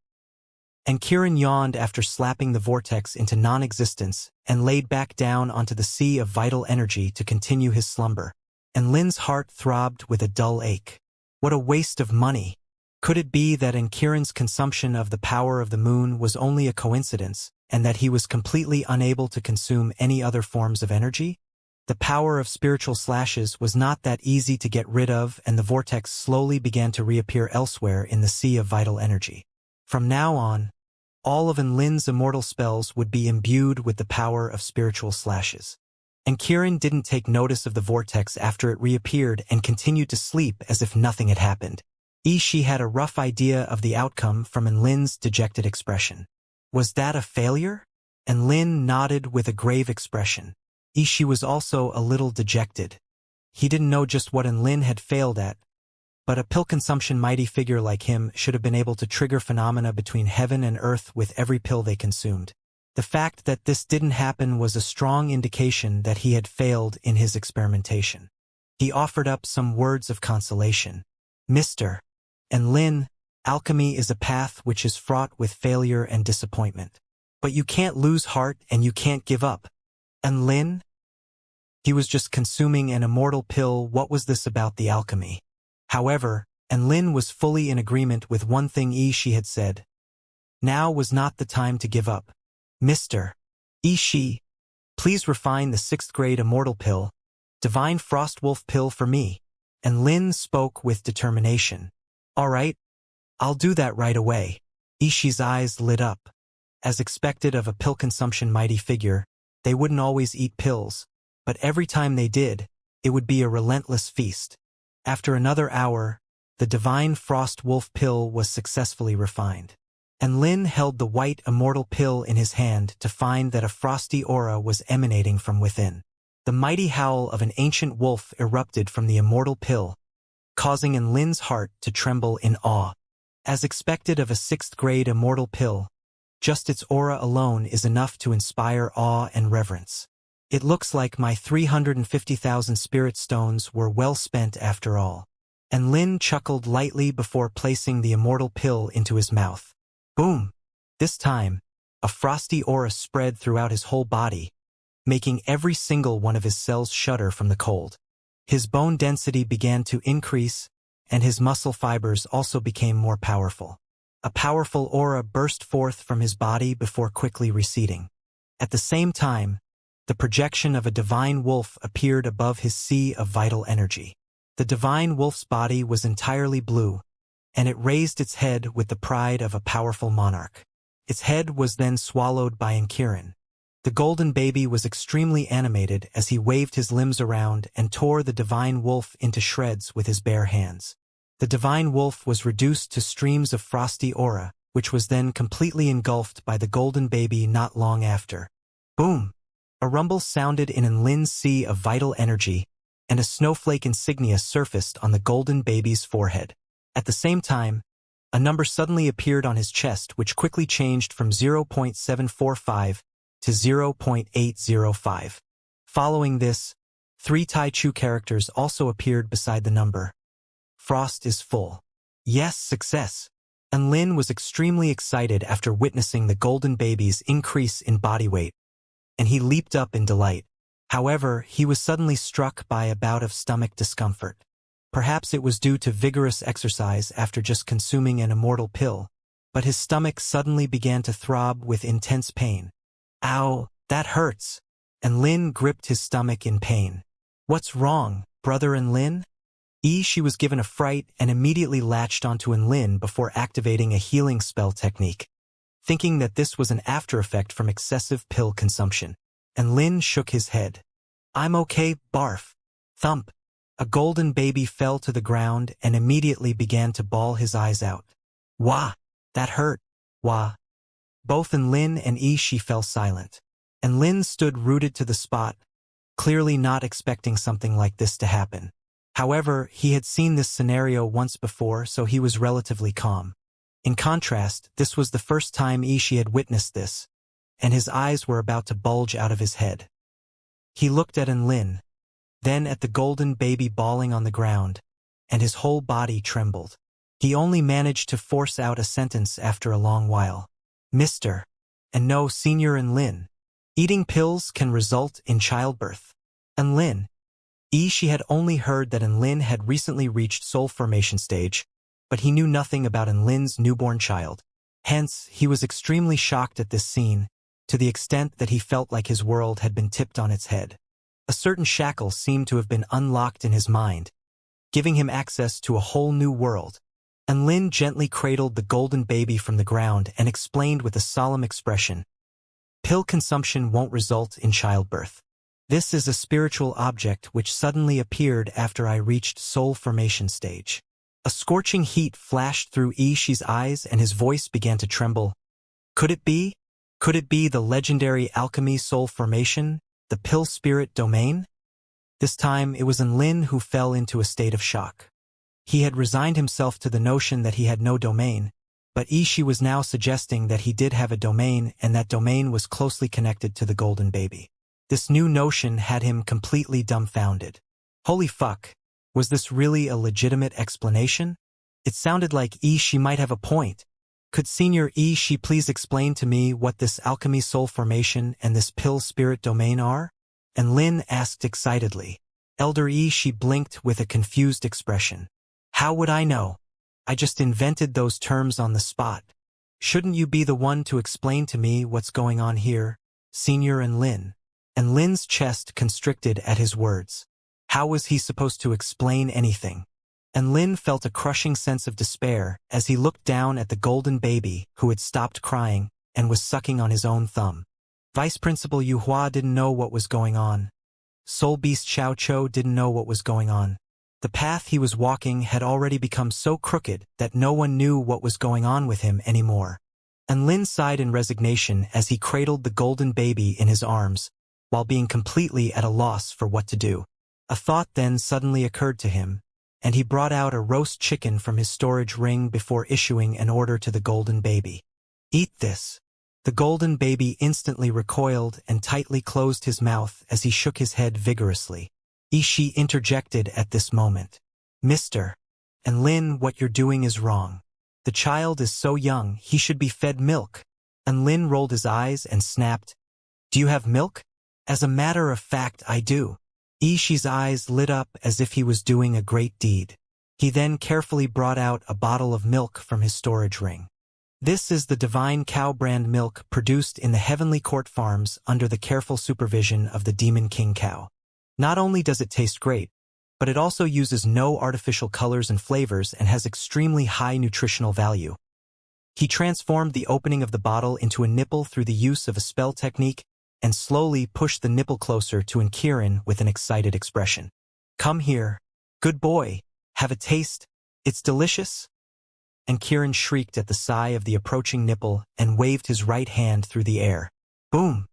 And Kiran yawned after slapping the vortex into non-existence and laid back down onto the sea of vital energy to continue his slumber. Enlin's heart throbbed with a dull ache. What a waste of money! Could it be that Kiran's consumption of the power of the moon was only a coincidence, and that he was completely unable to consume any other forms of energy? The power of spiritual slashes was not that easy to get rid of, and the vortex slowly began to reappear elsewhere in the sea of vital energy. From now on, all of Enlin's immortal spells would be imbued with the power of spiritual slashes. And Kiran didn't take notice of the vortex after it reappeared and continued to sleep as if nothing had happened. She had a rough idea of the outcome from Enlin's dejected expression. Was that a failure? Enlin nodded with a grave expression. She was also a little dejected. He didn't know just what Enlin had failed at, but a pill consumption mighty figure like him should have been able to trigger phenomena between heaven and earth with every pill they consumed. The fact that this didn't happen was a strong indication that he had failed in his experimentation. He offered up some words of consolation. Mr. Enlin, alchemy is a path which is fraught with failure and disappointment. But you can't lose heart and you can't give up. Enlin? He was just consuming an immortal pill. What was this about the alchemy? However, Enlin was fully in agreement with one thing she had said. Now was not the time to give up. Mr. Shi, please refine the 6th grade immortal pill, divine frostwolf pill for me. Enlin spoke with determination. All right, I'll do that right away. Ishi's eyes lit up. As expected of a pill consumption mighty figure, they wouldn't always eat pills, but every time they did, it would be a relentless feast. After another hour, the divine frost wolf pill was successfully refined. Enlin held the white immortal pill in his hand to find that a frosty aura was emanating from within. The mighty howl of an ancient wolf erupted from the immortal pill, causing Enlin's heart to tremble in awe. As expected of a 6th grade immortal pill, just its aura alone is enough to inspire awe and reverence. It looks like my 350,000 spirit stones were well spent after all. Enlin chuckled lightly before placing the immortal pill into his mouth. Boom! This time, a frosty aura spread throughout his whole body, making every single one of his cells shudder from the cold. His bone density began to increase, and his muscle fibers also became more powerful. A powerful aura burst forth from his body before quickly receding. At the same time, the projection of a divine wolf appeared above his sea of vital energy. The divine wolf's body was entirely blue, and it raised its head with the pride of a powerful monarch. Its head was then swallowed by Kiran. The golden baby was extremely animated as he waved his limbs around and tore the divine wolf into shreds with his bare hands. The divine wolf was reduced to streams of frosty aura, which was then completely engulfed by the golden baby not long after. Boom! A rumble sounded in Enlin's sea of vital energy, and a snowflake insignia surfaced on the golden baby's forehead. At the same time, a number suddenly appeared on his chest which quickly changed from 0.745 to 0.805. Following this, 3 Tai Chu characters also appeared beside the number. Frost is full. Yes, success. Enlin was extremely excited after witnessing the golden baby's increase in body weight, and he leaped up in delight. However, he was suddenly struck by a bout of stomach discomfort. Perhaps it was due to vigorous exercise after just consuming an immortal pill, but his stomach suddenly began to throb with intense pain. Ow, that hurts! and Lin gripped his stomach in pain. "What's wrong, brother Enlin?" She was given a fright and immediately latched onto Enlin before activating a healing spell technique, thinking that this was an after-effect from excessive pill consumption. Enlin shook his head. "I'm okay, barf." Thump. A golden baby fell to the ground and immediately began to bawl his eyes out. "Wah! That hurt. Wah!" Both Enlin and Shi fell silent. Enlin stood rooted to the spot, clearly not expecting something like this to happen. However, he had seen this scenario once before, so he was relatively calm. In contrast, this was the first time Shi had witnessed this, and his eyes were about to bulge out of his head. He looked at Enlin, then at the golden baby bawling on the ground, and his whole body trembled. He only managed to force out a sentence after a long while. "Mr. and no, Senior Enlin. Eating pills can result in childbirth." Enlin. She had only heard that Enlin had recently reached soul formation stage, but he knew nothing about Enlin's newborn child. Hence, he was extremely shocked at this scene, to the extent that he felt like his world had been tipped on its head. A certain shackle seemed to have been unlocked in his mind, giving him access to a whole new world. Enlin gently cradled the golden baby from the ground and explained with a solemn expression, "Pill consumption won't result in childbirth. This is a spiritual object which suddenly appeared after I reached soul formation stage." A scorching heat flashed through Ishi's eyes and his voice began to tremble. Could it be? Could it be the legendary alchemy soul formation, the pill spirit domain? This time it was Enlin who fell into a state of shock. He had resigned himself to the notion that he had no domain, but Ishi was now suggesting that he did have a domain and that domain was closely connected to the golden baby. This new notion had him completely dumbfounded. Holy fuck, was this really a legitimate explanation? It sounded like Ishi might have a point. Could Senior Ishi please explain to me what this alchemy soul formation and this pill spirit domain are? And Lin asked excitedly. Elder Ishi blinked with a confused expression. How would I know? I just invented those terms on the spot. Shouldn't you be the one to explain to me what's going on here, Senior Enlin? And Lin's chest constricted at his words. How was he supposed to explain anything? And Lin felt a crushing sense of despair as he looked down at the golden baby who had stopped crying and was sucking on his own thumb. Vice Principal Yu Hua didn't know what was going on. Soul Beast Xiao Chou didn't know what was going on. The path he was walking had already become so crooked that no one knew what was going on with him anymore. And Lin sighed in resignation as he cradled the golden baby in his arms, while being completely at a loss for what to do. A thought then suddenly occurred to him, and he brought out a roast chicken from his storage ring before issuing an order to the golden baby. Eat this. The golden baby instantly recoiled and tightly closed his mouth as he shook his head vigorously. Ishi interjected at this moment. Mister, and Lin, what you're doing is wrong. The child is so young, he should be fed milk. And Lin rolled his eyes and snapped. Do you have milk? As a matter of fact, I do. Ishi's eyes lit up as if he was doing a great deed. He then carefully brought out a bottle of milk from his storage ring. This is the divine cow brand milk produced in the Heavenly Court farms under the careful supervision of the Demon King cow. Not only does it taste great, but it also uses no artificial colors and flavors and has extremely high nutritional value. He transformed the opening of the bottle into a nipple through the use of a spell technique and slowly pushed the nipple closer to Kirin with an excited expression. Come here. Good boy. Have a taste. It's delicious. And Kirin shrieked at the sigh of the approaching nipple and waved his right hand through the air. Boom!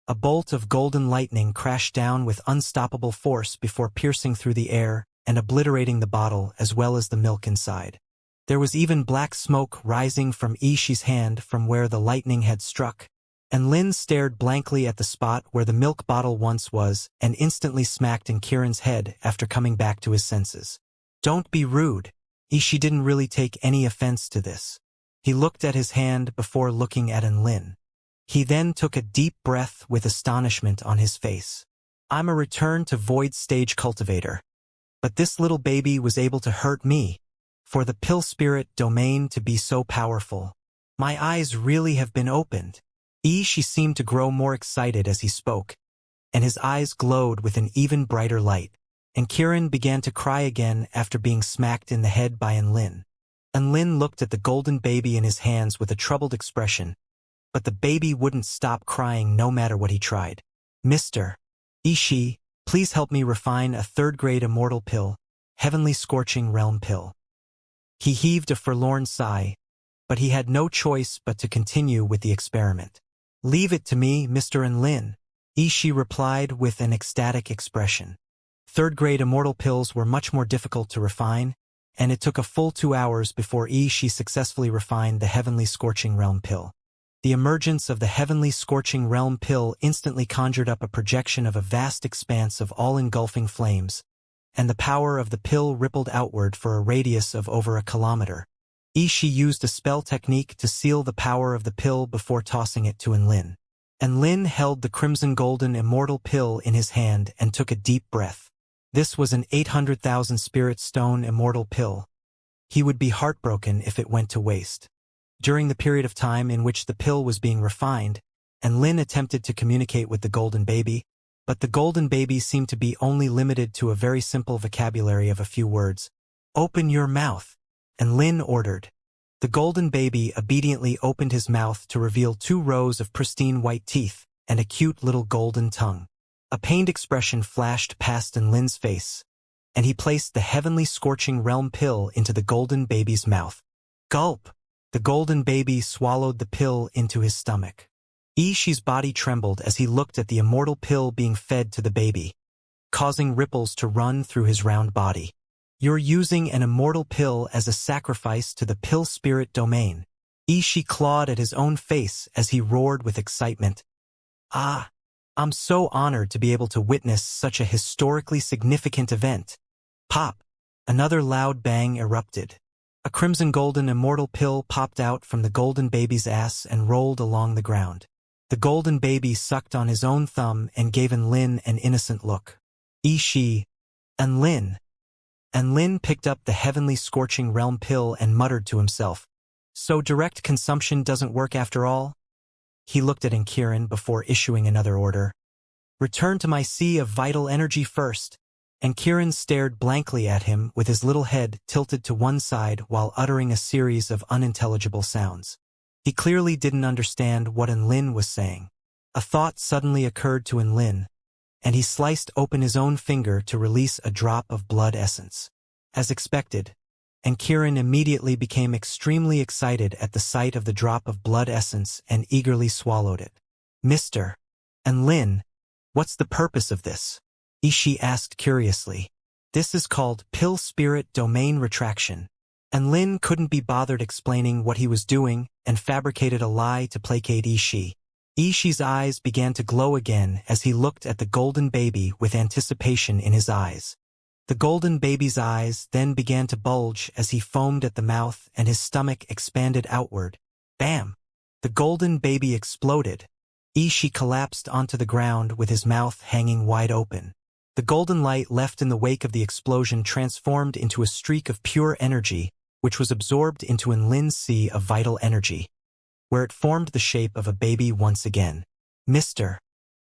A bolt of golden lightning crashed down with unstoppable force before piercing through the air and obliterating the bottle as well as the milk inside. There was even black smoke rising from Ishi's hand from where the lightning had struck. And Lin stared blankly at the spot where the milk bottle once was and instantly smacked Kirin's head after coming back to his senses. Don't be rude. Ishi didn't really take any offense to this. He looked at his hand before looking at Lin. He then took a deep breath with astonishment on his face. I'm a return to void stage cultivator. But this little baby was able to hurt me. For the pill spirit domain to be so powerful. My eyes really have been opened. Ishi seemed to grow more excited as he spoke, and his eyes glowed with an even brighter light. And Kirin began to cry again after being smacked in the head by Enlin. Enlin looked at the golden baby in his hands with a troubled expression, but the baby wouldn't stop crying no matter what he tried. Mr. Ishi, please help me refine a third-grade immortal pill, heavenly scorching realm pill. He heaved a forlorn sigh, but he had no choice but to continue with the experiment. Leave it to me, Mr. Enlin, Ishi replied with an ecstatic expression. Third-grade immortal pills were much more difficult to refine, and it took a full 2 hours before Ishi successfully refined the heavenly scorching realm pill. The emergence of the heavenly scorching realm pill instantly conjured up a projection of a vast expanse of all-engulfing flames, and the power of the pill rippled outward for a radius of over 1 kilometer. Ishi used a spell technique to seal the power of the pill before tossing it to Enlin. Enlin held the crimson golden immortal pill in his hand and took a deep breath. This was an 800,000 spirit stone immortal pill. He would be heartbroken if it went to waste. During the period of time in which the pill was being refined, Enlin attempted to communicate with the golden baby, but the golden baby seemed to be only limited to a very simple vocabulary of a few words. Open your mouth, Enlin ordered. The golden baby obediently opened his mouth to reveal 2 rows of pristine white teeth and a cute little golden tongue. A pained expression flashed past Enlin's face, and he placed the heavenly scorching realm pill into the golden baby's mouth. Gulp! The golden baby swallowed the pill into his stomach. Ishi's body trembled as he looked at the immortal pill being fed to the baby, causing ripples to run through his round body. You're using an immortal pill as a sacrifice to the pill spirit domain. Ishi clawed at his own face as he roared with excitement. Ah! I'm so honored to be able to witness such a historically significant event. Pop! Another loud bang erupted. A crimson golden immortal pill popped out from the golden baby's ass and rolled along the ground. The golden baby sucked on his own thumb and gave Enlin an innocent look. Ishi, Enlin. Enlin picked up the heavenly scorching realm pill and muttered to himself, so direct consumption doesn't work after all? He looked at Kirin before issuing another order. Return to my sea of vital energy first. And Kirin stared blankly at him with his little head tilted to one side while uttering a series of unintelligible sounds. He clearly didn't understand what Enlin was saying. A thought suddenly occurred to Enlin, and he sliced open his own finger to release a drop of blood essence. As expected, and Kirin immediately became extremely excited at the sight of the drop of blood essence and eagerly swallowed it. Mr. Enlin, what's the purpose of this? Ishi asked curiously. This is called pill spirit domain retraction. Enlin couldn't be bothered explaining what he was doing and fabricated a lie to placate Ishi. Ishi's eyes began to glow again as he looked at the golden baby with anticipation in his eyes. The golden baby's eyes then began to bulge as he foamed at the mouth and his stomach expanded outward. Bam! The golden baby exploded. Ishi collapsed onto the ground with his mouth hanging wide open. The golden light left in the wake of the explosion transformed into a streak of pure energy, which was absorbed into Enlin's sea of vital energy, where it formed the shape of a baby once again. Mr.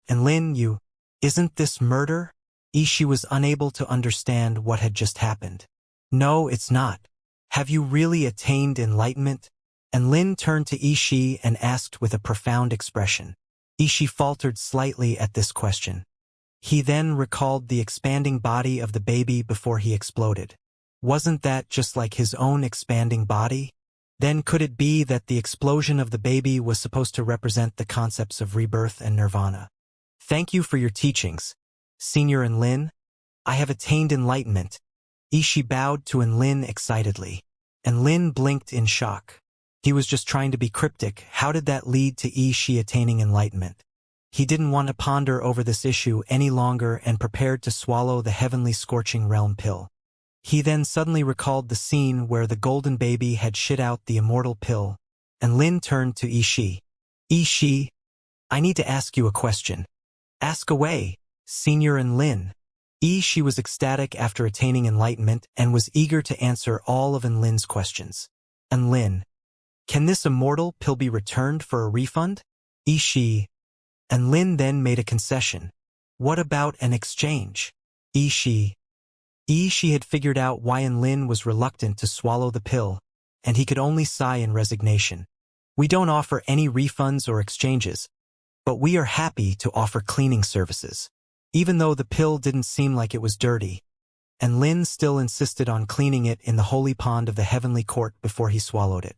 Enlin, isn't this murder? Ishi was unable to understand what had just happened. No, it's not. Have you really attained enlightenment? Enlin turned to Ishi and asked with a profound expression. Ishi faltered slightly at this question. He then recalled the expanding body of the baby before he exploded. Wasn't that just like his own expanding body? Then could it be that the explosion of the baby was supposed to represent the concepts of rebirth and nirvana? Thank you for your teachings, Senior Enlin. I have attained enlightenment. Ishi bowed to Enlin excitedly. Enlin blinked in shock. He was just trying to be cryptic. How did that lead to Ishi attaining enlightenment? He didn't want to ponder over this issue any longer and prepared to swallow the heavenly scorching realm pill. He then suddenly recalled the scene where the golden baby had shit out the immortal pill. Enlin turned to Ishi. Ishi, I need to ask you a question. Ask away, Senior Enlin. Ishi was ecstatic after attaining enlightenment and was eager to answer all of Enlin's questions. Enlin, can this immortal pill be returned for a refund? Ishi. Enlin then made a concession. What about an exchange? Shi had figured out why Lin was reluctant to swallow the pill, and he could only sigh in resignation. We don't offer any refunds or exchanges, but we are happy to offer cleaning services. Even though the pill didn't seem like it was dirty, and Lin still insisted on cleaning it in the holy pond of the heavenly court before he swallowed it.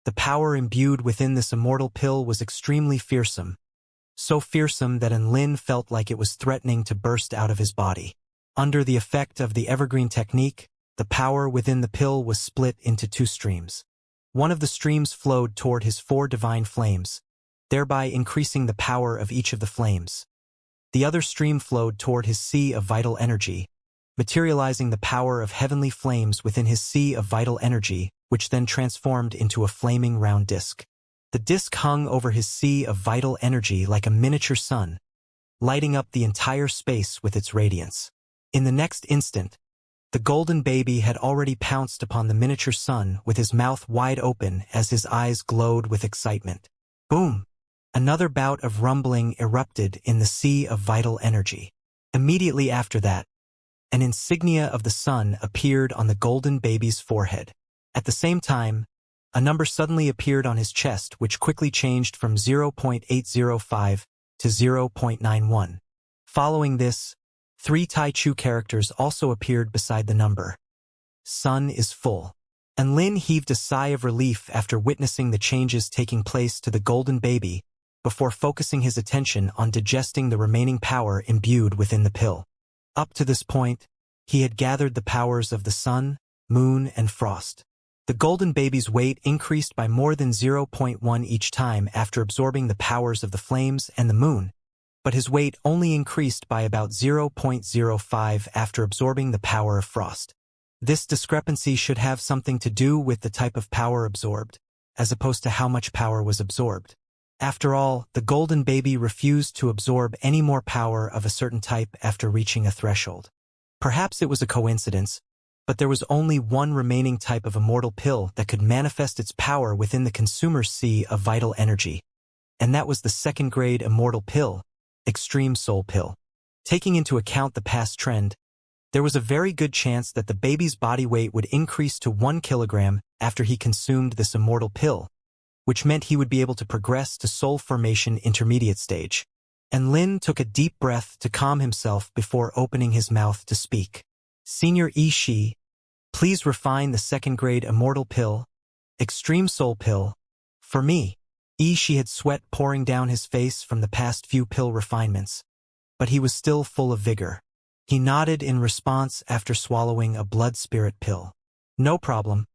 The power imbued within this immortal pill was extremely fearsome, so fearsome that Lin felt like it was threatening to burst out of his body. Under the effect of the evergreen technique, the power within the pill was split into two streams. One of the streams flowed toward his 4 divine flames, thereby increasing the power of each of the flames. The other stream flowed toward his sea of vital energy, materializing the power of heavenly flames within his sea of vital energy, which then transformed into a flaming round disc. The disc hung over his sea of vital energy like a miniature sun, lighting up the entire space with its radiance. In the next instant, the golden baby had already pounced upon the miniature sun with his mouth wide open as his eyes glowed with excitement. Boom! Another bout of rumbling erupted in the sea of vital energy. Immediately after that, an insignia of the sun appeared on the golden baby's forehead. At the same time, a number suddenly appeared on his chest which quickly changed from 0.805 to 0.91. Following this, 3 Tai Chu characters also appeared beside the number. Sun is full. And Lin heaved a sigh of relief after witnessing the changes taking place to the golden baby before focusing his attention on digesting the remaining power imbued within the pill. Up to this point, he had gathered the powers of the sun, moon, and frost. The golden baby's weight increased by more than 0.1 each time after absorbing the powers of the flames and the moon, but his weight only increased by about 0.05 after absorbing the power of frost. This discrepancy should have something to do with the type of power absorbed, as opposed to how much power was absorbed. After all, the golden baby refused to absorb any more power of a certain type after reaching a threshold. Perhaps it was a coincidence, but there was only one remaining type of immortal pill that could manifest its power within the consumer's sea of vital energy, and that was the second-grade immortal pill, Extreme Soul Pill. Taking into account the past trend, there was a very good chance that the baby's body weight would increase to 1 kilogram after he consumed this immortal pill, which meant he would be able to progress to soul formation intermediate stage. And Lin took a deep breath to calm himself before opening his mouth to speak. Senior Shi, please refine the second-grade immortal pill, Extreme Soul Pill, for me. Shi had sweat pouring down his face from the past few pill refinements, but he was still full of vigor. He nodded in response after swallowing a blood spirit pill. No problem,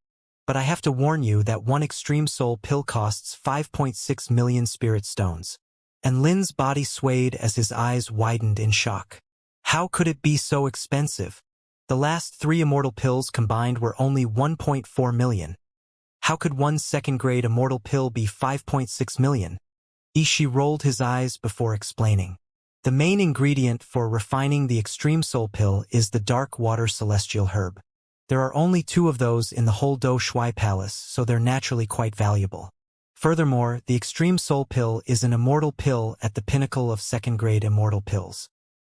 but I have to warn you that one Extreme Soul Pill costs 5.6 million spirit stones. And Lin's body swayed as his eyes widened in shock. How could it be so expensive? The last 3 immortal pills combined were only 1.4 million. How could one second-grade immortal pill be 5.6 million? Shi rolled his eyes before explaining. The main ingredient for refining the Extreme Soul Pill is the dark water celestial herb. There are only 2 of those in the whole Do Shui Palace, so they're naturally quite valuable. Furthermore, the Extreme Soul Pill is an immortal pill at the pinnacle of second-grade immortal pills.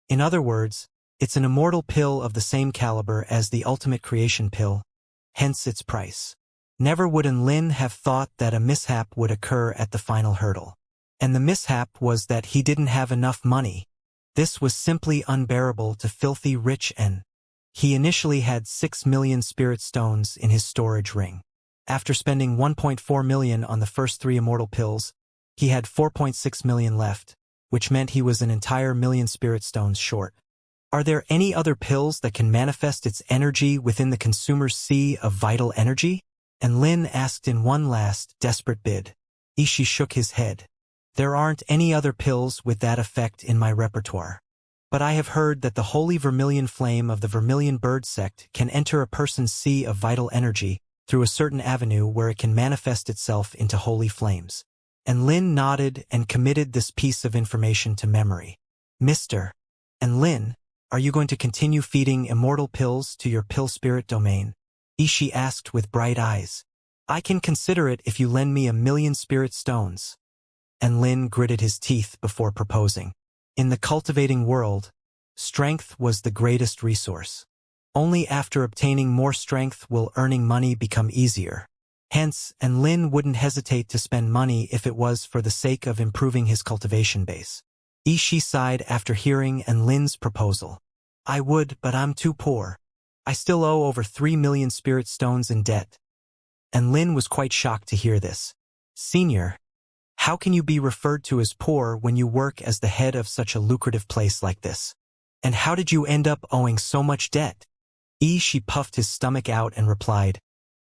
In other words, it's an immortal pill of the same caliber as the Ultimate Creation Pill, hence its price. Never would Lin have thought that a mishap would occur at the final hurdle. And the mishap was that he didn't have enough money. This was simply unbearable to filthy rich N. He initially had 6 million spirit stones in his storage ring. After spending 1.4 million on the first 3 immortal pills, he had 4.6 million left, which meant he was an entire million spirit stones short. Are there any other pills that can manifest its energy within the consumer's sea of vital energy? And Lin asked in one last, desperate bid. Shi shook his head. There aren't any other pills with that effect in my repertoire. But I have heard that the holy vermilion flame of the vermilion bird sect can enter a person's sea of vital energy through a certain avenue where it can manifest itself into holy flames. And Lin nodded and committed this piece of information to memory. Mr. And Lin, are you going to continue feeding immortal pills to your pill spirit domain? Shi asked with bright eyes. I can consider it if you lend me 1 million spirit stones. And Lin gritted his teeth before proposing. In the cultivating world, Strength was the greatest resource. Only after obtaining more strength will earning money become easier. Hence, and Lin wouldn't hesitate to spend money if it was for the sake of improving his cultivation base. Shi sighed after hearing and Lin's proposal. I would, but I'm too poor. I still owe over 3 million spirit stones in debt. And Lin was quite shocked to hear this. Senior, how can you be referred to as poor when you work as the head of such a lucrative place like this? And how did you end up owing so much debt? Shi puffed his stomach out and replied,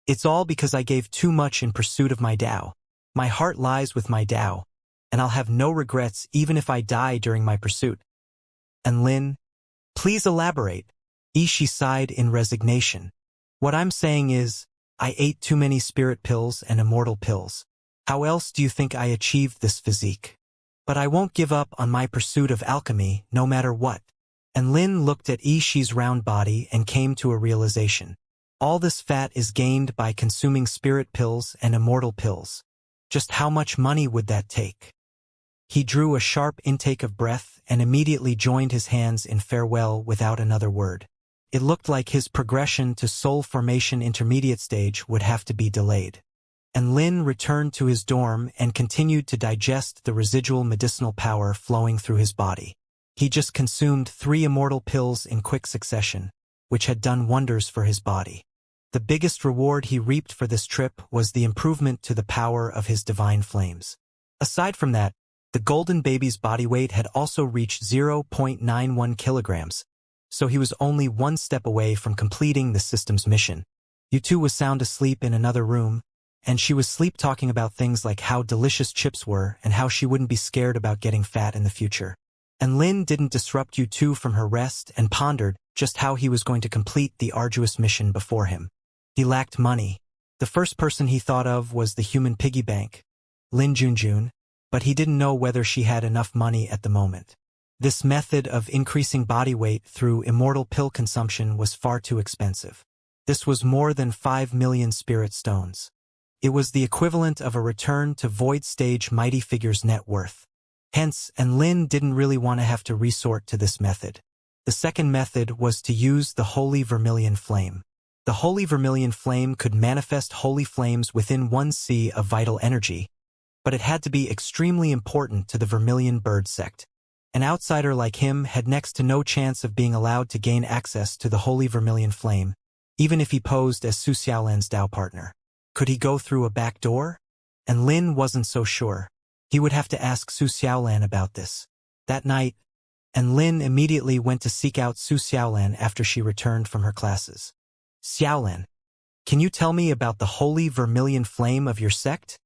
It's all because I gave too much in pursuit of my Tao. My heart lies with my Tao, and I'll have no regrets even if I die during my pursuit. And Lin, please elaborate. Shi sighed in resignation. What I'm saying is, I ate too many spirit pills and immortal pills. How else do you think I achieved this physique? But I won't give up on my pursuit of alchemy, no matter what. And Lin looked at Shi's round body and came to a realization. All this fat is gained by consuming spirit pills and immortal pills. Just how much money would that take? He drew a sharp intake of breath and immediately joined his hands in farewell without another word. It looked like his progression to soul formation intermediate stage would have to be delayed. And Lin returned to his dorm and continued to digest the residual medicinal power flowing through his body. He just consumed 3 immortal pills in quick succession, which had done wonders for his body. The biggest reward he reaped for this trip was the improvement to the power of his divine flames. Aside from that, the golden baby's body weight had also reached 0.91 kilograms, so he was only one step away from completing the system's mission. Yu was sound asleep in another room, and she was sleep-talking about things like how delicious chips were and how she wouldn't be scared about getting fat in the future. And Lin didn't disrupt Yu from her rest and pondered just how he was going to complete the arduous mission before him. He lacked money. The first person he thought of was the human piggy bank, Lin Junjun, but he didn't know whether she had enough money at the moment. This method of increasing body weight through immortal pill consumption was far too expensive. This was more than 5 million spirit stones. It was the equivalent of a return to void stage mighty figure's net worth. Hence, and Lin didn't really want to have to resort to this method. The second method was to use the Holy Vermilion Flame. The Holy Vermilion Flame could manifest holy flames within one sea of vital energy, but it had to be extremely important to the Vermilion Bird sect. An outsider like him had next to no chance of being allowed to gain access to the Holy Vermilion Flame, even if he posed as Su Xiaolan's Dao partner. Could he go through a back door? And Lin wasn't so sure. He would have to ask Su Xiaolan about this. That night, and Lin immediately went to seek out Su Xiaolan after she returned from her classes. Xiaolan, can you tell me about the Holy Vermilion Flame of your sect?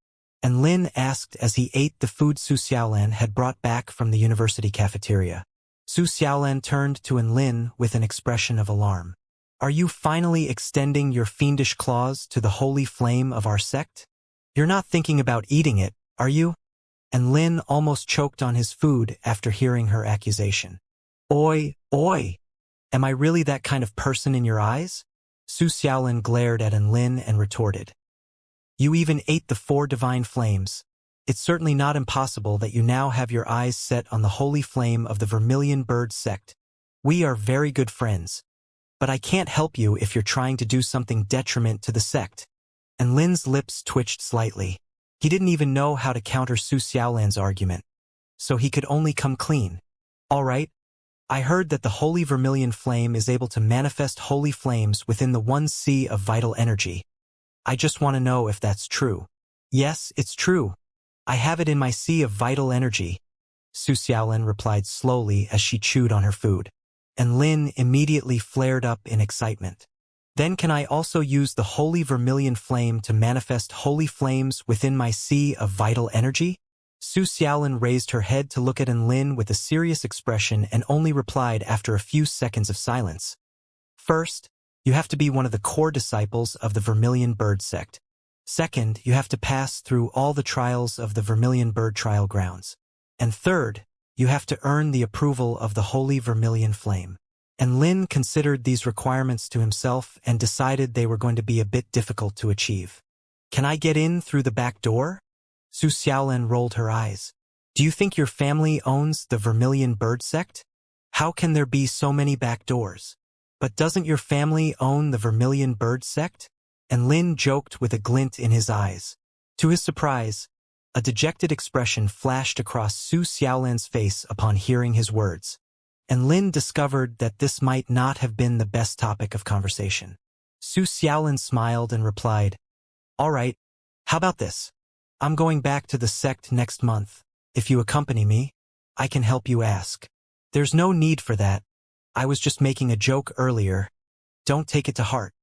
And Lin asked as he ate the food Su Xiaolan had brought back from the university cafeteria. Su Xiaolan turned to Lin with an expression of alarm. Are you finally extending your fiendish claws to the holy flame of our sect? You're not thinking about eating it, are you? And Lin almost choked on his food after hearing her accusation. Oi, oi! Am I really that kind of person in your eyes? Su Xiaolan glared at Lin and retorted. You even ate the 4 divine flames. It's certainly not impossible that you now have your eyes set on the holy flame of the Vermilion Bird sect. We are very good friends. But I can't help you if you're trying to do something detriment to the sect. And Lin's lips twitched slightly. He didn't even know how to counter Su Xiaolan's argument, so he could only come clean. All right, I heard that the Holy Vermilion Flame is able to manifest holy flames within the one sea of vital energy. I just want to know if that's true. Yes, it's true. I have it in my sea of vital energy, Su Xiaolan replied slowly as she chewed on her food. And Lin immediately flared up in excitement. Then can I also use the Holy Vermilion Flame to manifest holy flames within my sea of vital energy? Su Xiaolan raised her head to look at Lin with a serious expression and only replied after a few seconds of silence. First, you have to be one of the core disciples of the Vermilion Bird sect. Second, you have to pass through all the trials of the Vermilion Bird trial grounds. And third, you have to earn the approval of the Holy Vermilion Flame. And Lin considered these requirements to himself and decided they were going to be a bit difficult to achieve. Can I get in through the back door? Su Xiaolan rolled her eyes. Do you think your family owns the Vermilion Bird sect? How can there be so many back doors? But doesn't your family own the Vermilion Bird sect? And Lin joked with a glint in his eyes. To his surprise, a dejected expression flashed across Su Xiaolan's face upon hearing his words, and Lin discovered that this might not have been the best topic of conversation. Su Xiaolan smiled and replied, "All right, how about this? I'm going back to the sect next month. If you accompany me, I can help you ask." "There's no need for that. I was just making a joke earlier. Don't take it to heart."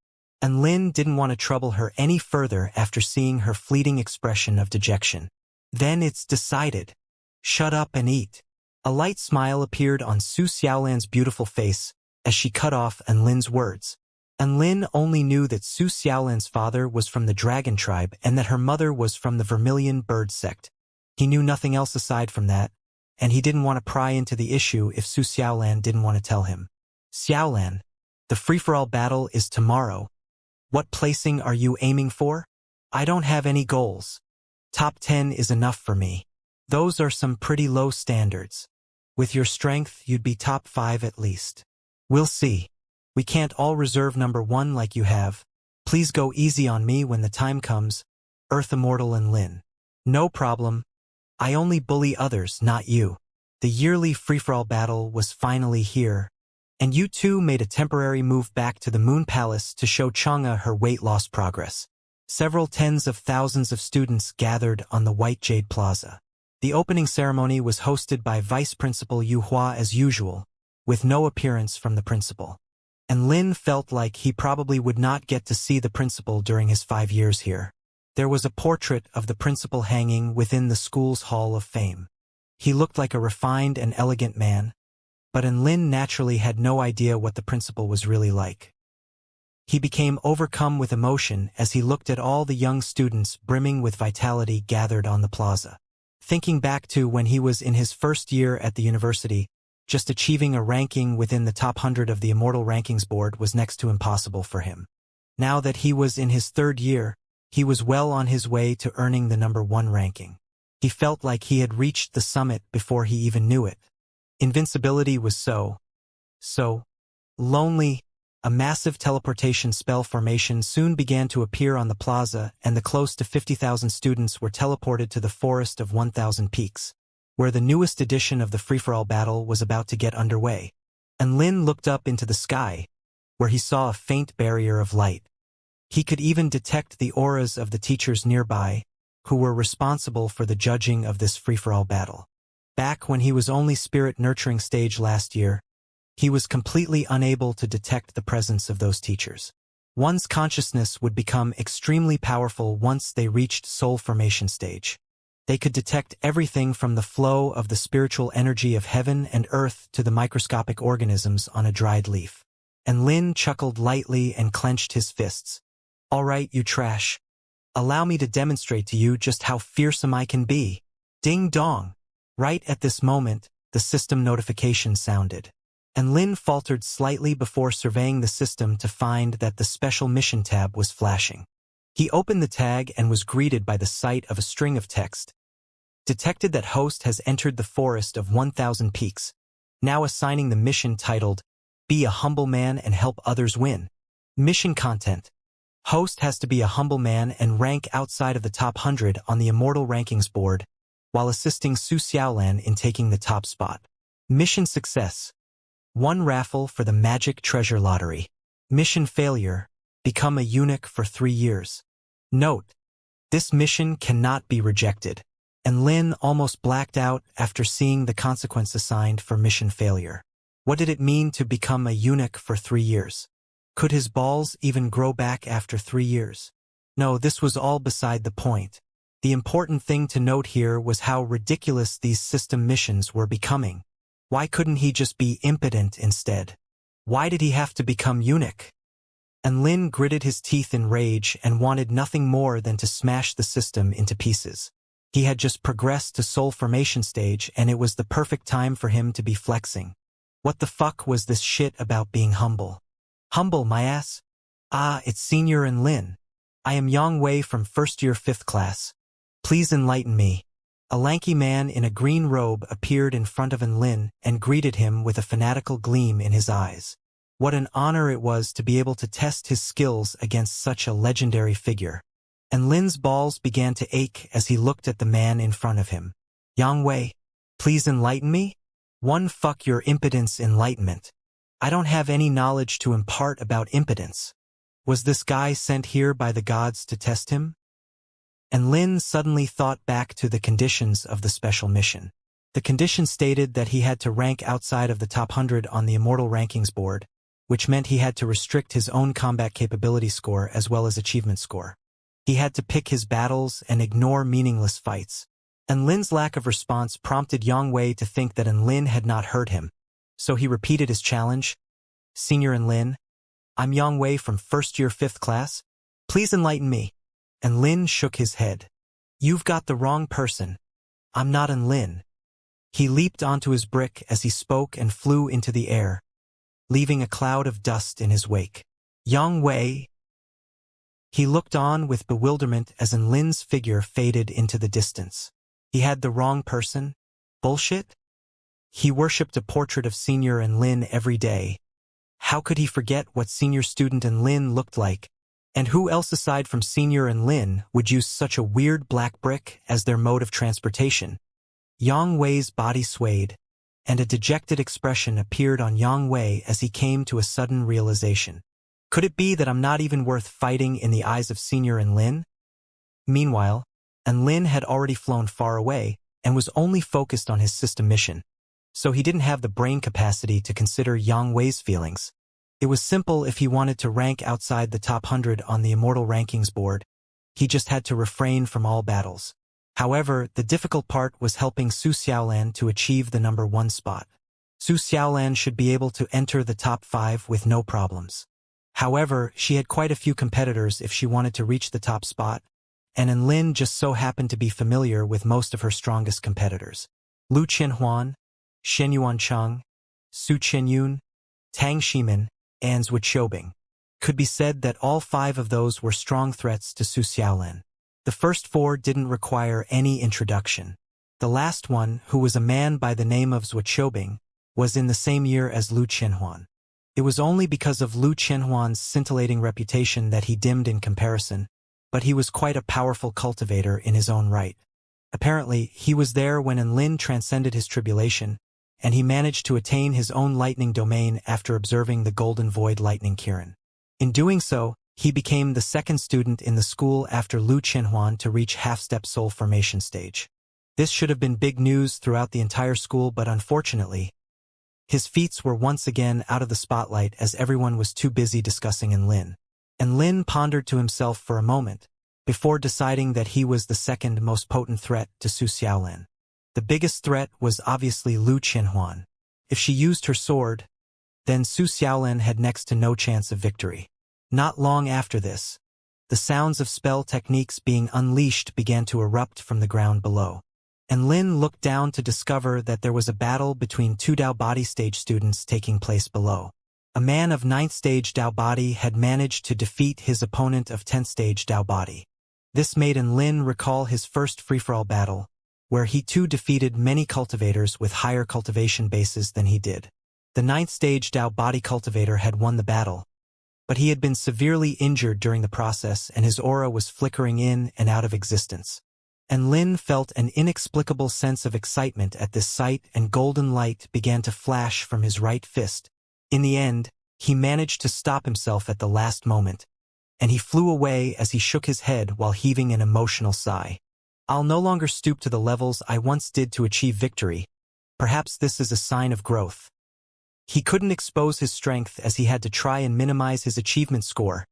And Lin didn't want to trouble her any further after seeing her fleeting expression of dejection. "Then it's decided. Shut up and eat." A light smile appeared on Su Xiaolan's beautiful face as she cut off An Lin's words. And Lin only knew that Su Xiaolan's father was from the Dragon Tribe and that her mother was from the Vermilion Bird sect. He knew nothing else aside from that, and he didn't want to pry into the issue if Su Xiaolan didn't want to tell him. "Xiaolan, the free-for-all battle is tomorrow. What placing are you aiming for?" "I don't have any goals. Top 10 is enough for me." "Those are some pretty low standards. With your strength, you'd be top 5 at least." "We'll see. We can't all reserve number 1 like you have. Please go easy on me when the time comes, Earth Immortal and Lin." "No problem. I only bully others, not you." The yearly free-for-all battle was finally here, and you two made a temporary move back to the Moon Palace to show Xianxia her weight loss progress. Several tens of thousands of students gathered on the White Jade Plaza. The opening ceremony was hosted by Vice Principal Yu Hua as usual, with no appearance from the principal. And Lin felt like he probably would not get to see the principal during his 5 years here. There was a portrait of the principal hanging within the school's Hall of Fame. He looked like a refined and elegant man, but Lin naturally had no idea what the principal was really like. He became overcome with emotion as he looked at all the young students brimming with vitality gathered on the plaza. Thinking back to when he was in his first year at the university, just achieving a ranking within the top 100 of the Immortal rankings board was next to impossible for him. Now that he was in his 3rd year, he was well on his way to earning the number 1 ranking. He felt like he had reached the summit before he even knew it. Invincibility was so lonely. A massive teleportation spell formation soon began to appear on the plaza, and the close to 50,000 students were teleported to the Forest of 1,000 Peaks, where the newest edition of the free-for-all battle was about to get underway. And Lin looked up into the sky, where he saw a faint barrier of light. He could even detect the auras of the teachers nearby, who were responsible for the judging of this free-for-all battle. Back when he was only spirit nurturing stage last year, he was completely unable to detect the presence of those teachers. One's consciousness would become extremely powerful once they reached soul formation stage. They could detect everything from the flow of the spiritual energy of heaven and earth to the microscopic organisms on a dried leaf. And Lin chuckled lightly and clenched his fists. "All right, you trash. Allow me to demonstrate to you just how fearsome I can be." Ding dong! Right at this moment, the system notification sounded. And Lin faltered slightly before surveying the system to find that the special mission tab was flashing. He opened the tag and was greeted by the sight of a string of text. Detected that host has entered the Forest of 1,000 Peaks, now assigning the mission titled, "Be a humble man and help others win." Mission content. Host has to be a humble man and rank outside of the top 100 on the Immortal rankings board, while assisting Su Xiaolan in taking the top spot. Mission success. 1 raffle for the Magic Treasure Lottery. Mission failure. Become a eunuch for 3 years. Note: this mission cannot be rejected. And Lin almost blacked out after seeing the consequence assigned for mission failure. What did it mean to become a eunuch for 3 years? Could his balls even grow back after 3 years? No, this was all beside the point. The important thing to note here was how ridiculous these system missions were becoming. Why couldn't he just be impotent instead? Why did he have to become eunuch? And Lin gritted his teeth in rage and wanted nothing more than to smash the system into pieces. He had just progressed to soul formation stage, and it was the perfect time for him to be flexing. What the fuck was this shit about being humble? Humble, my ass? Ah, it's Senior and Lin. I am Yang Wei from 1st year 5th class. Please enlighten me. A lanky man in a green robe appeared in front of Enlin and greeted him with a fanatical gleam in his eyes. What an honor it was to be able to test his skills against such a legendary figure. Enlin's balls began to ache as he looked at the man in front of him. Yang Wei, please enlighten me? Fuck your impotence enlightenment. I don't have any knowledge to impart about impotence. Was this guy sent here by the gods to test him? And Lin suddenly thought back to the conditions of the special mission. The condition stated that he had to rank outside of the top 100 on the Immortal rankings board, which meant he had to restrict his own combat capability score as well as achievement score. He had to pick his battles and ignore meaningless fights. And Lin's lack of response prompted Yang Wei to think that Enlin had not heard him, so he repeated his challenge. Senior Enlin, I'm Yang Wei from first year 5th class. Please enlighten me. And Lin shook his head. You've got the wrong person. I'm not Enlin. He leaped onto his brick as he spoke and flew into the air, leaving a cloud of dust in his wake. Yang Wei. He looked on with bewilderment as Enlin's figure faded into the distance. He had the wrong person? Bullshit? He worshipped a portrait of Senior Enlin every day. How could he forget what senior student Enlin looked like? And who else aside from Senior Enlin would use such a weird black brick as their mode of transportation? Yang Wei's body swayed, and a dejected expression appeared on Yang Wei as he came to a sudden realization. Could it be that I'm not even worth fighting in the eyes of Senior Enlin? Meanwhile, Enlin had already flown far away and was only focused on his system mission, so he didn't have the brain capacity to consider Yang Wei's feelings. It was simple if he wanted to rank outside the top 100 on the Immortal rankings board. He just had to refrain from all battles. However, the difficult part was helping Su Xiaolan to achieve the number 1 spot. Su Xiaolan should be able to enter the top 5 with no problems. However, she had quite a few competitors if she wanted to reach the top spot, and Enlin just so happened to be familiar with most of her strongest competitors. Lu Qianhuan, Shen Yuancheng, Su Qianyun, Tang Shimin, and Zhu Qiubing. Could be said that all 5 of those were strong threats to Su Xiaolan. The first 4 didn't require any introduction. The last one, who was a man by the name of Zhu Qiubing, was in the same year as Lu Qianhuan. It was only because of Lu Qianhuan's scintillating reputation that he dimmed in comparison, but he was quite a powerful cultivator in his own right. Apparently, he was there when Enlin transcended his tribulation, and he managed to attain his own lightning domain after observing the Golden Void lightning Kirin. In doing so, he became the second student in the school after Lu Qianhuan to reach half-step soul formation stage. This should have been big news throughout the entire school, but unfortunately, his feats were once again out of the spotlight as everyone was too busy discussing Enlin. Enlin pondered to himself for a moment, before deciding that he was the second most potent threat to Su Xiaolan. The biggest threat was obviously Lu Qianhuan. If she used her sword, then Su Xiaolan had next to no chance of victory. Not long after this, the sounds of spell techniques being unleashed began to erupt from the ground below. Enlin looked down to discover that there was a battle between 2 Dao Body stage students taking place below. A man of 9th stage Dao Body had managed to defeat his opponent of 10th stage Dao Body. This made Enlin recall his first free-for-all battle, where he too defeated many cultivators with higher cultivation bases than he did. The 9th stage Dao Body cultivator had won the battle, but he had been severely injured during the process and his aura was flickering in and out of existence. Enlin felt an inexplicable sense of excitement at this sight, and golden light began to flash from his right fist. In the end, he managed to stop himself at the last moment, and he flew away as he shook his head while heaving an emotional sigh. I'll no longer stoop to the levels I once did to achieve victory. Perhaps this is a sign of growth. He couldn't expose his strength as he had to try and minimize his achievement score.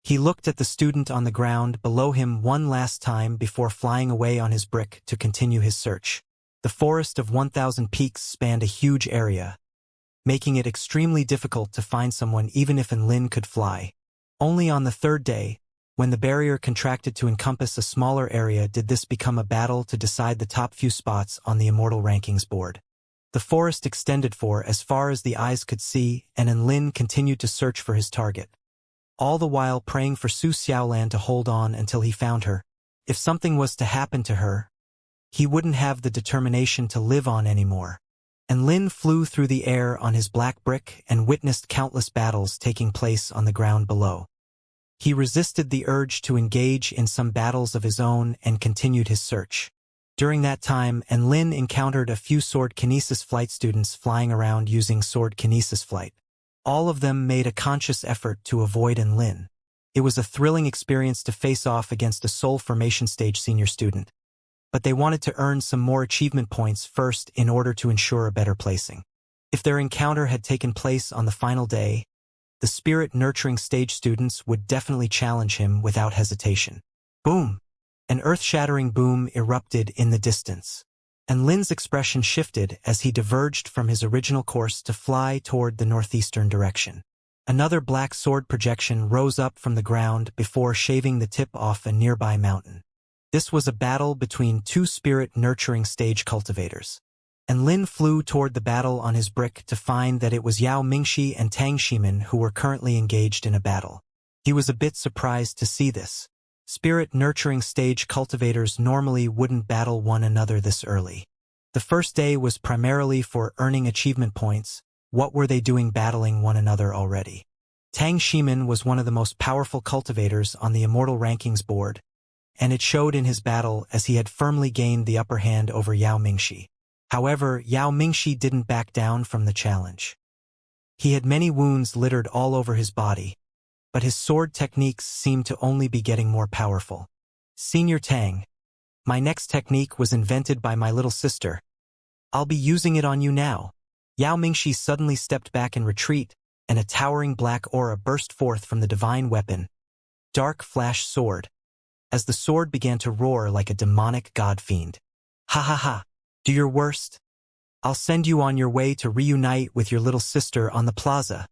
He looked at the student on the ground below him one last time before flying away on his brick to continue his search. The forest of 1,000 peaks spanned a huge area, making it extremely difficult to find someone even if Enlin could fly. Only on the 3rd day, when the barrier contracted to encompass a smaller area, did this become a battle to decide the top few spots on the Immortal rankings board. The forest extended for as far as the eyes could see, and Enlin continued to search for his target, all the while praying for Su Xiaolan to hold on until he found her. If something was to happen to her, he wouldn't have the determination to live on anymore. And Lin flew through the air on his black brick and witnessed countless battles taking place on the ground below. He resisted the urge to engage in some battles of his own and continued his search. During that time, Lin encountered a few sword kinesis flight students flying around using sword kinesis flight. All of them made a conscious effort to avoid Lin. It was a thrilling experience to face off against a soul formation stage senior student. But they wanted to earn some more achievement points first in order to ensure a better placing. If their encounter had taken place on the final day, the spirit-nurturing stage students would definitely challenge him without hesitation. Boom! An earth-shattering boom erupted in the distance. And Lin's expression shifted as he diverged from his original course to fly toward the northeastern direction. Another black sword projection rose up from the ground before shaving the tip off a nearby mountain. This was a battle between two spirit-nurturing stage cultivators. And Lin flew toward the battle on his brick to find that it was Yao Mingxi and Tang Ximin who were currently engaged in a battle. He was a bit surprised to see this. Spirit-nurturing stage cultivators normally wouldn't battle one another this early. The first day was primarily for earning achievement points. What were they doing battling one another already? Tang Ximin was one of the most powerful cultivators on the Immortal rankings board, and it showed in his battle as he had firmly gained the upper hand over Yao Mingxi. However, Yao Mingxi didn't back down from the challenge. He had many wounds littered all over his body, but his sword techniques seemed to only be getting more powerful. Senior Tang, my next technique was invented by my little sister. I'll be using it on you now. Yao Mingxi suddenly stepped back in retreat, and a towering black aura burst forth from the divine weapon, Dark Flash Sword, as the sword began to roar like a demonic god-fiend. Ha ha ha, do your worst. I'll send you on your way to reunite with your little sister on the plaza.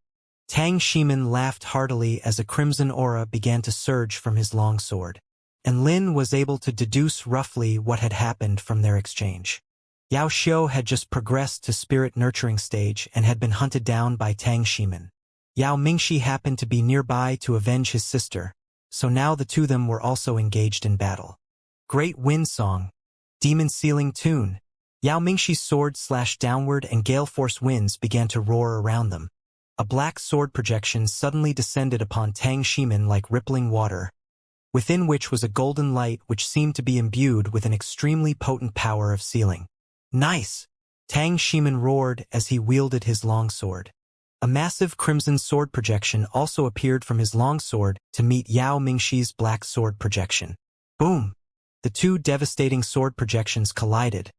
Tang Ximin laughed heartily as a crimson aura began to surge from his long sword. And Lin was able to deduce roughly what had happened from their exchange. Yao Xiu had just progressed to spirit-nurturing stage and had been hunted down by Tang Ximin. Yao Mingxi happened to be nearby to avenge his sister, so now the two of them were also engaged in battle. Great Wind Song, Demon Sealing Tune. Yao Mingxi's sword slashed downward and gale force winds began to roar around them. A black sword projection suddenly descended upon Tang Ximin like rippling water, within which was a golden light which seemed to be imbued with an extremely potent power of sealing. Nice! Tang Ximin roared as he wielded his longsword. A massive crimson sword projection also appeared from his longsword to meet Yao Mingxi's black sword projection. Boom! The two devastating sword projections collided,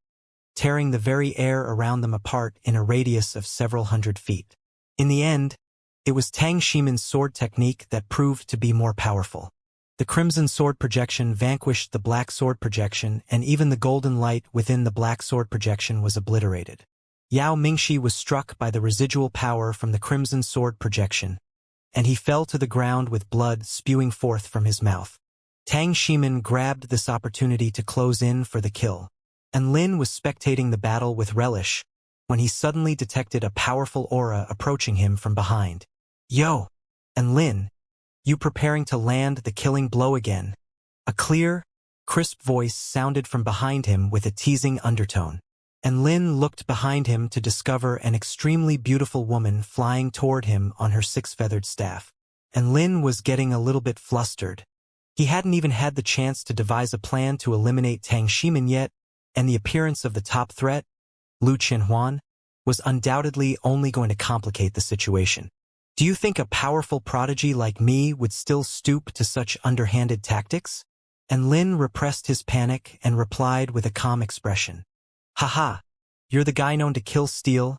tearing the very air around them apart in a radius of several hundred feet. In the end, it was Tang Ximin's sword technique that proved to be more powerful. The crimson sword projection vanquished the black sword projection, and even the golden light within the black sword projection was obliterated. Yao Mingxi was struck by the residual power from the crimson sword projection, and he fell to the ground with blood spewing forth from his mouth. Tang Ximin grabbed this opportunity to close in for the kill, and Lin was spectating the battle with relish when he suddenly detected a powerful aura approaching him from behind. Yo! And Lin, you preparing to land the killing blow again? A clear, crisp voice sounded from behind him with a teasing undertone. And Lin looked behind him to discover an extremely beautiful woman flying toward him on her six-feathered staff. And Lin was getting a little bit flustered. He hadn't even had the chance to devise a plan to eliminate Tang Ximin yet, and the appearance of the top threat, Lu Qianhuan, was undoubtedly only going to complicate the situation. Do you think a powerful prodigy like me would still stoop to such underhanded tactics? And Lin repressed his panic and replied with a calm expression. Haha, you're the guy known to kill steel.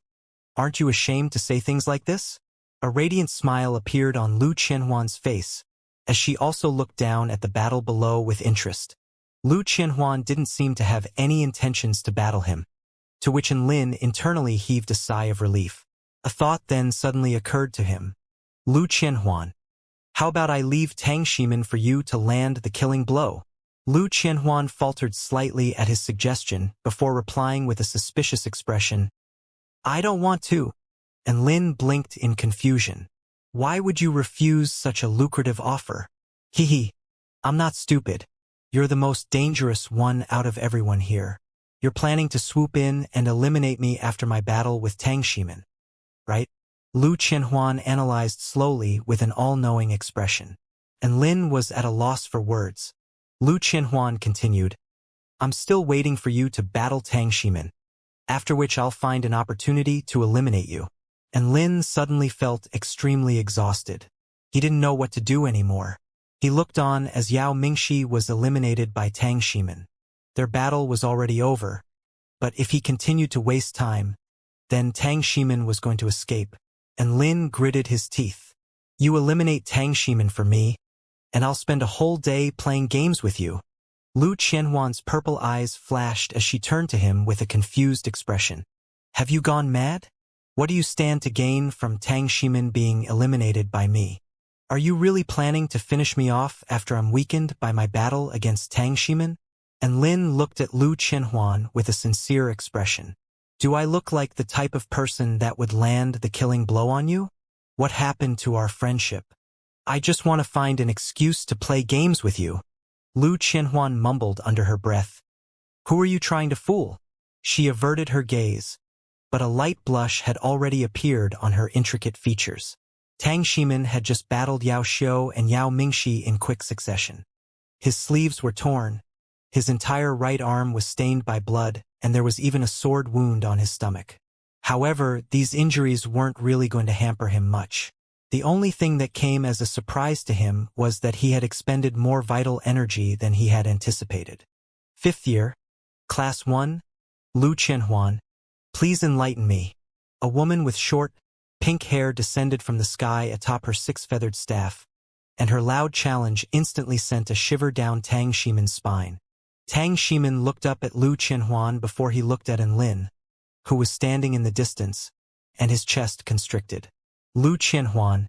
Aren't you ashamed to say things like this? A radiant smile appeared on Lu Qianhuan's face, as she also looked down at the battle below with interest. Lu Qianhuan didn't seem to have any intentions to battle him, to which Lin internally heaved a sigh of relief. A thought then suddenly occurred to him. Lu Qianhuan, how about I leave Tang Ximin for you to land the killing blow? Lu Qianhuan faltered slightly at his suggestion before replying with a suspicious expression. I don't want to. And Lin blinked in confusion. Why would you refuse such a lucrative offer? Hee, I'm not stupid. You're the most dangerous one out of everyone here. You're planning to swoop in and eliminate me after my battle with Tang Shimin, right? Lu Qianhuan analyzed slowly with an all-knowing expression. And Lin was at a loss for words. Lu Qianhuan continued, I'm still waiting for you to battle Tang Shimin, after which I'll find an opportunity to eliminate you. And Lin suddenly felt extremely exhausted. He didn't know what to do anymore. He looked on as Yao Mingxi was eliminated by Tang Shimin. Their battle was already over, but if he continued to waste time, then Tang Shimin was going to escape. And Lin gritted his teeth. You eliminate Tang Shimin for me, and I'll spend a whole day playing games with you. Lu Qianhuan's purple eyes flashed as she turned to him with a confused expression. Have you gone mad? What do you stand to gain from Tang Shimin being eliminated by me? Are you really planning to finish me off after I'm weakened by my battle against Tang Shimin? And Lin looked at Lu Qianhuan with a sincere expression. Do I look like the type of person that would land the killing blow on you? What happened to our friendship? I just want to find an excuse to play games with you. Lu Qianhuan mumbled under her breath. Who are you trying to fool? She averted her gaze, but a light blush had already appeared on her intricate features. Tang Shimin had just battled Yao Xiu and Yao Mingxi in quick succession. His sleeves were torn, his entire right arm was stained by blood, and there was even a sword wound on his stomach. However, these injuries weren't really going to hamper him much. The only thing that came as a surprise to him was that he had expended more vital energy than he had anticipated. 5th year, Class 1, Lu Qianhuan, please enlighten me. A woman with short, pink hair descended from the sky atop her six-feathered staff, and her loud challenge instantly sent a shiver down Tang Shimin's spine. Tang Shimin looked up at Lu Qianhuan before he looked at Lin, who was standing in the distance, and his chest constricted. Lu Qianhuan,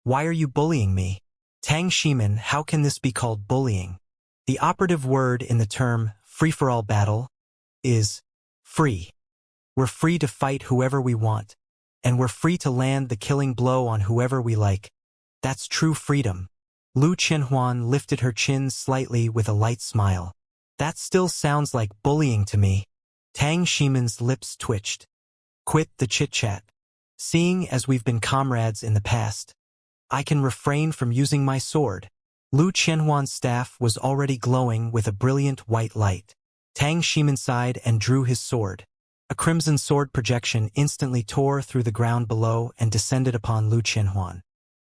why are you bullying me? Tang Shimin, how can this be called bullying? The operative word in the term free-for-all battle is free. We're free to fight whoever we want, and we're free to land the killing blow on whoever we like. That's true freedom. Lu Qianhuan lifted her chin slightly with a light smile. That still sounds like bullying to me. Tang Shimin's lips twitched. Quit the chit-chat. Seeing as we've been comrades in the past, I can refrain from using my sword. Lu Qianhuan's staff was already glowing with a brilliant white light. Tang Shimin sighed and drew his sword. A crimson sword projection instantly tore through the ground below and descended upon Lu Qianhuan.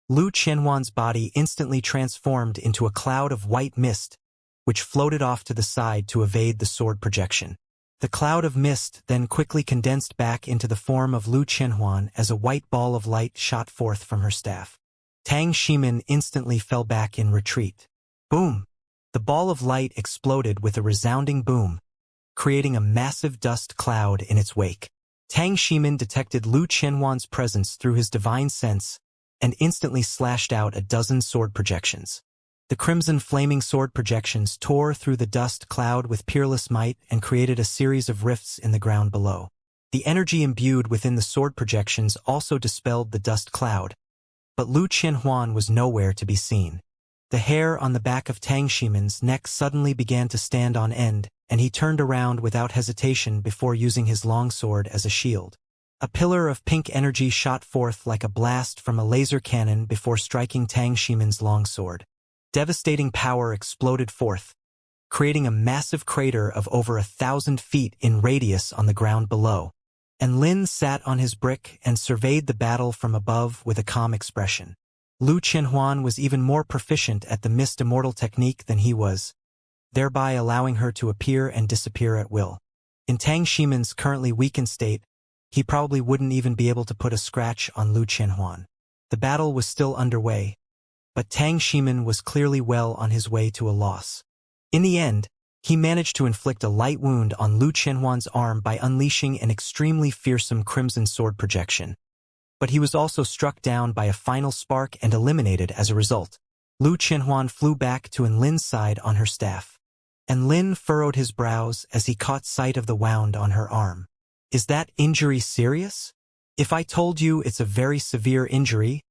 Lu Qianhuan's body instantly transformed into a cloud of white mist, which floated off to the side to evade the sword projection. The cloud of mist then quickly condensed back into the form of Lu Qianhuan as a white ball of light shot forth from her staff. Tang Shimin instantly fell back in retreat. Boom! The ball of light exploded with a resounding boom, creating a massive dust cloud in its wake. Tang Shimin detected Lu Qianhuan's presence through his divine sense and instantly slashed out a dozen sword projections. The crimson flaming sword projections tore through the dust cloud with peerless might and created a series of rifts in the ground below. The energy imbued within the sword projections also dispelled the dust cloud, but Lu Qianhuan was nowhere to be seen. The hair on the back of Tang Shimin's neck suddenly began to stand on end, and he turned around without hesitation before using his longsword as a shield. A pillar of pink energy shot forth like a blast from a laser cannon before striking Tang Shimin's longsword. Devastating power exploded forth, creating a massive crater of over 1,000 feet in radius on the ground below. And Lin sat on his brick and surveyed the battle from above with a calm expression. Lu Qianhuan was even more proficient at the mist Immortal technique than he was, thereby allowing her to appear and disappear at will. In Tang Shimin's currently weakened state, he probably wouldn't even be able to put a scratch on Lu Qianhuan. The battle was still underway, but Tang Shimin was clearly well on his way to a loss. In the end, he managed to inflict a light wound on Lu Qianhuan's arm by unleashing an extremely fearsome crimson sword projection. But he was also struck down by a final spark and eliminated as a result. Lu Qianhuan flew back to Lin's side on her staff. And Lin furrowed his brows as he caught sight of the wound on her arm. Is that injury serious? If I told you it's a very severe injury,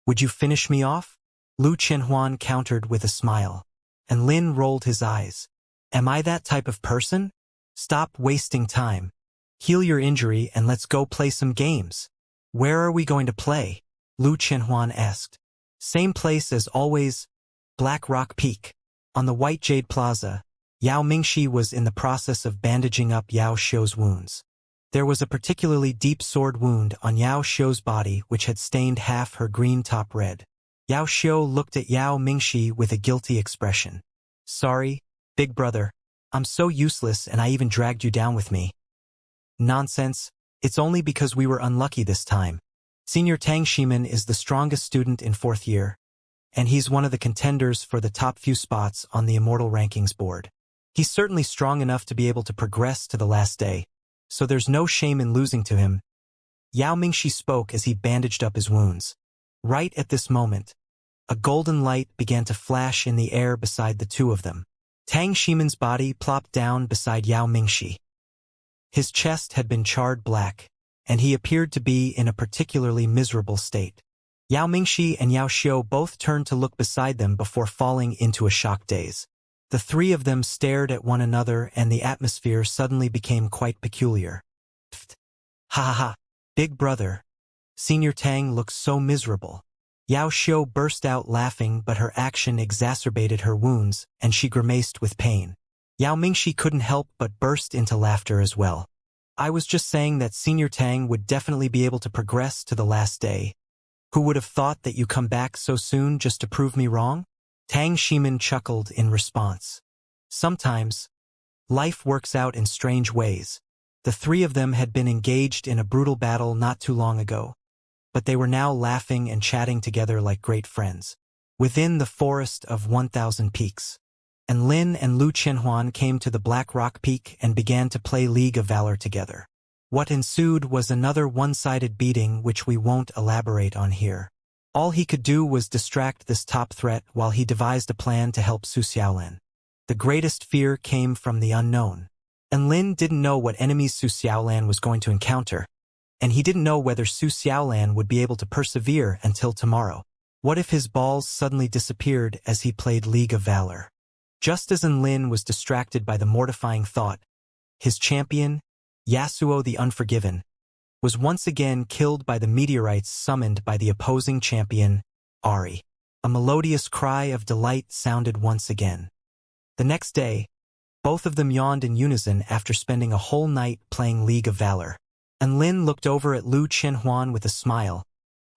would you finish me off? Lu Qianhuan countered with a smile, and Lin rolled his eyes. Am I that type of person? Stop wasting time. Heal your injury and let's go play some games. Where are we going to play? Lu Qianhuan asked. Same place as always, Black Rock Peak. On the White Jade Plaza, Yao Mingxi was in the process of bandaging up Yao Xiu's wounds. There was a particularly deep sword wound on Yao Xiu's body which had stained half her green top red. Yao Xiu looked at Yao Mingxi with a guilty expression. Sorry, big brother. I'm so useless and I even dragged you down with me. Nonsense. It's only because we were unlucky this time. Senior Tang Shimin is the strongest student in 4th year, and he's one of the contenders for the top few spots on the Immortal rankings board. He's certainly strong enough to be able to progress to the last day, so there's no shame in losing to him. Yao Mingxi spoke as he bandaged up his wounds. Right at this moment, a golden light began to flash in the air beside the two of them. Tang Shimin's body plopped down beside Yao Mingxi. His chest had been charred black, and he appeared to be in a particularly miserable state. Yao Mingxi and Yao Xiu both turned to look beside them before falling into a shock daze. The three of them stared at one another and the atmosphere suddenly became quite peculiar. Pfft. Ha ha ha, big brother. Senior Tang looks so miserable. Yao Xiu burst out laughing, but her action exacerbated her wounds, and she grimaced with pain. Yao Mingxi couldn't help but burst into laughter as well. I was just saying that Senior Tang would definitely be able to progress to the last day. Who would have thought that you come back so soon just to prove me wrong? Tang Shimin chuckled in response. Sometimes, life works out in strange ways. The three of them had been engaged in a brutal battle not too long ago, but they were now laughing and chatting together like great friends. Within the forest of 1,000 peaks, and Lin and Lu Qianhuan came to the Black Rock Peak and began to play League of Valor together. What ensued was another one-sided beating which we won't elaborate on here. All he could do was distract this top threat while he devised a plan to help Su Xiaolan. The greatest fear came from the unknown, and Lin didn't know what enemies Su Xiaolan was going to encounter, and he didn't know whether Su Xiaolan would be able to persevere until tomorrow. What if his balls suddenly disappeared as he played League of Valor? Just as Lin was distracted by the mortifying thought, his champion, Yasuo the Unforgiven, was once again killed by the meteorites summoned by the opposing champion, Ari. A melodious cry of delight sounded once again. The next day, both of them yawned in unison after spending a whole night playing League of Valor. And Lin looked over at Lu Qianhuan with a smile,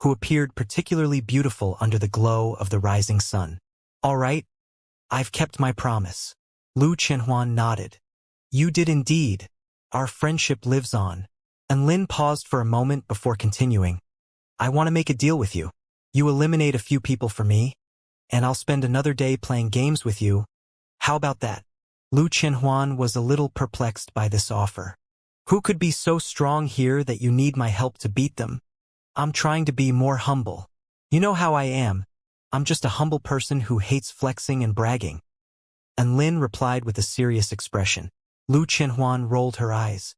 who appeared particularly beautiful under the glow of the rising sun. All right, I've kept my promise. Lu Qianhuan nodded. You did indeed. Our friendship lives on. And Lin paused for a moment before continuing. I want to make a deal with you. You eliminate a few people for me, and I'll spend another day playing games with you. How about that? Lu Qianhuan was a little perplexed by this offer. Who could be so strong here that you need my help to beat them? I'm trying to be more humble. You know how I am. I'm just a humble person who hates flexing and bragging. And Lin replied with a serious expression. Lu Qianhuan rolled her eyes.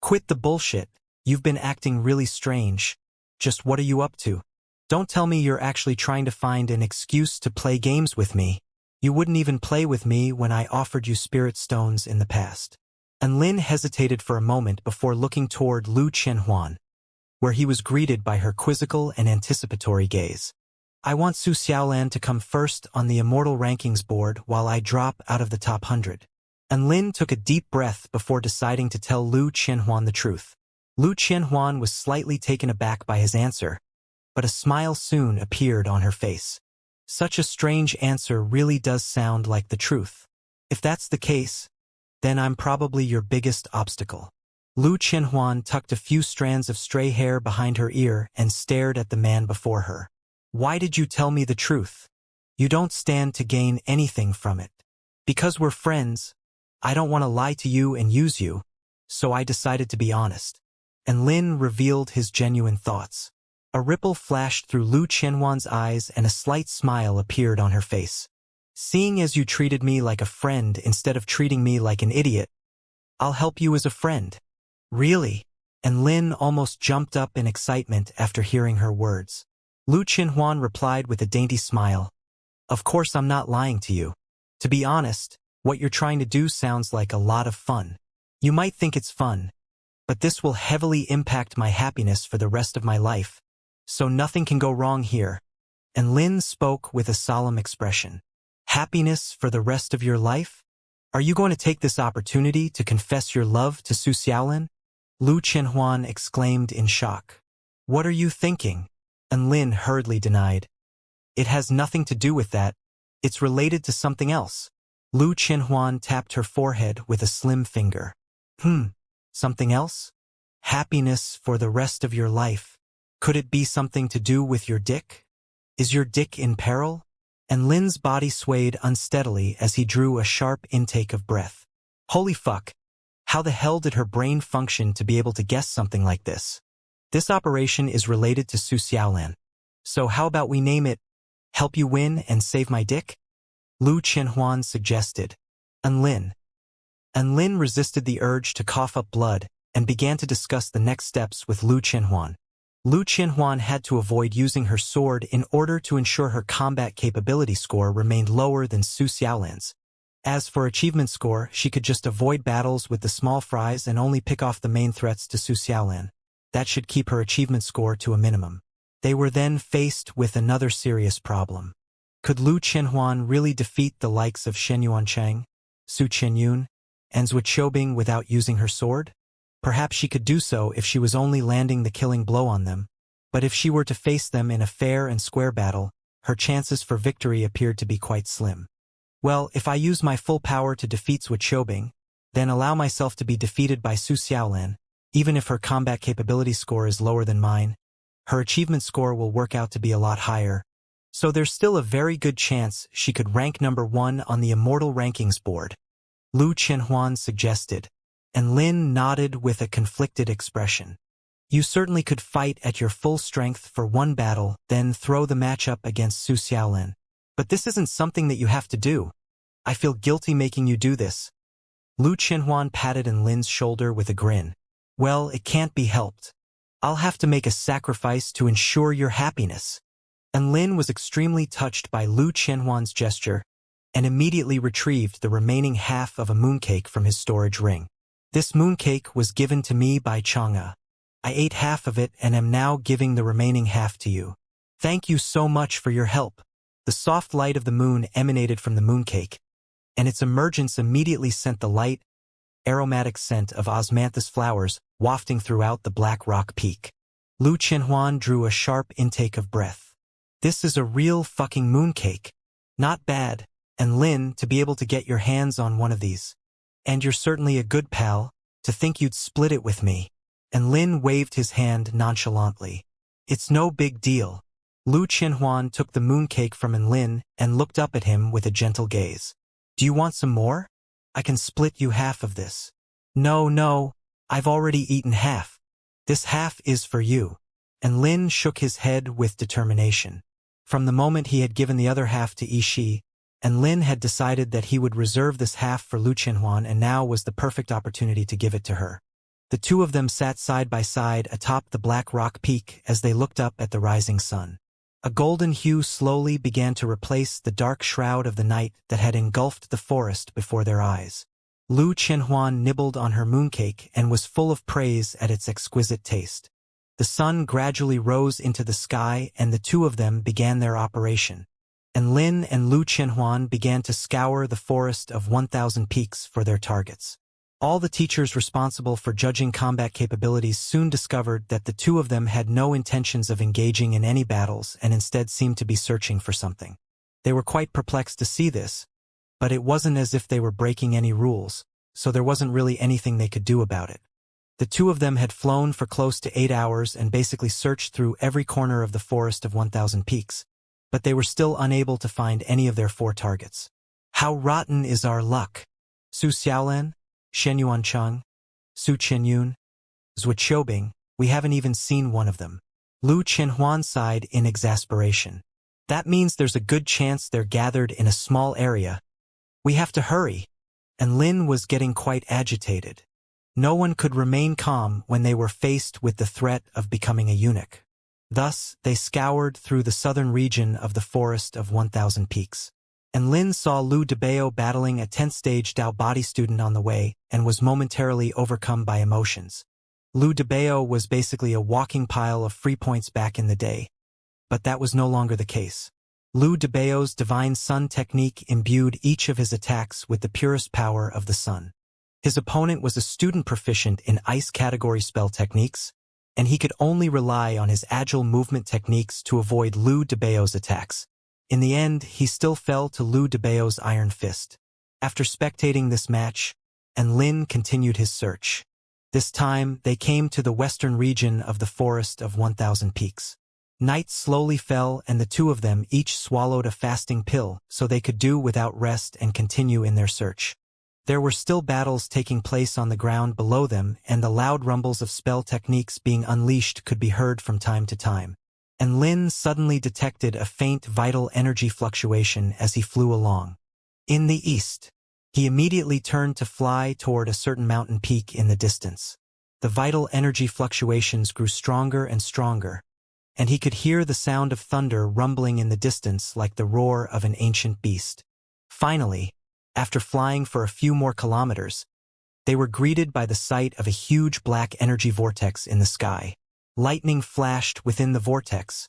Quit the bullshit. You've been acting really strange. Just what are you up to? Don't tell me you're actually trying to find an excuse to play games with me. You wouldn't even play with me when I offered you spirit stones in the past. And Lin hesitated for a moment before looking toward Lu Qianhuan, where he was greeted by her quizzical and anticipatory gaze. I want Su Xiaolan to come first on the Immortal rankings board while I drop out of the top 100. And Lin took a deep breath before deciding to tell Lu Qianhuan the truth. Lu Qianhuan was slightly taken aback by his answer, but a smile soon appeared on her face. Such a strange answer really does sound like the truth. If that's the case, then I'm probably your biggest obstacle. Lu Qianhuan tucked a few strands of stray hair behind her ear and stared at the man before her. Why did you tell me the truth? You don't stand to gain anything from it. Because we're friends, I don't want to lie to you and use you, so I decided to be honest. And Lin revealed his genuine thoughts. A ripple flashed through Lu Qianhuan's eyes and a slight smile appeared on her face. Seeing as you treated me like a friend instead of treating me like an idiot, I'll help you as a friend. Really? And Lin almost jumped up in excitement after hearing her words. Lu Qianhuan replied with a dainty smile. Of course I'm not lying to you. To be honest, what you're trying to do sounds like a lot of fun. You might think it's fun, but this will heavily impact my happiness for the rest of my life, so nothing can go wrong here. And Lin spoke with a solemn expression. Happiness for the rest of your life? Are you going to take this opportunity to confess your love to Su Xiaolin? Lu Qianhuan exclaimed in shock. What are you thinking? And Lin hurriedly denied. It has nothing to do with that. It's related to something else. Lu Qianhuan tapped her forehead with a slim finger. Something else? Happiness for the rest of your life. Could it be something to do with your dick? Is your dick in peril? And Lin's body swayed unsteadily as he drew a sharp intake of breath. Holy fuck! How the hell did her brain function to be able to guess something like this? This operation is related to Su Xiaolin. So how about we name it, Help You Win and Save My Dick? Lu Qianhuan suggested. And Lin resisted the urge to cough up blood and began to discuss the next steps with Lu Qianhuan. Lu Qianhuan had to avoid using her sword in order to ensure her combat capability score remained lower than Su Xiaolin's. As for achievement score, she could just avoid battles with the small fries and only pick off the main threats to Su Xiaolin. That should keep her achievement score to a minimum. They were then faced with another serious problem. Could Lu Qianhuan really defeat the likes of Shen Yuancheng, Su Qianyun, and Zhuo Qiubing without using her sword? Perhaps she could do so if she was only landing the killing blow on them, but if she were to face them in a fair and square battle, her chances for victory appeared to be quite slim. Well, if I use my full power to defeat Zhuo Qiubing, then allow myself to be defeated by Su Xiaolin, even if her combat capability score is lower than mine, her achievement score will work out to be a lot higher, so there's still a very good chance she could rank number 1 on the Immortal rankings board. Lu Qianhuan suggested, and Lin nodded with a conflicted expression. You certainly could fight at your full strength for one battle, then throw the matchup against Su Xiaolin. But this isn't something that you have to do. I feel guilty making you do this. Lu Qianhuan patted Lin's shoulder with a grin. Well, it can't be helped. I'll have to make a sacrifice to ensure your happiness. And Lin was extremely touched by Lu Qianhuan's gesture and immediately retrieved the remaining half of a mooncake from his storage ring. This mooncake was given to me by Chang'e. I ate half of it and am now giving the remaining half to you. Thank you so much for your help. The soft light of the moon emanated from the mooncake, and its emergence immediately sent the light, aromatic scent of osmanthus flowers wafting throughout the black rock peak. Lu Qianhuan drew a sharp intake of breath. This is a real fucking mooncake. Not bad, and Lin, to be able to get your hands on one of these. And you're certainly a good pal, to think you'd split it with me. And Lin waved his hand nonchalantly. It's no big deal. Lu Qianhuan took the mooncake from Lin and looked up at him with a gentle gaze. Do you want some more? I can split you half of this. No, I've already eaten half. This half is for you. And Lin shook his head with determination. From the moment he had given the other half to Yishi, and Lin had decided that he would reserve this half for Lu Qianhuan, and now was the perfect opportunity to give it to her. The two of them sat side by side atop the black rock peak as they looked up at the rising sun. A golden hue slowly began to replace the dark shroud of the night that had engulfed the forest before their eyes. Lu Qianhuan nibbled on her mooncake and was full of praise at its exquisite taste. The sun gradually rose into the sky and the two of them began their operation. And Lin and Lu Qianhuan began to scour the forest of 1,000 peaks for their targets. All the teachers responsible for judging combat capabilities soon discovered that the two of them had no intentions of engaging in any battles and instead seemed to be searching for something. They were quite perplexed to see this, but it wasn't as if they were breaking any rules, so there wasn't really anything they could do about it. The two of them had flown for close to 8 hours and basically searched through every corner of the forest of 1,000 peaks, but they were still unable to find any of their 4 targets. How rotten is our luck? Su Xiaolin? Shen Yuancheng, Su Qianyun, Zhuo Qiubing, we haven't even seen one of them. Lu Qianhuan sighed in exasperation. That means there's a good chance they're gathered in a small area. We have to hurry. And Lin was getting quite agitated. No one could remain calm when they were faced with the threat of becoming a eunuch. Thus, they scoured through the southern region of the forest of 1,000 peaks. and Lin saw Lu Debao battling a 10th stage Dao body student on the way and was momentarily overcome by emotions. Lu Debao was basically a walking pile of free points back in the day, but that was no longer the case. Lu Debao's Divine Sun technique imbued each of his attacks with the purest power of the sun. His opponent was a student proficient in ice category spell techniques, and he could only rely on his agile movement techniques to avoid Lu Debao's attacks. In the end, he still fell to Lu Debao's Iron Fist. After spectating this match, and Lin continued his search. This time, they came to the western region of the Forest of 1,000 Peaks. Night slowly fell, and the two of them each swallowed a fasting pill so they could do without rest and continue in their search. There were still battles taking place on the ground below them, and the loud rumbles of spell techniques being unleashed could be heard from time to time. And Lin suddenly detected a faint vital energy fluctuation as he flew along. In the east, he immediately turned to fly toward a certain mountain peak in the distance. The vital energy fluctuations grew stronger and stronger, and he could hear the sound of thunder rumbling in the distance like the roar of an ancient beast. Finally, after flying for a few more kilometers, they were greeted by the sight of a huge black energy vortex in the sky. Lightning flashed within the vortex,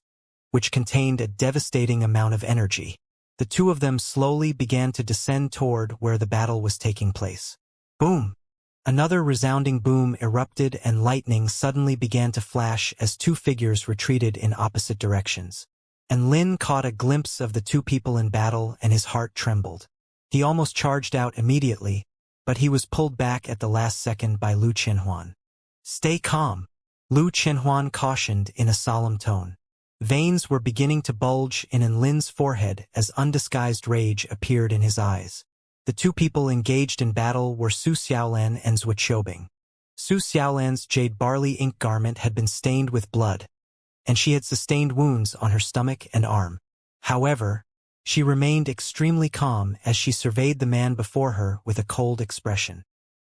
which contained a devastating amount of energy. The two of them slowly began to descend toward where the battle was taking place. Boom! Another resounding boom erupted, and lightning suddenly began to flash as two figures retreated in opposite directions. And Lin caught a glimpse of the two people in battle, and his heart trembled. He almost charged out immediately, but he was pulled back at the last second by Lu Qianhuan. "Stay calm," Lu Qianhuan cautioned in a solemn tone. Veins were beginning to bulge in Lin's forehead as undisguised rage appeared in his eyes. The two people engaged in battle were Su Xiaolan and Zhuo Qiubing. Su Xiaolan's jade barley ink garment had been stained with blood, and she had sustained wounds on her stomach and arm. However, she remained extremely calm as she surveyed the man before her with a cold expression.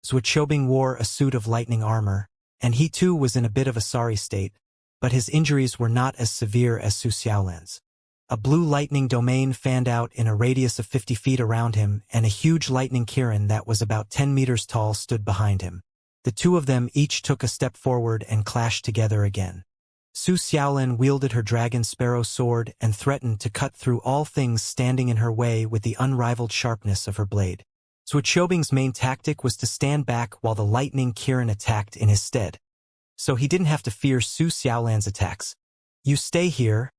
Zhuo Qiubing wore a suit of lightning armor, and he too was in a bit of a sorry state, but his injuries were not as severe as Su Xiaolan's. A blue lightning domain fanned out in a radius of 50 feet around him, and a huge lightning kirin that was about 10 meters tall stood behind him. The two of them each took a step forward and clashed together again. Su Xiaolan wielded her dragon sparrow sword and threatened to cut through all things standing in her way with the unrivaled sharpness of her blade. Zhuo Qiubing's main tactic was to stand back while the lightning kirin attacked in his stead, so he didn't have to fear Su Xiaolan's attacks. "You stay here.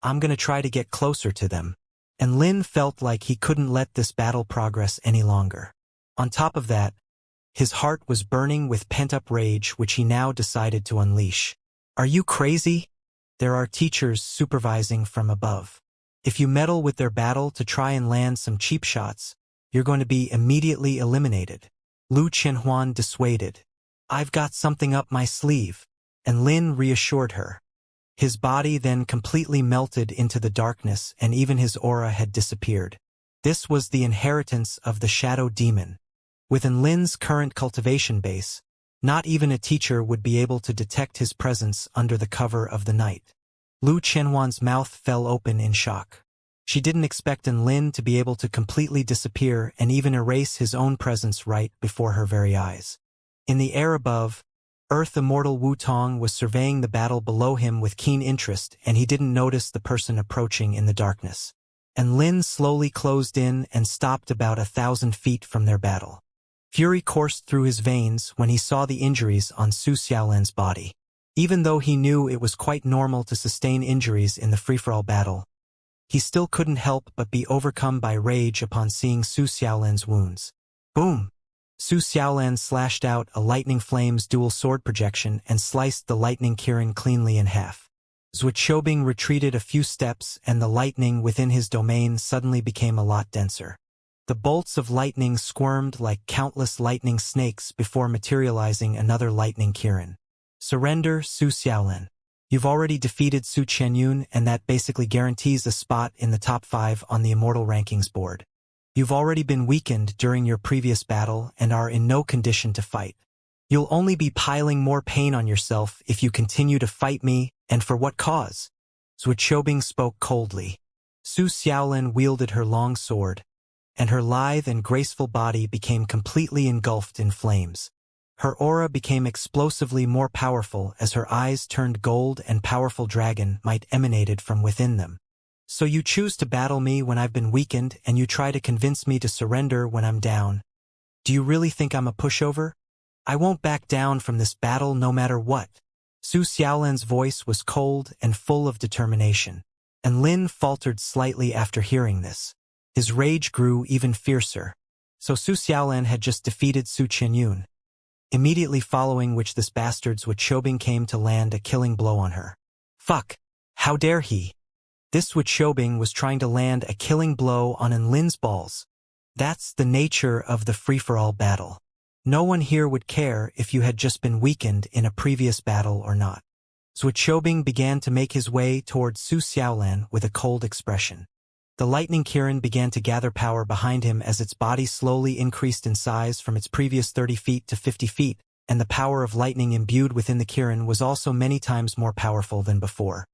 I'm gonna try to get closer to them." And Lin felt like he couldn't let this battle progress any longer. On top of that, his heart was burning with pent-up rage which he now decided to unleash. "Are you crazy? There are teachers supervising from above. If you meddle with their battle to try and land some cheap shots, you're going to be immediately eliminated." Lu Qianhuan dissuaded. "I've got something up my sleeve," and Lin reassured her. His body then completely melted into the darkness, and even his aura had disappeared. This was the inheritance of the Shadow Demon. Within Lin's current cultivation base, not even a teacher would be able to detect his presence under the cover of the night. Lu Qianhuan's mouth fell open in shock. She didn't expect Lin to be able to completely disappear and even erase his own presence right before her very eyes. In the air above, Earth Immortal Wu Tong was surveying the battle below him with keen interest, and he didn't notice the person approaching in the darkness. And Lin slowly closed in and stopped about 1,000 feet from their battle. Fury coursed through his veins when he saw the injuries on Su Xiaolan's body. Even though he knew it was quite normal to sustain injuries in the free-for-all battle, he still couldn't help but be overcome by rage upon seeing Su Xiaolan's wounds. Boom! Su Xiaolan slashed out a lightning flame's dual sword projection and sliced the lightning kirin cleanly in half. Zhuo Qiubing retreated a few steps, and the lightning within his domain suddenly became a lot denser. The bolts of lightning squirmed like countless lightning snakes before materializing another lightning kirin. "Surrender, Su Xiaolan. You've already defeated Su Qianyun, and that basically guarantees a spot in the top 5 on the Immortal rankings board. You've already been weakened during your previous battle and are in no condition to fight. You'll only be piling more pain on yourself if you continue to fight me, and for what cause?" Zhuo Qiubing spoke coldly. Su Xiaolin wielded her long sword, and her lithe and graceful body became completely engulfed in flames. Her aura became explosively more powerful as her eyes turned gold and powerful dragon might emanated from within them. So you choose to battle me when I've been weakened and you try to convince me to surrender when I'm down. Do you really think I'm a pushover? I won't back down from this battle no matter what. Su Xiaolin's voice was cold and full of determination, and Lin faltered slightly after hearing this. His rage grew even fiercer. So Su Xiaolin had just defeated Su Qianyun. Immediately following which this bastard's Wuxiobing came to land a killing blow on her. Fuck! How dare he! This Wuxiobing was trying to land a killing blow on Lin's balls. That's the nature of the free-for-all battle. No one here would care if you had just been weakened in a previous battle or not. Wuxiobing began to make his way towards Su Xiaolin with a cold expression. The lightning Kirin began to gather power behind him as its body slowly increased in size from its previous 30 feet to 50 feet, and the power of lightning imbued within the Kirin was also many times more powerful than before.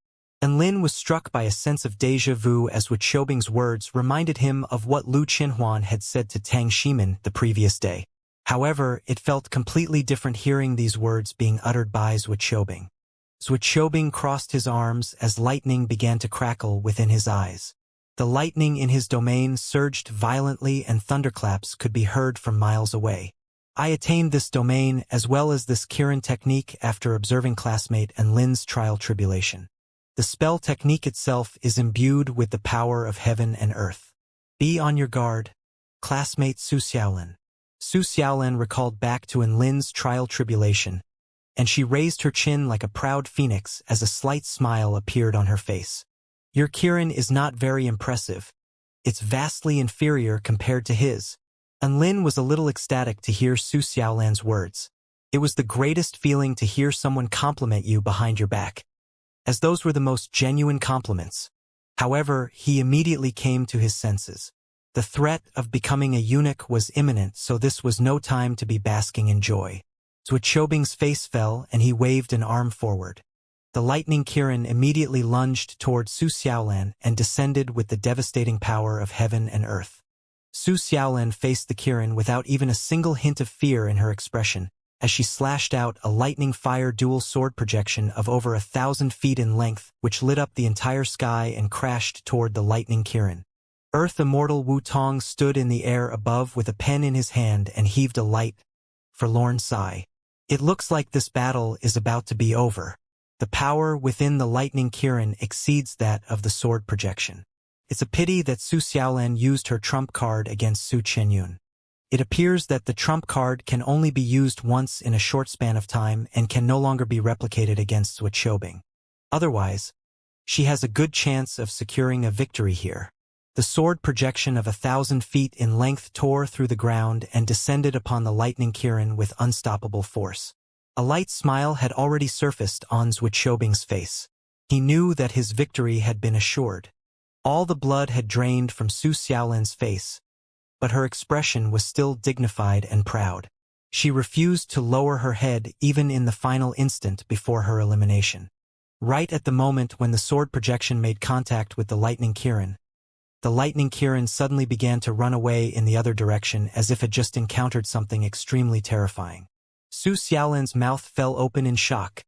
And Lin was struck by a sense of déjà vu as Wuxiobing's words reminded him of what Lu Qinhuan had said to Tang Shimin the previous day. However, it felt completely different hearing these words being uttered by Wuxiobing. Wuxiobing crossed his arms as lightning began to crackle within his eyes. The lightning in his domain surged violently and thunderclaps could be heard from miles away. I attained this domain as well as this Kirin technique after observing classmate and Lin's trial tribulation. The spell technique itself is imbued with the power of heaven and earth. Be on your guard. Classmate Su Xiaolin. Su Xiaolin recalled back to Lin's trial tribulation, and she raised her chin like a proud phoenix as a slight smile appeared on her face. Your Kirin is not very impressive. It's vastly inferior compared to his. And Lin was a little ecstatic to hear Su Xiaolin's words. It was the greatest feeling to hear someone compliment you behind your back, as those were the most genuine compliments. However, he immediately came to his senses. The threat of becoming a eunuch was imminent, so this was no time to be basking in joy. Wuxiobing's face fell and he waved an arm forward. The lightning Kirin immediately lunged toward Su Xiaolin and descended with the devastating power of heaven and earth. Su Xiaolin faced the Kirin without even a single hint of fear in her expression, as she slashed out a lightning fire dual sword projection of over 1,000 feet in length, which lit up the entire sky and crashed toward the lightning Kirin. Earth Immortal Wu Tong stood in the air above with a pen in his hand and heaved a light, forlorn sigh. It looks like this battle is about to be over. The power within the lightning Kirin exceeds that of the sword projection. It's a pity that Su Xiaolin used her trump card against Su Qianyun. It appears that the trump card can only be used once in a short span of time and can no longer be replicated against Wuxiobing. Otherwise, she has a good chance of securing a victory here. The sword projection of 1,000 feet in length tore through the ground and descended upon the lightning Kirin with unstoppable force. A light smile had already surfaced on Wuxiobing's face. He knew that his victory had been assured. All the blood had drained from Su Xiaolin's face, but her expression was still dignified and proud. She refused to lower her head even in the final instant before her elimination. Right at the moment when the sword projection made contact with the lightning Kirin, the lightning Kirin suddenly began to run away in the other direction as if it just encountered something extremely terrifying. Su Xiaolin's mouth fell open in shock.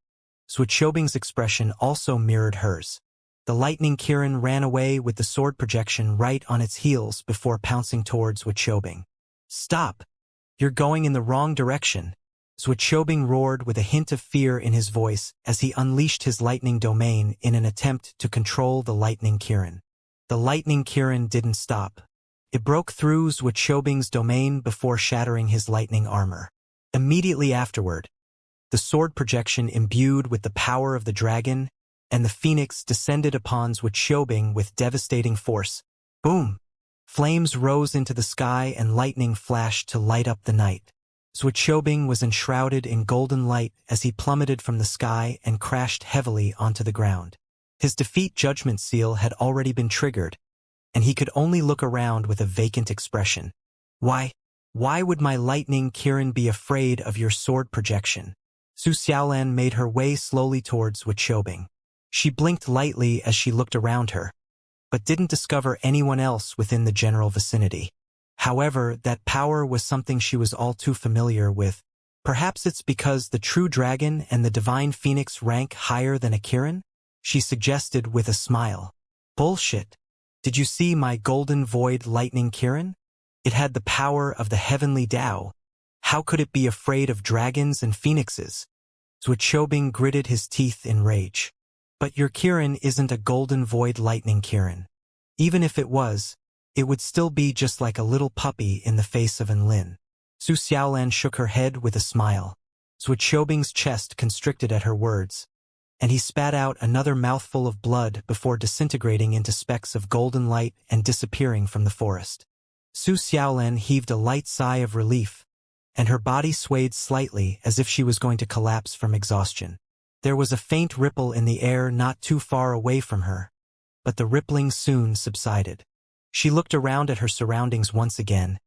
Wuxiobing's expression also mirrored hers. The lightning Kirin ran away with the sword projection right on its heels before pouncing towards Wuxiobing. Stop! You're going in the wrong direction. Wuxiobing roared with a hint of fear in his voice as he unleashed his lightning domain in an attempt to control the lightning Kirin. The lightning Kirin didn't stop. It broke through Wuxiobing's domain before shattering his lightning armor. Immediately afterward, the sword projection imbued with the power of the dragon, and the phoenix descended upon Wuxiobing with devastating force. Boom! Flames rose into the sky and lightning flashed to light up the night. Wuxiobing was enshrouded in golden light as he plummeted from the sky and crashed heavily onto the ground. His defeat judgment seal had already been triggered, and he could only look around with a vacant expression. Why would my lightning Kirin be afraid of your sword projection? Su Xiaolin made her way slowly towards Wuxiobing. She blinked lightly as she looked around her, but didn't discover anyone else within the general vicinity. However, that power was something she was all too familiar with. Perhaps it's because the true dragon and the divine phoenix rank higher than a Kirin? She suggested with a smile. Bullshit. Did you see my golden void lightning Kirin? It had the power of the heavenly Tao. How could it be afraid of dragons and phoenixes? Zhuochobing gritted his teeth in rage. But your Kirin isn't a golden void lightning Kirin. Even if it was, it would still be just like a little puppy in the face of Enlin. Su Xiaolan shook her head with a smile. Zhuochobing's chest constricted at her words, and he spat out another mouthful of blood before disintegrating into specks of golden light and disappearing from the forest. Su Xiaolan heaved a light sigh of relief, and her body swayed slightly as if she was going to collapse from exhaustion. There was a faint ripple in the air not too far away from her, but the rippling soon subsided. She looked around at her surroundings once again,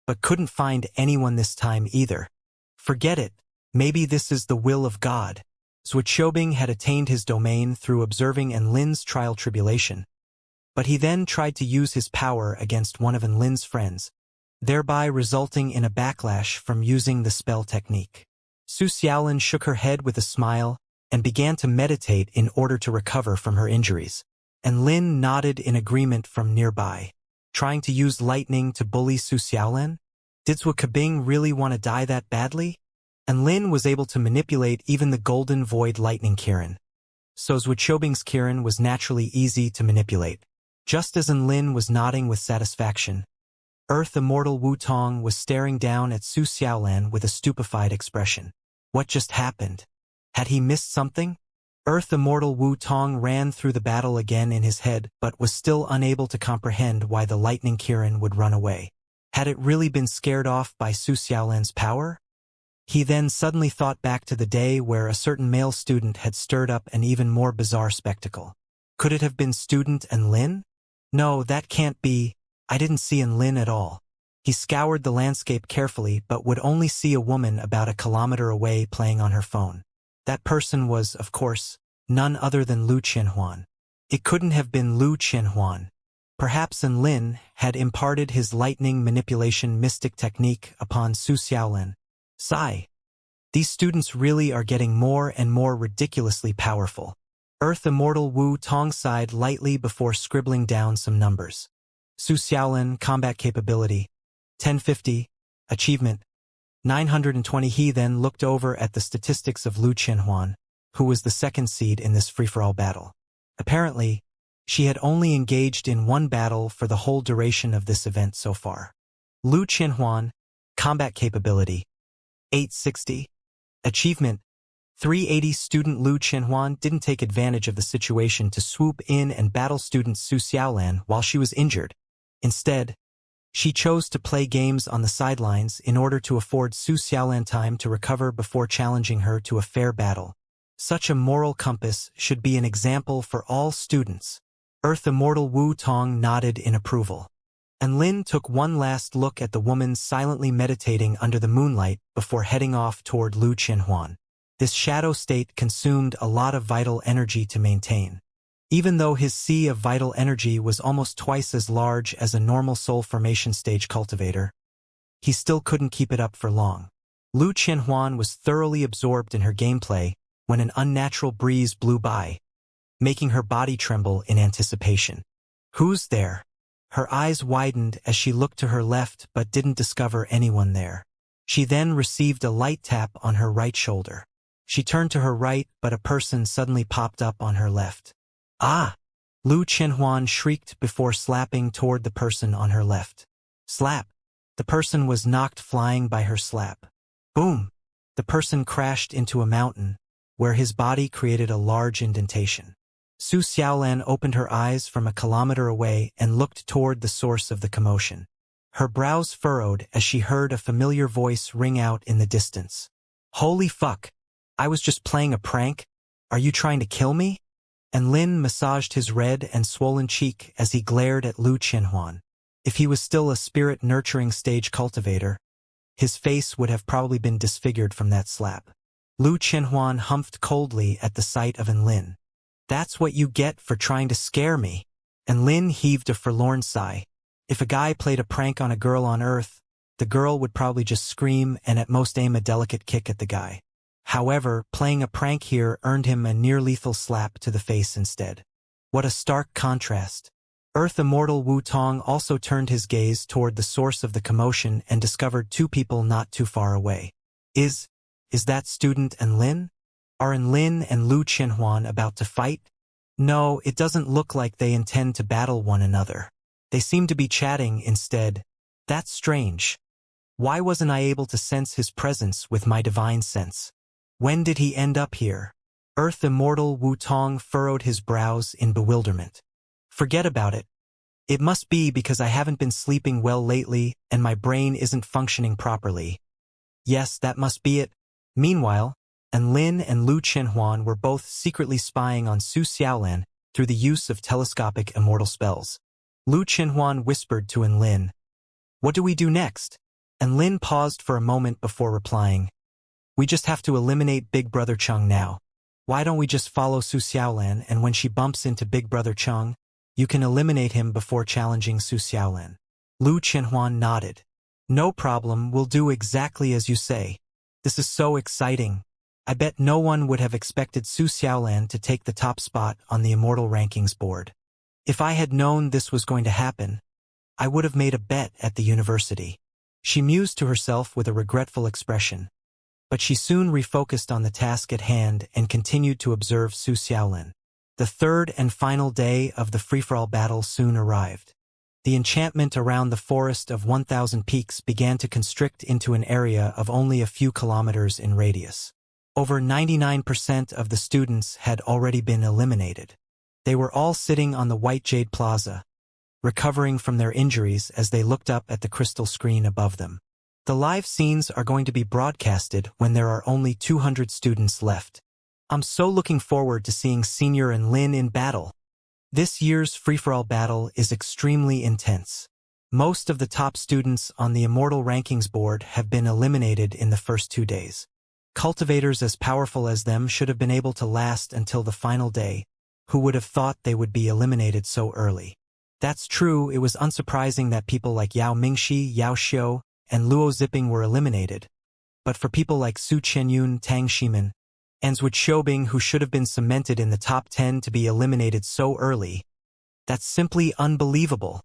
but couldn't find anyone this time either. Forget it, maybe this is the will of God. Zhuochobing had attained his domain through observing Enlin's trial tribulation, but he then tried to use his power against one of Enlin's friends, thereby resulting in a backlash from using the spell technique. Su Xiaolan shook her head with a smile and began to meditate in order to recover from her injuries. Enlin nodded in agreement from nearby. Trying to use lightning to bully Su Xiaolan? Did Zhuochobing really want to die that badly? Enlin was able to manipulate even the golden void lightning Kirin. So Zhuochobing's Kirin was naturally easy to manipulate. Just as Enlin was nodding with satisfaction, Earth Immortal Wu Tong was staring down at Su Xiaolan with a stupefied expression. What just happened? Had he missed something? Earth Immortal Wu Tong ran through the battle again in his head but was still unable to comprehend why the lightning Kirin would run away. Had it really been scared off by Su Xiaolan's power? He then suddenly thought back to the day where a certain male student had stirred up an even more bizarre spectacle. Could it have been student Enlin? No, that can't be. I didn't see Enlin at all. He scoured the landscape carefully but would only see a woman about a kilometer away playing on her phone. That person was, of course, none other than Lu Qianhuan. It couldn't have been Lu Qianhuan. Perhaps Enlin had imparted his lightning manipulation mystic technique upon Su Xiaolan. Sigh. These students really are getting more and more ridiculously powerful. Earth Immortal Wu Tong sighed lightly before scribbling down some numbers. Su Xiaolan combat capability 1050, achievement 920. He then looked over at the statistics of Lu Qianhuan, who was the second seed in this free-for-all battle. Apparently, she had only engaged in one battle for the whole duration of this event so far. Lu Qianhuan, combat capability 860, achievement 380. Student Lu Qianhuan didn't take advantage of the situation to swoop in and battle student Su Xiaolan while she was injured. Instead, she chose to play games on the sidelines in order to afford Su Xiaolan time to recover before challenging her to a fair battle. Such a moral compass should be an example for all students. Earth Immortal Wu Tong nodded in approval. Enlin took one last look at the woman silently meditating under the moonlight before heading off toward Lu Qianhuan. This shadow state consumed a lot of vital energy to maintain. Even though his sea of vital energy was almost twice as large as a normal soul formation stage cultivator, he still couldn't keep it up for long. Lu Qianhuan was thoroughly absorbed in her gameplay when an unnatural breeze blew by, making her body tremble in anticipation. Who's there? Her eyes widened as she looked to her left but didn't discover anyone there. She then received a light tap on her right shoulder. She turned to her right, but a person suddenly popped up on her left. Ah! Lu Qianhuan shrieked before slapping toward the person on her left. Slap! The person was knocked flying by her slap. Boom! The person crashed into a mountain, where his body created a large indentation. Su Xiaolan opened her eyes from a kilometer away and looked toward the source of the commotion. Her brows furrowed as she heard a familiar voice ring out in the distance. Holy fuck! I was just playing a prank? Are you trying to kill me? Enlin massaged his red and swollen cheek as he glared at Lu Qianhuan. If he was still a spirit-nurturing stage cultivator, his face would have probably been disfigured from that slap. Lu Qianhuan humphed coldly at the sight of Enlin. That's what you get for trying to scare me. And Lin heaved a forlorn sigh. If a guy played a prank on a girl on Earth, the girl would probably just scream and at most aim a delicate kick at the guy. However, playing a prank here earned him a near-lethal slap to the face instead. What a stark contrast. Earth Immortal Wu Tong also turned his gaze toward the source of the commotion and discovered two people not too far away. Is that student and Lin? Are Lin and Lu Qianhuan about to fight? No, it doesn't look like they intend to battle one another. They seem to be chatting instead. That's strange. Why wasn't I able to sense his presence with my divine sense? When did he end up here? Earth Immortal Wu Tong furrowed his brows in bewilderment. Forget about it. It must be because I haven't been sleeping well lately and my brain isn't functioning properly. Yes, that must be it. Meanwhile, Lin and Lu Qianhuan were both secretly spying on Su Xiaolan through the use of telescopic immortal spells. Lu Qianhuan whispered to Lin, "What do we do next?" Lin paused for a moment before replying, "We just have to eliminate Big Brother Cheng now. Why don't we just follow Su Xiaolan and when she bumps into Big Brother Cheng, you can eliminate him before challenging Su Xiaolan?" Lu Qianhuan nodded. "No problem, we'll do exactly as you say. This is so exciting. I bet no one would have expected Su Xiaolan to take the top spot on the Immortal Rankings board. If I had known this was going to happen, I would have made a bet at the university." She mused to herself with a regretful expression. But she soon refocused on the task at hand and continued to observe Su Xiaolan. The third and final day of the free-for-all battle soon arrived. The enchantment around the forest of 1,000 peaks began to constrict into an area of only a few kilometers in radius. Over 99% of the students had already been eliminated. They were all sitting on the White Jade Plaza, recovering from their injuries as they looked up at the crystal screen above them. The live scenes are going to be broadcasted when there are only 200 students left. I'm so looking forward to seeing Senior and Lin in battle. This year's free-for-all battle is extremely intense. Most of the top students on the Immortal Rankings board have been eliminated in the first 2 days. Cultivators as powerful as them should have been able to last until the final day. Who would have thought they would be eliminated so early? That's true, it was unsurprising that people like Yao Mingxi, Yao Xiu, and Luo Ziping were eliminated. But for people like Su Qianyun, Tang Ximen, and Zhu Xiaobing who should have been cemented in the top 10 to be eliminated so early, that's simply unbelievable.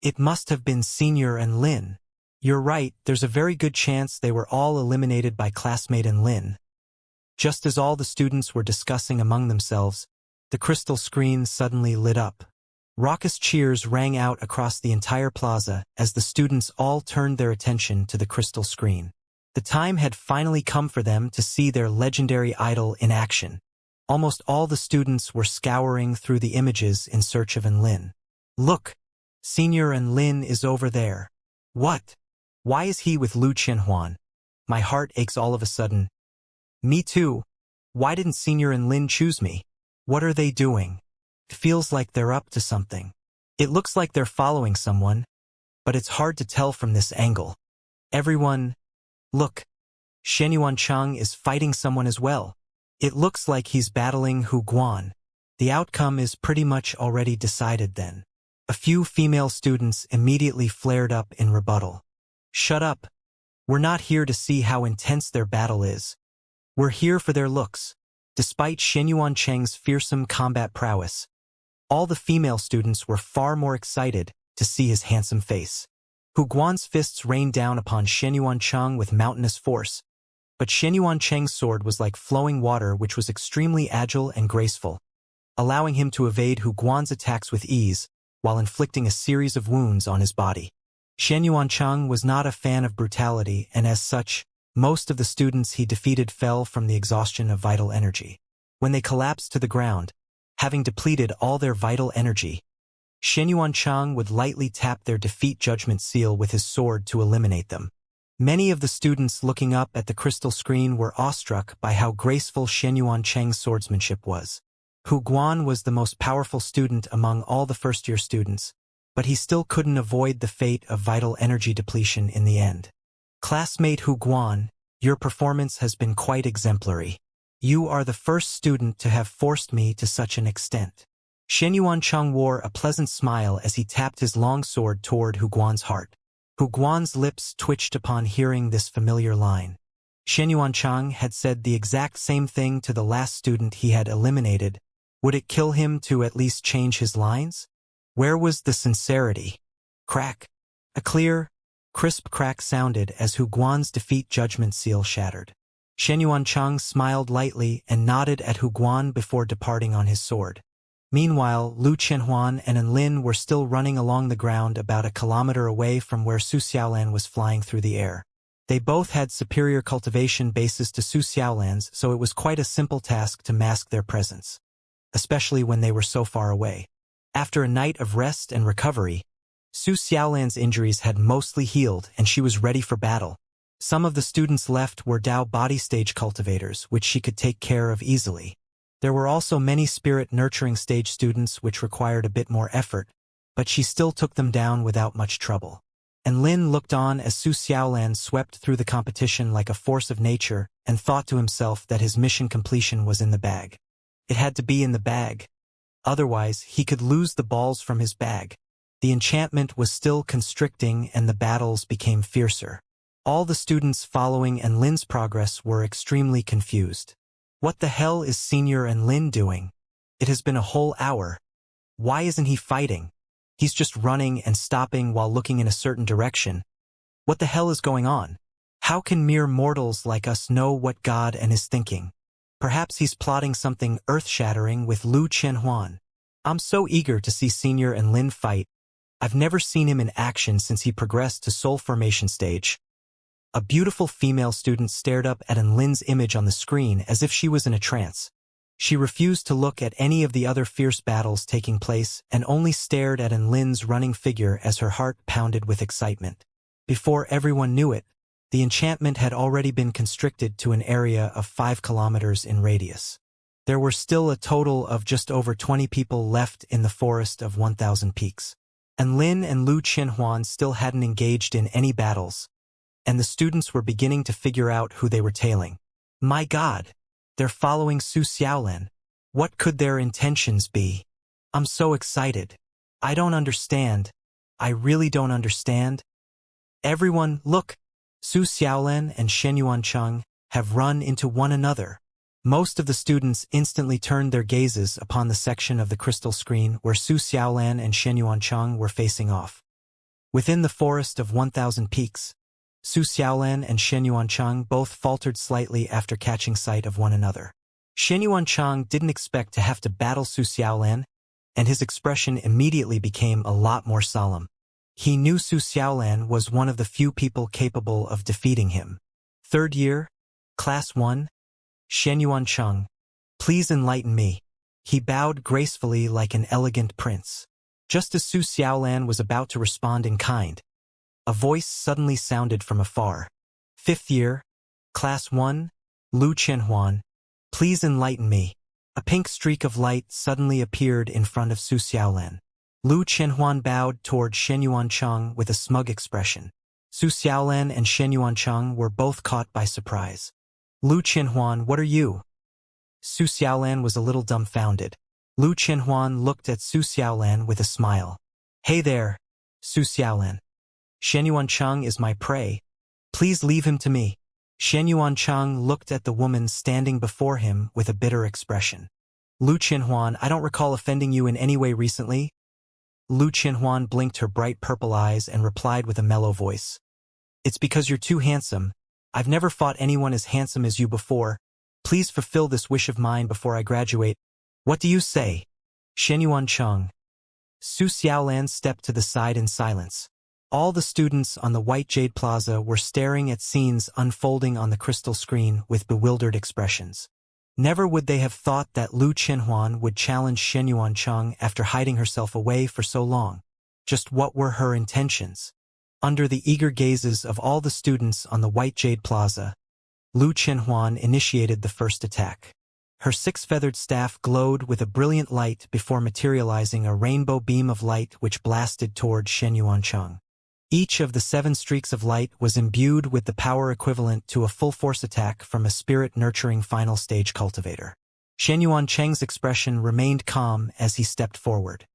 It must have been Senior and Lin. You're right, there's a very good chance they were all eliminated by classmate and Lin. Just as all the students were discussing among themselves, the crystal screen suddenly lit up. Raucous cheers rang out across the entire plaza as the students all turned their attention to the crystal screen. The time had finally come for them to see their legendary idol in action. Almost all the students were scouring through the images in search of Lin. "Look! Senior and Lin is over there." "What? Why is he with Lu Qianhuan?" My heart aches all of a sudden. "Me too. Why didn't Senior and Lin choose me? What are they doing? It feels like they're up to something. It looks like they're following someone, but it's hard to tell from this angle. Everyone... Look, Shenyuan Cheng is fighting someone as well. It looks like he's battling Hu Guan. The outcome is pretty much already decided then." A few female students immediately flared up in rebuttal. "Shut up. We're not here to see how intense their battle is. We're here for their looks." Despite Shenyuan Cheng's fearsome combat prowess, all the female students were far more excited to see his handsome face. Hu Guan's fists rained down upon Shenyuan Cheng with mountainous force, but Shenyuan Cheng's sword was like flowing water which was extremely agile and graceful, allowing him to evade Hu Guan's attacks with ease while inflicting a series of wounds on his body. Shenyuan Cheng was not a fan of brutality, and as such, most of the students he defeated fell from the exhaustion of vital energy. When they collapsed to the ground, having depleted all their vital energy, Shenyuan Cheng would lightly tap their defeat judgment seal with his sword to eliminate them. Many of the students looking up at the crystal screen were awestruck by how graceful Shenyuan Cheng's swordsmanship was. Hu Guan was the most powerful student among all the first-year students, but he still couldn't avoid the fate of vital energy depletion in the end. "Classmate Hu Guan, your performance has been quite exemplary. You are the first student to have forced me to such an extent. Shen Yuancheng wore a pleasant smile as he tapped his long sword toward Hu Guan's heart. Hu Guan's lips twitched upon hearing this familiar line. Shen Yuancheng had said the exact same thing to the last student he had eliminated. Would it kill him to at least change his lines? Where was the sincerity? Crack. A clear, crisp crack sounded as Hu Guan's defeat judgment seal shattered. Shen Yuancheng smiled lightly and nodded at Hu Guan before departing on his sword. Meanwhile, Lu Qianhuan and Enlin were still running along the ground about a kilometer away from where Su Xiaolan was flying through the air. They both had superior cultivation bases to Su Xiaolan's, so it was quite a simple task to mask their presence, especially when they were so far away. After a night of rest and recovery, Su Xiaolan's injuries had mostly healed and she was ready for battle. Some of the students left were Dao body stage cultivators, which she could take care of easily. There were also many spirit nurturing stage students which required a bit more effort, but she still took them down without much trouble. And Lin looked on as Su Xiaolan swept through the competition like a force of nature and thought to himself that his mission completion was in the bag. It had to be in the bag. Otherwise, he could lose the balls from his bag. The enchantment was still constricting and the battles became fiercer. All the students following Enlin's progress were extremely confused. What the hell is Senior Enlin doing? It has been a whole hour. Why isn't he fighting? He's just running and stopping while looking in a certain direction. What the hell is going on? How can mere mortals like us know what God and is thinking? Perhaps he's plotting something earth-shattering with Lu Qianhuan. I'm so eager to see Senior Enlin fight. I've never seen him in action since he progressed to soul formation stage. A beautiful female student stared up at Enlin's image on the screen as if she was in a trance. She refused to look at any of the other fierce battles taking place and only stared at Enlin's running figure as her heart pounded with excitement. Before everyone knew it, the enchantment had already been constricted to an area of 5 kilometers in radius. There were still a total of just over 20 people left in the forest of 1,000 peaks. Enlin and Lu Qianhuan still hadn't engaged in any battles, and the students were beginning to figure out who they were tailing. My God! They're following Su Xiaolan. What could their intentions be? I'm so excited. I don't understand. I really don't understand. Everyone, look! Su Xiaolan and Shen Yuancheng have run into one another. Most of the students instantly turned their gazes upon the section of the crystal screen where Su Xiaolan and Shen Yuancheng were facing off. Within the forest of 1,000 peaks, Su Xiaolan and Shen Yuancheng both faltered slightly after catching sight of one another. Shen Yuancheng didn't expect to have to battle Su Xiaolan, and his expression immediately became a lot more solemn. He knew Su Xiaolan was one of the few people capable of defeating him. Third year, Class 1, Shen Yuancheng, please enlighten me. He bowed gracefully like an elegant prince. Just as Su Xiaolan was about to respond in kind, a voice suddenly sounded from afar. Fifth year, Class 1, Lu Qianhuan, please enlighten me. A pink streak of light suddenly appeared in front of Su Xiaolan. Lu Qianhuan bowed toward Shen Yuancheng with a smug expression. Su Xiaolan and Shen Yuancheng were both caught by surprise. Lu Qianhuan, what are you? Su Xiaolan was a little dumbfounded. Lu Qianhuan looked at Su Xiaolan with a smile. Hey there, Su Xiaolan. Shen Yuancheng is my prey. Please leave him to me. Shen Yuancheng looked at the woman standing before him with a bitter expression. Lu Qianhuan, I don't recall offending you in any way recently. Lu Qianhuan blinked her bright purple eyes and replied with a mellow voice. It's because you're too handsome. I've never fought anyone as handsome as you before. Please fulfill this wish of mine before I graduate. What do you say? Shen Yuancheng. Su Xiaolan stepped to the side in silence. All the students on the White Jade Plaza were staring at scenes unfolding on the crystal screen with bewildered expressions. Never would they have thought that Lu Qianhuan would challenge Shen Yuancheng after hiding herself away for so long. Just what were her intentions? Under the eager gazes of all the students on the White Jade Plaza, Lu Qianhuan initiated the first attack. Her 6-feathered staff glowed with a brilliant light before materializing a rainbow beam of light which blasted toward Shen Yuancheng. Each of the 7 streaks of light was imbued with the power equivalent to a full-force attack from a spirit-nurturing final-stage cultivator. Shenyuan Cheng's expression remained calm as he stepped forward.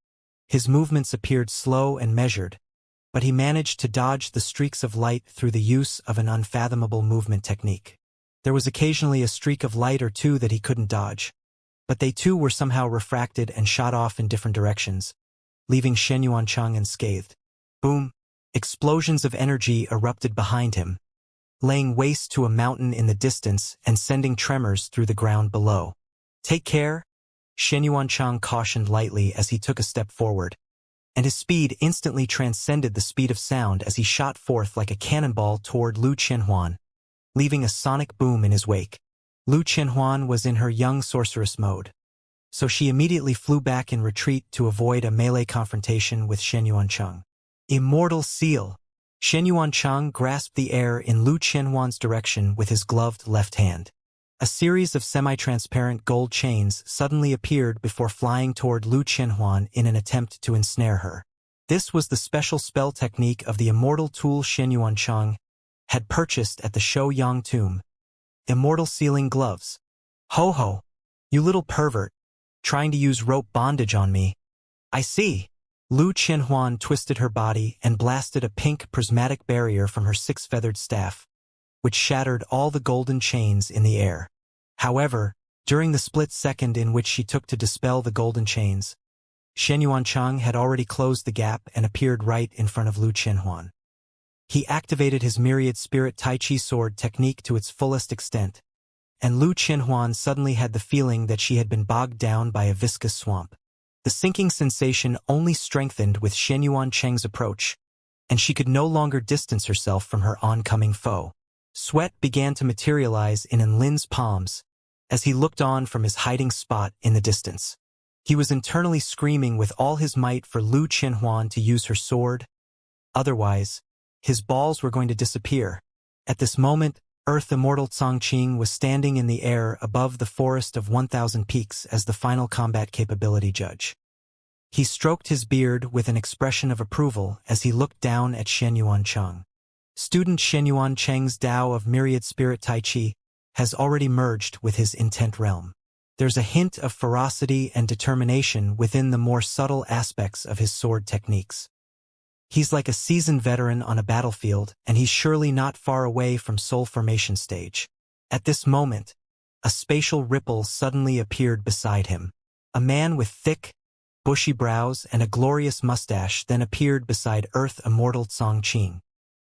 His movements appeared slow and measured, but he managed to dodge the streaks of light through the use of an unfathomable movement technique. There was occasionally a streak of light or two that he couldn't dodge, but they too were somehow refracted and shot off in different directions, leaving Shenyuan Cheng unscathed. Boom! Explosions of energy erupted behind him, laying waste to a mountain in the distance and sending tremors through the ground below. Take care, Shenyuan Cheng cautioned lightly as he took a step forward, and his speed instantly transcended the speed of sound as he shot forth like a cannonball toward Lu Qianhuan, leaving a sonic boom in his wake. Lu Qianhuan was in her young sorceress mode, so she immediately flew back in retreat to avoid a melee confrontation with Shenyuan Cheng. Immortal seal! Shenyuan Cheng grasped the air in Lu Qianhuan's direction with his gloved left hand. A series of semi-transparent gold chains suddenly appeared before flying toward Lu Qianhuan in an attempt to ensnare her. This was the special spell technique of the immortal tool Shenyuan Cheng had purchased at the Shouyang tomb. Immortal sealing gloves. Ho ho! You little pervert, trying to use rope bondage on me. I see. Lu Qianhuan twisted her body and blasted a pink prismatic barrier from her six-feathered staff, which shattered all the golden chains in the air. However, during the split second in which she took to dispel the golden chains, Shenyuan Cheng had already closed the gap and appeared right in front of Lu Qianhuan. He activated his myriad spirit Tai Chi sword technique to its fullest extent, and Lu Qianhuan suddenly had the feeling that she had been bogged down by a viscous swamp. The sinking sensation only strengthened with Shenyuan Cheng's approach, and she could no longer distance herself from her oncoming foe. Sweat began to materialize in Enlin's palms as he looked on from his hiding spot in the distance. He was internally screaming with all his might for Lu Qianhuan to use her sword. Otherwise, his balls were going to disappear. At this moment, Earth Immortal Changqing was standing in the air above the forest of 1,000 peaks as the final combat capability judge. He stroked his beard with an expression of approval as he looked down at Shenyuan Cheng. Student Shenyuan Cheng's Tao of Myriad Spirit Tai Chi has already merged with his intent realm. There's a hint of ferocity and determination within the more subtle aspects of his sword techniques. He's like a seasoned veteran on a battlefield, and he's surely not far away from soul formation stage. At this moment, a spatial ripple suddenly appeared beside him. A man with thick, bushy brows and a glorious mustache then appeared beside Earth Immortal Changqing.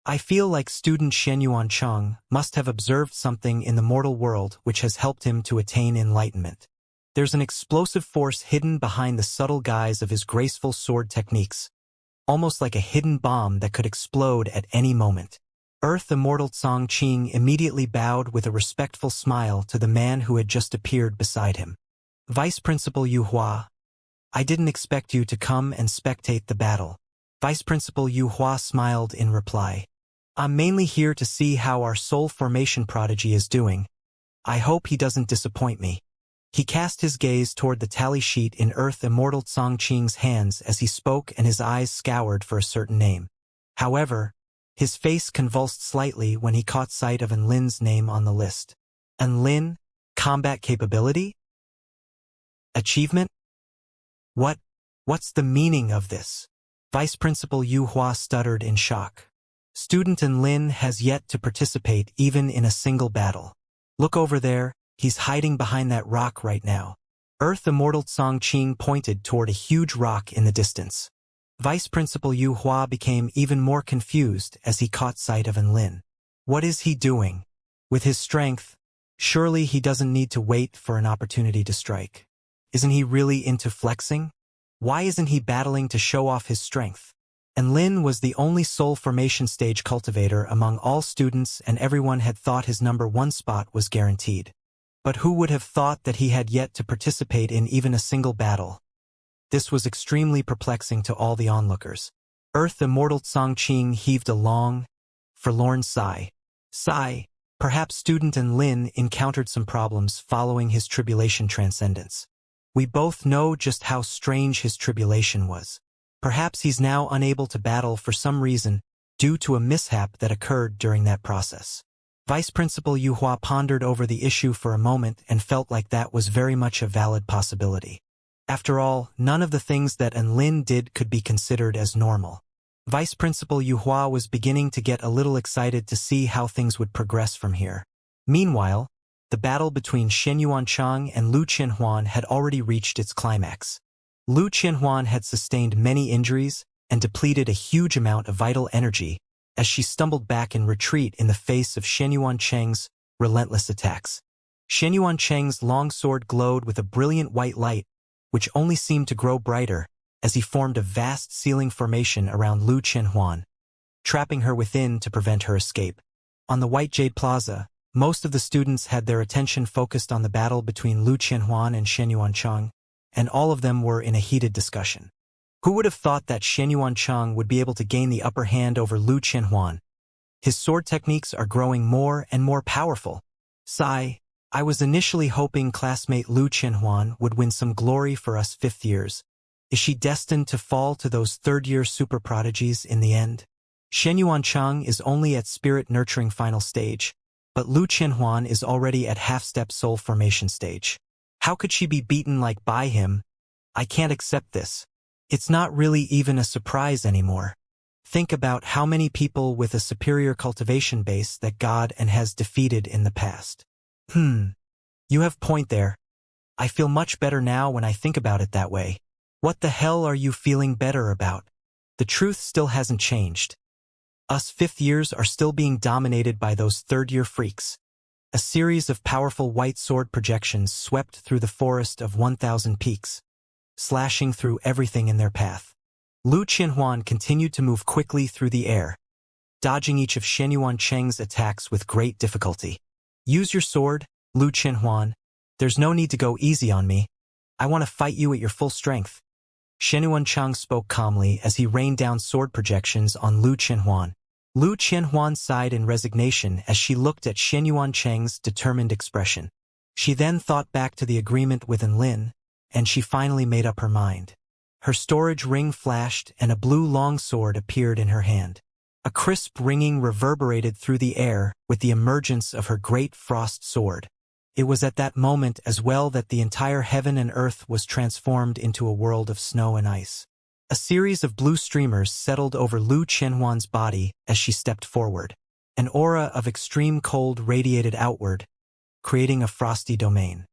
I feel like student Shenyuan Cheng must have observed something in the mortal world which has helped him to attain enlightenment. There's an explosive force hidden behind the subtle guise of his graceful sword techniques, almost like a hidden bomb that could explode at any moment. Earth Immortal Changqing immediately bowed with a respectful smile to the man who had just appeared beside him. Vice Principal Yu Hua, I didn't expect you to come and spectate the battle. Vice Principal Yu Hua smiled in reply. I'm mainly here to see how our soul formation prodigy is doing. I hope he doesn't disappoint me. He cast his gaze toward the tally sheet in Earth Immortal Changqing's hands as he spoke, and his eyes scoured for a certain name. However, his face convulsed slightly when he caught sight of Enlin's name on the list. Enlin? Combat capability? Achievement? What's the meaning of this? Vice Principal Yu Hua stuttered in shock. Student Enlin has yet to participate even in a single battle. Look over there. He's hiding behind that rock right now. Earth Immortal Changqing pointed toward a huge rock in the distance. Vice Principal Yu Hua became even more confused as he caught sight of Enlin. What is he doing? With his strength, surely he doesn't need to wait for an opportunity to strike. Isn't he really into flexing? Why isn't he battling to show off his strength? Enlin was the only soul formation stage cultivator among all students, and everyone had thought his #1 spot was guaranteed. But who would have thought that he had yet to participate in even a single battle? This was extremely perplexing to all the onlookers. Earth Immortal Changqing heaved a long, forlorn sigh. Perhaps student Enlin encountered some problems following his tribulation transcendence. We both know just how strange his tribulation was. Perhaps he's now unable to battle for some reason due to a mishap that occurred during that process. Vice Principal Yu Hua pondered over the issue for a moment and felt like that was very much a valid possibility. After all, none of the things that Lin did could be considered as normal. Vice Principal Yu Hua was beginning to get a little excited to see how things would progress from here. Meanwhile, the battle between Shen Yuanchang and Lu Qianhuan had already reached its climax. Lu Qianhuan had sustained many injuries and depleted a huge amount of vital energy as she stumbled back in retreat in the face of Shen Yuancheng's relentless attacks. Shen Yuancheng's long sword glowed with a brilliant white light, which only seemed to grow brighter as he formed a vast ceiling formation around Lu Qianhuan, trapping her within to prevent her escape. On the White Jade Plaza, most of the students had their attention focused on the battle between Lu Qianhuan and Shen Yuanchang, and all of them were in a heated discussion. Who would have thought that Shen Yuanchang would be able to gain the upper hand over Lu Qianhuan? His sword techniques are growing more and more powerful. Sigh, I was initially hoping classmate Lu Qianhuan would win some glory for us fifth years. Is she destined to fall to those third-year super prodigies in the end? Shen Yuanchang is only at spirit nurturing final stage, but Lu Qianhuan is already at half-step soul formation stage. How could she be beaten like by him? I can't accept this. It's not really even a surprise anymore. Think about how many people with a superior cultivation base that God has defeated in the past. You have point there. I feel much better now when I think about it that way. What the hell are you feeling better about? The truth still hasn't changed. Us fifth years are still being dominated by those third-year freaks. A series of powerful white sword projections swept through the forest of 1,000 peaks, slashing through everything in their path. Lu Qianhuan continued to move quickly through the air, dodging each of Shen Yuancheng's attacks with great difficulty. Use your sword, Lu Qianhuan. There's no need to go easy on me. I want to fight you at your full strength. Shen Yuanchang spoke calmly as he rained down sword projections on Lu Qianhuan. Lu Qianhuan sighed in resignation as she looked at Shen Yuancheng's determined expression. She then thought back to the agreement with Lin, and she finally made up her mind. Her storage ring flashed and a blue longsword appeared in her hand. A crisp ringing reverberated through the air with the emergence of her great frost sword. It was at that moment as well that the entire heaven and earth was transformed into a world of snow and ice. A series of blue streamers settled over Lu Qianhuan's body as she stepped forward. An aura of extreme cold radiated outward, creating a frosty domain.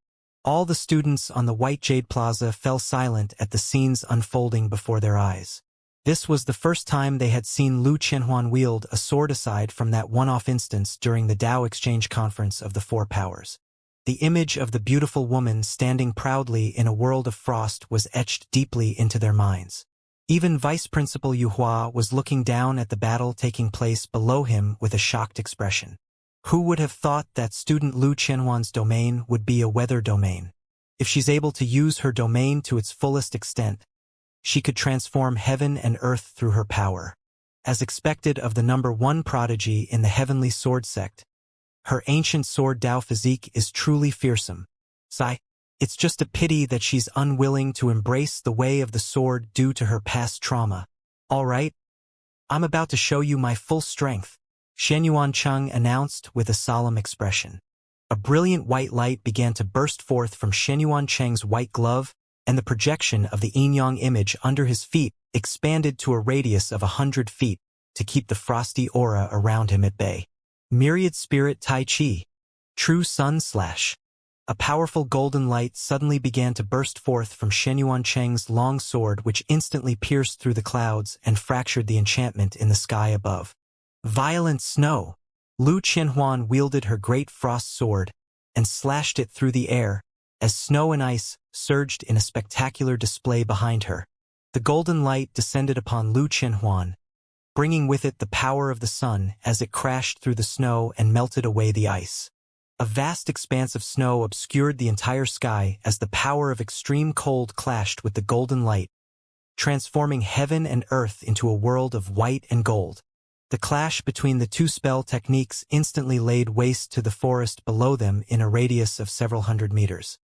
All the students on the White Jade Plaza fell silent at the scenes unfolding before their eyes. This was the first time they had seen Lu Qianhuan wield a sword aside from that one-off instance during the Tao Exchange Conference of the Four Powers. The image of the beautiful woman standing proudly in a world of frost was etched deeply into their minds. Even Vice Principal Yu Hua was looking down at the battle taking place below him with a shocked expression. Who would have thought that student Lu Qianhuan's domain would be a weather domain? If she's able to use her domain to its fullest extent, she could transform heaven and earth through her power. As expected of the #1 prodigy in the heavenly sword sect, her ancient sword Tao physique is truly fearsome. Sigh, it's just a pity that she's unwilling to embrace the way of the sword due to her past trauma. All right, I'm about to show you my full strength, Shen Yuanchang announced with a solemn expression. A brilliant white light began to burst forth from Shen Yuancheng's white glove, and the projection of the yin-yang image under his feet expanded to a radius of 100 feet to keep the frosty aura around him at bay. Myriad Spirit Tai Chi. True Sun Slash. A powerful golden light suddenly began to burst forth from Shen Yuancheng's long sword, which instantly pierced through the clouds and fractured the enchantment in the sky above. Violent snow. Lu Qianhuan wielded her great frost sword and slashed it through the air as snow and ice surged in a spectacular display behind her. The golden light descended upon Lu Qianhuan, bringing with it the power of the sun as it crashed through the snow and melted away the ice. A vast expanse of snow obscured the entire sky as the power of extreme cold clashed with the golden light, transforming heaven and earth into a world of white and gold. The clash between the two spell techniques instantly laid waste to the forest below them in a radius of several hundred meters.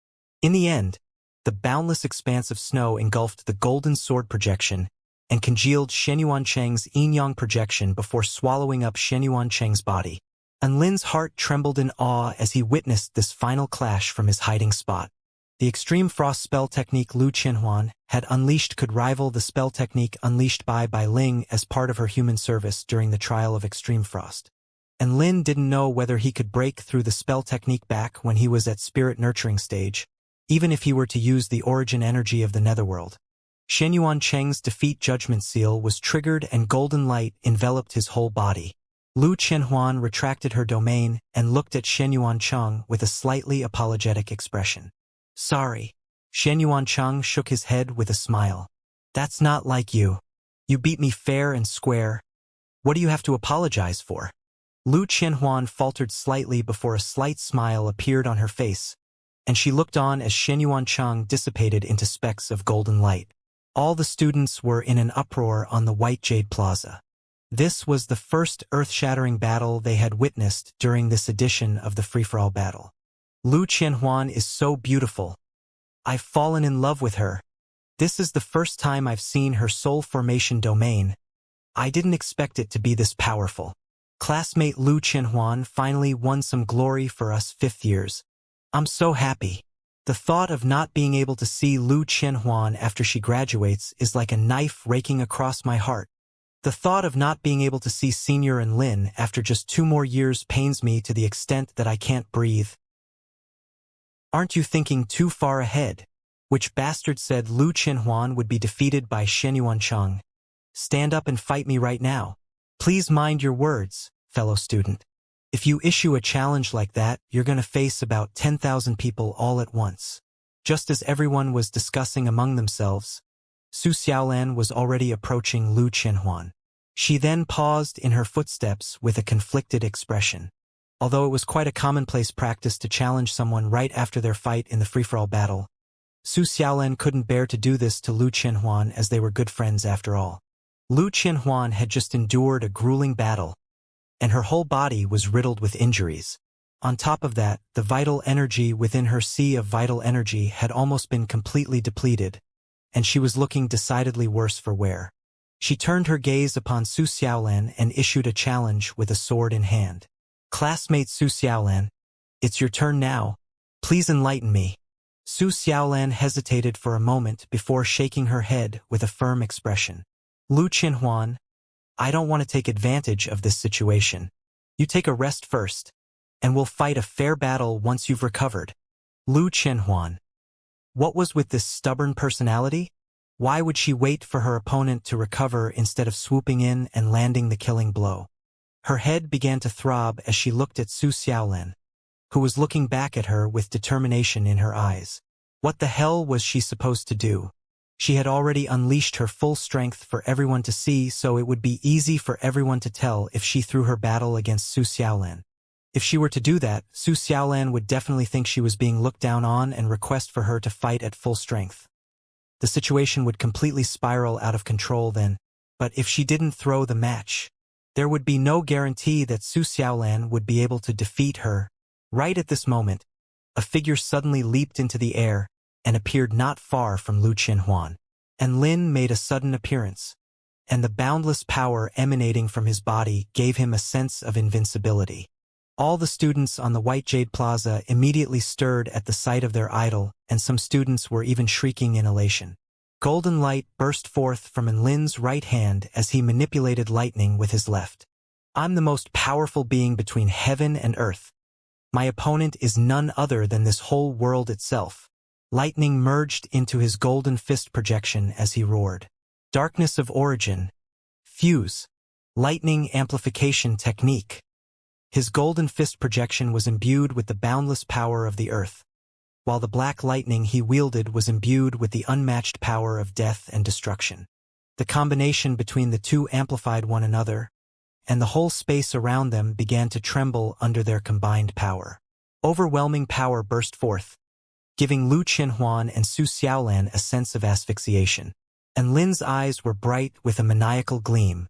In the end, the boundless expanse of snow engulfed the golden sword projection and congealed Shen Yuancheng's yin-yang projection before swallowing up Shen Yuancheng's body. and Lin's heart trembled in awe as he witnessed this final clash from his hiding spot. The extreme frost spell technique Lu Qianhuan had unleashed could rival the spell technique unleashed by Ling as part of her human service during the trial of extreme frost. And Lin didn't know whether he could break through the spell technique back when he was at spirit nurturing stage, even if he were to use the origin energy of the netherworld. Shenyuan Cheng's defeat judgment seal was triggered and golden light enveloped his whole body. Lu Qianhuan retracted her domain and looked at Shenyuan Cheng with a slightly apologetic expression. Sorry. Shenyuan Cheng shook his head with a smile. That's not like you. You beat me fair and square. What do you have to apologize for? Lu Qianhuan faltered slightly before a slight smile appeared on her face, and she looked on as Shenyuan Cheng dissipated into specks of golden light. All the students were in an uproar on the White Jade Plaza. This was the first earth-shattering battle they had witnessed during this edition of the free-for-all battle. Lu Qianhuan is so beautiful. I've fallen in love with her. This is the first time I've seen her soul formation domain. I didn't expect it to be this powerful. Classmate Lu Qianhuan finally won some glory for us fifth years. I'm so happy. The thought of not being able to see Lu Qianhuan after she graduates is like a knife raking across my heart. The thought of not being able to see Senior and Lin after just 2 more years pains me to the extent that I can't breathe. Aren't you thinking too far ahead? Which bastard said Lu Qianhuan would be defeated by Shenyuan Cheng? Stand up and fight me right now. Please mind your words, fellow student. If you issue a challenge like that, you're going to face about 10,000 people all at once. Just as everyone was discussing among themselves, Su Xiaolan was already approaching Lu Qianhuan. She then paused in her footsteps with a conflicted expression. Although it was quite a commonplace practice to challenge someone right after their fight in the free-for-all battle, Su Xiaolan couldn't bear to do this to Lu Qianhuan as they were good friends after all. Lu Qianhuan had just endured a grueling battle, and her whole body was riddled with injuries. On top of that, the vital energy within her sea of vital energy had almost been completely depleted, and she was looking decidedly worse for wear. She turned her gaze upon Su Xiaolan and issued a challenge with a sword in hand. Classmate Su Xiaolan, it's your turn now. Please enlighten me. Su Xiaolan hesitated for a moment before shaking her head with a firm expression. Lu Qianhuan, I don't want to take advantage of this situation. You take a rest first, and we'll fight a fair battle once you've recovered. Lu Qianhuan. What was with this stubborn personality? Why would she wait for her opponent to recover instead of swooping in and landing the killing blow? Her head began to throb as she looked at Su Xiaolan, who was looking back at her with determination in her eyes. What the hell was she supposed to do? She had already unleashed her full strength for everyone to see, so it would be easy for everyone to tell if she threw her battle against Su Xiaolan. If she were to do that, Su Xiaolan would definitely think she was being looked down on and request for her to fight at full strength. The situation would completely spiral out of control then, but if she didn't throw the match, there would be no guarantee that Su Xiaolan would be able to defeat her. Right at this moment, a figure suddenly leaped into the air and appeared not far from Lu Qianhuan. And Lin made a sudden appearance, and the boundless power emanating from his body gave him a sense of invincibility. All the students on the White Jade Plaza immediately stirred at the sight of their idol, and some students were even shrieking in elation. Golden light burst forth from Lin's right hand as he manipulated lightning with his left. I'm the most powerful being between heaven and earth. My opponent is none other than this whole world itself. Lightning merged into his golden fist projection as he roared. Darkness of origin. Fuse. Lightning amplification technique. His golden fist projection was imbued with the boundless power of the earth, while the black lightning he wielded was imbued with the unmatched power of death and destruction. The combination between the two amplified one another, and the whole space around them began to tremble under their combined power. Overwhelming power burst forth, giving Lu Qianhuan and Su Xiaolan a sense of asphyxiation. And Lin's eyes were bright with a maniacal gleam.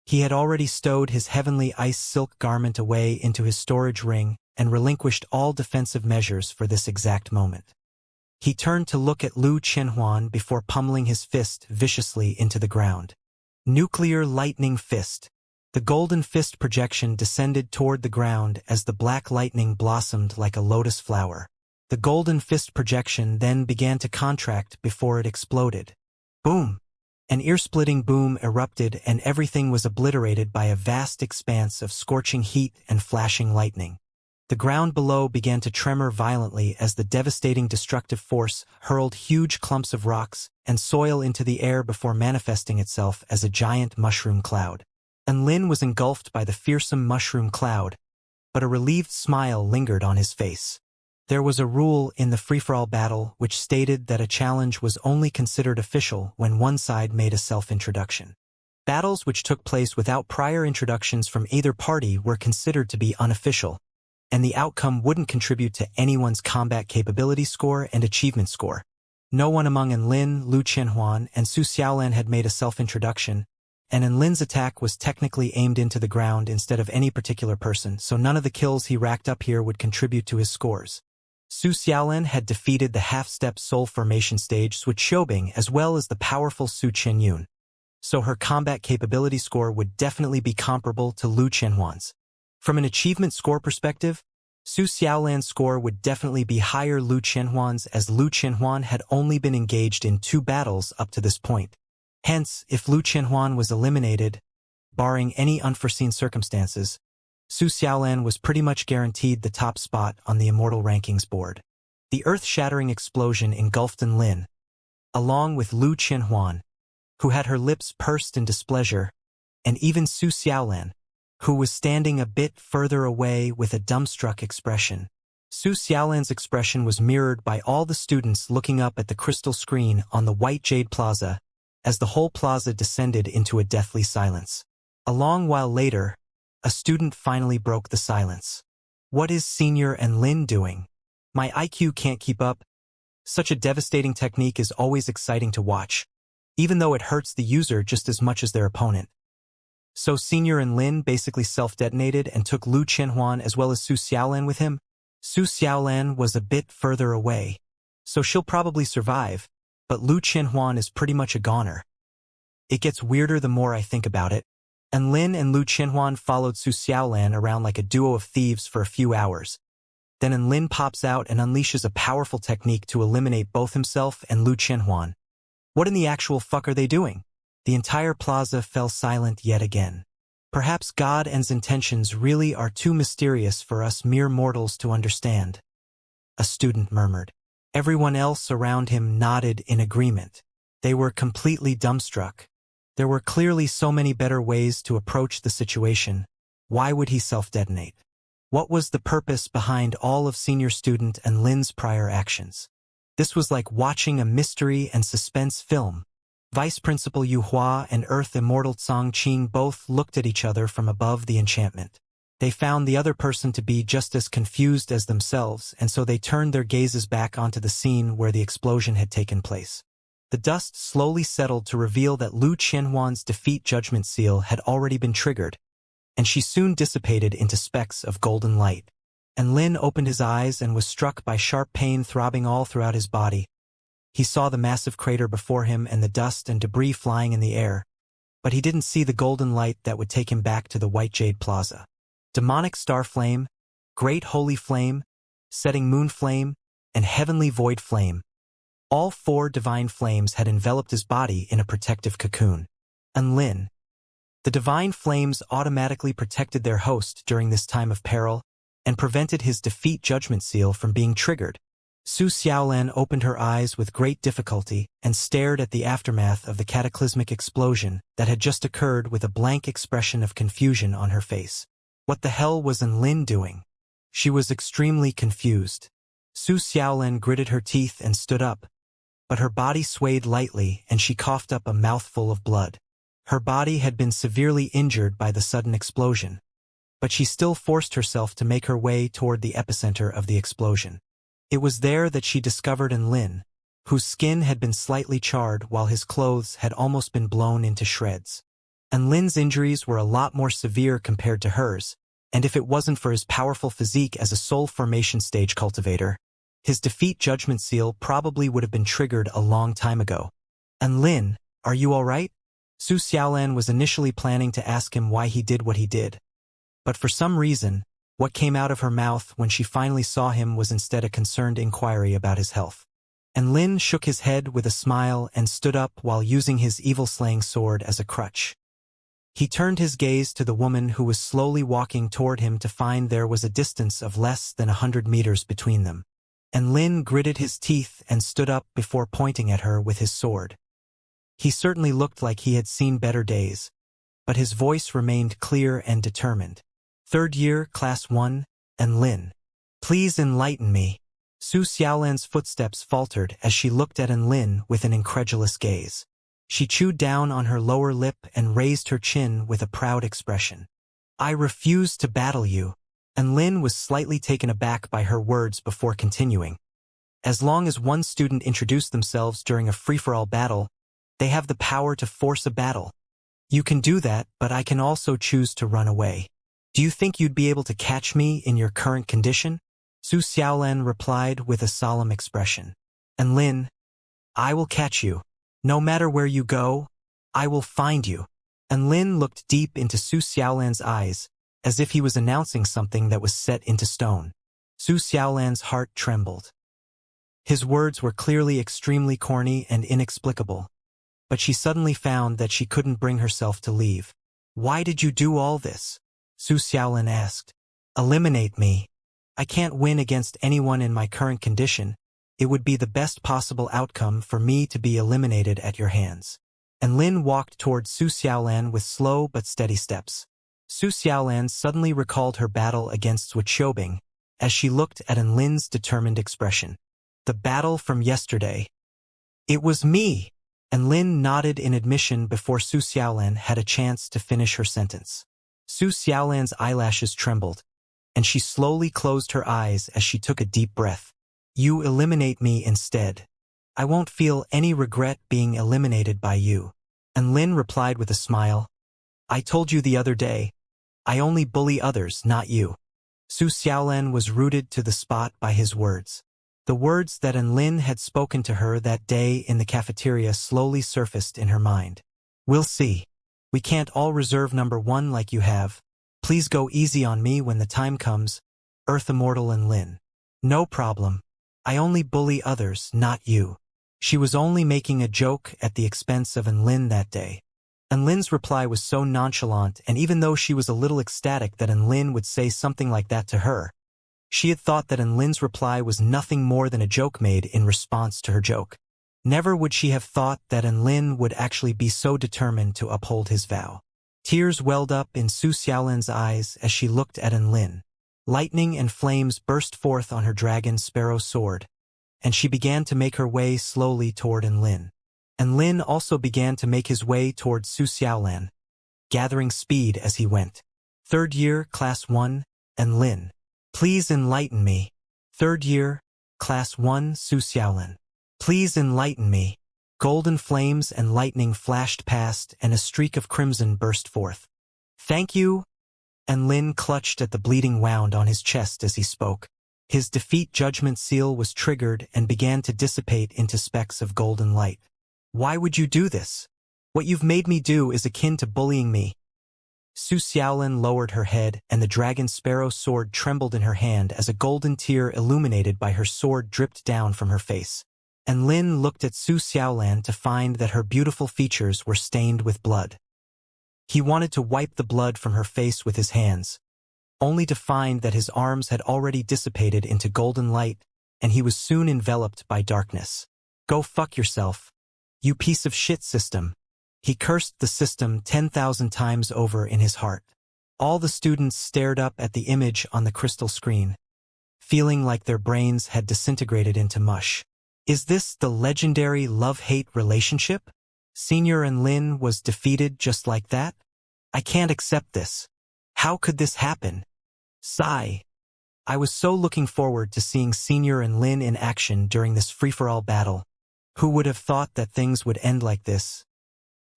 He had already stowed his heavenly ice silk garment away into his storage ring and relinquished all defensive measures for this exact moment. He turned to look at Lu Qianhuan before pummeling his fist viciously into the ground. Nuclear lightning fist. The golden fist projection descended toward the ground as the black lightning blossomed like a lotus flower. The golden fist projection then began to contract before it exploded. Boom! An ear-splitting boom erupted and everything was obliterated by a vast expanse of scorching heat and flashing lightning. The ground below began to tremor violently as the devastating destructive force hurled huge clumps of rocks and soil into the air before manifesting itself as a giant mushroom cloud. And Lin was engulfed by the fearsome mushroom cloud, but a relieved smile lingered on his face. There was a rule in the free-for-all battle which stated that a challenge was only considered official when one side made a self-introduction. Battles which took place without prior introductions from either party were considered to be unofficial, and the outcome wouldn't contribute to anyone's combat capability score and achievement score. No one among Enlin, Lu Qianhuan, and Su Xiaolan had made a self-introduction, and Enlin's attack was technically aimed into the ground instead of any particular person, so none of the kills he racked up here would contribute to his scores. Su Xiaolan had defeated the half-step soul formation stage Sui Qiubing as well as the powerful Su Qianyun, so her combat capability score would definitely be comparable to Lu Qianhuan's. From an achievement score perspective, Su Xiaolan's score would definitely be higher Lu Qianhuan's, as Lu Qianhuan had only been engaged in 2 battles up to this point. Hence, if Lu Qianhuan was eliminated, barring any unforeseen circumstances, Su Xiaolan was pretty much guaranteed the top spot on the Immortal rankings board. The earth-shattering explosion engulfed Enlin, along with Lu Qianhuan, who had her lips pursed in displeasure, and even Su Xiaolan, who was standing a bit further away with a dumbstruck expression. Su Xiaolan's expression was mirrored by all the students looking up at the crystal screen on the White Jade Plaza, as the whole plaza descended into a deathly silence. A long while later, a student finally broke the silence. "What is Senior Enlin doing? My IQ can't keep up." Such a devastating technique is always exciting to watch, even though it hurts the user just as much as their opponent. So Senior Enlin basically self-detonated and took Lu Qianhuan as well as Su Xiaolan with him. Su Xiaolan was a bit further away, so she'll probably survive, but Lu Qianhuan is pretty much a goner. It gets weirder the more I think about it. Enlin and Lu Qianhuan followed Su Xiaolan around like a duo of thieves for a few hours. Then Enlin pops out and unleashes a powerful technique to eliminate both himself and Lu Qianhuan. What in the actual fuck are they doing? The entire plaza fell silent yet again. Perhaps God and's intentions really are too mysterious for us mere mortals to understand. A student murmured. Everyone else around him nodded in agreement. They were completely dumbstruck. There were clearly so many better ways to approach the situation. Why would he self-detonate? What was the purpose behind all of senior student and Lin's prior actions? This was like watching a mystery and suspense film. Vice Principal Yu Hua and Earth Immortal Tsang Qing both looked at each other from above the enchantment. They found the other person to be just as confused as themselves, and so they turned their gazes back onto the scene where the explosion had taken place. The dust slowly settled to reveal that Lu Qianhuan's defeat judgment seal had already been triggered, and she soon dissipated into specks of golden light. And Lin opened his eyes and was struck by sharp pain throbbing all throughout his body. He saw the massive crater before him and the dust and debris flying in the air, but he didn't see the golden light that would take him back to the White Jade Plaza. Demonic Star Flame, Great Holy Flame, Setting Moon Flame, and Heavenly Void Flame. All 4 divine flames had enveloped his body in a protective cocoon. And Lin. The divine flames automatically protected their host during this time of peril and prevented his defeat judgment seal from being triggered. Su Xiaolan opened her eyes with great difficulty and stared at the aftermath of the cataclysmic explosion that had just occurred with a blank expression of confusion on her face. What the hell was Enlin doing? She was extremely confused. Su Xiaolan gritted her teeth and stood up, but her body swayed lightly and she coughed up a mouthful of blood. Her body had been severely injured by the sudden explosion, but she still forced herself to make her way toward the epicenter of the explosion. It was there that she discovered Enlin, whose skin had been slightly charred while his clothes had almost been blown into shreds. Enlin's injuries were a lot more severe compared to hers, and if it wasn't for his powerful physique as a soul formation stage cultivator, his defeat judgment seal probably would have been triggered a long time ago. "Enlin, are you all right?" Su Xiaolan was initially planning to ask him why he did what he did. But for some reason, what came out of her mouth when she finally saw him was instead a concerned inquiry about his health. And Lin shook his head with a smile and stood up while using his evil-slaying sword as a crutch. He turned his gaze to the woman who was slowly walking toward him to find there was a distance of less than 100 meters between them. And Lin gritted his teeth and stood up before pointing at her with his sword. He certainly looked like he had seen better days, but his voice remained clear and determined. Third year, Class 1, and Lin. Please enlighten me. Su Xiaolan's footsteps faltered as she looked at Lin with an incredulous gaze. She chewed down on her lower lip and raised her chin with a proud expression. I refuse to battle you. And Lin was slightly taken aback by her words before continuing. As long as one student introduced themselves during a free-for-all battle, they have the power to force a battle. You can do that, but I can also choose to run away. Do you think you'd be able to catch me in your current condition? Su Xiaolan replied with a solemn expression. And Lin, I will catch you. No matter where you go, I will find you. And Lin looked deep into Su Xiaolan's eyes, as if he was announcing something that was set into stone. Su Xiaolan's heart trembled. His words were clearly extremely corny and inexplicable, but she suddenly found that she couldn't bring herself to leave. Why did you do all this? Su Xiaolan asked. Eliminate me. I can't win against anyone in my current condition. It would be the best possible outcome for me to be eliminated at your hands. And Lin walked toward Su Xiaolan with slow but steady steps. Su Xiaolan suddenly recalled her battle against Wuxia as she looked at Lin's determined expression. The battle from yesterday. It was me! And Lin nodded in admission before Su Xiaolan had a chance to finish her sentence. Su Xiaolan's eyelashes trembled, and she slowly closed her eyes as she took a deep breath. You eliminate me instead. I won't feel any regret being eliminated by you. And Lin replied with a smile. I told you the other day, I only bully others, not you. Su Xiaolan was rooted to the spot by his words. The words that Lin had spoken to her that day in the cafeteria slowly surfaced in her mind. We'll see. We can't all reserve number 1 like you have. Please go easy on me when the time comes. Earth Immortal and Lin. No problem. I only bully others, not you. She was only making a joke at the expense of Lin that day. Lin's reply was so nonchalant, and even though she was a little ecstatic that Lin would say something like that to her, she had thought that Lin's reply was nothing more than a joke made in response to her joke. Never would she have thought that Lin would actually be so determined to uphold his vow. Tears welled up in Su Xiaolan's eyes as she looked at Lin. Lightning and flames burst forth on her dragon sparrow sword, and she began to make her way slowly toward Lin. And Lin also began to make his way toward Su Xiaolan, gathering speed as he went. Third year, Class 1, and Lin. Please enlighten me. Third year, Class 1, Su Xiaolan. Please enlighten me. Golden flames and lightning flashed past, and a streak of crimson burst forth. Thank you. And Lin clutched at the bleeding wound on his chest as he spoke. His defeat judgment seal was triggered and began to dissipate into specks of golden light. Why would you do this? What you've made me do is akin to bullying me. Su Xiaolan lowered her head, and the dragon sparrow sword trembled in her hand as a golden tear illuminated by her sword dripped down from her face. And Lin looked at Su Xiaolan to find that her beautiful features were stained with blood. He wanted to wipe the blood from her face with his hands, only to find that his arms had already dissipated into golden light, and he was soon enveloped by darkness. Go fuck yourself. You piece of shit system. He cursed the system 10,000 times over in his heart. All the students stared up at the image on the crystal screen, feeling like their brains had disintegrated into mush. Is this the legendary love-hate relationship? Senior and Lin was defeated just like that? I can't accept this. How could this happen? Sigh. I was so looking forward to seeing Senior and Lin in action during this free-for-all battle. Who would have thought that things would end like this?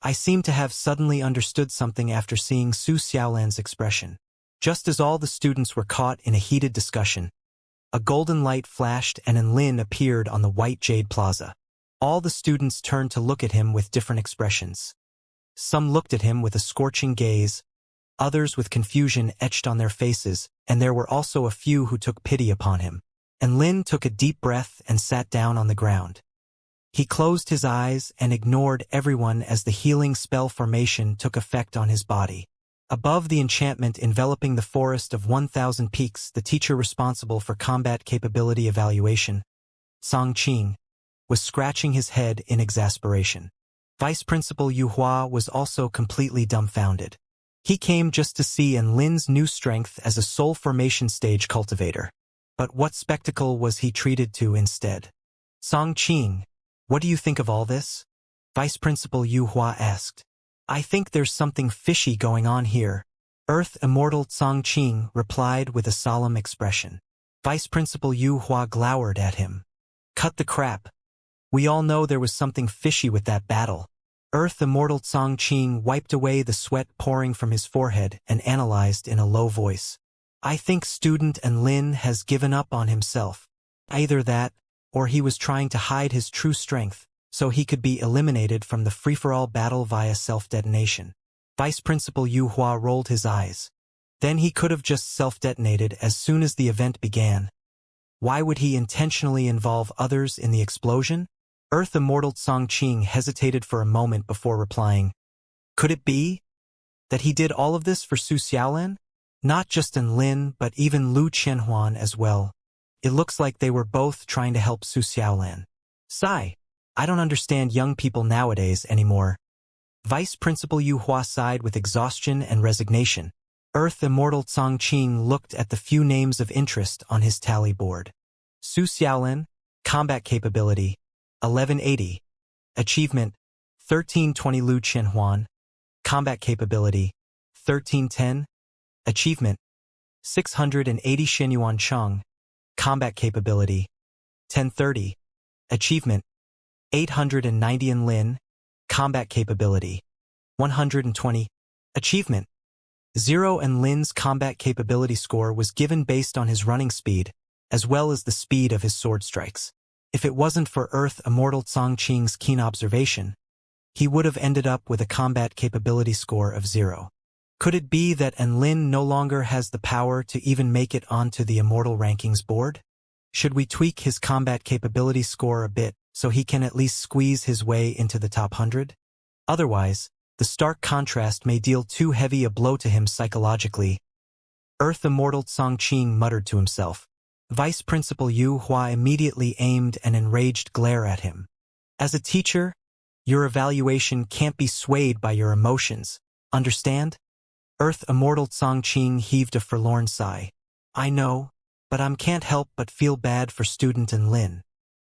I seem to have suddenly understood something after seeing Su Xiaolan's expression. Just as all the students were caught in a heated discussion, a golden light flashed and Lin appeared on the white jade plaza. All the students turned to look at him with different expressions. Some looked at him with a scorching gaze, others with confusion etched on their faces, and there were also a few who took pity upon him. And Lin took a deep breath and sat down on the ground. He closed his eyes and ignored everyone as the healing spell formation took effect on his body. Above the enchantment enveloping the forest of 1,000 peaks, the teacher responsible for combat capability evaluation, Song Qing, was scratching his head in exasperation. Vice Principal Yu Hua was also completely dumbfounded. He came just to see Lin's new strength as a soul formation stage cultivator. But what spectacle was he treated to instead? Song Qing, what do you think of all this? Vice Principal Yu Hua asked. I think there's something fishy going on here. Earth Immortal Song Qing replied with a solemn expression. Vice Principal Yu Hua glowered at him. Cut the crap. We all know there was something fishy with that battle. Earth Immortal Song Qing wiped away the sweat pouring from his forehead and analyzed in a low voice. I think student Lin has given up on himself. Either that, or he was trying to hide his true strength, so he could be eliminated from the free-for-all battle via self-detonation. Vice Principal Yu Hua rolled his eyes. Then he could have just self-detonated as soon as the event began. Why would he intentionally involve others in the explosion? Earth Immortal Song Qing hesitated for a moment before replying. Could it be that he did all of this for Su Xiaolan? Not just Lin, but even Lu Qianhuan as well. It looks like they were both trying to help Su Xiaolan. Sigh. I don't understand young people nowadays anymore. Vice Principal Yu Hua sighed with exhaustion and resignation. Earth Immortal Song Qing looked at the few names of interest on his tally board. Su Xiaolan, combat capability, 1180. Achievement, 1320. Lu Qianhuan, combat capability, 1310. Achievement, 680. Xianyuan Cheng, combat capability, 1030. Achievement, 890. Lin, combat capability, 120. Achievement, 0. Lin's combat capability score was given based on his running speed, as well as the speed of his sword strikes. If it wasn't for Earth Immortal Song Qing's keen observation, he would have ended up with a combat capability score of 0. Could it be that Lin no longer has the power to even make it onto the Immortal rankings board? Should we tweak his combat capability score a bit so he can at least squeeze his way into the top 100? Otherwise, the stark contrast may deal too heavy a blow to him psychologically. Earth Immortal Song Qing muttered to himself. Vice Principal Yu Hua immediately aimed an enraged glare at him. As a teacher, your evaluation can't be swayed by your emotions, understand? Earth Immortal Song Qing heaved a forlorn sigh. I know, but I can't help but feel bad for student Lin.